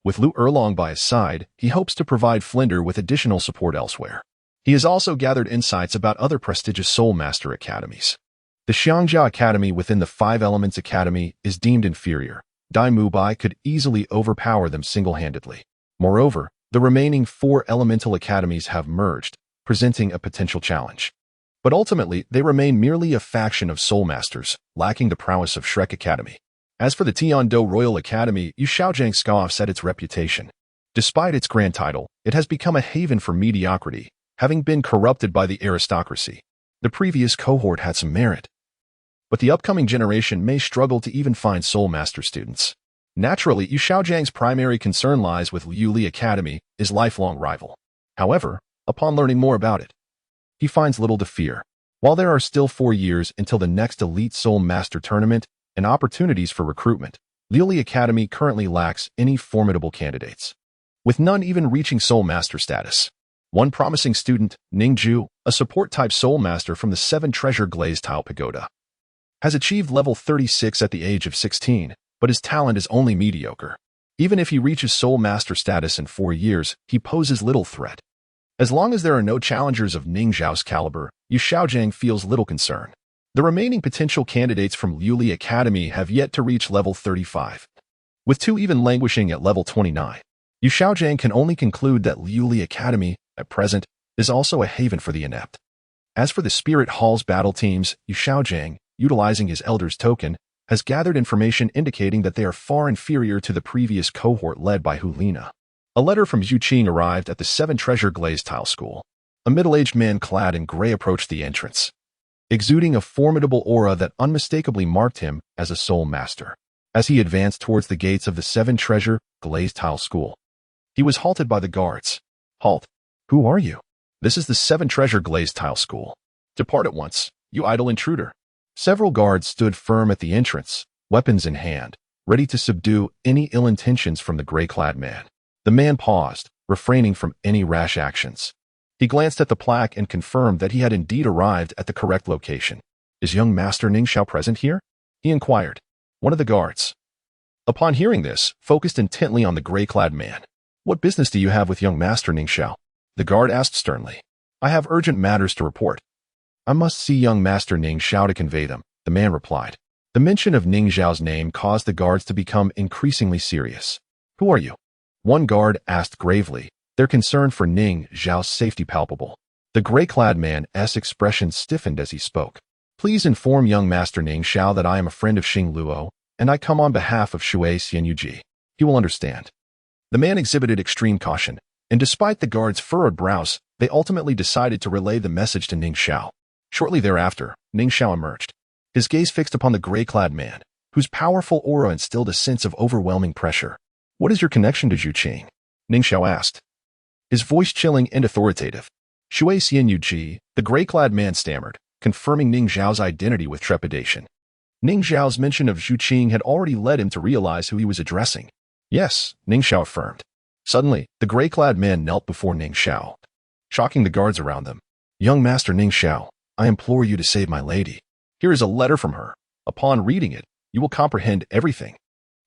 Speaker 1: With Lu Erlong by his side, he hopes to provide Flinder with additional support elsewhere. He has also gathered insights about other prestigious Soul Master academies. The Xiangjiao Academy within the 5 Elements Academy is deemed inferior. Dai Mubai could easily overpower them single-handedly. Moreover, the remaining 4 elemental academies have merged, presenting a potential challenge. But ultimately, they remain merely a faction of Soul Masters, lacking the prowess of Shrek Academy. As for the Tiando Royal Academy, Yu Xiaogang scoffs at its reputation. Despite its grand title, it has become a haven for mediocrity, having been corrupted by the aristocracy. The previous cohort had some merit, but the upcoming generation may struggle to even find Soul Master students. Naturally, Yu Xiaogang's primary concern lies with Liuli Academy, his lifelong rival. However, upon learning more about it, he finds little to fear. While there are still 4 years until the next Elite Soul Master Tournament and opportunities for recruitment, Liuli Academy currently lacks any formidable candidates, with none even reaching Soul Master status. One promising student, Ning Xiao, a support-type Soul Master from the 7 Treasure Glazed Tile Pagoda, has achieved level 36 at the age of 16, but his talent is only mediocre. Even if he reaches Soul Master status in 4 years, he poses little threat. As long as there are no challengers of Ning Xiao's caliber, Yu Xiaogang feels little concern. The remaining potential candidates from Liuli Academy have yet to reach level 35, with 2 even languishing at level 29. Yu Xiaogang can only conclude that Liuli Academy, at present, is also a haven for the inept. As for the Spirit Hall's battle teams, Yu Xiaogang, utilizing his Elder's token, has gathered information indicating that they are far inferior to the previous cohort led by Hulina. A letter from Zhu Qing arrived at the 7 Treasure Glazed Tile School. A middle-aged man clad in gray approached the entrance, exuding a formidable aura that unmistakably marked him as a Soul Master. As he advanced towards the gates of the 7 Treasure Glazed Tile School, He was halted by the guards. Halt. Who are you? This is the 7-treasure glazed tile school. Depart at once, you idle intruder. Several guards stood firm at the entrance, weapons in hand, ready to subdue any ill intentions from the gray-clad man. The man paused, refraining from any rash actions. He glanced at the plaque and confirmed that he had indeed arrived at the correct location. Is young Master Ning Xiao present here? He inquired. One of the guards, upon hearing this, focused intently on the gray-clad man. What business do you have with young Master Ning Xiao? The guard asked sternly. I have urgent matters to report. I must see young Master Ning Xiao to convey them, the man replied. The mention of Ning Xiao's name caused the guards to become increasingly serious. Who are you? One guard asked gravely, their concern for Ning Xiao's safety palpable. The gray-clad man's expression stiffened as he spoke. Please inform young Master Ning Xiao that I am a friend of Xing Luo, and I come on behalf of Shui Xianyuji. He will understand. The man exhibited extreme caution, and despite the guards' furrowed brows, they ultimately decided to relay the message to Ning Xiao. Shortly thereafter, Ning Xiao emerged, his gaze fixed upon the gray-clad man, whose powerful aura instilled a sense of overwhelming pressure. What is your connection to Zhu Qing? Ning Xiao asked, his voice chilling and authoritative. Shui Xianyuji, the gray-clad man stammered, confirming Ning Xiao's identity with trepidation. Ning Xiao's mention of Zhu Qing had already led him to realize who he was addressing. Yes, Ning Xiao affirmed. Suddenly, the gray-clad man knelt before Ning Xiao, shocking the guards around them. Young Master Ning Xiao, I implore you to save my lady. Here is a letter from her. Upon reading it, you will comprehend everything.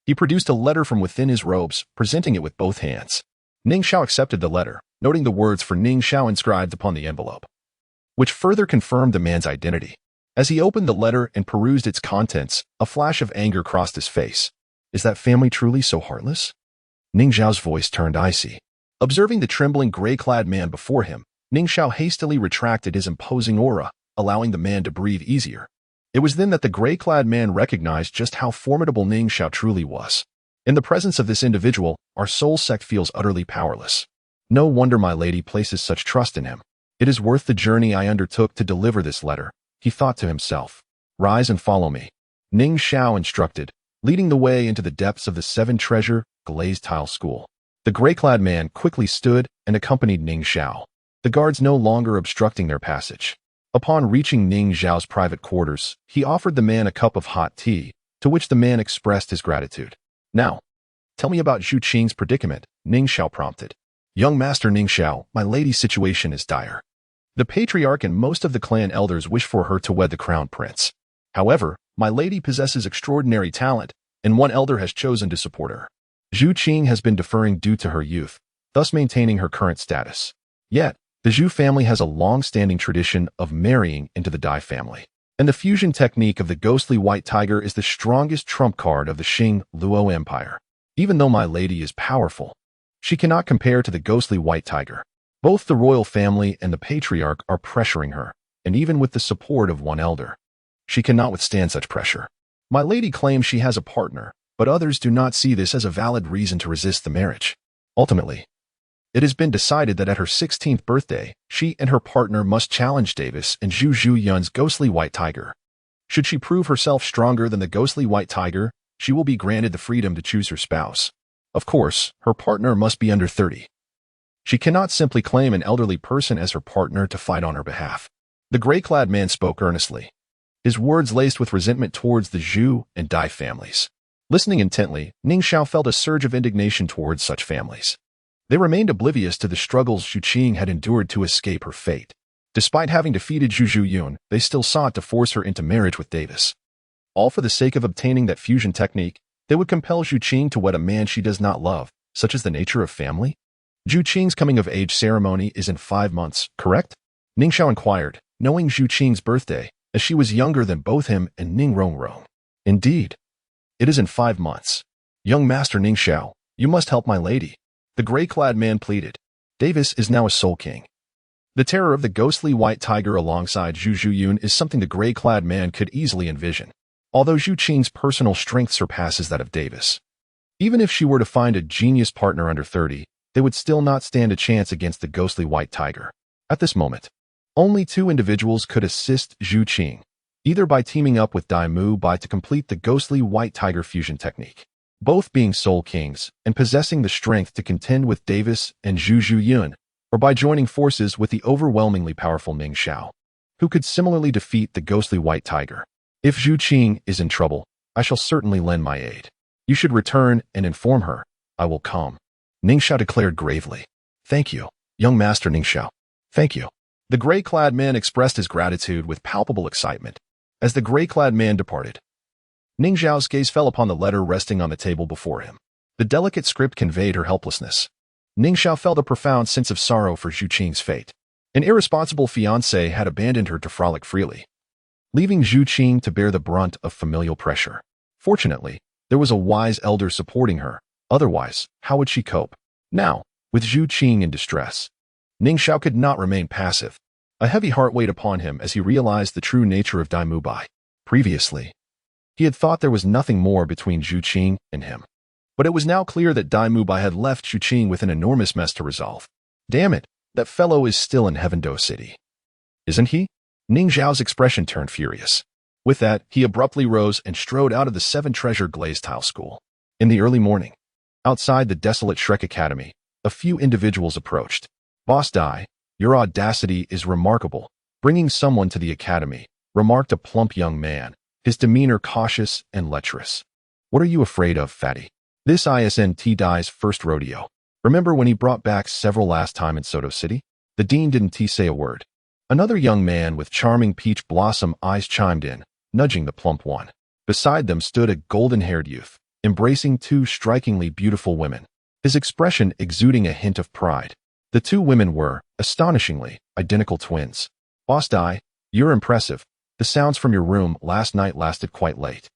Speaker 1: He produced a letter from within his robes, presenting it with both hands. Ning Xiao accepted the letter, noting the words for Ning Xiao inscribed upon the envelope, which further confirmed the man's identity. As he opened the letter and perused its contents, a flash of anger crossed his face. Is that family truly so heartless? Ning Xiao's voice turned icy. Observing the trembling gray-clad man before him, Ning Xiao hastily retracted his imposing aura, allowing the man to breathe easier. It was then that the gray-clad man recognized just how formidable Ning Xiao truly was. In the presence of this individual, our soul sect feels utterly powerless. No wonder my lady places such trust in him. It is worth the journey I undertook to deliver this letter, he thought to himself. Rise and follow me. Ning Xiao instructed, leading the way into the depths of the 7-treasure glazed tile school. The gray-clad man quickly stood and accompanied Ning Xiao, the guards no longer obstructing their passage. Upon reaching Ning Xiao's private quarters, he offered the man a cup of hot tea, to which the man expressed his gratitude. Now, tell me about Zhu Qing's predicament, Ning Xiao prompted. Young Master Ning Xiao, my lady's situation is dire. The patriarch and most of the clan elders wish for her to wed the crown prince. However, my lady possesses extraordinary talent, and one elder has chosen to support her. Zhu Qing has been deferring due to her youth, thus maintaining her current status. Yet, the Zhu family has a long-standing tradition of marrying into the Dai family, and the fusion technique of the ghostly white tiger is the strongest trump card of the Xing Luo Empire. Even though my lady is powerful, she cannot compare to the ghostly white tiger. Both the royal family and the patriarch are pressuring her, and even with the support of one elder, she cannot withstand such pressure. My lady claims she has a partner, but others do not see this as a valid reason to resist the marriage. Ultimately, it has been decided that at her 16th birthday, she and her partner must challenge Davis and Zhu Zhuyun's ghostly white tiger. Should she prove herself stronger than the ghostly white tiger, she will be granted the freedom to choose her spouse. Of course, her partner must be under 30. She cannot simply claim an elderly person as her partner to fight on her behalf. The gray-clad man spoke earnestly, his words laced with resentment towards the Zhu and Dai families. Listening intently, Ning Xiao felt a surge of indignation towards such families. They remained oblivious to the struggles Zhu Qing had endured to escape her fate. Despite having defeated Zhu Zhuyun, they still sought to force her into marriage with Davis. All for the sake of obtaining that fusion technique, they would compel Zhu Qing to wed a man she does not love, such as the nature of family. Zhu Qing's coming-of-age ceremony is in 5 months, correct? Ning Xiao inquired, knowing Zhu Qing's birthday, as she was younger than both him and Ning Rong Rong. Indeed, it is in 5 months. Young Master Ning Xiao, you must help my lady. The gray-clad man pleaded. Davis is now a soul king. The terror of the ghostly white tiger alongside Zhu Zhuyun is something the gray-clad man could easily envision, although Zhu Qing's personal strength surpasses that of Davis. Even if she were to find a genius partner under 30, they would still not stand a chance against the ghostly white tiger. At this moment, only 2 individuals could assist Zhu Qing, either by teaming up with Dai Mu Bai to complete the ghostly white tiger fusion technique, both being soul kings and possessing the strength to contend with Davis and Zhu Zhuyun, or by joining forces with the overwhelmingly powerful Ning Xiao, who could similarly defeat the ghostly white tiger. If Zhu Qing is in trouble, I shall certainly lend my aid. You should return and inform her. I will come. Ning Xiao declared gravely. Thank you, young master Ning Xiao. Thank you. The gray-clad man expressed his gratitude with palpable excitement. As the gray-clad man departed, Ning Xiao's gaze fell upon the letter resting on the table before him. The delicate script conveyed her helplessness. Ning Xiao felt a profound sense of sorrow for Zhu Qing's fate. An irresponsible fiancé had abandoned her to frolic freely, leaving Zhu Qing to bear the brunt of familial pressure. Fortunately, there was a wise elder supporting her. Otherwise, how would she cope? Now, with Zhu Qing in distress, Ning Xiao could not remain passive. A heavy heart weighed upon him as he realized the true nature of Dai Mubai. Previously, he had thought there was nothing more between Zhu Qing and him. But it was now clear that Dai Mubai had left Zhu Qing with an enormous mess to resolve. Damn it, that fellow is still in Heaven-Do City. Isn't he? Ning Xiao's expression turned furious. With that, he abruptly rose and strode out of the seven-treasure glazed tile school. In the early morning, outside the desolate Shrek Academy, a few individuals approached. Boss Dai, your audacity is remarkable. Bringing someone to the academy, remarked a plump young man, his demeanor cautious and lecherous. What are you afraid of, fatty? This isn't Dai's first rodeo. Remember when he brought back several last time in Soto City? The dean didn't say a word. Another young man with charming peach blossom eyes chimed in, nudging the plump one. Beside them stood a golden-haired youth, embracing two strikingly beautiful women, his expression exuding a hint of pride. The two women were, astonishingly, identical twins. Boss Dai, you're impressive. The sounds from your room last night lasted quite late.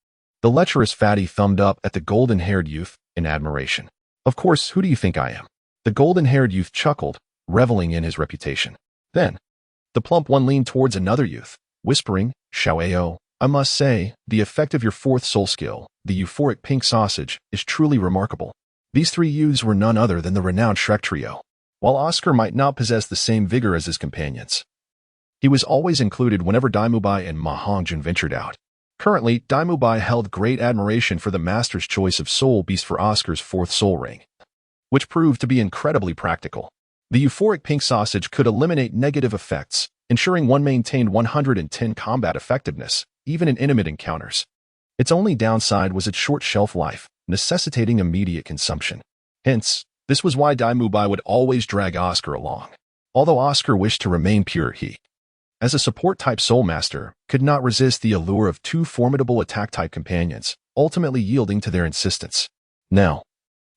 Speaker 1: The lecherous fatty thumbed up at the golden-haired youth in admiration. Of course, who do you think I am? The golden-haired youth chuckled, reveling in his reputation. Then, the plump one leaned towards another youth, whispering, Xiao, I must say, the effect of your fourth soul skill, the euphoric pink sausage, is truly remarkable. These three youths were none other than the renowned Shrek trio. While Oscar might not possess the same vigor as his companions, he was always included whenever Dai Mubai and Ma Hongjun ventured out. Currently, Dai Mubai held great admiration for the master's choice of soul beast for Oscar's fourth soul ring, which proved to be incredibly practical. The euphoric pink sausage could eliminate negative effects, ensuring one maintained 110 combat effectiveness, even in intimate encounters. Its only downside was its short shelf life, necessitating immediate consumption. Hence, this was why Dai Mubai would always drag Oscar along. Although Oscar wished to remain pure, he, as a support-type soul master, could not resist the allure of two formidable attack-type companions, ultimately yielding to their insistence. Now,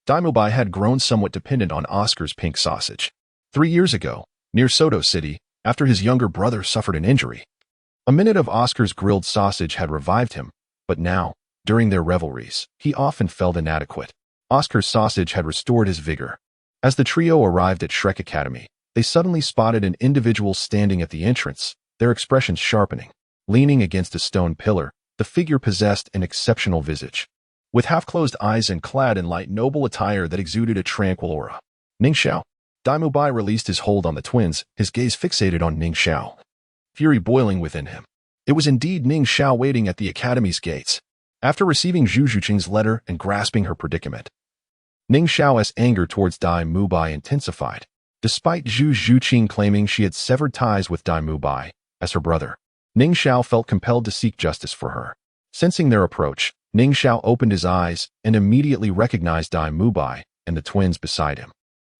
Speaker 1: Dai Mubai had grown somewhat dependent on Oscar's pink sausage. 3 years ago, near Soto City, after his younger brother suffered an injury, a minute of Oscar's grilled sausage had revived him, but now, during their revelries, he often felt inadequate. Oscar's sausage had restored his vigor. As the trio arrived at Shrek Academy, they suddenly spotted an individual standing at the entrance, their expressions sharpening. Leaning against a stone pillar, the figure possessed an exceptional visage, with half-closed eyes and clad in light noble attire that exuded a tranquil aura. Ning Xiao. Dai Mubai released his hold on the twins, his gaze fixated on Ning Xiao, fury boiling within him. It was indeed Ning Xiao waiting at the academy's gates. After receiving Zhu Zhuqing's letter and grasping her predicament, Ning Xiao's anger towards Dai Mubai intensified. Despite Zhu Zhuqing claiming she had severed ties with Dai Mubai as her brother, Ning Xiao felt compelled to seek justice for her. Sensing their approach, Ning Xiao opened his eyes and immediately recognized Dai Mubai and the twins beside him.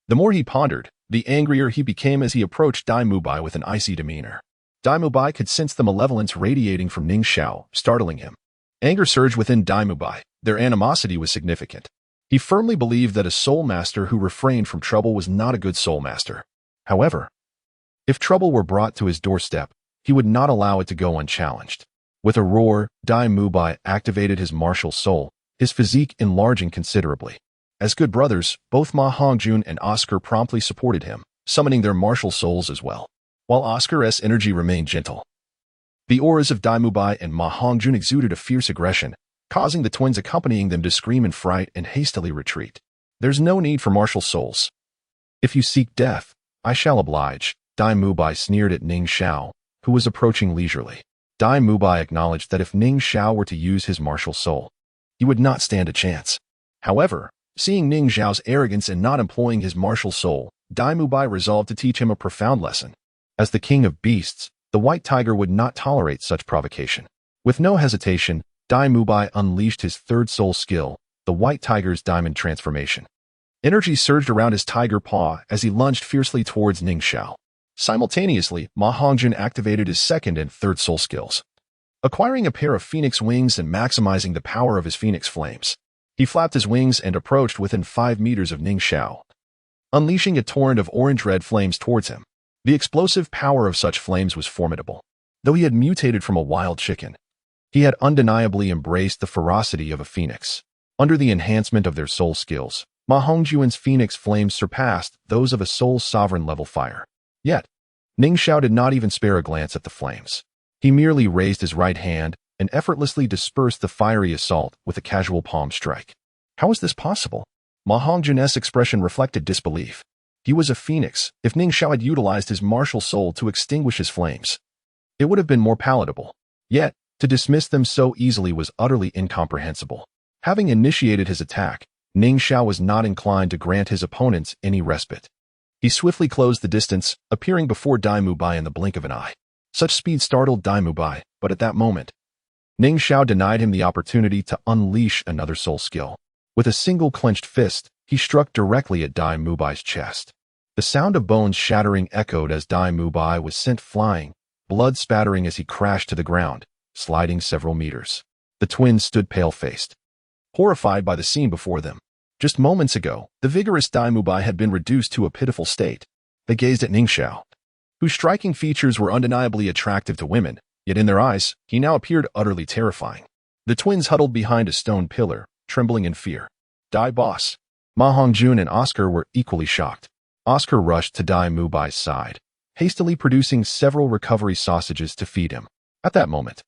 Speaker 1: The more he pondered, the angrier he became as he approached Dai Mubai with an icy demeanor. Dai Mubai could sense the malevolence radiating from Ning Xiao, startling him. Anger surged within Dai Mubai. Their animosity was significant. He firmly believed that a soul master who refrained from trouble was not a good soul master. However, if trouble were brought to his doorstep, he would not allow it to go unchallenged. With a roar, Dai Mubai activated his martial soul, his physique enlarging considerably. As good brothers, both Ma Hongjun and Oscar promptly supported him, summoning their martial souls as well, while Oscar's energy remained gentle. The auras of Dai Mubai and Ma Hongjun exuded a fierce aggression, causing the twins accompanying them to scream in fright and hastily retreat. There's no need for martial souls. If you seek death, I shall oblige, Dai Mubai sneered at Ning Xiao, who was approaching leisurely. Dai Mubai acknowledged that if Ning Xiao were to use his martial soul, he would not stand a chance. However, seeing Ning Xiao's arrogance in not employing his martial soul, Dai Mubai resolved to teach him a profound lesson. As the king of beasts, the white tiger would not tolerate such provocation. With no hesitation, Dai Mubai unleashed his third soul skill, the white tiger's diamond transformation. Energy surged around his tiger paw as he lunged fiercely towards Ning Xiao. Simultaneously, Ma Hongjun activated his second and third soul skills, acquiring a pair of phoenix wings and maximizing the power of his phoenix flames. He flapped his wings and approached within 5 meters of Ning Xiao, unleashing a torrent of orange-red flames towards him. The explosive power of such flames was formidable. Though he had mutated from a wild chicken, he had undeniably embraced the ferocity of a phoenix. Under the enhancement of their soul skills, Ma Hongjuan's phoenix flames surpassed those of a soul sovereign level fire. Yet, Ning Xiao did not even spare a glance at the flames. He merely raised his right hand and effortlessly dispersed the fiery assault with a casual palm strike. How is this possible? Ma Hongjun's expression reflected disbelief. He was a phoenix. If Ning Xiao had utilized his martial soul to extinguish his flames, it would have been more palatable. Yet, to dismiss them so easily was utterly incomprehensible. Having initiated his attack, Ning Xiao was not inclined to grant his opponents any respite. He swiftly closed the distance, appearing before Dai Mubai in the blink of an eye. Such speed startled Dai Mubai, but at that moment, Ning Xiao denied him the opportunity to unleash another soul skill. With a single clenched fist, he struck directly at Dai Mubai's chest. The sound of bones shattering echoed as Dai Mubai was sent flying, blood spattering as he crashed to the ground, sliding several meters. The twins stood pale-faced, horrified by the scene before them. Just moments ago, the vigorous Dai Mubai had been reduced to a pitiful state. They gazed at Ning Xiao, whose striking features were undeniably attractive to women, yet in their eyes, he now appeared utterly terrifying. The twins huddled behind a stone pillar, trembling in fear. Dai boss. Ma Hongjun and Oscar were equally shocked. Oscar rushed to Dai Mubai's side, hastily producing several recovery sausages to feed him. At that moment,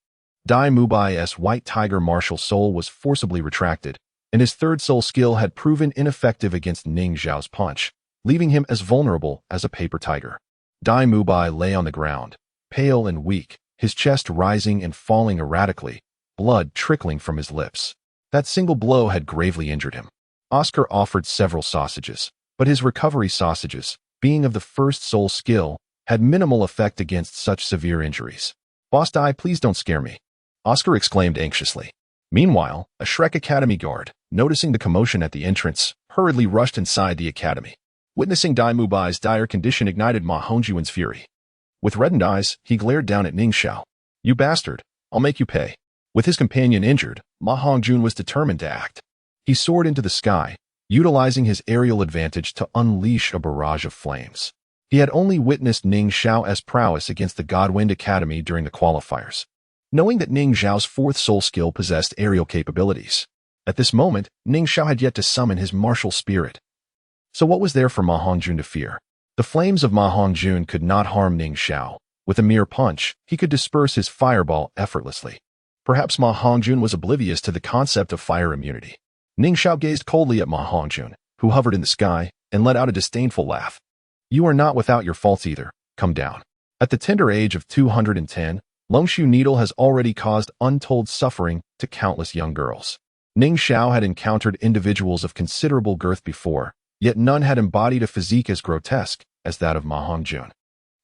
Speaker 1: Dai Mubai's white tiger martial soul was forcibly retracted, and his third soul skill had proven ineffective against Ning Xiao's punch, leaving him as vulnerable as a paper tiger. Dai Mubai lay on the ground, pale and weak, his chest rising and falling erratically, blood trickling from his lips. That single blow had gravely injured him. Oscar offered several sausages, but his recovery sausages, being of the first soul skill, had minimal effect against such severe injuries. "Boss Dai, please don't scare me," Oscar exclaimed anxiously. Meanwhile, a Shrek Academy guard, noticing the commotion at the entrance, hurriedly rushed inside the academy. Witnessing Dai Mubai's dire condition ignited Ma Hongjuan's fury. With reddened eyes, he glared down at Ning Xiao. "You bastard, I'll make you pay." With his companion injured, Ma Hongjun was determined to act. He soared into the sky, utilizing his aerial advantage to unleash a barrage of flames. He had only witnessed Ning Xiao's prowess against the Godwind Academy during the qualifiers, knowing that Ning Xiao's fourth soul skill possessed aerial capabilities. At this moment, Ning Xiao had yet to summon his martial spirit. So what was there for Ma Hongjun to fear? The flames of Ma Hongjun could not harm Ning Xiao. With a mere punch, he could disperse his fireball effortlessly. Perhaps Ma Hongjun was oblivious to the concept of fire immunity. Ning Xiao gazed coldly at Ma Hongjun, who hovered in the sky, and let out a disdainful laugh. "You are not without your faults either. Come down." At the tender age of 210, Longshu Needle has already caused untold suffering to countless young girls. Ning Xiao had encountered individuals of considerable girth before, yet none had embodied a physique as grotesque as that of Ma Hongjun.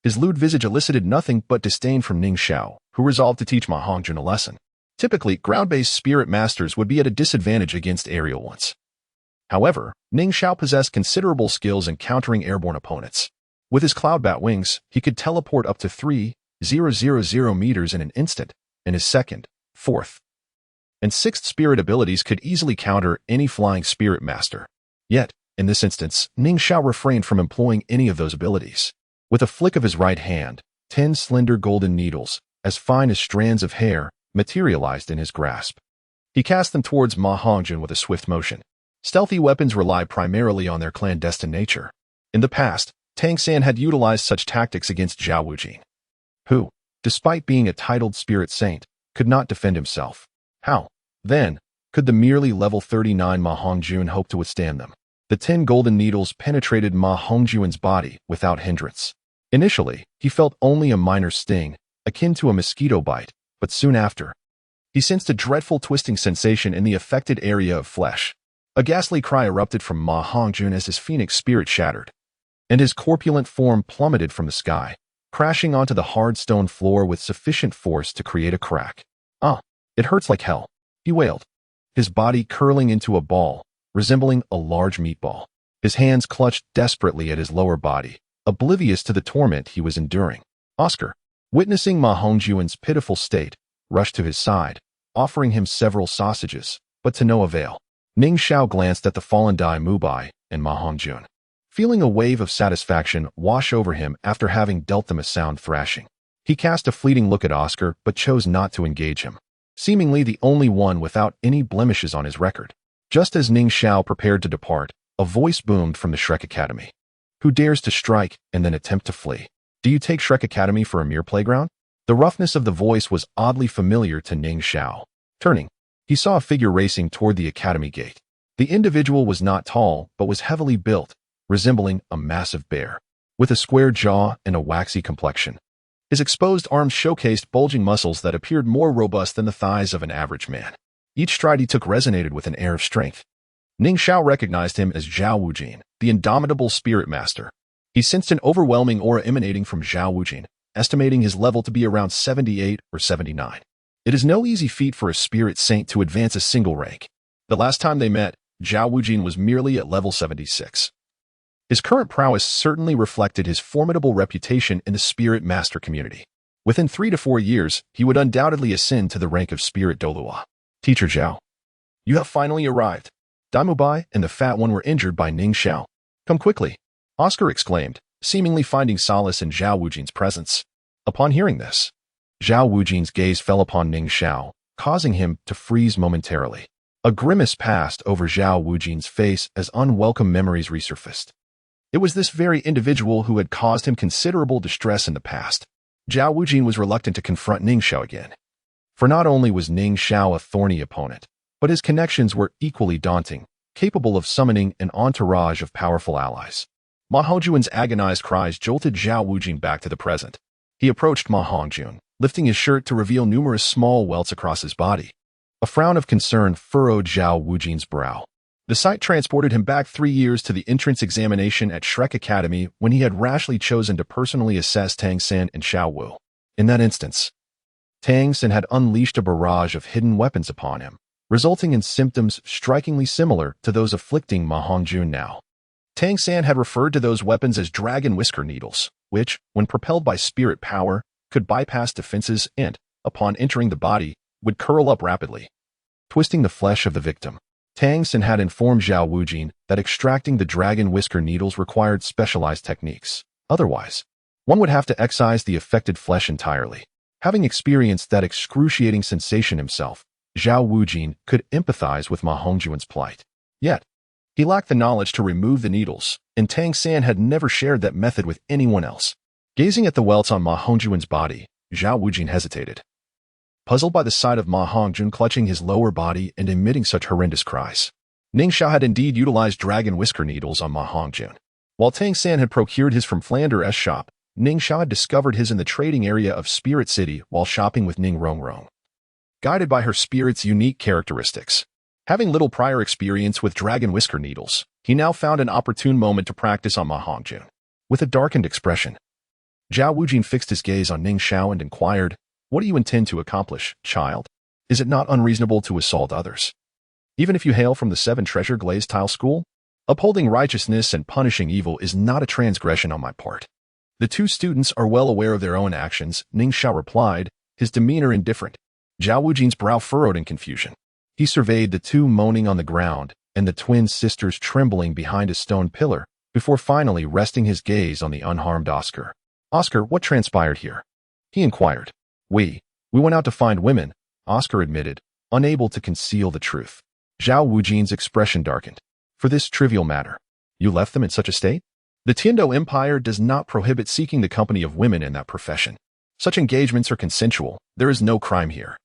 Speaker 1: His lewd visage elicited nothing but disdain from Ning Xiao, who resolved to teach Ma Hongjun a lesson. Typically, ground-based spirit masters would be at a disadvantage against aerial ones. However, Ning Xiao possessed considerable skills in countering airborne opponents. With his cloud bat wings, he could teleport up to 3,000 meters in an instant, and his second, fourth, and sixth spirit abilities could easily counter any flying spirit master. Yet, in this instance, Ning Xiao refrained from employing any of those abilities. With a flick of his right hand, 10 slender golden needles, as fine as strands of hair, materialized in his grasp. He cast them towards Ma Hongjun with a swift motion. Stealthy weapons rely primarily on their clandestine nature. In the past, Tang San had utilized such tactics against Zhao Wujing, who, despite being a titled spirit saint, could not defend himself. How, then, could the merely level 39 Ma Hongjun hope to withstand them? The 10 golden needles penetrated Ma Hongjun's body without hindrance. Initially, he felt only a minor sting, akin to a mosquito bite, but soon after, he sensed a dreadful twisting sensation in the affected area of flesh. A ghastly cry erupted from Ma Hongjun as his phoenix spirit shattered, and his corpulent form plummeted from the sky, crashing onto the hard stone floor with sufficient force to create a crack. "Ah, it hurts like hell," he wailed, his body curling into a ball, resembling a large meatball. His hands clutched desperately at his lower body, oblivious to the torment he was enduring. Oscar, witnessing Ma Hongjun's pitiful state, rushed to his side, offering him several sausages, but to no avail. Ning Xiao glanced at the fallen Dai Mubai and Ma Hongjun, feeling a wave of satisfaction wash over him after having dealt them a sound thrashing. He cast a fleeting look at Oscar but chose not to engage him, seemingly the only one without any blemishes on his record. Just as Ning Xiao prepared to depart, a voice boomed from the Shrek Academy. "Who dares to strike and then attempt to flee? Do you take Shrek Academy for a mere playground?" The roughness of the voice was oddly familiar to Ning Xiao. Turning, he saw a figure racing toward the academy gate. The individual was not tall, but was heavily built, resembling a massive bear, with a square jaw and a waxy complexion. His exposed arms showcased bulging muscles that appeared more robust than the thighs of an average man. Each stride he took resonated with an air of strength. Ning Xiao recognized him as Xiao Wujin, the indomitable spirit master. He sensed an overwhelming aura emanating from Xiao Wujin, estimating his level to be around 78 or 79. It is no easy feat for a spirit saint to advance a single rank. The last time they met, Xiao Wujin was merely at level 76. His current prowess certainly reflected his formidable reputation in the spirit master community. Within 3 to 4 years, he would undoubtedly ascend to the rank of spirit Douluo. "Teacher Zhao, you have finally arrived." Daimubai and the fat one were injured by Ning Xiao. "Come quickly," Oscar exclaimed, seemingly finding solace in Xiao Wujin's presence. Upon hearing this, Xiao Wujin's gaze fell upon Ning Xiao, causing him to freeze momentarily. A grimace passed over Xiao Wujin's face as unwelcome memories resurfaced. It was this very individual who had caused him considerable distress in the past. Xiao Wujin was reluctant to confront Ning Xiao again. For not only was Ning Xiao a thorny opponent, but his connections were equally daunting, capable of summoning an entourage of powerful allies. Ma Hongjun's agonized cries jolted Xiao Wujin back to the present. He approached Ma Hongjun, lifting his shirt to reveal numerous small welts across his body. A frown of concern furrowed Xiao Wujin's brow. The sight transported him back 3 years to the entrance examination at Shrek Academy when he had rashly chosen to personally assess Tang San and Xiao Wu. In that instance, Tang San had unleashed a barrage of hidden weapons upon him, resulting in symptoms strikingly similar to those afflicting Ma Hongjun now. Tang San had referred to those weapons as dragon whisker needles, which, when propelled by spirit power, could bypass defenses and, upon entering the body, would curl up rapidly, twisting the flesh of the victim. Tang San had informed Xiao Wujin that extracting the dragon whisker needles required specialized techniques. Otherwise, one would have to excise the affected flesh entirely. Having experienced that excruciating sensation himself, Xiao Wujin could empathize with Ma Hongjun's plight. Yet, he lacked the knowledge to remove the needles, and Tang San had never shared that method with anyone else. Gazing at the welts on Ma Hongjun's body, Xiao Wujin hesitated, puzzled by the sight of Ma Hongjun clutching his lower body and emitting such horrendous cries. Ning Xiao had indeed utilized dragon whisker needles on Ma Hongjun. While Tang San had procured his from Flanders' shop, Ning Xiao had discovered his in the trading area of Spirit City while shopping with Ning Rong Rong. Guided by her spirit's unique characteristics, having little prior experience with dragon whisker needles, he now found an opportune moment to practice on Ma Hongjun. With a darkened expression, Xiao Wujin fixed his gaze on Ning Xiao and inquired, "What do you intend to accomplish, child? Is it not unreasonable to assault others? Even if you hail from the 7 treasure glazed tile school? Upholding righteousness and punishing evil is not a transgression on my part." The 2 students are well aware of their own actions, Ning Xiao replied, his demeanor indifferent. Xiao Wujin's brow furrowed in confusion. He surveyed the 2 moaning on the ground and the twin sisters trembling behind a stone pillar before finally resting his gaze on the unharmed Oscar. "Oscar, what transpired here?" he inquired. We went out to find women," Oscar admitted, unable to conceal the truth. Xiao Wujin's expression darkened. "For this trivial matter, you left them in such a state?" The Tiando Empire does not prohibit seeking the company of women in that profession. Such engagements are consensual. There is no crime here.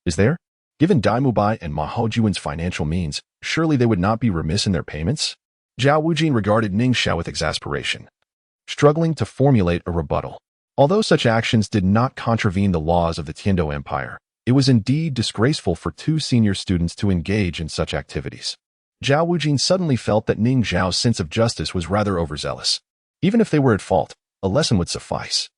Speaker 1: Is there? Given Daimubai and Ma Hongjun's financial means, surely they would not be remiss in their payments? Xiao Wujin regarded Ning Xiao with exasperation, struggling to formulate a rebuttal. Although such actions did not contravene the laws of the Tiando Empire, it was indeed disgraceful for 2 senior students to engage in such activities. Xiao Wujin suddenly felt that Ning Xiao's sense of justice was rather overzealous. Even if they were at fault, a lesson would suffice.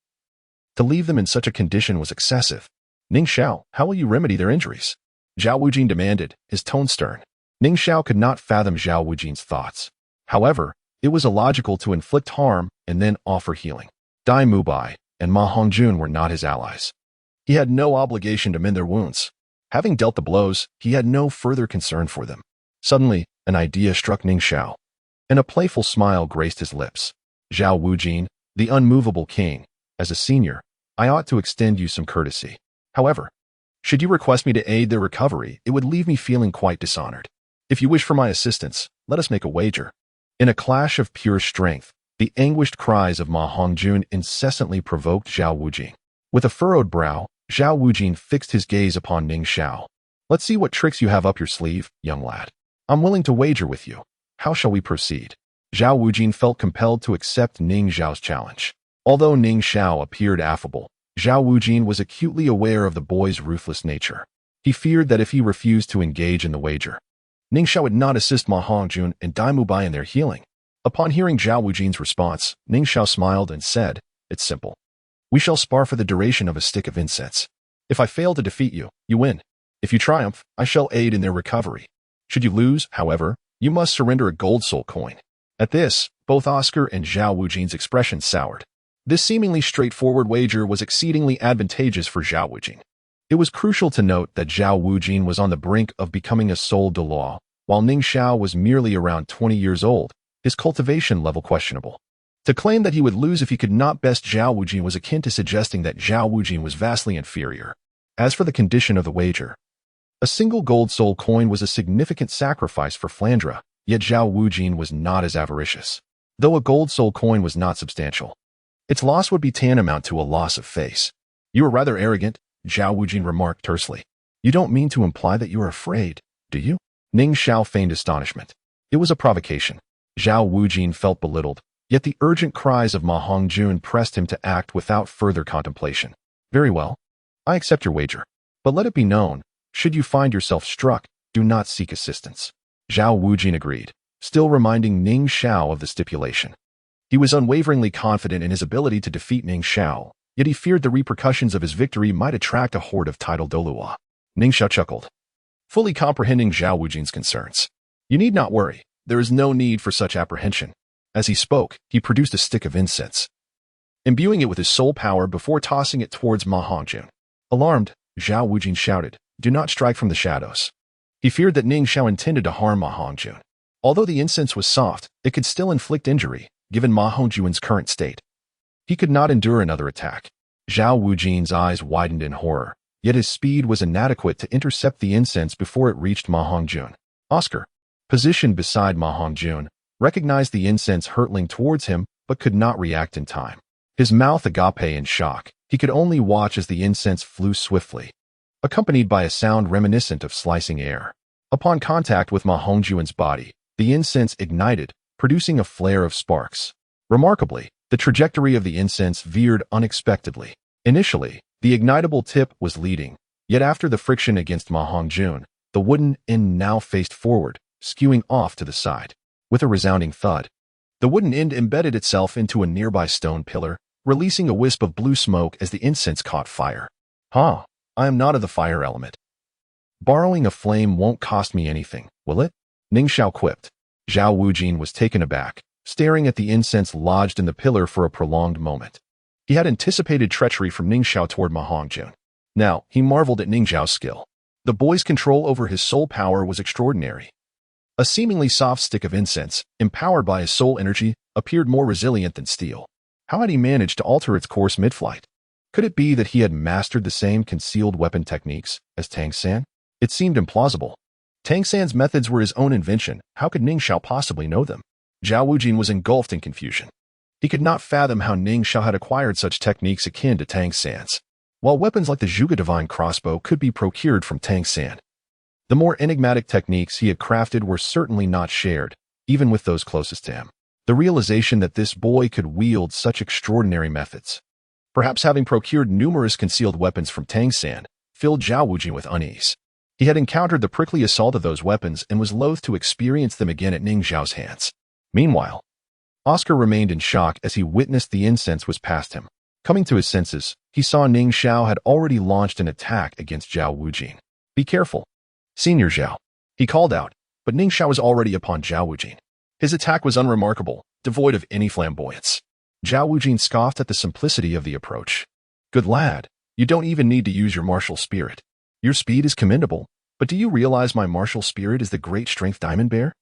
Speaker 1: To leave them in such a condition was excessive. Ning Xiao, how will you remedy their injuries? Xiao Wujin demanded, his tone stern. Ning Xiao could not fathom Xiao Wujin's thoughts. However, it was illogical to inflict harm and then offer healing. Dai Mubai and Ma Hongjun were not his allies. He had no obligation to mend their wounds. Having dealt the blows, he had no further concern for them. Suddenly, an idea struck Ning Xiao, and a playful smile graced his lips. Xiao Wujin, the unmovable king, as a senior, I ought to extend you some courtesy. However, should you request me to aid their recovery, it would leave me feeling quite dishonored. If you wish for my assistance, let us make a wager. In a clash of pure strength, the anguished cries of Ma Hongjun incessantly provoked Xiao Wujin. With a furrowed brow, Xiao Wujin fixed his gaze upon Ning Xiao. Let's see what tricks you have up your sleeve, young lad. I'm willing to wager with you. How shall we proceed? Xiao Wujin felt compelled to accept Ning Xiao's challenge. Although Ning Xiao appeared affable, Xiao Wujin was acutely aware of the boy's ruthless nature. He feared that if he refused to engage in the wager, Ning Xiao would not assist Ma Hongjun and Dai Mubai in their healing. Upon hearing Xiao Wujin's response, Ning Xiao smiled and said, "It's simple. We shall spar for the duration of a stick of incense. If I fail to defeat you, you win. If you triumph, I shall aid in their recovery. Should you lose, however, you must surrender a gold soul coin." At this, both Oscar and Xiao Wujin's expressions soured. This seemingly straightforward wager was exceedingly advantageous for Xiao Wujin. It was crucial to note that Xiao Wujin was on the brink of becoming a sole Douluo, while Ning Xiao was merely around 20 years old, his cultivation level questionable. To claim that he would lose if he could not best Xiao Wujin was akin to suggesting that Xiao Wujin was vastly inferior. As for the condition of the wager, a single gold soul coin was a significant sacrifice for Flandre, yet Xiao Wujin was not as avaricious. Though a gold soul coin was not substantial, its loss would be tantamount to a loss of face. "You are rather arrogant," Xiao Wujin remarked tersely. "You don't mean to imply that you are afraid, do you?" Ning Xiao feigned astonishment. It was a provocation. Xiao Wujin felt belittled, yet the urgent cries of Ma Hongjun pressed him to act without further contemplation. "Very well. I accept your wager. But let it be known, should you find yourself struck, do not seek assistance." Xiao Wujin agreed, still reminding Ning Xiao of the stipulation. He was unwaveringly confident in his ability to defeat Ning Xiao, yet he feared the repercussions of his victory might attract a horde of titled Douluo. Ning Xiao chuckled, fully comprehending Xiao Wujin's concerns. "You need not worry. There is no need for such apprehension." As he spoke, he produced a stick of incense, imbuing it with his soul power before tossing it towards Ma Hongjun. Alarmed, Xiao Wujin shouted, "Do not strike from the shadows." He feared that Ning Xiao intended to harm Ma Hongjun. Although the incense was soft, it could still inflict injury, given Ma Hongjun's current state. He could not endure another attack. Xiao Wujin's eyes widened in horror, yet his speed was inadequate to intercept the incense before it reached Ma Hongjun. Oscar, positioned beside Ma Hongjun, recognized the incense hurtling towards him but could not react in time. His mouth agape in shock, he could only watch as the incense flew swiftly, accompanied by a sound reminiscent of slicing air. Upon contact with Ma Hongjun's body, the incense ignited, producing a flare of sparks. Remarkably, the trajectory of the incense veered unexpectedly. Initially, the ignitable tip was leading, yet after the friction against Ma Hongjun, the wooden end now faced forward, skewing off to the side. With a resounding thud, the wooden end embedded itself into a nearby stone pillar, releasing a wisp of blue smoke as the incense caught fire. "Huh, I am not of the fire element. Borrowing a flame won't cost me anything, will it?" Ning Xiao quipped. Xiao Wujin was taken aback, staring at the incense lodged in the pillar for a prolonged moment. He had anticipated treachery from Ning Xiao toward Ma Hongjun. Now, he marveled at Ning Xiao's skill. The boy's control over his soul power was extraordinary. A seemingly soft stick of incense, empowered by his soul energy, appeared more resilient than steel. How had he managed to alter its course mid-flight? Could it be that he had mastered the same concealed weapon techniques as Tang San? It seemed implausible. Tang San's methods were his own invention. How could Ning Xiao possibly know them? Xiao Wujin was engulfed in confusion. He could not fathom how Ning Xiao had acquired such techniques akin to Tang San's, while weapons like the Zhuge Divine Crossbow could be procured from Tang San. The more enigmatic techniques he had crafted were certainly not shared, even with those closest to him. The realization that this boy could wield such extraordinary methods, perhaps having procured numerous concealed weapons from Tang San, filled Xiao Wujin with unease. He had encountered the prickly assault of those weapons and was loath to experience them again at Ning Xiao's hands. Meanwhile, Oscar remained in shock as he witnessed the incense was past him. Coming to his senses, he saw Ning Xiao had already launched an attack against Zhao Wujin. "Be careful, Senior Zhao," he called out, but Ning Xiao was already upon Zhao Wujin. His attack was unremarkable, devoid of any flamboyance. Zhao Wujin scoffed at the simplicity of the approach. "Good lad, you don't even need to use your martial spirit. Your speed is commendable, but do you realize my martial spirit is the great strength diamond bear?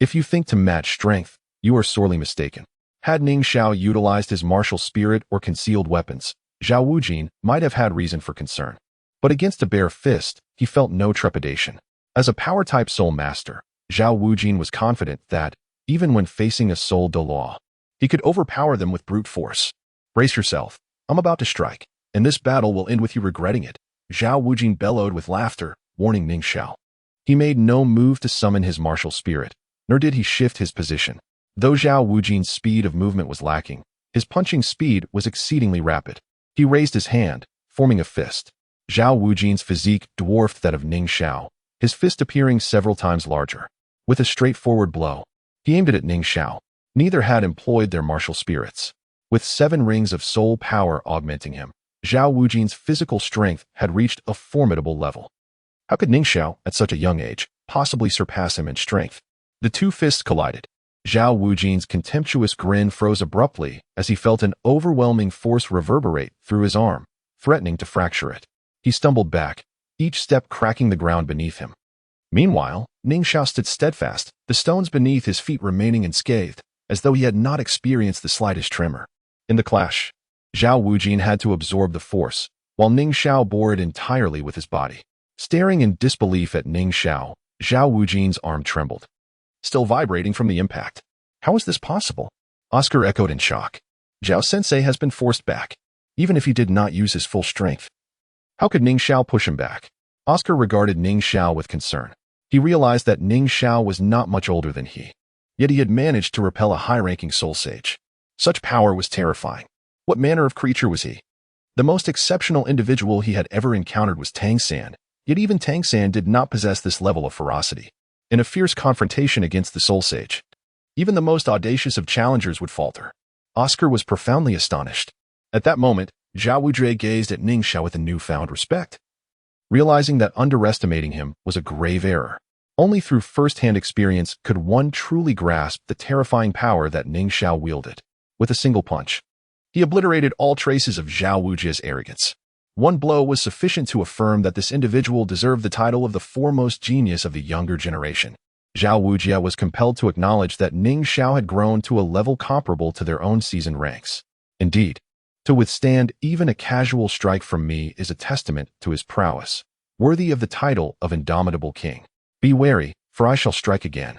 Speaker 1: If you think to match strength, you are sorely mistaken." Had Ning Xiao utilized his martial spirit or concealed weapons, Zhao Wujin might have had reason for concern. But against a bare fist, he felt no trepidation. As a power-type soul master, Zhao Wujin was confident that, even when facing a soul Douluo, he could overpower them with brute force. "Brace yourself. I'm about to strike, and this battle will end with you regretting it," Zhao Wujin bellowed with laughter, warning Ning Xiao. He made no move to summon his martial spirit, nor did he shift his position. Though Zhao Wujin's speed of movement was lacking, his punching speed was exceedingly rapid. He raised his hand, forming a fist. Zhao Wujin's physique dwarfed that of Ning Xiao, his fist appearing several times larger. With a straightforward blow, he aimed it at Ning Xiao. Neither had employed their martial spirits. With 7 rings of soul power augmenting him, Zhao Wujin's physical strength had reached a formidable level. How could Ning Xiao, at such a young age, possibly surpass him in strength? The two fists collided. Zhao Wujin's contemptuous grin froze abruptly as he felt an overwhelming force reverberate through his arm, threatening to fracture it. He stumbled back, each step cracking the ground beneath him. Meanwhile, Ning Xiao stood steadfast, the stones beneath his feet remaining unscathed, as though he had not experienced the slightest tremor. In the clash, Zhao Wujin had to absorb the force, while Ning Xiao bore it entirely with his body. Staring in disbelief at Ning Xiao, Zhao Wujin's arm trembled, still vibrating from the impact. "How is this possible?" Oscar echoed in shock. "Zhao-sensei has been forced back, even if he did not use his full strength. How could Ning Xiao push him back?" Oscar regarded Ning Xiao with concern. He realized that Ning Xiao was not much older than he, yet he had managed to repel a high-ranking soul sage. Such power was terrifying. What manner of creature was he? The most exceptional individual he had ever encountered was Tang San, yet even Tang San did not possess this level of ferocity. In a fierce confrontation against the soul sage, even the most audacious of challengers would falter. Oscar was profoundly astonished. At that moment, Zhao Wujie gazed at Ning Xiao with a newfound respect, realizing that underestimating him was a grave error. Only through first-hand experience could one truly grasp the terrifying power that Ning Xiao wielded. With a single punch, he obliterated all traces of Zhao Wujie's arrogance. One blow was sufficient to affirm that this individual deserved the title of the foremost genius of the younger generation. Zhao Wujie was compelled to acknowledge that Ning Xiao had grown to a level comparable to their own seasoned ranks. Indeed, to withstand even a casual strike from me is a testament to his prowess, worthy of the title of Indomitable King. Be wary, for I shall strike again."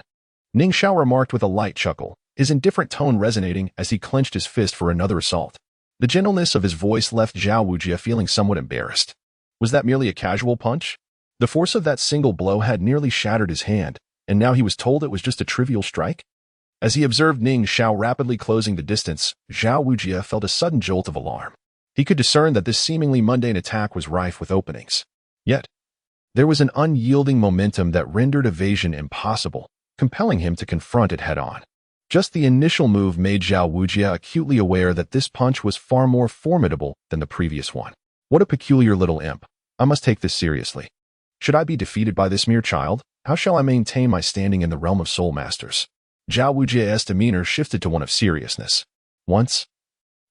Speaker 1: Ning Xiao remarked with a light chuckle, his indifferent tone resonating as he clenched his fist for another assault. The gentleness of his voice left Zhao Wujie feeling somewhat embarrassed. Was that merely a casual punch? The force of that single blow had nearly shattered his hand, and now he was told it was just a trivial strike? As he observed Ning Xiao rapidly closing the distance, Zhao Wujie felt a sudden jolt of alarm. He could discern that this seemingly mundane attack was rife with openings. Yet, there was an unyielding momentum that rendered evasion impossible, compelling him to confront it head-on. Just the initial move made Zhao Wujie acutely aware that this punch was far more formidable than the previous one. What a peculiar little imp. I must take this seriously. Should I be defeated by this mere child? How shall I maintain my standing in the realm of soul masters? Zhao Wujie's demeanor shifted to one of seriousness. Once,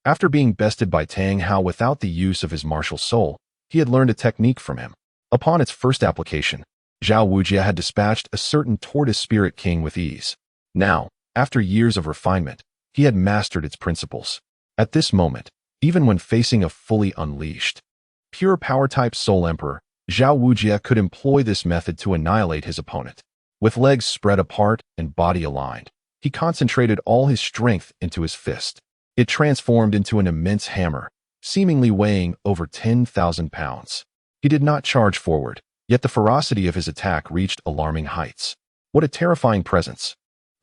Speaker 1: after being bested by Tang Hao without the use of his martial soul, he had learned a technique from him. Upon its first application, Zhao Wujie had dispatched a certain tortoise spirit king with ease. Now, after years of refinement, he had mastered its principles. At this moment, even when facing a fully unleashed, pure power-type soul emperor, Zhao Wujie could employ this method to annihilate his opponent. With legs spread apart and body aligned, he concentrated all his strength into his fist. It transformed into an immense hammer, seemingly weighing over 10,000 pounds. He did not charge forward, yet the ferocity of his attack reached alarming heights. What a terrifying presence!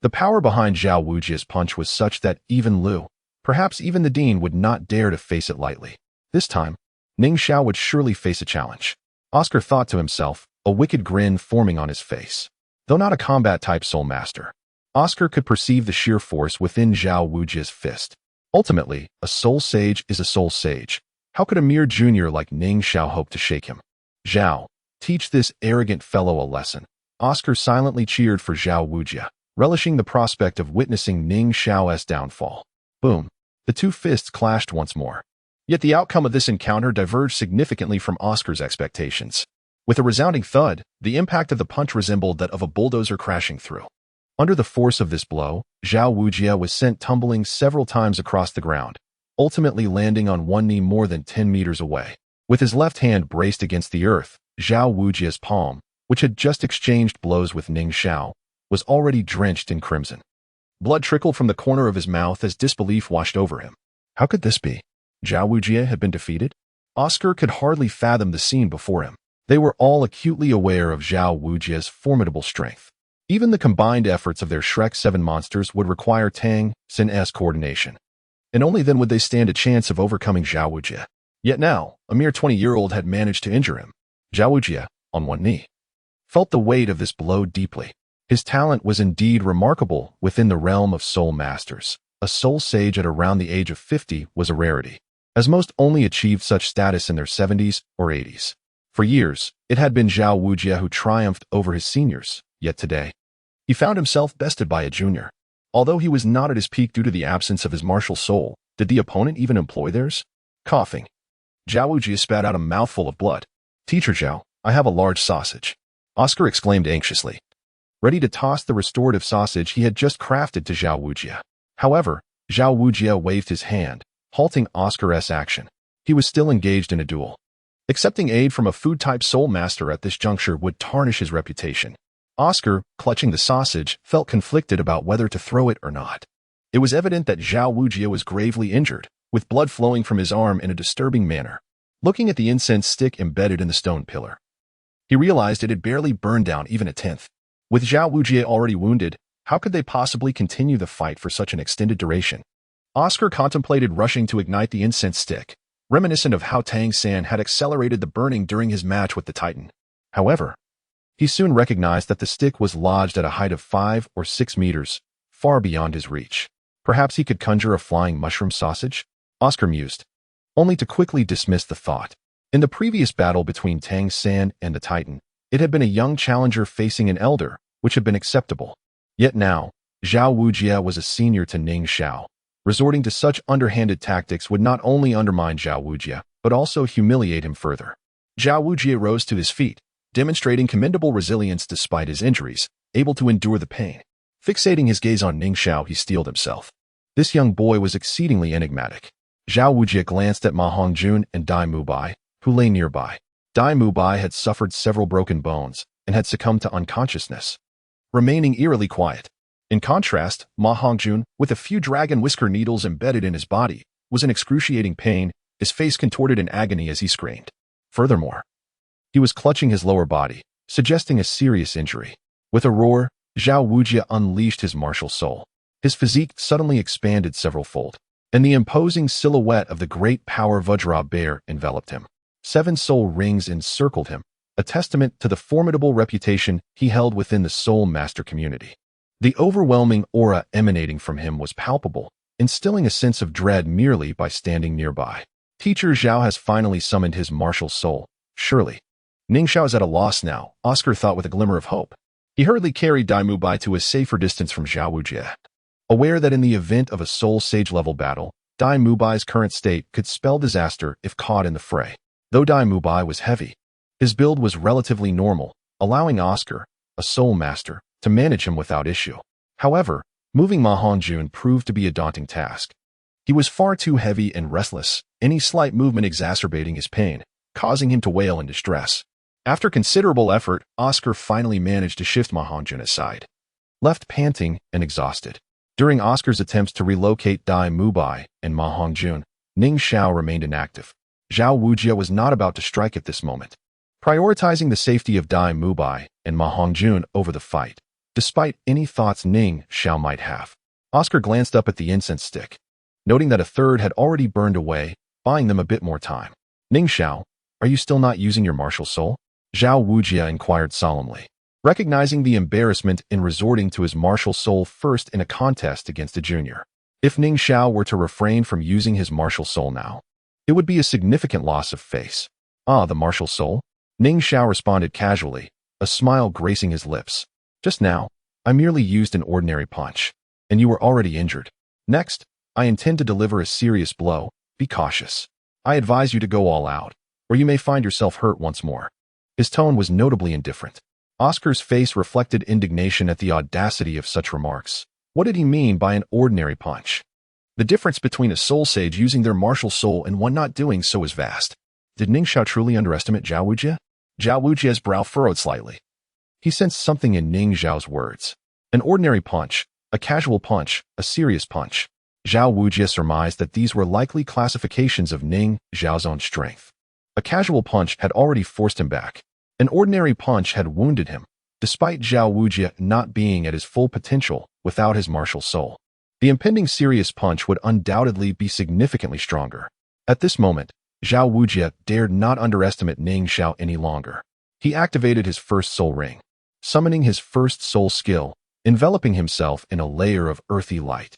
Speaker 1: The power behind Zhao Wujie's punch was such that even Lu, perhaps even the Dean, would not dare to face it lightly. This time, Ning Xiao would surely face a challenge. Oscar thought to himself, a wicked grin forming on his face. Though not a combat-type soul master, Oscar could perceive the sheer force within Xiao Wujia's fist. Ultimately, a soul sage is a soul sage. How could a mere junior like Ning Xiao hope to shake him? Xiao, teach this arrogant fellow a lesson. Oscar silently cheered for Xiao Wujia, relishing the prospect of witnessing Ning Xiao's downfall. Boom. The two fists clashed once more. Yet the outcome of this encounter diverged significantly from Oscar's expectations. With a resounding thud, the impact of the punch resembled that of a bulldozer crashing through. Under the force of this blow, Xiao Wujia was sent tumbling several times across the ground, ultimately landing on one knee more than 10 meters away. With his left hand braced against the earth, Xiao Wujia's palm, which had just exchanged blows with Ning Xiao, was already drenched in crimson. Blood trickled from the corner of his mouth as disbelief washed over him. How could this be? Xiao Wujia had been defeated? Oscar could hardly fathom the scene before him. They were all acutely aware of Xiao Wujia's formidable strength. Even the combined efforts of their Shrek 7 monsters would require Tang Xin's coordination. And only then would they stand a chance of overcoming Xiao Wujia. Yet now, a mere 20-year-old had managed to injure him. Xiao Wujia, on one knee, felt the weight of this blow deeply. His talent was indeed remarkable within the realm of soul masters. A soul sage at around the age of 50 was a rarity, as most only achieved such status in their 70s or 80s. For years, it had been Xiao Wujia who triumphed over his seniors, yet today, he found himself bested by a junior. Although he was not at his peak due to the absence of his martial soul, did the opponent even employ theirs? Coughing, Xiao Wujia spat out a mouthful of blood. Teacher Xiao, I have a large sausage, Oscar exclaimed anxiously, ready to toss the restorative sausage he had just crafted to Xiao Wujia. However, Xiao Wujia waved his hand, halting Oscar's action. He was still engaged in a duel. Accepting aid from a food-type soul master at this juncture would tarnish his reputation. Oscar, clutching the sausage, felt conflicted about whether to throw it or not. It was evident that Xiao Wujia was gravely injured, with blood flowing from his arm in a disturbing manner. Looking at the incense stick embedded in the stone pillar, he realized it had barely burned down even a tenth. With Xiao Wujia already wounded, how could they possibly continue the fight for such an extended duration? Oscar contemplated rushing to ignite the incense stick, reminiscent of how Tang San had accelerated the burning during his match with the Titan. However, he soon recognized that the stick was lodged at a height of 5 or 6 meters, far beyond his reach. Perhaps he could conjure a flying mushroom sausage? Oscar mused, only to quickly dismiss the thought. In the previous battle between Tang San and the Titan, it had been a young challenger facing an elder, which had been acceptable. Yet now, Xiao Wujia was a senior to Ning Xiao. Resorting to such underhanded tactics would not only undermine Xiao Wujia, but also humiliate him further. Xiao Wujia rose to his feet, demonstrating commendable resilience despite his injuries, able to endure the pain. Fixating his gaze on Ning Xiao, he steeled himself. This young boy was exceedingly enigmatic. Xiao Wujia glanced at Ma Hongjun and Dai Mubai, who lay nearby. Dai Mubai had suffered several broken bones and had succumbed to unconsciousness, remaining eerily quiet. In contrast, Ma Hongjun, with a few dragon whisker needles embedded in his body, was in excruciating pain, his face contorted in agony as he screamed. Furthermore, he was clutching his lower body, suggesting a serious injury. With a roar, Xiao Wujia unleashed his martial soul. His physique suddenly expanded several-fold, and the imposing silhouette of the great power Vajra bear enveloped him. 7 soul rings encircled him, a testament to the formidable reputation he held within the soul master community. The overwhelming aura emanating from him was palpable, instilling a sense of dread merely by standing nearby. Teacher Xiao has finally summoned his martial soul, surely. Ning Xiao is at a loss now, Oscar thought with a glimmer of hope. He hurriedly carried Dai Mubai to a safer distance from Xiao Wujia. Aware that in the event of a soul sage-level battle, Dai Mubai's current state could spell disaster if caught in the fray. Though Dai Mubai was heavy, his build was relatively normal, allowing Oscar, a soul master, to manage him without issue. However, moving Ma Hongjun proved to be a daunting task. He was far too heavy and restless, any slight movement exacerbating his pain, causing him to wail in distress. After considerable effort, Oscar finally managed to shift Ma Hongjun aside, left panting and exhausted. During Oscar's attempts to relocate Dai Mubai and Ma Hongjun, Ning Xiao remained inactive. Xiao Wujia was not about to strike at this moment, prioritizing the safety of Dai Mubai and Ma Hongjun over the fight, despite any thoughts Ning Xiao might have. Oscar glanced up at the incense stick, noting that a third had already burned away, buying them a bit more time. Ning Xiao, are you still not using your martial soul? Xiao Wujie inquired solemnly, recognizing the embarrassment in resorting to his martial soul first in a contest against a junior. If Ning Xiao were to refrain from using his martial soul now, it would be a significant loss of face. Ah, the martial soul? Ning Xiao responded casually, a smile gracing his lips. Just now, I merely used an ordinary punch, and you were already injured. Next, I intend to deliver a serious blow. Be cautious. I advise you to go all out, or you may find yourself hurt once more. His tone was notably indifferent. Oscar's face reflected indignation at the audacity of such remarks. What did he mean by an ordinary punch? The difference between a soul sage using their martial soul and one not doing so is vast. Did Ning Xiao truly underestimate Xiao Wujie? Xiao Wujie's brow furrowed slightly. He sensed something in Ning Xiao's words. An ordinary punch, a casual punch, a serious punch. Xiao Wujie surmised that these were likely classifications of Ning Xiao's own strength. A casual punch had already forced him back. An ordinary punch had wounded him, despite Xiao Wujie not being at his full potential without his martial soul. The impending serious punch would undoubtedly be significantly stronger. At this moment, Xiao Wujie dared not underestimate Ning Xiao any longer. He activated his first soul ring, summoning his first soul skill, enveloping himself in a layer of earthy light.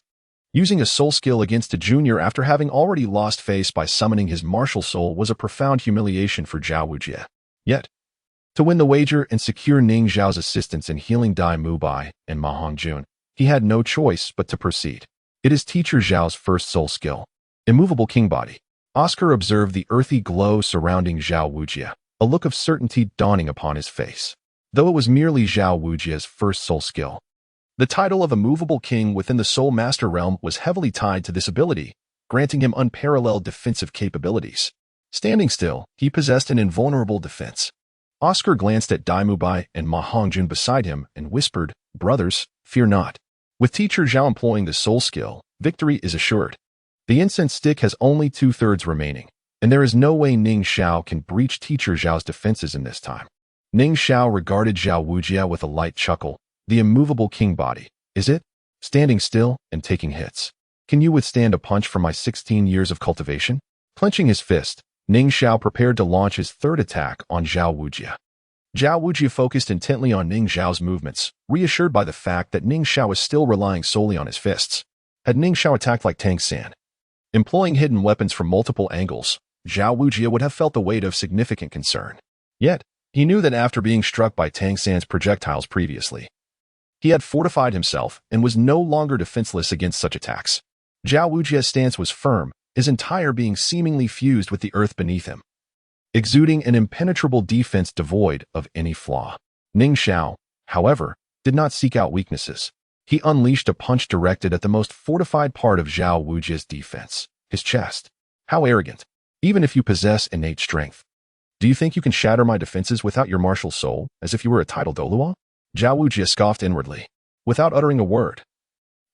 Speaker 1: Using a soul skill against a junior after having already lost face by summoning his martial soul was a profound humiliation for Xiao Wujie. Yet, to win the wager and secure Ning Xiao's assistance in healing Dai Mubai and Ma Hongjun, he had no choice but to proceed. It is teacher Zhao's first soul skill, Immovable King Body. Oscar observed the earthy glow surrounding Xiao Wujie, a look of certainty dawning upon his face. Though it was merely Xiao Wujie's first soul skill, the title of Immovable King within the Soul Master realm was heavily tied to this ability, granting him unparalleled defensive capabilities. Standing still, he possessed an invulnerable defense. Oscar glanced at Dai Mubai and Ma Hongjun beside him and whispered, "Brothers, fear not. With teacher Zhao employing the soul skill, victory is assured. The incense stick has only 2/3 remaining, and there is no way Ning Xiao can breach teacher Zhao's defenses in this time." Ning Xiao regarded Xiao Wujie with a light chuckle. The Immovable King Body, is it? Standing still and taking hits. Can you withstand a punch from my 16 years of cultivation? Clenching his fist, Ning Xiao prepared to launch his third attack on Xiao Wujie. Xiao Wujie focused intently on Ning Xiao's movements, reassured by the fact that Ning Xiao was still relying solely on his fists. Had Ning Xiao attacked like Tang San, employing hidden weapons from multiple angles, Xiao Wujie would have felt the weight of significant concern. Yet, he knew that after being struck by Tang San's projectiles previously, he had fortified himself and was no longer defenseless against such attacks. Xiao Wujie's stance was firm, his entire being seemingly fused with the earth beneath him, exuding an impenetrable defense devoid of any flaw. Ning Xiao, however, did not seek out weaknesses. He unleashed a punch directed at the most fortified part of Xiao Wujie's defense, his chest. How arrogant. Even if you possess innate strength. Do you think you can shatter my defenses without your martial soul, as if you were a titled Douluo? Xiao Wujie scoffed inwardly, without uttering a word.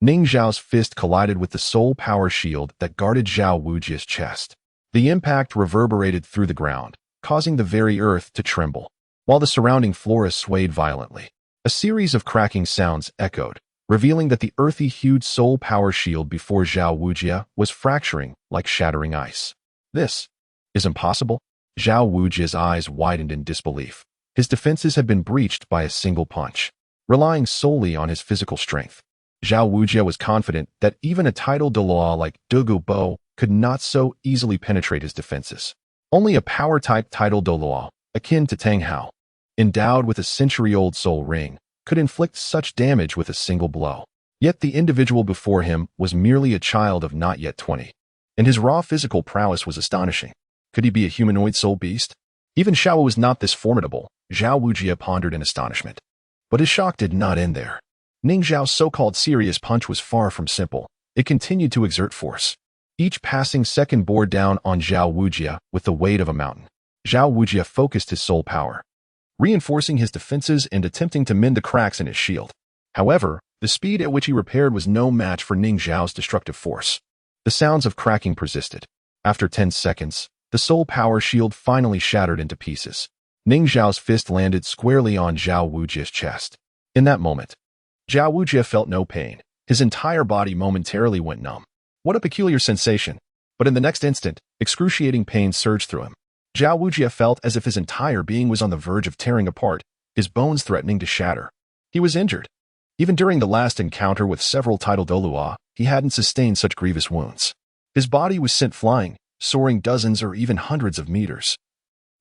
Speaker 1: Ning Xiao's fist collided with the soul power shield that guarded Xiao Wujie's chest. The impact reverberated through the ground, causing the very earth to tremble, while the surrounding flora swayed violently. A series of cracking sounds echoed, revealing that the earthy-hued soul power shield before Xiao Wujie was fracturing like shattering ice. This is impossible. Xiao Wujie's eyes widened in disbelief. His defenses had been breached by a single punch. Relying solely on his physical strength, Xiao Wujie was confident that even a titled Douluo like Dugu Bo could not so easily penetrate his defenses. Only a power-type titled Douluo, akin to Tang Hao, endowed with a century-old soul ring, could inflict such damage with a single blow. Yet the individual before him was merely a child of not yet 20, and his raw physical prowess was astonishing. Could he be a humanoid soul beast? Even Xiao was not this formidable, Xiao Wujie pondered in astonishment. But his shock did not end there. Ning Xiao's so-called serious punch was far from simple. It continued to exert force. Each passing second bore down on Xiao Wujie with the weight of a mountain. Xiao Wujie focused his soul power, reinforcing his defenses and attempting to mend the cracks in his shield. However, the speed at which he repaired was no match for Ning Xiao's destructive force. The sounds of cracking persisted. After 10 seconds, the soul power shield finally shattered into pieces. Ning Xiao's fist landed squarely on Xiao Wujie's chest. In that moment, Xiao Wujie felt no pain. His entire body momentarily went numb. What a peculiar sensation. But in the next instant, excruciating pain surged through him. Xiao Wujie felt as if his entire being was on the verge of tearing apart, his bones threatening to shatter. He was injured. Even during the last encounter with several title Douluo, he hadn't sustained such grievous wounds. His body was sent flying, soaring dozens or even hundreds of meters,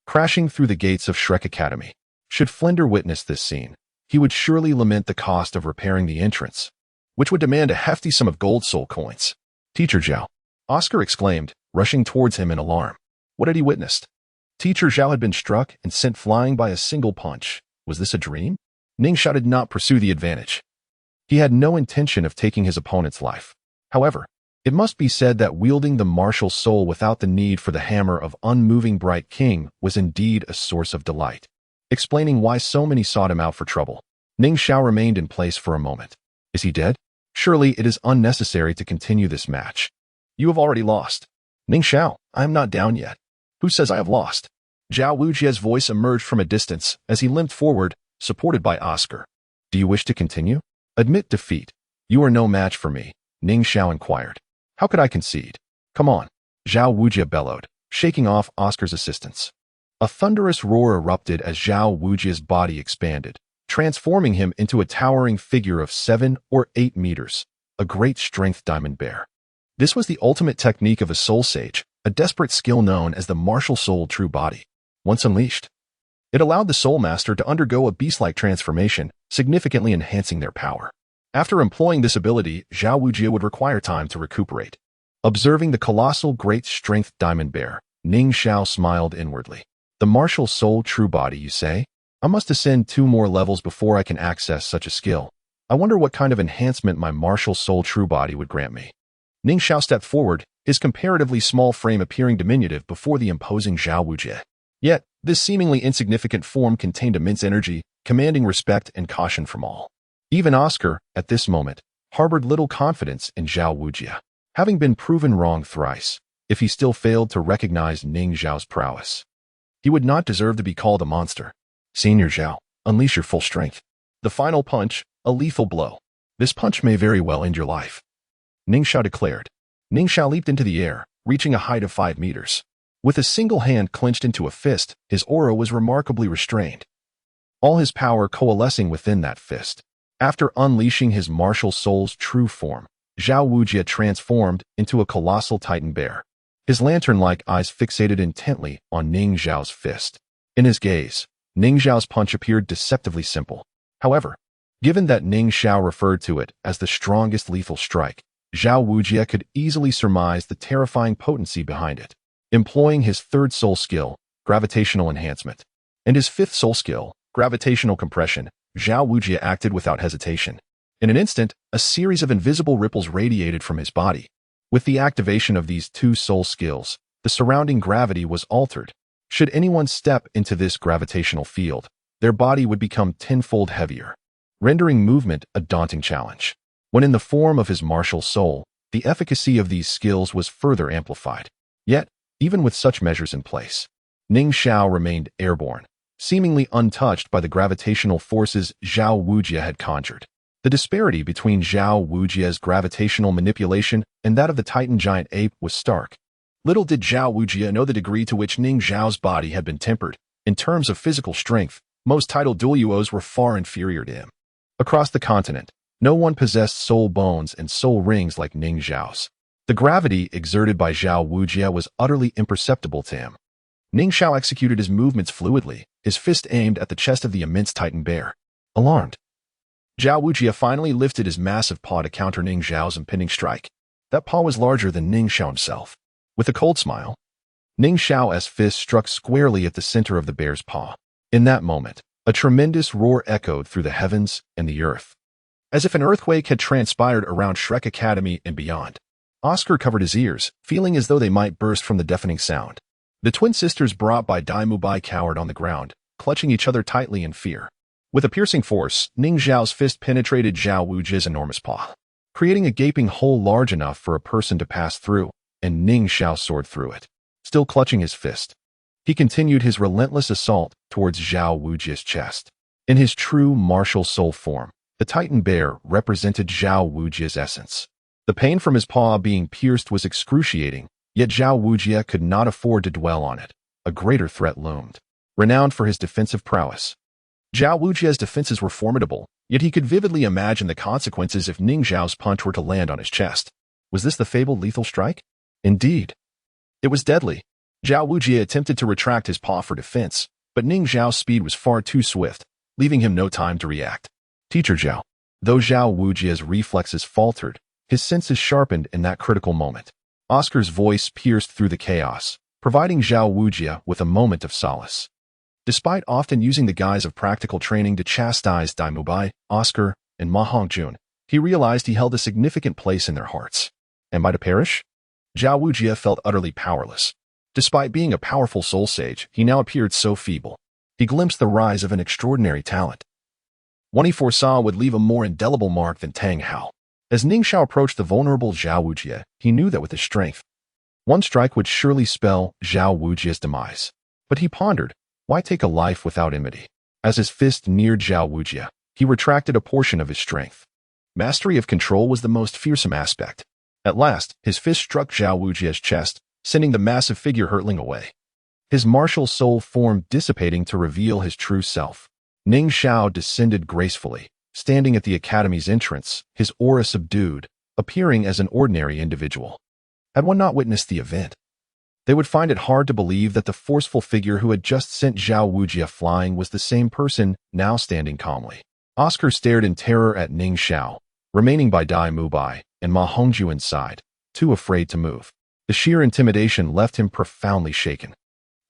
Speaker 1: crashing through the gates of Shrek Academy. Should Flinder witness this scene, he would surely lament the cost of repairing the entrance, which would demand a hefty sum of gold soul coins. Teacher Xiao, Oscar exclaimed, rushing towards him in alarm. What had he witnessed? Teacher Xiao had been struck and sent flying by a single punch. Was this a dream? Ning Xiao did not pursue the advantage. He had no intention of taking his opponent's life. However, it must be said that wielding the martial soul without the need for the hammer of unmoving Bright King was indeed a source of delight, explaining why so many sought him out for trouble. Ning Xiao remained in place for a moment. Is he dead? Surely it is unnecessary to continue this match. You have already lost. Ning Xiao, I am not down yet. Who says I have lost? Xiao Wujie's voice emerged from a distance as he limped forward, supported by Oscar. Do you wish to continue? Admit defeat. You are no match for me, Ning Xiao inquired. How could I concede? Come on, Xiao Wujie bellowed, shaking off Oscar's assistance. A thunderous roar erupted as Xiao Wujie's body expanded, transforming him into a towering figure of 7 or 8 meters, a great strength diamond bear. This was the ultimate technique of a soul sage, a desperate skill known as the martial soul true body. Once unleashed, it allowed the soul master to undergo a beast-like transformation, significantly enhancing their power. After employing this ability, Xiao Wujie would require time to recuperate. Observing the colossal great strength diamond bear, Ning Xiao smiled inwardly. The martial soul true body, you say? I must ascend 2 more levels before I can access such a skill. I wonder what kind of enhancement my martial soul true body would grant me. Ning Xiao stepped forward, his comparatively small frame appearing diminutive before the imposing Xiao Wujie. Yet, this seemingly insignificant form contained immense energy, commanding respect and caution from all. Even Oscar, at this moment, harbored little confidence in Xiao Wujie, having been proven wrong thrice. If he still failed to recognize Ning Xiao's prowess, he would not deserve to be called a monster. Senior Xiao, unleash your full strength. The final punch, a lethal blow. This punch may very well end your life, Ning Xiao declared. Ning Xiao leaped into the air, reaching a height of 5 meters. With a single hand clenched into a fist, his aura was remarkably restrained, all his power coalescing within that fist. After unleashing his martial soul's true form, Xiao Wujie transformed into a colossal titan bear, his lantern-like eyes fixated intently on Ning Xiao's fist. In his gaze, Ning Xiao's punch appeared deceptively simple. However, given that Ning Xiao referred to it as the strongest lethal strike, Xiao Wujie could easily surmise the terrifying potency behind it. Employing his 3rd soul skill, gravitational enhancement, and his 5th soul skill, gravitational compression, Xiao Wujie acted without hesitation. In an instant, a series of invisible ripples radiated from his body. With the activation of these 2 soul skills, the surrounding gravity was altered. Should anyone step into this gravitational field, their body would become 10-fold heavier, rendering movement a daunting challenge. When in the form of his martial soul, the efficacy of these skills was further amplified. Yet, even with such measures in place, Ning Xiao remained airborne, seemingly untouched by the gravitational forces Xiao Wujie had conjured. The disparity between Xiao Wujie's gravitational manipulation and that of the Titan giant ape was stark. Little did Xiao Wujie know the degree to which Ning Xiao's body had been tempered. In terms of physical strength, most title Douluos were far inferior to him. Across the continent, no one possessed soul bones and soul rings like Ning Xiao's. The gravity exerted by Xiao Wujie was utterly imperceptible to him. Ning Xiao executed his movements fluidly, his fist aimed at the chest of the immense titan bear. Alarmed, Xiao Wujie finally lifted his massive paw to counter Ning Xiao's impending strike. That paw was larger than Ning Xiao himself. With a cold smile, Ning Xiao's fist struck squarely at the center of the bear's paw. In that moment, a tremendous roar echoed through the heavens and the earth, as if an earthquake had transpired around Shrek Academy and beyond. Oscar covered his ears, feeling as though they might burst from the deafening sound. The twin sisters brought by Daimu Bai cowered on the ground, clutching each other tightly in fear. With a piercing force, Ning Xiao's fist penetrated Xiao Wujie's enormous paw, creating a gaping hole large enough for a person to pass through, and Ning Xiao soared through it. Still clutching his fist, he continued his relentless assault towards Xiao Wujie's chest. In his true martial soul form, the Titan Bear represented Xiao Wujie's essence. The pain from his paw being pierced was excruciating, yet Xiao Wujie could not afford to dwell on it. a greater threat loomed. Renowned for his defensive prowess, Xiao Wujia's defenses were formidable, yet he could vividly imagine the consequences if Ning Xiao's punch were to land on his chest. Was this the fabled lethal strike? Indeed. It was deadly. Xiao Wujia attempted to retract his paw for defense, but Ning Xiao's speed was far too swift, leaving him no time to react. Teacher Xiao. Though Xiao Wujia's reflexes faltered, his senses sharpened in that critical moment. Oscar's voice pierced through the chaos, providing Xiao Wujia with a moment of solace. Despite often using the guise of practical training to chastise Dai Mubai, Oscar, and Ma Hongjun, he realized he held a significant place in their hearts. Am I to perish? Xiao Wujia felt utterly powerless. Despite being a powerful soul sage, he now appeared so feeble. He glimpsed the rise of an extraordinary talent. One he foresaw would leave a more indelible mark than Tang Hao. As Ning Xiao approached the vulnerable Xiao Wujia, he knew that with his strength, one strike would surely spell Xiao Wujia's demise. But he pondered, why take a life without enmity? As his fist neared Xiao Wujia, he retracted a portion of his strength. Mastery of control was the most fearsome aspect. At last, his fist struck Xiao Wujia's chest, sending the massive figure hurtling away. His martial soul form dissipating to reveal his true self. Ning Xiao descended gracefully, standing at the academy's entrance, his aura subdued, appearing as an ordinary individual. Had one not witnessed the event, they would find it hard to believe that the forceful figure who had just sent Xiao Wujia flying was the same person now standing calmly. Oscar stared in terror at Ning Xiao, remaining by Dai Mubai and Ma Hongju inside, too afraid to move. The sheer intimidation left him profoundly shaken.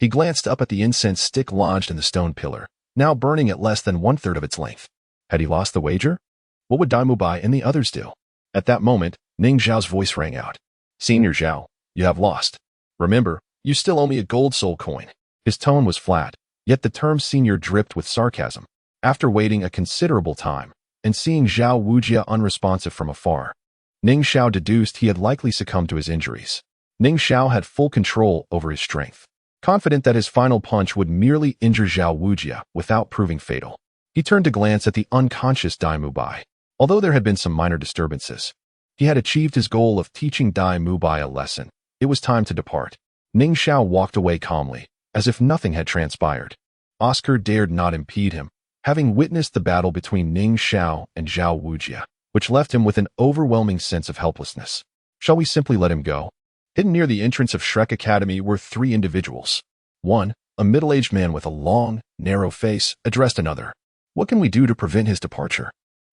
Speaker 1: He glanced up at the incense stick lodged in the stone pillar, now burning at less than one-third of its length. Had he lost the wager? What would Dai Mubai and the others do? At that moment, Ning Xiao's voice rang out. Senior Xiao, you have lost. Remember, you still owe me a gold soul coin. His tone was flat, yet the term senior dripped with sarcasm. After waiting a considerable time, and seeing Xiao Wujia unresponsive from afar, Ning Xiao deduced he had likely succumbed to his injuries. Ning Xiao had full control over his strength. Confident that his final punch would merely injure Xiao Wujia without proving fatal, he turned to glance at the unconscious Dai Mubai. Although there had been some minor disturbances, he had achieved his goal of teaching Dai Mubai a lesson. It was time to depart. Ning Xiao walked away calmly, as if nothing had transpired. Oscar dared not impede him, having witnessed the battle between Ning Xiao and Xiao Wujia, which left him with an overwhelming sense of helplessness. Shall we simply let him go? Hidden near the entrance of Shrek Academy were three individuals. One, a middle-aged man with a long, narrow face, addressed another. What can we do to prevent his departure?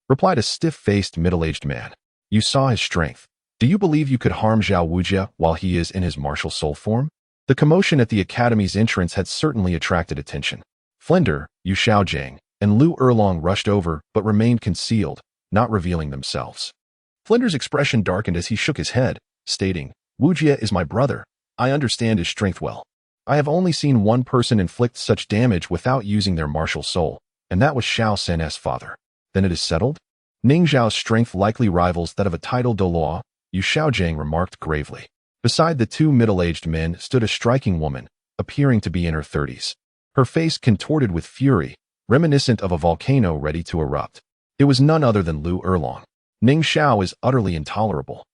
Speaker 1: Replied a stiff-faced middle-aged man. You saw his strength. Do you believe you could harm Xiao Wujia while he is in his martial soul form? The commotion at the academy's entrance had certainly attracted attention. Flender, Yu Xiaogang, and Lu Erlong rushed over but remained concealed, not revealing themselves. Flender's expression darkened as he shook his head, stating, Wujia is my brother. I understand his strength well. I have only seen one person inflict such damage without using their martial soul, and that was Xiao San's father. Then it is settled? Ning Xiao's strength likely rivals that of a titled Douluo, Yu Xiaogang remarked gravely. Beside the two middle-aged men stood a striking woman, appearing to be in her 30s. Her face contorted with fury, reminiscent of a volcano ready to erupt. It was none other than Lu Erlong. Ning Xiao is utterly intolerable.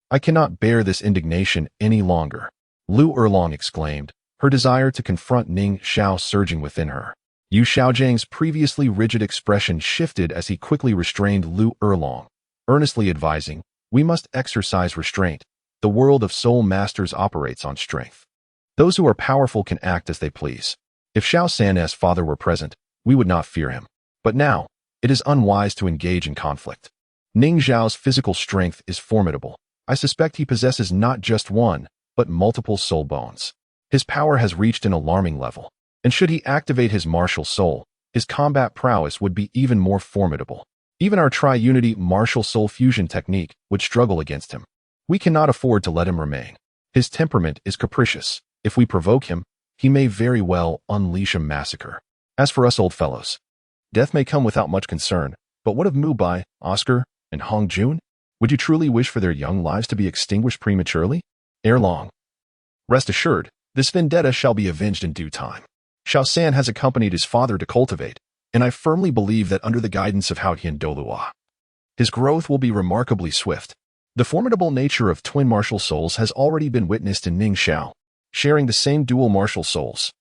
Speaker 1: I cannot bear this indignation any longer, Lu Erlong exclaimed, her desire to confront Ning Xiao surging within her. Yu Xiaogang's previously rigid expression shifted as he quickly restrained Lu Erlong, earnestly advising, we must exercise restraint. The world of soul masters operates on strength. Those who are powerful can act as they please. If Xiao San's father were present, we would not fear him. But now, it is unwise to engage in conflict. Ning Xiao's physical strength is formidable. I suspect he possesses not just one, but multiple soul bones. His power has reached an alarming level, and should he activate his martial soul, his combat prowess would be even more formidable. Even our Tri-Unity martial soul fusion technique would struggle against him. We cannot afford to let him remain. His temperament is capricious. If we provoke him, he may very well unleash a massacre. As for us old fellows, death may come without much concern, but what of Mubai, Oscar, and Hong Jun? Would you truly wish for their young lives to be extinguished prematurely? Ere long. Rest assured, this vendetta shall be avenged in due time. Xiao San has accompanied his father to cultivate, and I firmly believe that under the guidance of Haotian Douluo, his growth will be remarkably swift. The formidable nature of twin martial souls has already been witnessed in Ning Xiao. Sharing the same dual martial souls,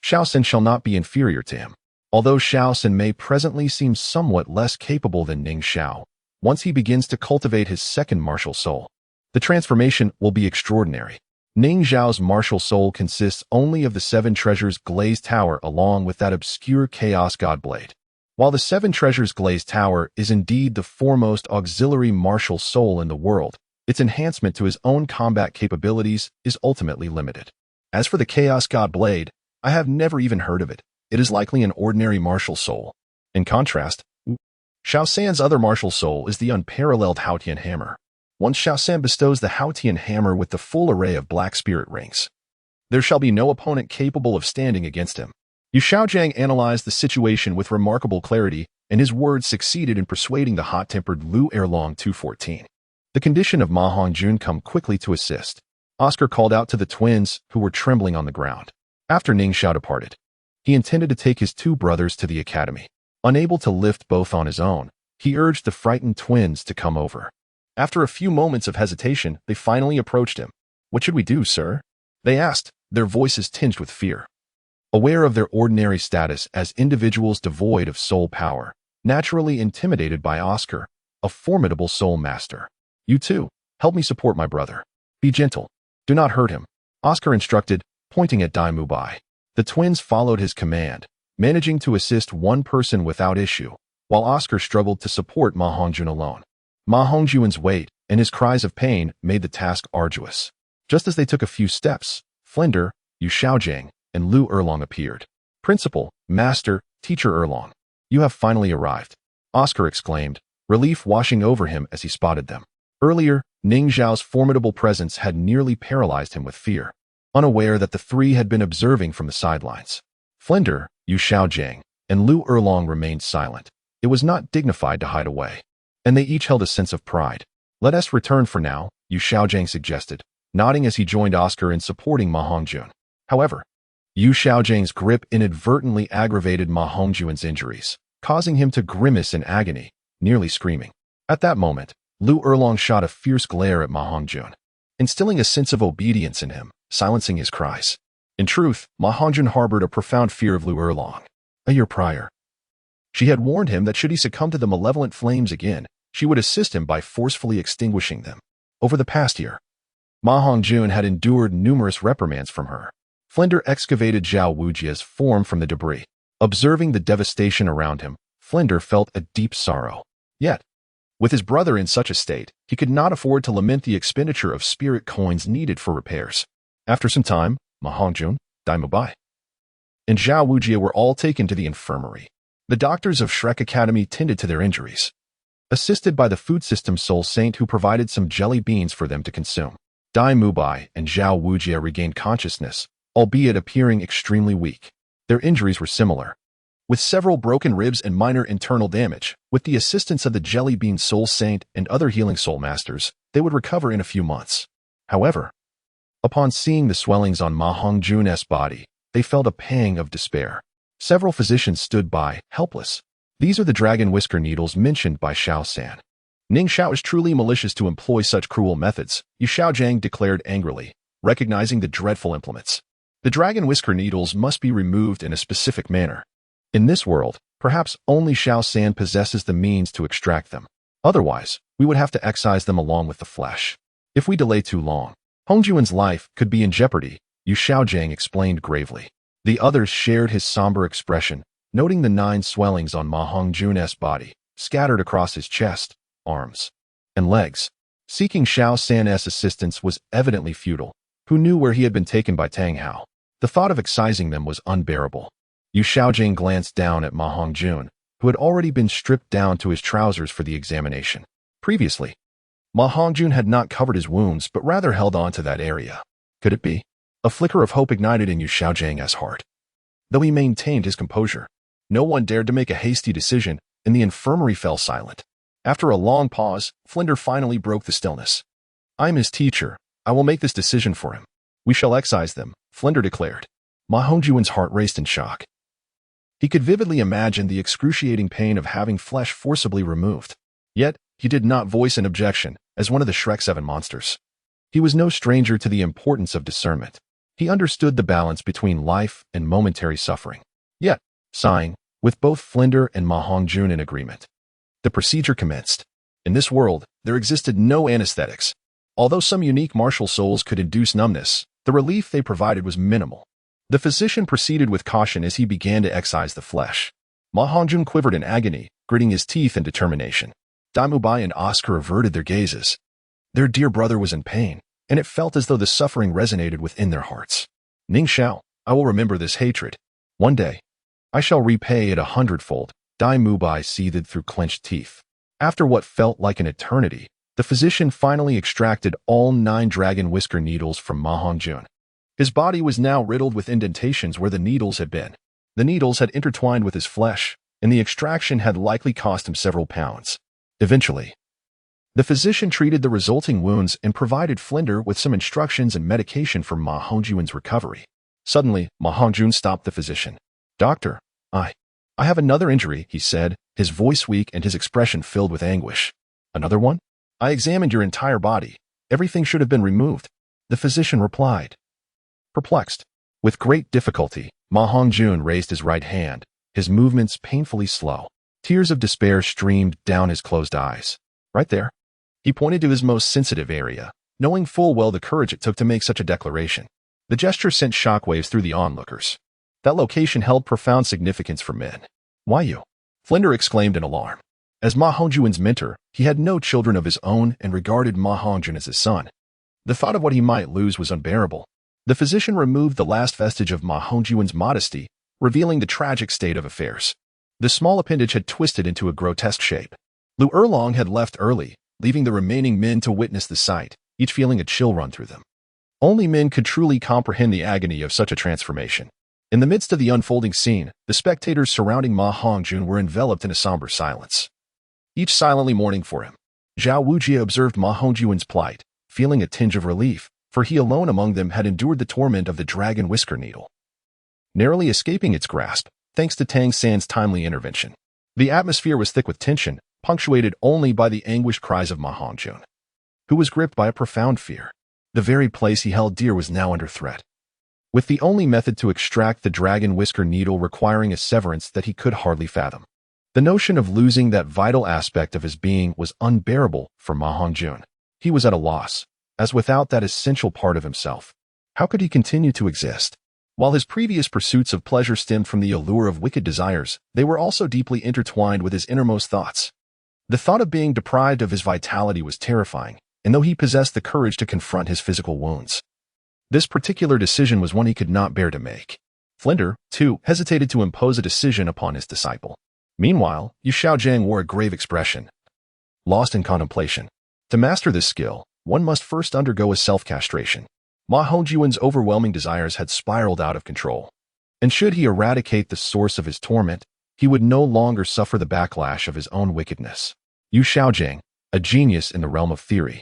Speaker 1: Xiaosen shall not be inferior to him. Although Xiaosen may presently seem somewhat less capable than Ning Xiao, once he begins to cultivate his second martial soul, the transformation will be extraordinary. Ning Xiao's martial soul consists only of the 7 treasures glazed tower along with that obscure chaos god blade. While the 7 treasures glazed tower is indeed the foremost auxiliary martial soul in the world, its enhancement to his own combat capabilities is ultimately limited. As for the chaos god blade, I have never even heard of it. It is likely an ordinary martial soul. In contrast, Xiaosan's other martial soul is the unparalleled Haotian hammer. Once Xiaosan bestows the Haotian hammer with the full array of black spirit rings, there shall be no opponent capable of standing against him. Yu Xiaogang analyzed the situation with remarkable clarity, and his words succeeded in persuading the hot-tempered Lu Erlong 214. The condition of Ma Hongjun come quickly to assist. Oscar called out to the twins, who were trembling on the ground. After Ning Xiao departed, he intended to take his 2 brothers to the academy. Unable to lift both on his own, he urged the frightened twins to come over. After a few moments of hesitation, they finally approached him. "What should we do, sir?" they asked, their voices tinged with fear. Aware of their ordinary status as individuals devoid of soul power, naturally intimidated by Oscar, a formidable soul master. "You too, help me support my brother. Be gentle. Do not hurt him," Oscar instructed, pointing at Dai Mubai. The twins followed his command, managing to assist one person without issue, while Oscar struggled to support Ma Hongjun alone. Ma Hongjun's weight and his cries of pain made the task arduous. Just as they took a few steps, Flinder, Yu Xiaogang, and Lu Erlong appeared. "Principal, Master, Teacher Erlong, you have finally arrived," Oscar exclaimed, relief washing over him as he spotted them. Earlier, Ning Xiao's formidable presence had nearly paralyzed him with fear, unaware that the 3 had been observing from the sidelines. Flinder, Yu Xiaogang, and Lu Erlong remained silent. It was not dignified to hide away, and they each held a sense of pride. "Let us return for now," Yu Xiaogang suggested, nodding as he joined Oscar in supporting Ma Hongjun. However, Yu Xiaogang's grip inadvertently aggravated Ma Hongjun's injuries, causing him to grimace in agony, nearly screaming. At that moment, Lu Erlong shot a fierce glare at Ma Hongjun, instilling a sense of obedience in him, silencing his cries. In truth, Ma Hongjun harbored a profound fear of Lu Erlong. A year prior, she had warned him that should he succumb to the malevolent flames again, she would assist him by forcefully extinguishing them. Over the past year, Ma Hongjun had endured numerous reprimands from her. Flinder excavated Xiao Wujia's form from the debris. Observing the devastation around him, Flinder felt a deep sorrow. Yet, with his brother in such a state, he could not afford to lament the expenditure of spirit coins needed for repairs. After some time, Ma Hongjun, Dai Mubai, and Xiao Wujia were all taken to the infirmary. The doctors of Shrek Academy tended to their injuries, assisted by the food system soul saint who provided some jelly beans for them to consume. Dai Mubai and Xiao Wujia regained consciousness, albeit appearing extremely weak. Their injuries were similar, with several broken ribs and minor internal damage. With the assistance of the jelly bean soul saint and other healing soul masters, they would recover in a few months. However, upon seeing the swellings on Ma Hongjun's body, they felt a pang of despair. Several physicians stood by, helpless. "These are the dragon whisker needles mentioned by Xiaosan. Ning Xiao is truly malicious to employ such cruel methods," Yu Xiaogang declared angrily, recognizing the dreadful implements. "The dragon whisker needles must be removed in a specific manner. In this world, perhaps only Xiaosan possesses the means to extract them. Otherwise, we would have to excise them along with the flesh. If we delay too long, Hongjun's life could be in jeopardy," Yu Xiaogang explained gravely. The others shared his somber expression, noting the 9 swellings on Ma Hongjun's body, scattered across his chest, arms, and legs. Seeking Xiaosan's assistance was evidently futile. Who knew where he had been taken by Tang Hao? The thought of excising them was unbearable. Yu Xiaogang glanced down at Ma Hongjun, who had already been stripped down to his trousers for the examination. Previously, Ma Hongjun had not covered his wounds but rather held on to that area. Could it be? A flicker of hope ignited in Yu Xiaogan's heart. Though he maintained his composure, no one dared to make a hasty decision, and the infirmary fell silent. After a long pause, Flinder finally broke the stillness. "I am his teacher. I will make this decision for him. We shall excise them," Flinder declared. Ma Hongjun's heart raced in shock. He could vividly imagine the excruciating pain of having flesh forcibly removed. Yet, he did not voice an objection, as one of the Shrek 7 monsters. He was no stranger to the importance of discernment. He understood the balance between life and momentary suffering. Yet, sighing, with both Flinder and Ma Hongjun in agreement, the procedure commenced. In this world, there existed no anesthetics. Although some unique martial souls could induce numbness, the relief they provided was minimal. The physician proceeded with caution as he began to excise the flesh. Ma Hongjun quivered in agony, gritting his teeth in determination. Daimubai and Oscar averted their gazes. Their dear brother was in pain, and it felt as though the suffering resonated within their hearts. Ning Xiao, I will remember this hatred. One day, I shall repay it 100-fold, Daimubai seethed through clenched teeth. After what felt like an eternity, the physician finally extracted all 9 dragon whisker needles from Ma Hongjun. His body was now riddled with indentations where the needles had been. The needles had intertwined with his flesh, and the extraction had likely cost him several pounds. Eventually, the physician treated the resulting wounds and provided Flinder with some instructions and medication for Ma Hongjun's recovery. Suddenly, Ma Hongjun stopped the physician. Doctor, I have another injury, he said, his voice weak and his expression filled with anguish. Another one? I examined your entire body. Everything should have been removed, the physician replied. Perplexed. With great difficulty, Ma Hongjun raised his right hand, his movements painfully slow. Tears of despair streamed down his closed eyes. Right there. He pointed to his most sensitive area, knowing full well the courage it took to make such a declaration. The gesture sent shockwaves through the onlookers. That location held profound significance for men. Why you? Flinder exclaimed in alarm. As Ma Hongjun's mentor, he had no children of his own and regarded Ma Hongjun as his son. The thought of what he might lose was unbearable. The physician removed the last vestige of Ma Hongjun's modesty, revealing the tragic state of affairs. The small appendage had twisted into a grotesque shape. Lu Erlong had left early, leaving the remaining men to witness the sight, each feeling a chill run through them. Only men could truly comprehend the agony of such a transformation. In the midst of the unfolding scene, the spectators surrounding Ma Hongjun were enveloped in a somber silence, each silently mourning for him. Xiao Wu observed Ma Hongjun's plight, feeling a tinge of relief, for he alone among them had endured the torment of the dragon whisker needle, narrowly escaping its grasp, thanks to Tang San's timely intervention. The atmosphere was thick with tension, punctuated only by the anguished cries of Ma Hongjun, who was gripped by a profound fear. The very place he held dear was now under threat, with the only method to extract the dragon whisker needle requiring a severance that he could hardly fathom. The notion of losing that vital aspect of his being was unbearable for Ma Hongjun. He was at a loss, as without that essential part of himself, how could he continue to exist? While his previous pursuits of pleasure stemmed from the allure of wicked desires, they were also deeply intertwined with his innermost thoughts. The thought of being deprived of his vitality was terrifying, and though he possessed the courage to confront his physical wounds, this particular decision was one he could not bear to make. Flinder, too, hesitated to impose a decision upon his disciple. Meanwhile, Yu Xiaogang wore a grave expression, lost in contemplation. To master this skill, one must first undergo a self-castration. Ma Hongjun's overwhelming desires had spiraled out of control, and should he eradicate the source of his torment, he would no longer suffer the backlash of his own wickedness. Yu Xiaogang, a genius in the realm of theory,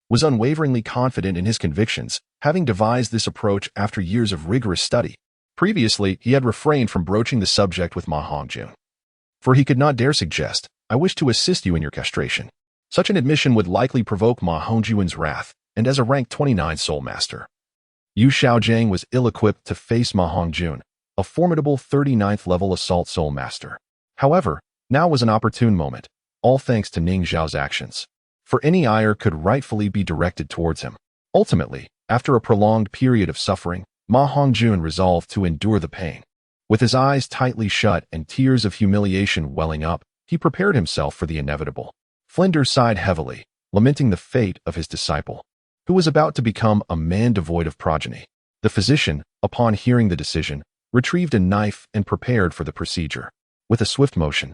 Speaker 1: was unwaveringly confident in his convictions, having devised this approach after years of rigorous study. Previously, he had refrained from broaching the subject with Ma Hongjun, for he could not dare suggest, I wish to assist you in your castration. Such an admission would likely provoke Ma Hongjun's wrath, and as a rank 29 soul master, Yu Xiaogang was ill-equipped to face Ma Hongjun, a formidable 39th level assault soul master. However, now was an opportune moment, all thanks to Ning Xiao's actions, for any ire could rightfully be directed towards him. Ultimately, after a prolonged period of suffering, Ma Hongjun resolved to endure the pain. With his eyes tightly shut and tears of humiliation welling up, he prepared himself for the inevitable. Flinder sighed heavily, lamenting the fate of his disciple, who was about to become a man devoid of progeny. The physician, upon hearing the decision, retrieved a knife and prepared for the procedure. With a swift motion,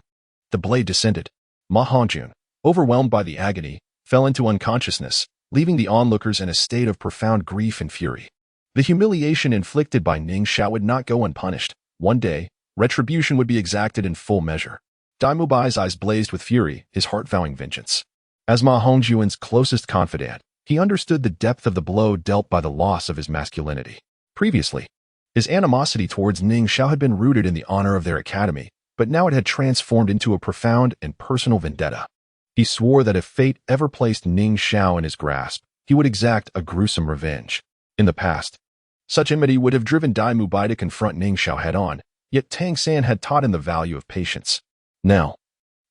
Speaker 1: the blade descended. Ma Hongjun, overwhelmed by the agony, fell into unconsciousness, leaving the onlookers in a state of profound grief and fury. The humiliation inflicted by Ning Xiao would not go unpunished. One day, retribution would be exacted in full measure. Daimubai's eyes blazed with fury, his heart vowing vengeance. As Ma Hongjun's closest confidant, he understood the depth of the blow dealt by the loss of his masculinity. Previously, his animosity towards Ning Xiao had been rooted in the honor of their academy, but now it had transformed into a profound and personal vendetta. He swore that if fate ever placed Ning Xiao in his grasp, he would exact a gruesome revenge. In the past, Such enmity would have driven Dai Mubai to confront Ning Xiao head-on, yet Tang San had taught him the value of patience. Now,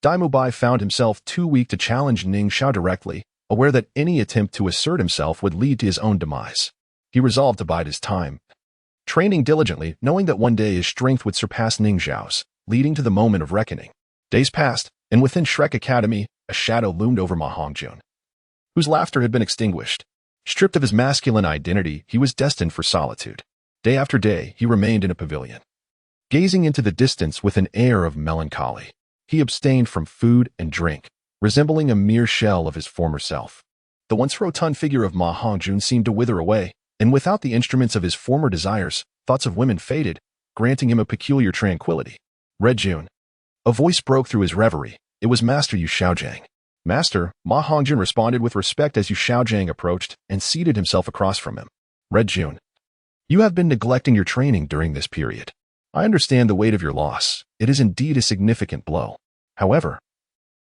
Speaker 1: Dai Mubai found himself too weak to challenge Ning Xiao directly, aware that any attempt to assert himself would lead to his own demise. He resolved to bide his time, training diligently, knowing that one day his strength would surpass Ning Xiao's, leading to the moment of reckoning. Days passed, and within Shrek Academy, a shadow loomed over Ma Hongjun, whose laughter had been extinguished. Stripped of his masculine identity, he was destined for solitude. Day after day, he remained in a pavilion, gazing into the distance with an air of melancholy. He abstained from food and drink, resembling a mere shell of his former self. The once rotund figure of Ma Hongjun seemed to wither away, and without the instruments of his former desires, thoughts of women faded, granting him a peculiar tranquility. Red June. A voice broke through his reverie. It was Master Yu Xiaogang. Master, Ma Hongjun responded with respect as Yu Xiaogang approached and seated himself across from him. Red June. You have been neglecting your training during this period. I understand the weight of your loss. It is indeed a significant blow. However,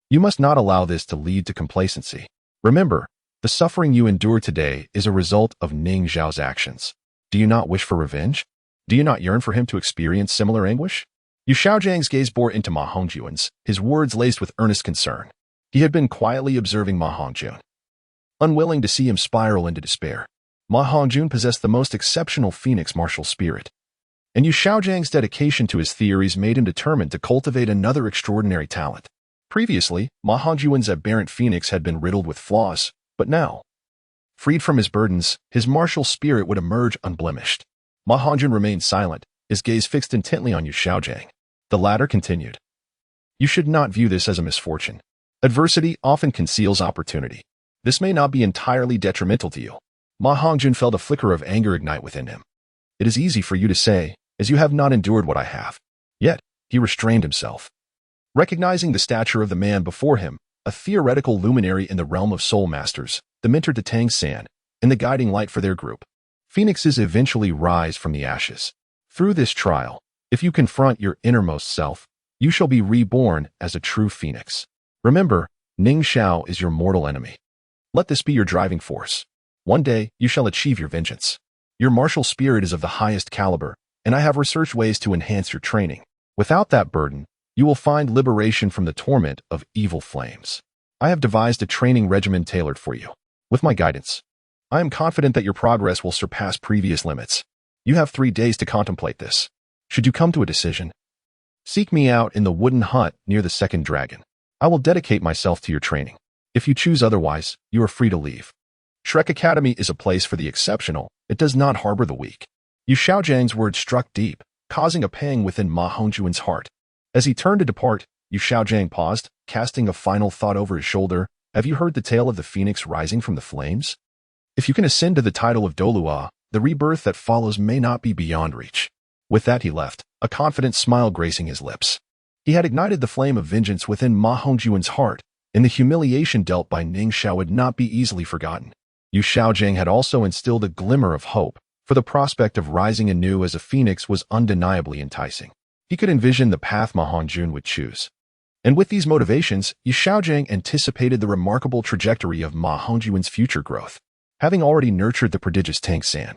Speaker 1: you must not allow this to lead to complacency. Remember, the suffering you endure today is a result of Ning Xiao's actions. Do you not wish for revenge? Do you not yearn for him to experience similar anguish? Yu Xiaojiang's gaze bore into Ma Hongjun's, his words laced with earnest concern. He had been quietly observing Ma Hongjun, unwilling to see him spiral into despair. Ma Hongjun possessed the most exceptional phoenix martial spirit, and Yu Xiaojiang's dedication to his theories made him determined to cultivate another extraordinary talent. Previously, Ma Hongjun's aberrant phoenix had been riddled with flaws, but now, freed from his burdens, his martial spirit would emerge unblemished. Ma Hongjun remained silent, his gaze fixed intently on Yu Xiaojiang. The latter continued. You should not view this as a misfortune. Adversity often conceals opportunity. This may not be entirely detrimental to you. Ma Hongjun felt a flicker of anger ignite within him. It is easy for you to say, as you have not endured what I have. Yet, he restrained himself. Recognizing the stature of the man before him, a theoretical luminary in the realm of soul masters, the mentor to Tang San, and the guiding light for their group. Phoenixes eventually rise from the ashes. Through this trial, if you confront your innermost self, you shall be reborn as a true phoenix. Remember, Ning Xiao is your mortal enemy. Let this be your driving force. One day, you shall achieve your vengeance. Your martial spirit is of the highest caliber, and I have researched ways to enhance your training. Without that burden, you will find liberation from the torment of evil flames. I have devised a training regimen tailored for you. With my guidance, I am confident that your progress will surpass previous limits. You have 3 days to contemplate this. Should you come to a decision, seek me out in the wooden hut near the second dragon. I will dedicate myself to your training. If you choose otherwise, you are free to leave. Shrek Academy is a place for the exceptional. It does not harbor the weak. Yu Xiaojiang's words struck deep, causing a pang within Ma Hongjun's heart. As he turned to depart, Yu Xiaojiang paused, casting a final thought over his shoulder. Have you heard the tale of the phoenix rising from the flames? If you can ascend to the title of Douluo, the rebirth that follows may not be beyond reach. With that he left, a confident smile gracing his lips. He had ignited the flame of vengeance within Ma Hongjun's heart, and the humiliation dealt by Ning Xiao would not be easily forgotten. Yu Xiaojiang had also instilled a glimmer of hope, for the prospect of rising anew as a phoenix was undeniably enticing. He could envision the path Ma Hongjun would choose. And with these motivations, Yu Xiaojiang anticipated the remarkable trajectory of Ma Hongjun's future growth. Having already nurtured the prodigious Tang San,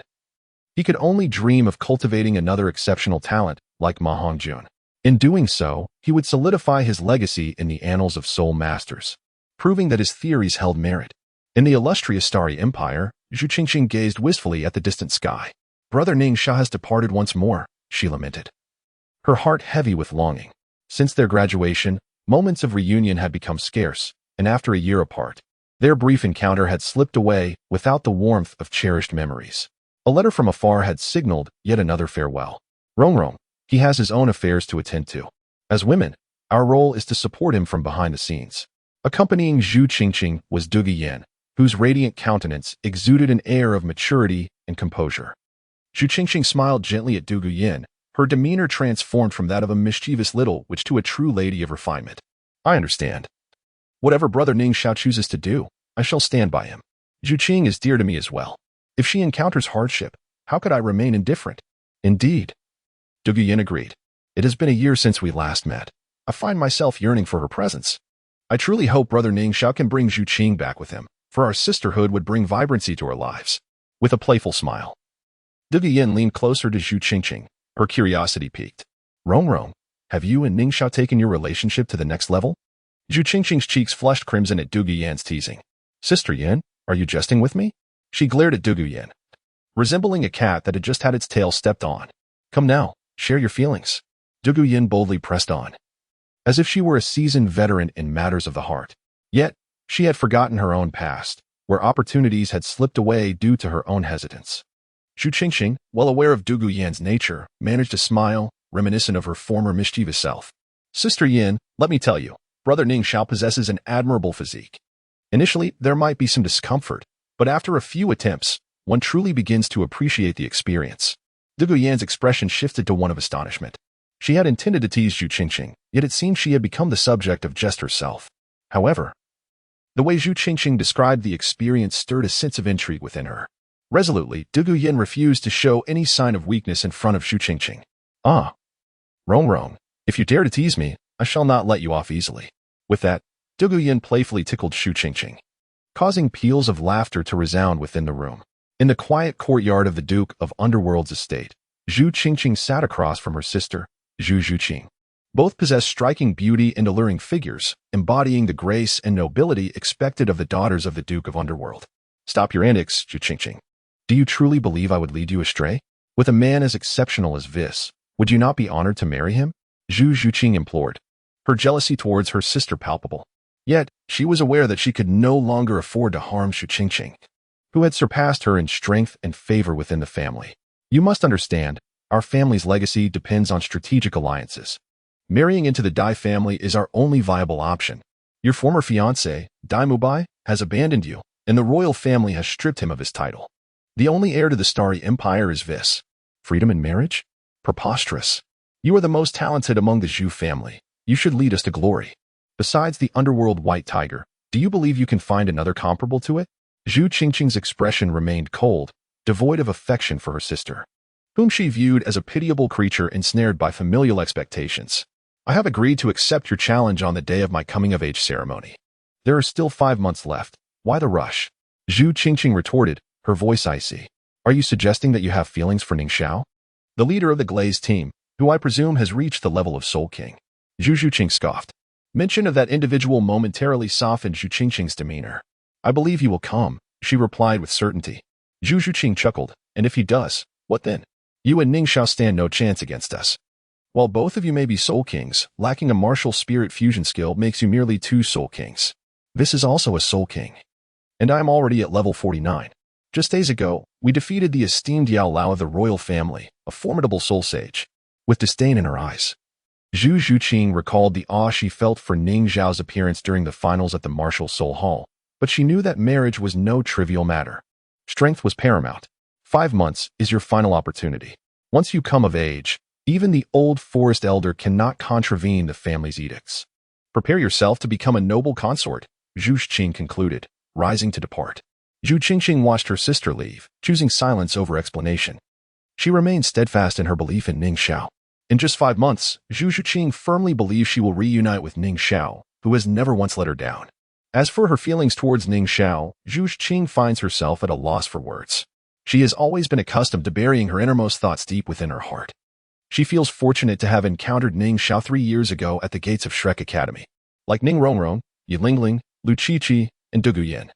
Speaker 1: he could only dream of cultivating another exceptional talent like Ma Hongjun. In doing so, he would solidify his legacy in the annals of soul masters, proving that his theories held merit. In the illustrious Starry Empire, Zhu Qingqing gazed wistfully at the distant sky. Brother Ning Xiao has departed once more, she lamented, her heart heavy with longing. Since their graduation, moments of reunion had become scarce, and after a year apart, their brief encounter had slipped away without the warmth of cherished memories. A letter from afar had signaled yet another farewell. Rong Rong, he has his own affairs to attend to. As women, our role is to support him from behind the scenes. Accompanying Zhu Qingqing was Du Guiyan, whose radiant countenance exuded an air of maturity and composure. Zhu Qingqing smiled gently at Du Guiyan, her demeanor transformed from that of a mischievous little witch to a true lady of refinement. I understand. Whatever Brother Ning Xiao chooses to do, I shall stand by him. Zhu Qing is dear to me as well. If she encounters hardship, how could I remain indifferent? Indeed. Du Guiyan agreed. It has been a year since we last met. I find myself yearning for her presence. I truly hope Brother Ning Xiao can bring Zhu Qing back with him, for our sisterhood would bring vibrancy to our lives. With a playful smile, Dugu Yin leaned closer to Zhu Qingqing. Her curiosity piqued. Rong Rong, have you and Ning Xiao taken your relationship to the next level? Zhu Qingqing's cheeks flushed crimson at Dugu Yan's teasing. Sister Yin, are you jesting with me? She glared at Dugu Yin, resembling a cat that had just had its tail stepped on. Come now, share your feelings. Dugu Yin boldly pressed on, as if she were a seasoned veteran in matters of the heart. Yet, she had forgotten her own past, where opportunities had slipped away due to her own hesitance. Zhu Qingqing, well aware of Dugu Yan's nature, managed a smile, reminiscent of her former mischievous self. Sister Yin, let me tell you, brother Ning Xiao possesses an admirable physique. Initially, there might be some discomfort, but after a few attempts, one truly begins to appreciate the experience. Dugu Yan's expression shifted to one of astonishment. She had intended to tease Zhu Qingqing, yet it seemed she had become the subject of jest herself. However, the way Zhu Qingqing described the experience stirred a sense of intrigue within her. Resolutely, Dugu Yin refused to show any sign of weakness in front of Zhu Qingqing. Ah, Rong Rong, if you dare to tease me, I shall not let you off easily. With that, Dugu Yin playfully tickled Zhu Qingqing, causing peals of laughter to resound within the room. In the quiet courtyard of the Duke of Underworld's estate, Zhu Qingqing sat across from her sister, Zhu Zhuqing. Both possessed striking beauty and alluring figures, embodying the grace and nobility expected of the daughters of the Duke of Underworld. Stop your antics, Zhu Qingqing. Do you truly believe I would lead you astray? With a man as exceptional as this, would you not be honored to marry him? Zhu Zhuqing implored, her jealousy towards her sister palpable. Yet, she was aware that she could no longer afford to harm Zhu Qingqing, who had surpassed her in strength and favor within the family. You must understand, our family's legacy depends on strategic alliances. Marrying into the Dai family is our only viable option. Your former fiancé, Dai Mubai, has abandoned you, and the royal family has stripped him of his title. The only heir to the Starry Empire is Vis. Freedom in marriage? Preposterous. You are the most talented among the Zhu family. You should lead us to glory. Besides the underworld white tiger, do you believe you can find another comparable to it? Zhu Qingqing's expression remained cold, devoid of affection for her sister, whom she viewed as a pitiable creature ensnared by familial expectations. I have agreed to accept your challenge on the day of my coming-of-age ceremony. There are still 5 months left. Why the rush? Zhu Qingqing retorted, her voice icy. Are you suggesting that you have feelings for Ning Xiao, the leader of the Glaze team, who I presume has reached the level of Soul King? Zhu Zhuqing scoffed. Mention of that individual momentarily softened Zhu Qingqing's demeanor. I believe he will come, she replied with certainty. Zhu Zhuqing chuckled, and if he does, what then? You and Ning Xiao stand no chance against us. While both of you may be Soul Kings, lacking a martial spirit fusion skill makes you merely 2 Soul Kings. This is also a Soul King. And I am already at level 49. Just days ago, we defeated the esteemed Yao Lao of the royal family, a formidable soul sage. With disdain in her eyes, Zhu Zhuqing recalled the awe she felt for Ning Xiao's appearance during the finals at the Martial Soul Hall, but she knew that marriage was no trivial matter. Strength was paramount. 5 months is your final opportunity. Once you come of age, even the old forest elder cannot contravene the family's edicts. Prepare yourself to become a noble consort, Zhu Zhuqing concluded, rising to depart. Zhu Qingqing watched her sister leave, choosing silence over explanation. She remained steadfast in her belief in Ning Xiao. In just 5 months, Zhu Zhuqing firmly believes she will reunite with Ning Xiao, who has never once let her down. As for her feelings towards Ning Xiao, Zhu Zhuqing finds herself at a loss for words. She has always been accustomed to burying her innermost thoughts deep within her heart. She feels fortunate to have encountered Ning Xiao 3 years ago at the gates of Shrek Academy. Like Ning Rong Rong, Yi Lingling, Lu Qiqi, and Dugu Yin,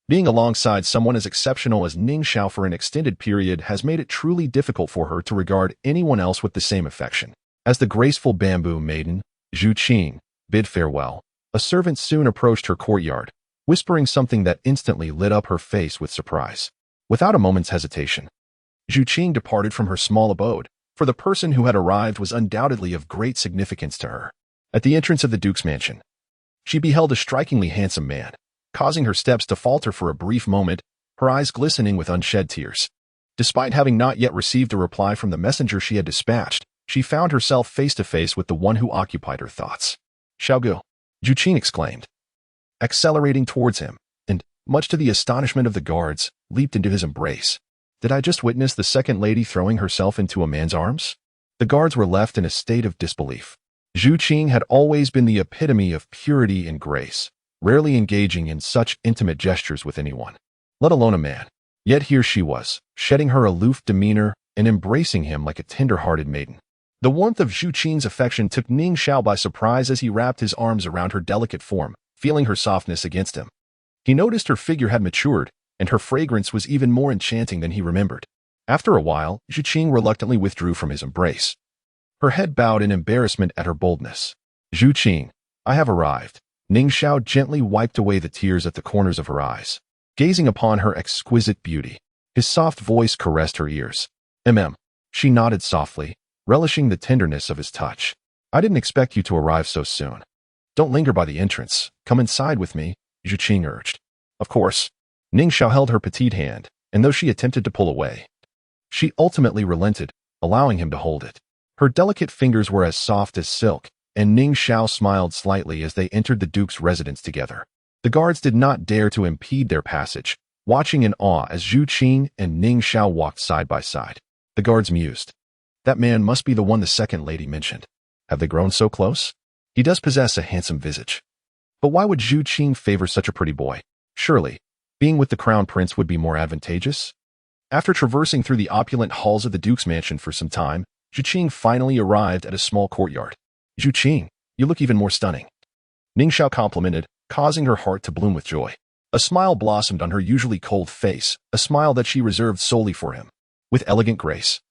Speaker 1: being alongside someone as exceptional as Ning Xiao for an extended period has made it truly difficult for her to regard anyone else with the same affection. As the graceful bamboo maiden, Zhu Qing, bid farewell, a servant soon approached her courtyard, whispering something that instantly lit up her face with surprise. Without a moment's hesitation, Zhu Qing departed from her small abode, for the person who had arrived was undoubtedly of great significance to her. At the entrance of the Duke's mansion, she beheld a strikingly handsome man, causing her steps to falter for a brief moment, her eyes glistening with unshed tears. Despite having not yet received a reply from the messenger she had dispatched, she found herself face to face with the one who occupied her thoughts. Xiao Gu, Zhu Qing exclaimed, accelerating towards him, and, much to the astonishment of the guards, leaped into his embrace. Did I just witness the second lady throwing herself into a man's arms? The guards were left in a state of disbelief. Zhu Qing had always been the epitome of purity and grace, rarely engaging in such intimate gestures with anyone, let alone a man. Yet here she was, shedding her aloof demeanor and embracing him like a tender-hearted maiden. The warmth of Zhu Qing's affection took Ning Xiao by surprise as he wrapped his arms around her delicate form, feeling her softness against him. He noticed her figure had matured, and her fragrance was even more enchanting than he remembered. After a while, Zhu Qing reluctantly withdrew from his embrace. Her head bowed in embarrassment at her boldness. Zhu Qing, I have arrived. Ning Xiao gently wiped away the tears at the corners of her eyes, gazing upon her exquisite beauty. His soft voice caressed her ears. She nodded softly, relishing the tenderness of his touch. I didn't expect you to arrive so soon. Don't linger by the entrance. Come inside with me, Zhu Qing urged. Of course. Ning Xiao held her petite hand, and though she attempted to pull away, she ultimately relented, allowing him to hold it. Her delicate fingers were as soft as silk, and Ning Xiao smiled slightly as they entered the Duke's residence together. The guards did not dare to impede their passage, watching in awe as Zhu Qing and Ning Xiao walked side by side. The guards mused. That man must be the one the second lady mentioned. Have they grown so close? He does possess a handsome visage. But why would Zhu Qing favor such a pretty boy? Surely, being with the crown prince would be more advantageous? After traversing through the opulent halls of the Duke's mansion for some time, Zhu Qing finally arrived at a small courtyard. Zhu Qing, you look even more stunning. Ning Xiao complimented, causing her heart to bloom with joy. A smile blossomed on her usually cold face, a smile that she reserved solely for him. With elegant grace,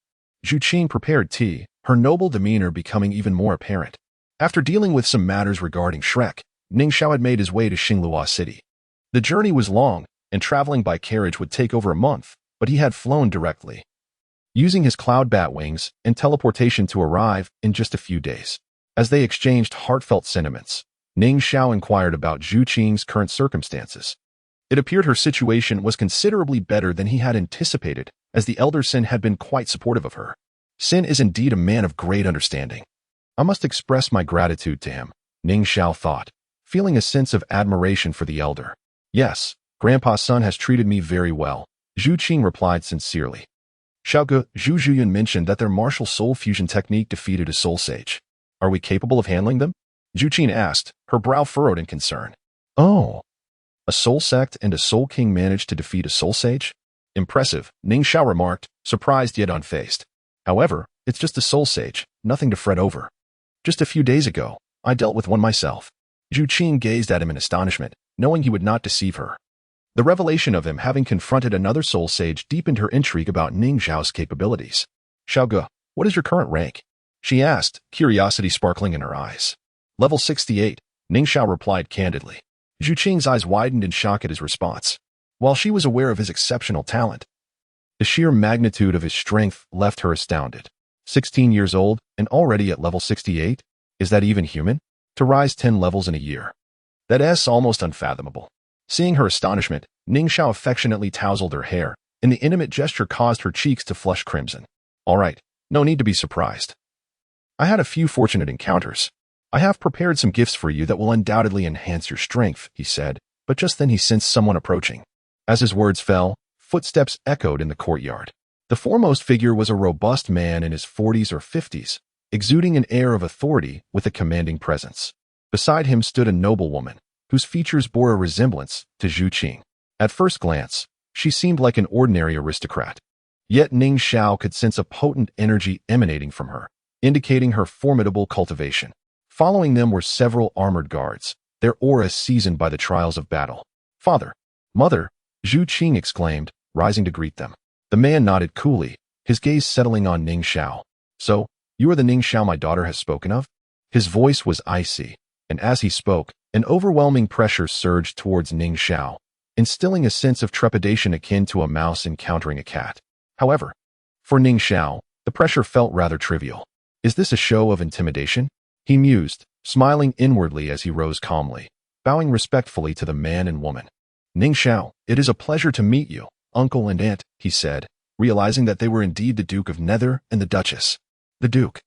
Speaker 1: Zhu Qing prepared tea, her noble demeanor becoming even more apparent. After dealing with some matters regarding Shrek, Ning Xiao had made his way to Xinglua City. The journey was long, and traveling by carriage would take over a month, but he had flown directly, using his cloud bat wings and teleportation to arrive in just a few days. As they exchanged heartfelt sentiments, Ning Xiao inquired about Zhu Qing's current circumstances. It appeared her situation was considerably better than he had anticipated, as the elder Sin had been quite supportive of her. Sin is indeed a man of great understanding. I must express my gratitude to him, Ning Xiao thought, feeling a sense of admiration for the elder. Yes, Grandpa's son has treated me very well, Zhu Qing replied sincerely. Xiaogu, Zhu Zhuyun mentioned that their martial soul fusion technique defeated a soul sage. Are we capable of handling them? Zhu Qing asked, her brow furrowed in concern. Oh, a soul sect and a soul king managed to defeat a soul sage? Impressive, Ning Xiao remarked, surprised yet unfazed. However, it's just a soul sage, nothing to fret over. Just a few days ago, I dealt with one myself. Zhu Qing gazed at him in astonishment, knowing he would not deceive her. The revelation of him having confronted another soul sage deepened her intrigue about Ning Xiao's capabilities. Xiaogu, what is your current rank? She asked, curiosity sparkling in her eyes. Level 68, Ning Xiao replied candidly. Zhu Qing's eyes widened in shock at his response. While she was aware of his exceptional talent, the sheer magnitude of his strength left her astounded. 16 years old and already at level 68? Is that even human? To rise 10 levels in a year. That's almost unfathomable. Seeing her astonishment, Ning Xiao affectionately tousled her hair, and the intimate gesture caused her cheeks to flush crimson. All right, no need to be surprised. I had a few fortunate encounters. I have prepared some gifts for you that will undoubtedly enhance your strength, he said, but just then he sensed someone approaching. As his words fell, footsteps echoed in the courtyard. The foremost figure was a robust man in his 40s or 50s, exuding an air of authority with a commanding presence. Beside him stood a noblewoman, whose features bore a resemblance to Zhu Qing. At first glance, she seemed like an ordinary aristocrat. Yet Ning Xiao could sense a potent energy emanating from her, indicating her formidable cultivation. Following them were several armored guards, their auras seasoned by the trials of battle. Father, Mother, Zhu Qing exclaimed, rising to greet them. The man nodded coolly, his gaze settling on Ning Xiao. So, you are the Ning Xiao my daughter has spoken of? His voice was icy, and as he spoke, an overwhelming pressure surged towards Ning Xiao, instilling a sense of trepidation akin to a mouse encountering a cat. However, for Ning Xiao, the pressure felt rather trivial. Is this a show of intimidation? He mused, smiling inwardly as he rose calmly, bowing respectfully to the man and woman. Ning Xiao, it is a pleasure to meet you, uncle and aunt, he said, realizing that they were indeed the Duke of Nether and the Duchess. The Duke.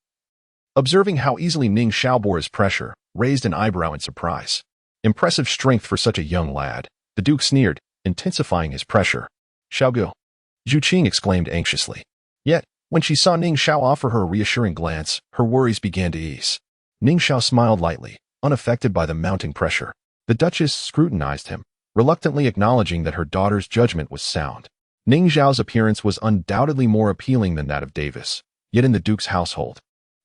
Speaker 1: Observing how easily Ning Xiao bore his pressure, raised an eyebrow in surprise. Impressive strength for such a young lad, the Duke sneered, intensifying his pressure. Xiaogu. Zhu Qing exclaimed anxiously. Yet, when she saw Ning Xiao offer her a reassuring glance, her worries began to ease. Ning Xiao smiled lightly, unaffected by the mounting pressure. The Duchess scrutinized him, reluctantly acknowledging that her daughter's judgment was sound. Ning Xiao's appearance was undoubtedly more appealing than that of Davis, yet in the Duke's household,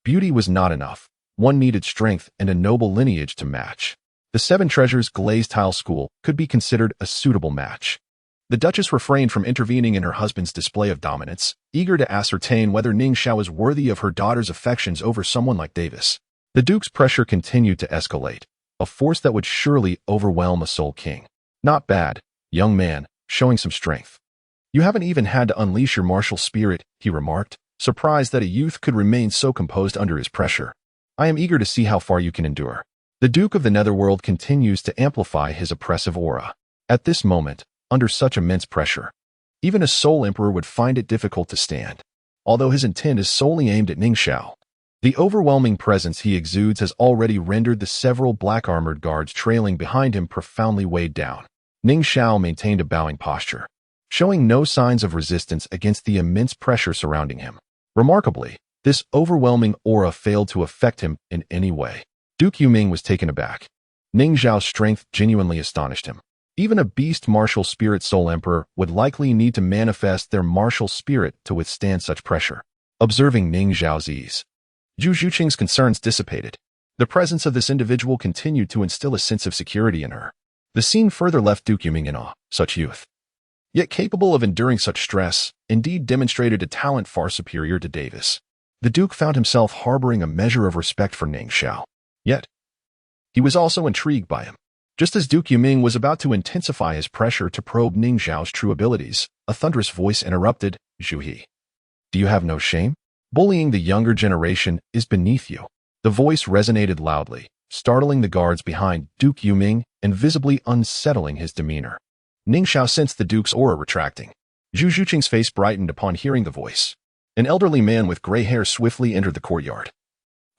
Speaker 1: beauty was not enough. One needed strength and a noble lineage to match. The Seven Treasures glazed tile school could be considered a suitable match. The Duchess refrained from intervening in her husband's display of dominance, eager to ascertain whether Ning Xiao is worthy of her daughter's affections over someone like Davis. The Duke's pressure continued to escalate, a force that would surely overwhelm a Soul King. Not bad, young man, showing some strength. You haven't even had to unleash your martial spirit, he remarked, surprised that a youth could remain so composed under his pressure. I am eager to see how far you can endure. The Duke of the Netherworld continues to amplify his oppressive aura. At this moment, under such immense pressure, even a Soul Emperor would find it difficult to stand. Although his intent is solely aimed at Ning Xiao, the overwhelming presence he exudes has already rendered the several black-armored guards trailing behind him profoundly weighed down. Ning Xiao maintained a bowing posture, showing no signs of resistance against the immense pressure surrounding him. Remarkably, this overwhelming aura failed to affect him in any way. Duke Yuming was taken aback. Ning Xiao's strength genuinely astonished him. Even a beast martial spirit Soul Emperor would likely need to manifest their martial spirit to withstand such pressure. Observing Ning Xiao's ease, Zhu Zhuqing's concerns dissipated. The presence of this individual continued to instill a sense of security in her. The scene further left Duke Yuming in awe. Such youth, yet capable of enduring such stress, indeed demonstrated a talent far superior to Davis. The Duke found himself harboring a measure of respect for Ning Xiao. Yet, he was also intrigued by him. Just as Duke Yuming was about to intensify his pressure to probe Ning Xiao's true abilities, a thunderous voice interrupted, Zhu He. Do you have no shame? Bullying the younger generation is beneath you. The voice resonated loudly, startling the guards behind Duke Yuming and visibly unsettling his demeanor. Ning Xiao sensed the Duke's aura retracting. Zhu Zhuqing's face brightened upon hearing the voice. An elderly man with gray hair swiftly entered the courtyard.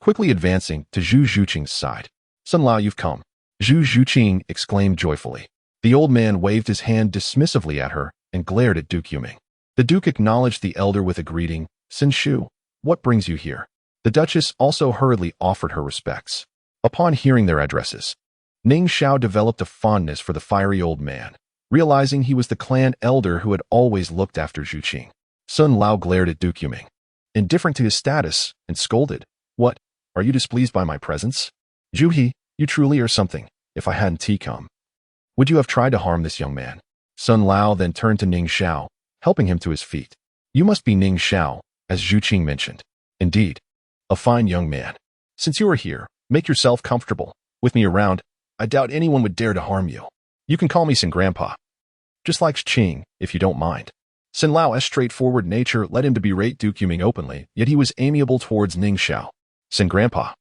Speaker 1: Quickly advancing to Zhu Zhuqing's side. Sun Lao, you've come. Zhu Zhuqing exclaimed joyfully. The old man waved his hand dismissively at her and glared at Duke Yuming. The Duke acknowledged the elder with a greeting. Sin Shu, what brings you here? The Duchess also hurriedly offered her respects. Upon hearing their addresses, Ning Xiao developed a fondness for the fiery old man, realizing he was the clan elder who had always looked after Zhu Qing. Sun Lao glared at Duke Yuming, indifferent to his status, and scolded. What? Are you displeased by my presence? Zhu He, you truly are something. If I hadn't come, would you have tried to harm this young man? Sun Lao then turned to Ning Xiao, helping him to his feet. You must be Ning Xiao, as Zhu Qing mentioned. Indeed. A fine young man. Since you are here, make yourself comfortable. With me around, I doubt anyone would dare to harm you. You can call me Sin Grandpa. Just like Qing, if you don't mind. Sin Lao's straightforward nature led him to berate Duke Yuming openly, yet he was amiable towards Ning Xiao. Sin Grandpa.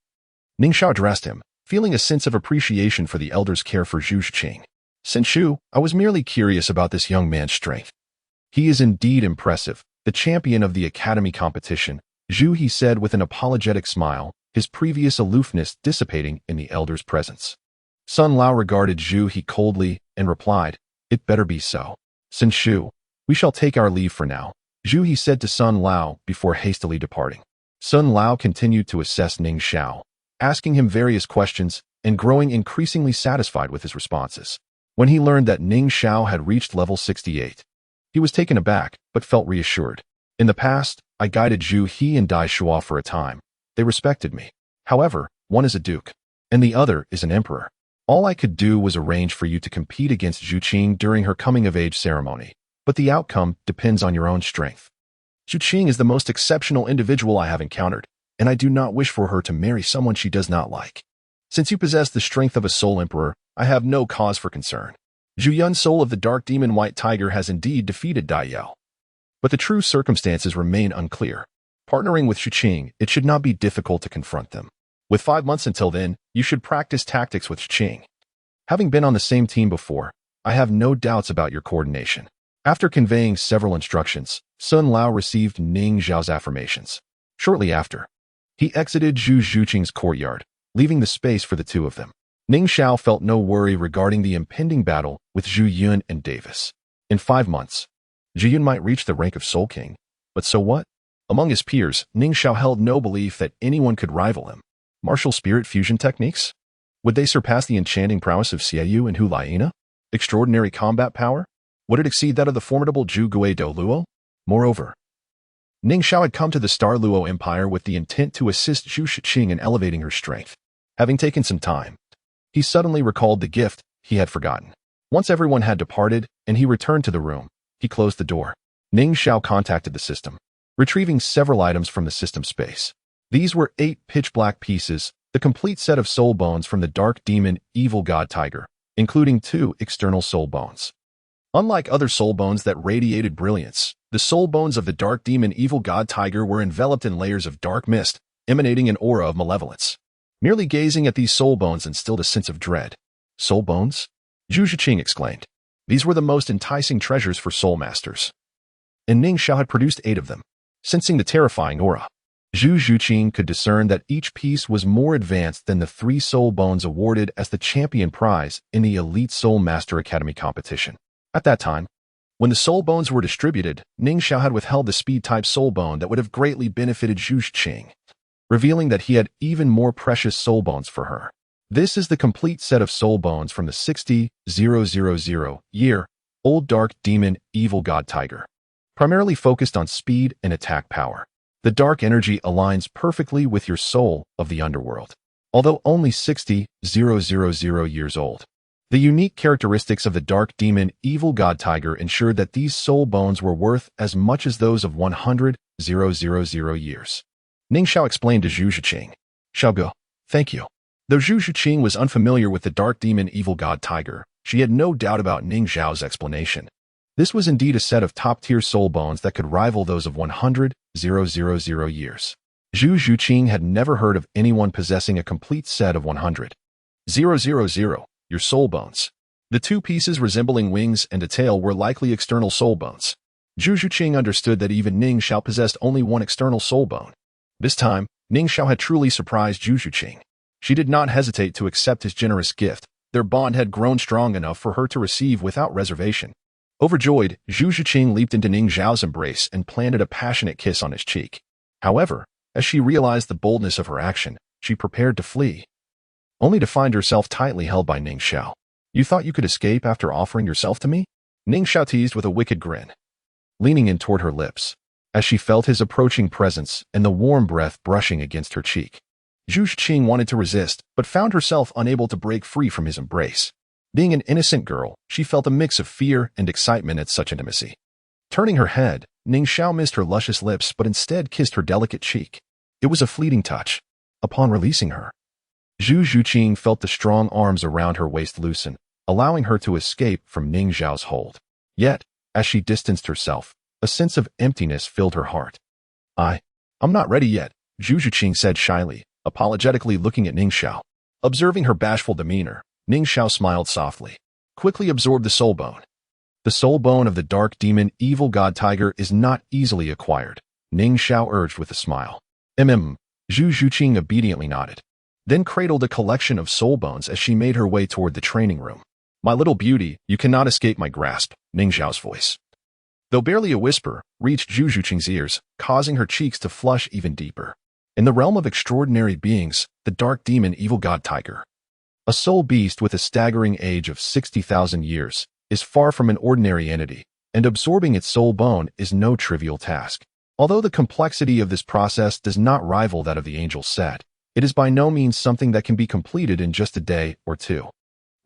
Speaker 1: Ning Xiao addressed him, feeling a sense of appreciation for the elder's care for Zhu Qing. Sin Shu, I was merely curious about this young man's strength. He is indeed impressive, the champion of the academy competition, Zhu He said with an apologetic smile, his previous aloofness dissipating in the elder's presence. Sun Lao regarded Zhu He coldly and replied, It better be so. Sin Shu, we shall take our leave for now, Zhu He said to Sun Lao before hastily departing. Sun Lao continued to assess Ning Xiao, asking him various questions and growing increasingly satisfied with his responses. When he learned that Ning Xiao had reached level 68, he was taken aback but felt reassured. In the past, I guided Zhu He and Dai Shua for a time. They respected me. However, one is a duke, and the other is an emperor. All I could do was arrange for you to compete against Zhu Qing during her coming-of-age ceremony, but the outcome depends on your own strength. Zhu Qing is the most exceptional individual I have encountered, and I do not wish for her to marry someone she does not like. Since you possess the strength of a Soul Emperor, I have no cause for concern. Zhu Yun, soul of the Dark Demon White Tiger, has indeed defeated Dai Yao. But the true circumstances remain unclear. Partnering with Zhu Qing, it should not be difficult to confront them. With 5 months until then, you should practice tactics with Zhu Qing. Having been on the same team before, I have no doubts about your coordination. After conveying several instructions, Sun Lao received Ning Xiao's affirmations. Shortly after, he exited Zhu Zhuqing's courtyard, leaving the space for the two of them. Ning Xiao felt no worry regarding the impending battle with Zhu Yun and Davis. In 5 months, Zhu Yun might reach the rank of Soul King, but so what? Among his peers, Ning Xiao held no belief that anyone could rival him. Martial spirit fusion techniques? Would they surpass the enchanting prowess of Xiao Wu and Hu Liena? Extraordinary combat power? Would it exceed that of the formidable Zhu Gui Douluo? Moreover, Ning Xiao had come to the Star Luo Empire with the intent to assist Zhu Shiqing in elevating her strength. Having taken some time, he suddenly recalled the gift he had forgotten. Once everyone had departed and he returned to the room, he closed the door. Ning Xiao contacted the system, retrieving several items from the system space. These were 8 pitch-black pieces, the complete set of soul bones from the dark demon evil god tiger, including 2 external soul bones. Unlike other soul bones that radiated brilliance, the soul bones of the dark demon evil god tiger were enveloped in layers of dark mist, emanating an aura of malevolence. Merely gazing at these soul bones instilled a sense of dread. Soul bones? Zhu Shiqing exclaimed. These were the most enticing treasures for soul masters. And Ning Xiao had produced 8 of them. Sensing the terrifying aura, Zhu Shiqing could discern that each piece was more advanced than the 3 soul bones awarded as the champion prize in the Elite Soul Master Academy competition. At that time, when the soul bones were distributed, Ning Xiao had withheld the speed-type soul bone that would have greatly benefited Zhu Shiqing, revealing that he had even more precious soul bones for her. This is the complete set of soul bones from the 60,000-year-old dark demon evil god tiger. Primarily focused on speed and attack power, the dark energy aligns perfectly with your soul of the underworld. Although only 60,000 years old, the unique characteristics of the dark demon evil god tiger ensured that these soul bones were worth as much as those of 100,000 years. Ning Xiao explained to Zhu Shiqing. Xiaogu, thank you. Though Zhu Shiqing was unfamiliar with the dark demon evil god tiger, she had no doubt about Ning Xiao's explanation. This was indeed a set of top-tier soul bones that could rival those of 100,000 years. Zhu Shiqing had never heard of anyone possessing a complete set of 100,000 your soul bones. The 2 pieces resembling wings and a tail were likely external soul bones. Zhu Shiqing understood that even Ning Xiao possessed only 1 external soul bone. This time, Ning Xiao had truly surprised Zhu Shiqing. She did not hesitate to accept his generous gift. Their bond had grown strong enough for her to receive without reservation. Overjoyed, Zhu Shiqing leaped into Ning Xiao's embrace and planted a passionate kiss on his cheek. However, as she realized the boldness of her action, she prepared to flee, only to find herself tightly held by Ning Xiao. You thought you could escape after offering yourself to me? Ning Xiao teased with a wicked grin, leaning in toward her lips, as she felt his approaching presence and the warm breath brushing against her cheek. Zhu Shiqing wanted to resist, but found herself unable to break free from his embrace. Being an innocent girl, she felt a mix of fear and excitement at such intimacy. Turning her head, Ning Xiao missed her luscious lips but instead kissed her delicate cheek. It was a fleeting touch. Upon releasing her, Zhu Shiqing felt the strong arms around her waist loosen, allowing her to escape from Ning Xiao's hold. Yet, as she distanced herself, a sense of emptiness filled her heart. I'm not ready yet, Zhu Shiqing said shyly, apologetically looking at Ning Xiao. Observing her bashful demeanor, Ning Xiao smiled softly, quickly absorbed the soul bone. The soul bone of the dark demon evil god tiger is not easily acquired, Ning Xiao urged with a smile. Zhu Shiqing obediently nodded, then cradled a collection of soul bones as she made her way toward the training room. My little beauty, you cannot escape my grasp, Ning Xiao's voice, though barely a whisper, reached Zhu Shiqing's ears, causing her cheeks to flush even deeper. In the realm of extraordinary beings, the dark demon evil god tiger, a soul beast with a staggering age of 60,000 years, is far from an ordinary entity, and absorbing its soul bone is no trivial task. Although the complexity of this process does not rival that of the angel's set, it is by no means something that can be completed in just a day or 2.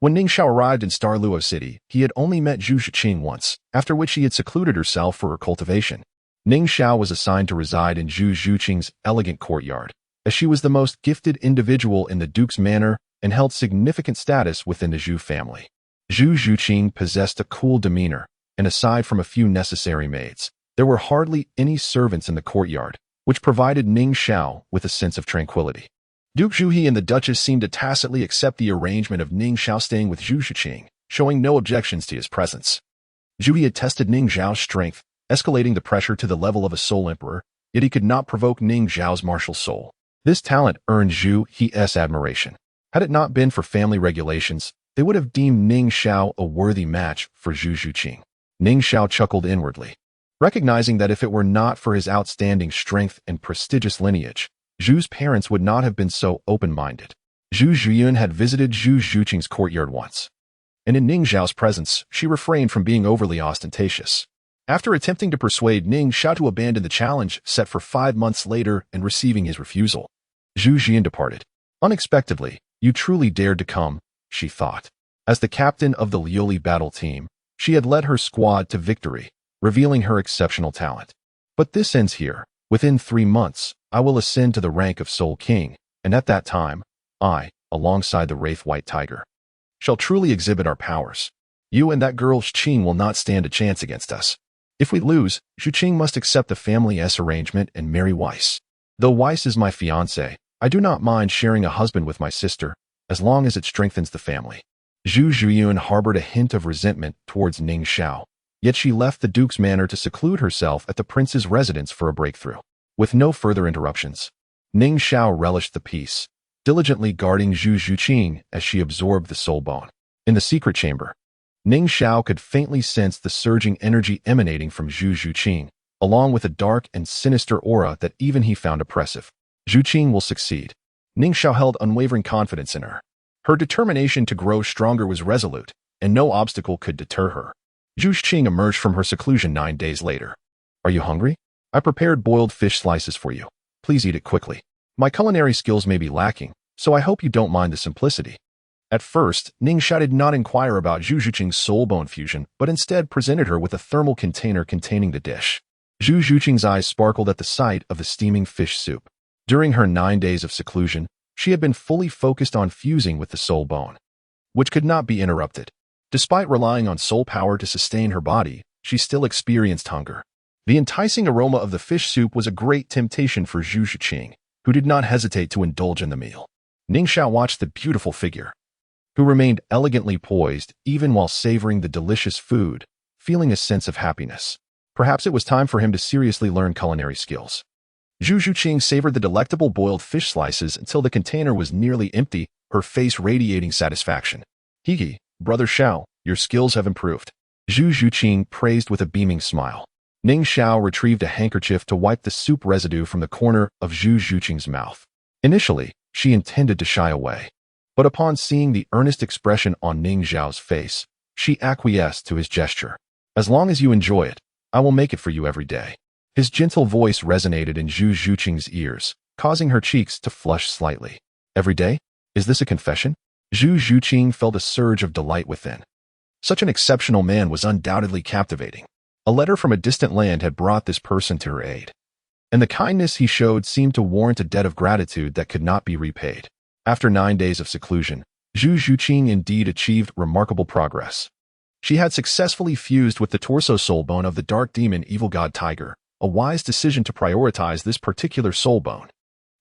Speaker 1: When Ning Xiao arrived in Star Luo City, he had only met Zhu Shiqing once, after which he had secluded herself for her cultivation. Ning Xiao was assigned to reside in Zhu Shiqing's elegant courtyard, as she was the most gifted individual in the Duke's manor and held significant status within the Zhu family. Zhu Shiqing possessed a cool demeanor, and aside from a few necessary maids, there were hardly any servants in the courtyard, which provided Ning Xiao with a sense of tranquility. Duke Zhuhe and the Duchess seemed to tacitly accept the arrangement of Ning Xiao staying with Zhu Shiqing, showing no objections to his presence. Zhuhe had tested Ning Xiao's strength, escalating the pressure to the level of a soul emperor, yet he could not provoke Ning Xiao's martial soul. This talent earned Zhuhe's admiration. Had it not been for family regulations, they would have deemed Ning Xiao a worthy match for Zhu Shiqing. Ning Xiao chuckled inwardly, recognizing that if it were not for his outstanding strength and prestigious lineage, Zhu's parents would not have been so open-minded. Zhu Zhiyun had visited Zhu Shiqing's courtyard once, and in Ning Xiao's presence, she refrained from being overly ostentatious. After attempting to persuade Ning Xiao to abandon the challenge set for 5 months later and receiving his refusal, Zhu Xian departed. Unexpectedly, you truly dared to come, she thought. As the captain of the Lioli battle team, she had led her squad to victory, revealing her exceptional talent. But this ends here. Within 3 months, I will ascend to the rank of Soul King, and at that time, I, alongside the Wraith White Tiger, shall truly exhibit our powers. You and that girl Qing will not stand a chance against us. If we lose, Qing must accept the family arrangement and marry Weiss. Though Weiss is my fiancé, I do not mind sharing a husband with my sister, as long as it strengthens the family. Zhu Zhuyun harbored a hint of resentment towards Ning Xiao, yet she left the duke's manor to seclude herself at the prince's residence for a breakthrough. With no further interruptions, Ning Xiao relished the peace, diligently guarding Zhu Zhuqing as she absorbed the soul bone. In the secret chamber, Ning Xiao could faintly sense the surging energy emanating from Zhu Zhuqing, along with a dark and sinister aura that even he found oppressive. Zhuqing will succeed. Ning Xiao held unwavering confidence in her. Her determination to grow stronger was resolute, and no obstacle could deter her. Zhu Zhuqing emerged from her seclusion 9 days later. Are you hungry? I prepared boiled fish slices for you. Please eat it quickly. My culinary skills may be lacking, so I hope you don't mind the simplicity. At first, Ning Xiao did not inquire about Zhu Zhuqing's soul bone fusion, but instead presented her with a thermal container containing the dish. Zhu Zhuqing's eyes sparkled at the sight of the steaming fish soup. During her 9 days of seclusion, she had been fully focused on fusing with the soul bone, which could not be interrupted. Despite relying on soul power to sustain her body, she still experienced hunger. The enticing aroma of the fish soup was a great temptation for Zhu Zhuqing, who did not hesitate to indulge in the meal. Ning Xiao watched the beautiful figure, who remained elegantly poised even while savoring the delicious food, feeling a sense of happiness. Perhaps it was time for him to seriously learn culinary skills. Zhu Zhuqing savored the delectable boiled fish slices until the container was nearly empty, her face radiating satisfaction. Hee, Brother Xiao, your skills have improved. Zhu Zhuqing praised with a beaming smile. Ning Xiao retrieved a handkerchief to wipe the soup residue from the corner of Zhu Zhuqing's mouth. Initially, she intended to shy away, but upon seeing the earnest expression on Ning Xiao's face, she acquiesced to his gesture. As long as you enjoy it, I will make it for you every day. His gentle voice resonated in Zhu Zhuqing's ears, causing her cheeks to flush slightly. Every day? Is this a confession? Zhu Zhuqing felt a surge of delight within. Such an exceptional man was undoubtedly captivating. A letter from a distant land had brought this person to her aid, and the kindness he showed seemed to warrant a debt of gratitude that could not be repaid. After 9 days of seclusion, Zhu Zhuqing indeed achieved remarkable progress. She had successfully fused with the torso soul bone of the dark demon evil god tiger, a wise decision to prioritize this particular soul bone.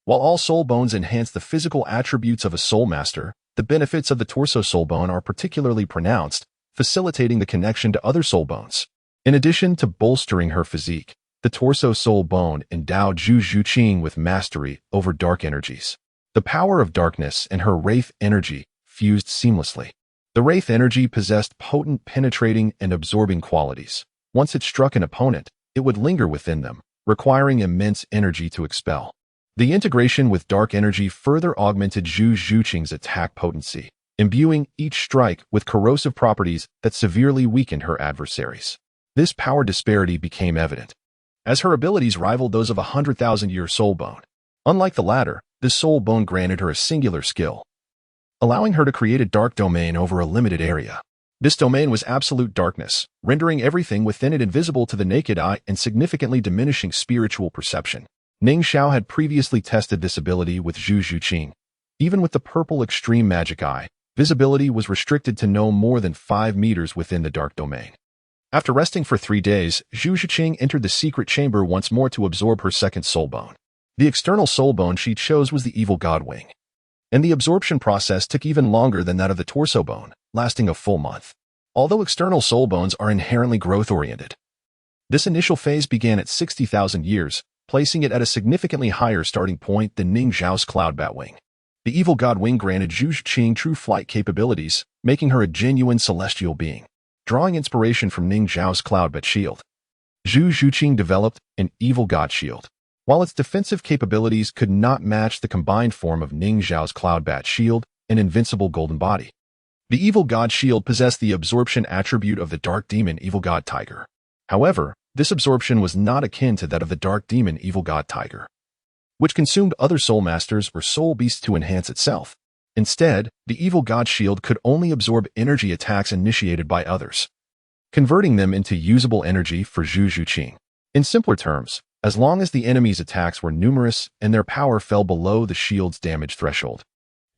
Speaker 1: While all soul bones enhance the physical attributes of a soul master, the benefits of the torso soul bone are particularly pronounced, facilitating the connection to other soul bones. In addition to bolstering her physique, the torso soul bone endowed Zhu Zhuqing with mastery over dark energies. The power of darkness and her wraith energy fused seamlessly. The wraith energy possessed potent penetrating and absorbing qualities. Once it struck an opponent, it would linger within them, requiring immense energy to expel. The integration with dark energy further augmented Zhu Zhuqing's attack potency, imbuing each strike with corrosive properties that severely weakened her adversaries. This power disparity became evident, as her abilities rivaled those of a 100,000-year soul bone. Unlike the latter, this soul bone granted her a singular skill, allowing her to create a dark domain over a limited area. This domain was absolute darkness, rendering everything within it invisible to the naked eye and significantly diminishing spiritual perception. Ning Xiao had previously tested this ability with Zhu Zhuqing. Even with the purple extreme magic eye, visibility was restricted to no more than 5 meters within the dark domain. After resting for 3 days, Zhu Zhuqing entered the secret chamber once more to absorb her second soul bone. The external soul bone she chose was the evil god wing, and the absorption process took even longer than that of the torso bone, lasting a full month. Although external soul bones are inherently growth-oriented, this initial phase began at 60,000 years, placing it at a significantly higher starting point than Ning Xiao's cloud bat wing. The evil god wing granted Zhu Zhuqing true flight capabilities, making her a genuine celestial being. Drawing inspiration from Ning Xiao's cloud bat shield, Zhu Zhuqing developed an evil god shield. While its defensive capabilities could not match the combined form of Ning Xiao's cloud bat shield and invincible golden body, The evil god shield possessed the absorption attribute of the dark demon evil god tiger. However, this absorption was not akin to that of the dark demon evil god tiger, which consumed other soul masters or soul beasts to enhance itself. Instead, the evil god shield could only absorb energy attacks initiated by others, converting them into usable energy for Zhu Zhuqing. In simpler terms, as long as the enemy's attacks were numerous and their power fell below the shield's damage threshold,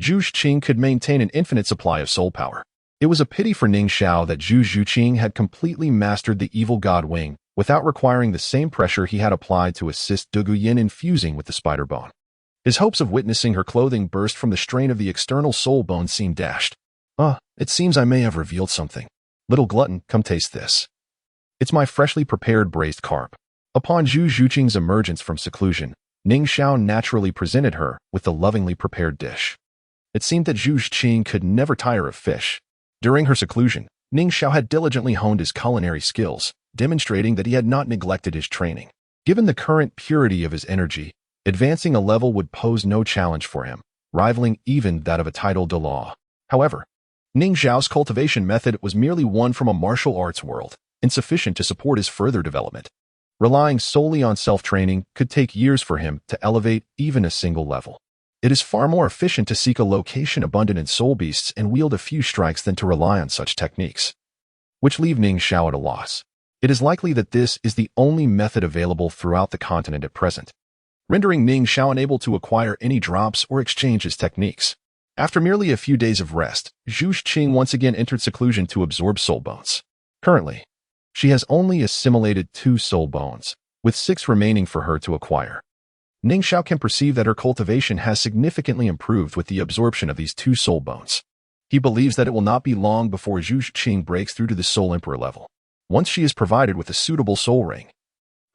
Speaker 1: Zhu Zhuqing could maintain an infinite supply of soul power. It was a pity for Ning Xiao that Zhu Zhuqing had completely mastered the evil god wing without requiring the same pressure he had applied to assist Du Guyin in fusing with the spider bone. His hopes of witnessing her clothing burst from the strain of the external soul bone seemed dashed. It seems I may have revealed something. Little glutton, come taste this. It's my freshly prepared braised carp. Upon Zhu Zhuqing's emergence from seclusion, Ning Xiao naturally presented her with the lovingly prepared dish. It seemed that Zhu Zhuqing could never tire of fish. During her seclusion, Ning Xiao had diligently honed his culinary skills, demonstrating that he had not neglected his training. Given the current purity of his energy, advancing a level would pose no challenge for him, rivaling even that of a title de law. However, Ning Xiao's cultivation method was merely one from a martial arts world, insufficient to support his further development. Relying solely on self-training could take years for him to elevate even a single level. It is far more efficient to seek a location abundant in soul beasts and wield a few strikes than to rely on such techniques, which leave Ning Xiao at a loss. It is likely that this is the only method available throughout the continent at present, rendering Ning Xiao unable to acquire any drops or exchange his techniques. After merely a few days of rest, Zhu Zhuqing once again entered seclusion to absorb soul bones. Currently, she has only assimilated 2 soul bones, with 6 remaining for her to acquire. Ning Xiao can perceive that her cultivation has significantly improved with the absorption of these 2 soul bones. He believes that it will not be long before Zhu Zhuqing breaks through to the Soul Emperor level. Once she is provided with a suitable soul ring,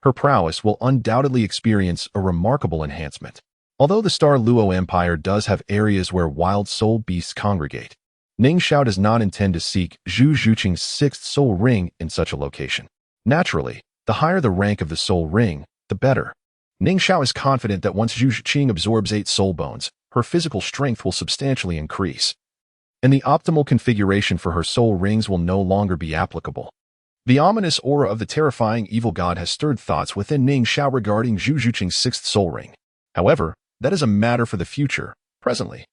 Speaker 1: her prowess will undoubtedly experience a remarkable enhancement. Although the Star Luo Empire does have areas where wild soul beasts congregate, Ning Xiao does not intend to seek Zhu Zhuqing's 6th soul ring in such a location. Naturally, the higher the rank of the soul ring, the better. Ning Xiao is confident that once Zhu Zhuqing absorbs 8 soul bones, her physical strength will substantially increase, and the optimal configuration for her soul rings will no longer be applicable. The ominous aura of the terrifying evil god has stirred thoughts within Ning Xiao regarding Zhu Zhuqing's 6th soul ring. However, that is a matter for the future. Presently,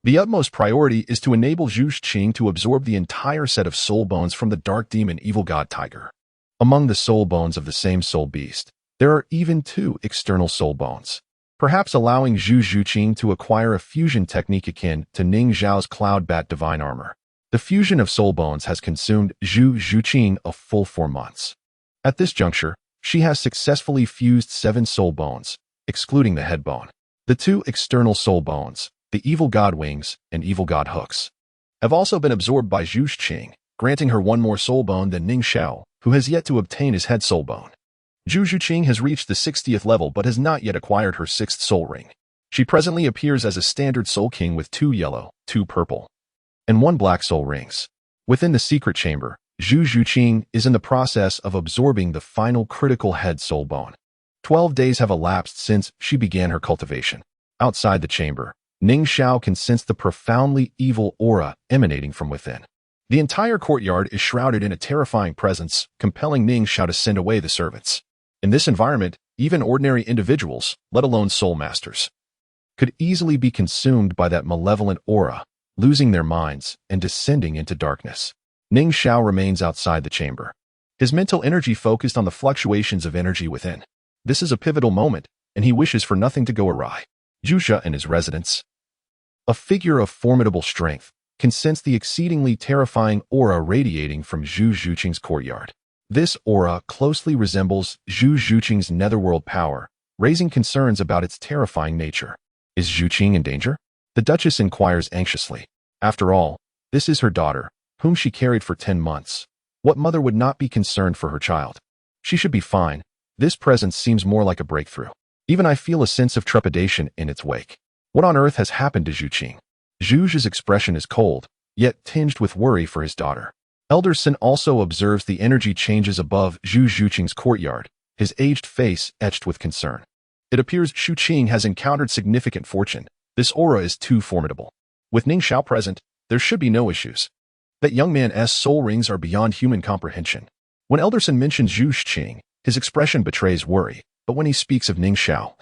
Speaker 1: the utmost priority is to enable Zhu Zhuqing to absorb the entire set of soul bones from the dark demon evil god tiger. Among the soul bones of the same soul beast, there are even 2 external soul bones, perhaps allowing Zhu Zhuqing to acquire a fusion technique akin to Ning Xiao's Cloud Bat Divine Armor. The fusion of soul bones has consumed Zhu Zhuqing a full 4 months. At this juncture, she has successfully fused 7 soul bones, excluding the head bone. The 2 external soul bones, the evil god wings and evil god hooks, have also been absorbed by Zhu Zhuqing, granting her 1 more soul bone than Ning Xiao, who has yet to obtain his head soul bone. Zhu Zhuqing has reached the 60th level but has not yet acquired her 6th soul ring. She presently appears as a standard soul king with 2 yellow, 2 purple, and 1 black soul rings. Within the secret chamber, Zhu Zhuqing is in the process of absorbing the final critical head soul bone. 12 days have elapsed since she began her cultivation. Outside the chamber, Ning Xiao can sense the profoundly evil aura emanating from within. The entire courtyard is shrouded in a terrifying presence, compelling Ning Xiao to send away the servants. In this environment, even ordinary individuals, let alone soul masters, could easily be consumed by that malevolent aura, losing their minds and descending into darkness. Ning Xiao remains outside the chamber, his mental energy focused on the fluctuations of energy within. This is a pivotal moment, and he wishes for nothing to go awry. Jusha and his residence, a figure of formidable strength, can sense the exceedingly terrifying aura radiating from Zhu Zhuqing's courtyard. This aura closely resembles Zhu Zhuqing's netherworld power, raising concerns about its terrifying nature. Is Zhuqing in danger? The Duchess inquires anxiously. After all, this is her daughter, whom she carried for 10 months. What mother would not be concerned for her child? She should be fine. This presence seems more like a breakthrough. Even I feel a sense of trepidation in its wake. What on earth has happened to Zhuqing? Zhu's expression is cold, yet tinged with worry for his daughter. Elder Sin also observes the energy changes above Zhu Zhuqing's courtyard, his aged face etched with concern. It appears Zhuqing has encountered significant fortune. This aura is too formidable. With Ning Xiao present, there should be no issues. That young man's soul rings are beyond human comprehension. When Elderson mentions Zhu Xing, his expression betrays worry, but when he speaks of Ning Xiao,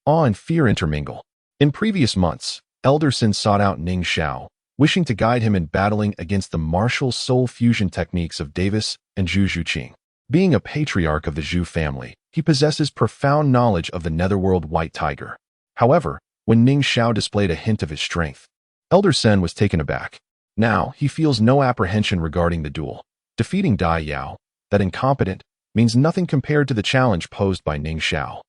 Speaker 1: awe and fear intermingle. In previous months, Elderson sought out Ning Xiao, wishing to guide him in battling against the martial soul fusion techniques of Davis and Zhu Zhuqing. Being a patriarch of the Zhu family, he possesses profound knowledge of the netherworld white tiger. However, when Ning Xiao displayed a hint of his strength, Elderson was taken aback. Now, he feels no apprehension regarding the duel. Defeating Dai Yao, that incompetent, means nothing compared to the challenge posed by Ning Xiao.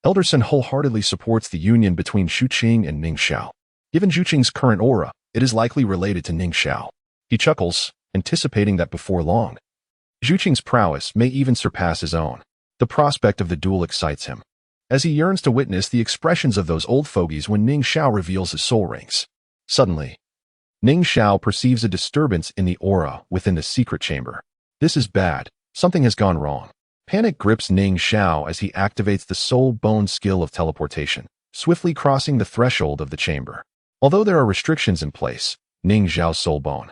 Speaker 1: Elderson wholeheartedly supports the union between Zhu Qing and Ning Xiao. Given Zhu Qing's current aura, it is likely related to Ning Xiao. He chuckles, anticipating that before long, Zhu Qing's prowess may even surpass his own. The prospect of the duel excites him, as he yearns to witness the expressions of those old fogies when Ning Xiao reveals his soul rings. Suddenly, Ning Xiao perceives a disturbance in the aura within the secret chamber. This is bad. Something has gone wrong. Panic grips Ning Xiao as he activates the soul bone skill of teleportation, swiftly crossing the threshold of the chamber. Although there are restrictions in place, Ning Xiao's soul bone,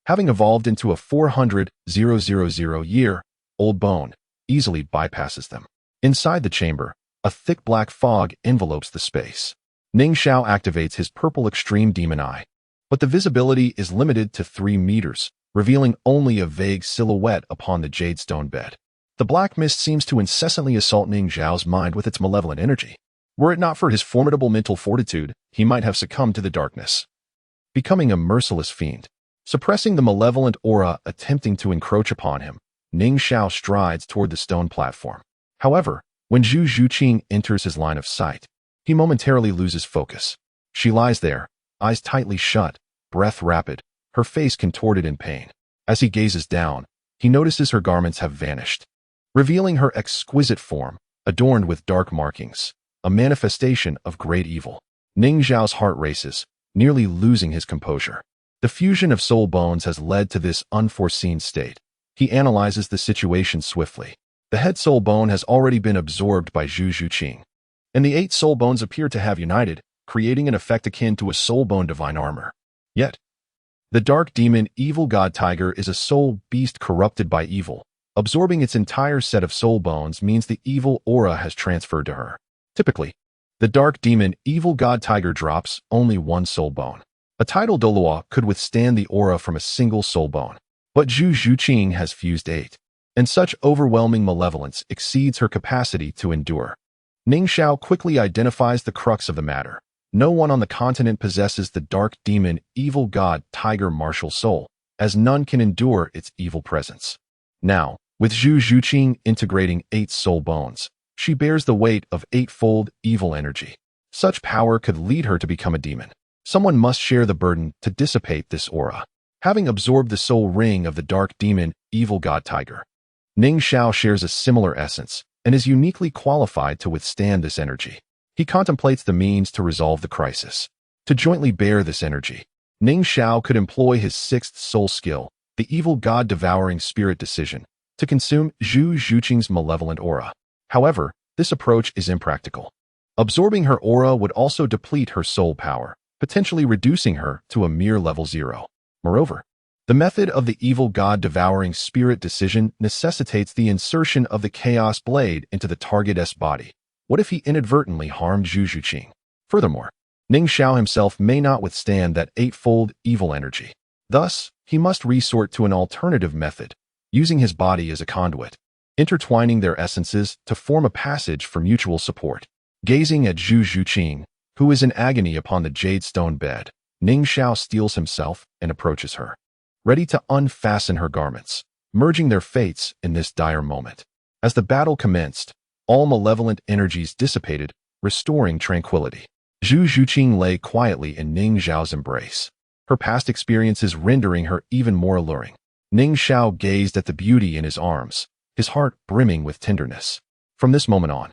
Speaker 1: having evolved into a 400,000-year-old bone, easily bypasses them. Inside the chamber, a thick black fog envelopes the space. Ning Xiao activates his purple extreme demon eye, but the visibility is limited to 3 meters, revealing only a vague silhouette upon the jade stone bed. The black mist seems to incessantly assault Ning Xiao's mind with its malevolent energy. Were it not for his formidable mental fortitude, he might have succumbed to the darkness, becoming a merciless fiend. Suppressing the malevolent aura attempting to encroach upon him, Ning Xiao strides toward the stone platform. However, when Zhu Zhuqing enters his line of sight, he momentarily loses focus. She lies there, eyes tightly shut, breath rapid, her face contorted in pain. As he gazes down, he notices her garments have vanished, revealing her exquisite form, adorned with dark markings, a manifestation of great evil. Ning Xiao's heart races, nearly losing his composure. The fusion of soul bones has led to this unforeseen state. He analyzes the situation swiftly. The head soul bone has already been absorbed by Zhu Zhuqing, and the 8 soul bones appear to have united, creating an effect akin to a soul bone divine armor. Yet, the dark demon evil god tiger is a soul beast corrupted by evil. Absorbing its entire set of soul bones means the evil aura has transferred to her. Typically, the dark demon evil god tiger drops only 1 soul bone. A tidal Douluo could withstand the aura from a single soul bone, but Zhu Zhuqing has fused 8, and such overwhelming malevolence exceeds her capacity to endure. Ning Xiao quickly identifies the crux of the matter. No one on the continent possesses the dark demon evil god tiger martial soul, as none can endure its evil presence. Now, with Zhu Zhuqing integrating 8 soul bones, she bears the weight of 8-fold evil energy. Such power could lead her to become a demon. Someone must share the burden to dissipate this aura. Having absorbed the soul ring of the dark demon evil god tiger, Ning Xiao shares a similar essence and is uniquely qualified to withstand this energy. He contemplates the means to resolve the crisis. To jointly bear this energy, Ning Xiao could employ his 6th soul skill, the evil god devouring spirit decision, to consume Zhu Zhuqing's malevolent aura. However, this approach is impractical. Absorbing her aura would also deplete her soul power, potentially reducing her to a mere level 0. Moreover, the method of the evil god devouring spirit decision necessitates the insertion of the chaos blade into the target's body. What if he inadvertently harmed Zhu Zhuqing? Furthermore, Ning Xiao himself may not withstand that 8-fold evil energy. Thus, he must resort to an alternative method, using his body as a conduit, intertwining their essences to form a passage for mutual support. Gazing at Zhu Zhuqing, who is in agony upon the jade stone bed, Ning Xiao steels himself and approaches her, ready to unfasten her garments, merging their fates in this dire moment. As the battle commenced, all malevolent energies dissipated, restoring tranquility. Zhu Zhuqing lay quietly in Ning Xiao's embrace, her past experiences rendering her even more alluring. Ning Xiao gazed at the beauty in his arms, his heart brimming with tenderness. From this moment on,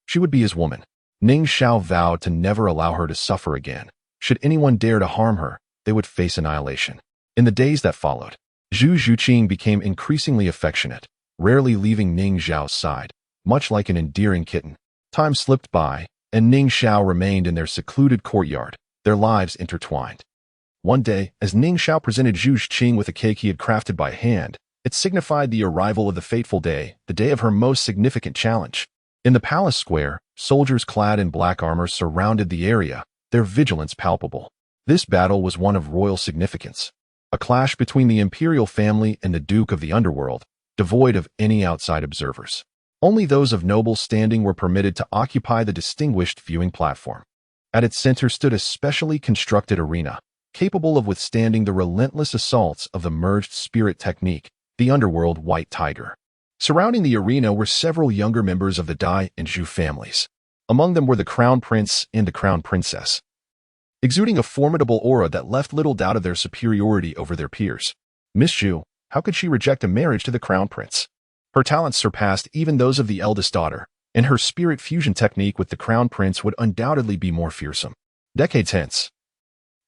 Speaker 1: she would be his woman. Ning Xiao vowed to never allow her to suffer again. Should anyone dare to harm her, they would face annihilation. In the days that followed, Zhu Zhuqing became increasingly affectionate, rarely leaving Ning Xiao's side, much like an endearing kitten. Time slipped by, and Ning Xiao remained in their secluded courtyard, their lives intertwined. One day, as Ning Xiao presented Zhu Qing with a cake he had crafted by hand, it signified the arrival of the fateful day, the day of her most significant challenge. In the palace square, soldiers clad in black armor surrounded the area, their vigilance palpable. This battle was one of royal significance, a clash between the imperial family and the Duke of the Underworld, devoid of any outside observers. Only those of noble standing were permitted to occupy the distinguished viewing platform. At its center stood a specially constructed arena, capable of withstanding the relentless assaults of the merged spirit technique, the Underworld White Tiger. Surrounding the arena were several younger members of the Dai and Zhu families. Among them were the Crown Prince and the Crown Princess, exuding a formidable aura that left little doubt of their superiority over their peers. Miss Zhu, how could she reject a marriage to the Crown Prince? Her talents surpassed even those of the eldest daughter, and her spirit fusion technique with the Crown Prince would undoubtedly be more fearsome. Decades hence,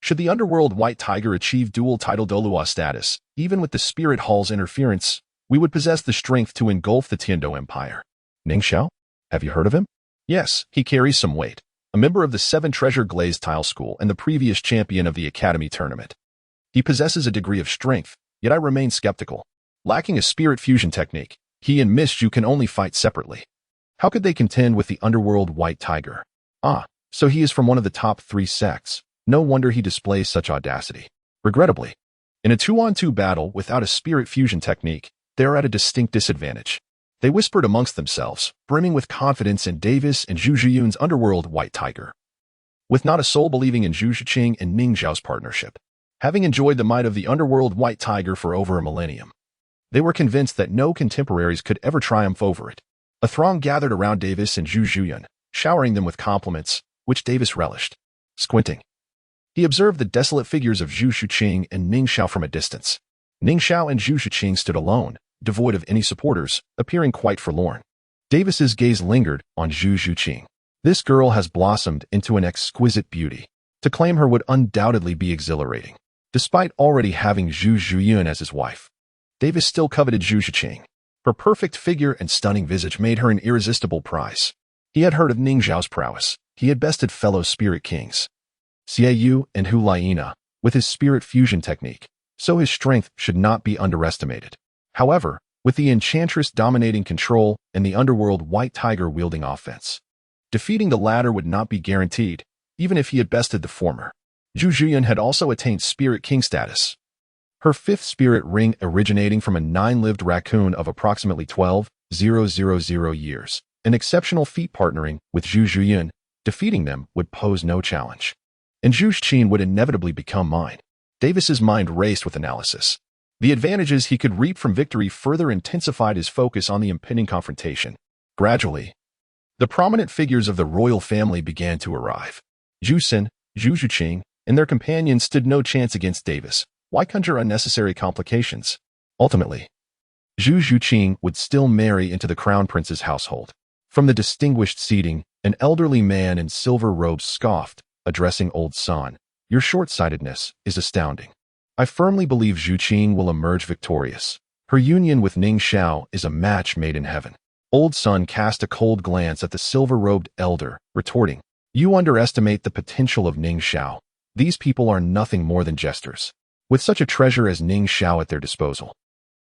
Speaker 1: should the Underworld White Tiger achieve dual title Douluo status, even with the Spirit Hall's interference, we would possess the strength to engulf the Tiando Empire. Ning Xiao? Have you heard of him? Yes, he carries some weight. A member of the 7 Treasure Glazed Tile School and the previous champion of the Academy Tournament. He possesses a degree of strength, yet I remain skeptical. Lacking a spirit fusion technique, he and Miss Zhu can only fight separately. How could they contend with the Underworld White Tiger? Ah, so he is from one of the top 3 sects. No wonder he displays such audacity. Regrettably, in a 2-on-2 battle without a spirit fusion technique, they are at a distinct disadvantage. They whispered amongst themselves, brimming with confidence in Davis and Zhu Zhiyun's Underworld White Tiger, with not a soul believing in Zhu Zhiqing and Ning Xiao's partnership. Having enjoyed the might of the Underworld White Tiger for over a millennium, they were convinced that no contemporaries could ever triumph over it. A throng gathered around Davis and Zhu Zhiyun, showering them with compliments, which Davis relished. Squinting, he observed the desolate figures of Zhu Zhiqing and Ning Xiao from a distance. Ning Xiao and Zhu Zhiqing stood alone, devoid of any supporters, appearing quite forlorn. Davis's gaze lingered on Zhu Zhiqing. This girl has blossomed into an exquisite beauty. To claim her would undoubtedly be exhilarating. Despite already having Zhu Zhiyun as his wife, Davis still coveted Zhu Zhiqing. Her perfect figure and stunning visage made her an irresistible prize. He had heard of Ning Xiao's prowess. He had bested fellow spirit kings, Xiao Wu and Hu Liena, with his spirit fusion technique, so his strength should not be underestimated. However, with the Enchantress dominating control and the Underworld White Tiger wielding offense, defeating the latter would not be guaranteed, even if he had bested the former. Zhu Zhiyun had also attained Spirit King status. Her 5th spirit ring originating from a 9-lived raccoon of approximately 12,000 years. An exceptional feat partnering with Zhu Zhiyun, defeating them would pose no challenge. And Zhu Zhiqing would inevitably become mine. Davis's mind raced with analysis. The advantages he could reap from victory further intensified his focus on the impending confrontation. Gradually, the prominent figures of the royal family began to arrive. Zhu Xin, Zhu Zhiqing, and their companions stood no chance against Davis. Why conjure unnecessary complications? Ultimately, Zhu Zhiqing would still marry into the Crown Prince's household. From the distinguished seating, an elderly man in silver robes scoffed, addressing old San. Your short-sightedness is astounding. I firmly believe Zhu Qing will emerge victorious. Her union with Ning Xiao is a match made in heaven. Old Sun cast a cold glance at the silver-robed elder, retorting, You underestimate the potential of Ning Xiao. These people are nothing more than jesters. With such a treasure as Ning Xiao at their disposal,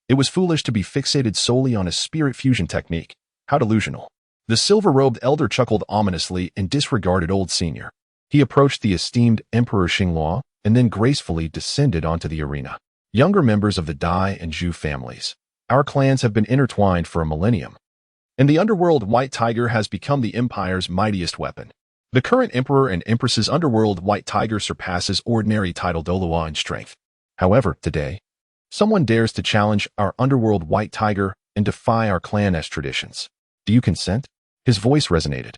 Speaker 1: it was foolish to be fixated solely on a spirit fusion technique. How delusional. The silver-robed elder chuckled ominously and disregarded Old Senior. He approached the esteemed Emperor Xinghua and then gracefully descended onto the arena. Younger members of the Dai and Zhu families. Our clans have been intertwined for a millennium, and the Underworld White Tiger has become the Empire's mightiest weapon. The current Emperor and Empress's Underworld White Tiger surpasses ordinary title Douluo in strength. However, today, someone dares to challenge our Underworld White Tiger and defy our clan-esque traditions. Do you consent? His voice resonated,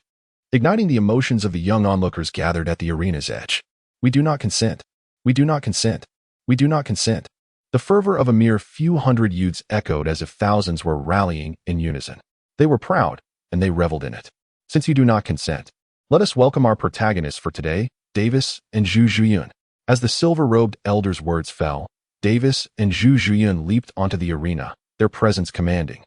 Speaker 1: igniting the emotions of the young onlookers gathered at the arena's edge. We do not consent. We do not consent. We do not consent. The fervor of a mere few hundred youths echoed as if thousands were rallying in unison. They were proud, and they reveled in it. Since you do not consent, let us welcome our protagonists for today, Davis and Zhu Zhiyun. As the silver-robed elder's words fell, Davis and Zhu Zhiyun leaped onto the arena, their presence commanding,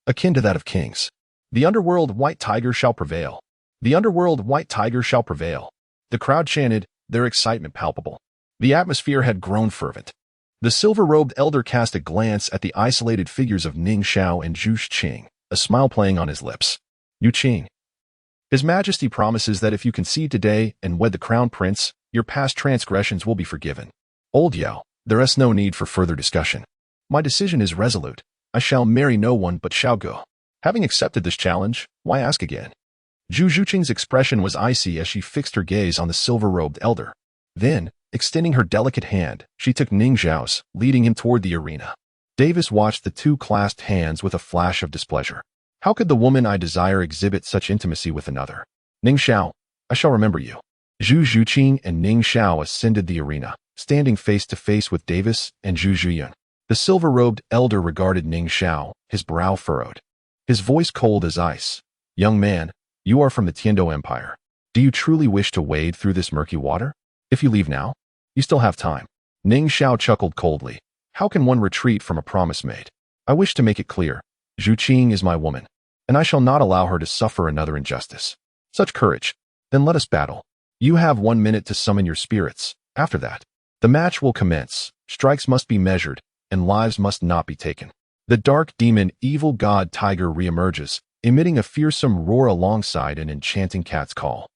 Speaker 1: akin to that of kings. The Underworld White Tiger shall prevail. The Underworld White Tiger shall prevail. The crowd chanted, their excitement palpable. The atmosphere had grown fervent. The silver-robed elder cast a glance at the isolated figures of Ning Xiao and Zhu Qing, a smile playing on his lips. Yu Qing. His Majesty promises that if you concede today and wed the crown prince, your past transgressions will be forgiven. Old Yao, there is no need for further discussion. My decision is resolute. I shall marry no one but Xiaogu. Having accepted this challenge, why ask again? Zhu Zhuqing's expression was icy as she fixed her gaze on the silver-robed elder. Then, extending her delicate hand, she took Ning Xiao's, leading him toward the arena. Davis watched the two clasped hands with a flash of displeasure. How could the woman I desire exhibit such intimacy with another? Ning Xiao, I shall remember you. Zhu Zhuqing and Ning Xiao ascended the arena, standing face to face with Davis and Zhu Zhuyun. The silver-robed elder regarded Ning Xiao, his brow furrowed. His voice cold as ice. Young man, you are from the Tiando Empire. Do you truly wish to wade through this murky water? If you leave now, you still have time. Ning Xiao chuckled coldly. How can one retreat from a promise made? I wish to make it clear. Zhu Qing is my woman, and I shall not allow her to suffer another injustice. Such courage. Then let us battle. You have 1 minute to summon your spirits. After that, the match will commence. Strikes must be measured, and lives must not be taken. The dark demon evil god tiger reemerges, emitting a fearsome roar alongside an enchanting cat's call.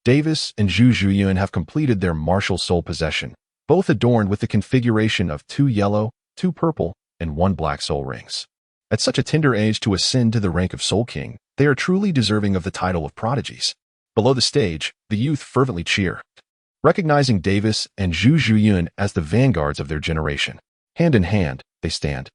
Speaker 1: Davis and Zhu Zhuyun have completed their martial soul possession, both adorned with the configuration of 2 yellow, 2 purple, and 1 black soul rings. At such a tender age to ascend to the rank of Soul King, they are truly deserving of the title of prodigies. Below the stage, the youth fervently cheer, recognizing Davis and Zhu Zhuyun as the vanguards of their generation. Hand in hand, they stand.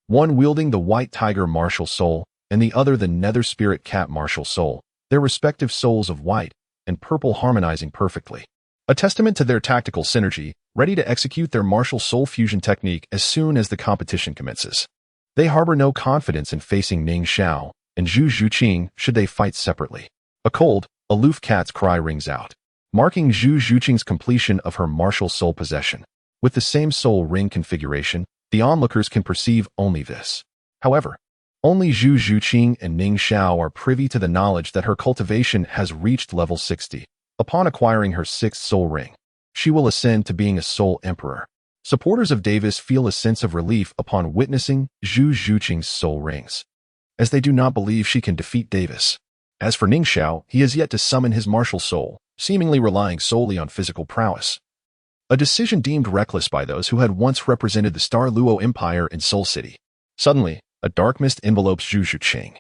Speaker 1: One wielding the white tiger martial soul, and the other the nether spirit cat martial soul, their respective souls of white and purple harmonizing perfectly. A testament to their tactical synergy, ready to execute their martial soul fusion technique as soon as the competition commences. They harbor no confidence in facing Ning Xiao and Zhu Zhuqing should they fight separately. A cold, aloof cat's cry rings out, marking Zhu Zhuqing's completion of her martial soul possession. With the same soul ring configuration, the onlookers can perceive only this. However, only Zhu Zhuqing and Ning Xiao are privy to the knowledge that her cultivation has reached level 60. Upon acquiring her 6th soul ring, she will ascend to being a soul emperor. Supporters of Davis feel a sense of relief upon witnessing Zhu Zhuqing's soul rings, as they do not believe she can defeat Davis. As for Ning Xiao, he has yet to summon his martial soul, seemingly relying solely on physical prowess. A decision deemed reckless by those who had once represented the Star Luo Empire in Soul City. Suddenly, a dark mist envelopes Zhu Zhuqing,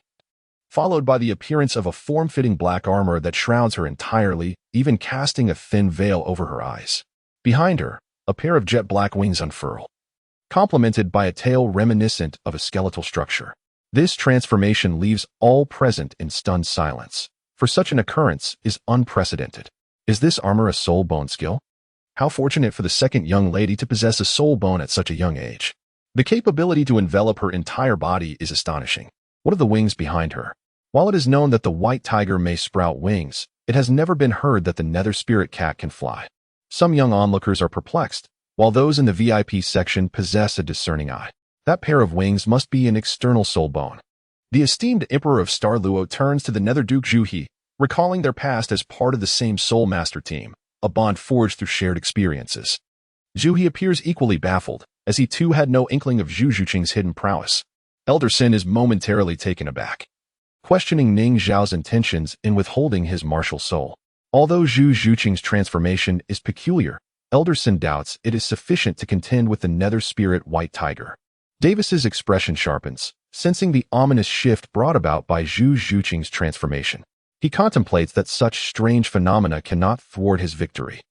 Speaker 1: followed by the appearance of a form-fitting black armor that shrouds her entirely, even casting a thin veil over her eyes. Behind her, a pair of jet black wings unfurl, complemented by a tail reminiscent of a skeletal structure. This transformation leaves all present in stunned silence, for such an occurrence is unprecedented. Is this armor a soul bone skill? How fortunate for the second young lady to possess a soul bone at such a young age. The capability to envelop her entire body is astonishing. What of the wings behind her? While it is known that the white tiger may sprout wings, it has never been heard that the nether spirit cat can fly. Some young onlookers are perplexed, while those in the VIP section possess a discerning eye. That pair of wings must be an external soul bone. The esteemed Emperor of Star Luo turns to the Nether Duke Zhu He, recalling their past as part of the same Soul Master team, a bond forged through shared experiences. Zhu He appears equally baffled, as he too had no inkling of Zhu Zhuqing's hidden prowess. Elder Sin is momentarily taken aback, questioning Ning Xiao's intentions in withholding his martial soul. Although Zhu Zhuqing's transformation is peculiar, Elder Sin doubts it is sufficient to contend with the nether spirit white tiger. Davis's expression sharpens, sensing the ominous shift brought about by Zhu Zhuqing's transformation. He contemplates that such strange phenomena cannot thwart his victory.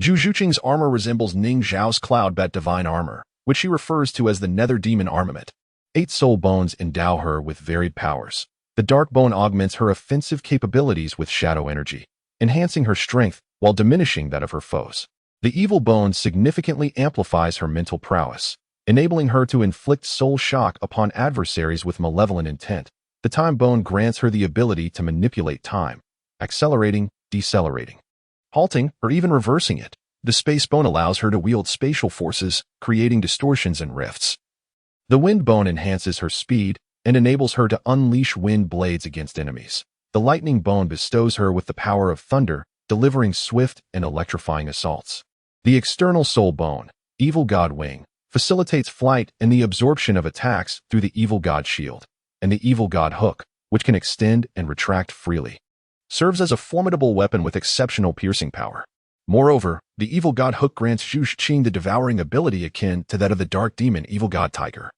Speaker 1: Zhu Zhuqing's armor resembles Ning Xiao's Cloud Bat divine armor, which he refers to as the Nether Demon Armament. 8 soul bones endow her with varied powers. The dark bone augments her offensive capabilities with shadow energy, enhancing her strength while diminishing that of her foes. The evil bone significantly amplifies her mental prowess, enabling her to inflict soul shock upon adversaries with malevolent intent. The time bone grants her the ability to manipulate time, accelerating, decelerating, halting, or even reversing it. The space bone allows her to wield spatial forces, creating distortions and rifts. The wind bone enhances her speed and enables her to unleash wind blades against enemies. The lightning bone bestows her with the power of thunder, delivering swift and electrifying assaults. The external soul bone, evil god wing, facilitates flight and the absorption of attacks through the evil god shield, and the evil god hook, which can extend and retract freely, serves as a formidable weapon with exceptional piercing power. Moreover, the evil god hook grants Zhu Qing the devouring ability akin to that of the dark demon evil god tiger.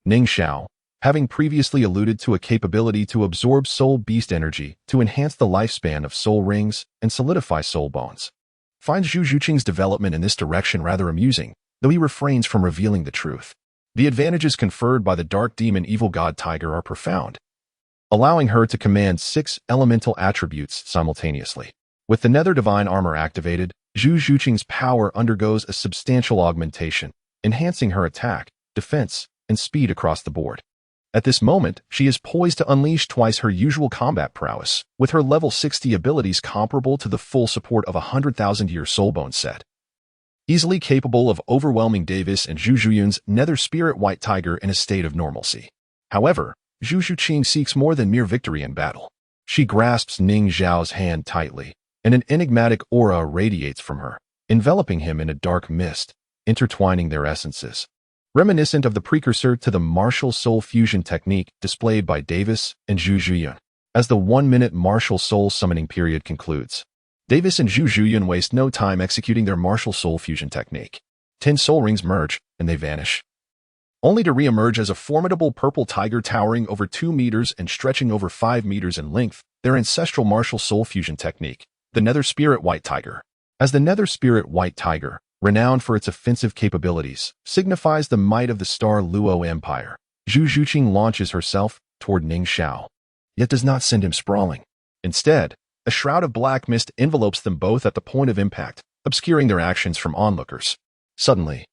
Speaker 1: Ning Xiao, having previously alluded to a capability to absorb soul beast energy to enhance the lifespan of soul rings and solidify soul bones, finds Zhu Qing's development in this direction rather amusing, though he refrains from revealing the truth. The advantages conferred by the dark demon evil god tiger are profound, allowing her to command 6 elemental attributes simultaneously. With the nether divine armor activated, Zhu Qing's power undergoes a substantial augmentation, enhancing her attack, defense, and speed across the board. At this moment, she is poised to unleash twice her usual combat prowess, with her level 60 abilities comparable to the full support of a 100,000-year soulbone set. Easily capable of overwhelming Davis and Zhu Zhuyun's nether spirit white tiger in a state of normalcy. However, Zhu Qing seeks more than mere victory in battle. She grasps Ning Xiao's hand tightly, and an enigmatic aura radiates from her, enveloping him in a dark mist, intertwining their essences. Reminiscent of the precursor to the martial soul fusion technique displayed by Davis and Zhu Zhuyun. As the 1-minute martial soul summoning period concludes, Davis and Zhu Zhuyun waste no time executing their martial soul fusion technique. 10 soul rings merge, and they vanish, only to re-emerge as a formidable purple tiger towering over 2 meters and stretching over 5 meters in length, their ancestral martial soul fusion technique, the Nether Spirit White Tiger. As the Nether Spirit White Tiger, renowned for its offensive capabilities, signifies the might of the Star Luo Empire, Zhu Qing launches herself toward Ning Xiao, yet does not send him sprawling. Instead, a shroud of black mist envelopes them both at the point of impact, obscuring their actions from onlookers. Suddenly,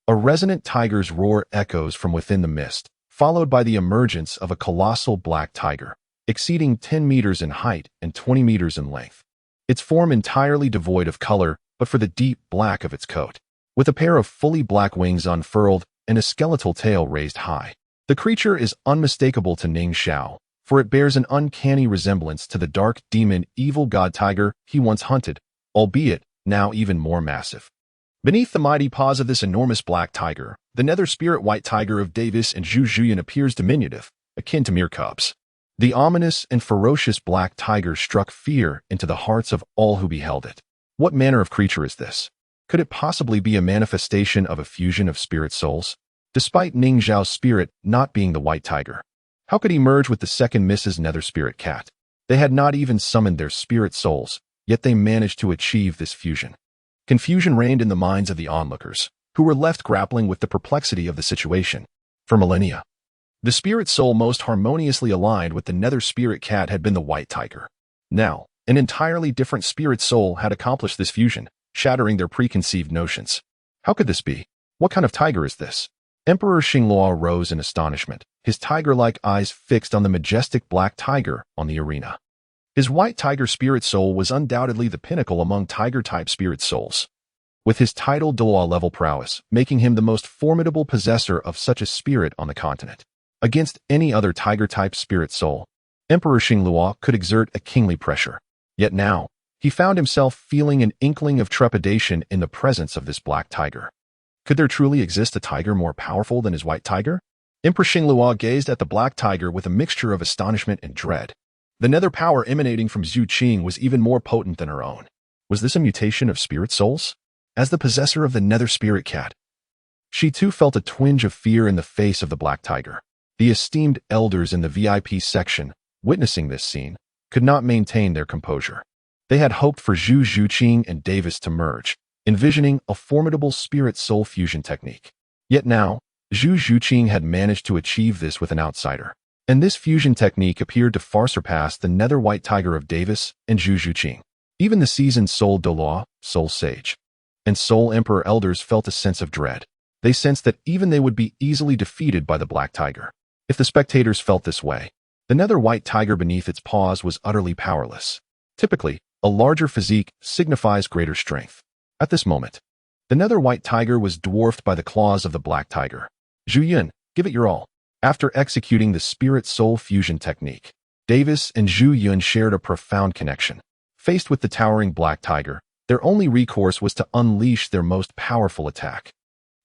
Speaker 1: a resonant tiger's roar echoes from within the mist, followed by the emergence of a colossal black tiger, exceeding 10 meters in height and 20 meters in length. Its form entirely devoid of color, but for the deep black of its coat, with a pair of fully black wings unfurled and a skeletal tail raised high. The creature is unmistakable to Ning Xiao, for it bears an uncanny resemblance to the dark demon evil god tiger he once hunted, albeit now even more massive. Beneath the mighty paws of this enormous black tiger, the nether spirit white tiger of Davis and Zhu Zhuyun appears diminutive, akin to mere cubs. The ominous and ferocious black tiger struck fear into the hearts of all who beheld it. What manner of creature is this? Could it possibly be a manifestation of a fusion of spirit souls? Despite Ning Xiao's spirit not being the white tiger, how could he merge with the second Mrs. Nether Spirit Cat? They had not even summoned their spirit souls, yet they managed to achieve this fusion. Confusion reigned in the minds of the onlookers, who were left grappling with the perplexity of the situation. For millennia, the spirit soul most harmoniously aligned with the Nether Spirit Cat had been the white tiger. Now, an entirely different spirit soul had accomplished this fusion, shattering their preconceived notions. How could this be? What kind of tiger is this? Emperor Xingluo rose in astonishment, his tiger-like eyes fixed on the majestic black tiger on the arena. His white tiger spirit soul was undoubtedly the pinnacle among tiger-type spirit souls, with his title Douluo-level prowess making him the most formidable possessor of such a spirit on the continent. Against any other tiger-type spirit soul, Emperor Xingluo could exert a kingly pressure. Yet now, he found himself feeling an inkling of trepidation in the presence of this black tiger. Could there truly exist a tiger more powerful than his white tiger? Emperor Xingluo gazed at the black tiger with a mixture of astonishment and dread. The nether power emanating from Zhu Qing was even more potent than her own. Was this a mutation of spirit souls? As the possessor of the Nether Spirit Cat, she too felt a twinge of fear in the face of the black tiger. The esteemed elders in the VIP section, witnessing this scene, could not maintain their composure. They had hoped for Zhu Qing and Davis to merge, envisioning a formidable spirit-soul fusion technique. Yet now, Zhu Qing had managed to achieve this with an outsider, and this fusion technique appeared to far surpass the nether white tiger of Davis and Zhu Qing. Even the seasoned Soul Douluo, Soul Sage, and Soul Emperor elders felt a sense of dread. They sensed that even they would be easily defeated by the black tiger. If the spectators felt this way, the nether white tiger beneath its paws was utterly powerless. Typically, a larger physique signifies greater strength. At this moment, the nether white tiger was dwarfed by the claws of the black tiger. Zhuyun, give it your all. After executing the spirit-soul fusion technique, Davis and Zhu Yun shared a profound connection. Faced with the towering black tiger, Their only recourse was to unleash their most powerful attack.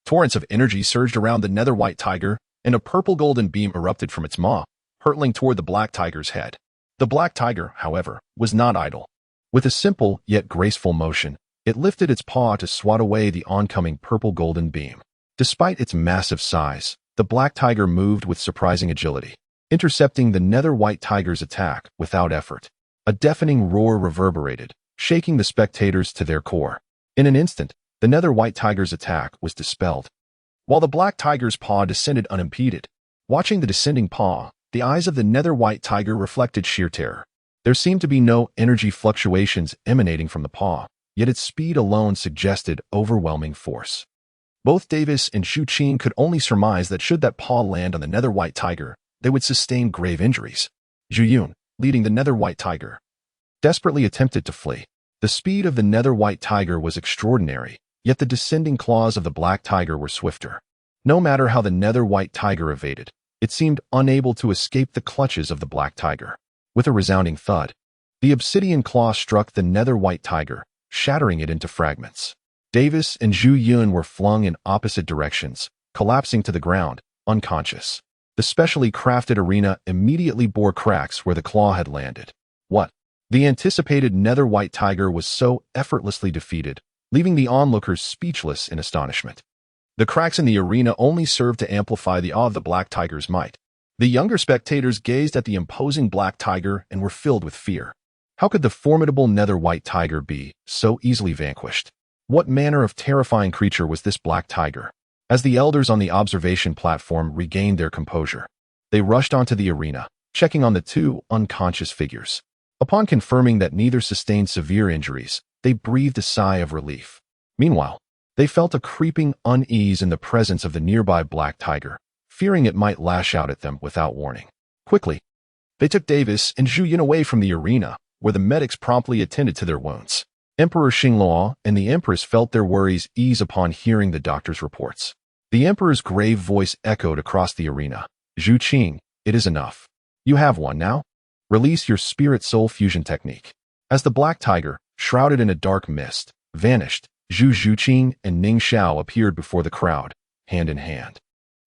Speaker 1: Torrents of energy surged around the nether white tiger, and a purple-golden beam erupted from its maw, hurtling toward the black tiger's head. The black tiger, however, was not idle. With a simple yet graceful motion, it lifted its paw to swat away the oncoming purple-golden beam. Despite its massive size, the black tiger moved with surprising agility, intercepting the nether white tiger's attack without effort. A deafening roar reverberated, shaking the spectators to their core. In an instant, the nether white tiger's attack was dispelled, while the black tiger's paw descended unimpeded. Watching the descending paw, the eyes of the nether white tiger reflected sheer terror. There seemed to be no energy fluctuations emanating from the paw, yet its speed alone suggested overwhelming force. Both Davis and Zhu Qing could only surmise that should that paw land on the nether white tiger, they would sustain grave injuries. Zhu Yun, leading the nether white tiger, desperately attempted to flee. The speed of the nether white tiger was extraordinary, yet the descending claws of the black tiger were swifter. No matter how the nether white tiger evaded, it seemed unable to escape the clutches of the black tiger. With a resounding thud, the obsidian claw struck the nether white tiger, shattering it into fragments. Davis and Zhu Yun were flung in opposite directions, collapsing to the ground, unconscious. The specially crafted arena immediately bore cracks where the claw had landed. What? The anticipated nether white tiger was so effortlessly defeated, leaving the onlookers speechless in astonishment. The cracks in the arena only served to amplify the awe of the black tiger's might. The younger spectators gazed at the imposing black tiger and were filled with fear. How could the formidable nether white tiger be so easily vanquished? What manner of terrifying creature was this black tiger? As the elders on the observation platform regained their composure, they rushed onto the arena, checking on the two unconscious figures. Upon confirming that neither sustained severe injuries, they breathed a sigh of relief. Meanwhile, they felt a creeping unease in the presence of the nearby black tiger, fearing it might lash out at them without warning. Quickly, they took Davis and Zhu Yun away from the arena, where the medics promptly attended to their wounds. Emperor Xingluo and the Empress felt their worries ease upon hearing the doctor's reports. The Emperor's grave voice echoed across the arena. Zhu Qing, it is enough. You have one now. Release your spirit-soul fusion technique. As the black tiger, shrouded in a dark mist, vanished, Zhu Qing and Ning Xiao appeared before the crowd, hand in hand,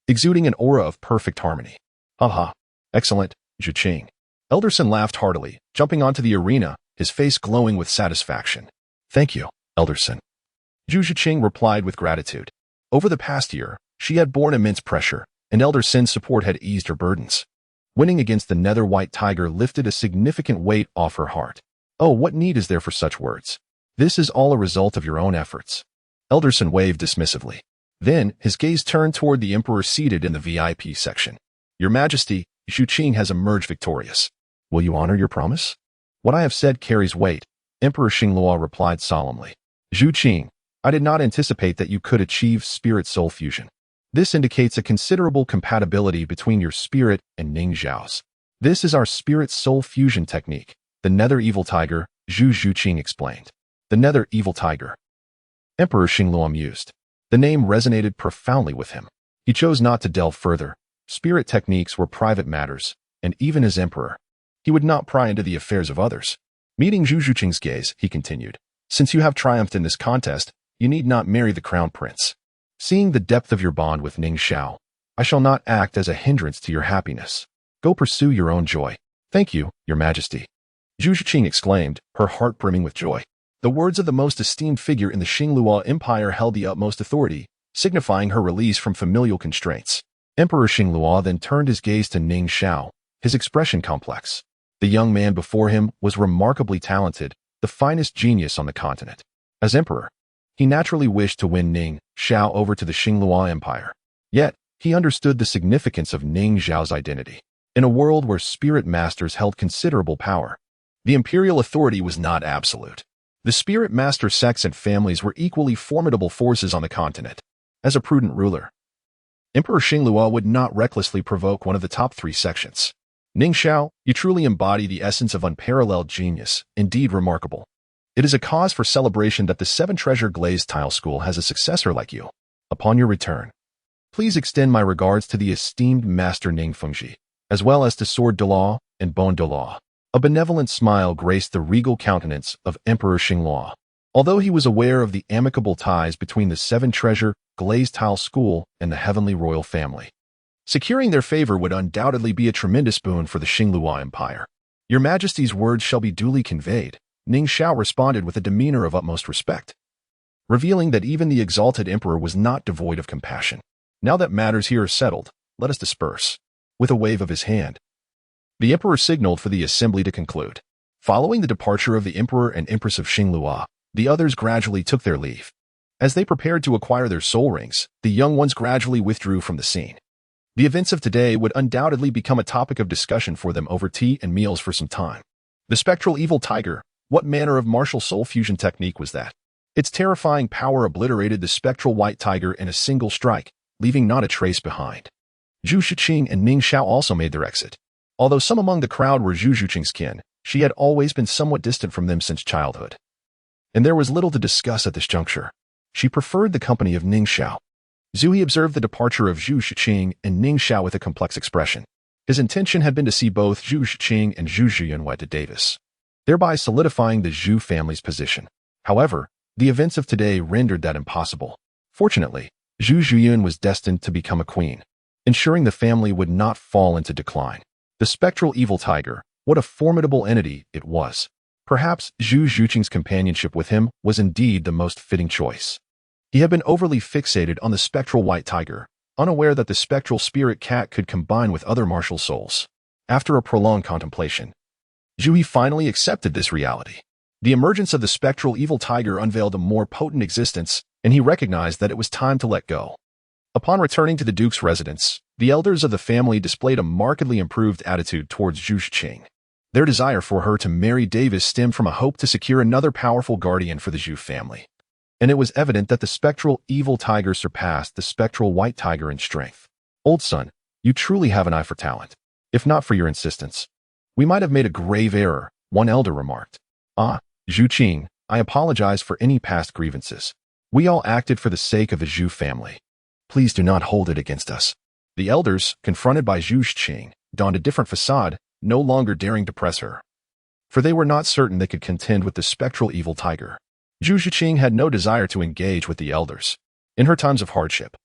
Speaker 1: exuding an aura of perfect harmony. Haha, excellent, Zhu Qing. Elderson laughed heartily, jumping onto the arena, his face glowing with satisfaction. Thank you, Elderson. Zhu Qing replied with gratitude. Over the past year, she had borne immense pressure, and Elderson's support had eased her burdens. Winning against the nether white tiger lifted a significant weight off her heart. Oh, what need is there for such words? This is all a result of your own efforts. Elderson waved dismissively. Then, his gaze turned toward the emperor seated in the VIP section. Your Majesty, Zhu Qing has emerged victorious. Will you honor your promise? What I have said carries weight, Emperor Xingluo replied solemnly. Zhu Qing, I did not anticipate that you could achieve spirit-soul fusion. This indicates a considerable compatibility between your spirit and Ning Xiao's. This is our spirit-soul fusion technique, the Nether Evil Tiger, Zhu Qing explained. The Nether Evil Tiger. Emperor Xingluo mused. The name resonated profoundly with him. He chose not to delve further. Spirit techniques were private matters, and even as emperor, he would not pry into the affairs of others. Meeting Zhu Qing's gaze, he continued, since you have triumphed in this contest, you need not marry the crown prince. Seeing the depth of your bond with Ning Xiao, I shall not act as a hindrance to your happiness. Go pursue your own joy. Thank you, your majesty. Zhu Qing exclaimed, her heart brimming with joy. The words of the most esteemed figure in the Xingluo Empire held the utmost authority, signifying her release from familial constraints. Emperor Xingluo then turned his gaze to Ning Xiao, his expression complex. The young man before him was remarkably talented, the finest genius on the continent. As emperor, he naturally wished to win Ning Xiao over to the Xingluo Empire. Yet, he understood the significance of Ning Xiao's identity. In a world where spirit masters held considerable power, the imperial authority was not absolute. The spirit master sects and families were equally formidable forces on the continent. As a prudent ruler, Emperor Xingluo would not recklessly provoke one of the top 3 sections. Ning Xiao, you truly embody the essence of unparalleled genius, indeed remarkable. It is a cause for celebration that the 7 Treasure Glazed Tile School has a successor like you. Upon your return, please extend my regards to the esteemed Master Ning Fengji, as well as to Sword Douluo and Bone Douluo. A benevolent smile graced the regal countenance of Emperor Xingluo. Although he was aware of the amicable ties between the Seven Treasure Glazed Tile School and the Heavenly Royal Family, securing their favor would undoubtedly be a tremendous boon for the Xinglua Empire. Your Majesty's words shall be duly conveyed, Ning Xiao responded with a demeanor of utmost respect, revealing that even the exalted emperor was not devoid of compassion. Now that matters here are settled, let us disperse. With a wave of his hand, the emperor signaled for the assembly to conclude. Following the departure of the emperor and empress of Xinglua, the others gradually took their leave. As they prepared to acquire their soul rings, the young ones gradually withdrew from the scene. The events of today would undoubtedly become a topic of discussion for them over tea and meals for some time. The spectral evil tiger, what manner of martial soul fusion technique was that? Its terrifying power obliterated the spectral white tiger in a single strike, leaving not a trace behind. Zhu Shiqing and Ning Xiao also made their exit. Although some among the crowd were Zhu Shiqing's kin, she had always been somewhat distant from them since childhood, and there was little to discuss at this juncture. She preferred the company of Ning Xiao. Zui observed the departure of Zhu Shiqing and Ning Xiao with a complex expression. His intention had been to see both Zhu Shiqing and Zhu Zhiyun wed to Davis, thereby solidifying the Zhu family's position. However, the events of today rendered that impossible. Fortunately, Zhu Zhiyun was destined to become a queen, ensuring the family would not fall into decline. The spectral evil tiger, what a formidable entity it was. Perhaps Zhu Zhuqing's companionship with him was indeed the most fitting choice. He had been overly fixated on the spectral white tiger, unaware that the spectral spirit cat could combine with other martial souls. After a prolonged contemplation, Zhu finally accepted this reality. The emergence of the spectral evil tiger unveiled a more potent existence, and he recognized that it was time to let go. Upon returning to the Duke's residence, the elders of the family displayed a markedly improved attitude towards Zhu Shiqing. Their desire for her to marry Davis stemmed from a hope to secure another powerful guardian for the Zhu family. And it was evident that the spectral evil tiger surpassed the spectral white tiger in strength. Old son, you truly have an eye for talent. If not for your insistence, we might have made a grave error, one elder remarked. Ah, Zhu Qing, I apologize for any past grievances. We all acted for the sake of the Zhu family. Please do not hold it against us. The elders, confronted by Zhu Qing, donned a different facade, no longer daring to press her, for they were not certain they could contend with the spectral evil tiger. Zhu Shiqing had no desire to engage with the elders. In her times of hardship,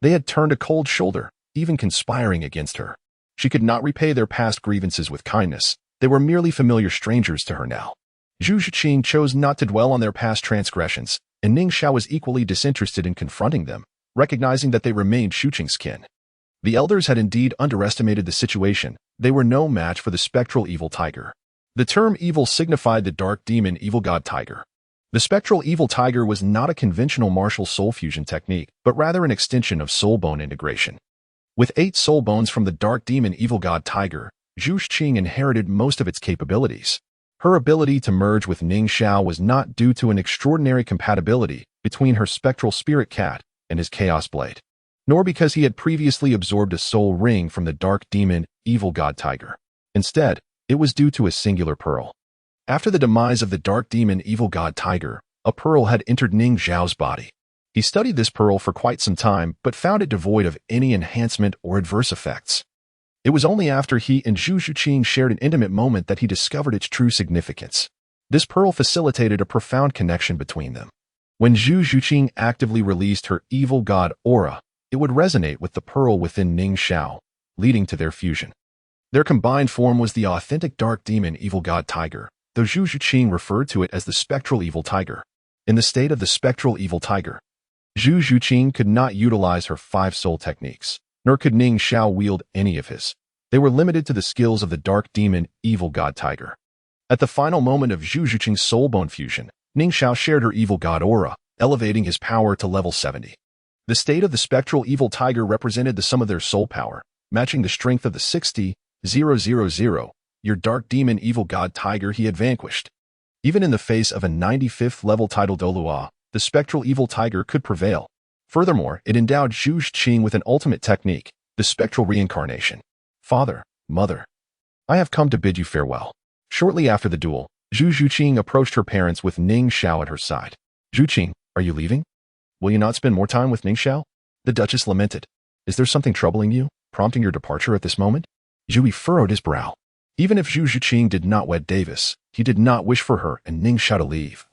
Speaker 1: they had turned a cold shoulder, even conspiring against her. She could not repay their past grievances with kindness. They were merely familiar strangers to her now. Zhu Shiqing chose not to dwell on their past transgressions, and Ning Xiao was equally disinterested in confronting them, recognizing that they remained Zhu Qing's kin. The elders had indeed underestimated the situation. They were no match for the spectral evil tiger. The term evil signified the dark demon evil god tiger. The spectral evil tiger was not a conventional martial soul fusion technique, but rather an extension of soul bone integration. With 8 soul bones from the dark demon evil god tiger, Zhu Shiqing inherited most of its capabilities. Her ability to merge with Ning Xiao was not due to an extraordinary compatibility between her spectral spirit cat and his chaos blade, nor because he had previously absorbed a soul ring from the dark demon evil god tiger. Instead, it was due to a singular pearl. After the demise of the dark demon evil god tiger, a pearl had entered Ning Xiao's body. He studied this pearl for quite some time, but found it devoid of any enhancement or adverse effects. It was only after he and Zhu Shiqing shared an intimate moment that he discovered its true significance. This pearl facilitated a profound connection between them. When Zhu Shiqing actively released her evil god aura, it would resonate with the pearl within Ning Xiao, leading to their fusion. Their combined form was the authentic dark demon evil god tiger, though Zhu Shiqing referred to it as the spectral evil tiger. In the state of the spectral evil tiger, Zhu Shiqing could not utilize her 5 soul techniques, nor could Ning Xiao wield any of his. They were limited to the skills of the dark demon evil god tiger. At the final moment of Zhu Shiqing's soul bone fusion, Ning Xiao shared her evil god aura, elevating his power to level 70. The state of the spectral evil tiger represented the sum of their soul power, matching the strength of the 60,000, your dark demon evil god tiger he had vanquished. Even in the face of a 95th level title Douluo, the spectral evil tiger could prevail. Furthermore, it endowed Zhu Shiqing with an ultimate technique, the spectral reincarnation. Father, mother, I have come to bid you farewell. Shortly after the duel, Zhu Shiqing approached her parents with Ning Xiao at her side. Zhu Qing, are you leaving? Will you not spend more time with Ning Xiao? The Duchess lamented. Is there something troubling you, prompting your departure at this moment? Zhu furrowed his brow. Even if Zhu Shiqing did not wed Davis, he did not wish for her and Ning Xiao to leave.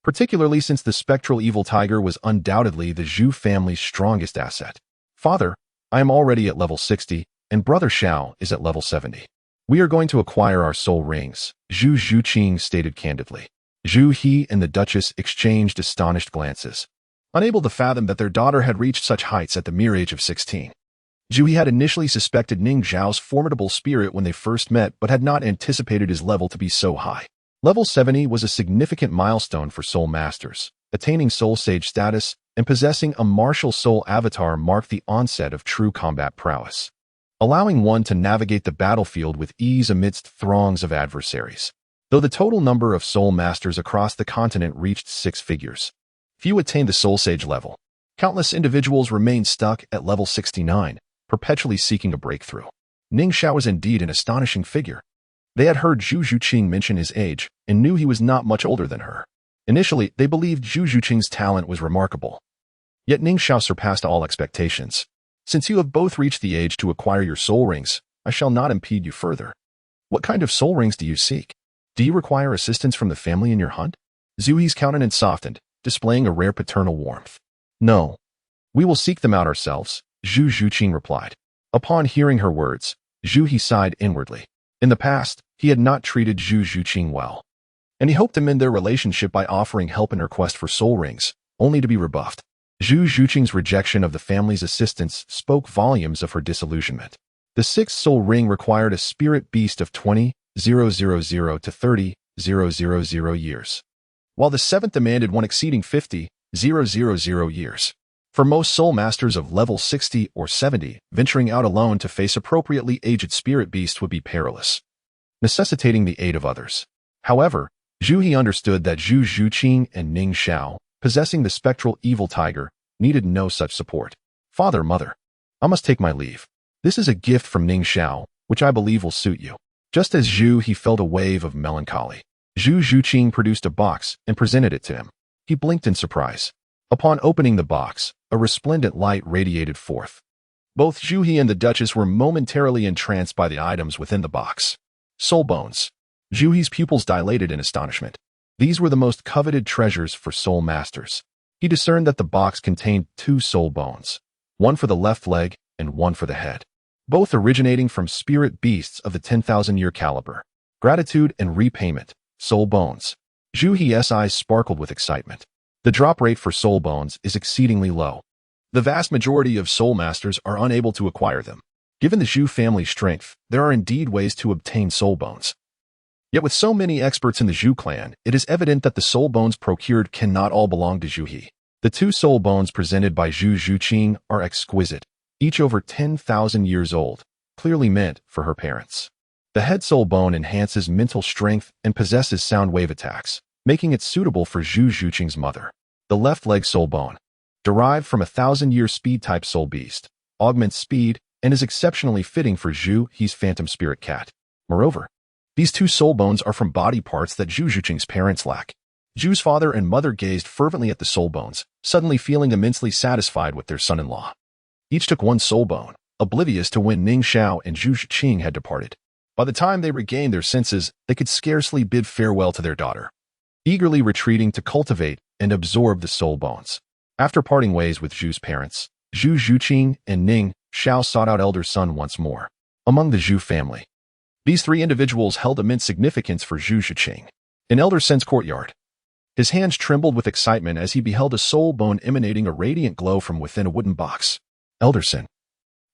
Speaker 1: particularly since the spectral evil tiger was undoubtedly the Zhu family's strongest asset. Father, I am already at level 60, and Brother Xiao is at level 70. We are going to acquire our soul rings, Zhu Zhuqing stated candidly. Zhu He and the Duchess exchanged astonished glances, unable to fathom that their daughter had reached such heights at the mere age of 16. Zhu He had initially suspected Ning Xiao's formidable spirit when they first met, but had not anticipated his level to be so high. Level 70 was a significant milestone for soul masters. Attaining soul sage status and possessing a martial soul avatar marked the onset of true combat prowess, allowing one to navigate the battlefield with ease amidst throngs of adversaries. Though the total number of soul masters across the continent reached 6 figures, few attained the soul sage level. Countless individuals remained stuck at level 69, perpetually seeking a breakthrough. Ning Xiao was indeed an astonishing figure. They had heard Zhu Zhuqing mention his age and knew he was not much older than her. Initially, they believed Zhu Zhuqing's talent was remarkable. Yet Ning Xiao surpassed all expectations. Since you have both reached the age to acquire your soul rings, I shall not impede you further. What kind of soul rings do you seek? Do you require assistance from the family in your hunt? Zhu He's countenance softened, displaying a rare paternal warmth. No. We will seek them out ourselves, Zhu Zhuqing replied. Upon hearing her words, Zhu He sighed inwardly. In the past, he had not treated Zhu Zhuqing well, and he hoped to mend their relationship by offering help in her quest for soul rings, only to be rebuffed. Zhu Zhuqing's rejection of the family's assistance spoke volumes of her disillusionment. The 6th soul ring required a spirit beast of 20,000 to 30,000 years, while the 7th demanded one exceeding 50,000 years. For most soul masters of level 60 or 70, venturing out alone to face appropriately aged spirit beasts would be perilous, necessitating the aid of others. However, Zhu He understood that Zhu Zhuqing and Ning Xiao, possessing the spectral evil tiger, needed no such support. Father, mother, I must take my leave. This is a gift from Ning Xiao, which I believe will suit you. Just as Zhu He felt a wave of melancholy, Zhu Zhuqing produced a box and presented it to him. He blinked in surprise. Upon opening the box, a resplendent light radiated forth. Both Zhu He and the Duchess were momentarily entranced by the items within the box. Soul bones. Zhu He's pupils dilated in astonishment. These were the most coveted treasures for soul masters. He discerned that the box contained 2 soul bones, one for the left leg and one for the head, both originating from spirit beasts of the 10,000-year caliber. Gratitude and repayment. Soul bones. Zhu He's eyes sparkled with excitement. The drop rate for soul bones is exceedingly low. The vast majority of soul masters are unable to acquire them. Given the Zhu family's strength, there are indeed ways to obtain soul bones. Yet with so many experts in the Zhu clan, it is evident that the soul bones procured cannot all belong to Zhu He. The 2 soul bones presented by Zhu Zhuqing are exquisite, each over 10,000 years old, clearly meant for her parents. The head soul bone enhances mental strength and possesses sound wave attacks, making it suitable for Zhu Zhuqing's mother. The left leg soul bone, derived from a 1,000-year speed-type soul beast, augments speed and is exceptionally fitting for Zhu He's phantom spirit cat. Moreover, these 2 soul bones are from body parts that Zhu Zhuqing's parents lack. Zhu's father and mother gazed fervently at the soul bones, suddenly feeling immensely satisfied with their son-in-law. Each took 1 soul bone, oblivious to when Ning Xiao and Zhu Zhuqing had departed. By the time they regained their senses, they could scarcely bid farewell to their daughter, eagerly retreating to cultivate and absorb the soul bones. After parting ways with Zhu's parents, Zhu Zhuqing and Ning Xiao sought out elder son once more. Among the Zhu family, these 3 individuals held immense significance for Zhu Zhuqing. In Elder Sen's courtyard, his hands trembled with excitement as he beheld a soul bone emanating a radiant glow from within a wooden box. Elder Sen,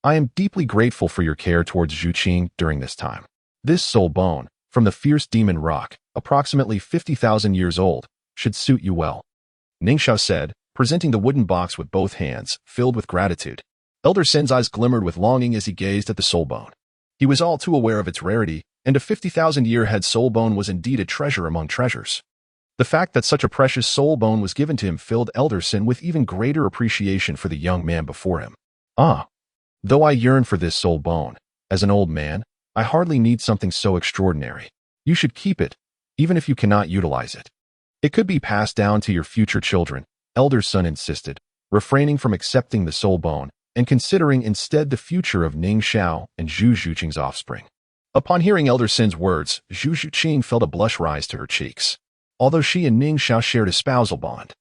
Speaker 1: I am deeply grateful for your care towards Zhuqing during this time. This soul bone, from the fierce demon rock, approximately 50,000 years old, should suit you well, Ning Xiao said, presenting the wooden box with both hands, filled with gratitude. Elder Sen's eyes glimmered with longing as he gazed at the soul bone. He was all too aware of its rarity, and a 50,000-year-head soul bone was indeed a treasure among treasures. The fact that such a precious soul bone was given to him filled Elder Sen with even greater appreciation for the young man before him. Ah, though I yearn for this soul bone, as an old man, I hardly need something so extraordinary. You should keep it, even if you cannot utilize it. It could be passed down to your future children, Elder Sen insisted, refraining from accepting the soul bone and considering instead the future of Ning Xiao and Zhu Zhuqing's offspring. Upon hearing Elder Sen's words, Zhu Zhuqing felt a blush rise to her cheeks. although she and Ning Xiao shared a spousal bond.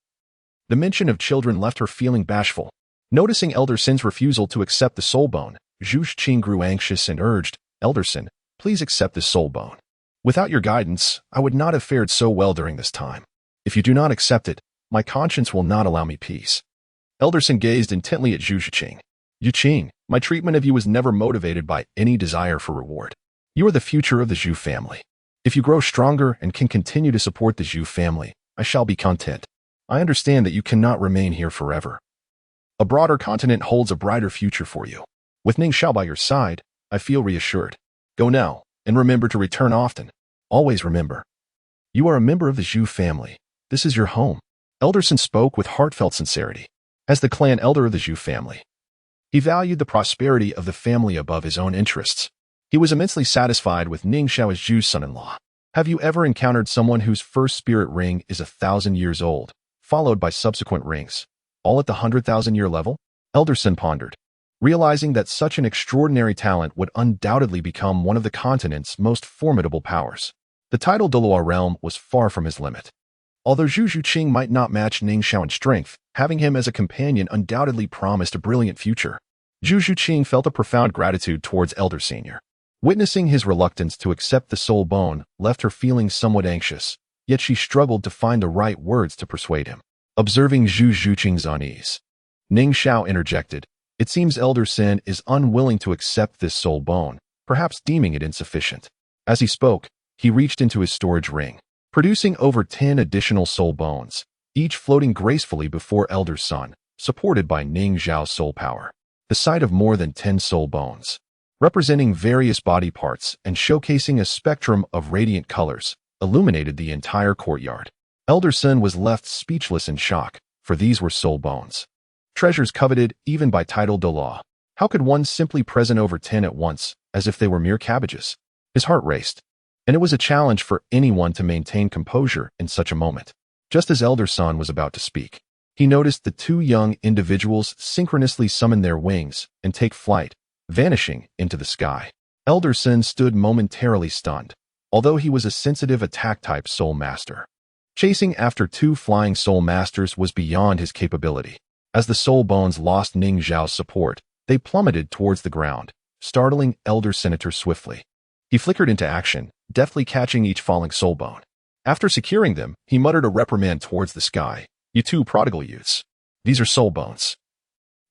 Speaker 1: The mention of children left her feeling bashful. Noticing Elder Sin's refusal to accept the soul bone, Zhu Qing grew anxious and urged, "Elder Sin, please accept this soul bone. Without your guidance, I would not have fared so well during this time. If you do not accept it, my conscience will not allow me peace." Elder Sin gazed intently at Zhu Qing. "Yu Qing, my treatment of you was never motivated by any desire for reward. You are the future of the Zhu family. If you grow stronger and can continue to support the Zhu family, I shall be content. I understand that you cannot remain here forever. A broader continent holds a brighter future for you. With Ning Xiao by your side, I feel reassured. Go now, and remember to return often. Always remember. You are a member of the Zhu family. This is your home." Elder Sin spoke with heartfelt sincerity. As the clan elder of the Zhu family, he valued the prosperity of the family above his own interests. He was immensely satisfied with Ning Xiao as Zhu's son-in-law. Have you ever encountered someone whose first spirit ring is 1,000 years old, followed by subsequent rings, all at the 100,000-year level? Elder Sin pondered, realizing that such an extraordinary talent would undoubtedly become one of the continent's most formidable powers. The title Douluo realm was far from his limit. Although Zhu Qing might not match Ning Xiao in strength, having him as a companion undoubtedly promised a brilliant future. Zhu Qing felt a profound gratitude towards Elder Senior. Witnessing his reluctance to accept the soul bone left her feeling somewhat anxious, yet she struggled to find the right words to persuade him. Observing Zhu Qing's unease, Ning Xiao interjected, "It seems Elder Sin is unwilling to accept this soul bone, perhaps deeming it insufficient." As he spoke, he reached into his storage ring, producing over 10 additional soul bones, each floating gracefully before Elder Sun, supported by Ning Xiao's soul power. The sight of more than 10 soul bones, representing various body parts and showcasing a spectrum of radiant colors, illuminated the entire courtyard. Elder Sun was left speechless in shock, for these were soul bones. Treasures coveted even by title Douluo. How could one simply present over 10 at once, as if they were mere cabbages? His heart raced, and it was a challenge for anyone to maintain composure in such a moment. Just as Elder Sun was about to speak, he noticed the two young individuals synchronously summon their wings and take flight, vanishing into the sky. Elder Sun stood momentarily stunned, although he was a sensitive attack-type soul master. Chasing after two flying soul masters was beyond his capability. As the soul bones lost Ning Xiao's support, they plummeted towards the ground, startling Elder Senator swiftly. He flickered into action, deftly catching each falling soul bone. After securing them, he muttered a reprimand towards the sky. "You two prodigal youths. These are soul bones.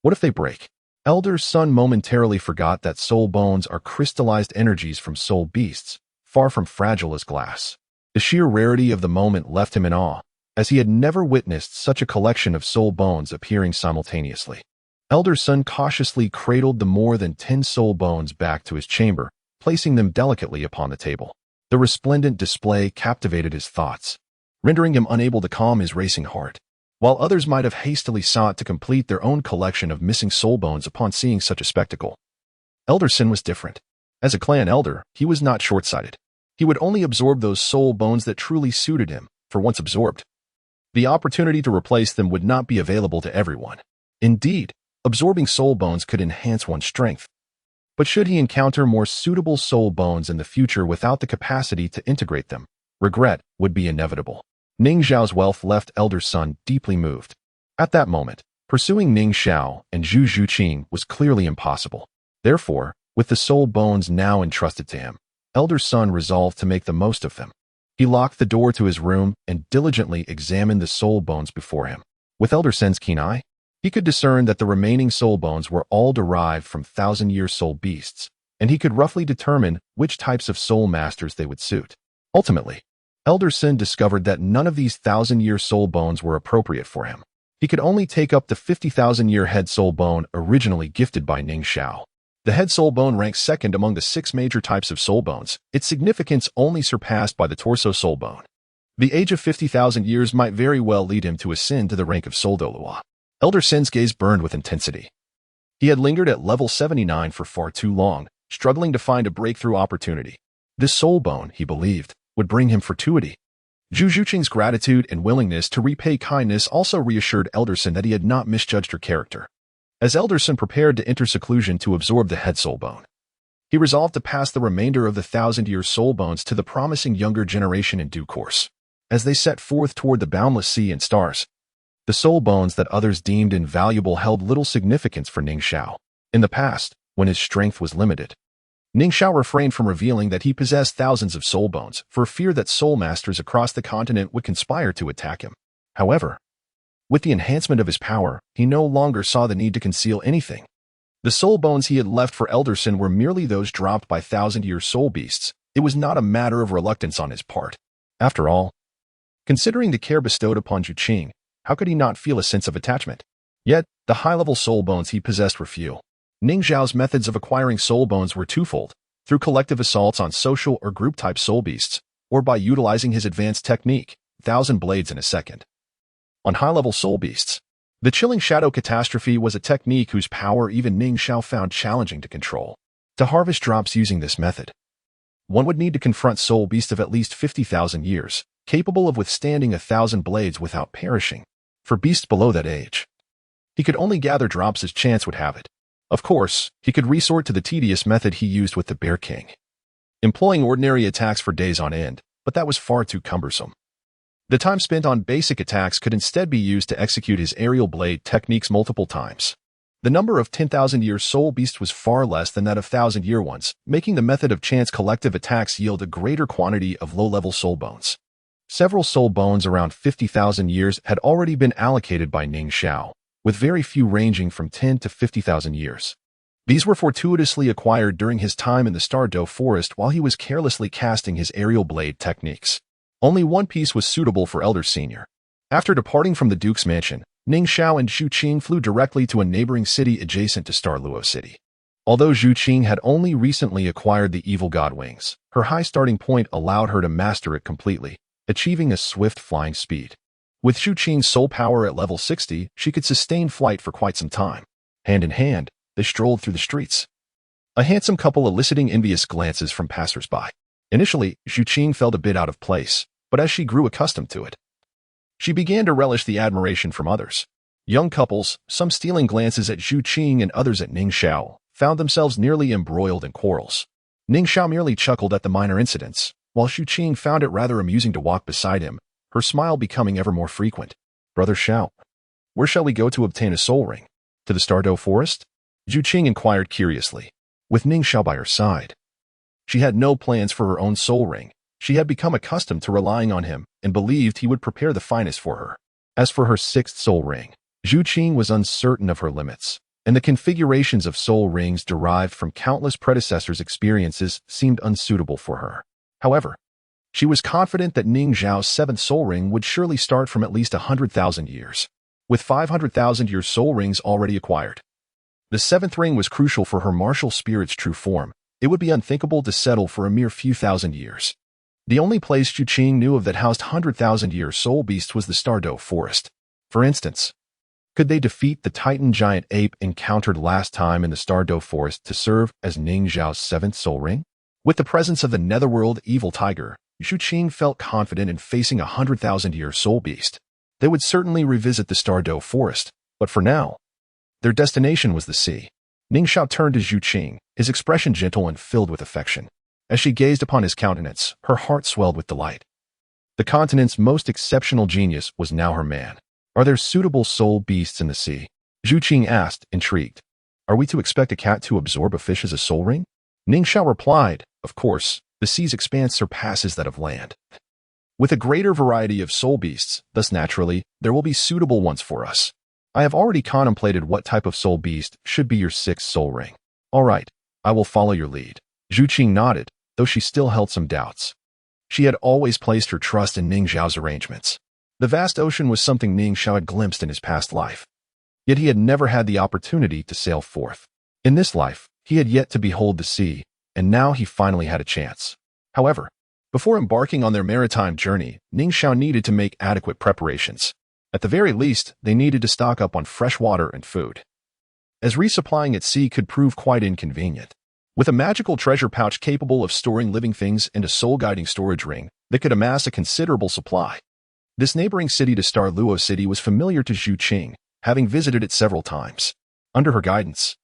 Speaker 1: What if they break?" Elder Sun momentarily forgot that soul bones are crystallized energies from soul beasts, far from fragile as glass. The sheer rarity of the moment left him in awe, as he had never witnessed such a collection of soul bones appearing simultaneously. Elder Sun cautiously cradled the more than 10 soul bones back to his chamber, placing them delicately upon the table. The resplendent display captivated his thoughts, rendering him unable to calm his racing heart. While others might have hastily sought to complete their own collection of missing soul bones upon seeing such a spectacle, Elder Sin was different. As a clan elder, he was not short-sighted. He would only absorb those soul bones that truly suited him, for once absorbed, the opportunity to replace them would not be available to everyone. Indeed, absorbing soul bones could enhance one's strength. But should he encounter more suitable soul bones in the future without the capacity to integrate them, regret would be inevitable. Ning Xiao's wealth left Elder Sun deeply moved. At that moment, pursuing Ning Xiao and Zhu Qing was clearly impossible. Therefore, with the soul bones now entrusted to him, Elder Sun resolved to make the most of them. He locked the door to his room and diligently examined the soul bones before him. With Elder Sun's keen eye, he could discern that the remaining soul bones were all derived from thousand-year soul beasts, and he could roughly determine which types of soul masters they would suit. Ultimately, Elder Sun discovered that none of these thousand-year soul bones were appropriate for him. He could only take up the 50,000-year head soul bone originally gifted by Ning Xiao. The head soul bone ranks second among the 6 major types of soul bones, its significance only surpassed by the torso soul bone. The age of 50,000 years might very well lead him to ascend to the rank of Soul Douluo. Elder Sun's gaze burned with intensity. He had lingered at level 79 for far too long, struggling to find a breakthrough opportunity. This soul bone, he believed, would bring him fortuity. Zhu Qing's gratitude and willingness to repay kindness also reassured Elder Sun that he had not misjudged her character. As Elder Sun prepared to enter seclusion to absorb the head soul bone, he resolved to pass the remainder of the 1,000-year soul bones to the promising younger generation in due course. as they set forth toward the boundless sea and stars. The soul bones that others deemed invaluable held little significance for Ning Xiao. In the past, when his strength was limited, Ning Xiao refrained from revealing that he possessed thousands of soul bones for fear that soul masters across the continent would conspire to attack him. However, with the enhancement of his power, he no longer saw the need to conceal anything. The soul bones he had left for Elderson were merely those dropped by thousand-year soul beasts. It was not a matter of reluctance on his part. After all, considering the care bestowed upon Zhu Qing, how could he not feel a sense of attachment? Yet, the high-level soul bones he possessed were few. Ning Xiao's methods of acquiring soul bones were twofold, through collective assaults on social or group-type soul beasts, or by utilizing his advanced technique, 1,000 blades in a second. On high-level soul beasts, the chilling shadow catastrophe was a technique whose power even Ning Xiao found challenging to control. To harvest drops using this method, one would need to confront soul beasts of at least 50,000 years, capable of withstanding 1,000 blades without perishing. For beasts below that age, he could only gather drops as chance would have it. Of course, he could resort to the tedious method he used with the Bear King, employing ordinary attacks for days on end, but that was far too cumbersome. The time spent on basic attacks could instead be used to execute his aerial blade techniques multiple times. The number of 10,000-year soul beasts was far less than that of 1,000-year ones, making the method of chance collective attacks yield a greater quantity of low-level soul bones. Several soul bones around 50,000 years had already been allocated by Ning Xiao, with very few ranging from 10 to 50,000 years. These were fortuitously acquired during his time in the Douluo Forest while he was carelessly casting his aerial blade techniques. Only one piece was suitable for Elder Senior. After departing from the Duke's mansion, Ning Xiao and Zhu Qing flew directly to a neighboring city adjacent to Douluo City. Although Zhu Qing had only recently acquired the evil god wings, her high starting point allowed her to master it completely, achieving a swift flying speed. With Zhu Qing's soul power at level 60, she could sustain flight for quite some time. Hand in hand, they strolled through the streets, a handsome couple eliciting envious glances from passers-by. Initially, Zhu Qing felt a bit out of place, but as she grew accustomed to it, she began to relish the admiration from others. Young couples, some stealing glances at Zhu Qing and others at Ning Xiao, found themselves nearly embroiled in quarrels. Ning Xiao merely chuckled at the minor incidents, while Zhu Qing found it rather amusing to walk beside him, her smile becoming ever more frequent. "Brother Xiao, where shall we go to obtain a soul ring? To the Douluo Forest?" Zhu Qing inquired curiously, with Ning Xiao by her side. She had no plans for her own soul ring. She had become accustomed to relying on him and believed he would prepare the finest for her. As for her sixth soul ring, Zhu Qing was uncertain of her limits, and the configurations of soul rings derived from countless predecessors' experiences seemed unsuitable for her. However, she was confident that Ning Xiao's seventh soul ring would surely start from at least 100,000 years, with 500,000-year soul rings already acquired. The seventh ring was crucial for her martial spirit's true form. It would be unthinkable to settle for a mere few thousand years. The only place Zhu Qing knew of that housed 100,000-year soul beasts was the Douluo Forest. For instance, could they defeat the Titan giant ape encountered last time in the Douluo Forest to serve as Ning Xiao's seventh soul ring? With the presence of the netherworld evil tiger, Zhu Qing felt confident in facing a 100,000-year soul beast. They would certainly revisit the Douluo Forest, but for now, their destination was the sea. Ning Xiao turned to Zhu Qing, his expression gentle and filled with affection. As she gazed upon his countenance, her heart swelled with delight. The continent's most exceptional genius was now her man. "Are there suitable soul beasts in the sea?" Zhu Qing asked, intrigued. "Are we to expect a cat to absorb a fish as a soul ring?" Ning Xiao replied, "Of course, the sea's expanse surpasses that of land. With a greater variety of soul beasts, thus naturally, there will be suitable ones for us. I have already contemplated what type of soul beast should be your sixth soul ring. All right, I will follow your lead." Zhu Qing nodded, though she still held some doubts. She had always placed her trust in Ning Xiao's arrangements. The vast ocean was something Ning Xiao had glimpsed in his past life. Yet he had never had the opportunity to sail forth. In this life, he had yet to behold the sea, and now he finally had a chance. However, before embarking on their maritime journey, Ning Xiao needed to make adequate preparations. At the very least, they needed to stock up on fresh water and food, as resupplying at sea could prove quite inconvenient. With a magical treasure pouch capable of storing living things and a soul-guiding storage ring, they could amass a considerable supply. This neighboring city to Douluo City was familiar to Zhu Qing, having visited it several times. Under her guidance,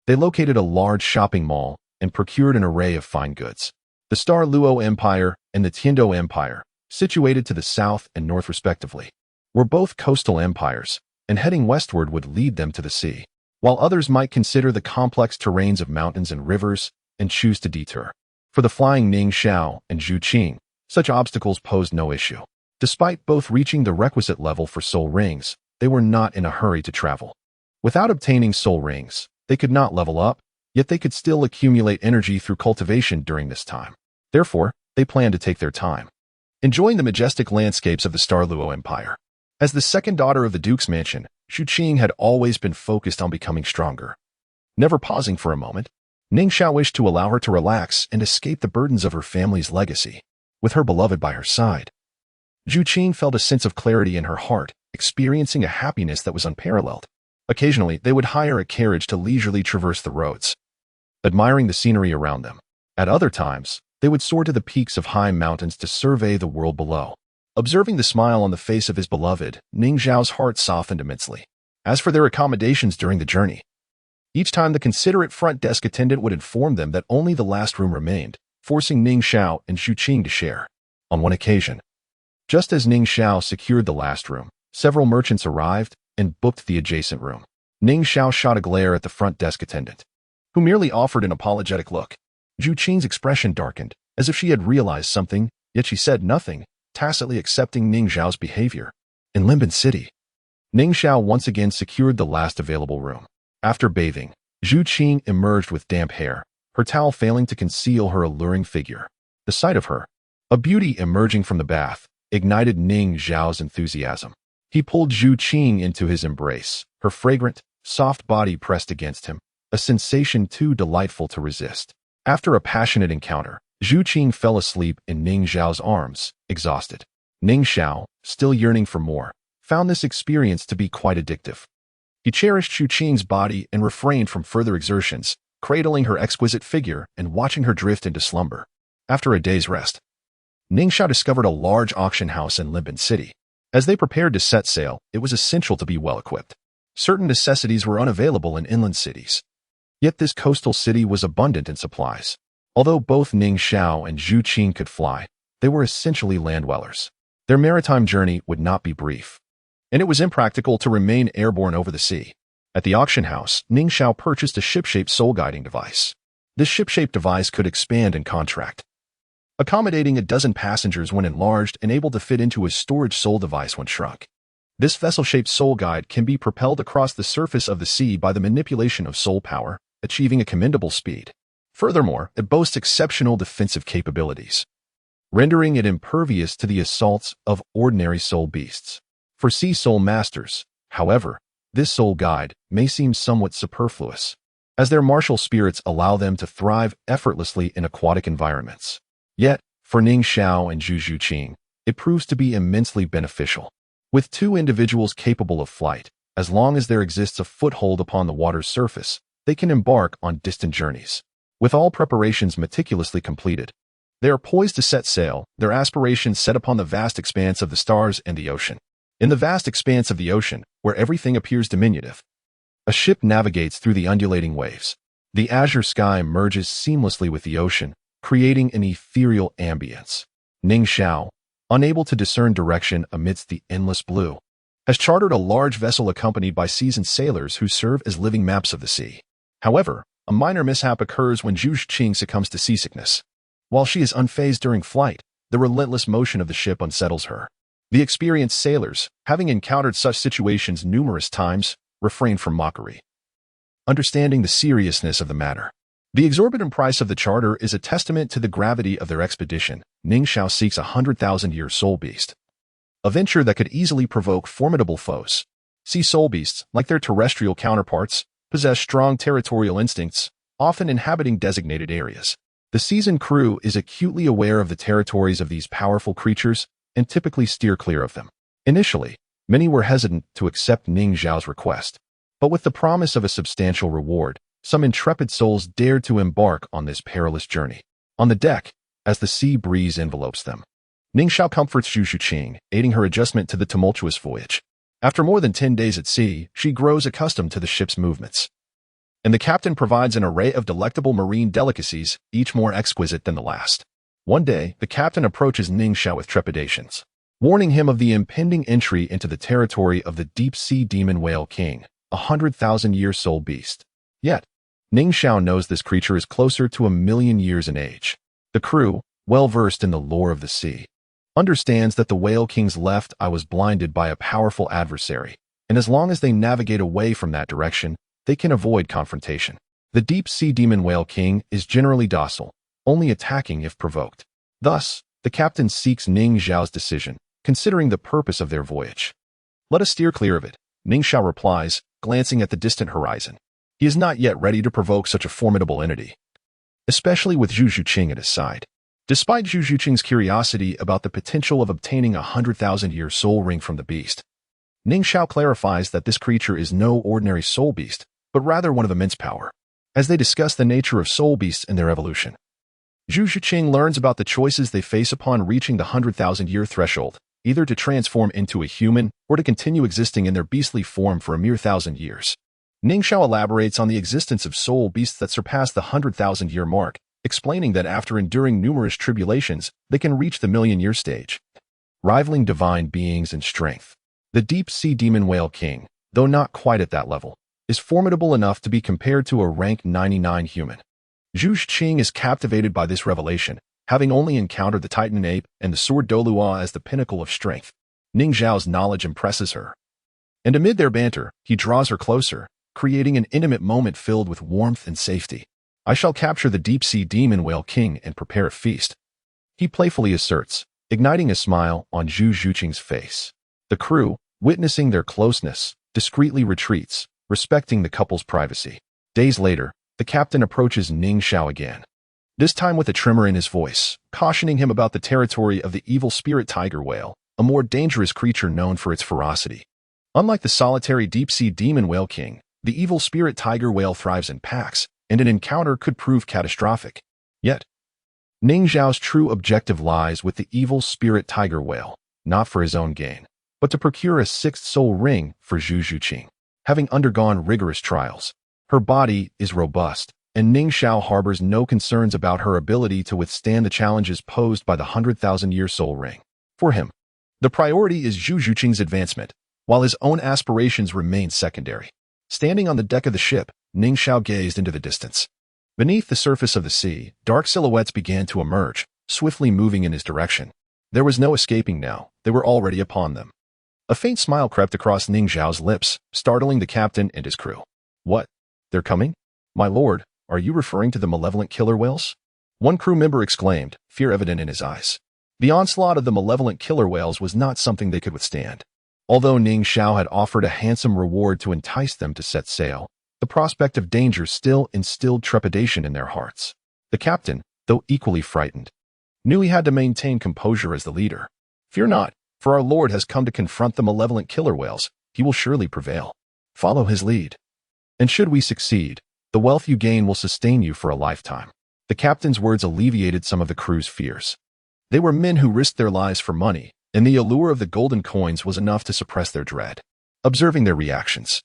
Speaker 1: they located a large shopping mall and procured an array of fine goods. The Douluo Empire and the Tiando Empire, situated to the south and north respectively, were both coastal empires, and heading westward would lead them to the sea, while others might consider the complex terrains of mountains and rivers and choose to detour. For the flying Ning Xiao and Zhu Qing, such obstacles posed no issue. Despite both reaching the requisite level for soul rings, they were not in a hurry to travel. Without obtaining soul rings, they could not level up, yet they could still accumulate energy through cultivation during this time. Therefore, they planned to take their time, enjoying the majestic landscapes of the Douluo Empire. As the second daughter of the Duke's mansion, Zhu Qing had always been focused on becoming stronger. Never pausing for a moment, Ning Xiao wished to allow her to relax and escape the burdens of her family's legacy. With her beloved by her side, Zhu Qing felt a sense of clarity in her heart, experiencing a happiness that was unparalleled. Occasionally, they would hire a carriage to leisurely traverse the roads, admiring the scenery around them. At other times, they would soar to the peaks of high mountains to survey the world below. Observing the smile on the face of his beloved, Ning Xiao's heart softened immensely. As for their accommodations during the journey, each time the considerate front desk attendant would inform them that only the last room remained, forcing Ning Xiao and Zhu Qing to share. On one occasion, just as Ning Xiao secured the last room, several merchants arrived and booked the adjacent room. Ning Xiao shot a glare at the front desk attendant, who merely offered an apologetic look. Zhu Qing's expression darkened, as if she had realized something, yet she said nothing, tacitly accepting Ning Xiao's behavior. In Limbin City, Ning Xiao once again secured the last available room. After bathing, Zhu Qing emerged with damp hair, her towel failing to conceal her alluring figure. The sight of her, a beauty emerging from the bath, ignited Ning Xiao's enthusiasm. He pulled Zhu Qing into his embrace, her fragrant, soft body pressed against him, a sensation too delightful to resist. After a passionate encounter, Zhu Qing fell asleep in Ning Xiao's arms, exhausted. Ning Xiao, still yearning for more, found this experience to be quite addictive. He cherished Zhu Qing's body and refrained from further exertions, cradling her exquisite figure and watching her drift into slumber. After a day's rest, Ning Xiao discovered a large auction house in Limbin City. As they prepared to set sail, it was essential to be well-equipped. Certain necessities were unavailable in inland cities. Yet this coastal city was abundant in supplies. Although both Ning Xiao and Zhu Qing could fly, they were essentially land-dwellers. Their maritime journey would not be brief, and it was impractical to remain airborne over the sea. At the auction house, Ning Xiao purchased a ship-shaped soul-guiding device. This ship-shaped device could expand and contract, accommodating a dozen passengers when enlarged and able to fit into a storage soul device when shrunk. This vessel-shaped soul guide can be propelled across the surface of the sea by the manipulation of soul power, achieving a commendable speed. Furthermore, it boasts exceptional defensive capabilities, rendering it impervious to the assaults of ordinary soul beasts. For sea soul masters, however, this soul guide may seem somewhat superfluous, as their martial spirits allow them to thrive effortlessly in aquatic environments. Yet, for Ning Xiao and Zhu Qing, it proves to be immensely beneficial. With two individuals capable of flight, as long as there exists a foothold upon the water's surface, they can embark on distant journeys. With all preparations meticulously completed, they are poised to set sail, their aspirations set upon the vast expanse of the stars and the ocean. In the vast expanse of the ocean, where everything appears diminutive, a ship navigates through the undulating waves. The azure sky merges seamlessly with the ocean, creating an ethereal ambience. Ning Xiao, unable to discern direction amidst the endless blue, has chartered a large vessel accompanied by seasoned sailors who serve as living maps of the sea. However, a minor mishap occurs when Zhu Qing succumbs to seasickness. While she is unfazed during flight, the relentless motion of the ship unsettles her. The experienced sailors, having encountered such situations numerous times, refrain from mockery. Understanding the seriousness of the matter, the exorbitant price of the charter is a testament to the gravity of their expedition. Ning Xiao seeks a 100,000-year soul beast, a venture that could easily provoke formidable foes. Sea soul beasts, like their terrestrial counterparts, possess strong territorial instincts, often inhabiting designated areas. The seasoned crew is acutely aware of the territories of these powerful creatures and typically steer clear of them. Initially, many were hesitant to accept Ning Xiao's request, but with the promise of a substantial reward, some intrepid souls dared to embark on this perilous journey. On the deck, as the sea breeze envelopes them, Ning Xiao comforts Zhu Qing, aiding her adjustment to the tumultuous voyage. After more than 10 days at sea, she grows accustomed to the ship's movements, and the captain provides an array of delectable marine delicacies, each more exquisite than the last. One day, the captain approaches Ning Xiao with trepidations, warning him of the impending entry into the territory of the deep-sea demon whale king, 100,000-year soul beast. Yet, Ning Xiao knows this creature is closer to 1,000,000 years in age. The crew, well-versed in the lore of the sea, understands that the whale king's left eye was blinded by a powerful adversary, and as long as they navigate away from that direction, they can avoid confrontation. The deep-sea demon whale king is generally docile, only attacking if provoked. Thus, the captain seeks Ning Xiao's decision, considering the purpose of their voyage. "Let us steer clear of it," Ning Xiao replies, glancing at the distant horizon. He is not yet ready to provoke such a formidable entity, especially with Zhu Zhuqing at his side. Despite Zhu Zhuqing's curiosity about the potential of obtaining a 100,000-year soul ring from the beast, Ning Xiao clarifies that this creature is no ordinary soul beast, but rather one of immense power. As they discuss the nature of soul beasts and their evolution, Zhu Zhuqing learns about the choices they face upon reaching the 100,000-year threshold, either to transform into a human or to continue existing in their beastly form for a mere 1,000 years. Ning Xiao elaborates on the existence of soul beasts that surpass the 100,000-year mark, explaining that after enduring numerous tribulations, they can reach the million-year stage, rivaling divine beings in strength. The deep-sea demon whale king, though not quite at that level, is formidable enough to be compared to a rank 99 human. Zhu Zhuqing is captivated by this revelation, having only encountered the Titan ape and the sword Douluo as the pinnacle of strength. Ning Xiao's knowledge impresses her, and amid their banter, he draws her closer, creating an intimate moment filled with warmth and safety. "I shall capture the deep-sea demon whale king and prepare a feast," he playfully asserts, igniting a smile on Zhu Zhuqing's face. The crew, witnessing their closeness, discreetly retreats, respecting the couple's privacy. Days later, the captain approaches Ning Xiao again, this time with a tremor in his voice, cautioning him about the territory of the evil spirit tiger whale, a more dangerous creature known for its ferocity. Unlike the solitary deep-sea demon whale king, the evil spirit tiger whale thrives in packs, and an encounter could prove catastrophic. Yet, Ning Xiao's true objective lies with the evil spirit tiger whale, not for his own gain, but to procure a sixth soul ring for Zhu Zhuqing. Having undergone rigorous trials, her body is robust, and Ning Xiao harbors no concerns about her ability to withstand the challenges posed by the 100,000-year soul ring. For him, the priority is Zhu Zhuqing's advancement, while his own aspirations remain secondary. Standing on the deck of the ship, Ning Xiao gazed into the distance. Beneath the surface of the sea, dark silhouettes began to emerge, swiftly moving in his direction. There was no escaping now, they were already upon them. A faint smile crept across Ning Xiao's lips, startling the captain and his crew. "What? They're coming? My lord, are you referring to the malevolent killer whales?" One crew member exclaimed, fear evident in his eyes. The onslaught of the malevolent killer whales was not something they could withstand. Although Ning Xiao had offered a handsome reward to entice them to set sail, the prospect of danger still instilled trepidation in their hearts. The captain, though equally frightened, knew he had to maintain composure as the leader. "Fear not, for our lord has come to confront the malevolent killer whales. He will surely prevail. Follow his lead. And should we succeed, the wealth you gain will sustain you for a lifetime." The captain's words alleviated some of the crew's fears. They were men who risked their lives for money, and the allure of the golden coins was enough to suppress their dread. Observing their reactions,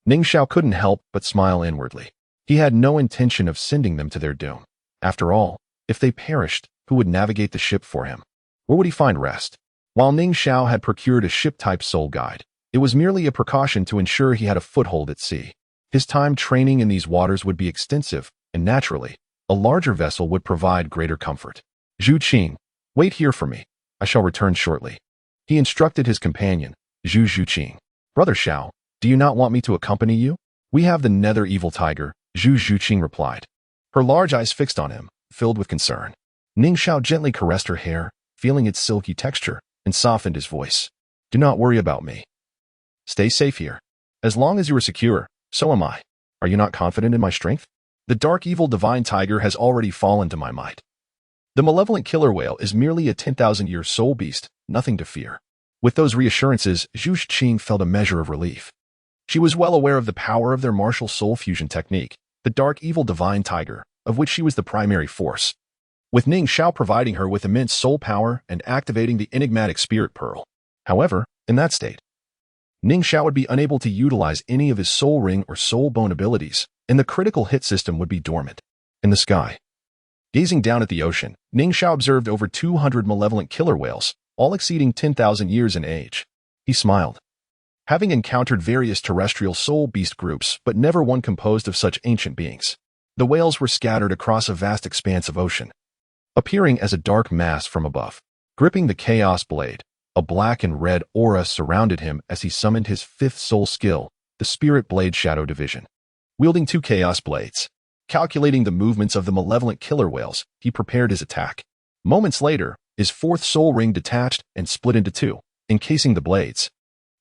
Speaker 1: Ning Xiao couldn't help but smile inwardly. He had no intention of sending them to their doom. After all, if they perished, who would navigate the ship for him? Where would he find rest? While Ning Xiao had procured a ship-type soul guide, it was merely a precaution to ensure he had a foothold at sea. His time training in these waters would be extensive, and naturally, a larger vessel would provide greater comfort. "Zhu Qing, wait here for me. I shall return shortly," he instructed his companion, Zhu Zhuqing. "Brother Xiao, do you not want me to accompany you?" "We have the nether evil tiger," Zhu Zhuqing replied, her large eyes fixed on him, filled with concern. Ning Xiao gently caressed her hair, feeling its silky texture, and softened his voice. "Do not worry about me. Stay safe here. As long as you are secure, so am I. Are you not confident in my strength? The dark evil divine tiger has already fallen to my might. The malevolent killer whale is merely a 10,000-year soul beast, nothing to fear." With those reassurances, Zhu Zhuqing felt a measure of relief. She was well aware of the power of their martial soul fusion technique, the dark evil divine tiger, of which she was the primary force, with Ning Xiao providing her with immense soul power and activating the enigmatic spirit pearl. However, in that state, Ning Xiao would be unable to utilize any of his soul ring or soul bone abilities, and the critical hit system would be dormant. In the sky, Gazing down at the ocean, Ning Xiao observed over 200 malevolent killer whales, all exceeding 10,000 years in age. He smiled. Having encountered various terrestrial soul beast groups, but never one composed of such ancient beings. The whales were scattered across a vast expanse of ocean, appearing as a dark mass from above. Gripping the Chaos Blade, a black and red aura surrounded him as he summoned his fifth soul skill, the Spirit Blade Shadow Division. Wielding two Chaos Blades, calculating the movements of the malevolent killer whales, he prepared his attack. Moments later, his fourth soul ring detached and split into two, encasing the blades.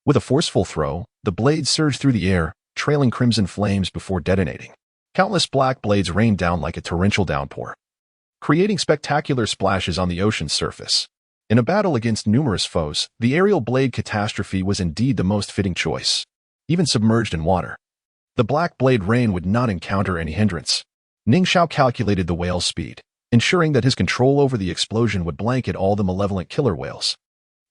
Speaker 1: With a forceful throw, the blades surged through the air, trailing crimson flames before detonating. Countless black blades rained down like a torrential downpour, creating spectacular splashes on the ocean's surface. In a battle against numerous foes, the aerial blade catastrophe was indeed the most fitting choice. Even submerged in water, the black blade rain would not encounter any hindrance. Ning Xiao calculated the whale's speed, ensuring that his control over the explosion would blanket all the malevolent killer whales.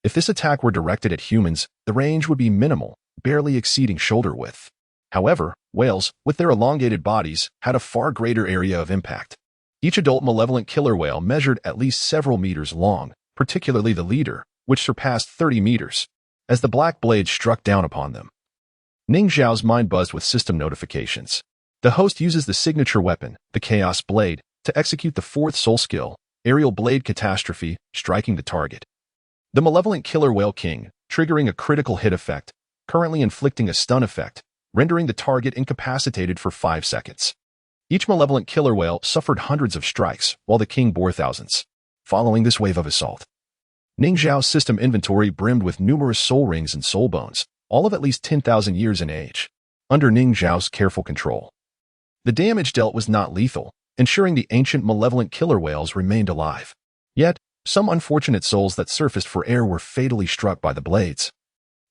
Speaker 1: If this attack were directed at humans, the range would be minimal, barely exceeding shoulder width. However, whales, with their elongated bodies, had a far greater area of impact. Each adult malevolent killer whale measured at least several meters long, particularly the leader, which surpassed 30 meters, as the black blade struck down upon them. Ning Xiao's mind buzzed with system notifications. The host uses the signature weapon, the Chaos Blade, to execute the fourth soul skill, Aerial Blade Catastrophe, striking the target. The malevolent killer whale king, triggering a critical hit effect, currently inflicting a stun effect, rendering the target incapacitated for 5 seconds. Each malevolent killer whale suffered hundreds of strikes, while the king bore thousands. Following this wave of assault, Ning Xiao's system inventory brimmed with numerous soul rings and soul bones, all of at least 10,000 years in age. Under Ning Xiao's careful control, the damage dealt was not lethal, ensuring the ancient malevolent killer whales remained alive. Yet, some unfortunate souls that surfaced for air were fatally struck by the blades,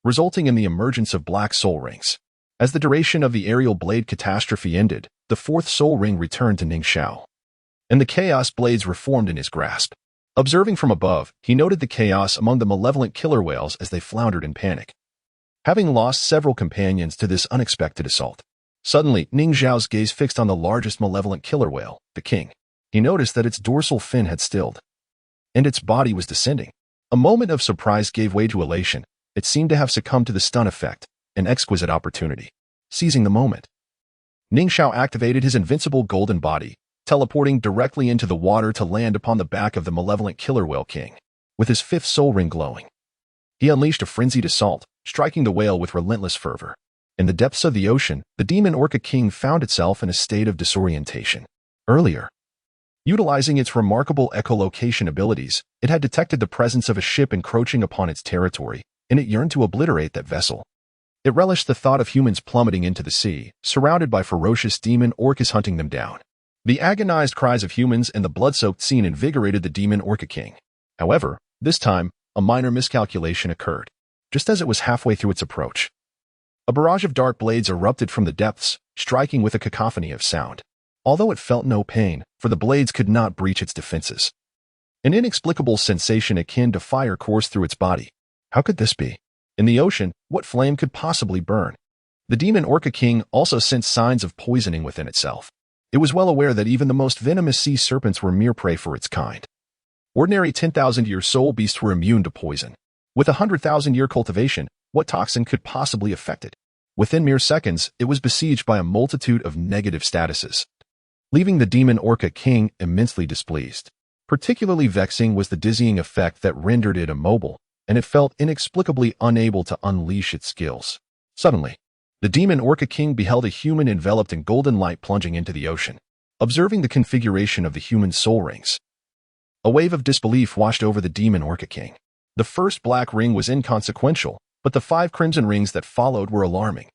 Speaker 1: resulting in the emergence of black soul rings. As the duration of the aerial blade catastrophe ended, the fourth soul ring returned to Ning Xiao, and the chaos blades reformed in his grasp. Observing from above, he noted the chaos among the malevolent killer whales as they floundered in panic, having lost several companions to this unexpected assault. Suddenly, Ning Xiao's gaze fixed on the largest malevolent killer whale, the king. He noticed that its dorsal fin had stilled, and its body was descending. A moment of surprise gave way to elation. It seemed to have succumbed to the stun effect, an exquisite opportunity. Seizing the moment, Ning Xiao activated his invincible golden body, teleporting directly into the water to land upon the back of the malevolent killer whale king. With his fifth soul ring glowing, he unleashed a frenzied assault, striking the whale with relentless fervor. In the depths of the ocean, the demon orca king found itself in a state of disorientation. Earlier, utilizing its remarkable echolocation abilities, it had detected the presence of a ship encroaching upon its territory, and it yearned to obliterate that vessel. It relished the thought of humans plummeting into the sea, surrounded by ferocious demon orcas hunting them down. The agonized cries of humans and the blood-soaked scene invigorated the demon orca king. However, this time, a minor miscalculation occurred. Just as it was halfway through its approach, a barrage of dark blades erupted from the depths, striking with a cacophony of sound. Although it felt no pain, for the blades could not breach its defenses. An inexplicable sensation akin to fire coursed through its body. How could this be? In the ocean, what flame could possibly burn? The demon orca king also sensed signs of poisoning within itself. It was well aware that even the most venomous sea serpents were mere prey for its kind. Ordinary 10,000-year soul beasts were immune to poison. With a 100,000-year cultivation, what toxin could possibly affect it? Within mere seconds, it was besieged by a multitude of negative statuses, leaving the demon orca king immensely displeased. Particularly vexing was the dizzying effect that rendered it immobile, and it felt inexplicably unable to unleash its skills. Suddenly, the demon orca king beheld a human enveloped in golden light plunging into the ocean. Observing the configuration of the human soul rings, a wave of disbelief washed over the demon orca king. The first black ring was inconsequential, but the 5 crimson rings that followed were alarming.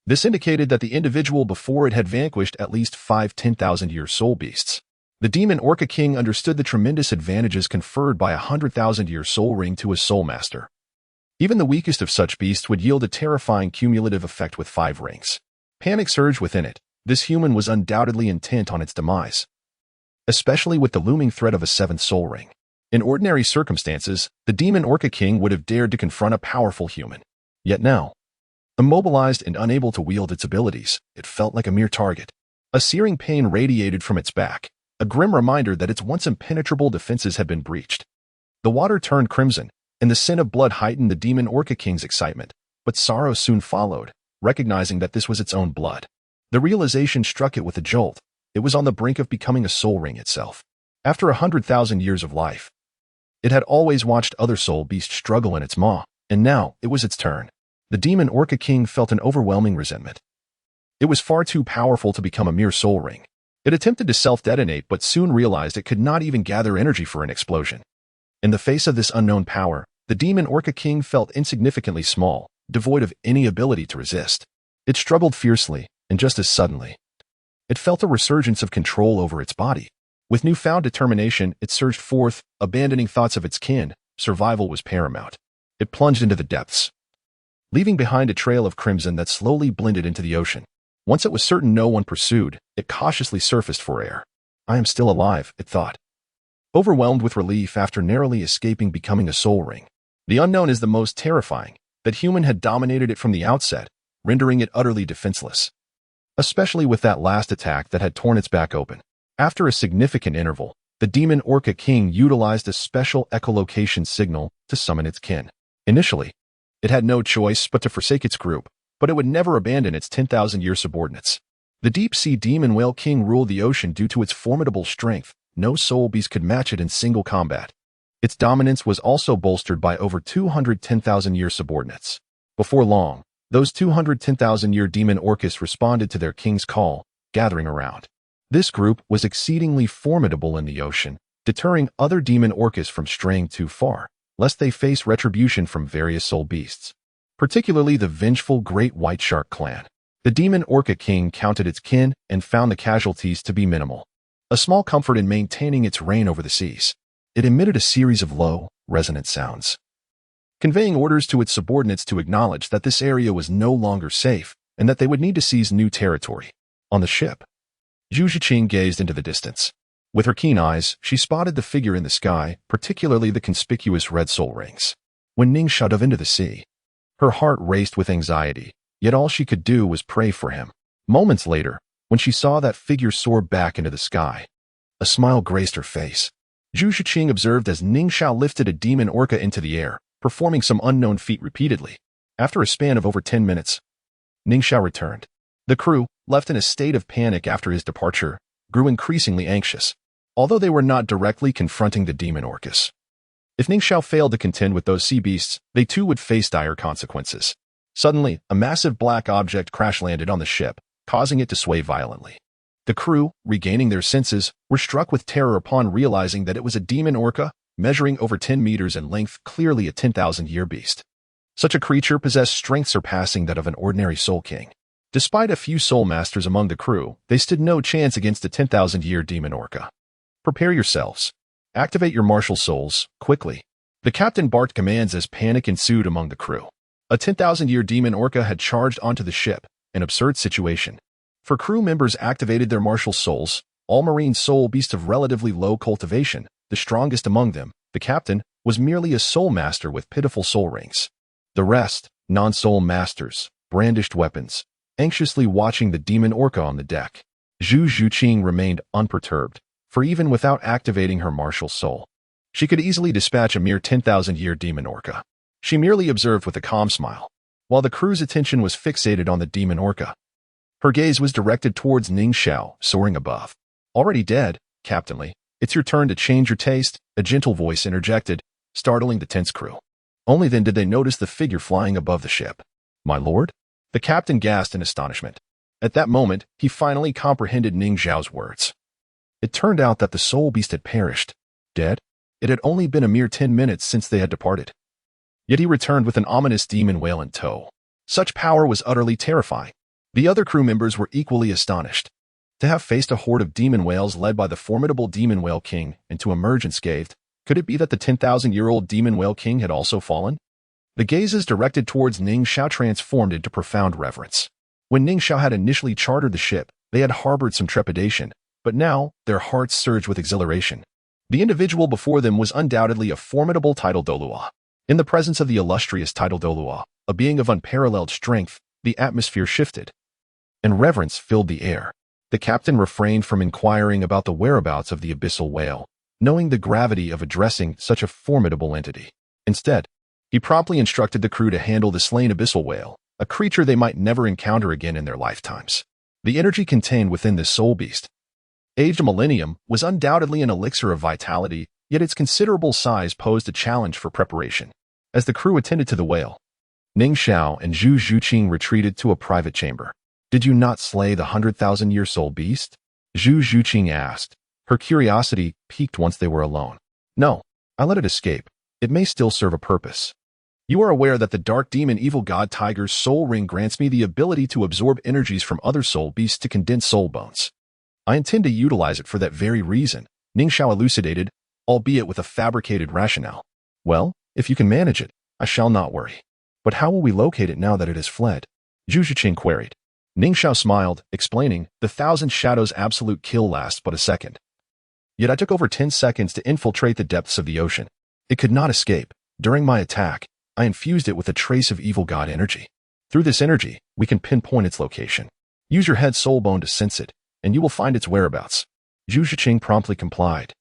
Speaker 1: This indicated that the individual before it had vanquished at least 5 10,000-year soul beasts. The demon orca king understood the tremendous advantages conferred by a 100,000-year soul ring to a soul master. Even the weakest of such beasts would yield a terrifying cumulative effect with 5 rings. Panic surged within it. This human was undoubtedly intent on its demise, especially with the looming threat of a 7th soul ring. In ordinary circumstances, the demon orca king would have dared to confront a powerful human. Yet now, immobilized and unable to wield its abilities, it felt like a mere target. A searing pain radiated from its back, a grim reminder that its once impenetrable defenses had been breached. The water turned crimson, and the scent of blood heightened the demon Orca King's excitement, but sorrow soon followed, recognizing that this was its own blood. The realization struck it with a jolt. It was on the brink of becoming a soul ring itself. After 100,000 years of life, it had always watched other soul beasts struggle in its maw, and now it was its turn. The demon Orca King felt an overwhelming resentment. It was far too powerful to become a mere soul ring. It attempted to self-detonate but soon realized it could not even gather energy for an explosion. In the face of this unknown power, the demon Orca King felt insignificantly small, devoid of any ability to resist. It struggled fiercely, and just as suddenly, it felt a resurgence of control over its body. With newfound determination, it surged forth, abandoning thoughts of its kin. Survival was paramount. It plunged into the depths, leaving behind a trail of crimson that slowly blended into the ocean. Once it was certain no one pursued, it cautiously surfaced for air. I am still alive, it thought, overwhelmed with relief after narrowly escaping becoming a soul ring. The unknown is the most terrifying. That human had dominated it from the outset, rendering it utterly defenseless, especially with that last attack that had torn its back open. After a significant interval, the demon Orca King utilized a special echolocation signal to summon its kin. Initially, it had no choice but to forsake its group, but it would never abandon its 10,000-year subordinates. The deep-sea demon whale king ruled the ocean due to its formidable strength. No soul beast could match it in single combat. Its dominance was also bolstered by over 210,000-year subordinates. Before long, those 210,000-year demon orcas responded to their king's call, gathering around. This group was exceedingly formidable in the ocean, deterring other demon orcas from straying too far, lest they face retribution from various soul beasts, particularly the vengeful Great White Shark clan. The demon Orca King counted its kin and found the casualties to be minimal, a small comfort in maintaining its reign over the seas. It emitted a series of low, resonant sounds, conveying orders to its subordinates to acknowledge that this area was no longer safe and that they would need to seize new territory. On the ship, Yu Xiaogang gazed into the distance. With her keen eyes, she spotted the figure in the sky, particularly the conspicuous red soul rings. When Ning Xiao dove into the sea, her heart raced with anxiety, yet all she could do was pray for him. Moments later, when she saw that figure soar back into the sky, a smile graced her face. Yu Xiaogang observed as Ning Xiao lifted a demon orca into the air, performing some unknown feat repeatedly. After a span of over 10 minutes, Ning Xiao returned. The crew, left in a state of panic after his departure, grew increasingly anxious, although they were not directly confronting the demon orcas. If Ning Xiao failed to contend with those sea beasts, they too would face dire consequences. Suddenly, a massive black object crash-landed on the ship, causing it to sway violently. The crew, regaining their senses, were struck with terror upon realizing that it was a demon orca, measuring over 10 meters in length, clearly a 10,000-year beast. Such a creature possessed strength surpassing that of an ordinary soul king. Despite a few soul masters among the crew, they stood no chance against a 10,000-year demon orca. Prepare yourselves. Activate your martial souls, quickly. The captain barked commands as panic ensued among the crew. A 10,000-year demon orca had charged onto the ship, an absurd situation. For crew members activated their martial souls, all marine soul beasts of relatively low cultivation, the strongest among them, the captain, was merely a soul master with pitiful soul rings. The rest, non-soul masters, brandished weapons, anxiously watching the demon orca on the deck. Yu Xiaogang remained unperturbed, for even without activating her martial soul, she could easily dispatch a mere 10,000-year demon orca. She merely observed with a calm smile, while the crew's attention was fixated on the demon orca. Her gaze was directed towards Ning Xiao, soaring above. Already dead, captainly, it's your turn to change your taste, a gentle voice interjected, startling the tense crew. Only then did they notice the figure flying above the ship. My lord? The captain gasped in astonishment. At that moment, he finally comprehended Ning Xiao's words. It turned out that the soul beast had perished. Dead? It had only been a mere 10 minutes since they had departed. Yet he returned with an ominous demon whale in tow. Such power was utterly terrifying. The other crew members were equally astonished. To have faced a horde of demon whales led by the formidable demon whale king and to emerge unscathed, could it be that the 10,000-year-old demon whale king had also fallen? The gazes directed towards Ning Xiao transformed into profound reverence. When Ning Xiao had initially chartered the ship, they had harbored some trepidation, but now their hearts surged with exhilaration. The individual before them was undoubtedly a formidable title Douluo. In the presence of the illustrious title Douluo, a being of unparalleled strength, the atmosphere shifted, and reverence filled the air. The captain refrained from inquiring about the whereabouts of the abyssal whale, knowing the gravity of addressing such a formidable entity. Instead, he promptly instructed the crew to handle the slain abyssal whale, a creature they might never encounter again in their lifetimes. The energy contained within this soul beast, aged a millennium, was undoubtedly an elixir of vitality, yet its considerable size posed a challenge for preparation. As the crew attended to the whale, Ning Xiao and Zhu Zhuqing retreated to a private chamber. "Did you not slay the 100,000-year soul beast?" Zhu Zhuqing asked, her curiosity piqued once they were alone. "No, I let it escape. It may still serve a purpose. You are aware that the dark demon evil god tiger's soul ring grants me the ability to absorb energies from other soul beasts to condense soul bones. I intend to utilize it for that very reason," Ning Xiao elucidated, albeit with a fabricated rationale. "Well, if you can manage it, I shall not worry. But how will we locate it now that it has fled?" Zhu Zhuqing queried. Ning Xiao smiled, explaining, "The Thousand Shadows' absolute kill lasts but a second. Yet I took over 10 seconds to infiltrate the depths of the ocean. It could not escape. During my attack, I infused it with a trace of evil god energy. Through this energy, we can pinpoint its location. Use your head soul bone to sense it, and you will find its whereabouts." Zhu Zhuqing promptly complied,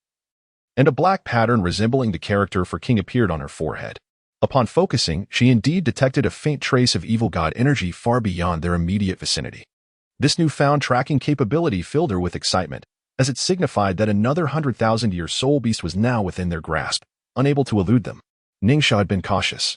Speaker 1: and a black pattern resembling the character for king appeared on her forehead. Upon focusing, she indeed detected a faint trace of evil god energy far beyond their immediate vicinity. This newfound tracking capability filled her with excitement, as it signified that another 100,000-year soul beast was now within their grasp, unable to elude them. Ning Xiao had been cautious,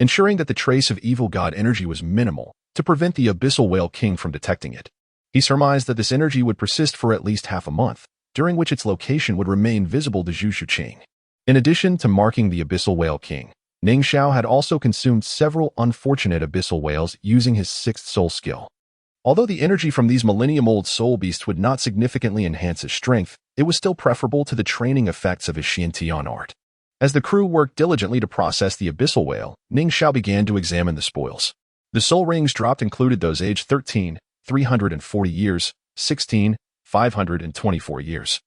Speaker 1: ensuring that the trace of evil god energy was minimal to prevent the abyssal whale king from detecting it. He surmised that this energy would persist for at least half a month, during which its location would remain visible to Zhu Zhuqing. In addition to marking the abyssal whale king, Ning Xiao had also consumed several unfortunate abyssal whales using his sixth soul skill. Although the energy from these millennium-old soul beasts would not significantly enhance his strength, it was still preferable to the training effects of his Xiantian art. As the crew worked diligently to process the abyssal whale, Ning Xiao began to examine the spoils. The soul rings dropped included those aged 13, 340 years, 16, 524 years,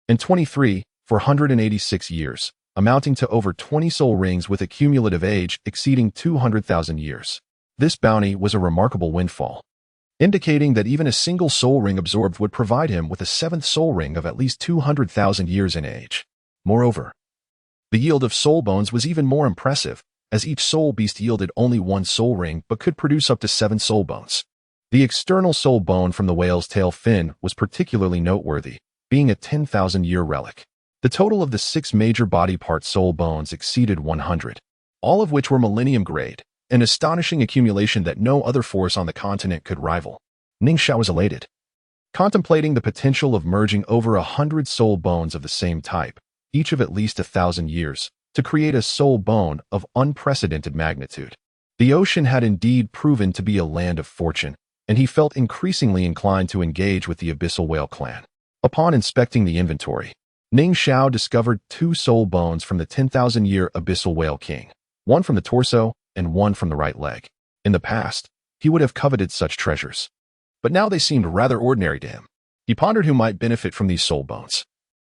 Speaker 1: and 23, 486 years, amounting to over 20 soul rings with a cumulative age exceeding 200,000 years. This bounty was a remarkable windfall, indicating that even a single soul ring absorbed would provide him with a seventh soul ring of at least 200,000 years in age. Moreover, the yield of soul bones was even more impressive, as each soul beast yielded only one soul ring but could produce up to 7 soul bones. The external soul bone from the whale's tail fin was particularly noteworthy, being a 10,000-year relic. The total of the 6 major body part soul bones exceeded 100, all of which were millennium grade, an astonishing accumulation that no other force on the continent could rival. Ning Xiao was elated, contemplating the potential of merging over 100 soul bones of the same type, each of at least 1,000 years, to create a soul bone of unprecedented magnitude. The ocean had indeed proven to be a land of fortune, and he felt increasingly inclined to engage with the abyssal whale clan. Upon inspecting the inventory, Ning Xiao discovered 2 soul bones from the 10,000-year abyssal whale king, one from the torso and one from the right leg. In the past, he would have coveted such treasures, but now they seemed rather ordinary to him. He pondered who might benefit from these soul bones,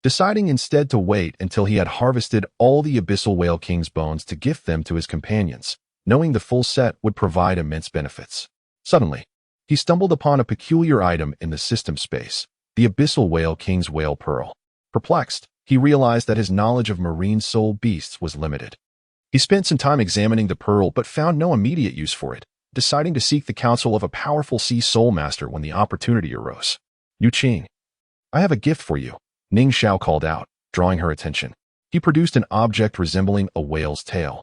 Speaker 1: deciding instead to wait until he had harvested all the abyssal whale king's bones to gift them to his companions, knowing the full set would provide immense benefits. Suddenly, he stumbled upon a peculiar item in the system space, the abyssal whale king's whale pearl. Perplexed, he realized that his knowledge of marine soul beasts was limited. He spent some time examining the pearl but found no immediate use for it, deciding to seek the counsel of a powerful sea soul master when the opportunity arose. "Yu Qing, I have a gift for you," Ning Xiao called out, drawing her attention. He produced an object resembling a whale's tail,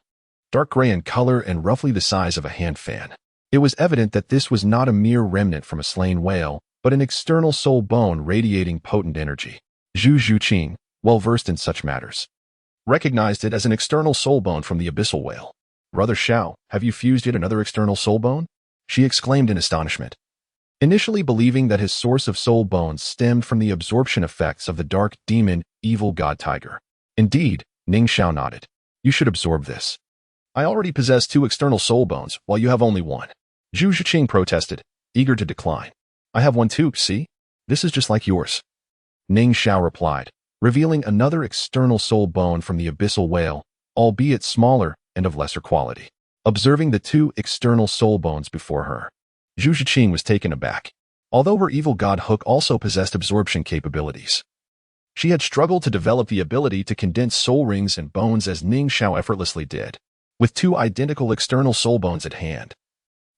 Speaker 1: dark gray in color and roughly the size of a hand fan. It was evident that this was not a mere remnant from a slain whale, but an external soul bone radiating potent energy. Zhu Zhuqing, well-versed in such matters, recognized it as an external soul bone from the abyssal whale. "Brother Xiao, have you fused yet another external soul bone?" she exclaimed in astonishment, initially believing that his source of soul bones stemmed from the absorption effects of the dark demon evil god tiger. "Indeed," Ning Xiao nodded. "You should absorb this. I already possess 2 external soul bones, while you have only 1. Zhu Zhuqing protested, eager to decline. "I have one too, see? This is just like yours," Ning Xiao replied, revealing another external soul bone from the abyssal whale, albeit smaller and of lesser quality. Observing the 2 external soul bones before her, Zhu Zhuqing was taken aback. although her evil god hook also possessed absorption capabilities. She had struggled to develop the ability to condense soul rings and bones as Ning Xiao effortlessly did. With two identical external soul bones at hand,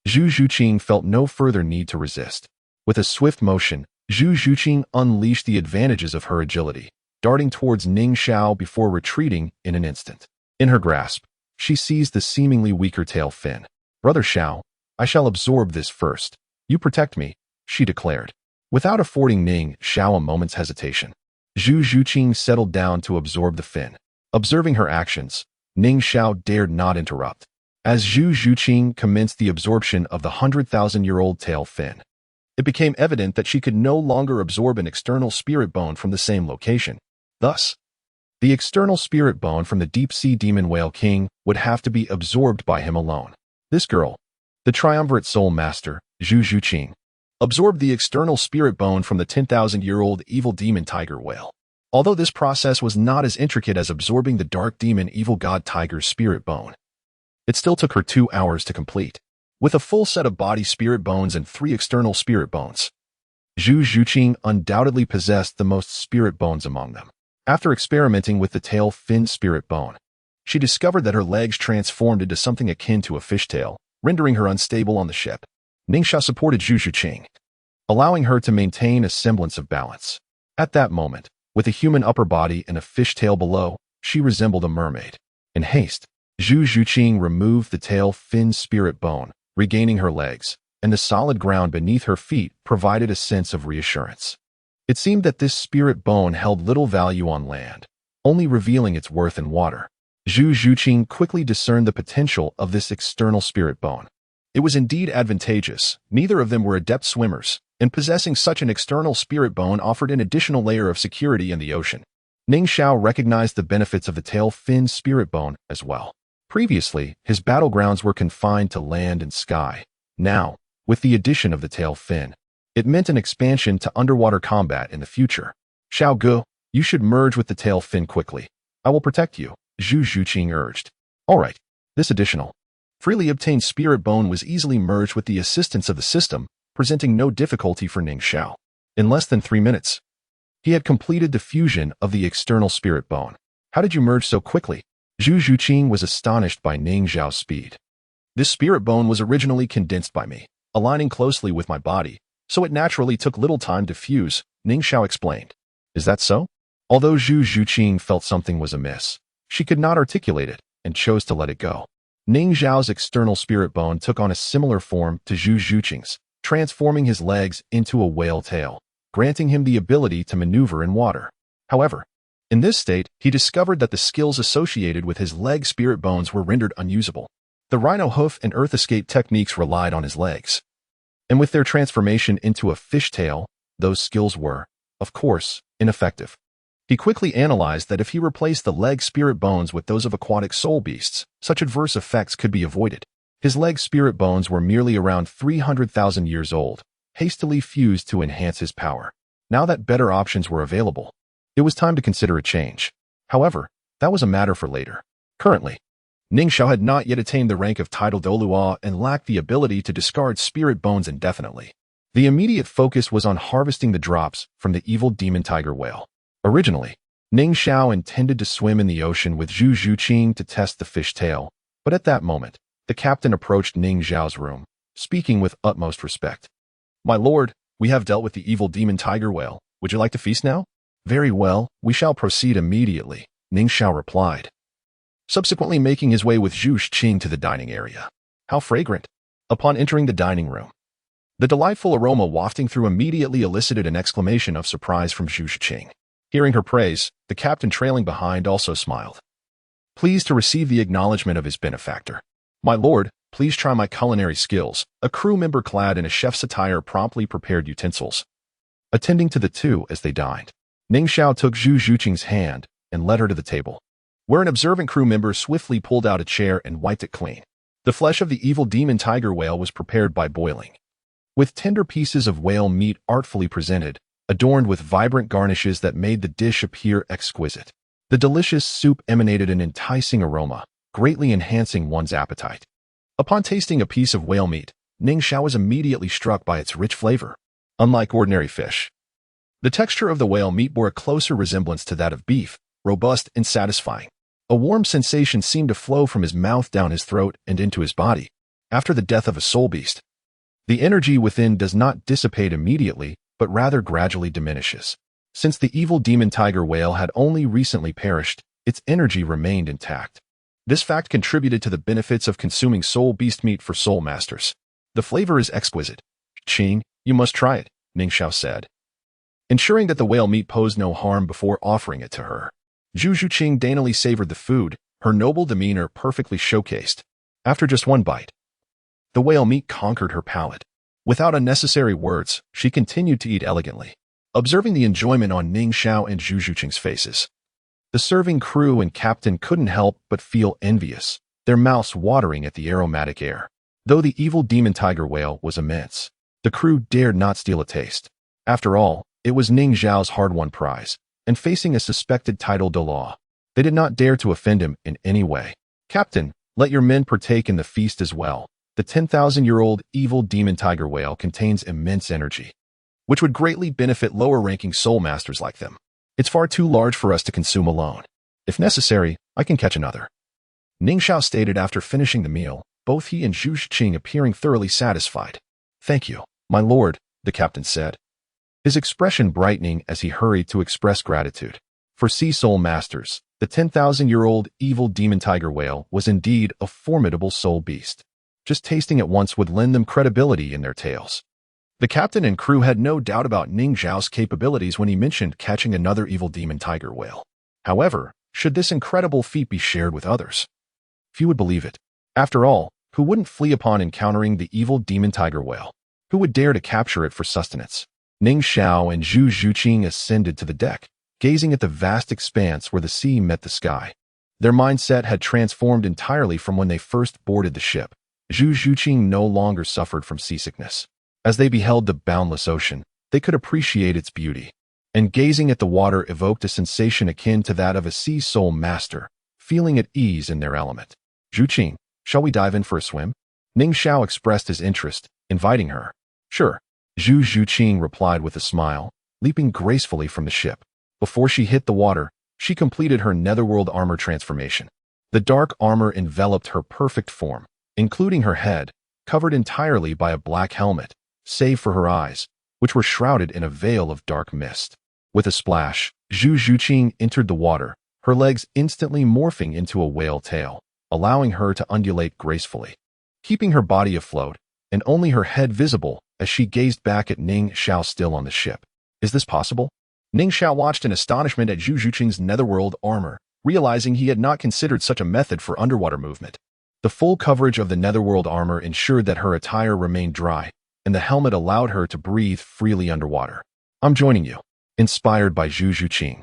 Speaker 1: Zhu Zhuqing felt no further need to resist. With a swift motion, Zhu Zhuqing unleashed the advantages of her agility, darting towards Ning Xiao before retreating in an instant. In her grasp, she seized the seemingly weaker tail fin. "Brother Xiao, I shall absorb this first. You protect me," she declared. Without affording Ning Xiao a moment's hesitation, Zhu Zhuqing settled down to absorb the fin. Observing her actions, Ning Xiao dared not interrupt. As Zhu Zhuqing commenced the absorption of the 100,000-year-old tail fin, it became evident that she could no longer absorb an external spirit bone from the same location. Thus, the external spirit bone from the deep-sea demon whale king would have to be absorbed by him alone. This girl, the triumvirate soul master, Zhu Zhuqing, absorbed the external spirit bone from the 10,000-year-old evil demon tiger whale. Although this process was not as intricate as absorbing the dark demon evil god tiger's spirit bone, it still took her 2 hours to complete. With a full set of body spirit bones and 3 external spirit bones, Zhu Zhuqing undoubtedly possessed the most spirit bones among them. After experimenting with the tail fin spirit bone, she discovered that her legs transformed into something akin to a fishtail, rendering her unstable on the ship. Ning Xiao supported Zhu Zhuqing, allowing her to maintain a semblance of balance. At that moment, with a human upper body and a fishtail below, she resembled a mermaid. In haste, Zhu Zhuqing removed the tail fin spirit bone, regaining her legs, and the solid ground beneath her feet provided a sense of reassurance. It seemed that this spirit bone held little value on land, only revealing its worth in water. Zhu Zhuqing quickly discerned the potential of this external spirit bone. It was indeed advantageous. Neither of them were adept swimmers, and possessing such an external spirit bone offered an additional layer of security in the ocean. Ning Xiao recognized the benefits of the tail fin spirit bone as well. Previously, his battlegrounds were confined to land and sky. Now, with the addition of the tail fin, it meant an expansion to underwater combat in the future. "Xiao Gu, you should merge with the tail fin quickly. I will protect you," Zhu Zhuqing urged. "All right." This additional, freely obtained spirit bone was easily merged with the assistance of the system, presenting no difficulty for Ning Xiao. In less than 3 minutes, he had completed the fusion of the external spirit bone. "How did you merge so quickly?" Zhu Zhuqing was astonished by Ning Xiao's speed. "This spirit bone was originally condensed by me, aligning closely with my body, so it naturally took little time to fuse," Ning Xiao explained. "Is that so?" Although Zhu Zhuqing felt something was amiss, she could not articulate it and chose to let it go. Ning Xiao's external spirit bone took on a similar form to Zhu Zhuqing's, transforming his legs into a whale tail, granting him the ability to maneuver in water. However, in this state, he discovered that the skills associated with his leg spirit bones were rendered unusable. The rhino hoof and earth escape techniques relied on his legs, and with their transformation into a fishtail, those skills were, of course, ineffective. He quickly analyzed that if he replaced the leg spirit bones with those of aquatic soul beasts, such adverse effects could be avoided. His leg spirit bones were merely around 300,000 years old, hastily fused to enhance his power. Now that better options were available, it was time to consider a change. However, that was a matter for later. Currently, Ning Xiao had not yet attained the rank of title Douluo and lacked the ability to discard spirit bones indefinitely. The immediate focus was on harvesting the drops from the evil demon tiger whale. Originally, Ning Xiao intended to swim in the ocean with Zhu Zhuqing to test the fish tail, but at that moment, the captain approached Ning Xiao's room, speaking with utmost respect. "My lord, we have dealt with the evil demon tiger whale. Would you like to feast now?" "Very well, we shall proceed immediately," Ning Xiao replied, subsequently making his way with Zhu Zhuqing to the dining area. How fragrant! Upon entering the dining room, the delightful aroma wafting through immediately elicited an exclamation of surprise from Zhu Zhuqing. Hearing her praise, the captain trailing behind also smiled, pleased to receive the acknowledgement of his benefactor. "My lord, please try my culinary skills." A crew member clad in a chef's attire promptly prepared utensils, attending to the two as they dined. Ning Xiao took Zhu Zhuqing's hand and led her to the table, where an observant crew member swiftly pulled out a chair and wiped it clean. The flesh of the evil demon tiger whale was prepared by boiling, with tender pieces of whale meat artfully presented, adorned with vibrant garnishes that made the dish appear exquisite. The delicious soup emanated an enticing aroma, greatly enhancing one's appetite. Upon tasting a piece of whale meat, Ning Xiao was immediately struck by its rich flavor. unlike ordinary fish. The texture of the whale meat bore a closer resemblance to that of beef, robust and satisfying. A warm sensation seemed to flow from his mouth down his throat and into his body. After the death of a soul beast, the energy within does not dissipate immediately, but rather gradually diminishes. Since the evil demon tiger whale had only recently perished, its energy remained intact. This fact contributed to the benefits of consuming soul beast meat for soul masters. The flavor is exquisite. Qing, you must try it, Ning Xiao said, ensuring that the whale meat posed no harm before offering it to her. Zhu Zhuqing daintily savored the food, her noble demeanor perfectly showcased. After just one bite, the whale meat conquered her palate. Without unnecessary words, she continued to eat elegantly, observing the enjoyment on Ning Xiao and Zhu Zhuqing's faces. The serving crew and captain couldn't help but feel envious, their mouths watering at the aromatic air. Though the evil demon tiger whale was immense, the crew dared not steal a taste. After all, it was Ning Xiao's hard-won prize, and facing a suspected title Douluo, they did not dare to offend him in any way. Captain, let your men partake in the feast as well. The 10,000-year-old evil demon tiger whale contains immense energy, which would greatly benefit lower-ranking soul masters like them. It's far too large for us to consume alone. If necessary, I can catch another. Ning Xiao stated after finishing the meal, both he and Zhu Zhuqing appearing thoroughly satisfied. Thank you, my lord, the captain said, his expression brightening as he hurried to express gratitude. For sea soul masters, the 10,000-year-old evil demon tiger whale was indeed a formidable soul beast. Just tasting it once would lend them credibility in their tales. The captain and crew had no doubt about Ning Xiao's capabilities when he mentioned catching another evil demon tiger whale. However, should this incredible feat be shared with others? Few would believe it. After all, who wouldn't flee upon encountering the evil demon tiger whale? Who would dare to capture it for sustenance? Ning Xiao and Zhu Zhuqing ascended to the deck, gazing at the vast expanse where the sea met the sky. Their mindset had transformed entirely from when they first boarded the ship. Zhu Zhuqing no longer suffered from seasickness. As they beheld the boundless ocean, they could appreciate its beauty, and gazing at the water evoked a sensation akin to that of a sea soul master, feeling at ease in their element. Zhuqing, shall we dive in for a swim? Ning Xiao expressed his interest, inviting her. Sure, Zhu Zhuqing replied with a smile, leaping gracefully from the ship. Before she hit the water, she completed her netherworld armor transformation. The dark armor enveloped her perfect form, including her head, covered entirely by a black helmet, save for her eyes, which were shrouded in a veil of dark mist. With a splash, Zhu Zhuqing entered the water, her legs instantly morphing into a whale tail, allowing her to undulate gracefully, keeping her body afloat, and only her head visible as she gazed back at Ning Xiao still on the ship. Is this possible? Ning Xiao watched in astonishment at Zhu Zhuqing's netherworld armor, realizing he had not considered such a method for underwater movement. The full coverage of the netherworld armor ensured that her attire remained dry, and the helmet allowed her to breathe freely underwater. I'm joining you. Inspired by Zhu Zhuqing,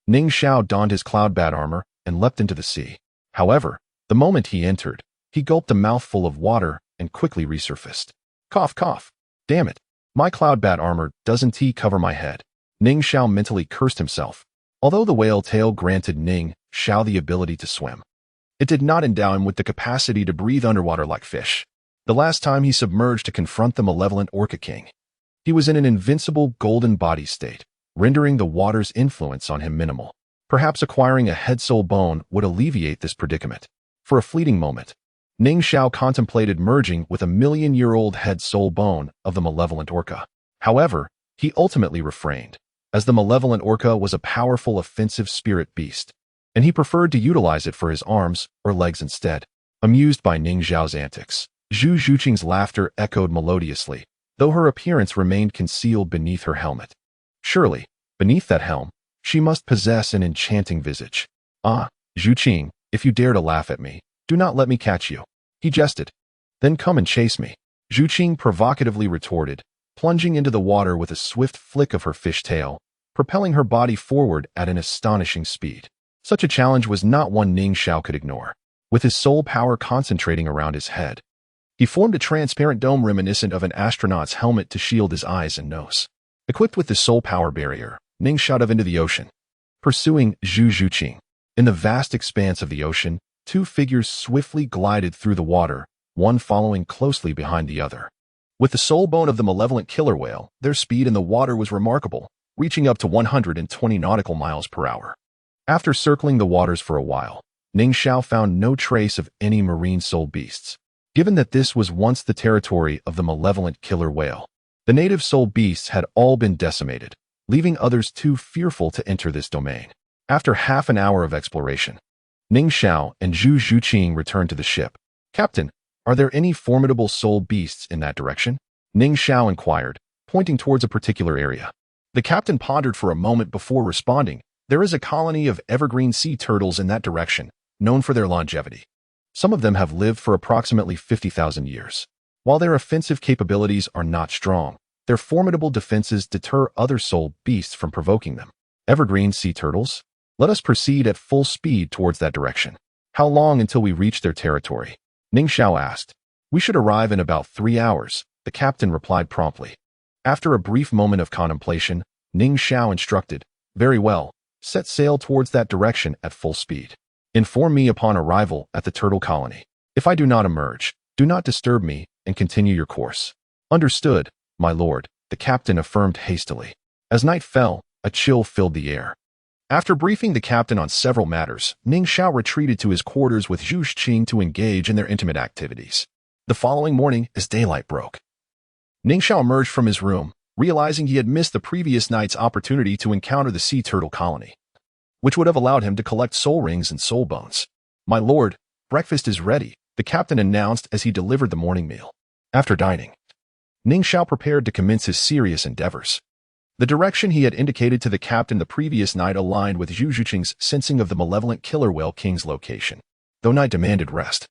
Speaker 1: Ning Xiao donned his cloud bat armor and leapt into the sea. However, the moment he entered, he gulped a mouthful of water and quickly resurfaced. Cough, cough. Damn it. My cloud bat armor doesn't cover my head. Ning Xiao mentally cursed himself. Although the whale tail granted Ning Xiao the ability to swim, it did not endow him with the capacity to breathe underwater like fish. The last time he submerged to confront the malevolent Orca King, he was in an invincible golden body state, rendering the water's influence on him minimal. Perhaps acquiring a head soul bone would alleviate this predicament. For a fleeting moment, Ning Xiao contemplated merging with a million-year-old head soul bone of the malevolent Orca. However, he ultimately refrained, as the malevolent Orca was a powerful offensive spirit beast, and he preferred to utilize it for his arms or legs instead. Amused by Ning Xiao's antics, Zhu Zhuqing's laughter echoed melodiously, though her appearance remained concealed beneath her helmet. Surely, beneath that helm, she must possess an enchanting visage. Ah, Zhuqing, if you dare to laugh at me, do not let me catch you. He jested. Then come and chase me. Zhuqing provocatively retorted, plunging into the water with a swift flick of her fish tail, propelling her body forward at an astonishing speed. Such a challenge was not one Ning Xiao could ignore. With his soul power concentrating around his head, he formed a transparent dome reminiscent of an astronaut's helmet to shield his eyes and nose. Equipped with the soul power barrier, Ning shot off into the ocean, pursuing Zhu Zhuqing. In the vast expanse of the ocean, two figures swiftly glided through the water, one following closely behind the other. With the soul bone of the malevolent killer whale, their speed in the water was remarkable, reaching up to 120 nautical miles per hour. After circling the waters for a while, Ning Xiao found no trace of any marine soul beasts. Given that this was once the territory of the malevolent killer whale, the native soul beasts had all been decimated, leaving others too fearful to enter this domain. After half an hour of exploration, Ning Xiao and Zhu Zhuqing returned to the ship. "Captain, are there any formidable soul beasts in that direction?" Ning Xiao inquired, pointing towards a particular area. The captain pondered for a moment before responding. "There is a colony of evergreen sea turtles in that direction, known for their longevity. Some of them have lived for approximately 50,000 years. While their offensive capabilities are not strong, their formidable defenses deter other soul beasts from provoking them." "Evergreen sea turtles? Let us proceed at full speed towards that direction." "How long until we reach their territory?" Ning Xiao asked. "We should arrive in about 3 hours," the captain replied promptly. After a brief moment of contemplation, Ning Xiao instructed, "Very well, set sail towards that direction at full speed. Inform me upon arrival at the turtle colony. If I do not emerge, do not disturb me and continue your course." "Understood, my lord," the captain affirmed hastily. As night fell, a chill filled the air. After briefing the captain on several matters, Ning Xiao retreated to his quarters with Zhu Zhuqing to engage in their intimate activities. The following morning, as daylight broke, Ning Xiao emerged from his room, realizing he had missed the previous night's opportunity to encounter the sea turtle colony, which would have allowed him to collect soul rings and soul bones. "My lord, breakfast is ready," the captain announced as he delivered the morning meal. After dining, Ning Xiao prepared to commence his serious endeavors. The direction he had indicated to the captain the previous night aligned with Zhu Zhuqing's sensing of the malevolent killer whale king's location. Though night demanded rest,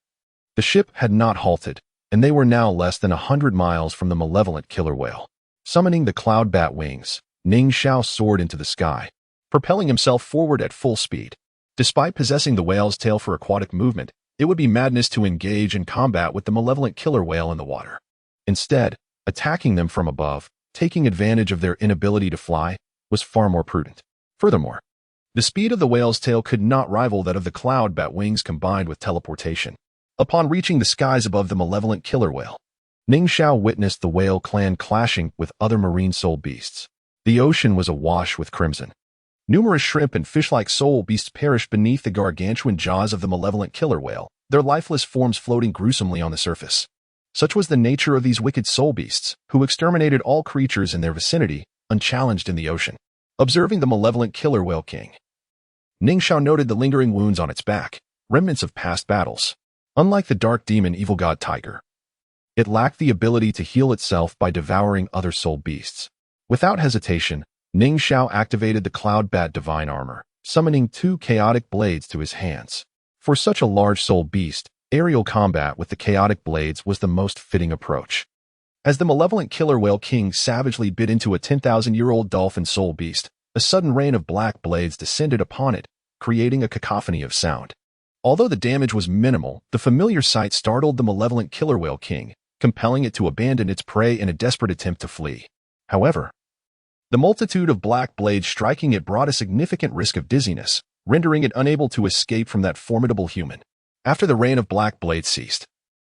Speaker 1: the ship had not halted, and they were now less than 100 miles from the malevolent killer whale. Summoning the cloud bat wings, Ning Xiao soared into the sky, propelling himself forward at full speed. Despite possessing the whale's tail for aquatic movement, it would be madness to engage in combat with the malevolent killer whale in the water. Instead, attacking them from above, taking advantage of their inability to fly, was far more prudent. Furthermore, the speed of the whale's tail could not rival that of the cloud bat wings combined with teleportation. Upon reaching the skies above the malevolent killer whale, Ning Xiao witnessed the whale clan clashing with other marine soul beasts. The ocean was awash with crimson. Numerous shrimp and fish-like soul beasts perished beneath the gargantuan jaws of the malevolent killer whale, their lifeless forms floating gruesomely on the surface. Such was the nature of these wicked soul beasts, who exterminated all creatures in their vicinity, unchallenged in the ocean. Observing the malevolent killer whale king, Ning Xiao noted the lingering wounds on its back, remnants of past battles. Unlike the dark demon evil god tiger, it lacked the ability to heal itself by devouring other soul beasts. Without hesitation, Ning Xiao activated the cloud bat divine armor, summoning 2 chaotic blades to his hands. For such a large soul beast, aerial combat with the chaotic blades was the most fitting approach. As the malevolent killer whale king savagely bit into a 10,000-year-old dolphin soul beast, a sudden rain of black blades descended upon it, creating a cacophony of sound. Although the damage was minimal, the familiar sight startled the malevolent killer whale king, compelling it to abandon its prey in a desperate attempt to flee. However, the multitude of black blades striking it brought a significant risk of dizziness, rendering it unable to escape from that formidable human. After the rain of black blades ceased,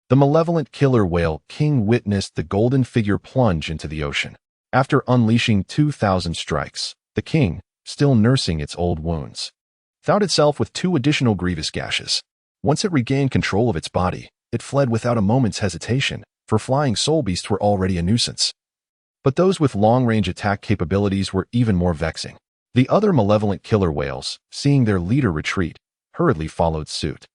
Speaker 1: the malevolent killer whale king witnessed the golden figure plunge into the ocean. After unleashing 2,000 strikes, the king, still nursing its old wounds, found itself with 2 additional grievous gashes. Once it regained control of its body, it fled without a moment's hesitation, for flying soul beasts were already a nuisance. But those with long-range attack capabilities were even more vexing. The other malevolent killer whales, seeing their leader retreat, hurriedly followed suit.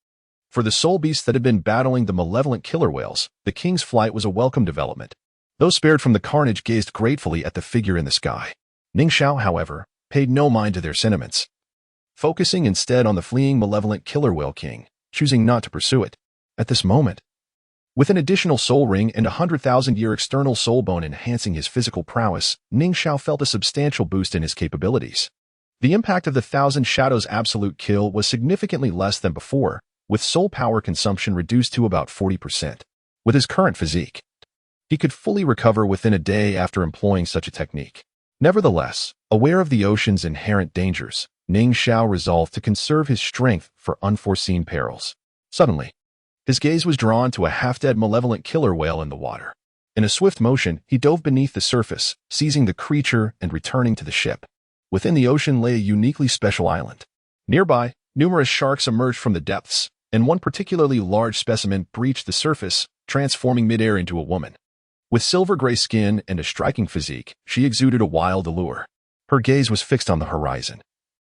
Speaker 1: For the soul beasts that had been battling the malevolent killer whales, the king's flight was a welcome development. Those spared from the carnage gazed gratefully at the figure in the sky. Ning Xiao, however, paid no mind to their sentiments, focusing instead on the fleeing malevolent killer whale king, choosing not to pursue it. At this moment, with an additional soul ring and a 100,000-year external soul bone enhancing his physical prowess, Ning Xiao felt a substantial boost in his capabilities. The impact of the 1,000 Shadows absolute kill was significantly less than before, with soul power consumption reduced to about 40%. With his current physique, he could fully recover within a day after employing such a technique. Nevertheless, aware of the ocean's inherent dangers, Ning Xiao resolved to conserve his strength for unforeseen perils. Suddenly, his gaze was drawn to a half-dead malevolent killer whale in the water. In a swift motion, he dove beneath the surface, seizing the creature and returning to the ship. Within the ocean lay a uniquely special island. Nearby, numerous sharks emerged from the depths, and one particularly large specimen breached the surface, transforming midair into a woman. With silver-gray skin and a striking physique, she exuded a wild allure. Her gaze was fixed on the horizon,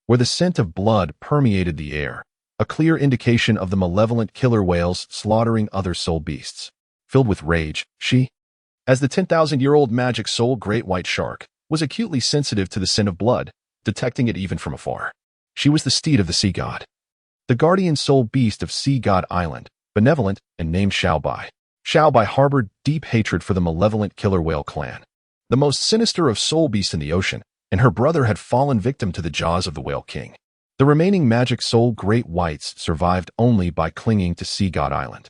Speaker 1: where the scent of blood permeated the air, a clear indication of the malevolent killer whales slaughtering other soul beasts. Filled with rage, she, as the 10,000-year-old magic soul great white shark, was acutely sensitive to the scent of blood, detecting it even from afar. She was the steed of the sea god, the guardian soul beast of Sea God Island, benevolent and named Xiao Bai. Xiao Bai harbored deep hatred for the malevolent killer whale clan, the most sinister of soul beasts in the ocean, and her brother had fallen victim to the jaws of the whale king. The remaining magic soul great whites survived only by clinging to Sea God Island.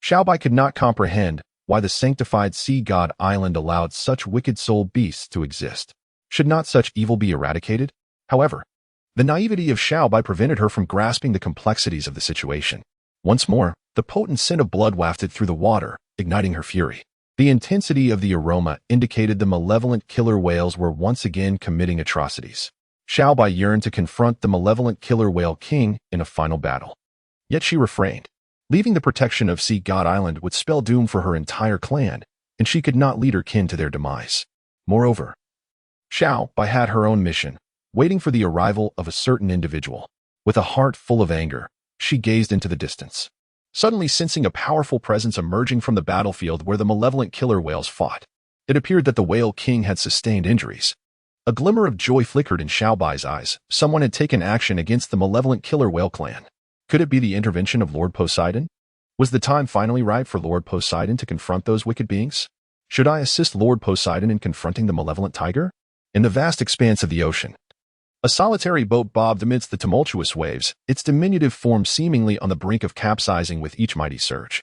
Speaker 1: Xiao Bai could not comprehend why the sanctified Sea God Island allowed such wicked soul beasts to exist. Should not such evil be eradicated? However, the naivety of Xiao Bai prevented her from grasping the complexities of the situation. Once more, the potent scent of blood wafted through the water, igniting her fury. The intensity of the aroma indicated the malevolent killer whales were once again committing atrocities. Xiao Bai yearned to confront the malevolent killer whale king in a final battle. Yet she refrained. Leaving the protection of Sea God Island would spell doom for her entire clan, and she could not lead her kin to their demise. Moreover, Xiao Bai had her own mission, waiting for the arrival of a certain individual. With a heart full of anger, she gazed into the distance, suddenly sensing a powerful presence emerging from the battlefield where the malevolent killer whales fought. It appeared that the whale king had sustained injuries. A glimmer of joy flickered in Xiao Bai's eyes. Someone had taken action against the malevolent killer whale clan. Could it be the intervention of Lord Poseidon? Was the time finally ripe for Lord Poseidon to confront those wicked beings? Should I assist Lord Poseidon in confronting the malevolent tiger? In the vast expanse of the ocean, a solitary boat bobbed amidst the tumultuous waves, its diminutive form seemingly on the brink of capsizing with each mighty surge.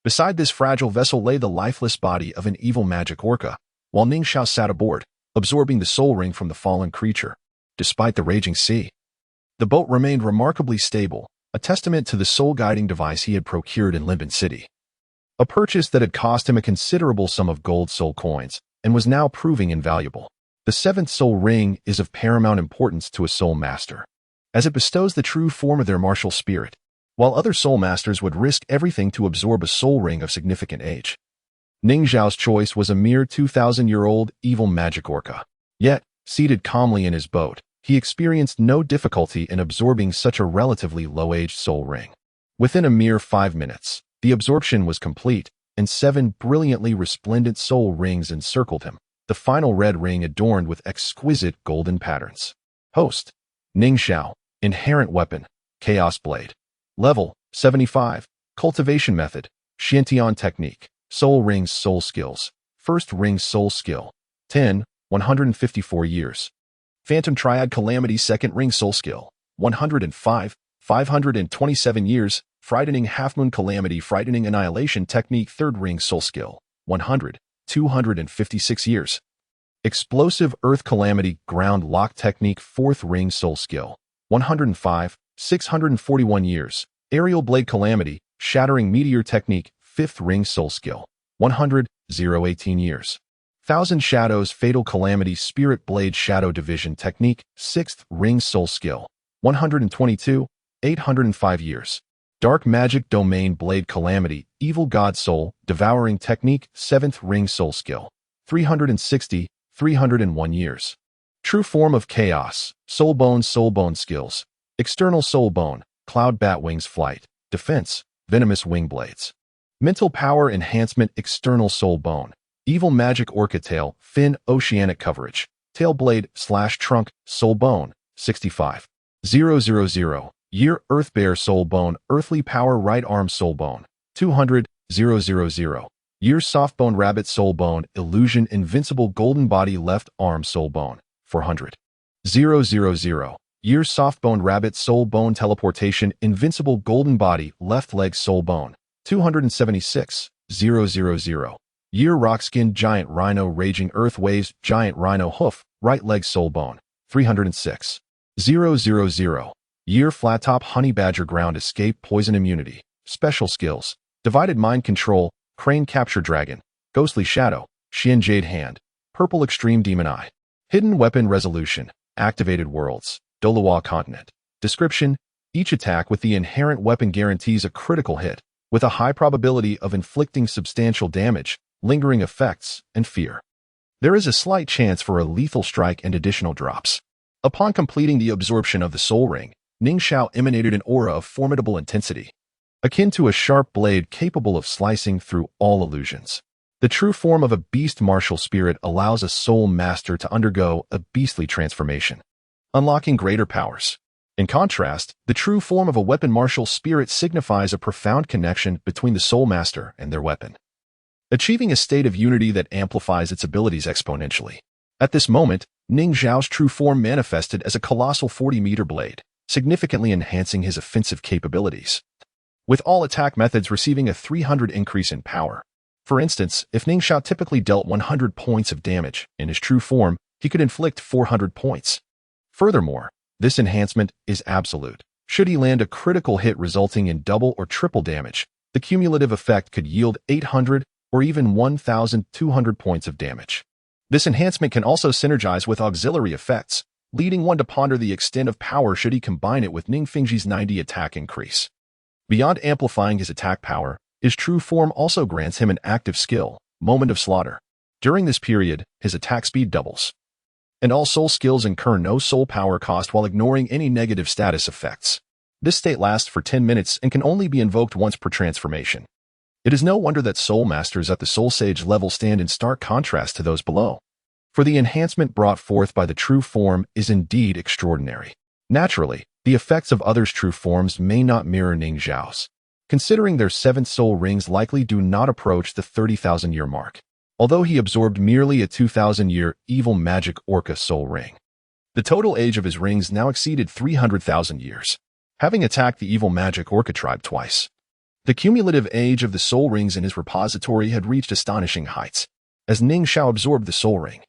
Speaker 1: Beside this fragile vessel lay the lifeless body of an evil magic orca, while Ning Xiao sat aboard, absorbing the soul ring from the fallen creature. Despite the raging sea, the boat remained remarkably stable, a testament to the soul-guiding device he had procured in Limbin City. A purchase that had cost him a considerable sum of gold soul coins, and was now proving invaluable. The seventh soul ring is of paramount importance to a soul master, as it bestows the true form of their martial spirit, while other soul masters would risk everything to absorb a soul ring of significant age. Ning Xiao's choice was a mere 2,000-year-old evil magic orca. Yet, seated calmly in his boat, he experienced no difficulty in absorbing such a relatively low-aged soul ring. Within a mere 5 minutes, the absorption was complete, and 7 brilliantly resplendent soul rings encircled him, the final red ring adorned with exquisite golden patterns. Host: Ning Xiao. Inherent weapon: Chaos Blade. Level: 75. Cultivation method: Xiantian technique. Soul rings soul skills. First ring soul skill: 10, 154 years. Phantom Triad Calamity second ring soul skill: 105, 527 years. Frightening Half-Moon Calamity Frightening Annihilation Technique third ring soul skill: 100, 256 years. Explosive Earth Calamity Ground Lock Technique fourth ring soul skill: 105, 641 years. Aerial Blade Calamity Shattering Meteor Technique fifth ring soul skill: 100, 018 years. Thousand Shadows Fatal Calamity Spirit Blade Shadow Division Technique sixth ring soul skill: 122, 805 years. Dark Magic Domain Blade Calamity Evil God Soul Devouring Technique 7th Ring Soul Skill: 360, 301 years. True Form of Chaos Soul Bone Skills: External Soul Bone Cloud Bat Wings Flight Defense Venomous Wing Blades. Mental Power Enhancement External Soul Bone Evil Magic Orca Tail Fin Oceanic Coverage Tail Blade / Trunk Soul Bone 65, 000. Year Earth Bear Soul Bone Earthly Power Right Arm Soul Bone 200, 000. Year Softbone Rabbit Soul Bone Illusion Invincible Golden Body Left Arm Soul Bone 400, 000. Year Softbone Rabbit Soul Bone Teleportation Invincible Golden Body Left Leg Soul Bone 276, 000. Year Rockskin Giant Rhino Raging Earth Waves Giant Rhino Hoof Right Leg Soul Bone 306, 000. Year Flat Top Honey Badger Ground Escape Poison Immunity Special Skills: Divided Mind Control Crane Capture Dragon Ghostly Shadow, Xian Jade Hand, Purple Extreme Demon Eye. Hidden Weapon Resolution, Activated Worlds, Douluo Continent. Description: each attack with the inherent weapon guarantees a critical hit, with a high probability of inflicting substantial damage, lingering effects, and fear. There is a slight chance for a lethal strike and additional drops. Upon completing the absorption of the Soul Ring, Ning Xiao emanated an aura of formidable intensity, akin to a sharp blade capable of slicing through all illusions. The true form of a beast martial spirit allows a soul master to undergo a beastly transformation, unlocking greater powers. In contrast, the true form of a weapon martial spirit signifies a profound connection between the soul master and their weapon, achieving a state of unity that amplifies its abilities exponentially. At this moment, Ning Xiao's true form manifested as a colossal 40-meter blade, significantly enhancing his offensive capabilities, with all attack methods receiving a 300 increase in power. For instance, if Ning Xiao typically dealt 100 points of damage, in his true form, he could inflict 400 points. Furthermore, this enhancement is absolute. Should he land a critical hit resulting in double or triple damage, the cumulative effect could yield 800 or even 1,200 points of damage. This enhancement can also synergize with auxiliary effects, leading one to ponder the extent of power should he combine it with Ning Fengji's 90 attack increase. Beyond amplifying his attack power, his true form also grants him an active skill, Moment of Slaughter. During this period, his attack speed doubles, and all soul skills incur no soul power cost while ignoring any negative status effects. This state lasts for 10 minutes and can only be invoked once per transformation. It is no wonder that soul masters at the soul sage level stand in stark contrast to those below, for the enhancement brought forth by the true form is indeed extraordinary. Naturally, the effects of others' true forms may not mirror Ning Xiao's, considering their 7th soul rings likely do not approach the 30,000-year mark, although he absorbed merely a 2,000-year evil magic orca soul ring. The total age of his rings now exceeded 300,000 years, having attacked the evil magic orca tribe twice. The cumulative age of the soul rings in his repository had reached astonishing heights, as Ning Xiao absorbed the soul ring.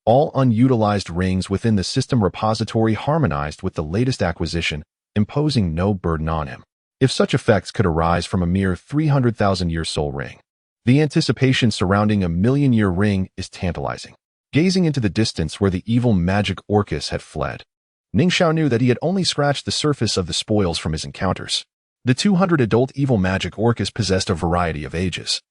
Speaker 1: All unutilized rings within the system repository harmonized with the latest acquisition, imposing no burden on him. If such effects could arise from a mere 300,000-year soul ring, the anticipation surrounding a million-year ring is tantalizing. Gazing into the distance where the evil magic orcus had fled, Ning Xiao knew that he had only scratched the surface of the spoils from his encounters. The 200 adult evil magic orcus possessed a variety of ages,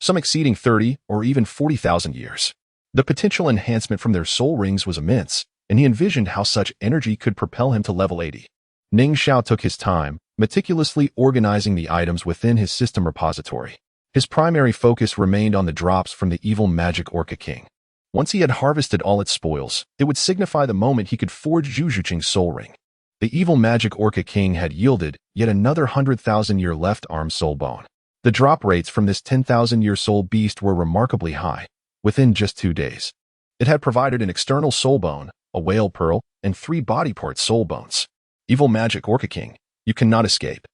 Speaker 1: some exceeding 30 or even 40,000 years. The potential enhancement from their soul rings was immense, and he envisioned how such energy could propel him to level 80. Ning Xiao took his time, meticulously organizing the items within his system repository. His primary focus remained on the drops from the evil magic orca king. Once he had harvested all its spoils, it would signify the moment he could forge Zhu Zhuqing's soul ring. The evil magic orca king had yielded yet another 100,000-year left-arm soul bone. The drop rates from this 10,000-year soul beast were remarkably high, within just 2 days. It had provided an external soul bone, a whale pearl, and 3 body part soul bones. Evil magic orca king, you cannot escape.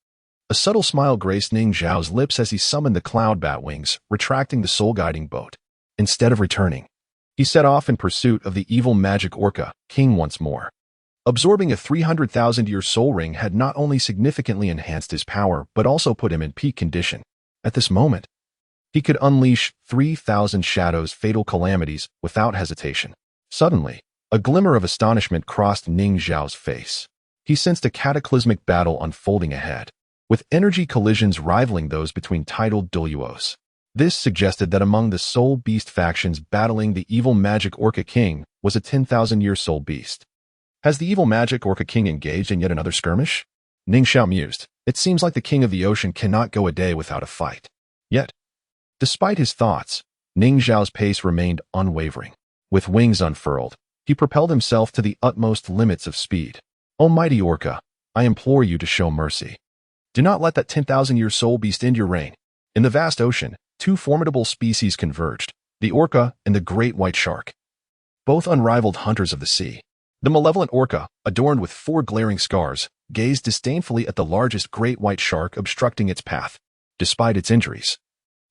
Speaker 1: A subtle smile graced Ning Xiao's lips as he summoned the cloud bat wings, retracting the soul-guiding boat. Instead of returning, he set off in pursuit of the evil magic orca king once more. Absorbing a 300,000-year soul ring had not only significantly enhanced his power but also put him in peak condition. At this moment, he could unleash 3,000 shadows' fatal calamities without hesitation. Suddenly, a glimmer of astonishment crossed Ning Xiao's face. He sensed a cataclysmic battle unfolding ahead, with energy collisions rivaling those between titled Douluos. This suggested that among the soul beast factions battling the evil magic orca king was a 10,000-year soul beast. Has the evil magic orca king engaged in yet another skirmish? Ning Xiao mused. It seems like the king of the ocean cannot go a day without a fight. Yet, despite his thoughts, Ning Xiao's pace remained unwavering. With wings unfurled, he propelled himself to the utmost limits of speed. O mighty orca, I implore you to show mercy. Do not let that 10,000-year soul beast end your reign. In the vast ocean, 2 formidable species converged, the orca and the great white shark, both unrivaled hunters of the sea. The malevolent orca, adorned with 4 glaring scars, gazed disdainfully at the largest great white shark obstructing its path, despite its injuries.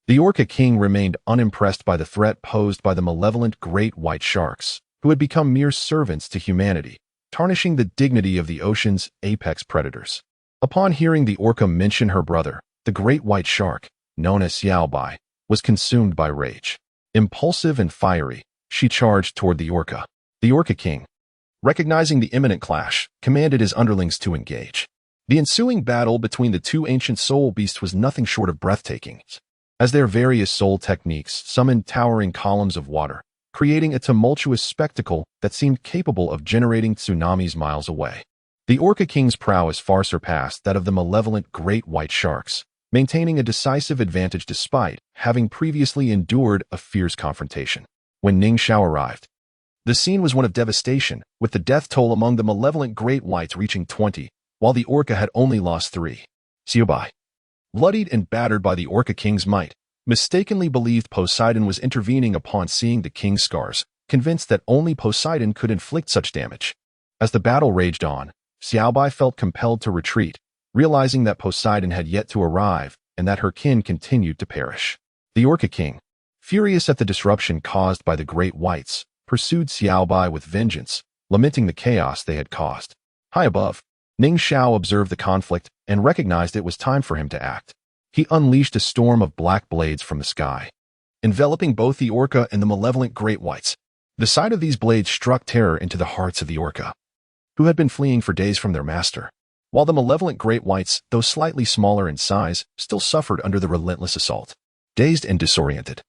Speaker 1: The orca king remained unimpressed by the threat posed by the malevolent great white sharks, who had become mere servants to humanity, tarnishing the dignity of the ocean's apex predators. Upon hearing the orca mention her brother, the great white shark, known as Xiao Bai, was consumed by rage. Impulsive and fiery, she charged toward the Orca. The Orca King, recognizing the imminent clash, commanded his underlings to engage. The ensuing battle between the two ancient soul beasts was nothing short of breathtaking, as their various soul techniques summoned towering columns of water, creating a tumultuous spectacle that seemed capable of generating tsunamis miles away. The Orca King's prowess far surpassed that of the malevolent great white sharks, maintaining a decisive advantage despite having previously endured a fierce confrontation. When Ning Xiao arrived, the scene was one of devastation, with the death toll among the malevolent great whites reaching 20, while the Orca had only lost 3. Xiaobai, bloodied and battered by the Orca King's might, mistakenly believed Poseidon was intervening upon seeing the king's scars, convinced that only Poseidon could inflict such damage. As the battle raged on, Xiaobai felt compelled to retreat, realizing that Poseidon had yet to arrive and that her kin continued to perish. The Orca King, furious at the disruption caused by the great whites, pursued Xiaobai with vengeance, lamenting the chaos they had caused. High above, Ning Xiao observed the conflict and recognized it was time for him to act. He unleashed a storm of black blades from the sky, enveloping both the Orca and the malevolent great whites. The sight of these blades struck terror into the hearts of the Orca, who had been fleeing for days from their master, while the malevolent great whites, though slightly smaller in size, still suffered under the relentless assault. Dazed and disoriented,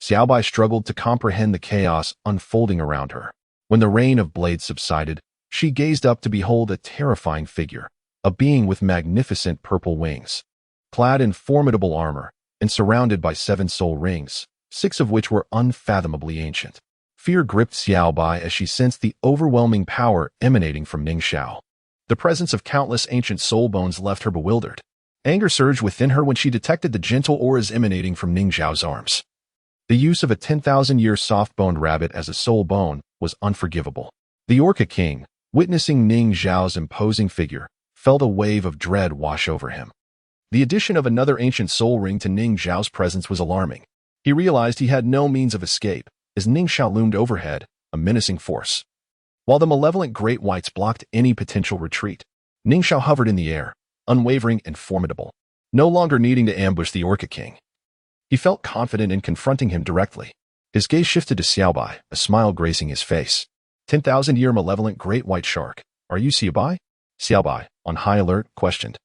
Speaker 1: Xiaobai struggled to comprehend the chaos unfolding around her. When the rain of blades subsided, she gazed up to behold a terrifying figure, a being with magnificent purple wings, clad in formidable armor, and surrounded by 7 soul rings, 6 of which were unfathomably ancient. Fear gripped Xiaobai as she sensed the overwhelming power emanating from Ning Xiao. The presence of countless ancient soul bones left her bewildered. Anger surged within her when she detected the gentle auras emanating from Ning Xiao's arms. The use of a 10,000-year soft-boned rabbit as a soul bone was unforgivable. The Orca King, witnessing Ning Xiao's imposing figure, felt a wave of dread wash over him. The addition of another ancient soul ring to Ning Xiao's presence was alarming. He realized he had no means of escape, as Ning Xiao loomed overhead, a menacing force. While the malevolent great whites blocked any potential retreat, Ning Xiao hovered in the air, unwavering and formidable, no longer needing to ambush the Orca King. He felt confident in confronting him directly. His gaze shifted to Xiaobai, a smile gracing his face. 10,000-year malevolent great white shark, are you Xiaobai? Xiaobai, on high alert, questioned.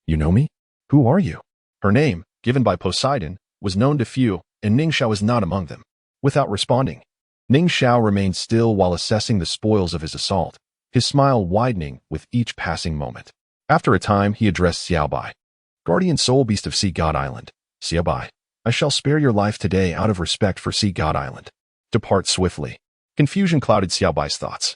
Speaker 1: You know me? Who are you? Her name, given by Poseidon, was known to few, and Ning Xiao was not among them. Without responding, Ning Xiao remained still while assessing the spoils of his assault, his smile widening with each passing moment. After a time, he addressed Xiaobai. Guardian soul beast of Sea God Island. Xiaobai, I shall spare your life today out of respect for Sea God Island. Depart swiftly. Confusion clouded Xiaobai's thoughts.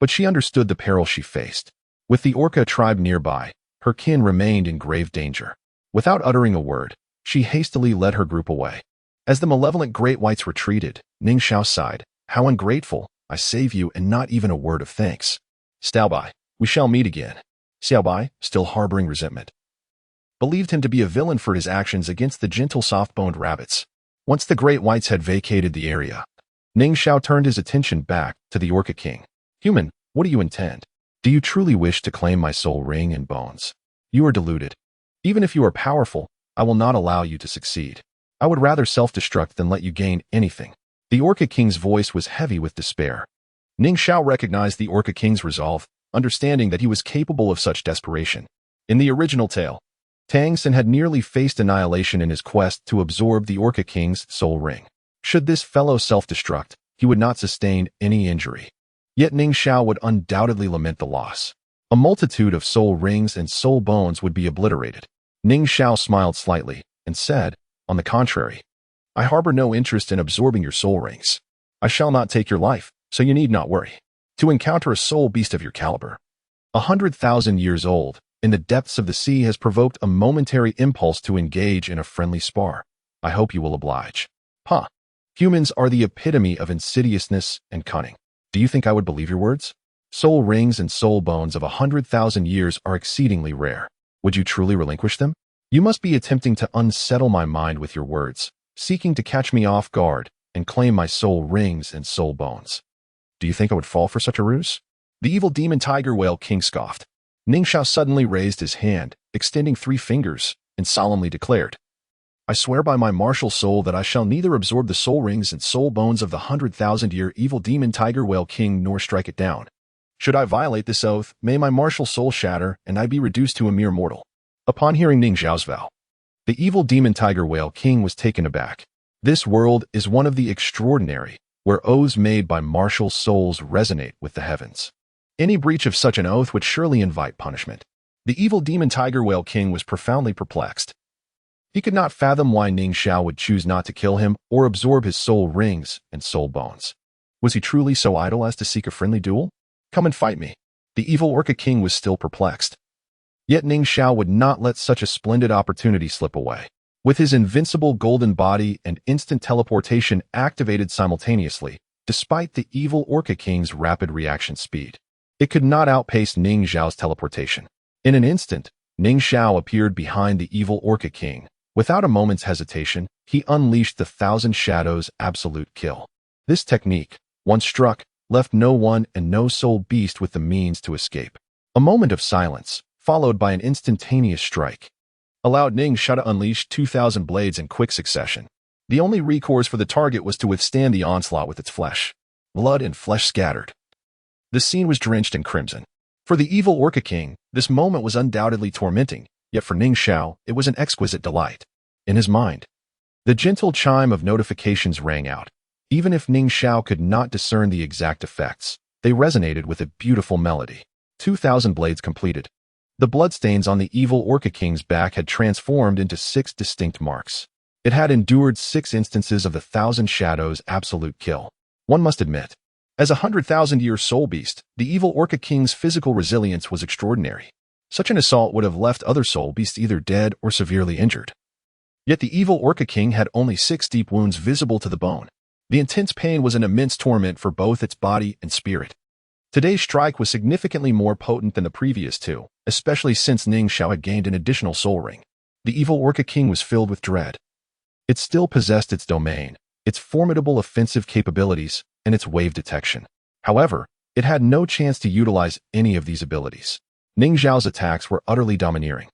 Speaker 1: But she understood the peril she faced. With the Orca tribe nearby, her kin remained in grave danger. Without uttering a word, she hastily led her group away. As the malevolent great whites retreated, Ning Xiao sighed, How ungrateful, I save you and not even a word of thanks. Xiaobai, we shall meet again. Xiaobai, still harboring resentment, believed him to be a villain for his actions against the gentle soft-boned rabbits. Once the great whites had vacated the area, Ning Xiao turned his attention back to the Orca King. Human, what do you intend? Do you truly wish to claim my soul ring and bones? You are deluded. Even if you are powerful, I will not allow you to succeed. I would rather self-destruct than let you gain anything. The Orca King's voice was heavy with despair. Ning Xiao recognized the Orca King's resolve, understanding that he was capable of such desperation. In the original tale, Tang Sen had nearly faced annihilation in his quest to absorb the Orca King's soul ring. Should this fellow self-destruct, he would not sustain any injury. Yet Ning Xiao would undoubtedly lament the loss. A multitude of soul rings and soul bones would be obliterated. Ning Xiao smiled slightly and said, On the contrary, I harbor no interest in absorbing your soul rings. I shall not take your life, so you need not worry. To encounter a soul beast of your caliber, 100,000 years old, in the depths of the sea has provoked a momentary impulse to engage in a friendly spar. I hope you will oblige. Humans are the epitome of insidiousness and cunning. Do you think I would believe your words? Soul rings and soul bones of 100,000 years are exceedingly rare. Would you truly relinquish them? You must be attempting to unsettle my mind with your words, seeking to catch me off guard and claim my soul rings and soul bones. Do you think I would fall for such a ruse? The evil demon tiger whale king scoffed. Ning Xiao suddenly raised his hand, extending 3 fingers, and solemnly declared, I swear by my martial soul that I shall neither absorb the soul rings and soul bones of the 100,000-year evil demon tiger whale king nor strike it down. Should I violate this oath, may my martial soul shatter and I be reduced to a mere mortal. Upon hearing Ning Xiao's vow, the evil demon tiger whale king was taken aback. This world is one of the extraordinary, where oaths made by martial souls resonate with the heavens. Any breach of such an oath would surely invite punishment. The evil demon tiger whale king was profoundly perplexed. He could not fathom why Ning Xiao would choose not to kill him or absorb his soul rings and soul bones. Was he truly so idle as to seek a friendly duel? Come and fight me. The evil orca king was still perplexed. Yet Ning Xiao would not let such a splendid opportunity slip away. With his invincible golden body and instant teleportation activated simultaneously, despite the evil orca king's rapid reaction speed, it could not outpace Ning Xiao's teleportation. In an instant, Ning Xiao appeared behind the evil orca king. Without a moment's hesitation, he unleashed the Thousand Shadows absolute kill. This technique, once struck, left no one and no soul beast with the means to escape. A moment of silence, followed by an instantaneous strike, allowed Ning Xiao to unleash 2,000 blades in quick succession. The only recourse for the target was to withstand the onslaught with its flesh. Blood and flesh scattered. The scene was drenched in crimson. For the evil orca king, this moment was undoubtedly tormenting, yet for Ning Xiao, it was an exquisite delight. In his mind, the gentle chime of notifications rang out. Even if Ning Xiao could not discern the exact effects, they resonated with a beautiful melody. 2,000 blades completed. The bloodstains on the evil orca king's back had transformed into 6 distinct marks. It had endured 6 instances of the Thousand Shadows absolute kill. One must admit, as a 100,000-year soul beast, the evil orca king's physical resilience was extraordinary. Such an assault would have left other soul beasts either dead or severely injured. Yet the evil orca king had only 6 deep wounds visible to the bone. The intense pain was an immense torment for both its body and spirit. Today's strike was significantly more potent than the previous 2, especially since Ning Xiao had gained an additional soul ring. The evil orca king was filled with dread. It still possessed its domain, its formidable offensive capabilities, and its wave detection. However, it had no chance to utilize any of these abilities. Ning Xiao's attacks were utterly domineering.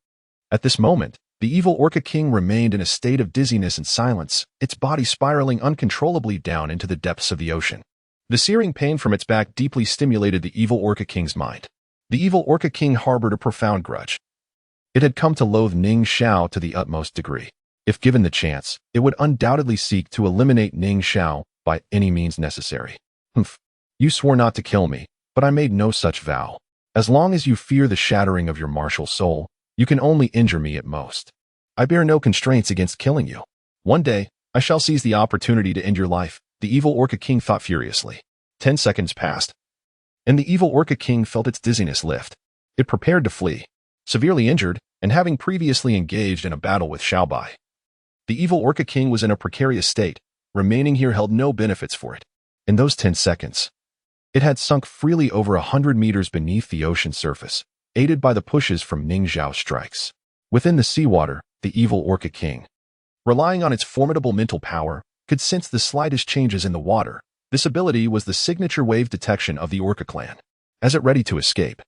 Speaker 1: At this moment, the evil orca king remained in a state of dizziness and silence, its body spiraling uncontrollably down into the depths of the ocean. The searing pain from its back deeply stimulated the evil orca king's mind. The evil orca king harbored a profound grudge. It had come to loathe Ning Xiao to the utmost degree. If given the chance, it would undoubtedly seek to eliminate Ning Xiao by any means necessary. Humph. You swore not to kill me, but I made no such vow. As long as you fear the shattering of your martial soul, you can only injure me at most. I bear no constraints against killing you. One day, I shall seize the opportunity to end your life, the evil orca king thought furiously. 10 seconds passed, and the evil orca king felt its dizziness lift. It prepared to flee, severely injured, and having previously engaged in a battle with Xiao Bai. The evil orca king was in a precarious state. Remaining here held no benefits for it. In those 10 seconds, it had sunk freely over 100 meters beneath the ocean surface, aided by the pushes from Ning Xiao's strikes. Within the seawater, the evil orca king, relying on its formidable mental power, could sense the slightest changes in the water. This ability was the signature wave detection of the orca clan. As it ready to escape,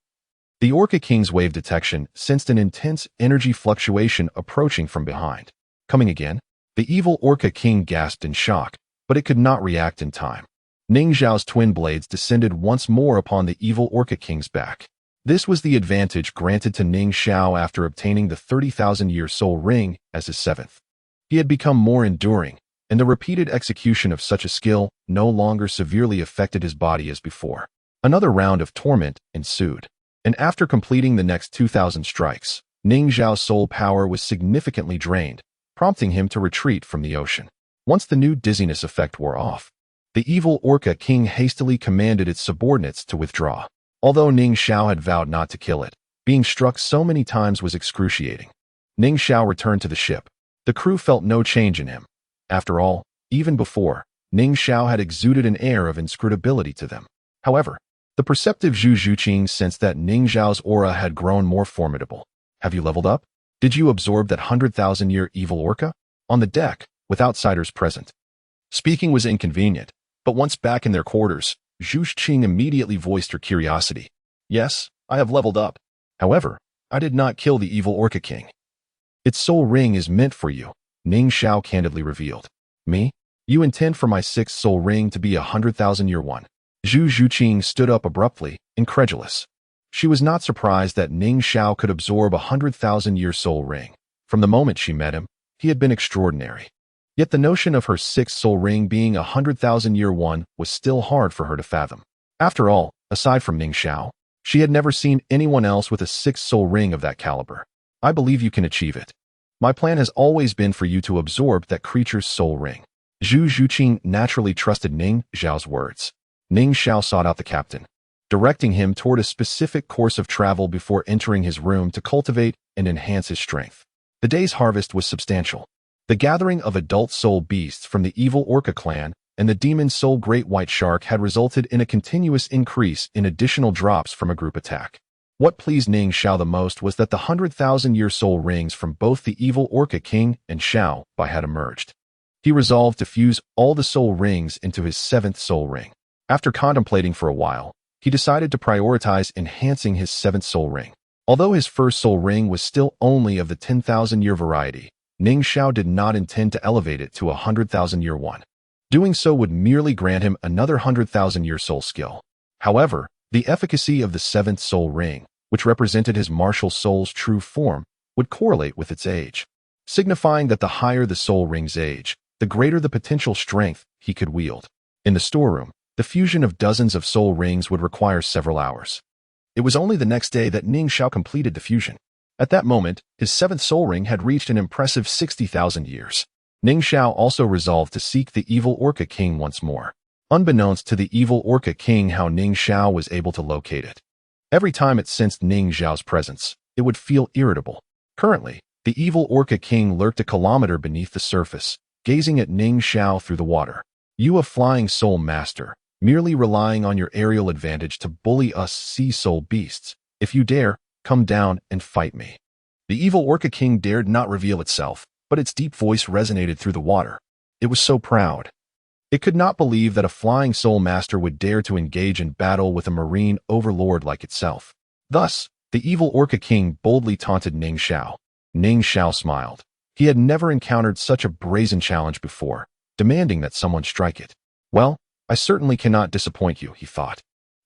Speaker 1: the orca king's wave detection sensed an intense energy fluctuation approaching from behind. Coming again, the evil orca king gasped in shock, but it could not react in time. Ning Xiao's twin blades descended once more upon the evil orca king's back. This was the advantage granted to Ning Xiao after obtaining the 30,000-year soul ring as his 7th. He had become more enduring, and the repeated execution of such a skill no longer severely affected his body as before. Another round of torment ensued, and after completing the next 2,000 strikes, Ning Xiao's soul power was significantly drained, prompting him to retreat from the ocean. Once the new dizziness effect wore off, the evil orca king hastily commanded its subordinates to withdraw. Although Ning Xiao had vowed not to kill it, being struck so many times was excruciating. Ning Xiao returned to the ship. The crew felt no change in him. After all, even before, Ning Xiao had exuded an air of inscrutability to them. However, the perceptive Zhu Zhuqing sensed that Ning Xiao's aura had grown more formidable. Have you leveled up? Did you absorb that 100,000-year evil orca? On the deck, with outsiders present, speaking was inconvenient, but once back in their quarters, Zhu Zhuqing immediately voiced her curiosity. Yes, I have leveled up. However, I did not kill the evil orca king. Its soul ring is meant for you. Ning Xiao candidly revealed. Me? You intend for my sixth soul ring to be 100,000-year one? Zhu Zhuqing stood up abruptly, incredulous. She was not surprised that Ning Xiao could absorb 100,000-year soul ring. From the moment she met him, he had been extraordinary. Yet the notion of her sixth soul ring being 100,000-year one was still hard for her to fathom. After all, aside from Ning Xiao, she had never seen anyone else with a sixth soul ring of that caliber. I believe you can achieve it. My plan has always been for you to absorb that creature's soul ring. Zhu Zhuqing naturally trusted Ning Xiao's words. Ning Xiao sought out the captain, directing him toward a specific course of travel before entering his room to cultivate and enhance his strength. The day's harvest was substantial. The gathering of adult soul beasts from the evil Orca clan and the demon soul great white shark had resulted in a continuous increase in additional drops from a group attack. What pleased Ning Xiao the most was that the 100,000-year soul rings from both the evil Orca king and Xiao Bai had emerged. He resolved to fuse all the soul rings into his seventh soul ring. After contemplating for a while, he decided to prioritize enhancing his seventh soul ring. Although his first soul ring was still only of the 10,000-year variety, Ning Xiao did not intend to elevate it to a 100,000-year one. Doing so would merely grant him another 100,000-year soul skill. However, the efficacy of the seventh soul ring, which represented his martial soul's true form, would correlate with its age, signifying that the higher the soul ring's age, the greater the potential strength he could wield. In the storeroom, the fusion of dozens of soul rings would require several hours. It was only the next day that Ning Xiao completed the fusion. At that moment, his seventh soul ring had reached an impressive 60,000 years. Ning Xiao also resolved to seek the evil Orca king once more. Unbeknownst to the evil Orca king how Ning Xiao was able to locate it. Every time it sensed Ning Xiao's presence, it would feel irritable. Currently, the evil Orca king lurked a kilometer beneath the surface, gazing at Ning Xiao through the water. You, a flying soul master, merely relying on your aerial advantage to bully us sea soul beasts. If you dare, come down and fight me. The evil Orca king dared not reveal itself, but its deep voice resonated through the water. It was so proud. It could not believe that a flying soul master would dare to engage in battle with a marine overlord like itself. Thus, the evil Orca king boldly taunted Ning Xiao. Ning Xiao smiled. He had never encountered such a brazen challenge before, demanding that someone strike it. Well, I certainly cannot disappoint you, he thought.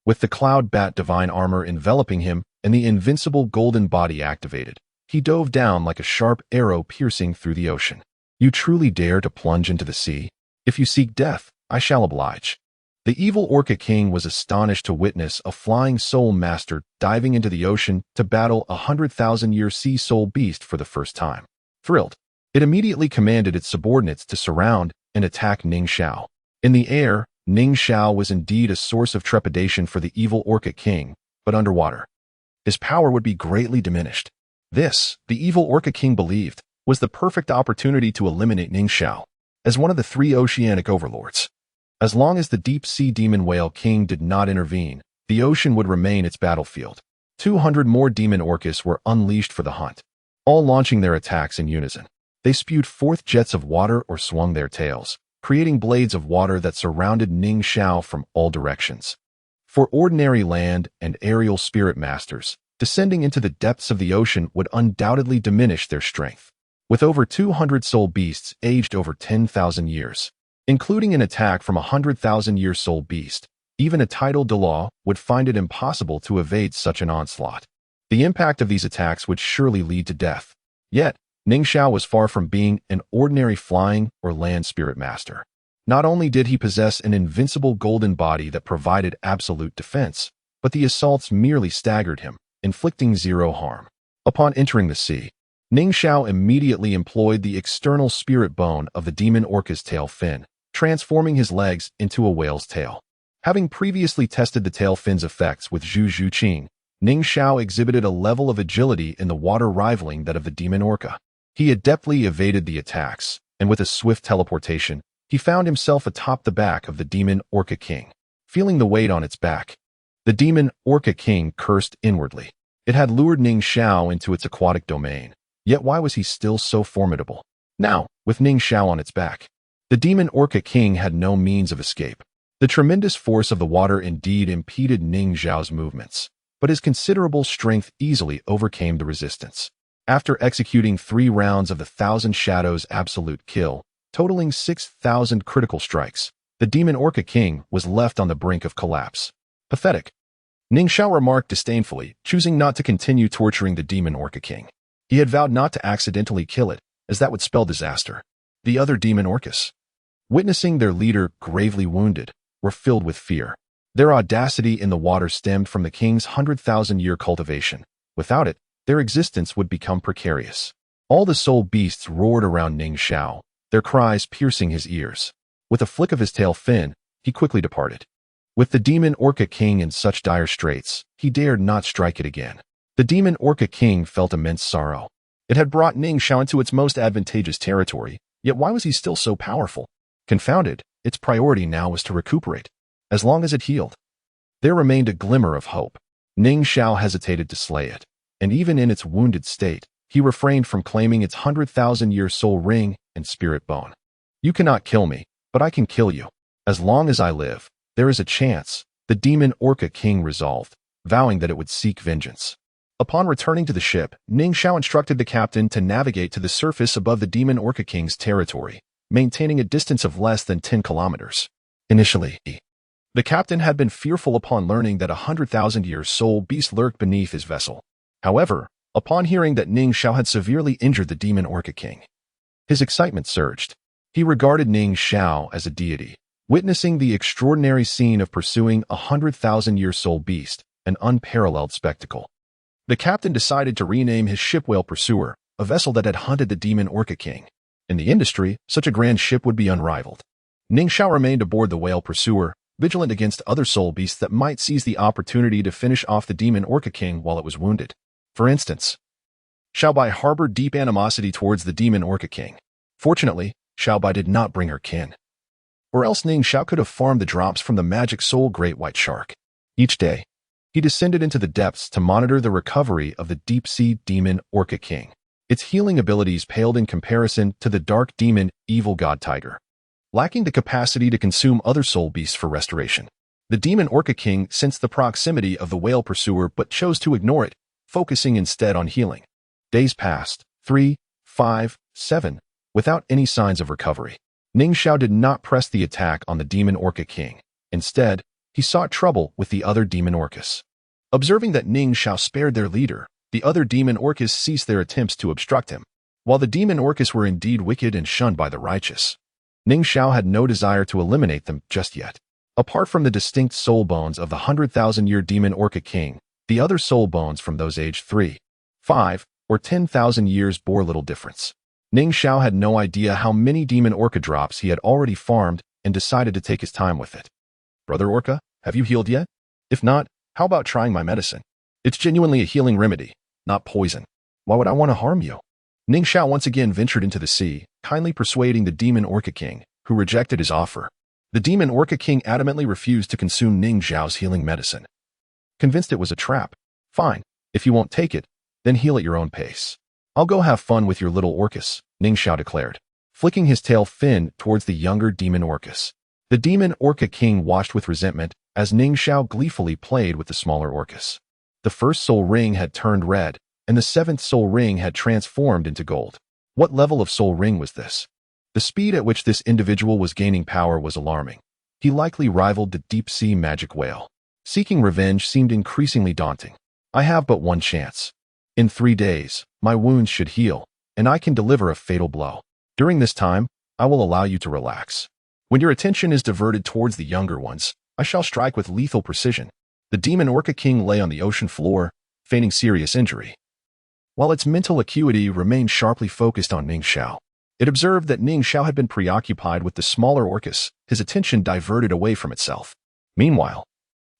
Speaker 1: With the cloud bat divine armor enveloping him and the invincible golden body activated, he dove down like a sharp arrow piercing through the ocean. You truly dare to plunge into the sea? If you seek death, I shall oblige. The evil Orca king was astonished to witness a flying soul master diving into the ocean to battle a 100,000-year sea soul beast for the first time. Thrilled, it immediately commanded its subordinates to surround and attack Ning Xiao. In the air, Ning Xiao was indeed a source of trepidation for the evil Orca king, but underwater, his power would be greatly diminished. This, the evil Orca king believed, was the perfect opportunity to eliminate Ning Xiao as one of the three oceanic overlords. As long as the deep-sea demon whale king did not intervene, the ocean would remain its battlefield. 200 more demon orcas were unleashed for the hunt, all launching their attacks in unison. They spewed forth jets of water or swung their tails, creating blades of water that surrounded Ning Xiao from all directions. For ordinary land and aerial spirit masters, descending into the depths of the ocean would undoubtedly diminish their strength. With over 200 soul beasts aged over 10,000 years, including an attack from a 100,000-year soul beast, even a titled Douluo would find it impossible to evade such an onslaught. The impact of these attacks would surely lead to death. Yet, Ning Xiao was far from being an ordinary flying or land spirit master. Not only did he possess an invincible golden body that provided absolute defense, but the assaults merely staggered him, inflicting zero harm. Upon entering the sea, Ning Xiao immediately employed the external spirit bone of the demon orca's tail fin, transforming his legs into a whale's tail. Having previously tested the tail fin's effects with Zhu Zhuqing, Ning Xiao exhibited a level of agility in the water rivaling that of the demon orca. He adeptly evaded the attacks, and with a swift teleportation, he found himself atop the back of the demon orca king, feeling the weight on its back. The demon orca king cursed inwardly. It had lured Ning Xiao into its aquatic domain, yet why was he still so formidable? Now, with Ning Xiao on its back, the demon orca king had no means of escape. The tremendous force of the water indeed impeded Ning Xiao's movements, but his considerable strength easily overcame the resistance. After executing 3 rounds of the Thousand Shadows absolute kill, totaling 6,000 critical strikes, the Demon Orca King was left on the brink of collapse. Pathetic. Ning Xiao remarked disdainfully, choosing not to continue torturing the Demon Orca King. He had vowed not to accidentally kill it, as that would spell disaster. The other Demon Orcas, witnessing their leader gravely wounded, were filled with fear. Their audacity in the water stemmed from the king's 100,000-year cultivation. Without it, their existence would become precarious. All the soul beasts roared around Ning Xiao, their cries piercing his ears. With a flick of his tail fin, he quickly departed. With the Demon Orca King in such dire straits, he dared not strike it again. The Demon Orca King felt immense sorrow. It had brought Ning Xiao into its most advantageous territory, yet why was he still so powerful? Confounded, its priority now was to recuperate. As long as it healed, there remained a glimmer of hope. Ning Xiao hesitated to slay it, and even in its wounded state, he refrained from claiming its 100,000-year soul ring and spirit bone. You cannot kill me, but I can kill you. As long as I live, there is a chance, the Demon Orca King resolved, vowing that it would seek vengeance. Upon returning to the ship, Ning Xiao instructed the captain to navigate to the surface above the Demon Orca King's territory, maintaining a distance of less than 10 kilometers. Initially, the captain had been fearful upon learning that 100,000-year soul beast lurked beneath his vessel. However, upon hearing that Ning Xiao had severely injured the Demon Orca King, his excitement surged. He regarded Ning Xiao as a deity, witnessing the extraordinary scene of pursuing a 100,000-year soul beast, an unparalleled spectacle. The captain decided to rename his ship Whale Pursuer, a vessel that had hunted the Demon Orca King. In the industry, such a grand ship would be unrivaled. Ning Xiao remained aboard the Whale Pursuer, vigilant against other soul beasts that might seize the opportunity to finish off the Demon Orca King while it was wounded. For instance, Xiaobai harbored deep animosity towards the Demon Orca King. Fortunately, Xiaobai did not bring her kin, or else Ning Xiao could have farmed the drops from the magic soul great white shark. Each day, he descended into the depths to monitor the recovery of the deep-sea Demon Orca King. Its healing abilities paled in comparison to the dark demon evil god tiger, lacking the capacity to consume other soul beasts for restoration. The Demon Orca King sensed the proximity of the Whale Pursuer but chose to ignore it, focusing instead on healing. Days passed, 3, 5, 7, without any signs of recovery. Ning Xiao did not press the attack on the Demon Orca King. Instead, he sought trouble with the other Demon Orcas. Observing that Ning Xiao spared their leader, the other Demon Orcas ceased their attempts to obstruct him. While the Demon Orcas were indeed wicked and shunned by the righteous, Ning Xiao had no desire to eliminate them just yet. Apart from the distinct soul bones of the 100,000-year Demon Orca King, the other soul bones from those aged 3, 5, or 10,000 years bore little difference. Ning Xiao had no idea how many Demon Orca drops he had already farmed and decided to take his time with it. Brother Orca, have you healed yet? If not, how about trying my medicine? It's genuinely a healing remedy, not poison. Why would I want to harm you? Ning Xiao once again ventured into the sea, kindly persuading the Demon Orca King, who rejected his offer. The Demon Orca King adamantly refused to consume Ning Xiao's healing medicine, convinced it was a trap. Fine, if you won't take it, then heal at your own pace. I'll go have fun with your little Orcas, Ning Xiao declared, flicking his tail fin towards the younger Demon Orcas. The Demon Orca King watched with resentment as Ning Xiao gleefully played with the smaller Orcas. The first soul ring had turned red, and the 7th soul ring had transformed into gold. What level of soul ring was this? The speed at which this individual was gaining power was alarming. He likely rivaled the deep-sea magic whale. Seeking revenge seemed increasingly daunting. I have but one chance. In 3 days, my wounds should heal, and I can deliver a fatal blow. During this time, I will allow you to relax. When your attention is diverted towards the younger ones, I shall strike with lethal precision. The Demon Orca King lay on the ocean floor, feigning serious injury, while its mental acuity remained sharply focused on Ning Xiao. It observed that Ning Xiao had been preoccupied with the smaller Orcas, his attention diverted away from itself. Meanwhile,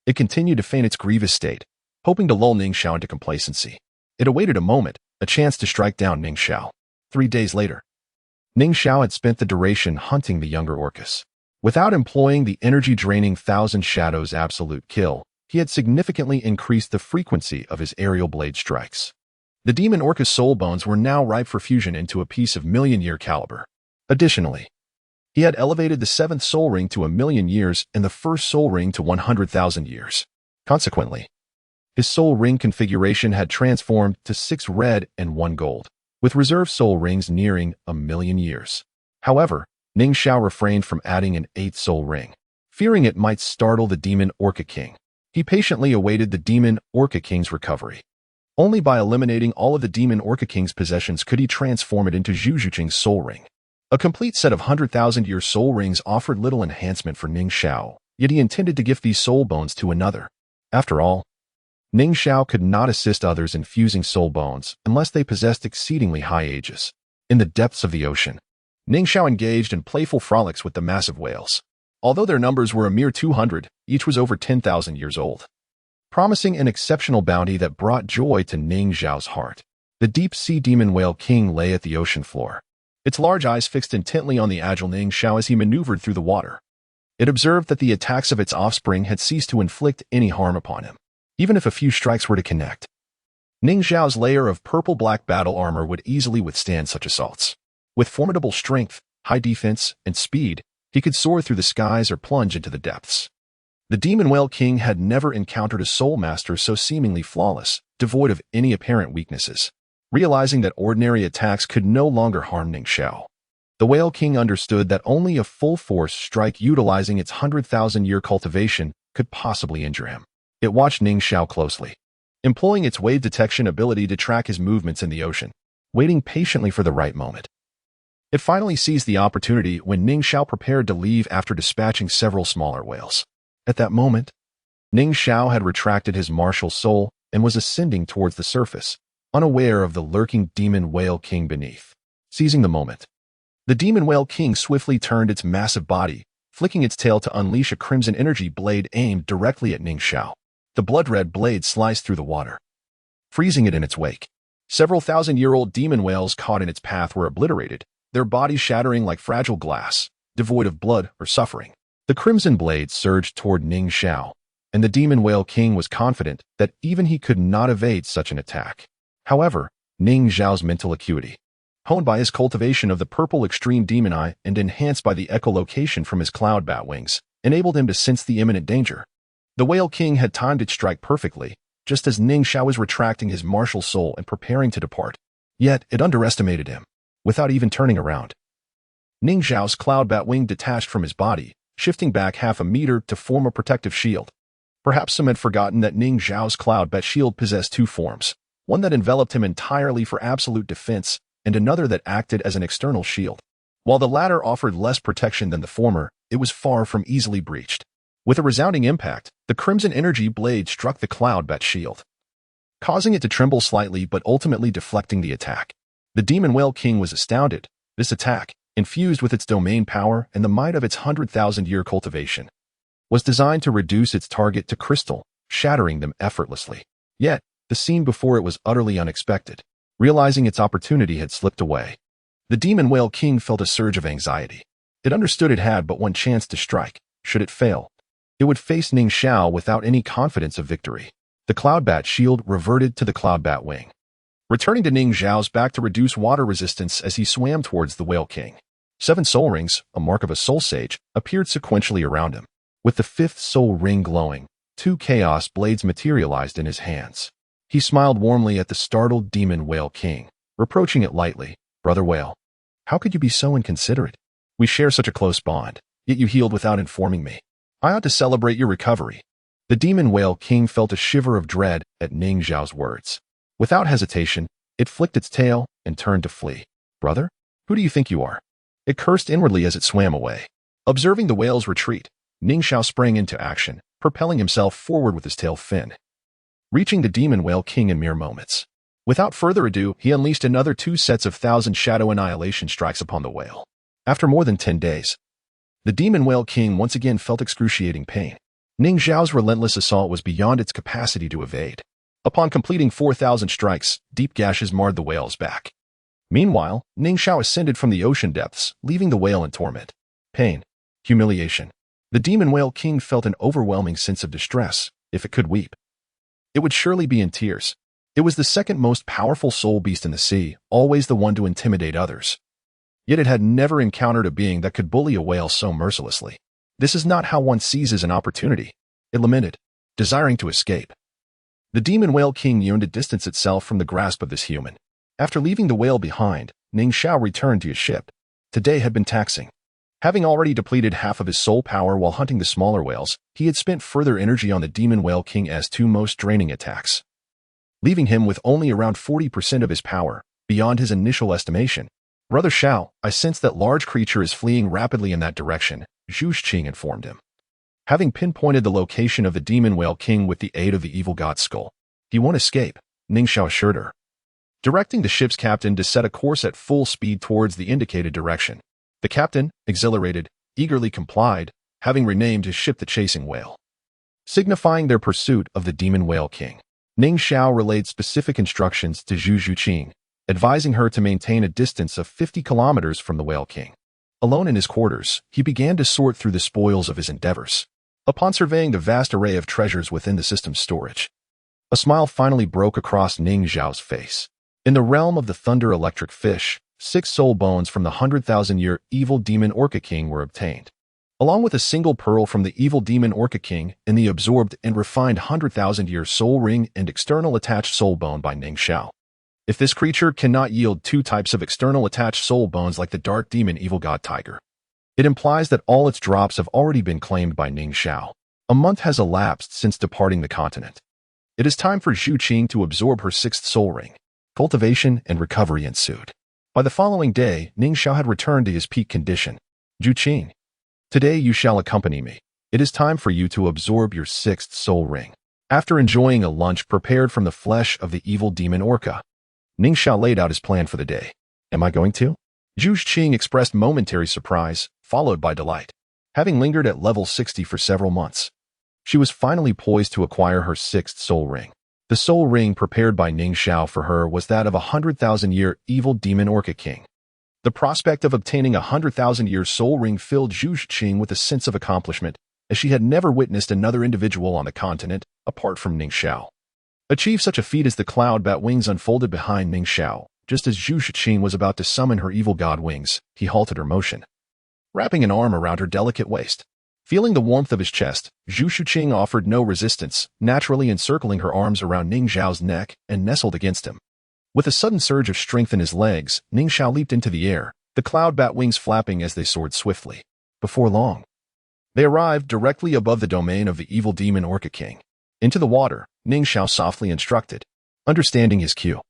Speaker 1: it continued to feign its grievous state, hoping to lull Ning Xiao into complacency. It awaited a moment, a chance to strike down Ning Xiao. 3 days later, Ning Xiao had spent the duration hunting the younger Orcas. Without employing the energy-draining Thousand Shadows absolute kill, he had significantly increased the frequency of his aerial blade strikes. The Demon Orca's soul bones were now ripe for fusion into a piece of million-year caliber. Additionally, he had elevated the 7th soul ring to 1,000,000 years and the 1st soul ring to 100,000 years. Consequently, His soul ring configuration had transformed to 6 red and 1 gold, with reserve soul rings nearing 1,000,000 years. However, Ning Xiao refrained from adding an 8th soul ring, fearing it might startle the demon Orca King. He patiently awaited the demon Orca King's recovery. Only by eliminating all of the demon Orca King's possessions could he transform it into Zhu Zhuqing's soul ring. A complete set of 100,000-year soul rings offered little enhancement for Ning Xiao, yet he intended to gift these soul bones to another. After all, Ning Xiao could not assist others in fusing soul bones unless they possessed exceedingly high ages. In the depths of the ocean, Ning Xiao engaged in playful frolics with the massive whales. Although their numbers were a mere 200, each was over 10,000 years old, promising an exceptional bounty that brought joy to Ning Xiao's heart. The deep-sea demon whale king lay at the ocean floor, its large eyes fixed intently on the agile Ning Xiao as he maneuvered through the water. It observed that the attacks of its offspring had ceased to inflict any harm upon him, even if a few strikes were to connect. Ning Xiao's layer of purple-black battle armor would easily withstand such assaults. With formidable strength, high defense, and speed, he could soar through the skies or plunge into the depths. The demon whale king had never encountered a soul master so seemingly flawless, devoid of any apparent weaknesses. Realizing that ordinary attacks could no longer harm Ning Xiao, the whale king understood that only a full-force strike utilizing its 100,000-year cultivation could possibly injure him. It watched Ning Xiao closely, employing its wave detection ability to track his movements in the ocean, waiting patiently for the right moment. It finally seized the opportunity when Ning Xiao prepared to leave after dispatching several smaller whales. At that moment, Ning Xiao had retracted his martial soul and was ascending towards the surface, unaware of the lurking demon whale king beneath. Seizing the moment, the demon whale king swiftly turned its massive body, flicking its tail to unleash a crimson energy blade aimed directly at Ning Xiao. The blood-red blade sliced through the water, freezing it in its wake. Several thousand-year-old demon whales caught in its path were obliterated, their bodies shattering like fragile glass, devoid of blood or suffering. The crimson blade surged toward Ning Xiao, and the demon whale king was confident that even he could not evade such an attack. However, Ning Xiao's mental acuity, honed by his cultivation of the purple extreme demon eye and enhanced by the echolocation from his cloud bat wings, enabled him to sense the imminent danger. The whale king had timed its strike perfectly, just as Ning Xiao was retracting his martial soul and preparing to depart. Yet it underestimated him, without even turning around. Ning Xiao's cloud bat wing detached from his body, shifting back half a meter to form a protective shield. Perhaps some had forgotten that Ning Xiao's cloud bat shield possessed two forms, one that enveloped him entirely for absolute defense, and another that acted as an external shield. While the latter offered less protection than the former, it was far from easily breached. With a resounding impact, the crimson energy blade struck the cloud bat shield, causing it to tremble slightly but ultimately deflecting the attack. The demon whale king was astounded. This attack, infused with its domain power and the might of its 100,000-year cultivation, was designed to reduce its target to crystal, shattering them effortlessly. Yet, the scene before it was utterly unexpected. Realizing its opportunity had slipped away, the demon whale king felt a surge of anxiety. It understood it had but one chance to strike. Should it fail, it would face Ning Xiao without any confidence of victory. The cloud bat shield reverted to the cloud bat wing, returning to Ning Xiao's back to reduce water resistance as he swam towards the whale king. 7 soul rings, a mark of a soul sage, appeared sequentially around him. With the 5th soul ring glowing, 2 chaos blades materialized in his hands. He smiled warmly at the startled demon whale king, reproaching it lightly. "Brother whale, how could you be so inconsiderate? We share such a close bond, yet you healed without informing me. I ought to celebrate your recovery." The demon whale king felt a shiver of dread at Ning Xiao's words. Without hesitation, it flicked its tail and turned to flee. "Brother, who do you think you are?" It cursed inwardly as it swam away. Observing the whale's retreat, Ning Xiao sprang into action, propelling himself forward with his tail fin, reaching the demon whale king in mere moments. Without further ado, he unleashed another 2 sets of 1,000 shadow annihilation strikes upon the whale. After more than 10 days, the demon whale king once again felt excruciating pain. Ning Xiao's relentless assault was beyond its capacity to evade. Upon completing 4,000 strikes, deep gashes marred the whale's back. Meanwhile, Ning Xiao ascended from the ocean depths, leaving the whale in torment. Pain. Humiliation. The demon whale king felt an overwhelming sense of distress. If it could weep, it would surely be in tears. It was the second most powerful soul beast in the sea, always the one to intimidate others. Yet it had never encountered a being that could bully a whale so mercilessly. "This is not how one seizes an opportunity," it lamented, desiring to escape. The demon whale king yearned to distance itself from the grasp of this human. After leaving the whale behind, Ning Xiao returned to his ship. Today had been taxing. Having already depleted half of his soul power while hunting the smaller whales, he had spent further energy on the demon whale king's two most draining attacks, leaving him with only around 40% of his power, beyond his initial estimation. "Brother Xiao, I sense that large creature is fleeing rapidly in that direction," Zhu Xing informed him. Having pinpointed the location of the demon whale king with the aid of the evil god skull, "He won't escape," Ning Xiao assured her, directing the ship's captain to set a course at full speed towards the indicated direction. The captain, exhilarated, eagerly complied, having renamed his ship the Chasing Whale, signifying their pursuit of the demon whale king. Ning Xiao relayed specific instructions to Zhu Xing, advising her to maintain a distance of 50 kilometers from the whale king. Alone in his quarters, he began to sort through the spoils of his endeavors. Upon surveying the vast array of treasures within the system's storage, a smile finally broke across Ning Xiao's face. In the realm of the thunder electric fish, 6 soul bones from the 100,000-year evil demon Orca King were obtained, along with a single pearl from the evil demon Orca King and the absorbed and refined 100,000-year soul ring and external attached soul bone by Ning Xiao. If this creature cannot yield 2 types of external attached soul bones like the dark demon evil god tiger, it implies that all its drops have already been claimed by Ning Xiao. A month has elapsed since departing the continent. It is time for Zhu Qing to absorb her 6th soul ring. Cultivation and recovery ensued. By the following day, Ning Xiao had returned to his peak condition. "Zhu Qing, today you shall accompany me. It is time for you to absorb your 6th soul ring." After enjoying a lunch prepared from the flesh of the evil demon Orca, Ning Xiao laid out his plan for the day. "Am I going to?" Zhu Qing expressed momentary surprise, followed by delight. Having lingered at level 60 for several months, she was finally poised to acquire her 6th soul ring. The soul ring prepared by Ning Xiao for her was that of a 100,000-year evil demon Orca King. The prospect of obtaining a 100,000-year soul ring filled Zhu Qing with a sense of accomplishment, as she had never witnessed another individual on the continent, apart from Ning Xiao, achieve such a feat as the cloud bat wings unfolded behind Ning Xiao. Just as Zhu Qing was about to summon her evil god wings, he halted her motion, wrapping an arm around her delicate waist. Feeling the warmth of his chest, Zhu Qing offered no resistance, naturally encircling her arms around Ning Xiao's neck and nestled against him. With a sudden surge of strength in his legs, Ning Xiao leaped into the air, the cloud bat wings flapping as they soared swiftly. Before long, they arrived directly above the domain of the evil demon Orca King. "Into the water," Ning Xiao softly instructed. Understanding his cue,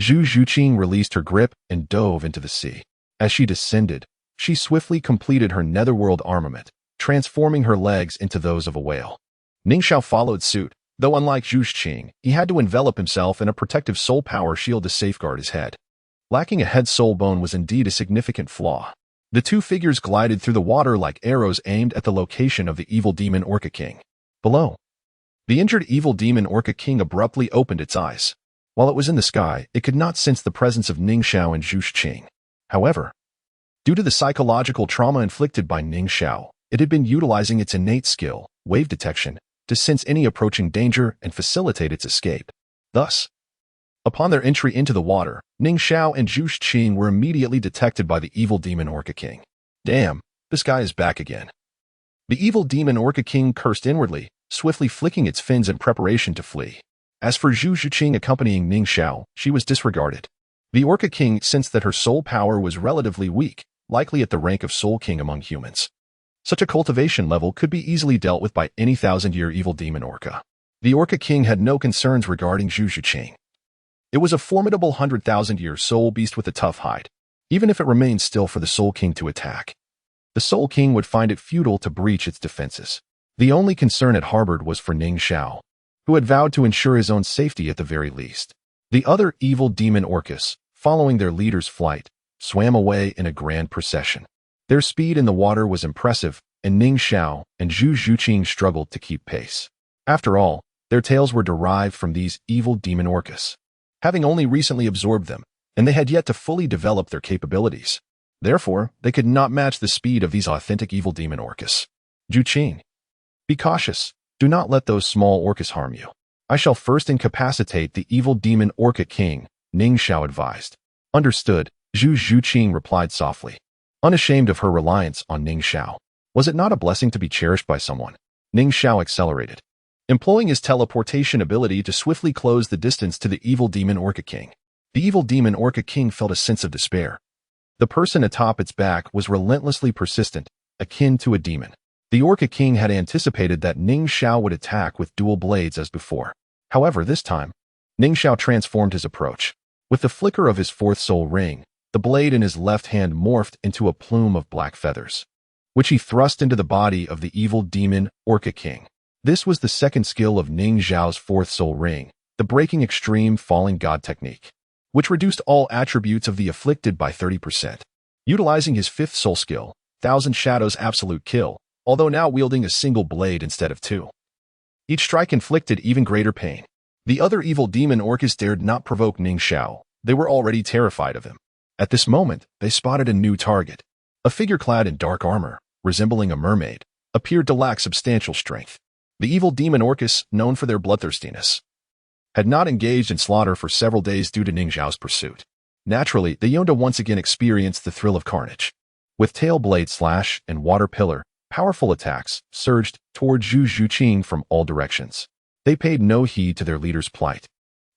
Speaker 1: Zhu Qing released her grip and dove into the sea. As she descended, she swiftly completed her netherworld armament, transforming her legs into those of a whale. Ning Xiao followed suit, though unlike Zhu Qing, he had to envelop himself in a protective soul power shield to safeguard his head. Lacking a head soul bone was indeed a significant flaw. The two figures glided through the water like arrows aimed at the location of the evil demon Orca King. Below, the injured evil demon Orca King abruptly opened its eyes. While it was in the sky, it could not sense the presence of Ning Xiao and Zhu Qing. However, due to the psychological trauma inflicted by Ning Xiao, it had been utilizing its innate skill, wave detection, to sense any approaching danger and facilitate its escape. Thus, upon their entry into the water, Ning Xiao and Zhu Qing were immediately detected by the evil demon Orca King. "Damn, this guy is back again." The evil demon Orca King cursed inwardly, swiftly flicking its fins in preparation to flee. As for Zhu Qing accompanying Ning Xiao, she was disregarded. The Orca King sensed that her soul power was relatively weak, likely at the rank of Soul King among humans. Such a cultivation level could be easily dealt with by any 1,000-year evil demon Orca. The Orca King had no concerns regarding Zhu Qing. It was a formidable 100,000-year soul beast with a tough hide. Even if it remained still for the Soul King to attack, the Soul King would find it futile to breach its defenses. The only concern it harbored was for Ning Xiao, who had vowed to ensure his own safety at the very least. The other evil demon Orcas, following their leader's flight, swam away in a grand procession. Their speed in the water was impressive, and Ning Xiao and Zhu Qing struggled to keep pace. After all, their tails were derived from these evil demon Orcas, having only recently absorbed them, and they had yet to fully develop their capabilities. Therefore, they could not match the speed of these authentic evil demon Orcas. "Zhu Qing, be cautious. Do not let those small Orcas harm you. I shall first incapacitate the evil demon Orca King," Ning Xiao advised. "Understood," Zhu Qing replied softly, unashamed of her reliance on Ning Xiao. Was it not a blessing to be cherished by someone? Ning Xiao accelerated, employing his teleportation ability to swiftly close the distance to the evil demon Orca King. The evil demon Orca King felt a sense of despair. The person atop its back was relentlessly persistent, akin to a demon. The Orca King had anticipated that Ning Xiao would attack with dual blades as before. However, this time, Ning Xiao transformed his approach. With the flicker of his fourth soul ring, the blade in his left hand morphed into a plume of black feathers, which he thrust into the body of the evil demon Orca King. This was the second skill of Ning Xiao's fourth soul ring, the breaking extreme falling god technique, which reduced all attributes of the afflicted by 30%. Utilizing his fifth soul skill, Thousand Shadows Absolute Kill, although now wielding a single blade instead of two. Each strike inflicted even greater pain. The other evil demon orcas dared not provoke Ning Xiao. They were already terrified of him. At this moment, they spotted a new target. A figure clad in dark armor, resembling a mermaid, appeared to lack substantial strength. The evil demon orcas, known for their bloodthirstiness, had not engaged in slaughter for several days due to Ning Xiao's pursuit. Naturally, the Yonda once again experienced the thrill of carnage. With tail blade slash and water pillar, powerful attacks surged toward Zhu Zhuqing from all directions. They paid no heed to their leader's plight,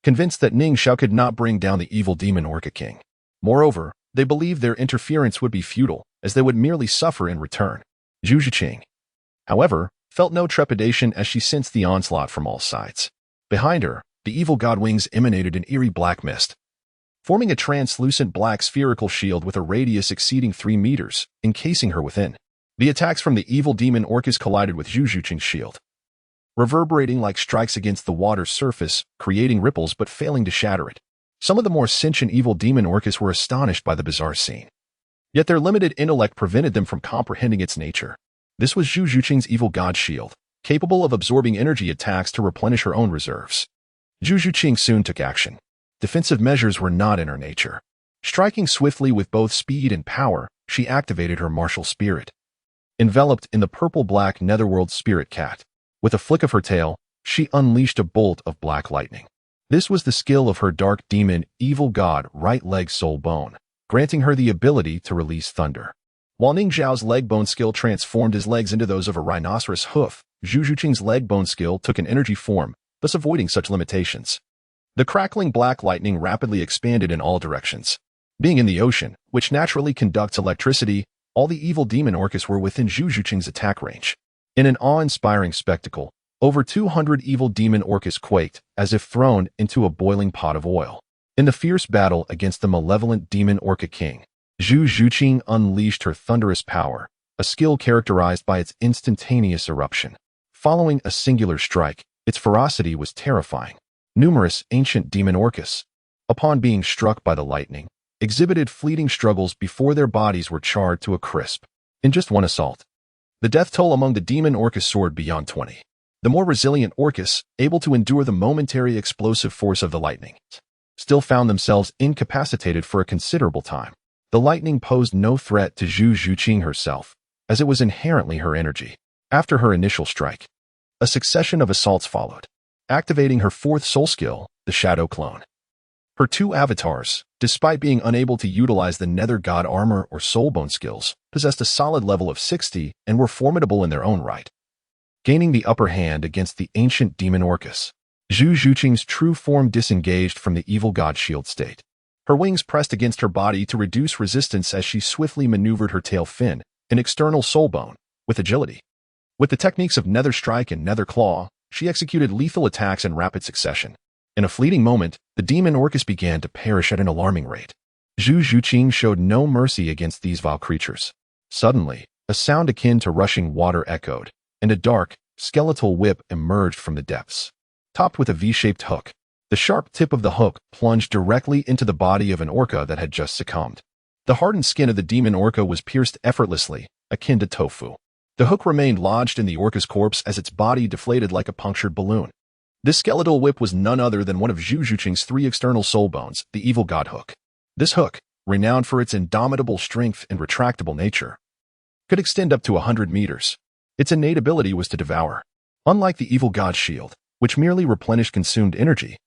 Speaker 1: convinced that Ning Xiao could not bring down the evil demon Orca King. Moreover, they believed their interference would be futile, as they would merely suffer in return. Zhu Zhuqing, however, felt no trepidation as she sensed the onslaught from all sides. Behind her, the evil god wings emanated an eerie black mist, forming a translucent black spherical shield with a radius exceeding 3 meters, encasing her within. The attacks from the evil demon orcas collided with Zhu Zhuqing's shield, reverberating like strikes against the water's surface, creating ripples but failing to shatter it. Some of the more sentient evil demon orcas were astonished by the bizarre scene. Yet their limited intellect prevented them from comprehending its nature. This was Zhu Zhuqing's evil god shield, capable of absorbing energy attacks to replenish her own reserves. Zhu Zhuqing soon took action. Defensive measures were not in her nature. Striking swiftly with both speed and power, she activated her martial spirit. Enveloped in the purple-black netherworld spirit cat, with a flick of her tail, she unleashed a bolt of black lightning. This was the skill of her dark demon, evil god, right leg soul bone, granting her the ability to release thunder. While Ning Xiao's leg bone skill transformed his legs into those of a rhinoceros hoof, Zhu Zhuqing's leg bone skill took an energy form, thus avoiding such limitations. The crackling black lightning rapidly expanded in all directions. Being in the ocean, which naturally conducts electricity, all the evil demon orcas were within Zhu Zhuqing's attack range. In an awe-inspiring spectacle, over 200 evil demon orcas quaked, as if thrown into a boiling pot of oil. In the fierce battle against the malevolent demon Orca King, Zhu Zhuqing unleashed her thunderous power, a skill characterized by its instantaneous eruption. Following a singular strike, its ferocity was terrifying. Numerous ancient demon orcas, upon being struck by the lightning, exhibited fleeting struggles before their bodies were charred to a crisp. In just one assault, the death toll among the demon orcas soared beyond 20. The more resilient orcas, able to endure the momentary explosive force of the lightning, still found themselves incapacitated for a considerable time. The lightning posed no threat to Zhu Zhuqing herself, as it was inherently her energy. After her initial strike, a succession of assaults followed, activating her fourth soul skill, the Shadow Clone. Her two avatars, despite being unable to utilize the Nether God armor or soulbone skills, possessed a solid level of 60 and were formidable in their own right, gaining the upper hand against the ancient demon orcas. Zhu Zhuqing's true form disengaged from the evil god shield state. Her wings pressed against her body to reduce resistance as she swiftly maneuvered her tail fin, an external soulbone, with agility. With the techniques of Nether Strike and Nether Claw, she executed lethal attacks in rapid succession. In a fleeting moment, the demon orcas began to perish at an alarming rate. Zhu Zhuqing showed no mercy against these vile creatures. Suddenly, a sound akin to rushing water echoed, and a dark, skeletal whip emerged from the depths, topped with a V-shaped hook. The sharp tip of the hook plunged directly into the body of an orca that had just succumbed. The hardened skin of the demon orca was pierced effortlessly, akin to tofu. The hook remained lodged in the orca's corpse as its body deflated like a punctured balloon. This skeletal whip was none other than one of Zhu Zhuqing's 3 external soul bones, the evil god hook. This hook, renowned for its indomitable strength and retractable nature, could extend up to 100 meters. Its innate ability was to devour. Unlike the evil god shield, which merely replenished consumed energy,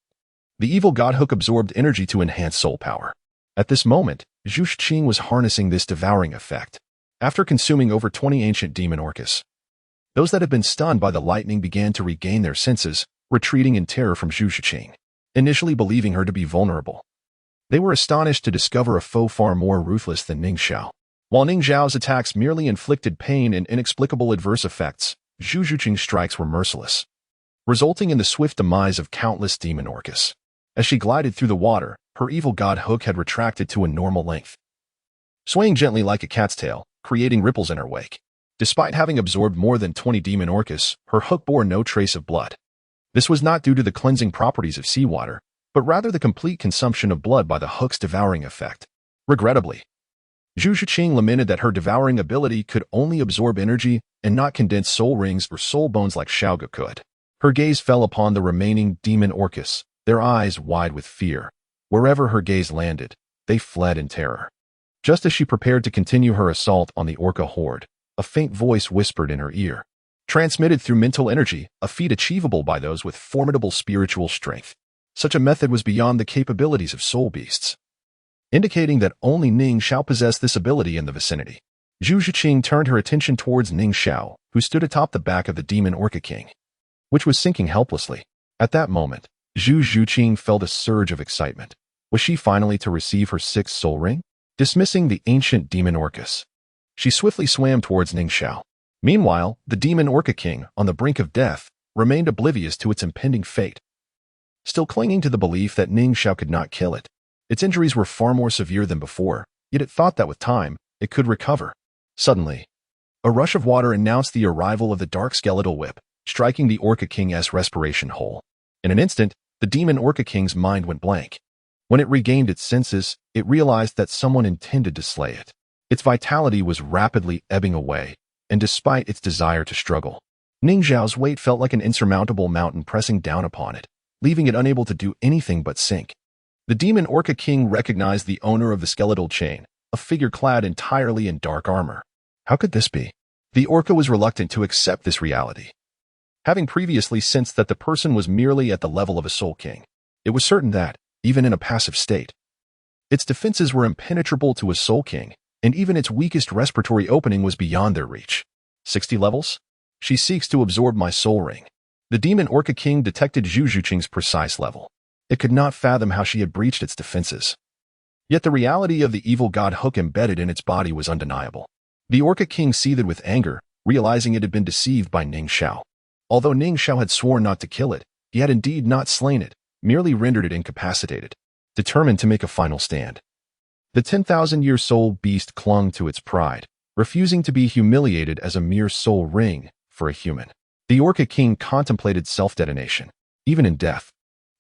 Speaker 1: the evil god hook absorbed energy to enhance soul power. At this moment, Zhu Zhuqing was harnessing this devouring effect. After consuming over 20 ancient demon orcas, Those that had been stunned by the lightning began to regain their senses, retreating in terror from Zhu Shiqing, initially believing her to be vulnerable. They were astonished to discover a foe far more ruthless than Ning Xiao. While Ning Xiao's attacks merely inflicted pain and inexplicable adverse effects, Zhu Shiqing's strikes were merciless, resulting in the swift demise of countless demon orcas. As she glided through the water, her evil god hook had retracted to a normal length, swaying gently like a cat's tail, creating ripples in her wake. Despite having absorbed more than 20 demon orcas, her hook bore no trace of blood. This was not due to the cleansing properties of seawater, but rather the complete consumption of blood by the hook's devouring effect. Regrettably, Zhu Shiqing lamented that her devouring ability could only absorb energy and not condense soul rings or soul bones like Xiaogu could. Her gaze fell upon the remaining demon orcas, their eyes wide with fear. Wherever her gaze landed, they fled in terror. Just as she prepared to continue her assault on the orca horde, a faint voice whispered in her ear. Transmitted through mental energy, a feat achievable by those with formidable spiritual strength. Such a method was beyond the capabilities of soul beasts, indicating that only Ning Xiao possessed this ability in the vicinity. Zhu Shiqing turned her attention towards Ning Xiao, who stood atop the back of the demon orca king, which was sinking helplessly. At that moment, Zhu Shiqing felt a surge of excitement. Was she finally to receive her sixth soul ring? Dismissing the ancient demon orcas, she swiftly swam towards Ning Xiao. Meanwhile, the demon orca king, on the brink of death, remained oblivious to its impending fate, still clinging to the belief that Ning Xiao could not kill it. Its injuries were far more severe than before, yet it thought that with time, it could recover. Suddenly, a rush of water announced the arrival of the dark skeletal whip, striking the Orca King's respiration hole. In an instant, the demon Orca King's mind went blank. When it regained its senses, it realized that someone intended to slay it. Its vitality was rapidly ebbing away, and despite its desire to struggle, Ning Xiao's weight felt like an insurmountable mountain pressing down upon it, leaving it unable to do anything but sink. The demon Orca King recognized the owner of the skeletal chain, a figure clad entirely in dark armor. How could this be? The orca was reluctant to accept this reality, having previously sensed that the person was merely at the level of a soul king. It was certain that, even in a passive state, its defenses were impenetrable to a soul king, and even its weakest respiratory opening was beyond their reach. 60 levels? She seeks to absorb my soul ring. The demon Orca King detected Zhu Shiqing's precise level. It could not fathom how she had breached its defenses. Yet the reality of the evil god hook embedded in its body was undeniable. The Orca King seethed with anger, realizing it had been deceived by Ning Xiao. Although Ning Xiao had sworn not to kill it, he had indeed not slain it, merely rendered it incapacitated. Determined to make a final stand, the 10,000-year soul beast clung to its pride, refusing to be humiliated as a mere soul ring for a human. The Orca King contemplated self-detonation. Even in death,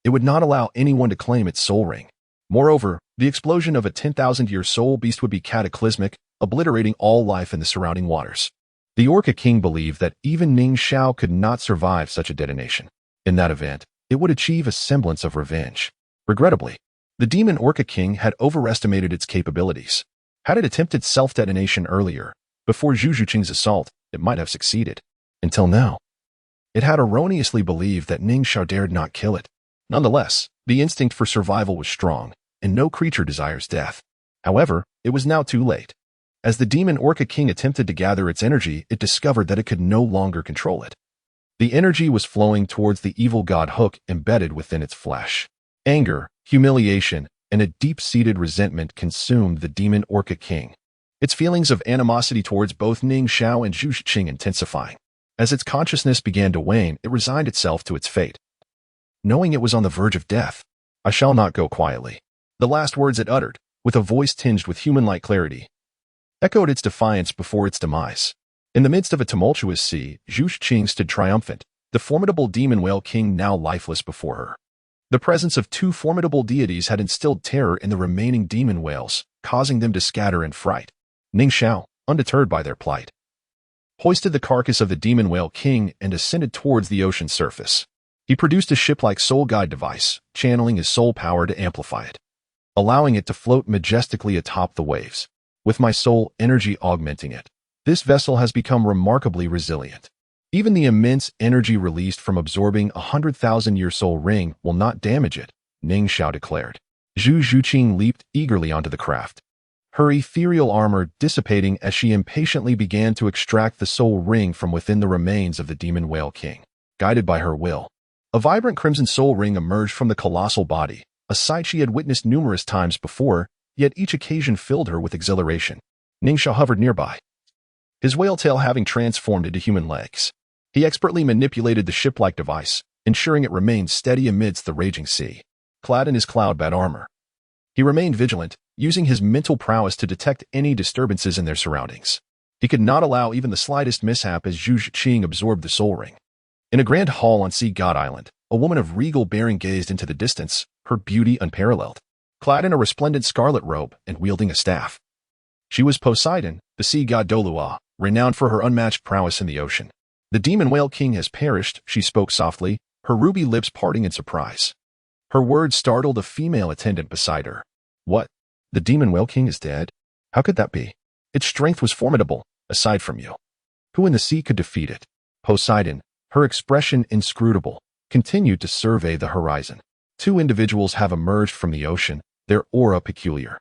Speaker 1: it would not allow anyone to claim its soul ring. Moreover, the explosion of a 10,000-year soul beast would be cataclysmic, obliterating all life in the surrounding waters. The Orca King believed that even Ning Xiao could not survive such a detonation. In that event, it would achieve a semblance of revenge. Regrettably, the demon Orca King had overestimated its capabilities. Had it attempted self-detonation earlier, before Zhu Shiqing's assault, it might have succeeded. Until now, it had erroneously believed that Ning Xiao dared not kill it. Nonetheless, the instinct for survival was strong, and no creature desires death. However, it was now too late. As the demon Orca King attempted to gather its energy, it discovered that it could no longer control it. The energy was flowing towards the evil god hook embedded within its flesh. Anger, humiliation, and a deep-seated resentment consumed the demon Orca King, its feelings of animosity towards both Ning Xiao and Zhu Shiqing intensifying. As its consciousness began to wane, it resigned itself to its fate. Knowing it was on the verge of death, "I shall not go quietly." The last words it uttered, with a voice tinged with human-like clarity, echoed its defiance before its demise. In the midst of a tumultuous sea, Zhu Shiqing stood triumphant, the formidable demon whale king now lifeless before her. The presence of two formidable deities had instilled terror in the remaining demon whales, causing them to scatter in fright. Ning Xiao, undeterred by their plight, hoisted the carcass of the demon whale king and ascended towards the ocean's surface. He produced a ship-like soul guide device, channeling his soul power to amplify it, allowing it to float majestically atop the waves. With my soul energy augmenting it, this vessel has become remarkably resilient. Even the immense energy released from absorbing a 100,000-year soul ring will not damage it, Ning Xiao declared. Zhu Shiqing leaped eagerly onto the craft, her ethereal armor dissipating as she impatiently began to extract the soul ring from within the remains of the demon whale king. Guided by her will, a vibrant crimson soul ring emerged from the colossal body, a sight she had witnessed numerous times before, yet each occasion filled her with exhilaration. Ning Xiao hovered nearby, his whale tail having transformed into human legs. He expertly manipulated the ship-like device, ensuring it remained steady amidst the raging sea. Clad in his cloud-bat armor, he remained vigilant, using his mental prowess to detect any disturbances in their surroundings. He could not allow even the slightest mishap as Zhu Zhiqing absorbed the soul ring. In a grand hall on Sea God Island, a woman of regal bearing gazed into the distance, her beauty unparalleled. Clad in a resplendent scarlet robe and wielding a staff, she was Poseidon, the sea god Douluo, renowned for her unmatched prowess in the ocean. The demon whale king has perished, she spoke softly, her ruby lips parting in surprise. Her words startled a female attendant beside her. What? The demon whale king is dead? How could that be? Its strength was formidable, aside from you. Who in the sea could defeat it? Poseidon, her expression inscrutable, continued to survey the horizon. Two individuals have emerged from the ocean, their aura peculiar,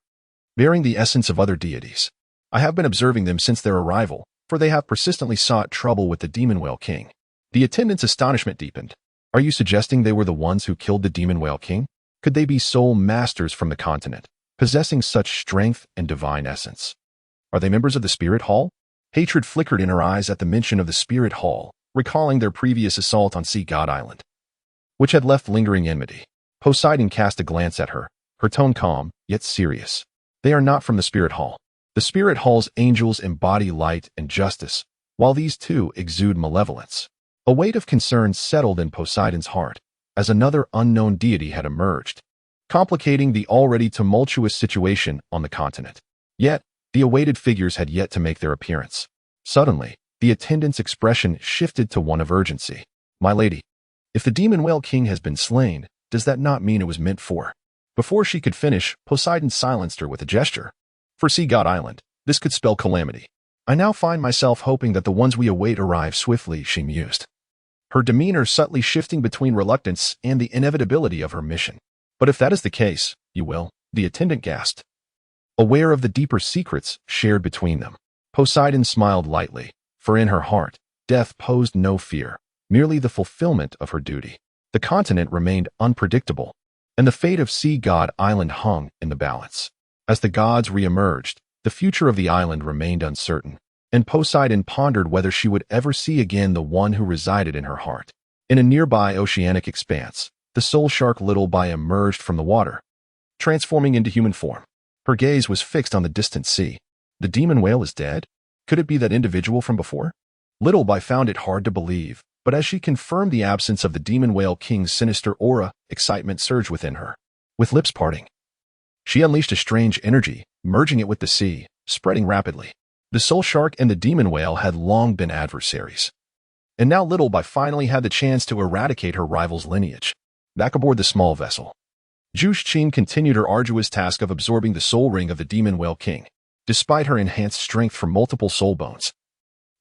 Speaker 1: bearing the essence of other deities. I have been observing them since their arrival, for they have persistently sought trouble with the demon whale king. The attendant's astonishment deepened. Are you suggesting they were the ones who killed the demon whale king? Could they be soul masters from the continent, possessing such strength and divine essence? Are they members of the Spirit Hall? Hatred flickered in her eyes at the mention of the Spirit Hall, recalling their previous assault on Sea God Island, which had left lingering enmity. Poseidon cast a glance at her, her tone calm, yet serious. They are not from the Spirit Hall. The Spirit Hall's angels embody light and justice, while these two exude malevolence. A weight of concern settled in Poseidon's heart, as another unknown deity had emerged, complicating the already tumultuous situation on the continent. Yet, the awaited figures had yet to make their appearance. Suddenly, the attendant's expression shifted to one of urgency. My lady, if the demon whale king has been slain, does that not mean it was meant for? Before she could finish, Poseidon silenced her with a gesture. For Sea God Island, this could spell calamity. I now find myself hoping that the ones we await arrive swiftly, she mused, her demeanor subtly shifting between reluctance and the inevitability of her mission. But if that is the case, you will, the attendant gasped, aware of the deeper secrets shared between them. Poseidon smiled lightly, for in her heart, death posed no fear, merely the fulfillment of her duty. The continent remained unpredictable, and the fate of Sea God Island hung in the balance. As the gods re-emerged, the future of the island remained uncertain, and Poseidon pondered whether she would ever see again the one who resided in her heart. In a nearby oceanic expanse, the soul shark Little Bai emerged from the water, transforming into human form. Her gaze was fixed on the distant sea. The demon whale is dead? Could it be that individual from before? Little Bai found it hard to believe, but as she confirmed the absence of the demon whale king's sinister aura, excitement surged within her. With lips parting, she unleashed a strange energy, merging it with the sea, spreading rapidly. The soul shark and the demon whale had long been adversaries, and now Little Bai finally had the chance to eradicate her rival's lineage. Back aboard the small vessel, Zhu Zhiqing continued her arduous task of absorbing the soul ring of the demon whale king. Despite her enhanced strength from multiple soul bones,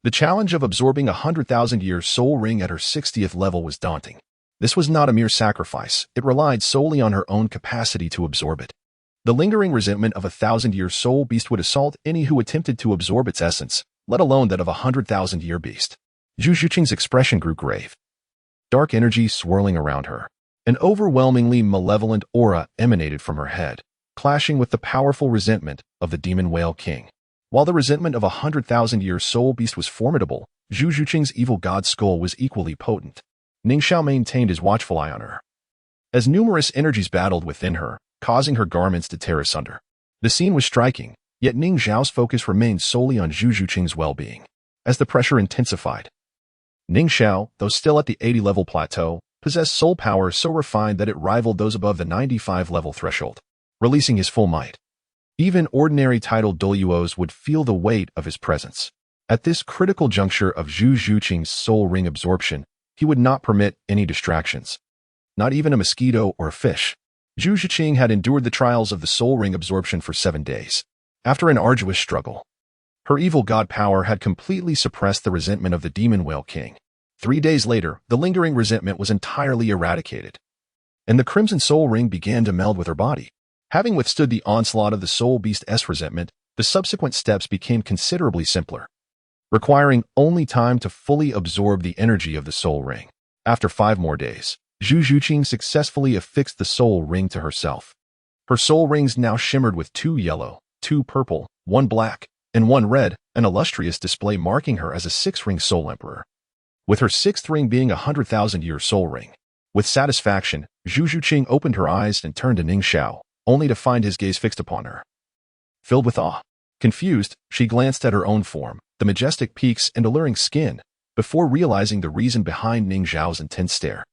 Speaker 1: the challenge of absorbing 100,000-year soul ring at her 60th level was daunting. This was not a mere sacrifice, it relied solely on her own capacity to absorb it. The lingering resentment of a 1,000-year soul beast would assault any who attempted to absorb its essence, let alone that of a 100,000-year beast. Zhu Zhiqing's expression grew grave, dark energy swirling around her. An overwhelmingly malevolent aura emanated from her head, clashing with the powerful resentment of the demon whale king. While the resentment of a 100,000-year soul beast was formidable, Zhu Zhiqing's evil god skull was equally potent. Ning Xiao maintained his watchful eye on her, as numerous energies battled within her, causing her garments to tear asunder. The scene was striking, yet Ning Xiao's focus remained solely on Zhu Zhiqing's well-being. As the pressure intensified, Ning Xiao, though still at the 80-level plateau, possessed soul power so refined that it rivaled those above the 95-level threshold, releasing his full might. Even ordinary titled Douluos would feel the weight of his presence. At this critical juncture of Zhu Zhiqing's soul ring absorption, he would not permit any distractions, not even a mosquito or a fish. Zhu Zhiqing had endured the trials of the soul ring absorption for 7 days. After an arduous struggle, her evil god power had completely suppressed the resentment of the demon whale king. 3 days later, the lingering resentment was entirely eradicated, and the crimson soul ring began to meld with her body. Having withstood the onslaught of the soul beast's resentment, The subsequent steps became considerably simpler, requiring only time to fully absorb the energy of the soul ring. After 5 more days, Zhu Zhuqing successfully affixed the soul ring to herself. Her soul rings now shimmered with 2 yellow, 2 purple, 1 black, and 1 red, an illustrious display marking her as a 6-ring soul emperor. With her 6th ring being a 100,000-year soul ring. With satisfaction, Zhu Zhuqing opened her eyes and turned to Ning Xiao, only to find his gaze fixed upon her. Filled with awe, confused, she glanced at her own form, the majestic peaks and alluring skin, before realizing the reason behind Ning Xiao's intense stare.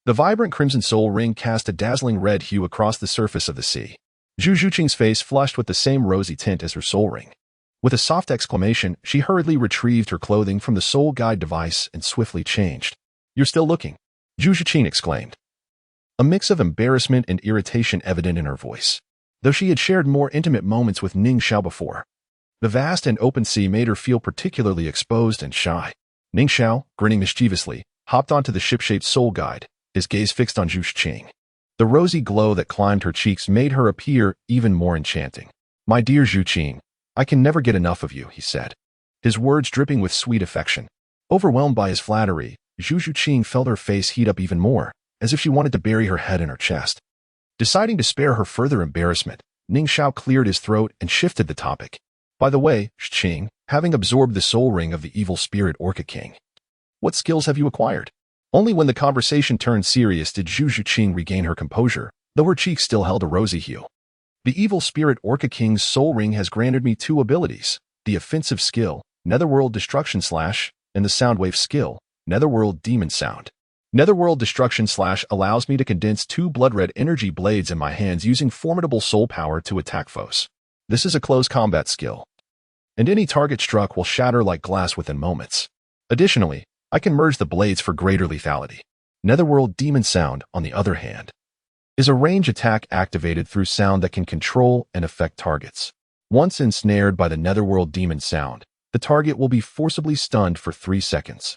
Speaker 1: The vibrant crimson soul ring cast a dazzling red hue across the surface of the sea. Zhu Zhuqing's face flushed with the same rosy tint as her soul ring. With a soft exclamation, she hurriedly retrieved her clothing from the soul guide device and swiftly changed. "You're still looking," Zhu Zhuqing exclaimed. A mix of embarrassment and irritation evident in her voice, though she had shared more intimate moments with Ning Xiao before. The vast and open sea made her feel particularly exposed and shy. Ning Xiao, grinning mischievously, hopped onto the ship-shaped soul guide, his gaze fixed on Zhu Zhuqing. The rosy glow that climbed her cheeks made her appear even more enchanting. "My dear Zhu Zhuqing, I can never get enough of you," he said, his words dripping with sweet affection. Overwhelmed by his flattery, Zhu Zhuqing felt her face heat up even more, as if she wanted to bury her head in her chest. Deciding to spare her further embarrassment, Ning Xiao cleared his throat and shifted the topic. "By the way, Zhuqing, having absorbed the soul ring of the evil spirit Orca King, what skills have you acquired?" Only when the conversation turned serious did Zhu Zhuqing regain her composure, though her cheeks still held a rosy hue. "The evil spirit Orca King's soul ring has granted me 2 abilities, the offensive skill, Netherworld Destruction / and the Soundwave skill, Netherworld Demon Sound. Netherworld Destruction / allows me to condense 2 blood-red energy blades in my hands using formidable soul power to attack foes. This is a close combat skill, and any target struck will shatter like glass within moments. Additionally, I can merge the blades for greater lethality. Netherworld Demon Sound, on the other hand, is a range attack activated through sound that can control and affect targets. Once ensnared by the Netherworld Demon Sound, the target will be forcibly stunned for 3 seconds.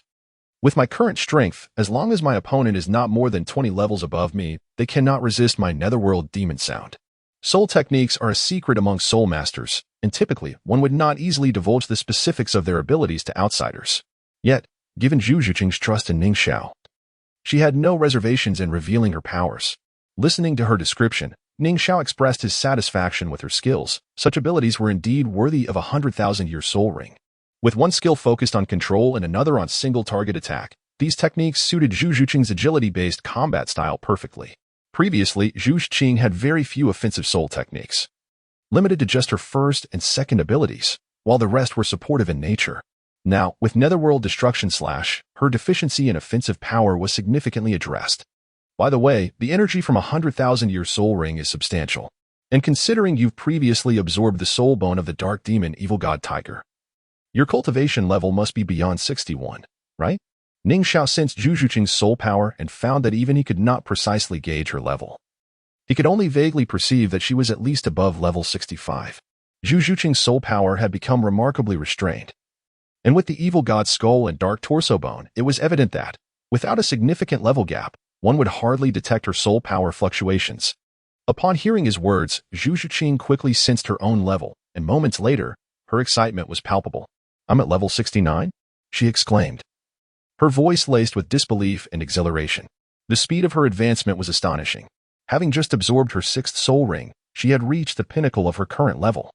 Speaker 1: With my current strength, as long as my opponent is not more than 20 levels above me, they cannot resist my Netherworld Demon Sound. Soul techniques are a secret among soul masters, and typically, one would not easily divulge the specifics of their abilities to outsiders. Yet, given Zhu Zhuqing's trust in Ning Xiao, she had no reservations in revealing her powers. Listening to her description, Ning Xiao expressed his satisfaction with her skills. Such abilities were indeed worthy of a 100,000-year soul ring. With one skill focused on control and another on single-target attack, these techniques suited Zhu Zhuqing's agility-based combat style perfectly. Previously, Zhu Zhuqing had very few offensive soul techniques, limited to just her first and second abilities, while the rest were supportive in nature. Now, with Netherworld Destruction / her deficiency in offensive power was significantly addressed. By the way, the energy from a 100,000-year soul ring is substantial, and considering you've previously absorbed the soul bone of the dark demon evil god tiger, your cultivation level must be beyond 61, right? Ning Xiao sensed Zhu Zhuqing's soul power and found that even he could not precisely gauge her level. He could only vaguely perceive that she was at least above level 65. Zhu Zhuqing's soul power had become remarkably restrained. And with the evil god's skull and dark torso bone, it was evident that, without a significant level gap, one would hardly detect her soul power fluctuations. Upon hearing his words, Zhu Zhuqing quickly sensed her own level, and moments later, her excitement was palpable. "I'm at level 69? She exclaimed, her voice laced with disbelief and exhilaration. The speed of her advancement was astonishing. Having just absorbed her 6th soul ring, she had reached the pinnacle of her current level,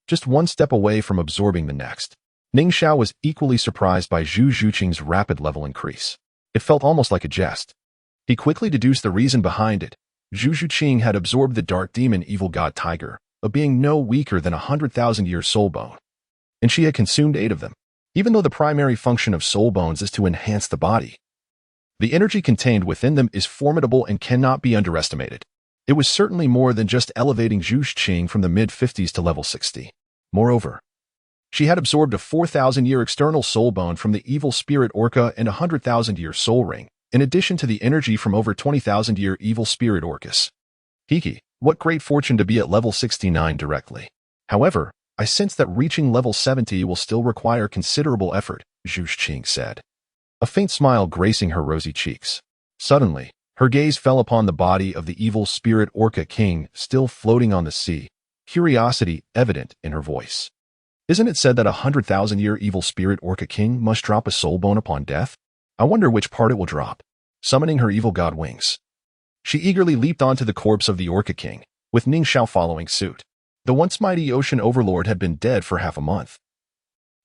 Speaker 1: just one step away from absorbing the next. Ning Xiao was equally surprised by Zhu Zhuqing's rapid level increase. It felt almost like a jest. He quickly deduced the reason behind it. Zhu Zhuqing had absorbed the dark demon evil god tiger, a being no weaker than a 100,000-year soul bone, and she had consumed 8 of them. Even though the primary function of soul bones is to enhance the body, the energy contained within them is formidable and cannot be underestimated. It was certainly more than just elevating Zhu Zhuqing from the mid-50s to level 60. Moreover, she had absorbed a 4,000-year external soul bone from the evil spirit Orca and a 100,000-year soul ring, in addition to the energy from over 20,000-year evil spirit Orcus. Hiki, what great fortune to be at level 69 directly. However, I sense that reaching level 70 will still require considerable effort, Zhu Zhuqing said, a faint smile gracing her rosy cheeks. Suddenly, her gaze fell upon the body of the evil spirit Orca King still floating on the sea, curiosity evident in her voice. Isn't it said that 100,000-year evil spirit Orca King must drop a soul bone upon death? I wonder which part it will drop. Summoning her evil god wings, she eagerly leaped onto the corpse of the Orca King, with Ning Xiao following suit. The once mighty ocean overlord had been dead for half a month,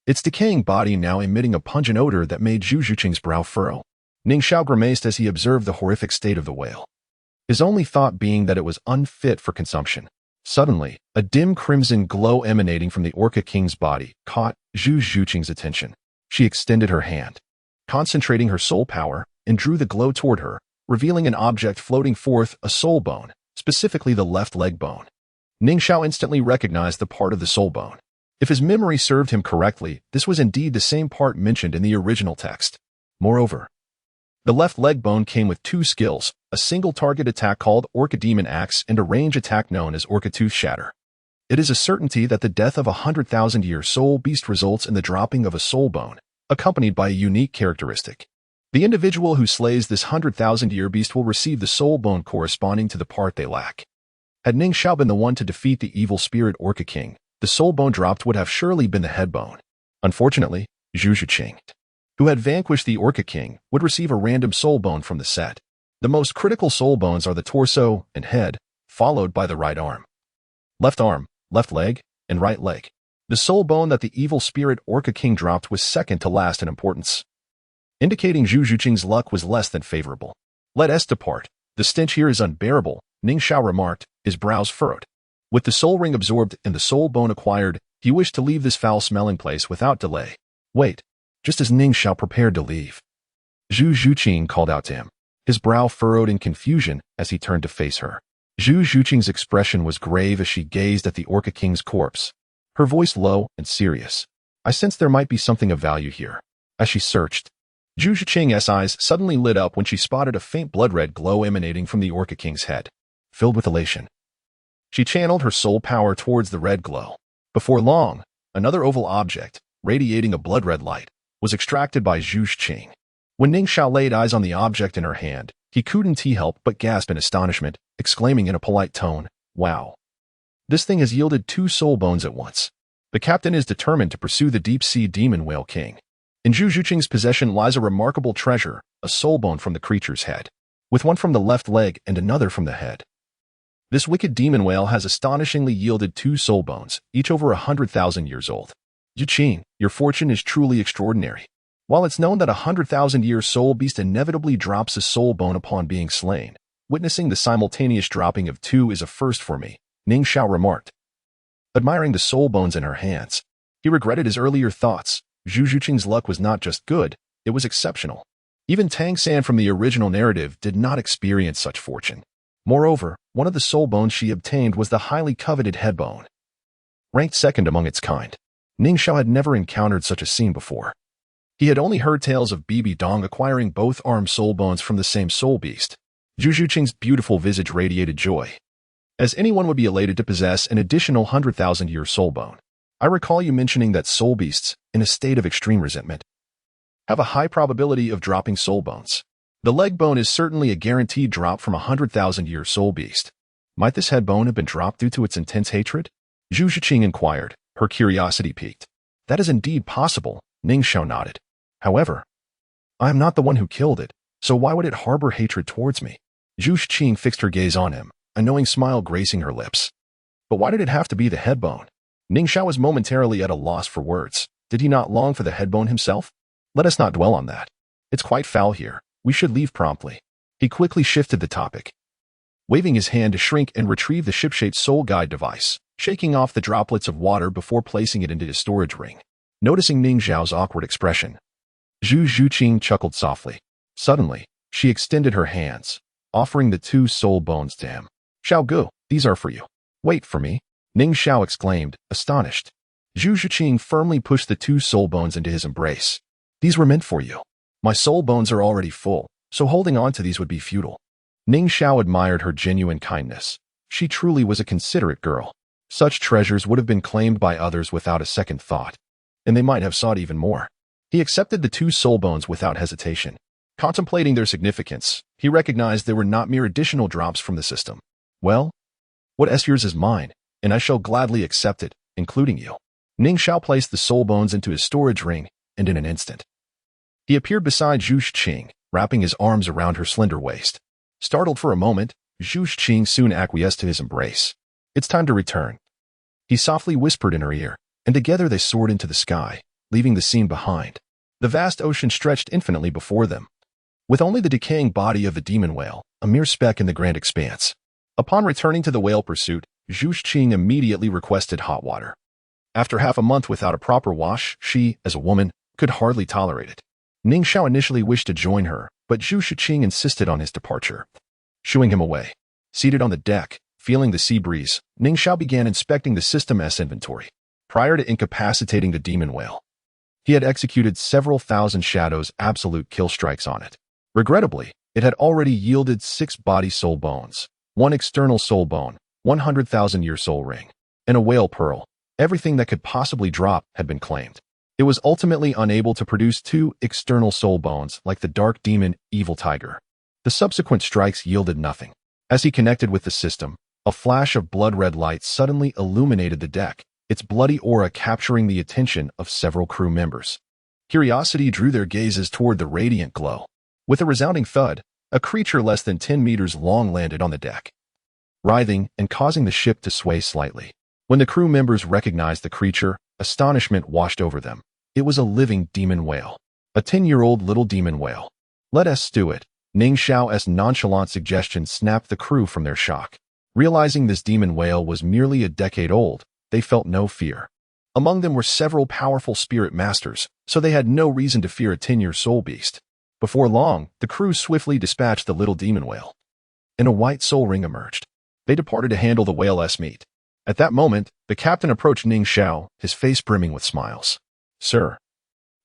Speaker 1: its decaying body now emitting a pungent odor that made Zhu Zhuqing's brow furrow. Ning Xiao grimaced as he observed the horrific state of the whale, his only thought being that it was unfit for consumption. Suddenly, a dim crimson glow emanating from the Orca King's body caught Zhu Zhuqing's attention. She extended her hand, concentrating her soul power, and drew the glow toward her, revealing an object floating forth, a soul bone, specifically the left leg bone. Ning Xiao instantly recognized the part of the soul bone. If his memory served him correctly, this was indeed the same part mentioned in the original text. Moreover, the left leg bone came with two skills, a single target attack called Orca Demon Axe and a range attack known as Orca Tooth Shatter. It is a certainty that the death of a 100,000-year soul beast results in the dropping of a soul bone, accompanied by a unique characteristic. The individual who slays this 100,000-year beast will receive the soul bone corresponding to the part they lack. Had Ning Xiao been the one to defeat the evil spirit Orca King, the soul bone dropped would have surely been the head bone. Unfortunately, Zhu Zhuqing, who had vanquished the Orca King, would receive a random soul bone from the set. The most critical soul bones are the torso and head, followed by the right arm, left leg, and right leg. The soul bone that the evil spirit Orca King dropped was second to last in importance, indicating Zhu Zhuqing's luck was less than favorable. Let us depart. The stench here is unbearable, Ning Xiao remarked, his brows furrowed. With the soul ring absorbed and the soul bone acquired, he wished to leave this foul-smelling place without delay. Wait. Just as Ning Xiao prepared to leave, Zhu Zhuqing called out to him, his brow furrowed in confusion as he turned to face her. Zhu Zhuqing's expression was grave as she gazed at the Orca King's corpse, her voice low and serious. I sensed there might be something of value here. As she searched, Zhu Zhuqing's eyes suddenly lit up when she spotted a faint blood-red glow emanating from the Orca King's head. Filled with elation, she channeled her soul power towards the red glow. Before long, another oval object, radiating a blood-red light, was extracted by Zhu Zhuqing. When Ning Xiao laid eyes on the object in her hand, he couldn't help but gasp in astonishment, exclaiming in a polite tone, "Wow! This thing has yielded two soul bones at once. The captain is determined to pursue the deep-sea demon whale king." In Zhu Zhuqing's possession lies a remarkable treasure, a soul bone from the creature's head, with one from the left leg and another from the head. This wicked demon whale has astonishingly yielded two soul bones, each over 100,000 years old. Zhuqing, your fortune is truly extraordinary. While it's known that a 100,000-year soul beast inevitably drops a soul bone upon being slain, witnessing the simultaneous dropping of two is a first for me, Ning Xiao remarked. Admiring the soul bones in her hands, he regretted his earlier thoughts. Zhu Zhuqing's luck was not just good, it was exceptional. Even Tang San from the original narrative did not experience such fortune. Moreover, one of the soul bones she obtained was the highly coveted head bone, ranked second among its kind. Ning Xiao had never encountered such a scene before. He had only heard tales of Bibi Dong acquiring both arm soul bones from the same soul beast. Zhu Zhuqing's beautiful visage radiated joy, as anyone would be elated to possess an additional 100,000-year soul bone. I recall you mentioning that soul beasts, in a state of extreme resentment, have a high probability of dropping soul bones. The leg bone is certainly a guaranteed drop from a 100,000-year soul beast. Might this head bone have been dropped due to its intense hatred? Zhu Zhuqing inquired, her curiosity piqued. That is indeed possible, Ning Xiao nodded. However, I am not the one who killed it, so why would it harbor hatred towards me? Zhu Zhuqing fixed her gaze on him, a knowing smile gracing her lips. But why did it have to be the head bone? Ning Xiao was momentarily at a loss for words. Did he not long for the head bone himself? Let us not dwell on that. It's quite foul here. We should leave promptly. He quickly shifted the topic, waving his hand to shrink and retrieve the ship-shaped soul guide device, shaking off the droplets of water before placing it into his storage ring. Noticing Ning Xiao's awkward expression, Zhu Zhuqing chuckled softly. Suddenly, she extended her hands, offering the two soul bones to him. Xiao Gu, these are for you. Wait for me, Ning Xiao exclaimed, astonished. Zhu Zhuqing firmly pushed the two soul bones into his embrace. These were meant for you. My soul bones are already full, so holding on to these would be futile. Ning Xiao admired her genuine kindness. She truly was a considerate girl. Such treasures would have been claimed by others without a second thought, and they might have sought even more. He accepted the two soul bones without hesitation. Contemplating their significance, he recognized they were not mere additional drops from the system. Well, what is yours is mine, and I shall gladly accept it, including you. Ning Xiao placed the soul bones into his storage ring, and in an instant, he appeared beside Zhu Xing, wrapping his arms around her slender waist. Startled for a moment, Zhu Xing soon acquiesced to his embrace. It's time to return, he softly whispered in her ear, and together they soared into the sky, leaving the scene behind. The vast ocean stretched infinitely before them, with only the decaying body of the demon whale, a mere speck in the grand expanse. Upon returning to the whale pursuit, Zhu Xing immediately requested hot water. After half a month without a proper wash, she, as a woman, could hardly tolerate it. Ning Xiao initially wished to join her, but Zhu Xing insisted on his departure, shooing him away. Seated on the deck, feeling the sea breeze, Ning Xiao began inspecting the System S inventory. Prior to incapacitating the demon whale, he had executed several thousand shadows absolute kill strikes on it. Regrettably, it had already yielded 6 body soul bones, 1 external soul bone, 100,000-year soul ring, and a whale pearl. Everything that could possibly drop had been claimed. It was ultimately unable to produce 2 external soul bones like the dark demon Evil Tiger. The subsequent strikes yielded nothing. As he connected with the system, a flash of blood-red light suddenly illuminated the deck, its bloody aura capturing the attention of several crew members. Curiosity drew their gazes toward the radiant glow. With a resounding thud, a creature less than 10 meters long landed on the deck, writhing and causing the ship to sway slightly. When the crew members recognized the creature, astonishment washed over them. It was a living demon whale. A 10-year-old little demon whale. Let us stew it. Ning Xiao's nonchalant suggestion snapped the crew from their shock. Realizing this demon whale was merely a decade old, they felt no fear. Among them were several powerful spirit masters, so they had no reason to fear a 10-year soul beast. Before long, the crew swiftly dispatched the little demon whale, and a white soul ring emerged. They departed to handle the whale's meat. At that moment, the captain approached Ning Xiao, his face brimming with smiles. Sir,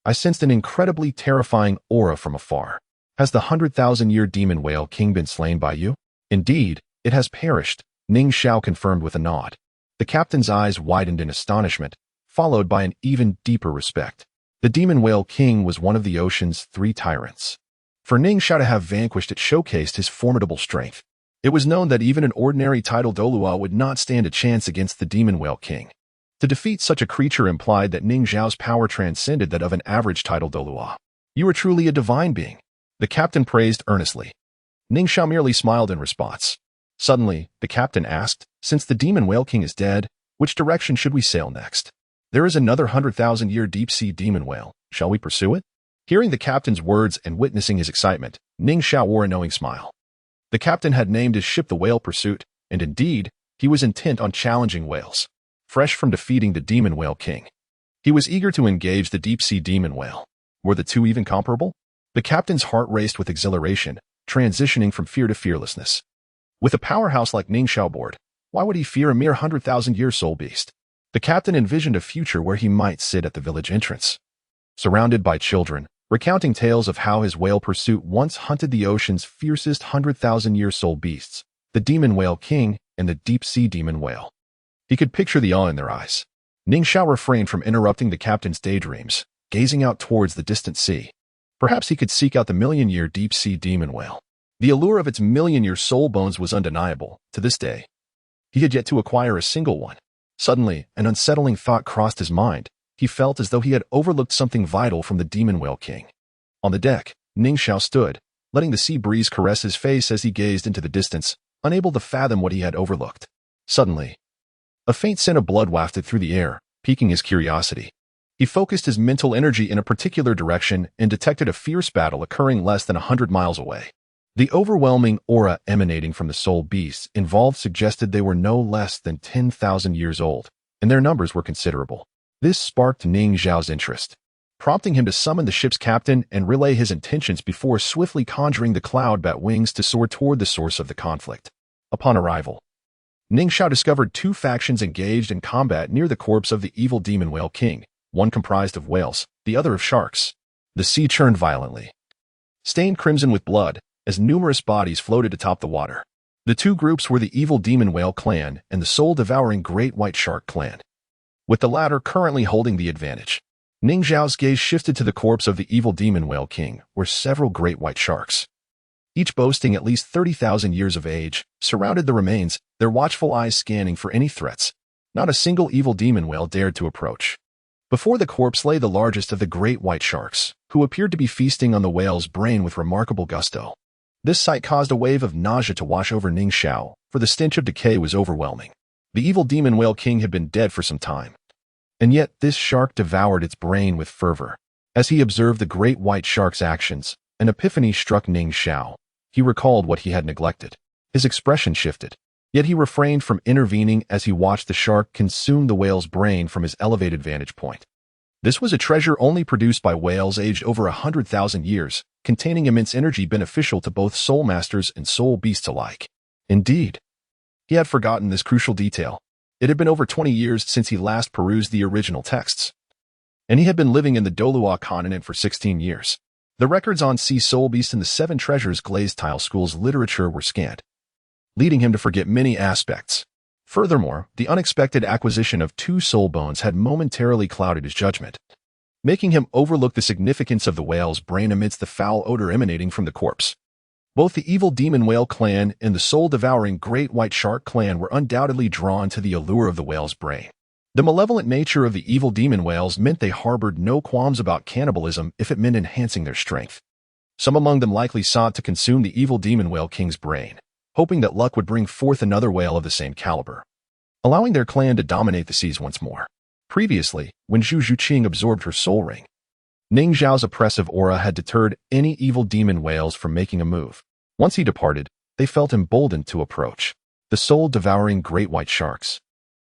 Speaker 1: I sensed an incredibly terrifying aura from afar. Has the 100,000-year demon whale king been slain by you? Indeed, it has perished, Ning Xiao confirmed with a nod. The captain's eyes widened in astonishment, followed by an even deeper respect. The demon whale king was one of the ocean's 3 tyrants. For Ning Xiao to have vanquished it showcased his formidable strength. It was known that even an ordinary titled Douluo would not stand a chance against the demon whale king. To defeat such a creature implied that Ning Xiao's power transcended that of an average titled Douluo. You are truly a divine being, the captain praised earnestly. Ning Xiao merely smiled in response. Suddenly, the captain asked, since the demon whale king is dead, which direction should we sail next? There is another 100,000-year deep-sea demon whale. Shall we pursue it? Hearing the captain's words and witnessing his excitement, Ning Xiao wore a knowing smile. The captain had named his ship the Whale Pursuit, and indeed, he was intent on challenging whales. Fresh from defeating the demon whale king, he was eager to engage the deep-sea demon whale. Were the two even comparable? The captain's heart raced with exhilaration, transitioning from fear to fearlessness. With a powerhouse like Ning Xiao aboard, why would he fear a mere 100,000-year soul beast? The captain envisioned a future where he might sit at the village entrance, surrounded by children, recounting tales of how his whale pursuit once hunted the ocean's fiercest 100,000-year soul beasts, the demon whale king and the deep-sea demon whale. He could picture the awe in their eyes. Ning Xiao refrained from interrupting the captain's daydreams, gazing out towards the distant sea. Perhaps he could seek out the million-year deep-sea demon whale. The allure of its million-year soul bones was undeniable. To this day, he had yet to acquire a single one. Suddenly, an unsettling thought crossed his mind. He felt as though he had overlooked something vital from the demon whale king. On the deck, Ning Xiao stood, letting the sea breeze caress his face as he gazed into the distance, unable to fathom what he had overlooked. Suddenly, a faint scent of blood wafted through the air, piquing his curiosity. He focused his mental energy in a particular direction and detected a fierce battle occurring less than 100 miles away. The overwhelming aura emanating from the soul beasts involved suggested they were no less than 10,000 years old, and their numbers were considerable. This sparked Ning Xiao's interest, prompting him to summon the ship's captain and relay his intentions before swiftly conjuring the cloud bat wings to soar toward the source of the conflict. Upon arrival, Ning Xiao discovered 2 factions engaged in combat near the corpse of the evil demon whale king, one comprised of whales, the other of sharks. The sea churned violently, stained crimson with blood, as numerous bodies floated atop the water. The 2 groups were the evil demon whale clan and the soul-devouring great white shark clan, with the latter currently holding the advantage. Ning Xiao's gaze shifted to the corpse of the evil demon whale king, where several great white sharks, each boasting at least 30,000 years of age, surrounded the remains, their watchful eyes scanning for any threats. Not a single evil demon whale dared to approach. Before the corpse lay the largest of the great white sharks, who appeared to be feasting on the whale's brain with remarkable gusto. This sight caused a wave of nausea to wash over Ning Xiao, for the stench of decay was overwhelming. The evil demon whale king had been dead for some time. And yet this shark devoured its brain with fervor. As he observed the great white shark's actions, an epiphany struck Ning Xiao. He recalled what he had neglected. His expression shifted. Yet he refrained from intervening as he watched the shark consume the whale's brain from his elevated vantage point. This was a treasure only produced by whales aged over 100,000 years, containing immense energy beneficial to both soul masters and soul beasts alike. Indeed, he had forgotten this crucial detail. It had been over 20 years since he last perused the original texts. And he had been living in the Douluo Continent for 16 years. The records on sea soul beasts and the 7 treasures glazed tile school's literature were scant, leading him to forget many aspects. Furthermore, the unexpected acquisition of 2 soul bones had momentarily clouded his judgment, making him overlook the significance of the whale's brain amidst the foul odor emanating from the corpse. Both the evil demon whale clan and the soul-devouring great white shark clan were undoubtedly drawn to the allure of the whale's brain. The malevolent nature of the evil demon whales meant they harbored no qualms about cannibalism if it meant enhancing their strength. Some among them likely sought to consume the evil demon whale king's brain, hoping that luck would bring forth another whale of the same caliber, allowing their clan to dominate the seas once more. Previously, when Zhu Zhuqing absorbed her soul ring, Ning Xiao's oppressive aura had deterred any evil demon whales from making a move. Once he departed, they felt emboldened to approach the soul-devouring great white sharks.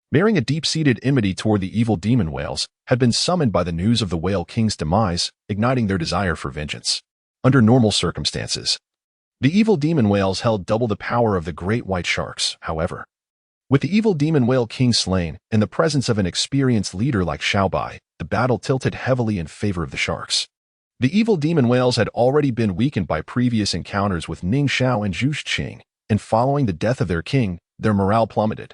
Speaker 1: Bearing a deep-seated enmity toward the evil demon whales, had been summoned by the news of the whale king's demise, igniting their desire for vengeance. Under normal circumstances, the evil demon whales held double the power of the great white sharks, however. With the evil demon whale king slain, and the presence of an experienced leader like Xiao Bai, the battle tilted heavily in favor of the sharks. The evil demon whales had already been weakened by previous encounters with Ning Xiao and Zhu Zhuqing, and following the death of their king, their morale plummeted,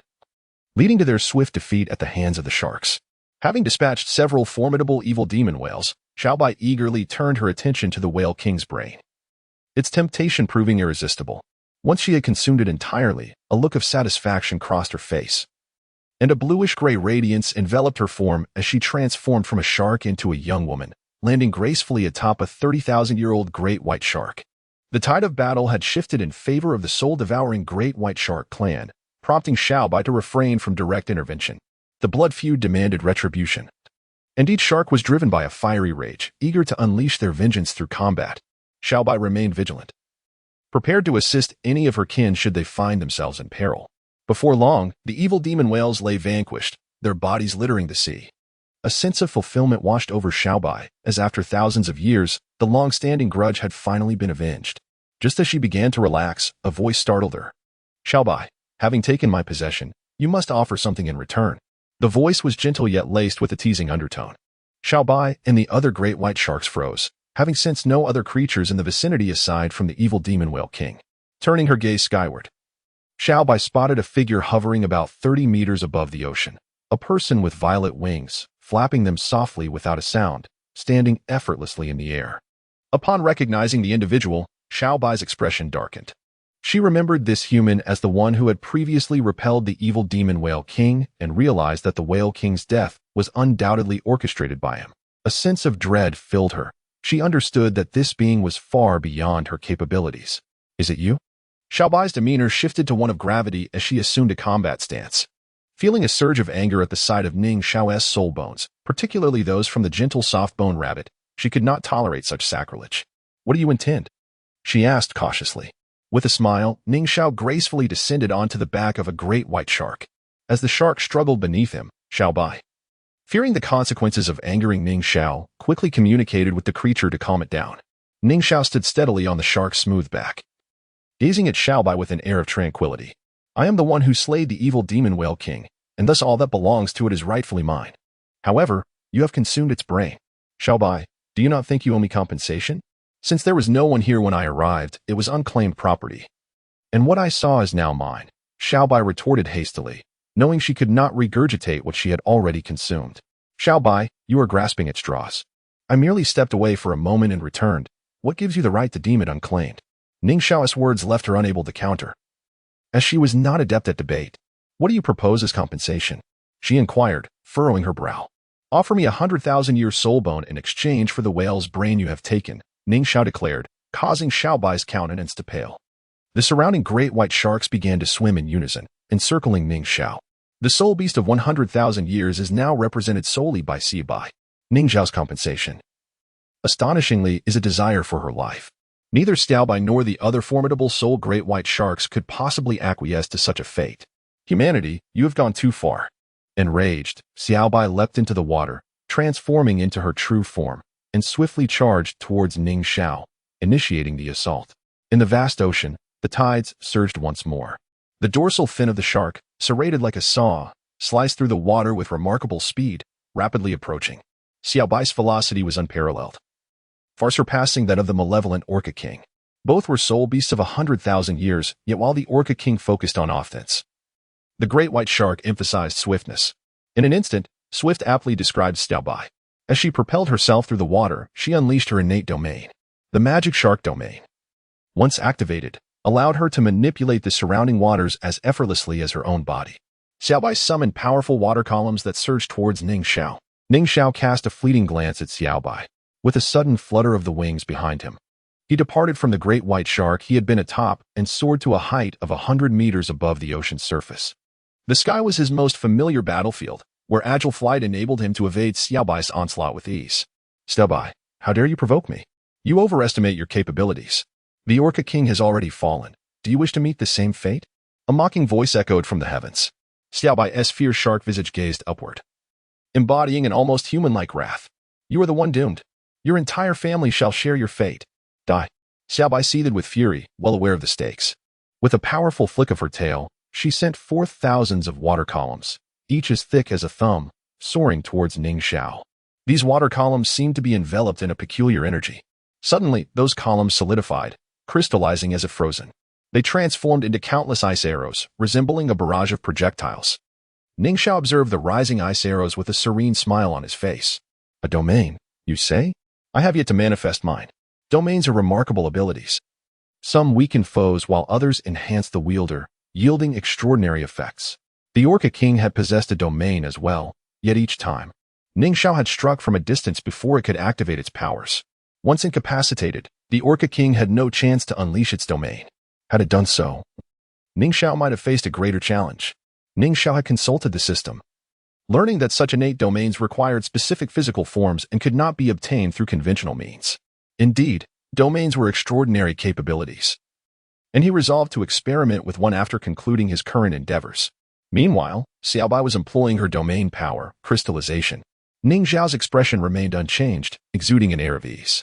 Speaker 1: leading to their swift defeat at the hands of the sharks. Having dispatched several formidable evil demon whales, Xiao Bai eagerly turned her attention to the whale king's brain, its temptation proving irresistible. Once she had consumed it entirely, a look of satisfaction crossed her face, and a bluish-gray radiance enveloped her form as she transformed from a shark into a young woman, landing gracefully atop a 30,000-year-old great white shark. The tide of battle had shifted in favor of the soul-devouring great white shark clan, prompting Xiao Bai to refrain from direct intervention. The blood feud demanded retribution, and each shark was driven by a fiery rage, eager to unleash their vengeance through combat. Xiao Bai remained vigilant, prepared to assist any of her kin should they find themselves in peril. Before long, the evil demon whales lay vanquished, their bodies littering the sea. A sense of fulfillment washed over Xiao Bai, as after thousands of years, the long-standing grudge had finally been avenged. Just as she began to relax, a voice startled her. Xiao Bai, having taken my possession, you must offer something in return. The voice was gentle yet laced with a teasing undertone. Xiao Bai and the other great white sharks froze, having sensed no other creatures in the vicinity aside from the evil demon whale king. Turning her gaze skyward, Xiao Bai spotted a figure hovering about 30 meters above the ocean. A person with violet wings, flapping them softly without a sound, standing effortlessly in the air. Upon recognizing the individual, Xiao Bai's expression darkened. She remembered this human as the one who had previously repelled the evil demon whale king and realized that the whale king's death was undoubtedly orchestrated by him. A sense of dread filled her. She understood that this being was far beyond her capabilities. Is it you? Xiao Bai's demeanor shifted to one of gravity as she assumed a combat stance. Feeling a surge of anger at the sight of Ning Xiao's soul bones, particularly those from the gentle soft-bone rabbit, she could not tolerate such sacrilege. What do you intend? She asked cautiously. With a smile, Ning Xiao gracefully descended onto the back of a great white shark. As the shark struggled beneath him, Xiao Bai, fearing the consequences of angering Ning Xiao, quickly communicated with the creature to calm it down. Ning Xiao stood steadily on the shark's smooth back, gazing at Xiao Bai with an air of tranquility. I am the one who slayed the evil demon whale king, and thus all that belongs to it is rightfully mine. However, you have consumed its brain. Xiao Bai, do you not think you owe me compensation? Since there was no one here when I arrived, it was unclaimed property. And what I saw is now mine, Xiao Bai retorted hastily, knowing she could not regurgitate what she had already consumed. Xiao Bai, you are grasping at straws. I merely stepped away for a moment and returned. What gives you the right to deem it unclaimed? Ning Xiao's words left her unable to counter, as she was not adept at debate. What do you propose as compensation? she inquired, furrowing her brow. Offer me 100,000-year soul bone in exchange for the whale's brain you have taken, Ning Xiao declared, causing Xiao Bai's countenance to pale. The surrounding great white sharks began to swim in unison, encircling Ning Xiao. The soul beast of 100,000 years is now represented solely by Xiao Bai. Ning Xiao's compensation, astonishingly, is a desire for her life. Neither Xiao Bai nor the other formidable soul great white sharks could possibly acquiesce to such a fate. Humanity, you have gone too far. Enraged, Xiao Bai leapt into the water, transforming into her true form, and swiftly charged towards Ning Xiao, initiating the assault. In the vast ocean, the tides surged once more. The dorsal fin of the shark, serrated like a saw, sliced through the water with remarkable speed, rapidly approaching. Xiao Bai's velocity was unparalleled, far surpassing that of the malevolent Orca King. Both were soul beasts of 100,000 years, yet while the Orca King focused on offense, the great white shark emphasized swiftness. In an instant, Swift aptly described Xiao Bai. As she propelled herself through the water, she unleashed her innate domain. The magic shark domain, once activated, allowed her to manipulate the surrounding waters as effortlessly as her own body. Xiao Bai summoned powerful water columns that surged towards Ning Xiao. Ning Xiao cast a fleeting glance at Xiao Bai, with a sudden flutter of the wings behind him. He departed from the great white shark he had been atop and soared to a height of 100 meters above the ocean's surface. The sky was his most familiar battlefield, where agile flight enabled him to evade Xiao Bai's onslaught with ease. Xiao Bai, how dare you provoke me? You overestimate your capabilities. The Orca King has already fallen. Do you wish to meet the same fate? A mocking voice echoed from the heavens. Xiao Bai's fierce shark visage gazed upward, embodying an almost human-like wrath. You are the one doomed. Your entire family shall share your fate. Die. Xiao Bai seethed with fury, well aware of the stakes. With a powerful flick of her tail, she sent forth thousands of water columns, each as thick as a thumb, soaring towards Ning Xiao. These water columns seemed to be enveloped in a peculiar energy. Suddenly, those columns solidified, crystallizing as if frozen. They transformed into countless ice arrows, resembling a barrage of projectiles. Ning Xiao observed the rising ice arrows with a serene smile on his face. A domain, you say? I have yet to manifest mine. Domains are remarkable abilities. Some weaken foes while others enhance the wielder, yielding extraordinary effects. The Orca King had possessed a domain as well, yet each time, Ning Xiao had struck from a distance before it could activate its powers. Once incapacitated, the Orca King had no chance to unleash its domain. Had it done so, Ning Xiao might have faced a greater challenge. Ning Xiao had consulted the system, learning that such innate domains required specific physical forms and could not be obtained through conventional means. Indeed, domains were extraordinary capabilities, and he resolved to experiment with one after concluding his current endeavors. Meanwhile, Xiao Bai was employing her domain power, crystallization. Ning Xiao's expression remained unchanged, exuding an air of ease.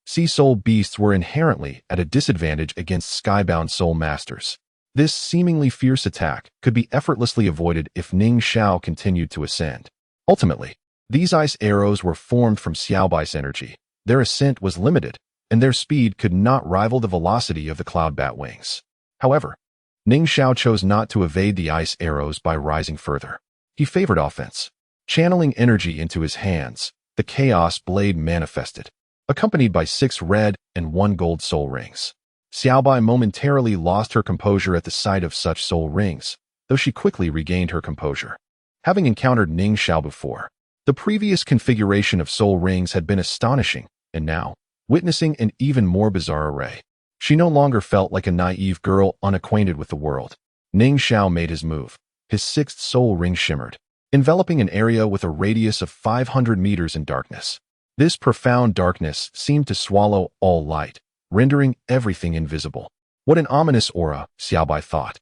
Speaker 1: Sea soul beasts were inherently at a disadvantage against skybound soul masters. This seemingly fierce attack could be effortlessly avoided if Ning Xiao continued to ascend. Ultimately, these ice arrows were formed from Xiao Bai's energy. Their ascent was limited, and their speed could not rival the velocity of the cloud bat wings. However, Ning Xiao chose not to evade the ice arrows by rising further. He favored offense. Channeling energy into his hands, the Chaos Blade manifested, accompanied by 6 red and 1 gold soul rings. Xiao Bai momentarily lost her composure at the sight of such soul rings, though she quickly regained her composure. Having encountered Ning Xiao before, the previous configuration of soul rings had been astonishing, and now, witnessing an even more bizarre array, she no longer felt like a naive girl unacquainted with the world. Ning Xiao made his move. His 6th soul ring shimmered, enveloping an area with a radius of 500 meters in darkness. This profound darkness seemed to swallow all light, rendering everything invisible. What an ominous aura, Xiao Bai thought,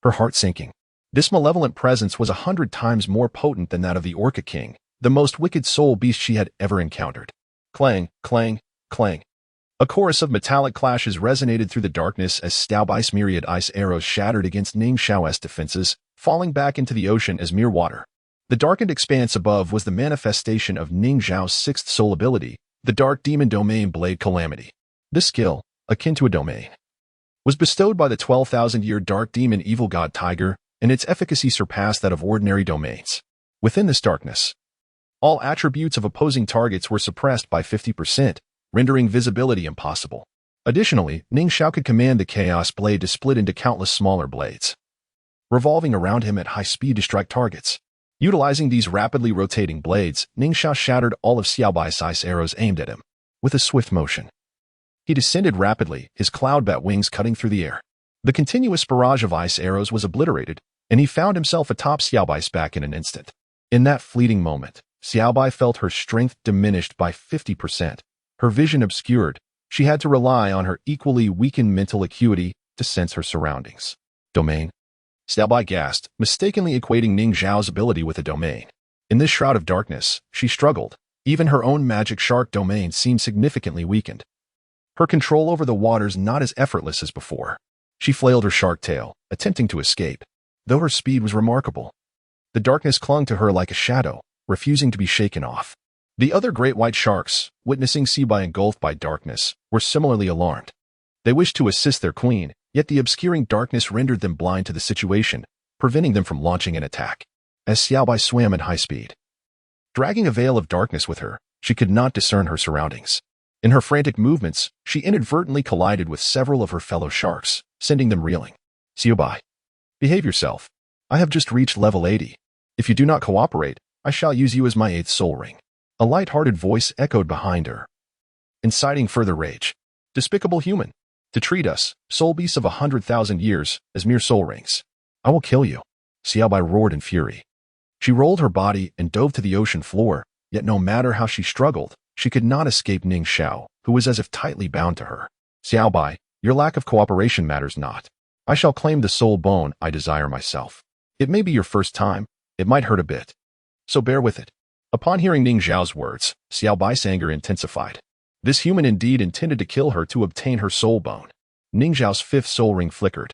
Speaker 1: her heart sinking. This malevolent presence was 100 times more potent than that of the Orca King, the most wicked soul beast she had ever encountered. Clang, clang, clang. A chorus of metallic clashes resonated through the darkness as Xiao Bai's myriad ice arrows shattered against Ning Xiao's defenses, falling back into the ocean as mere water. The darkened expanse above was the manifestation of Ning Xiao's 6th soul ability, the Dark Demon Domain Blade Calamity. This skill, akin to a domain, was bestowed by the 12,000-year Dark Demon Evil God Tiger, and its efficacy surpassed that of ordinary domains. Within this darkness, all attributes of opposing targets were suppressed by 50%, rendering visibility impossible. Additionally, Ning Xiao could command the Chaos Blade to split into countless smaller blades, revolving around him at high speed to strike targets. Utilizing these rapidly rotating blades, Ning Xiao shattered all of Xiaobai's ice arrows aimed at him. With a swift motion, he descended rapidly, his cloud bat wings cutting through the air. The continuous barrage of ice arrows was obliterated, and he found himself atop Xiaobai's back in an instant. In that fleeting moment, Xiaobai felt her strength diminished by 50%. Her vision obscured. She had to rely on her equally weakened mental acuity to sense her surroundings. Domain. Xiaobai gasped, mistakenly equating Ning Xiao's ability with a domain. In this shroud of darkness, she struggled. Even her own magic shark domain seemed significantly weakened. Her control over the waters not as effortless as before. She flailed her shark tail, attempting to escape. Though her speed was remarkable, the darkness clung to her like a shadow, refusing to be shaken off. The other great white sharks, witnessing Xiaobai engulfed by darkness, were similarly alarmed. They wished to assist their queen, yet the obscuring darkness rendered them blind to the situation, preventing them from launching an attack. As Xiaobai swam at high speed, dragging a veil of darkness with her, she could not discern her surroundings. In her frantic movements, she inadvertently collided with several of her fellow sharks, sending them reeling. Xiaobai, behave yourself. I have just reached level 80. If you do not cooperate, I shall use you as my 8th soul ring. A light-hearted voice echoed behind her, inciting further rage. Despicable human, to treat us, soul beasts of 100,000 years, as mere soul rings. I will kill you. Xiaobai roared in fury. She rolled her body and dove to the ocean floor, yet no matter how she struggled, she could not escape Ning Xiao, who was as if tightly bound to her. Xiaobai, your lack of cooperation matters not. I shall claim the soul bone I desire myself. It may be your first time. It might hurt a bit. So bear with it. Upon hearing Ning Xiao's words, Xiaobai's anger intensified. This human indeed intended to kill her to obtain her soul bone. Ning Xiao's 5th soul ring flickered.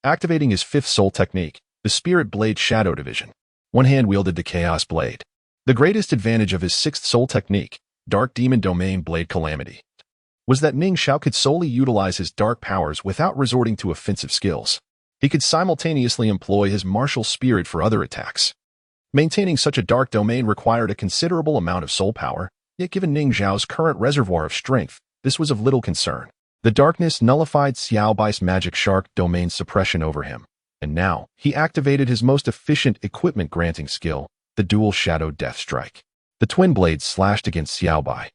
Speaker 1: Activating his 5th soul technique, the Spirit Blade Shadow Division. One hand wielded the Chaos Blade. The greatest advantage of his 6th soul technique, Dark Demon Domain Blade Calamity, was that Ning Xiao could solely utilize his dark powers without resorting to offensive skills. He could simultaneously employ his martial spirit for other attacks. Maintaining such a dark domain required a considerable amount of soul power, yet given Ning Xiao's current reservoir of strength, this was of little concern. The darkness nullified Xiaobai's magic shark domain suppression over him, and now he activated his most efficient equipment-granting skill, the Dual Shadow Death Strike. The twin blades slashed against Xiaobai,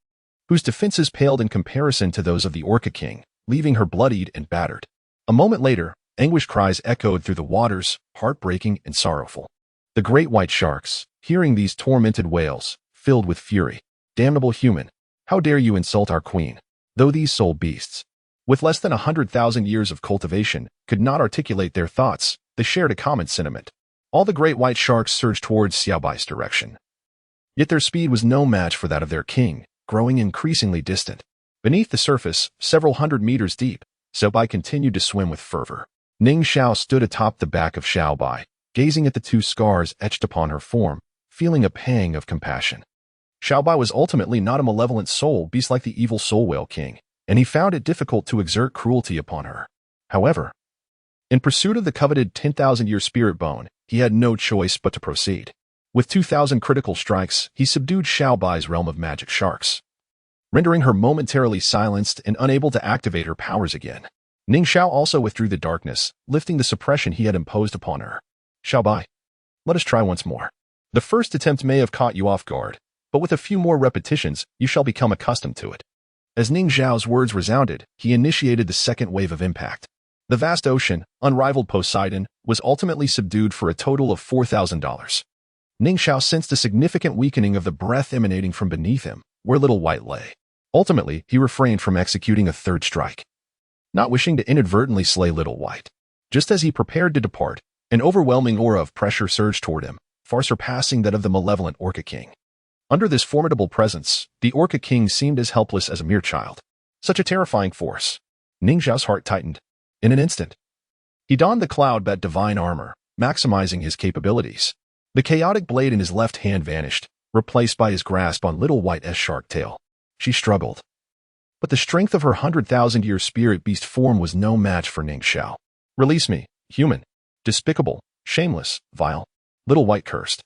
Speaker 1: whose defenses paled in comparison to those of the Orca King, leaving her bloodied and battered. A moment later, anguish cries echoed through the waters, heartbreaking and sorrowful. The great white sharks, hearing these tormented wails, filled with fury. Damnable human, how dare you insult our queen? Though these soul beasts, with less than 100,000 years of cultivation, could not articulate their thoughts, they shared a common sentiment. All the great white sharks surged towards Xiaobai's direction. Yet their speed was no match for that of their king, growing increasingly distant. Beneath the surface, several hundred meters deep, Xiaobai continued to swim with fervor. Ning Xiao stood atop the back of Xiaobai, gazing at the 2 scars etched upon her form, feeling a pang of compassion. Xiaobai was ultimately not a malevolent soul beast like the evil Soul Whale King, and he found it difficult to exert cruelty upon her. However, in pursuit of the coveted 10,000-year spirit bone, he had no choice but to proceed. With 2,000 critical strikes, he subdued Xiaobai's realm of magic sharks, rendering her momentarily silenced and unable to activate her powers again. Ning Xiao also withdrew the darkness, lifting the suppression he had imposed upon her. Xiaobai, let us try once more. The first attempt may have caught you off guard, but with a few more repetitions, you shall become accustomed to it. As Ning Xiao's words resounded, he initiated the second wave of impact. The vast ocean, unrivaled Poseidon, was ultimately subdued for a total of $4,000. Ning Xiao sensed a significant weakening of the breath emanating from beneath him, where Little White lay. Ultimately, he refrained from executing a third strike, not wishing to inadvertently slay Little White. Just as he prepared to depart, an overwhelming aura of pressure surged toward him, far surpassing that of the malevolent Orca King. Under this formidable presence, the Orca King seemed as helpless as a mere child. Such a terrifying force. Ning Xiao's heart tightened. In an instant, he donned the cloud-bat divine armor, maximizing his capabilities. The chaotic blade in his left hand vanished, replaced by his grasp on Little White's shark tail. She struggled, but the strength of her 100,000-year spirit beast form was no match for Ning Xiao. Release me, human. Despicable, shameless, vile. Little White cursed.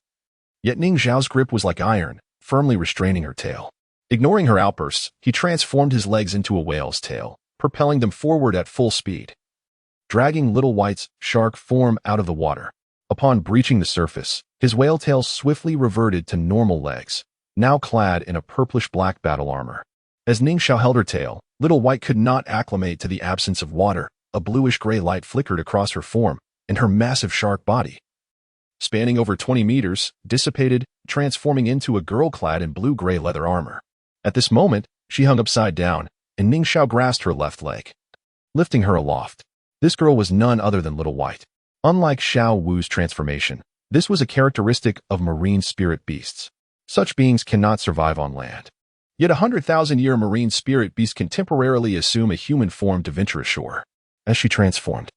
Speaker 1: Yet Ning Xiao's grip was like iron, firmly restraining her tail. Ignoring her outbursts, he transformed his legs into a whale's tail, propelling them forward at full speed, dragging Little White's shark form out of the water. Upon breaching the surface, his whale tail swiftly reverted to normal legs, now clad in a purplish-black battle armor. As Ning Xiao held her tail, Little White could not acclimate to the absence of water. A bluish-gray light flickered across her form, and her massive shark body, spanning over 20 meters, dissipated, transforming into a girl clad in blue-gray leather armor. At this moment, she hung upside down, and Ning Xiao grasped her left leg, lifting her aloft. This girl was none other than Little White. Unlike Xiao Wu's transformation, this was a characteristic of marine spirit beasts. Such beings cannot survive on land. Yet 100,000-year marine spirit beasts can temporarily assume a human form to venture ashore. As she transformed,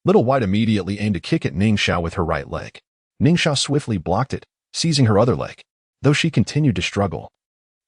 Speaker 1: Little White immediately aimed a kick at Ning Xiao with her right leg. Ning Xiao swiftly blocked it, seizing her other leg. Though she continued to struggle,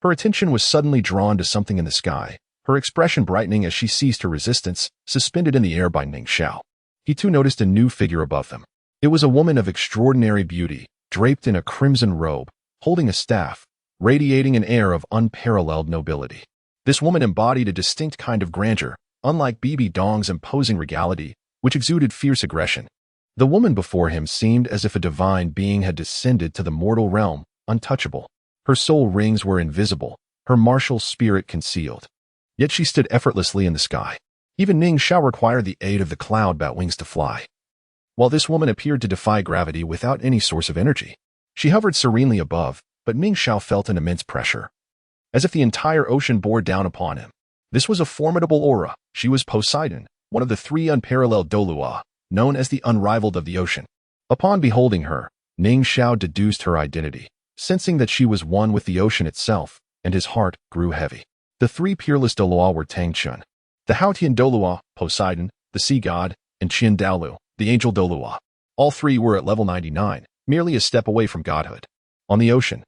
Speaker 1: her attention was suddenly drawn to something in the sky, her expression brightening as she ceased her resistance, suspended in the air by Ning Xiao. He too noticed a new figure above them. It was a woman of extraordinary beauty, draped in a crimson robe, holding a staff, radiating an air of unparalleled nobility. This woman embodied a distinct kind of grandeur, unlike Bibi Dong's imposing regality, which exuded fierce aggression. The woman before him seemed as if a divine being had descended to the mortal realm, untouchable. Her soul rings were invisible, her martial spirit concealed. Yet she stood effortlessly in the sky. Even Ning Xiao required the aid of the cloud bat wings to fly. While this woman appeared to defy gravity without any source of energy, she hovered serenely above, but Ning Xiao felt an immense pressure, as if the entire ocean bore down upon him. This was a formidable aura. She was Poseidon, one of the three unparalleled Douluo, known as the unrivaled of the ocean. Upon beholding her, Ning Xiao deduced her identity, sensing that she was one with the ocean itself, and his heart grew heavy. The three peerless Douluo were Tang Chun, the Haotian Douluo, Poseidon, the sea god, and Qian Daolu, the angel Douluo. All three were at level 99, merely a step away from godhood. On the ocean,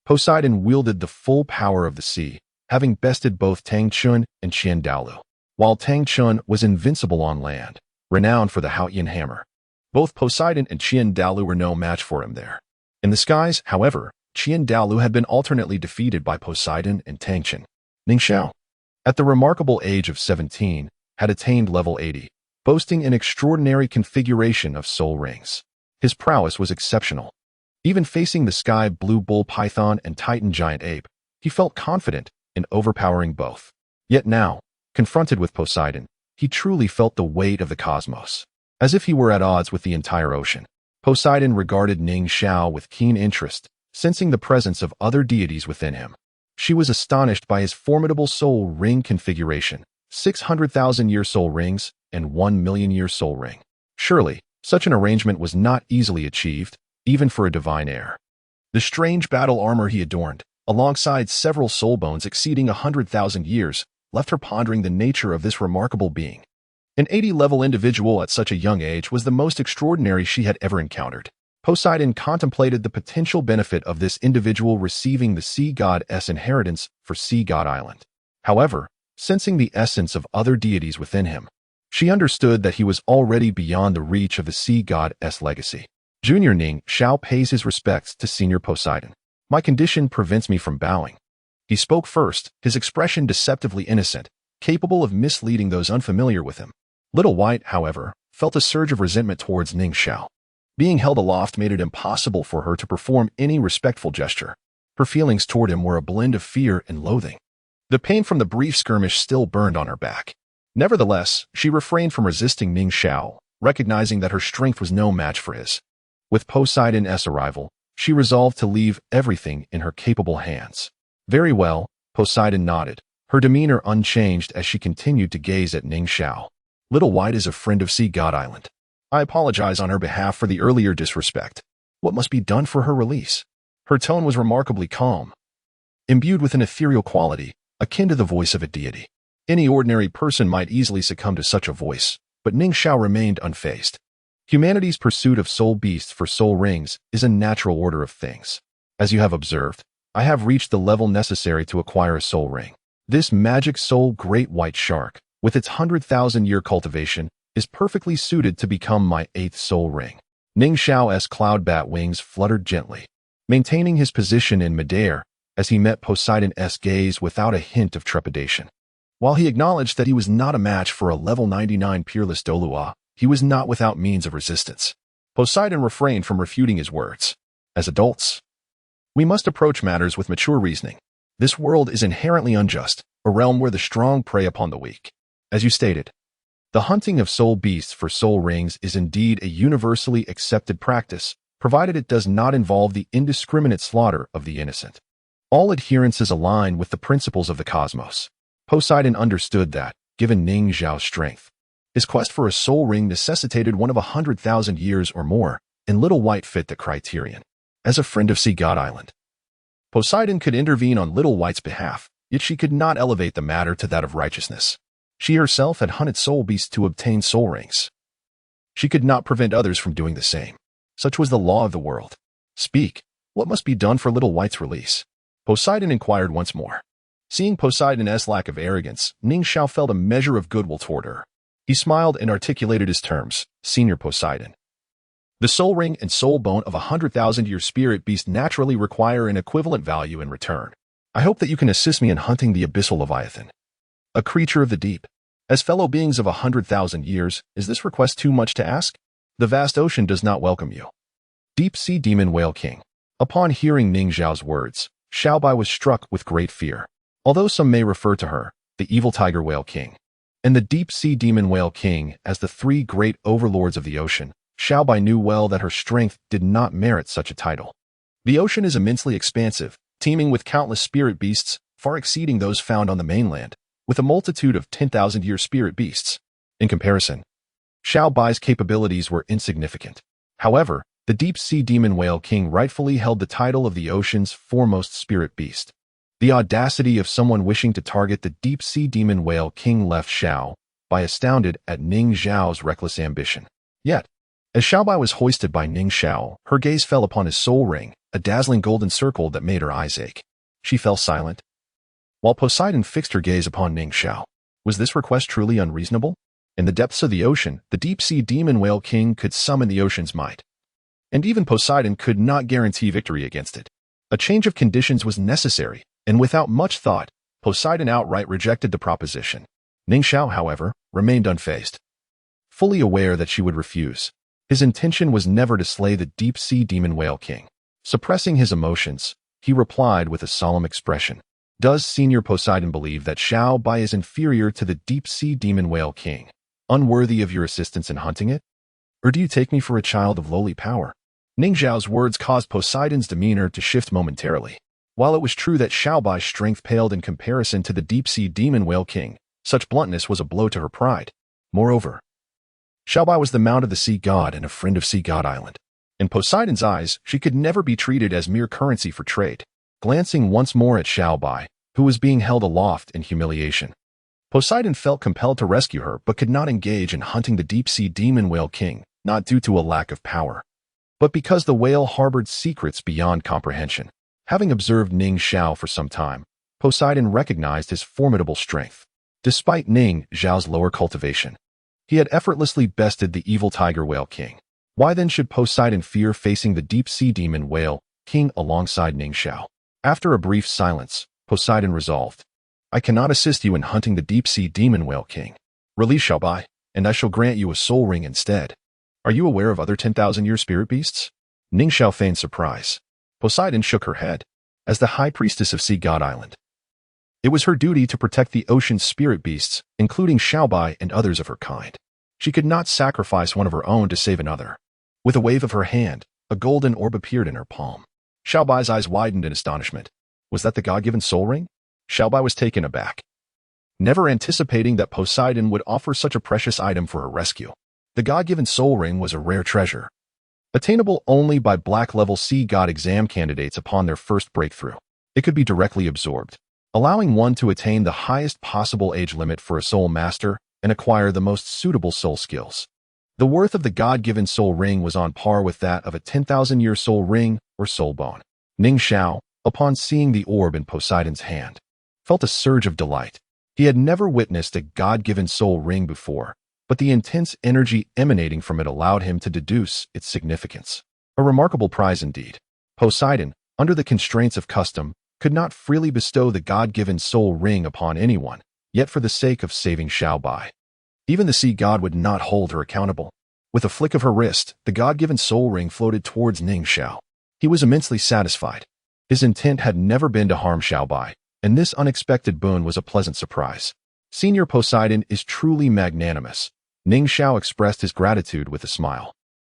Speaker 1: Poseidon wielded the full power of the sea, having bested both Tang Chun and Qian Daolu, while Tang Chun was invincible on land, renowned for the Haotian hammer. Both Poseidon and Qian Daolu were no match for him there. In the skies, however, Qian Daolu had been alternately defeated by Poseidon and Tang Chun. Ning Xiao, at the remarkable age of 17, had attained level 80, boasting an extraordinary configuration of soul rings. His prowess was exceptional. Even facing the sky blue bull python and titan giant ape, he felt confident in overpowering both. Yet now, confronted with Poseidon, he truly felt the weight of the cosmos, as if he were at odds with the entire ocean. Poseidon regarded Ning Xiao with keen interest, sensing the presence of other deities within him. She was astonished by his formidable soul ring configuration, 600,000-year soul rings and 1,000,000-year soul ring. Surely, such an arrangement was not easily achieved, even for a divine heir. The strange battle armor he adorned, alongside several soul bones exceeding 100,000 years, left her pondering the nature of this remarkable being. An 80-level individual at such a young age was the most extraordinary she had ever encountered. Poseidon contemplated the potential benefit of this individual receiving the sea god's inheritance for Sea God Island. However, sensing the essence of other deities within him, she understood that he was already beyond the reach of the sea god's legacy. Junior Ning Xiao pays his respects to Senior Poseidon. My condition prevents me from bowing. He spoke first, his expression deceptively innocent, capable of misleading those unfamiliar with him. Little White, however, felt a surge of resentment towards Ning Xiao. Being held aloft made it impossible for her to perform any respectful gesture. Her feelings toward him were a blend of fear and loathing. The pain from the brief skirmish still burned on her back. Nevertheless, she refrained from resisting Ning Xiao, recognizing that her strength was no match for his. With Poseidon's arrival, she resolved to leave everything in her capable hands. Very well, Poseidon nodded, her demeanor unchanged as she continued to gaze at Ning Xiao. Little White is a friend of Sea God Island. I apologize on her behalf for the earlier disrespect. What must be done for her release? Her tone was remarkably calm, imbued with an ethereal quality, akin to the voice of a deity. Any ordinary person might easily succumb to such a voice, but Ning Xiao remained unfazed. Humanity's pursuit of soul beasts for soul rings is a natural order of things. As you have observed, I have reached the level necessary to acquire a soul ring. This magic soul great white shark, with its 100,000-year cultivation, is perfectly suited to become my 8th soul ring. Ning Xiao's cloud bat wings fluttered gently, maintaining his position in midair as he met Poseidon's gaze without a hint of trepidation. While he acknowledged that he was not a match for a level 99 peerless Douluo, he was not without means of resistance. Poseidon refrained from refuting his words. As adults, we must approach matters with mature reasoning. This world is inherently unjust, a realm where the strong prey upon the weak. As you stated, the hunting of soul beasts for soul rings is indeed a universally accepted practice, provided it does not involve the indiscriminate slaughter of the innocent. All adherences align with the principles of the cosmos. Poseidon understood that, given Ning Xiao's strength, his quest for a soul ring necessitated one of 100,000 years or more, and Little White fit the criterion. As a friend of Sea God Island, Poseidon could intervene on Little White's behalf, yet she could not elevate the matter to that of righteousness. She herself had hunted soul beasts to obtain soul rings. She could not prevent others from doing the same. Such was the law of the world. Speak, what must be done for Little White's release? Poseidon inquired once more. Seeing Poseidon's lack of arrogance, Ning Xiao felt a measure of goodwill toward her. He smiled and articulated his terms, Senior Poseidon. The soul ring and soul bone of 100,000-year spirit beast naturally require an equivalent value in return. I hope that you can assist me in hunting the abyssal leviathan, a creature of the deep. As fellow beings of 100,000 years, is this request too much to ask? The vast ocean does not welcome you. Deep Sea Demon Whale King. Upon hearing Ning Xiao's words, Xiaobai was struck with great fear. Although some may refer to her, the evil tiger whale king, and the deep sea demon whale king as the three great overlords of the ocean, Xiaobai knew well that her strength did not merit such a title. The ocean is immensely expansive, teeming with countless spirit beasts, far exceeding those found on the mainland, with a multitude of 10,000-year spirit beasts. In comparison, Xiaobai's capabilities were insignificant. However, the deep sea demon whale king rightfully held the title of the ocean's foremost spirit beast. The audacity of someone wishing to target the deep sea demon whale king left Xiaobai astounded at Ning Xiao's reckless ambition. Yet, as Xiaobai was hoisted by Ning Xiao, her gaze fell upon his soul ring, a dazzling golden circle that made her eyes ache. She fell silent, while Poseidon fixed her gaze upon Ning Xiao. Was this request truly unreasonable? In the depths of the ocean, the deep sea demon whale king could summon the ocean's might, and even Poseidon could not guarantee victory against it. A change of conditions was necessary, and without much thought, Poseidon outright rejected the proposition. Ning Xiao, however, remained unfazed. Fully aware that she would refuse, his intention was never to slay the deep sea demon whale king. Suppressing his emotions, he replied with a solemn expression. Does Senior Poseidon believe that Xiaobai is inferior to the deep sea demon whale king, unworthy of your assistance in hunting it? Or do you take me for a child of lowly power? Ning Xiao's words caused Poseidon's demeanor to shift momentarily. While it was true that Xiaobai's strength paled in comparison to the deep sea demon whale king, such bluntness was a blow to her pride. Moreover, Xiaobai was the mount of the sea god and a friend of Sea God Island. In Poseidon's eyes, she could never be treated as mere currency for trade. Glancing once more at Xiaobai, who was being held aloft in humiliation, Poseidon felt compelled to rescue her but could not engage in hunting the deep sea demon whale king, not due to a lack of power, but because the whale harbored secrets beyond comprehension. Having observed Ning Xiao for some time, Poseidon recognized his formidable strength. Despite Ning Xiao's lower cultivation, he had effortlessly bested the evil tiger whale king. Why then should Poseidon fear facing the deep sea demon whale king alongside Ning Xiao? After a brief silence, Poseidon resolved, I cannot assist you in hunting the deep sea demon whale king. Release Xiaobai, and I shall grant you a soul ring instead. Are you aware of other 10,000-year spirit beasts? Ning Xiao feigned surprise. Poseidon shook her head. As the high priestess of Sea God Island, it was her duty to protect the ocean's spirit beasts, including Xiaobai and others of her kind. She could not sacrifice one of her own to save another. With a wave of her hand, a golden orb appeared in her palm. Xiaobai's eyes widened in astonishment. Was that the God-given soul ring? Xiaobai was taken aback, never anticipating that Poseidon would offer such a precious item for her rescue. The God-given soul ring was a rare treasure, attainable only by black-level sea god exam candidates upon their first breakthrough. It could be directly absorbed, allowing one to attain the highest possible age limit for a soul master and acquire the most suitable soul skills. The worth of the God-given soul ring was on par with that of a 10,000-year soul ring or soul bone. Ning Xiao, upon seeing the orb in Poseidon's hand, felt a surge of delight. He had never witnessed a God-given soul ring before, but the intense energy emanating from it allowed him to deduce its significance. A remarkable prize indeed. Poseidon, under the constraints of custom, could not freely bestow the God-given soul ring upon anyone, yet for the sake of saving Xiaobai, even the sea god would not hold her accountable. With a flick of her wrist, the God-given soul ring floated towards Ning Xiao. He was immensely satisfied. His intent had never been to harm Xiao Bai, and this unexpected boon was a pleasant surprise. Senior Poseidon is truly magnanimous. Ning Xiao expressed his gratitude with a smile.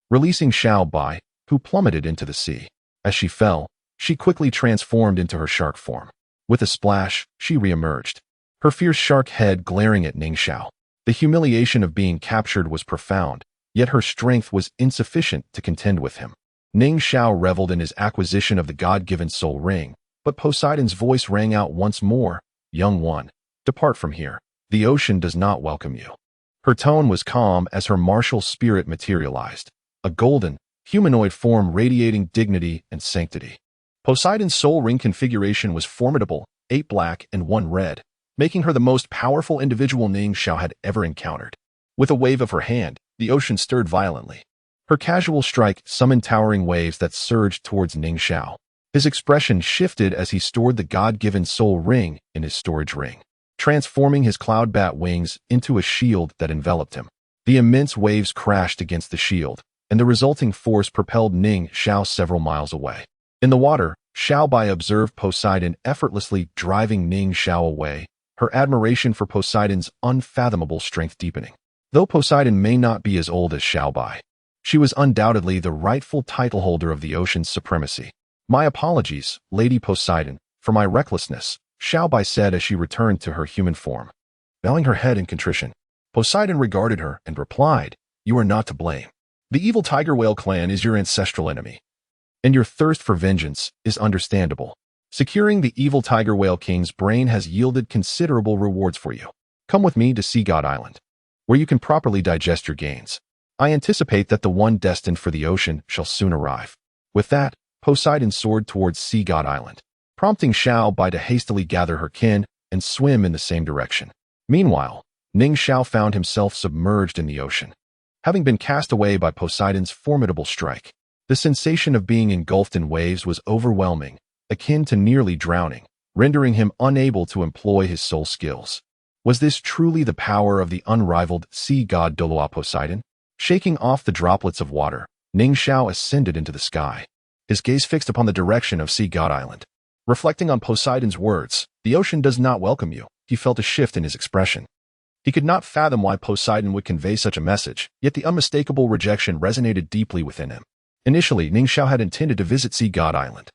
Speaker 1: Releasing Xiao Bai, who plummeted into the sea. As she fell, she quickly transformed into her shark form. With a splash, she re-emerged, her fierce shark head glaring at Ning Xiao. The humiliation of being captured was profound, yet her strength was insufficient to contend with him. Ning Xiao reveled in his acquisition of the God-given soul ring, but Poseidon's voice rang out once more, "Young one, depart from here. The ocean does not welcome you." Her tone was calm as her martial spirit materialized, a golden, humanoid form radiating dignity and sanctity. Poseidon's soul ring configuration was formidable, 8 black and 1 red, making her the most powerful individual Ning Xiao had ever encountered. With a wave of her hand, the ocean stirred violently. Her casual strike summoned towering waves that surged towards Ning Xiao. His expression shifted as he stored the God-given soul ring in his storage ring, transforming his cloud bat wings into a shield that enveloped him. The immense waves crashed against the shield, and the resulting force propelled Ning Xiao several miles away. In the water, Xiao Bai observed Poseidon effortlessly driving Ning Xiao away, her admiration for Poseidon's unfathomable strength deepening. Though Poseidon may not be as old as Xiao Bai, she was undoubtedly the rightful title holder of the ocean's supremacy. "My apologies, Lady Poseidon, for my recklessness," Xiao Bai said as she returned to her human form. Bowing her head in contrition, Poseidon regarded her and replied, "You are not to blame. The evil tiger whale clan is your ancestral enemy, and your thirst for vengeance is understandable. Securing the evil tiger whale king's brain has yielded considerable rewards for you. Come with me to Sea God Island, where you can properly digest your gains. I anticipate that the one destined for the ocean shall soon arrive." With that, Poseidon soared towards Sea God Island, prompting Xiao Bai to hastily gather her kin and swim in the same direction. Meanwhile, Ning Xiao found himself submerged in the ocean, having been cast away by Poseidon's formidable strike. The sensation of being engulfed in waves was overwhelming, akin to nearly drowning, rendering him unable to employ his soul skills. Was this truly the power of the unrivaled sea god Douluo Poseidon? Shaking off the droplets of water, Ning Xiao ascended into the sky, his gaze fixed upon the direction of Sea God Island. Reflecting on Poseidon's words, "The ocean does not welcome you," he felt a shift in his expression. He could not fathom why Poseidon would convey such a message, yet the unmistakable rejection resonated deeply within him. Initially, Ning Xiao had intended to visit Sea God Island,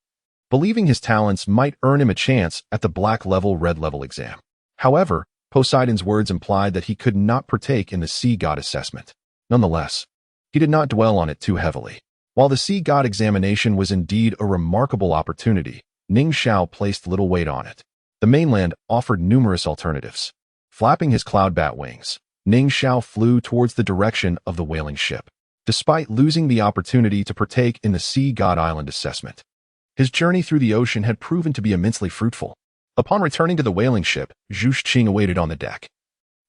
Speaker 1: believing his talents might earn him a chance at the black level red level exam. However, Poseidon's words implied that he could not partake in the sea god assessment. Nonetheless, he did not dwell on it too heavily. While the sea god examination was indeed a remarkable opportunity, Ning Xiao placed little weight on it. The mainland offered numerous alternatives. Flapping his cloud bat wings, Ning Xiao flew towards the direction of the whaling ship, despite losing the opportunity to partake in the Sea God Island assessment. His journey through the ocean had proven to be immensely fruitful. Upon returning to the whaling ship, Zhu Xing awaited on the deck,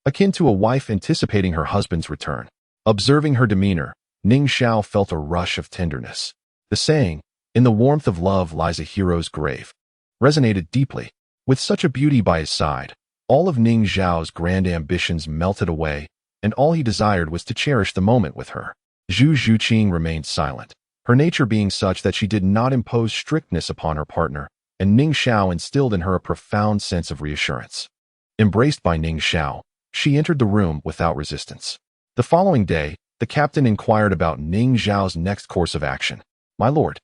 Speaker 1: akin to a wife anticipating her husband's return. Observing her demeanor, Ning Xiao felt a rush of tenderness. The saying, "In the warmth of love lies a hero's grave," resonated deeply. With such a beauty by his side, all of Ning Xiao's grand ambitions melted away, and all he desired was to cherish the moment with her. Zhu Xing remained silent, her nature being such that she did not impose strictness upon her partner, and Ning Xiao instilled in her a profound sense of reassurance. Embraced by Ning Xiao, she entered the room without resistance. The following day, the captain inquired about Ning Xiao's next course of action. "My lord,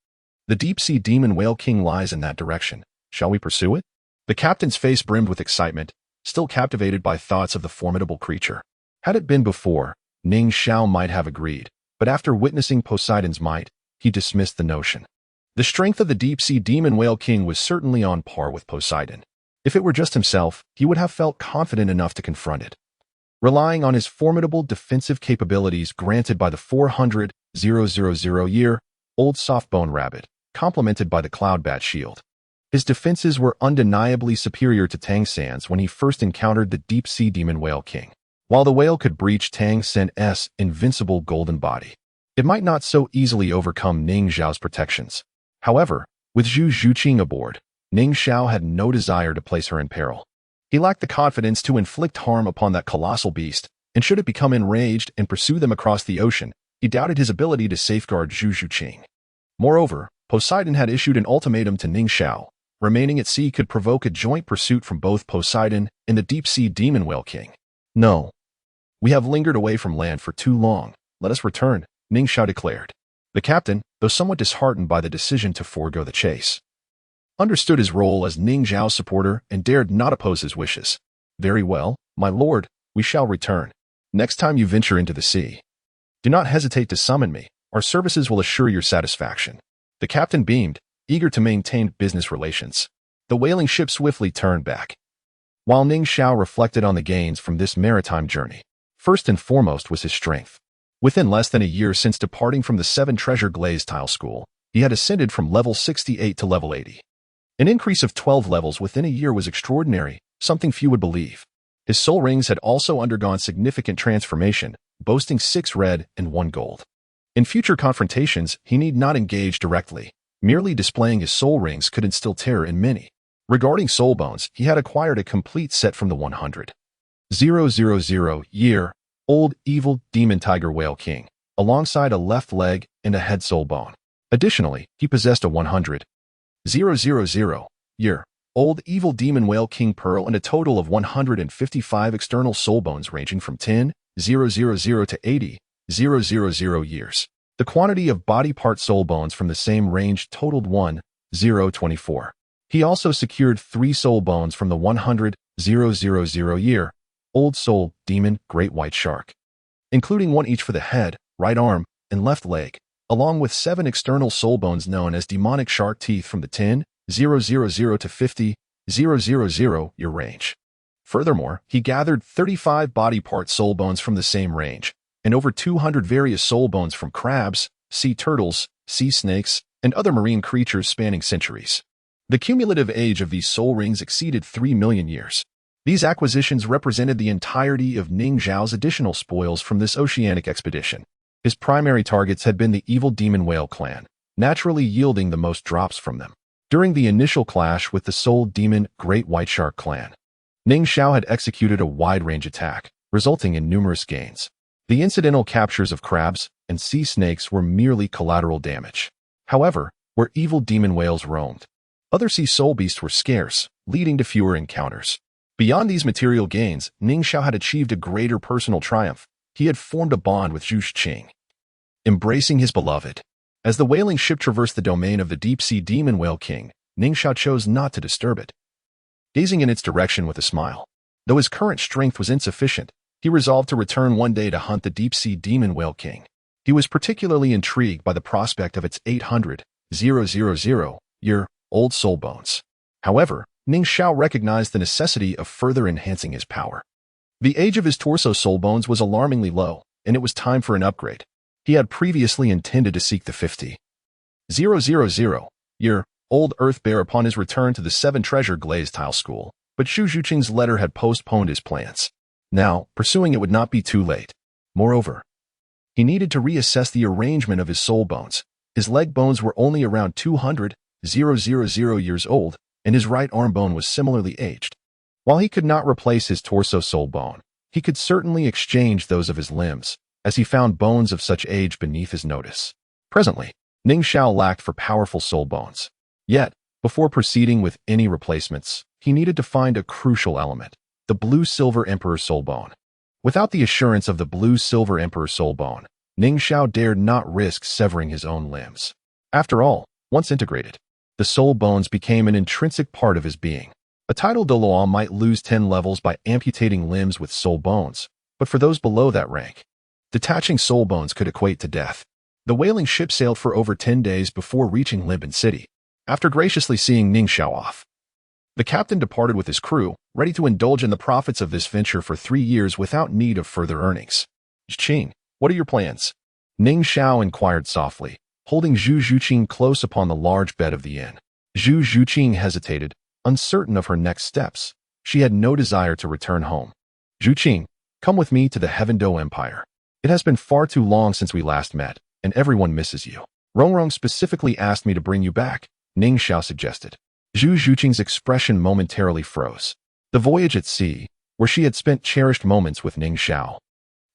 Speaker 1: the deep-sea demon whale king lies in that direction. Shall we pursue it?" The captain's face brimmed with excitement, still captivated by thoughts of the formidable creature. Had it been before, Ning Xiao might have agreed, but after witnessing Poseidon's might, he dismissed the notion. The strength of the deep-sea demon whale king was certainly on par with Poseidon. If it were just himself, he would have felt confident enough to confront it, relying on his formidable defensive capabilities granted by the 400,000-year-old soft-bone rabbit, complemented by the cloud bat shield. His defenses were undeniably superior to Tang San's when he first encountered the deep-sea demon whale king. While the whale could breach Tang San's invincible golden body, it might not so easily overcome Ning Xiao's protections. However, with Zhu Xing aboard, Ning Xiao had no desire to place her in peril. He lacked the confidence to inflict harm upon that colossal beast, and should it become enraged and pursue them across the ocean, He doubted his ability to safeguard Zhu Zhuqing. Moreover, Poseidon had issued an ultimatum to Ning Xiao. Remaining at sea could provoke a joint pursuit from both Poseidon and the deep-sea demon whale king. No. We have lingered away from land for too long. Let us return, Ning Xiao declared. The captain, though somewhat disheartened by the decision to forego the chase, understood his role as Ning Xiao's supporter and dared not oppose his wishes. Very well, my lord, we shall return. Next time you venture into the sea, do not hesitate to summon me. Our services will assure your satisfaction. The captain beamed, eager to maintain business relations. The whaling ship swiftly turned back. While Ning Xiao reflected on the gains from this maritime journey, first and foremost was his strength. Within less than a year since departing from the 7 Treasure Glazed Tile School, he had ascended from level 68 to level 80. An increase of 12 levels within a year was extraordinary, something few would believe. His soul rings had also undergone significant transformation, boasting 6 red and 1 gold. In future confrontations, he need not engage directly. Merely displaying his soul rings could instill terror in many. Regarding soul bones, he had acquired a complete set from the 100,000-year-old evil demon tiger whale king, alongside a left leg and a head soul bone. Additionally, he possessed a 100,000-year-old evil demon whale king pearl and a total of 155 external soul bones ranging from 10,000 to 80,000 years. The quantity of body part soul bones from the same range totaled 1,024. He also secured 3 soul bones from the 100,000-year-old soul demon great white shark, including 1 each for the head, right arm, and left leg, along with 7 external soul bones known as demonic shark teeth from the 10,000 to 50,000 year range. Furthermore, he gathered 35 body part soul bones from the same range, and over 200 various soul bones from crabs, sea turtles, sea snakes, and other marine creatures spanning centuries. The cumulative age of these soul rings exceeded 3 million years. These acquisitions represented the entirety of Ning Xiao's additional spoils from this oceanic expedition. His primary targets had been the evil demon whale clan, naturally yielding the most drops from them. During the initial clash with the soul demon great white shark clan, Ning Xiao had executed a wide-range attack, resulting in numerous gains. The incidental captures of crabs and sea snakes were merely collateral damage. However, where evil demon whales roamed, other sea soul beasts were scarce, leading to fewer encounters. Beyond these material gains, Ning Xiao had achieved a greater personal triumph. He had formed a bond with Zhu Zhuqing, embracing his beloved. As the whaling ship traversed the domain of the deep-sea demon whale king, Ning Xiao chose not to disturb it, gazing in its direction with a smile. Though his current strength was insufficient, he resolved to return one day to hunt the deep-sea demon whale king. He was particularly intrigued by the prospect of its 800,000-year-old soul bones. However, Ning Xiao recognized the necessity of further enhancing his power. The age of his torso soul bones was alarmingly low, and it was time for an upgrade. He had previously intended to seek the 50,000-year-old Earth Bear upon his return to the 7 Treasure Glazed Tile School, but Zhu Zhuqing's letter had postponed his plans. Now, pursuing it would not be too late. Moreover, he needed to reassess the arrangement of his soul bones. His leg bones were only around 200,000 years old, and his right arm bone was similarly aged. While he could not replace his torso soul bone, he could certainly exchange those of his limbs, as he found bones of such age beneath his notice. Presently, Ning Xiao lacked for powerful soul bones. Yet, before proceeding with any replacements, he needed to find a crucial element: the Blue-Silver Emperor soul bone. Without the assurance of the Blue-Silver Emperor soul bone, Ning Xiao dared not risk severing his own limbs. After all, once integrated, the soul bones became an intrinsic part of his being. A title Douluo might lose 10 levels by amputating limbs with soul bones, but for those below that rank, detaching soul bones could equate to death. The whaling ship sailed for over 10 days before reaching Liban City. After graciously seeing Ning Xiao off, the captain departed with his crew, ready to indulge in the profits of this venture for 3 years without need of further earnings. Zhuqing, what are your plans? Ning Xiao inquired softly, holding Zhu Zhuqing close upon the large bed of the inn. Zhu Zhuqing hesitated, uncertain of her next steps. She had no desire to return home. Zhuqing, come with me to the Heaven Do Empire. It has been far too long since we last met, and everyone misses you. Rong Rong specifically asked me to bring you back, Ning Xiao suggested. Zhu Zhuqing's expression momentarily froze. The voyage at sea, where she had spent cherished moments with Ning Xiao,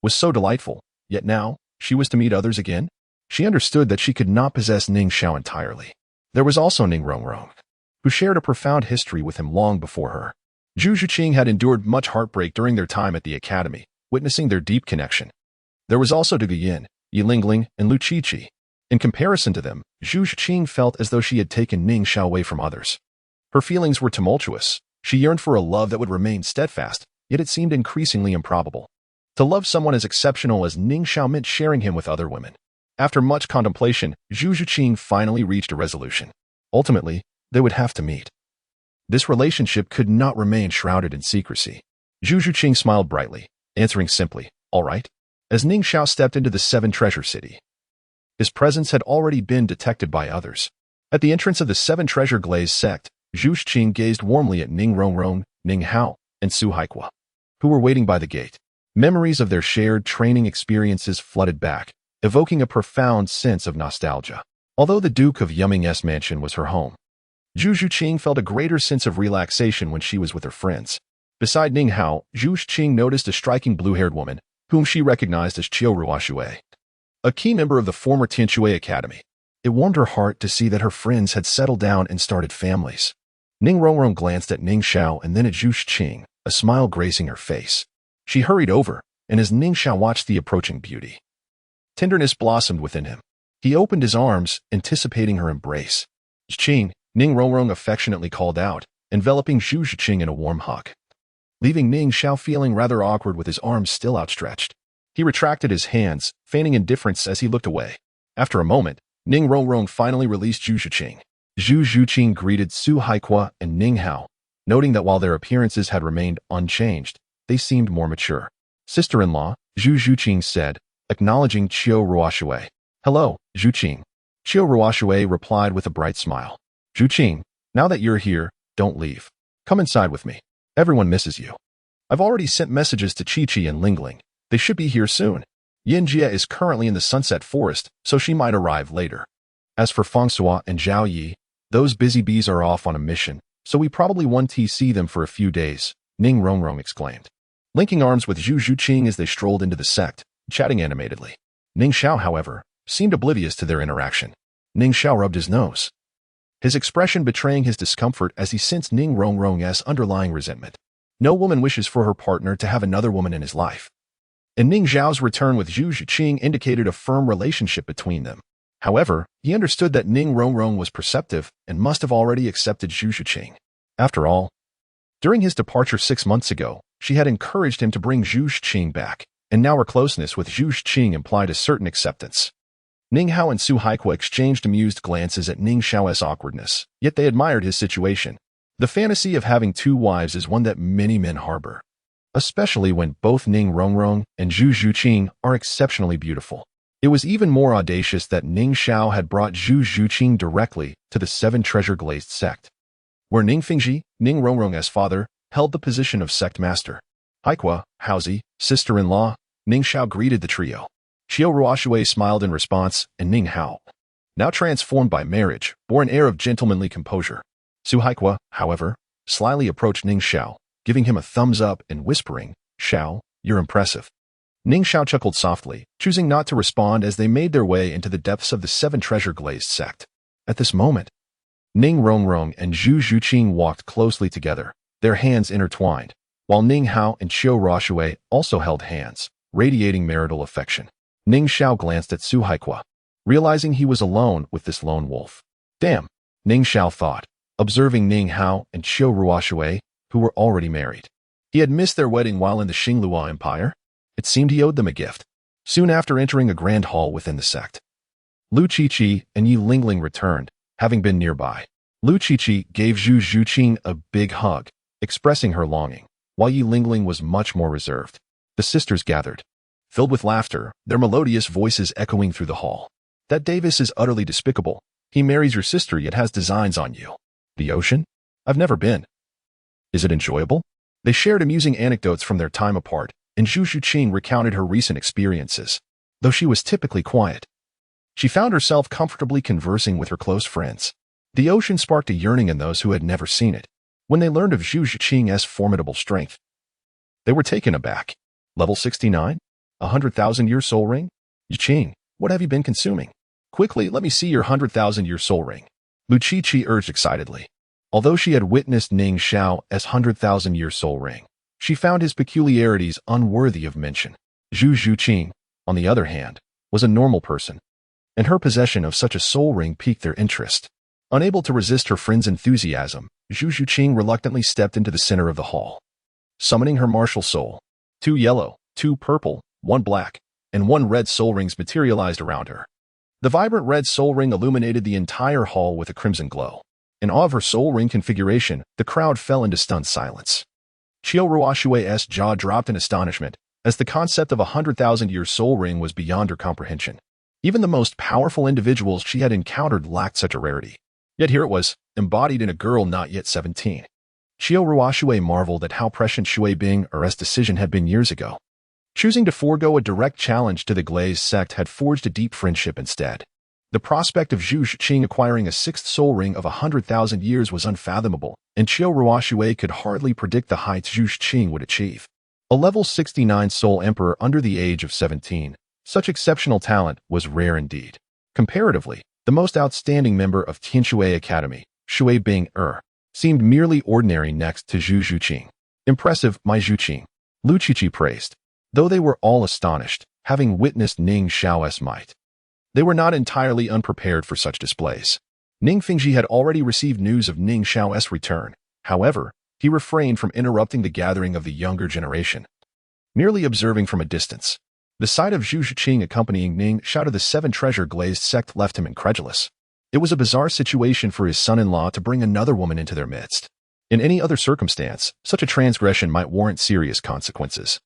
Speaker 1: was so delightful, yet now, She was to meet others again? She understood that she could not possess Ning Xiao entirely. There was also Ning Rong Rong, who shared a profound history with him long before her. Zhu Zhuqing had endured much heartbreak during their time at the academy, witnessing their deep connection. There was also Du Yin, Yi Lingling, and Lu Qiqi. In comparison to them, Zhu Zhuqing felt as though she had taken Ning Xiao away from others. Her feelings were tumultuous. She yearned for a love that would remain steadfast, yet it seemed increasingly improbable. To love someone as exceptional as Ning Xiao meant sharing him with other women. After much contemplation, Zhu Zhuqing finally reached a resolution. Ultimately, they would have to meet. This relationship could not remain shrouded in secrecy. Zhu Zhuqing smiled brightly, answering simply, "All right," as Ning Xiao stepped into the Seven Treasure City. His presence had already been detected by others. At the entrance of the Seven Treasure Glaze sect, Zhu Zhuqing gazed warmly at Ning Rong Rong, Ning Hao, and Su Haikua, who were waiting by the gate. Memories of their shared training experiences flooded back, evoking a profound sense of nostalgia. Although the Duke of Yuming's mansion was her home, Zhu Zhuqing felt a greater sense of relaxation when she was with her friends. Beside Ning Hao, Zhu Zhuqing noticed a striking blue-haired woman, whom she recognized as Qiu Ruoshui, a key member of the former Tianshui Academy. It warmed her heart to see that her friends had settled down and started families. Ning Rongrong glanced at Ning Xiao and then at Zhu Zhuqing, a smile gracing her face. She hurried over, and as Ning Xiao watched the approaching beauty, tenderness blossomed within him. He opened his arms, anticipating her embrace. "Zhuqing," Ning Rongrong affectionately called out, enveloping Zhu Zhuqing in a warm hug, leaving Ning Xiao feeling rather awkward with his arms still outstretched. He retracted his hands, feigning indifference as he looked away. After a moment, Ning Rongrong finally released Zhu Zhuqing. Zhu Zhuqing greeted Su Haikua and Ning Hao, noting that while their appearances had remained unchanged, they seemed more mature. "Sister-in-law," Zhu Zhuqing said, acknowledging Qiu Ruoshui. "Hello, Zhuqing." Qiu Ruoshui replied with a bright smile. "Zhuqing, now that you're here, don't leave. Come inside with me. Everyone misses you. I've already sent messages to Qiqi and Lingling. They should be here soon. Yanjia is currently in the Sunset Forest, so she might arrive later. As for Fengsua and Zhao Yi, those busy bees are off on a mission, so we probably won't see them for a few days," Ning Rongrong exclaimed, linking arms with Zhu Zhuqing as they strolled into the sect, chatting animatedly. Ning Xiao, however, seemed oblivious to their interaction. Ning Xiao rubbed his nose, his expression betraying his discomfort as he sensed Ning Rongrong's underlying resentment. No woman wishes for her partner to have another woman in his life. And Ning Xiao's return with Zhu Zhuqing indicated a firm relationship between them. However, he understood that Ning Rongrong was perceptive and must have already accepted Zhu Zhuqing. After all, during his departure 6 months ago, she had encouraged him to bring Zhu Zhuqing back, and now her closeness with Zhu Zhuqing implied a certain acceptance. Ning Hao and Su Haikua exchanged amused glances at Ning Xiao's awkwardness, yet they admired his situation. The fantasy of having 2 wives is one that many men harbor, especially when both Ning Rongrong and Zhu Zhuqing are exceptionally beautiful. It was even more audacious that Ning Xiao had brought Zhu Zhuqing directly to the Seven Treasure Glazed sect, where Ning Fingji, Ning Rongrong's father, held the position of sect master. Haikua, Haozi, sister-in-law, Ning Xiao greeted the trio. Qiu Ruoshui smiled in response, and Ning Hao, now transformed by marriage, bore an air of gentlemanly composure. Su Haikua, however, slyly approached Ning Xiao, giving him a thumbs up and whispering, "Xiao, you're impressive." Ning Xiao chuckled softly, choosing not to respond as they made their way into the depths of the Seven Treasure Glazed sect. At this moment, Ning Rongrong and Zhu Zhuqing walked closely together, their hands intertwined, while Ning Hao and Qiu Ruoshui also held hands, radiating marital affection. Ning Xiao glanced at Su Haikua, realizing he was alone with this lone wolf. Damn, Ning Xiao thought, observing Ning Hao and Qiu Ruoshui, who were already married. He had missed their wedding while in the Xinglua Empire. It seemed he owed them a gift. Soon after entering a grand hall within the sect, Lu Qiqi and Yi Lingling returned, having been nearby. Lu Qiqi gave Zhu Zhuqing a big hug, expressing her longing, while Yi Lingling was much more reserved. The sisters gathered, filled with laughter, their melodious voices echoing through the hall. "That Davis is utterly despicable. He marries your sister yet has designs on you." "The ocean? I've never been. Is it enjoyable?" They shared amusing anecdotes from their time apart, and Zhu Zhuqing recounted her recent experiences. Though she was typically quiet, she found herself comfortably conversing with her close friends. The ocean sparked a yearning in those who had never seen it. When they learned of Zhu Zhuqing's formidable strength, they were taken aback. Level 69? 100,000-year soul ring? Yiqing, what have you been consuming? Quickly, let me see your 100,000-year soul ring. Lu Qiqi urged excitedly. Although she had witnessed Ning Xiao's 100,000-year soul ring, she found his peculiarities unworthy of mention. Zhu Zhuqing, on the other hand, was a normal person, and her possession of such a soul ring piqued their interest. Unable to resist her friend's enthusiasm, Zhu Zhuqing reluctantly stepped into the center of the hall. Summoning her martial soul, 2 yellow, 2 purple, 1 black, and 1 red soul rings materialized around her. The vibrant red soul ring illuminated the entire hall with a crimson glow. In awe of her soul ring configuration, the crowd fell into stunned silence. Qiao Ruoshui's jaw dropped in astonishment, as the concept of a 100,000-year soul ring was beyond her comprehension. Even the most powerful individuals she had encountered lacked such a rarity. Yet here it was, embodied in a girl not yet 17. Qiao Ruoshui marveled at how prescient Shui Bing's decision had been years ago. Choosing to forego a direct challenge to the Glaze sect had forged a deep friendship instead. The prospect of Zhu Zhuqing acquiring a 6th soul ring of 100,000 years was unfathomable, and Qiao Ruoshui could hardly predict the heights Zhu Zhuqing would achieve. A level 69 soul emperor under the age of 17, such exceptional talent was rare indeed. Comparatively, the most outstanding member of Tianshui Academy, Shui Bing seemed merely ordinary next to Zhu Zhuqing. Impressive, my Zhuqing, Lu Qiqi praised. Though they were all astonished, having witnessed Ning Xiao's might, they were not entirely unprepared for such displays. Ning Fengji had already received news of Ning Xiao's return. However, he refrained from interrupting the gathering of the younger generation, merely observing from a distance. The sight of Zhu Zhuqing accompanying Ning Xiao to the 7 treasure glazed sect left him incredulous. It was a bizarre situation for his son-in-law to bring another woman into their midst. In any other circumstance, such a transgression might warrant serious consequences.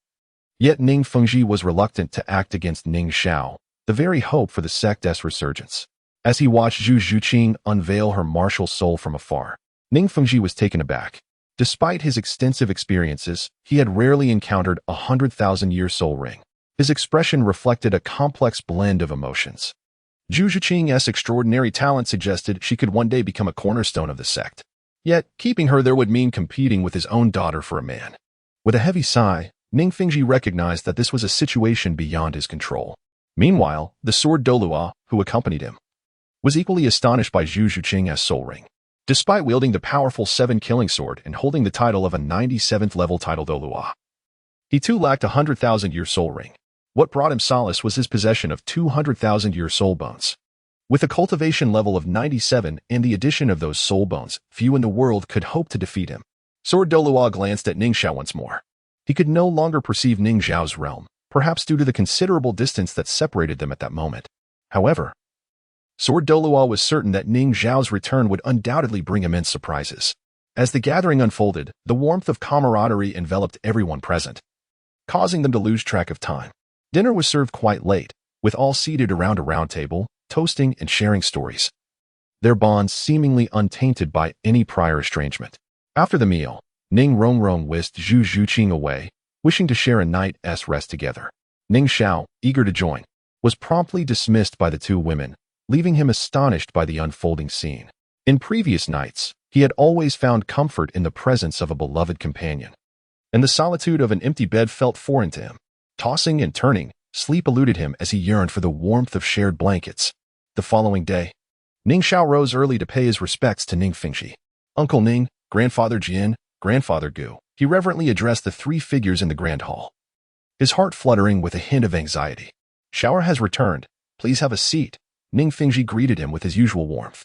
Speaker 1: Yet Ning Fengji was reluctant to act against Ning Xiao, the very hope for the sect's resurgence. As he watched Zhu Zhuqing unveil her martial soul from afar, Ning Fengji was taken aback. Despite his extensive experiences, he had rarely encountered a 100,000-year soul ring. His expression reflected a complex blend of emotions. Zhu Zhuqing's extraordinary talent suggested she could one day become a cornerstone of the sect. Yet, keeping her there would mean competing with his own daughter for a man. With a heavy sigh, Ning Fengji recognized that this was a situation beyond his control. Meanwhile, the sword Douluo, who accompanied him, was equally astonished by Zhu Zhuqing's soul ring. Despite wielding the powerful 7-killing sword and holding the title of a 97th level title Douluo, he too lacked a 100,000-year soul ring. What brought him solace was his possession of 200,000-year soul bones. With a cultivation level of 97 and the addition of those soul bones, few in the world could hope to defeat him. Sword Douluo glanced at Ning Xiao once more. He could no longer perceive Ning Xiao's realm, perhaps due to the considerable distance that separated them at that moment. However, Sword Douluo was certain that Ning Xiao's return would undoubtedly bring immense surprises. As the gathering unfolded, the warmth of camaraderie enveloped everyone present, causing them to lose track of time. Dinner was served quite late, with all seated around a round table, toasting and sharing stories, their bonds seemingly untainted by any prior estrangement. After the meal, Ning Rong Rong whisked Zhu Zhuqing away, wishing to share a night's rest together. Ning Xiao, eager to join, was promptly dismissed by the 2 women, leaving him astonished by the unfolding scene. In previous nights, he had always found comfort in the presence of a beloved companion, and the solitude of an empty bed felt foreign to him. Tossing and turning, sleep eluded him as he yearned for the warmth of shared blankets. The following day, Ning Xiao rose early to pay his respects to Ning Fengji. Uncle Ning, Grandfather Jian, Grandfather Gu, he reverently addressed the 3 figures in the grand hall, his heart fluttering with a hint of anxiety. Shower has returned. Please have a seat. Ning Fengji greeted him with his usual warmth,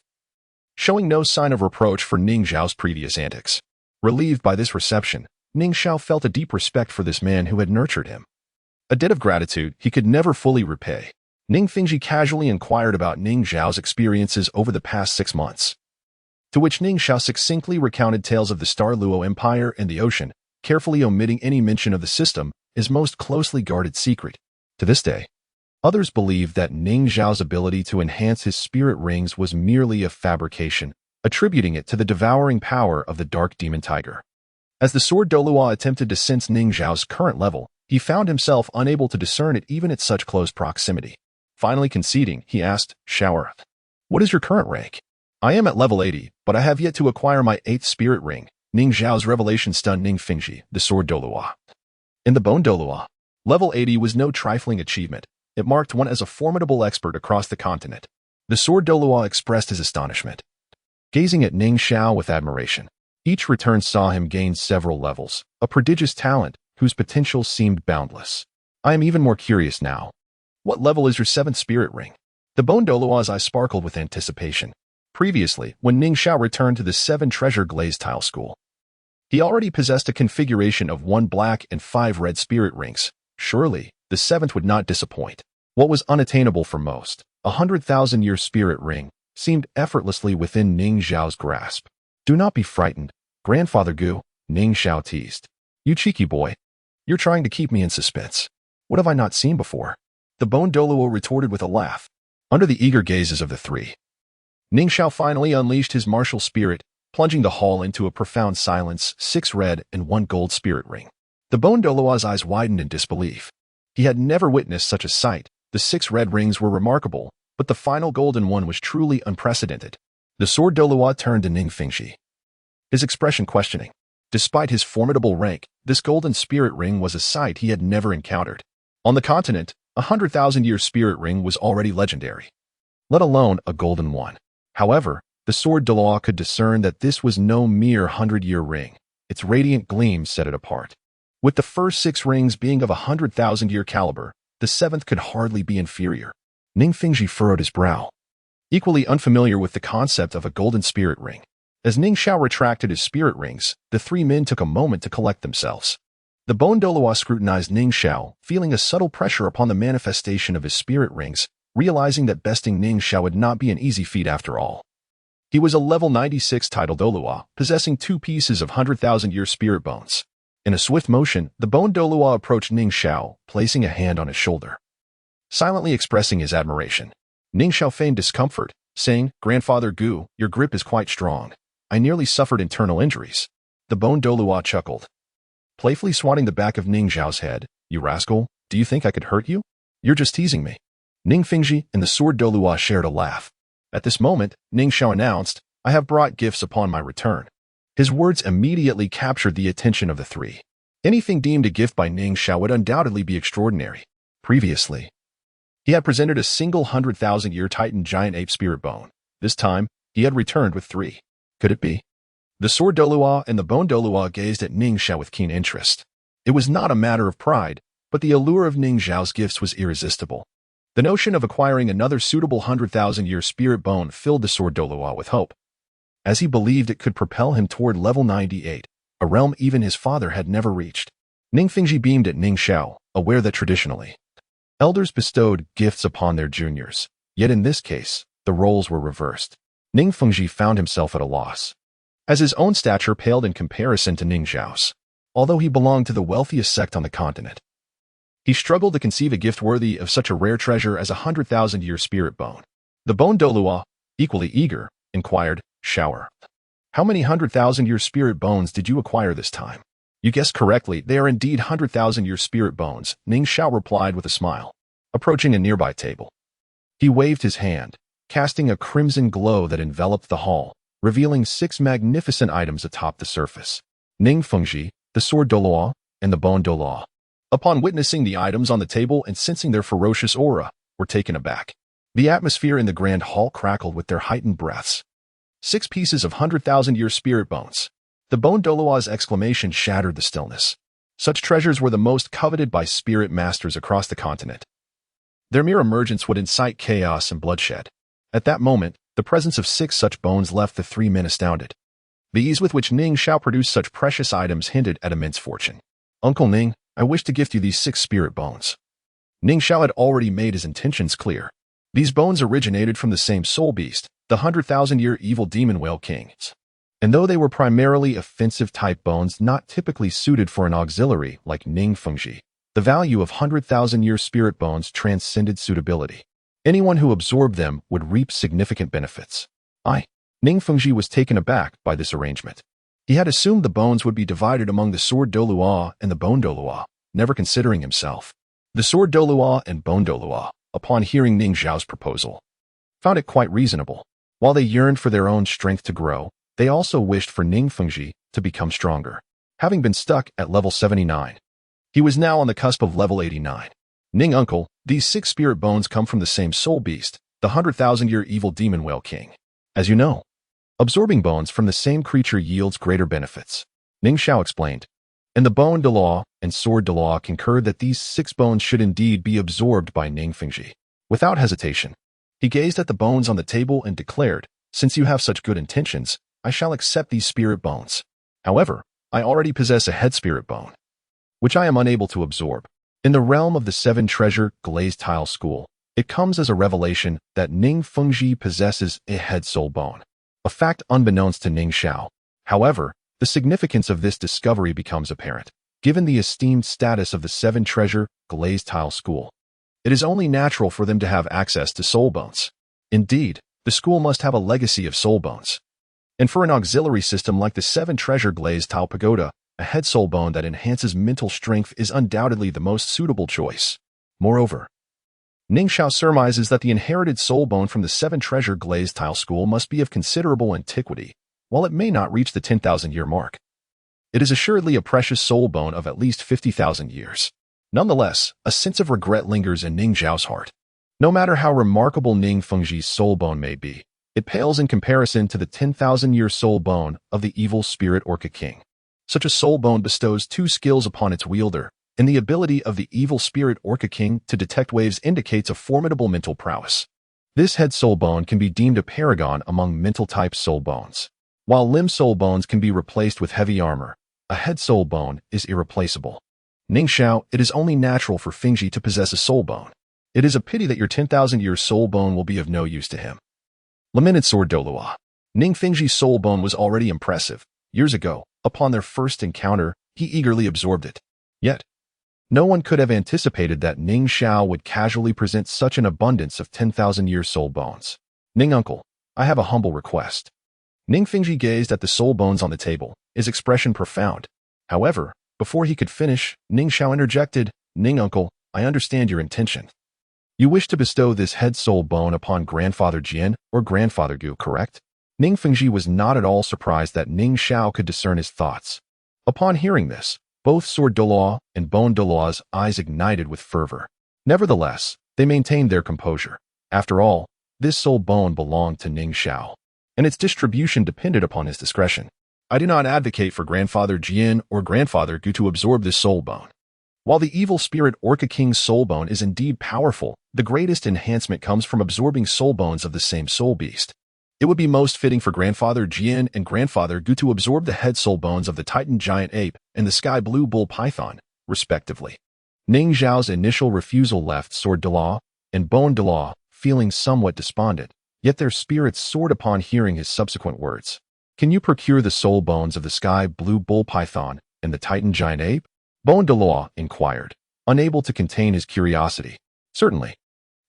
Speaker 1: showing no sign of reproach for Ning Xiao's previous antics. Relieved by this reception, Ning Xiao felt a deep respect for this man who had nurtured him, a debt of gratitude he could never fully repay. Ning Fengji casually inquired about Ning Xiao's experiences over the past 6 months, to which Ning Xiao succinctly recounted tales of the Star Luo Empire and the ocean, carefully omitting any mention of the system, his most closely guarded secret. To this day, others believe that Ning Xiao's ability to enhance his spirit rings was merely a fabrication, attributing it to the devouring power of the dark demon tiger. As the sword Douluo attempted to sense Ning Xiao's current level, he found himself unable to discern it even at such close proximity. Finally conceding, he asked, Shower, what is your current rank? I am at level 80, but I have yet to acquire my 8th spirit ring. Ning Xiao's revelation stunned Ning Fengji, the sword Douluo. In the bone Douluo, level 80 was no trifling achievement. It marked one as a formidable expert across the continent. The sword Douluo expressed his astonishment, gazing at Ning Xiao with admiration. Each return saw him gain several levels, a prodigious talent whose potential seemed boundless. I am even more curious now. What level is your 7th spirit ring? The bone Douluo's eyes sparkled with anticipation. Previously, when Ning Xiao returned to the 7 treasure glaze tile school, he already possessed a configuration of 1 black and 5 red spirit rings. Surely, the 7th would not disappoint. What was unattainable for most, 100,000-year spirit ring, seemed effortlessly within Ning Xiao's grasp. Do not be frightened, Grandfather Gu, Ning Xiao teased. You cheeky boy. You're trying to keep me in suspense. What have I not seen before? The bone Douluo retorted with a laugh. Under the eager gazes of the 3, Ning Xiao finally unleashed his martial spirit, plunging the hall into a profound silence. 6 red and 1 gold spirit ring. The bone Douluo's eyes widened in disbelief. He had never witnessed such a sight. The 6 red rings were remarkable, but the final golden one was truly unprecedented. The sword Douluo turned to Ning Fengji, his expression questioning. Despite his formidable rank, this golden spirit ring was a sight he had never encountered. On the continent, 100,000-year spirit ring was already legendary, let alone a golden one. However, the sword Douluo could discern that this was no mere 100-year ring. Its radiant gleam set it apart. With the first 6 rings being of 100,000-year caliber, the 7th could hardly be inferior. Ning Fengji furrowed his brow, equally unfamiliar with the concept of a golden spirit ring. As Ning Xiao retracted his spirit rings, the 3 men took a moment to collect themselves. The bone Douluo scrutinized Ning Xiao, feeling a subtle pressure upon the manifestation of his spirit rings, realizing that besting Ning Xiao would not be an easy feat after all. He was a level 96 title Douluo, possessing 2 pieces of 100,000-year spirit bones. In a swift motion, the bone Douluo approached Ning Xiao, placing a hand on his shoulder, silently expressing his admiration. Ning Xiao feigned discomfort, saying, Grandfather Gu, your grip is quite strong. I nearly suffered internal injuries. The bone Douluo chuckled, playfully swatting the back of Ning Xiao's head. You rascal, do you think I could hurt you? You're just teasing me. Ning Fengji and the sword Douluo shared a laugh. At this moment, Ning Xiao announced, I have brought gifts upon my return. His words immediately captured the attention of the 3. Anything deemed a gift by Ning Xiao would undoubtedly be extraordinary. Previously, he had presented a single 100,000-year Titan giant ape spirit bone. This time, he had returned with 3. Could it be? The sword Douluo and the bone Douluo gazed at Ning Xiao with keen interest. It was not a matter of pride, but the allure of Ning Xiao's gifts was irresistible. The notion of acquiring another suitable 100,000-year spirit bone filled the sword Douluo with hope, as he believed it could propel him toward level 98, a realm even his father had never reached. Ning Fengji beamed at Ning Xiao, aware that traditionally, elders bestowed gifts upon their juniors. Yet in this case, the roles were reversed. Ning Fengji found himself at a loss, as his own stature paled in comparison to Ning Xiao's. Although he belonged to the wealthiest sect on the continent, he struggled to conceive a gift worthy of such a rare treasure as a 100,000-year spirit bone. The bone Douluo, equally eager, inquired, Shower. How many 100,000-year spirit bones did you acquire this time? You guessed correctly, they are indeed 100,000-year spirit bones, Ning Xiao replied with a smile, approaching a nearby table. He waved his hand, casting a crimson glow that enveloped the hall, revealing 6 magnificent items atop the surface. Ning Fengji, the sword Douluo, and the bone Douluo, upon witnessing the items on the table and sensing their ferocious aura, were taken aback. The atmosphere in the grand hall crackled with their heightened breaths. 6 pieces of 100,000-year spirit bones. The bone Douluo's exclamation shattered the stillness. Such treasures were the most coveted by spirit masters across the continent. Their mere emergence would incite chaos and bloodshed. At that moment, the presence of 6 such bones left the 3 men astounded. The ease with which Ning Xiao produced such precious items hinted at immense fortune. Uncle Ning, I wish to gift you these 6 spirit bones. Ning Xiao had already made his intentions clear. These bones originated from the same soul beast, the 100,000-year evil demon whale king. And though they were primarily offensive-type bones not typically suited for an auxiliary like Ning Fengji, the value of 100,000-year spirit bones transcended suitability. Anyone who absorbed them would reap significant benefits. Ning Fengji was taken aback by this arrangement. He had assumed the bones would be divided among the sword Douluo and the bone Douluo, never considering himself. The sword Douluo and bone Douluo, upon hearing Ning Xiao's proposal, found it quite reasonable. While they yearned for their own strength to grow, they also wished for Ning Fengji to become stronger. Having been stuck at level 79, he was now on the cusp of level 89. Ning uncle, these 6 spirit bones come from the same soul beast, the 100,000-year evil demon whale king. As you know, absorbing bones from the same creature yields greater benefits. Ning Xiao explained. And the bone Douluo and sword Douluo concurred that these 6 bones should indeed be absorbed by Ning Fengji. Without hesitation, he gazed at the bones on the table and declared, "Since you have such good intentions, I shall accept these spirit bones. However, I already possess a head spirit bone, which I am unable to absorb. In the realm of the 7 treasure glazed tile school, it comes as a revelation that Ning Fengji possesses a head soul bone, a fact unbeknownst to Ning Xiao. However, the significance of this discovery becomes apparent. Given the esteemed status of the 7 treasure glazed tile school, it is only natural for them to have access to soul bones. Indeed, the school must have a legacy of soul bones. And for an auxiliary system like the 7 treasure glazed tile pagoda, a head soul bone that enhances mental strength is undoubtedly the most suitable choice. Moreover, Ning Xiao surmises that the inherited soul bone from the 7 treasure glazed tile school must be of considerable antiquity, while it may not reach the 10,000-year mark. It is assuredly a precious soul bone of at least 50,000 years. Nonetheless, a sense of regret lingers in Ning Xiao's heart. No matter how remarkable Ning Fengji's soul bone may be, it pales in comparison to the 10,000-year soul bone of the evil spirit Orca King. Such a soul bone bestows 2 skills upon its wielder, and the ability of the evil spirit Orca King to detect waves indicates a formidable mental prowess. This head soul bone can be deemed a paragon among mental-type soul bones. While limb soul bones can be replaced with heavy armor, a head soul bone is irreplaceable. Ning Xiao, it is only natural for Fengji to possess a soul bone. It is a pity that your 10,000-year soul bone will be of no use to him. Lamented sword Douluo. Ning Fengji's soul bone was already impressive. Years ago, upon their first encounter, he eagerly absorbed it. Yet, no one could have anticipated that Ning Xiao would casually present such an abundance of 10,000-year soul bones. Ning uncle, I have a humble request. Ning Fengji gazed at the soul bones on the table, his expression profound. However, before he could finish, Ning Xiao interjected, Ning uncle, I understand your intention. You wish to bestow this head soul bone upon Grandfather Jian or Grandfather Gu, correct? Ning Fengji was not at all surprised that Ning Xiao could discern his thoughts. Upon hearing this, both Sword Douluo and Bone Douluo's eyes ignited with fervor. Nevertheless, they maintained their composure. After all, this soul bone belonged to Ning Xiao, and its distribution depended upon his discretion. I do not advocate for Grandfather Jian or Grandfather Gu to absorb this soul bone. While the evil spirit Orca King's soul bone is indeed powerful, the greatest enhancement comes from absorbing soul bones of the same soul beast. It would be most fitting for Grandfather Jian and Grandfather Gu to absorb the head soul bones of the Titan Giant Ape and the Sky Blue Bull Python, respectively. Ning Xiao's initial refusal left Sword Douluo and Bone Douluo feeling somewhat despondent, yet their spirits soared upon hearing his subsequent words. Can you procure the soul bones of the Sky Blue Bull Python and the Titan Giant Ape? Bone Douluo inquired, unable to contain his curiosity. Certainly.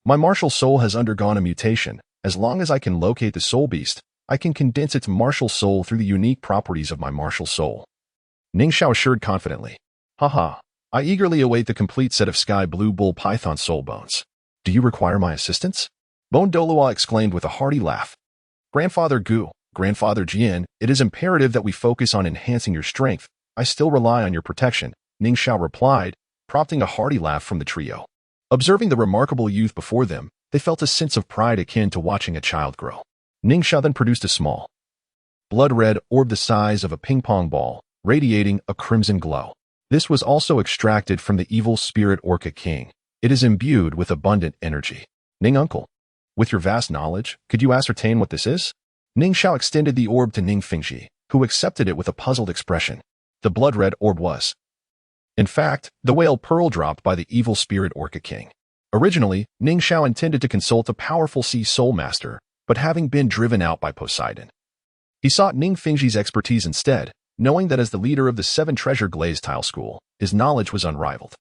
Speaker 1: My martial soul has undergone a mutation. As long as I can locate the soul beast, I can condense its martial soul through the unique properties of my martial soul. Ning Xiao assured confidently. Haha, I eagerly await the complete set of Sky Blue Bull Python soul bones. Do you require my assistance? Bone Douluo exclaimed with a hearty laugh. Grandfather Gu, Grandfather Jian, it is imperative that we focus on enhancing your strength. I still rely on your protection, Ning Xiao replied, prompting a hearty laugh from the trio. Observing the remarkable youth before them, they felt a sense of pride akin to watching a child grow. Ning Xiao then produced a small, blood-red orb the size of a ping-pong ball, radiating a crimson glow. This was also extracted from the evil spirit Orca King. It is imbued with abundant energy. Ning uncle, with your vast knowledge, could you ascertain what this is? Ning Xiao extended the orb to Ning Fengji, who accepted it with a puzzled expression. The blood-red orb was, in fact, the whale pearl dropped by the evil spirit Orca King. Originally, Ning Xiao intended to consult a powerful sea soul master, but having been driven out by Poseidon, he sought Ning Fengji's expertise instead, knowing that as the leader of the 7 treasure glazed tile school, his knowledge was unrivaled.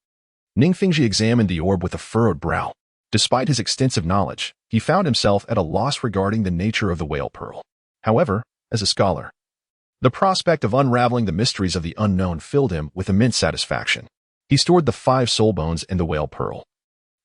Speaker 1: Ning Fengji examined the orb with a furrowed brow. Despite his extensive knowledge, he found himself at a loss regarding the nature of the whale pearl. However, as a scholar, the prospect of unraveling the mysteries of the unknown filled him with immense satisfaction. He stored the 5 soul bones in the whale pearl,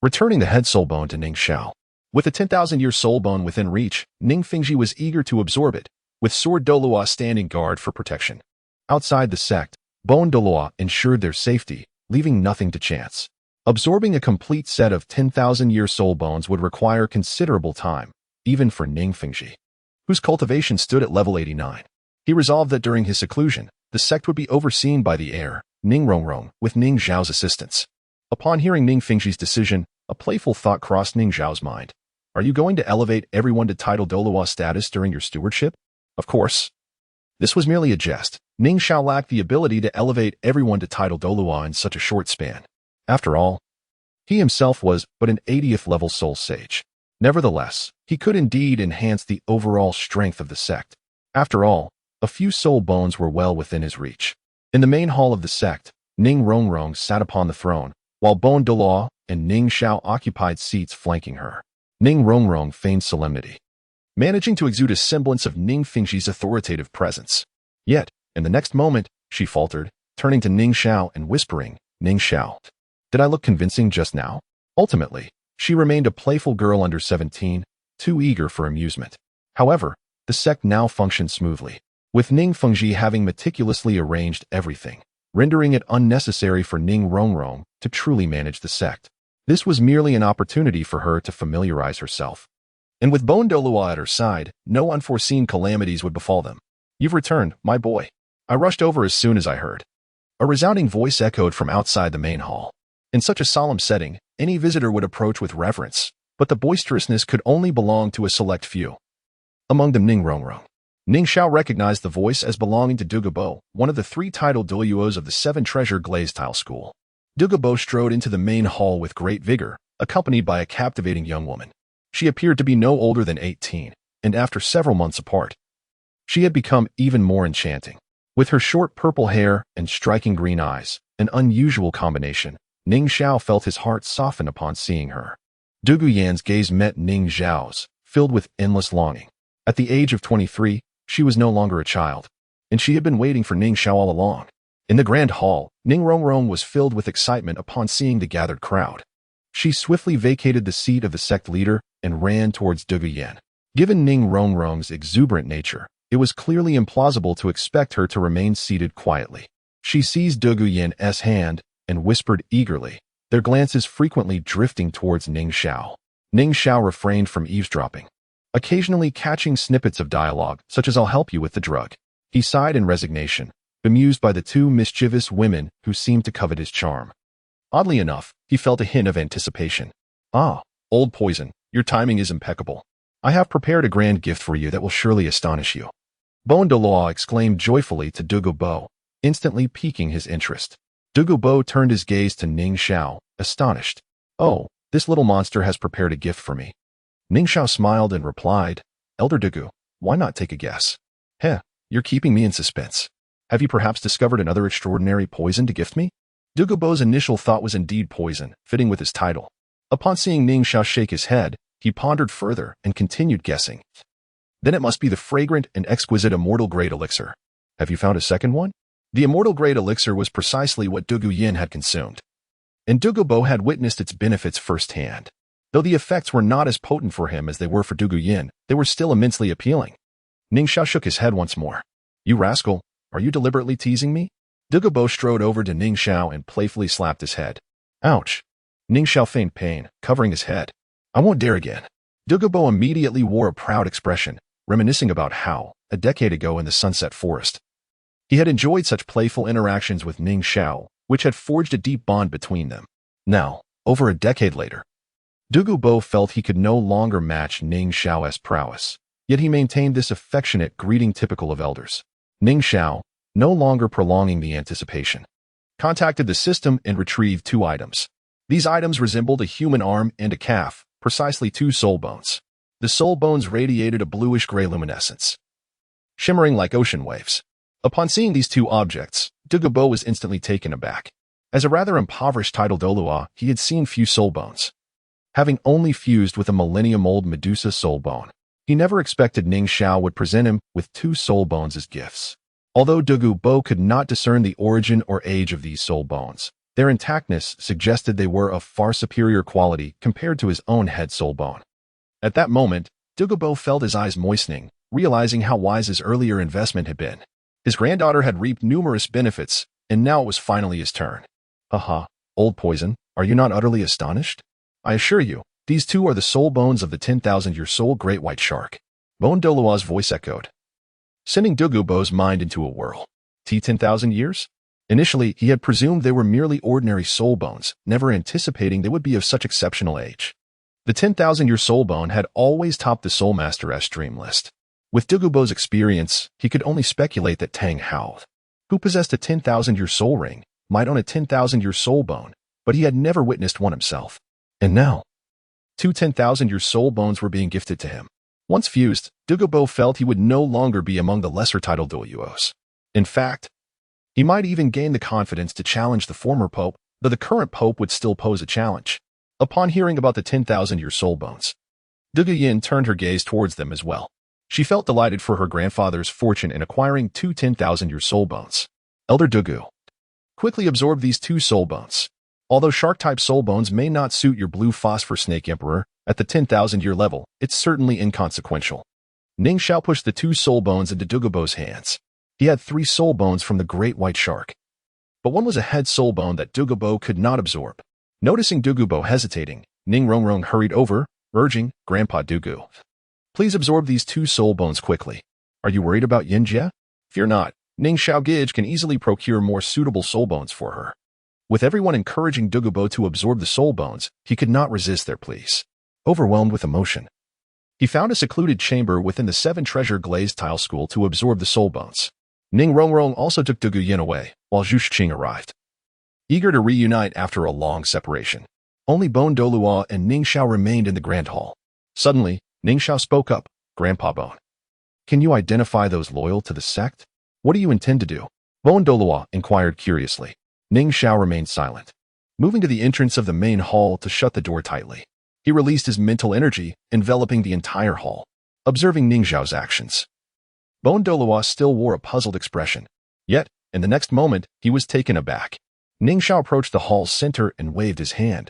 Speaker 1: returning the head soul bone to Ning Xiao. With the 10,000-year soul bone within reach, Ning Fengji was eager to absorb it, with Sword Douluo standing guard for protection. Outside the sect, Bone Douluo ensured their safety, leaving nothing to chance. Absorbing a complete set of 10,000-year soul bones would require considerable time, even for Ning Fengji, whose cultivation stood at level 89. He resolved that during his seclusion, the sect would be overseen by the heir, Ning Rong, with Ning Xiao's assistance. Upon hearing Ning Fengji's decision, a playful thought crossed Ning Xiao's mind. Are you going to elevate everyone to title Douluo status during your stewardship? Of course. This was merely a jest. Ning Xiao lacked the ability to elevate everyone to title Douluo in such a short span. After all, he himself was but an 80th level soul sage. Nevertheless, he could indeed enhance the overall strength of the sect. After all, a few soul bones were well within his reach. In the main hall of the sect, Ning Rong sat upon the throne, while Bon Douluo and Ning Xiao occupied seats flanking her. Ning Rong feigned solemnity, managing to exude a semblance of Ning Fengji's authoritative presence. Yet, in the next moment, she faltered, turning to Ning Xiao and whispering, Ning Xiao, did I look convincing just now? Ultimately, she remained a playful girl under 17, too eager for amusement. However, the sect now functioned smoothly, with Ning Fengji having meticulously arranged everything, rendering it unnecessary for Ning Rong to truly manage the sect. This was merely an opportunity for her to familiarize herself. And with Bon Douluo at her side, no unforeseen calamities would befall them. You've returned, my boy. I rushed over as soon as I heard. A resounding voice echoed from outside the main hall. In such a solemn setting, any visitor would approach with reverence, but the boisterousness could only belong to a select few. Among them Ning Rong. Ning Xiao recognized the voice as belonging to Douluo, one of the 3 titled Douluos of the 7 Treasure Glazed Tile School. Douluo strode into the main hall with great vigor, accompanied by a captivating young woman. She appeared to be no older than 18, and after several months apart, she had become even more enchanting. With her short purple hair and striking green eyes, an unusual combination, Ning Xiao felt his heart soften upon seeing her. Douluo Yan's gaze met Ning Xiao's, filled with endless longing. At the age of 23, she was no longer a child, and she had been waiting for Ning Xiao all along. In the grand hall, Ning Rong was filled with excitement upon seeing the gathered crowd. She swiftly vacated the seat of the sect leader and ran towards Douluo Yan. Given Ning Rong's exuberant nature, it was clearly implausible to expect her to remain seated quietly. She seized Douluo Yan's hand and whispered eagerly, their glances frequently drifting towards Ning Xiao. Ning Xiao refrained from eavesdropping, occasionally catching snippets of dialogue, such as I'll help you with the drug. He sighed in resignation, bemused by the 2 mischievous women who seemed to covet his charm. Oddly enough, he felt a hint of anticipation. Ah, old poison, your timing is impeccable. I have prepared a grand gift for you that will surely astonish you. Bon Douluo exclaimed joyfully to Douluo, instantly piquing his interest. Douluo turned his gaze to Ning Xiao, astonished. Oh, this little monster has prepared a gift for me. Ning Xiao smiled and replied, Elder Douluo, why not take a guess? Heh, you're keeping me in suspense. Have you perhaps discovered another extraordinary poison to gift me? Douluo's initial thought was indeed poison, fitting with his title. Upon seeing Ning Xiao shake his head, he pondered further and continued guessing. Then it must be the fragrant and exquisite immortal grade elixir. Have you found a second one? The immortal grade elixir was precisely what Douluo Yan had consumed, and Douluo had witnessed its benefits firsthand. Though the effects were not as potent for him as they were for Douluo Yan, they were still immensely appealing. Ning Xiao shook his head once more. You rascal, are you deliberately teasing me? Douluo strode over to Ning Xiao and playfully slapped his head. Ouch. Ning Xiao feigned pain, covering his head. I won't dare again. Douluo immediately wore a proud expression, reminiscing about how, a decade ago in the Sunset Forest, he had enjoyed such playful interactions with Ning Xiao, which had forged a deep bond between them. Now, over a decade later, Douluo felt he could no longer match Ning Xiao's prowess, yet he maintained this affectionate greeting typical of elders. Ning Xiao, no longer prolonging the anticipation, contacted the system and retrieved 2 items. These items resembled a human arm and a calf, precisely 2 soul bones. The soul bones radiated a bluish-gray luminescence, shimmering like ocean waves. Upon seeing these 2 objects, Douluo was instantly taken aback. As a rather impoverished title Douluo, he had seen few soul bones, having only fused with a millennium-old Medusa soul bone. He never expected Ning Xiao would present him with 2 soul bones as gifts. Although Douluo could not discern the origin or age of these soul bones, their intactness suggested they were of far superior quality compared to his own head soul bone. At that moment, Douluo felt his eyes moistening, realizing how wise his earlier investment had been. His granddaughter had reaped numerous benefits, and now it was finally his turn. Haha, old poison, Are you not utterly astonished? I assure you, these two are the soul bones of the 10,000-year-old great white shark. Bon Douluo's voice echoed, sending Douluo's mind into a whirl. 10,000 years? Initially, he had presumed they were merely ordinary soul bones, never anticipating they would be of such exceptional age. The 10,000-year soul bone had always topped the Soul Master's dream list. With Douluo's experience, he could only speculate that Tang Hao, who possessed a 10,000-year soul ring, might own a 10,000-year soul bone, but he had never witnessed one himself. And now, two 10,000-year soul bones were being gifted to him. Once fused, Douluo felt he would no longer be among the lesser-titled Douluos. In fact, he might even gain the confidence to challenge the former pope, though the current pope would still pose a challenge. Upon hearing about the 10,000-year soul bones, Douluo turned her gaze towards them as well. She felt delighted for her grandfather's fortune in acquiring two 10,000-year soul bones. Elder Douluo quickly absorbed these two soul bones. Although shark-type soul bones may not suit your blue phosphor snake emperor at the 10,000-year level, it's certainly inconsequential. Ning Xiao pushed the two soul bones into Douluo's hands. He had 3 soul bones from the great white shark, but one was a head soul bone that Douluo could not absorb. Noticing Douluo hesitating, Ning Rong Rong hurried over, urging, Grandpa Douluo, please absorb these 2 soul bones quickly. Are you worried about Yinjia? Fear not, Ning Xiaogang can easily procure more suitable soul bones for her. With everyone encouraging Douluo to absorb the soul bones, he could not resist their pleas. Overwhelmed with emotion, he found a secluded chamber within the 7-treasure glazed tile school to absorb the soul bones. Ning Rong Rong also took Douluo away, while Zhu Xing arrived. Eager to reunite after a long separation, only Bon Douluo and Ning Xiao remained in the grand hall. Suddenly, Ning Xiao spoke up, Grandpa Bon, can you identify those loyal to the sect? What do you intend to do? Bon Douluo inquired curiously. Ning Xiao remained silent, moving to the entrance of the main hall to shut the door tightly. He released his mental energy, enveloping the entire hall, observing Ning Xiao's actions. Bon Douluo still wore a puzzled expression. Yet, in the next moment, he was taken aback. Ning Xiao approached the hall's center and waved his hand,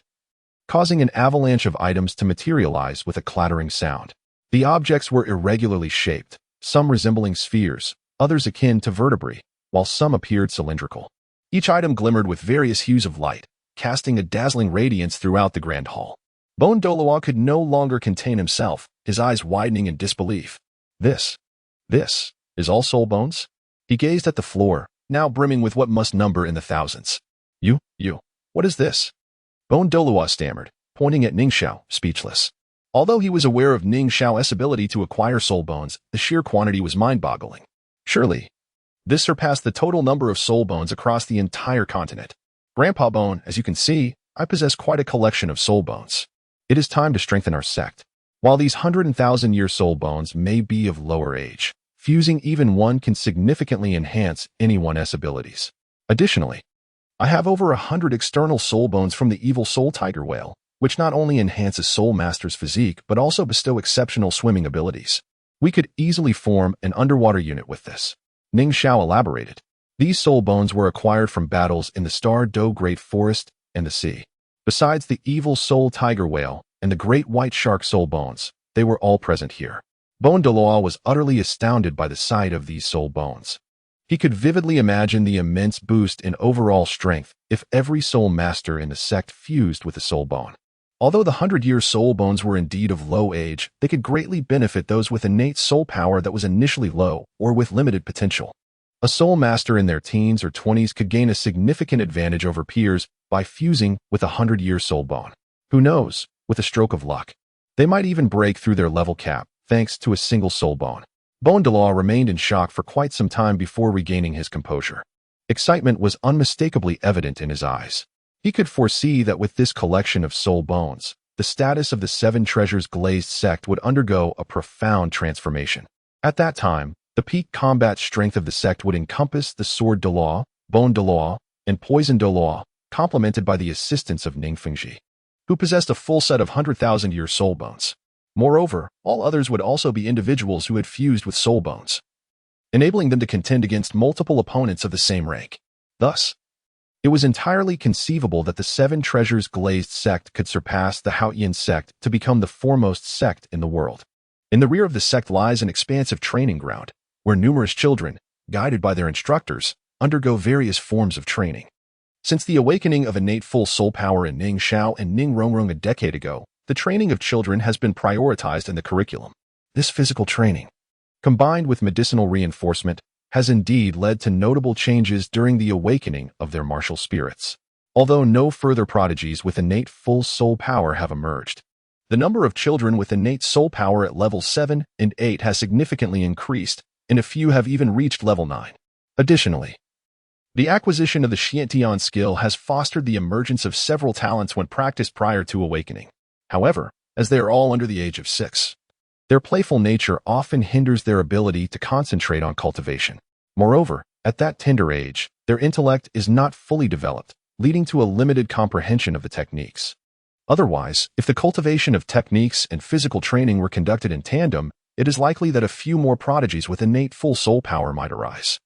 Speaker 1: causing an avalanche of items to materialize with a clattering sound. The objects were irregularly shaped, some resembling spheres, others akin to vertebrae, while some appeared cylindrical. Each item glimmered with various hues of light, casting a dazzling radiance throughout the grand hall. Bon Douluo could no longer contain himself, his eyes widening in disbelief. This is all soul bones? He gazed at the floor, now brimming with what must number in the thousands. What is this? Bon Douluo stammered, pointing at Ning Xiao, speechless. Although he was aware of Ning Xiao's ability to acquire soul bones, the sheer quantity was mind-boggling. Surely, this surpassed the total number of soul bones across the entire continent. Grandpa Bon, as you can see, I possess quite a collection of soul bones. It is time to strengthen our sect. While these 100,000-year soul bones may be of lower age, fusing even one can significantly enhance anyone's abilities. Additionally, I have over 100 external soul bones from the evil soul tiger whale, which not only enhance a soul master's physique but also bestow exceptional swimming abilities. We could easily form an underwater unit with this. Ning Xiao elaborated. These soul bones were acquired from battles in the Star Do Great Forest and the sea. Besides the evil soul tiger whale and the great white shark soul bones, they were all present here. Bon Douluo was utterly astounded by the sight of these soul bones. He could vividly imagine the immense boost in overall strength if every soul master in the sect fused with a soul bone. Although the 100-year soul bones were indeed of low age, they could greatly benefit those with innate soul power that was initially low or with limited potential. A soul master in their teens or 20s could gain a significant advantage over peers by fusing with a 100-year soul bone. Who knows, with a stroke of luck, they might even break through their level cap thanks to a single soul bone. Bon Douluo remained in shock for quite some time before regaining his composure. Excitement was unmistakably evident in his eyes. He could foresee that with this collection of soul bones, the status of the 7 treasures glazed sect would undergo a profound transformation. At that time, the peak combat strength of the sect would encompass the Sword Douluo, Bone Douluo, and Poison Douluo, complemented by the assistance of Ning Fengji, who possessed a full set of 100,000-year soul bones. Moreover, all others would also be individuals who had fused with soul bones, enabling them to contend against multiple opponents of the same rank. Thus, it was entirely conceivable that the 7 treasures glazed sect could surpass the Haoyan sect to become the foremost sect in the world. In the rear of the sect lies an expansive training ground, where numerous children, guided by their instructors, undergo various forms of training. Since the awakening of innate full soul power in Ning Xiao and Ning Rong Rong a decade ago, the training of children has been prioritized in the curriculum. This physical training, combined with medicinal reinforcement, has indeed led to notable changes during the awakening of their martial spirits. Although no further prodigies with innate full soul power have emerged, the number of children with innate soul power at level 7 and 8 has significantly increased, and a few have even reached level 9. Additionally, the acquisition of the Xiantian skill has fostered the emergence of several talents when practiced prior to awakening. However, as they are all under the age of 6, their playful nature often hinders their ability to concentrate on cultivation. Moreover, at that tender age, their intellect is not fully developed, leading to a limited comprehension of the techniques. Otherwise, if the cultivation of techniques and physical training were conducted in tandem, it is likely that a few more prodigies with innate full soul power might arise.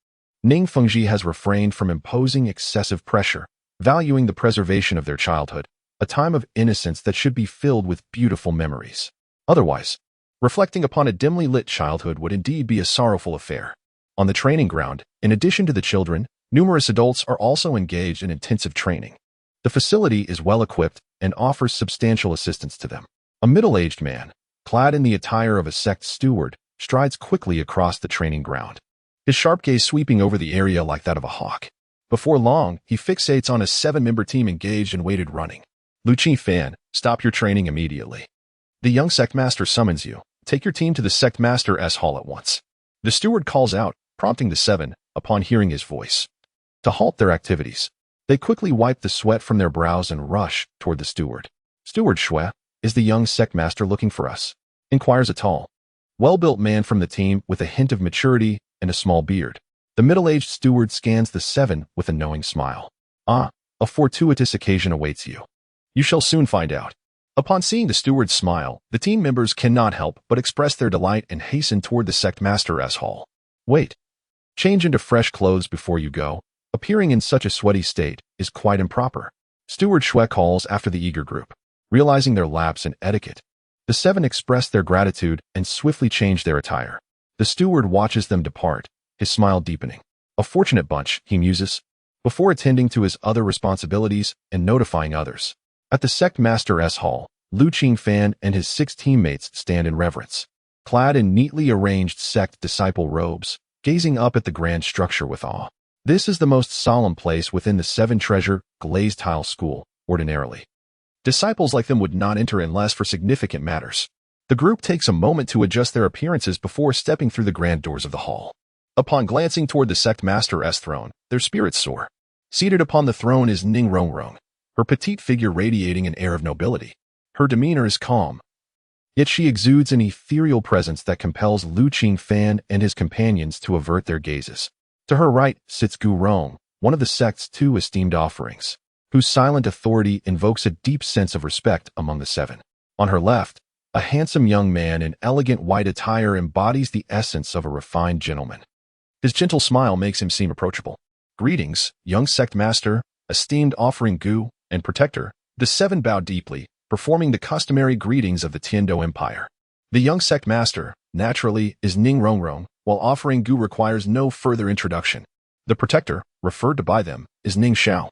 Speaker 1: Ning Fengji has refrained from imposing excessive pressure, valuing the preservation of their childhood, a time of innocence that should be filled with beautiful memories. Otherwise, reflecting upon a dimly lit childhood would indeed be a sorrowful affair. On the training ground, in addition to the children, numerous adults are also engaged in intensive training. The facility is well equipped and offers substantial assistance to them. A middle-aged man, clad in the attire of a sect steward, strides quickly across the training ground, his sharp gaze sweeping over the area like that of a hawk. Before long, he fixates on a 7-member team engaged in weighted running. Lu Fan, stop your training immediately. The young sect master summons you. Take your team to the sect master's hall at once. The steward calls out, prompting the 7, upon hearing his voice, to halt their activities. They quickly wipe the sweat from their brows and rush toward the steward. Steward Shui, is the young sect master looking for us? Inquires a tall, well-built man from the team with a hint of maturity and a small beard. The middle-aged steward scans the 7 with a knowing smile. Ah, a fortuitous occasion awaits you. You shall soon find out. Upon seeing the steward's smile, the team members cannot help but express their delight and hasten toward the sect master's hall. Wait. Change into fresh clothes before you go. Appearing in such a sweaty state is quite improper. Steward Shui calls after the eager group. Realizing their lapse in etiquette, the 7 express their gratitude and swiftly change their attire. The steward watches them depart, his smile deepening. A fortunate bunch, he muses, before attending to his other responsibilities and notifying others. At the sect master's hall, Lu Fan and his 6 teammates stand in reverence, clad in neatly arranged sect disciple robes, gazing up at the grand structure with awe. This is the most solemn place within the 7-treasure glazed tile school, ordinarily. Disciples like them would not enter unless for significant matters. The group takes a moment to adjust their appearances before stepping through the grand doors of the hall. Upon glancing toward the sect master's throne, their spirits soar. Seated upon the throne is Ning Rong Rong, her petite figure radiating an air of nobility. Her demeanor is calm, yet she exudes an ethereal presence that compels Lu Fan and his companions to avert their gazes. To her right sits Gu Rong, one of the sect's 2 esteemed offerings, whose silent authority invokes a deep sense of respect among the 7. On her left, a handsome young man in elegant white attire embodies the essence of a refined gentleman. His gentle smile makes him seem approachable. Greetings, young sect master, esteemed offering Gu, and protector. The 7 bow deeply, performing the customary greetings of the Tiando Empire. The young sect master, naturally, is Ning Rong Rong, while offering Gu requires no further introduction. The protector, referred to by them, is Ning Xiao.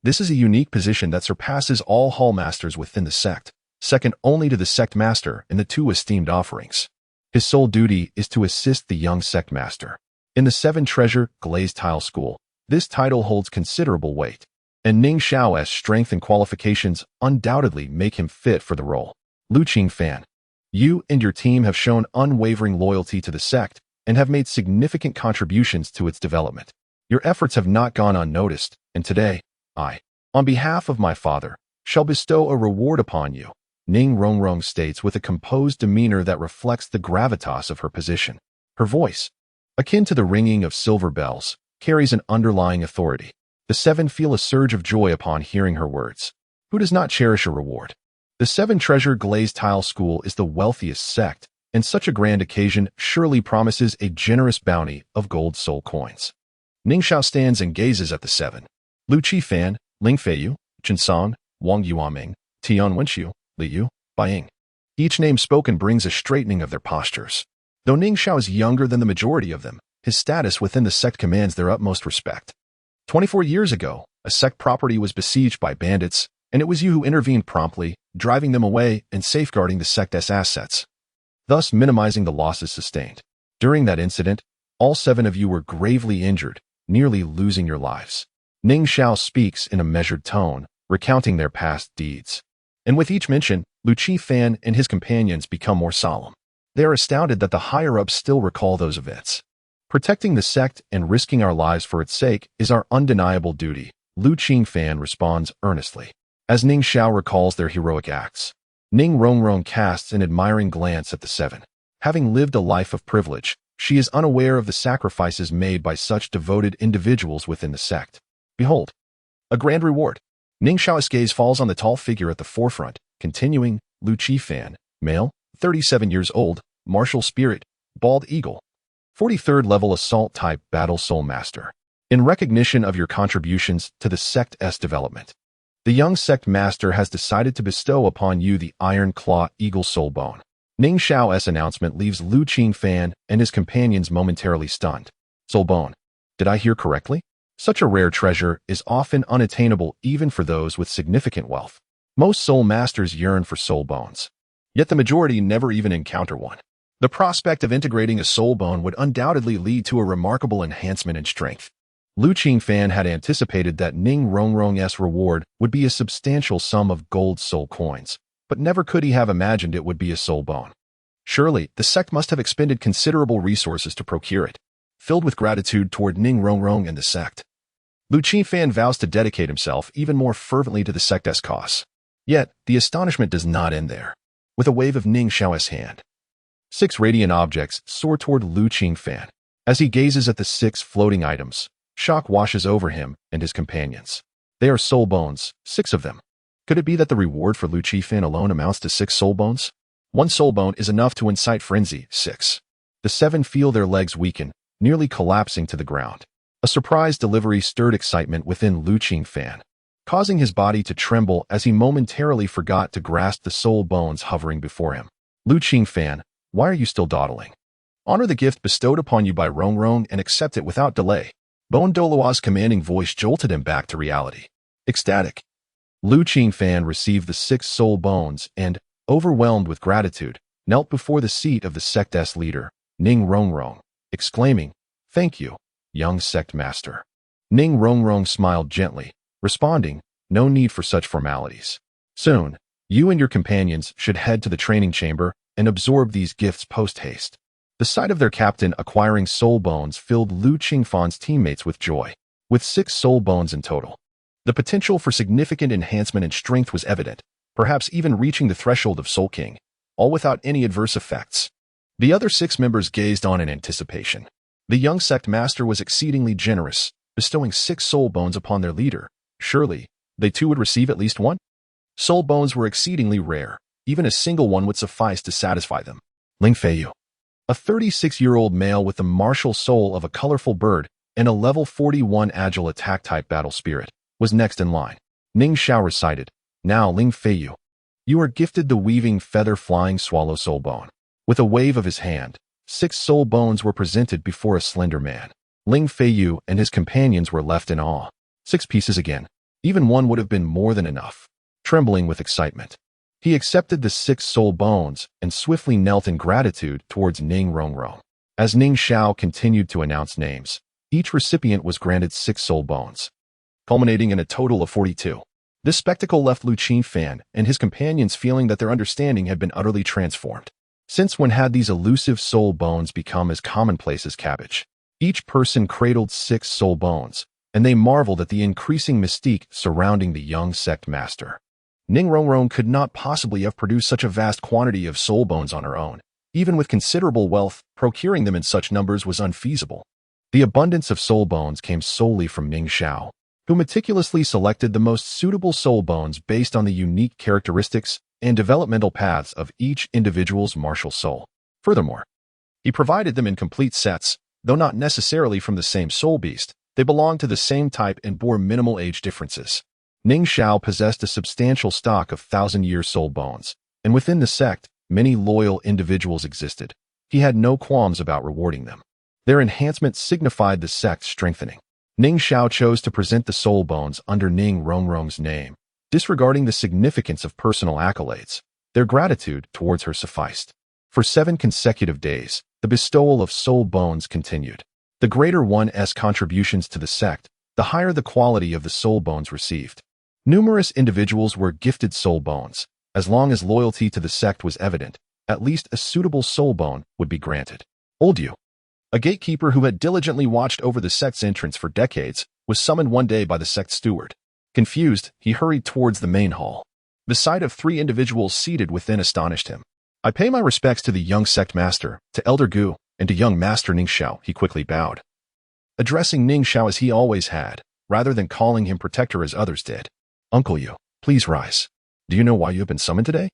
Speaker 1: This is a unique position that surpasses all hall masters within the sect, second only to the sect master and the 2 esteemed offerings. His sole duty is to assist the young sect master. In the 7-treasure glazed tile school, this title holds considerable weight, and Ning Xiao's strength and qualifications undoubtedly make him fit for the role. Lu Fan, you and your team have shown unwavering loyalty to the sect and have made significant contributions to its development. Your efforts have not gone unnoticed, and today, I, on behalf of my father, shall bestow a reward upon you, Ning Rong Rong states with a composed demeanor that reflects the gravitas of her position. Her voice, akin to the ringing of silver bells, carries an underlying authority. The 7 feel a surge of joy upon hearing her words. Who does not cherish a reward? The 7-treasure glazed tile school is the wealthiest sect, and such a grand occasion surely promises a generous bounty of gold soul coins. Ning Xiao stands and gazes at the 7. Lu Fan, Ling Feiyu, Chen Song, Wang Yuanming, Tian Wenxiu, Li Yu, Baiying. Each name spoken brings a straightening of their postures. Though Ning Xiao is younger than the majority of them, his status within the sect commands their utmost respect. 24 years ago, A sect property was besieged by bandits, and it was you who intervened promptly, driving them away and safeguarding the sect's assets, thus minimizing the losses sustained. During that incident, all 7 of you were gravely injured, nearly losing your lives. Ning Xiao speaks in a measured tone, recounting their past deeds. And with each mention, Lu Qifan and his companions become more solemn. They are astounded that the higher-ups still recall those events. Protecting the sect and risking our lives for its sake is our undeniable duty, Lu Qifan responds earnestly. As Ning Xiao recalls their heroic acts, Rong Rong casts an admiring glance at the 7. Having lived a life of privilege, she is unaware of the sacrifices made by such devoted individuals within the sect. Behold, a grand reward. Ning Xiao's gaze falls on the tall figure at the forefront, continuing, Lu Qifan, male, 37 years old, martial spirit, bald eagle, 43rd level assault type battle soul master. In recognition of your contributions to the sect's development, the young sect master has decided to bestow upon you the Iron Claw Eagle Soul Bone. Ning Xiao's announcement leaves Lu Qifan and his companions momentarily stunned. Soul Bone. Did I hear correctly? Such a rare treasure is often unattainable even for those with significant wealth. Most soul masters yearn for soul bones, yet the majority never even encounter one. The prospect of integrating a soul bone would undoubtedly lead to a remarkable enhancement in strength. Lu Qifan had anticipated that Rong Rong's reward would be a substantial sum of gold soul coins, but never could he have imagined it would be a soul bone. Surely, the sect must have expended considerable resources to procure it. Filled with gratitude toward Rong Rong and the sect, Lu Qifan vows to dedicate himself even more fervently to the sect's cause. Yet, the astonishment does not end there. With a wave of Ning Xiao's hand, 6 radiant objects soar toward Lu Qifan. As he gazes at the 6 floating items, shock washes over him and his companions. They are soul bones, 6 of them. Could it be that the reward for Lu Qifan alone amounts to 6 soul bones? 1 soul bone is enough to incite frenzy, 6. The 7 feel their legs weaken, nearly collapsing to the ground. A surprise delivery stirred excitement within Lu Qifan, causing his body to tremble as he momentarily forgot to grasp the soul bones hovering before him. Lu Qifan, why are you still dawdling? Honor the gift bestowed upon you by Rong Rong and accept it without delay. Bone Douluo's commanding voice jolted him back to reality. Ecstatic, Lu Qifan received the 6 soul bones and, overwhelmed with gratitude, knelt before the seat of the sect's leader, Rong Rong, exclaiming, "Thank you, young sect master." Rong Rong smiled gently, responding, "No need for such formalities. Soon, you and your companions should head to the training chamber and absorb these gifts post-haste." The sight of their captain acquiring soul bones filled Lu Qingfan's teammates with joy. With 6 soul bones in total, the potential for significant enhancement in strength was evident, perhaps even reaching the threshold of Soul King, all without any adverse effects. The other 6 members gazed on in anticipation. The young sect master was exceedingly generous, bestowing 6 soul bones upon their leader. Surely, they too would receive at least 1? Soul bones were exceedingly rare. Even a single one would suffice to satisfy them. Ling Feiyu, a 36-year-old male with the martial soul of a colorful bird and a level 41 agile attack-type battle spirit, was next in line. Ning Xiao recited, "Now Ling Feiyu, you are gifted the weaving feather-flying swallow soul bone." With a wave of his hand, 6 soul bones were presented before a slender man. Ling Feiyu and his companions were left in awe. 6 pieces again. Even one would have been more than enough. Trembling with excitement, he accepted the 6 soul bones and swiftly knelt in gratitude towards Rong Rong. As Ning Xiao continued to announce names, each recipient was granted 6 soul bones, culminating in a total of 42. This spectacle left Lu Qifan and his companions feeling that their understanding had been utterly transformed. Since when had these elusive soul bones become as commonplace as cabbage? Each person cradled 6 soul bones, and they marveled at the increasing mystique surrounding the young sect master. Rong Rong could not possibly have produced such a vast quantity of soul bones on her own. Even with considerable wealth, procuring them in such numbers was unfeasible. The abundance of soul bones came solely from Ning Xiao, who meticulously selected the most suitable soul bones based on the unique characteristics and developmental paths of each individual's martial soul. Furthermore, he provided them in complete sets, though not necessarily from the same soul beast. They belonged to the same type and bore minimal age differences. Ning Xiao possessed a substantial stock of 1,000-year soul bones, and within the sect, many loyal individuals existed. He had no qualms about rewarding them. Their enhancement signified the sect's strengthening. Ning Xiao chose to present the soul bones under Ning Rong's name, disregarding the significance of personal accolades. Their gratitude towards her sufficed. For 7 consecutive days, the bestowal of soul bones continued. The greater one's contributions to the sect, the higher the quality of the soul bones received. Numerous individuals were gifted soul bones. As long as loyalty to the sect was evident, at least a suitable soul bone would be granted. Old Yu, a gatekeeper who had diligently watched over the sect's entrance for decades, was summoned one day by the sect steward. Confused, he hurried towards the main hall. The sight of 3 individuals seated within astonished him. "I pay my respects to the young sect master, to Elder Gu, and to young master Ning Xiao," he quickly bowed. Addressing Ning Xiao as he always had, rather than calling him protector as others did. "Uncle Yu, please rise. Do you know why you have been summoned today?"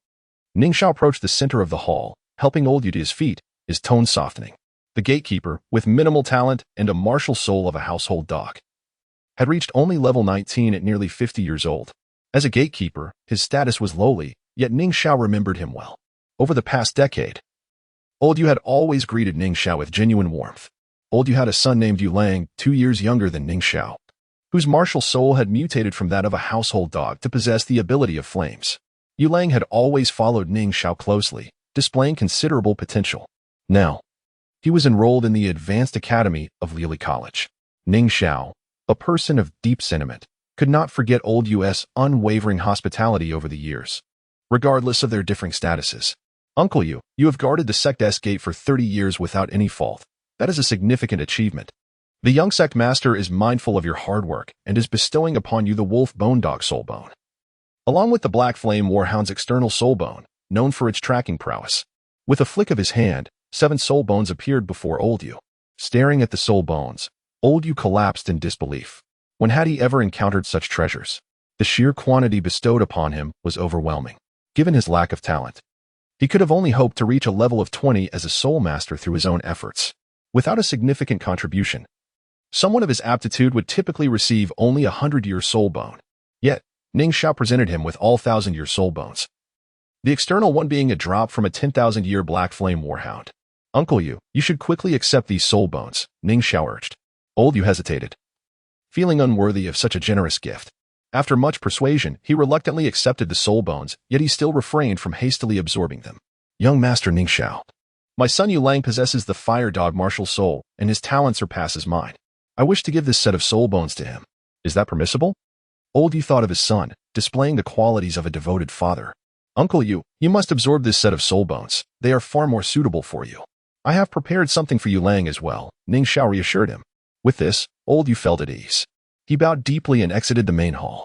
Speaker 1: Ning Xiao approached the center of the hall, helping old Yu to his feet, his tone softening. The gatekeeper, with minimal talent and a martial soul of a household dog, had reached only level 19 at nearly 50 years old. As a gatekeeper, his status was lowly, yet Ning Xiao remembered him well. Over the past decade, old Yu had always greeted Ning Xiao with genuine warmth. Old Yu had a son named Yu Lang, 2 years younger than Ning Xiao, whose martial soul had mutated from that of a household dog to possess the ability of flames. Yu Lang had always followed Ning Xiao closely, displaying considerable potential. Now, he was enrolled in the Advanced Academy of Lili College. Ning Xiao, a person of deep sentiment, could not forget old Yu's unwavering hospitality over the years, regardless of their differing statuses. "Uncle Yu, you have guarded the sect's gate for 30 years without any fault. That is a significant achievement. The young sect master is mindful of your hard work and is bestowing upon you the wolf bone dog soul bone, along with the black flame warhound's external soul bone, known for its tracking prowess." With a flick of his hand, 7 soul bones appeared before old Yu. Staring at the soul bones, old Yu collapsed in disbelief. When had he ever encountered such treasures? The sheer quantity bestowed upon him was overwhelming. Given his lack of talent, he could have only hoped to reach a level of 20 as a soul master through his own efforts. Without a significant contribution, someone of his aptitude would typically receive only a 100-year soul bone. Yet, Ning Xiao presented him with all 1,000-year soul bones, the external one being a drop from a 10,000-year black flame warhound. "Uncle Yu, you should quickly accept these soul bones," Ning Xiao urged. Old Yu hesitated, feeling unworthy of such a generous gift. After much persuasion, he reluctantly accepted the soul bones, yet he still refrained from hastily absorbing them. "Young Master Ning Xiao, my son Yu Lang possesses the fire dog martial soul, and his talent surpasses mine. I wish to give this set of soul bones to him. Is that permissible?" Old Yu thought of his son, displaying the qualities of a devoted father. "Uncle Yu, you must absorb this set of soul bones. They are far more suitable for you. I have prepared something for Yu Lang as well," Ning Xiao reassured him. With this, old Yu felt at ease. He bowed deeply and exited the main hall,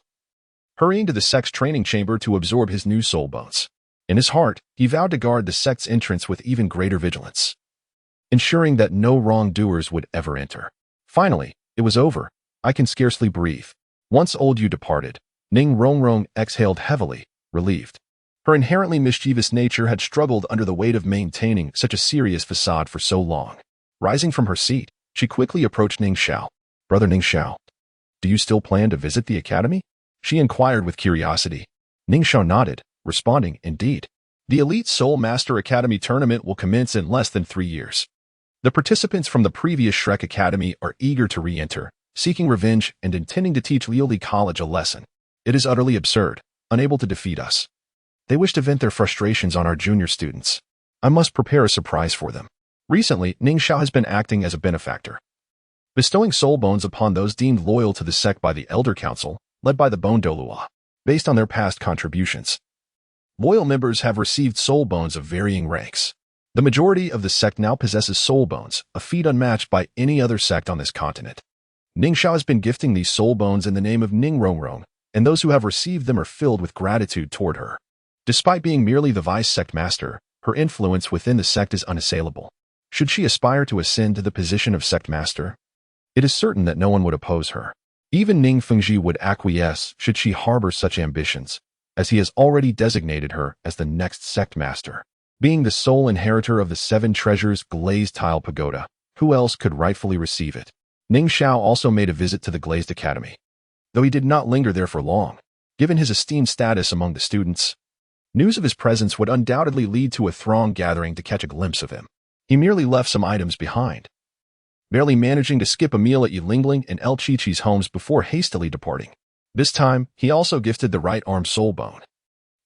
Speaker 1: hurrying to the sect's training chamber to absorb his new soul bones. In his heart, he vowed to guard the sect's entrance with even greater vigilance, ensuring that no wrongdoers would ever enter. Finally, it was over. I can scarcely breathe. Once old Yu departed, Ning Rong exhaled heavily, relieved. Her inherently mischievous nature had struggled under the weight of maintaining such a serious facade for so long. Rising from her seat, she quickly approached Ning Xiao. "Brother Ning Xiao, do you still plan to visit the academy?" she inquired with curiosity. Ning Xiao nodded, responding, "Indeed. The Elite Soul Master Academy tournament will commence in less than 3 years. The participants from the previous Shrek Academy are eager to re-enter, seeking revenge and intending to teach Lili College a lesson. It is utterly absurd, unable to defeat us. They wish to vent their frustrations on our junior students. I must prepare a surprise for them." Recently, Ning Xiao has been acting as a benefactor, bestowing soul bones upon those deemed loyal to the sect by the Elder Council, led by the Bone Douluo, based on their past contributions. Loyal members have received soul bones of varying ranks. The majority of the sect now possesses soul bones, a feat unmatched by any other sect on this continent. Ning Xiao has been gifting these soul bones in the name of Ning Rong, and those who have received them are filled with gratitude toward her. Despite being merely the vice sect master, her influence within the sect is unassailable. Should she aspire to ascend to the position of sect master, it is certain that no one would oppose her. Even Ning Fengji would acquiesce should she harbor such ambitions, as he has already designated her as the next sect master. Being the sole inheritor of the 7 treasures glazed tile pagoda, who else could rightfully receive it? Ning Xiao also made a visit to the Glazed Academy, though he did not linger there for long. Given his esteemed status among the students, news of his presence would undoubtedly lead to a throng gathering to catch a glimpse of him. He merely left some items behind, barely managing to skip a meal at Yilingling and El Chichi's homes before hastily departing. This time, he also gifted the right arm soul bone,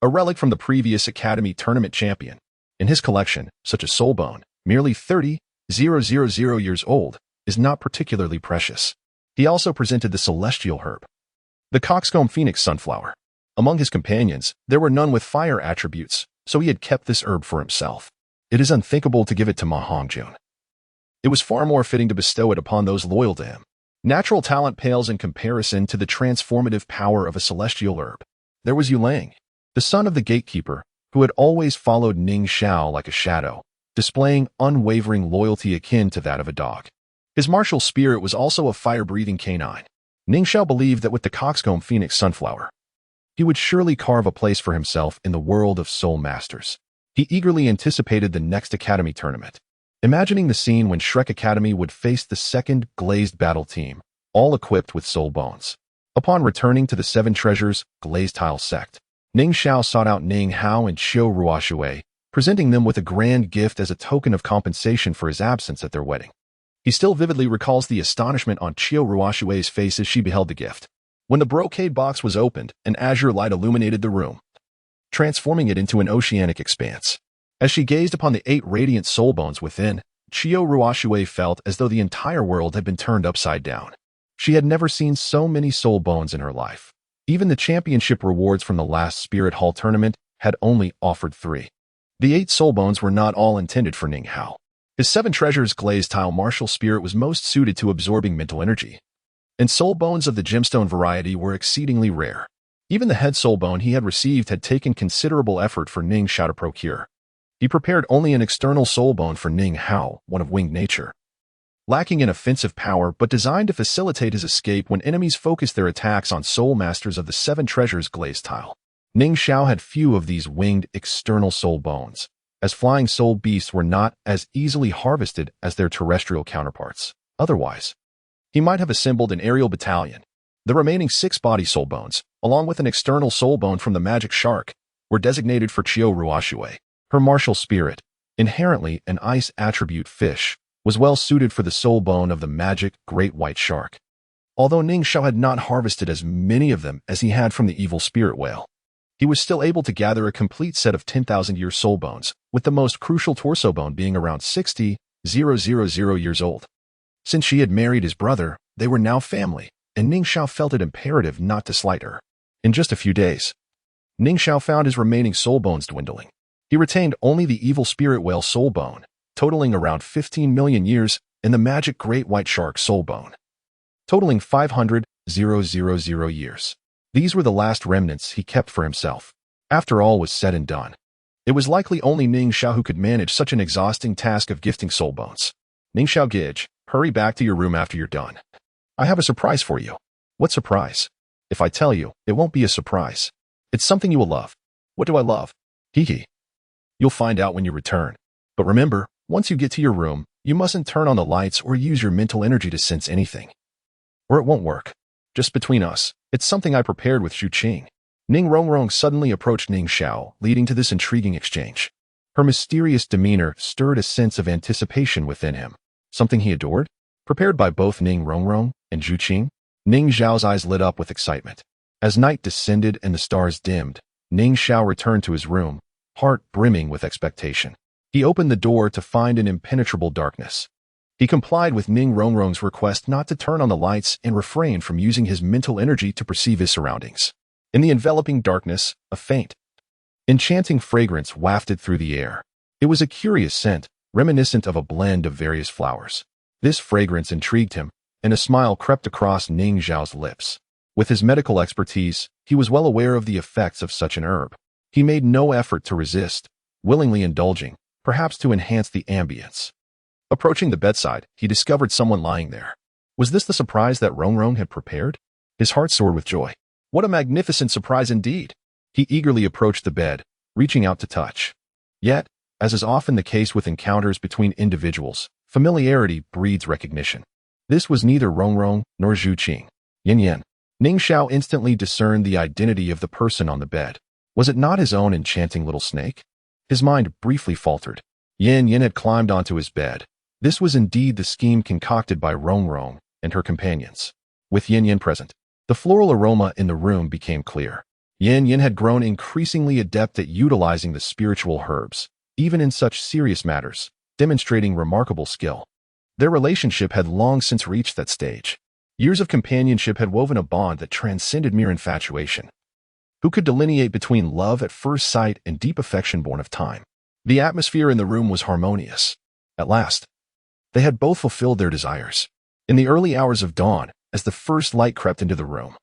Speaker 1: a relic from the previous Academy tournament champion. In his collection, such a soul bone, merely 30,000 years old, is not particularly precious. He also presented the celestial herb, the coxcomb phoenix sunflower. Among his companions, there were none with fire attributes, so he had kept this herb for himself. It is unthinkable to give it to Ma Hongjun. It was far more fitting to bestow it upon those loyal to him. Natural talent pales in comparison to the transformative power of a celestial herb. There was Yu Lang, the son of the gatekeeper, who had always followed Ning Xiao like a shadow, displaying unwavering loyalty akin to that of a dog. His martial spirit was also a fire-breathing canine. Ning Xiao believed that with the coxcomb phoenix sunflower, he would surely carve a place for himself in the world of soul masters. He eagerly anticipated the next Academy tournament, imagining the scene when Shrek Academy would face the second glazed battle team, all equipped with soul bones. Upon returning to the Seven Treasures glazed tile sect, Ning Xiao sought out Ning Hao and Xiao Ruoshui, presenting them with a grand gift as a token of compensation for his absence at their wedding. He still vividly recalls the astonishment on Xiao Ruoshui's face as she beheld the gift. When the brocade box was opened, an azure light illuminated the room, transforming it into an oceanic expanse. As she gazed upon the 8 radiant soul bones within, Xiao Ruoshui felt as though the entire world had been turned upside down. She had never seen so many soul bones in her life. Even the championship rewards from the last Spirit Hall tournament had only offered 3. The 8 soul bones were not all intended for Ning Hao. His 7 treasures glazed tile martial spirit was most suited to absorbing mental energy, and soul bones of the gemstone variety were exceedingly rare. Even the head soul bone he had received had taken considerable effort for Ning Xiao to procure. He prepared only an external soul bone for Ning Hao, one of winged nature, lacking in offensive power but designed to facilitate his escape when enemies focused their attacks on soul masters of the 7 treasures glazed tile. Ning Xiao had few of these winged external soul bones, as flying soul beasts were not as easily harvested as their terrestrial counterparts. Otherwise, he might have assembled an aerial battalion. The remaining 6 body soul bones, along with an external soul bone from the magic shark, were designated for Xiao Ruoshui. Her martial spirit, inherently an ice attribute fish, was well suited for the soul bone of the magic great white shark. Although Ning Xiao had not harvested as many of them as he had from the evil spirit whale, he was still able to gather a complete set of 10,000-year soul bones, with the most crucial torso bone being around 60,000 years old. Since she had married his brother, they were now family, and Ning Xiao felt it imperative not to slight her. In just a few days, Ning Xiao found his remaining soul bones dwindling. He retained only the evil spirit whale soul bone, totaling around 15 million years, and the magic great white shark soul bone, totaling 500,000 years. These were the last remnants he kept for himself. After all was said and done, it was likely only Ning Xiao who could manage such an exhausting task of gifting soul bones. Ning Xiao Gij, hurry back to your room after you're done. I have a surprise for you. What surprise? If I tell you, it won't be a surprise. It's something you will love. What do I love? Hee hee. You'll find out when you return. But remember, once you get to your room, you mustn't turn on the lights or use your mental energy to sense anything, or it won't work. Just between us, it's something I prepared with Xu Qing. Rong Rong suddenly approached Ning Xiao, leading to this intriguing exchange. Her mysterious demeanor stirred a sense of anticipation within him. Something he adored? Prepared by both Rong Rong and Xu Qing? Ning Xiao's eyes lit up with excitement. As night descended and the stars dimmed, Ning Xiao returned to his room, heart brimming with expectation. He opened the door to find an impenetrable darkness. He complied with Rong Rong's request not to turn on the lights and refrain from using his mental energy to perceive his surroundings. In the enveloping darkness, a faint, enchanting fragrance wafted through the air. It was a curious scent, reminiscent of a blend of various flowers. This fragrance intrigued him, and a smile crept across Ning Xiao's lips. With his medical expertise, he was well aware of the effects of such an herb. He made no effort to resist, willingly indulging, perhaps to enhance the ambience. Approaching the bedside, he discovered someone lying there. Was this the surprise that Rong Rong had prepared? His heart soared with joy. What a magnificent surprise indeed! He eagerly approached the bed, reaching out to touch. Yet, as is often the case with encounters between individuals, familiarity breeds recognition. This was neither Rong Rong nor Xu Qing. Yin Yin. Ning Xiao instantly discerned the identity of the person on the bed. Was it not his own enchanting little snake? His mind briefly faltered. Yin Yin had climbed onto his bed, This was indeed the scheme concocted by Rong Rong and her companions. With Yin Yin present, the floral aroma in the room became clear. Yin Yin had grown increasingly adept at utilizing the spiritual herbs, even in such serious matters, demonstrating remarkable skill. Their relationship had long since reached that stage. Years of companionship had woven a bond that transcended mere infatuation. Who could delineate between love at first sight and deep affection born of time? The atmosphere in the room was harmonious. At last, they had both fulfilled their desires. In the early hours of dawn, as the first light crept into the room,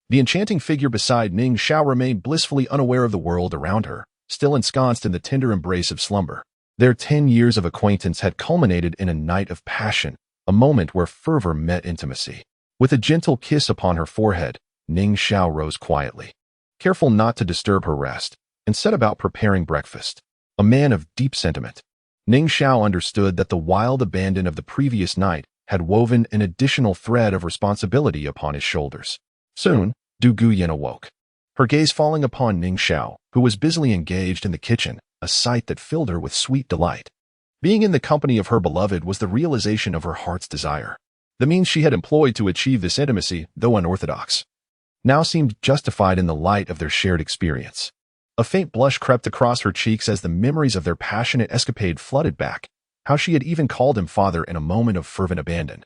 Speaker 1: the enchanting figure beside Ning Xiao remained blissfully unaware of the world around her, still ensconced in the tender embrace of slumber. Their 10 years of acquaintance had culminated in a night of passion, a moment where fervor met intimacy. With a gentle kiss upon her forehead, Ning Xiao rose quietly, careful not to disturb her rest, and set about preparing breakfast. A man of deep sentiment, Ning Xiao understood that the wild abandon of the previous night had woven an additional thread of responsibility upon his shoulders. Soon, Du Guyan awoke, her gaze falling upon Ning Xiao, who was busily engaged in the kitchen, a sight that filled her with sweet delight. Being in the company of her beloved was the realization of her heart's desire. The means she had employed to achieve this intimacy, though unorthodox, now seemed justified in the light of their shared experience. A faint blush crept across her cheeks as the memories of their passionate escapade flooded back, how she had even called him father in a moment of fervent abandon.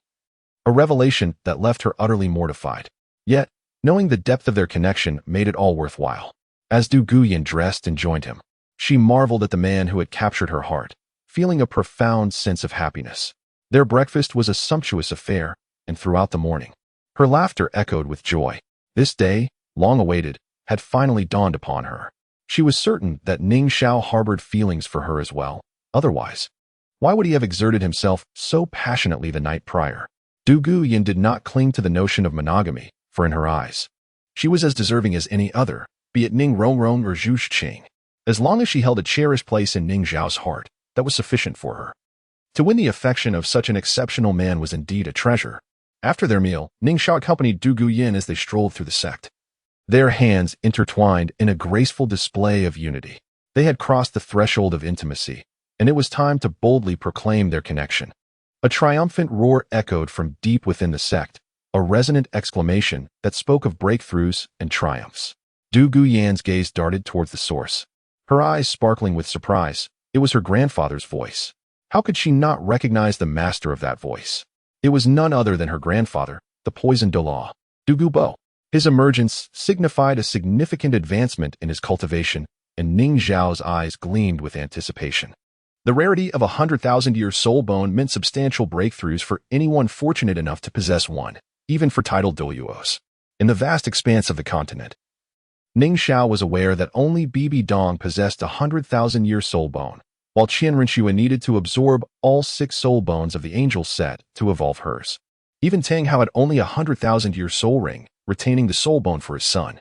Speaker 1: A revelation that left her utterly mortified. Yet, knowing the depth of their connection made it all worthwhile. As Du Guyan dressed and joined him, she marveled at the man who had captured her heart, feeling a profound sense of happiness. Their breakfast was a sumptuous affair, and throughout the morning, her laughter echoed with joy. This day, long awaited, had finally dawned upon her. She was certain that Ning Xiao harbored feelings for her as well. Otherwise, why would he have exerted himself so passionately the night prior? Du Guyan did not cling to the notion of monogamy, for in her eyes, she was as deserving as any other, be it Ning Rong Rong or Zhu Xing. As long as she held a cherished place in Ning Xiao's heart, that was sufficient for her. To win the affection of such an exceptional man was indeed a treasure. After their meal, Ning Xiao accompanied Du Guyan as they strolled through the sect, their hands intertwined in a graceful display of unity. They had crossed the threshold of intimacy, and it was time to boldly proclaim their connection. A triumphant roar echoed from deep within the sect, a resonant exclamation that spoke of breakthroughs and triumphs. Du Guyan's gaze darted towards the source, her eyes sparkling with surprise. It was her grandfather's voice. How could she not recognize the master of that voice? It was none other than her grandfather, the poisoned Douluo, Du Gubo. His emergence signified a significant advancement in his cultivation, and Ning Xiao's eyes gleamed with anticipation. The rarity of 100,000-year soul bone meant substantial breakthroughs for anyone fortunate enough to possess one, even for titled Douluos. In the vast expanse of the continent, Ning Xiao was aware that only Bibi Dong possessed a 100,000-year soul bone, while Qian Rinxue needed to absorb all 6 soul bones of the angel set to evolve hers. Even Tang Hao had only a 100,000-year soul ring, retaining the soul bone for his son.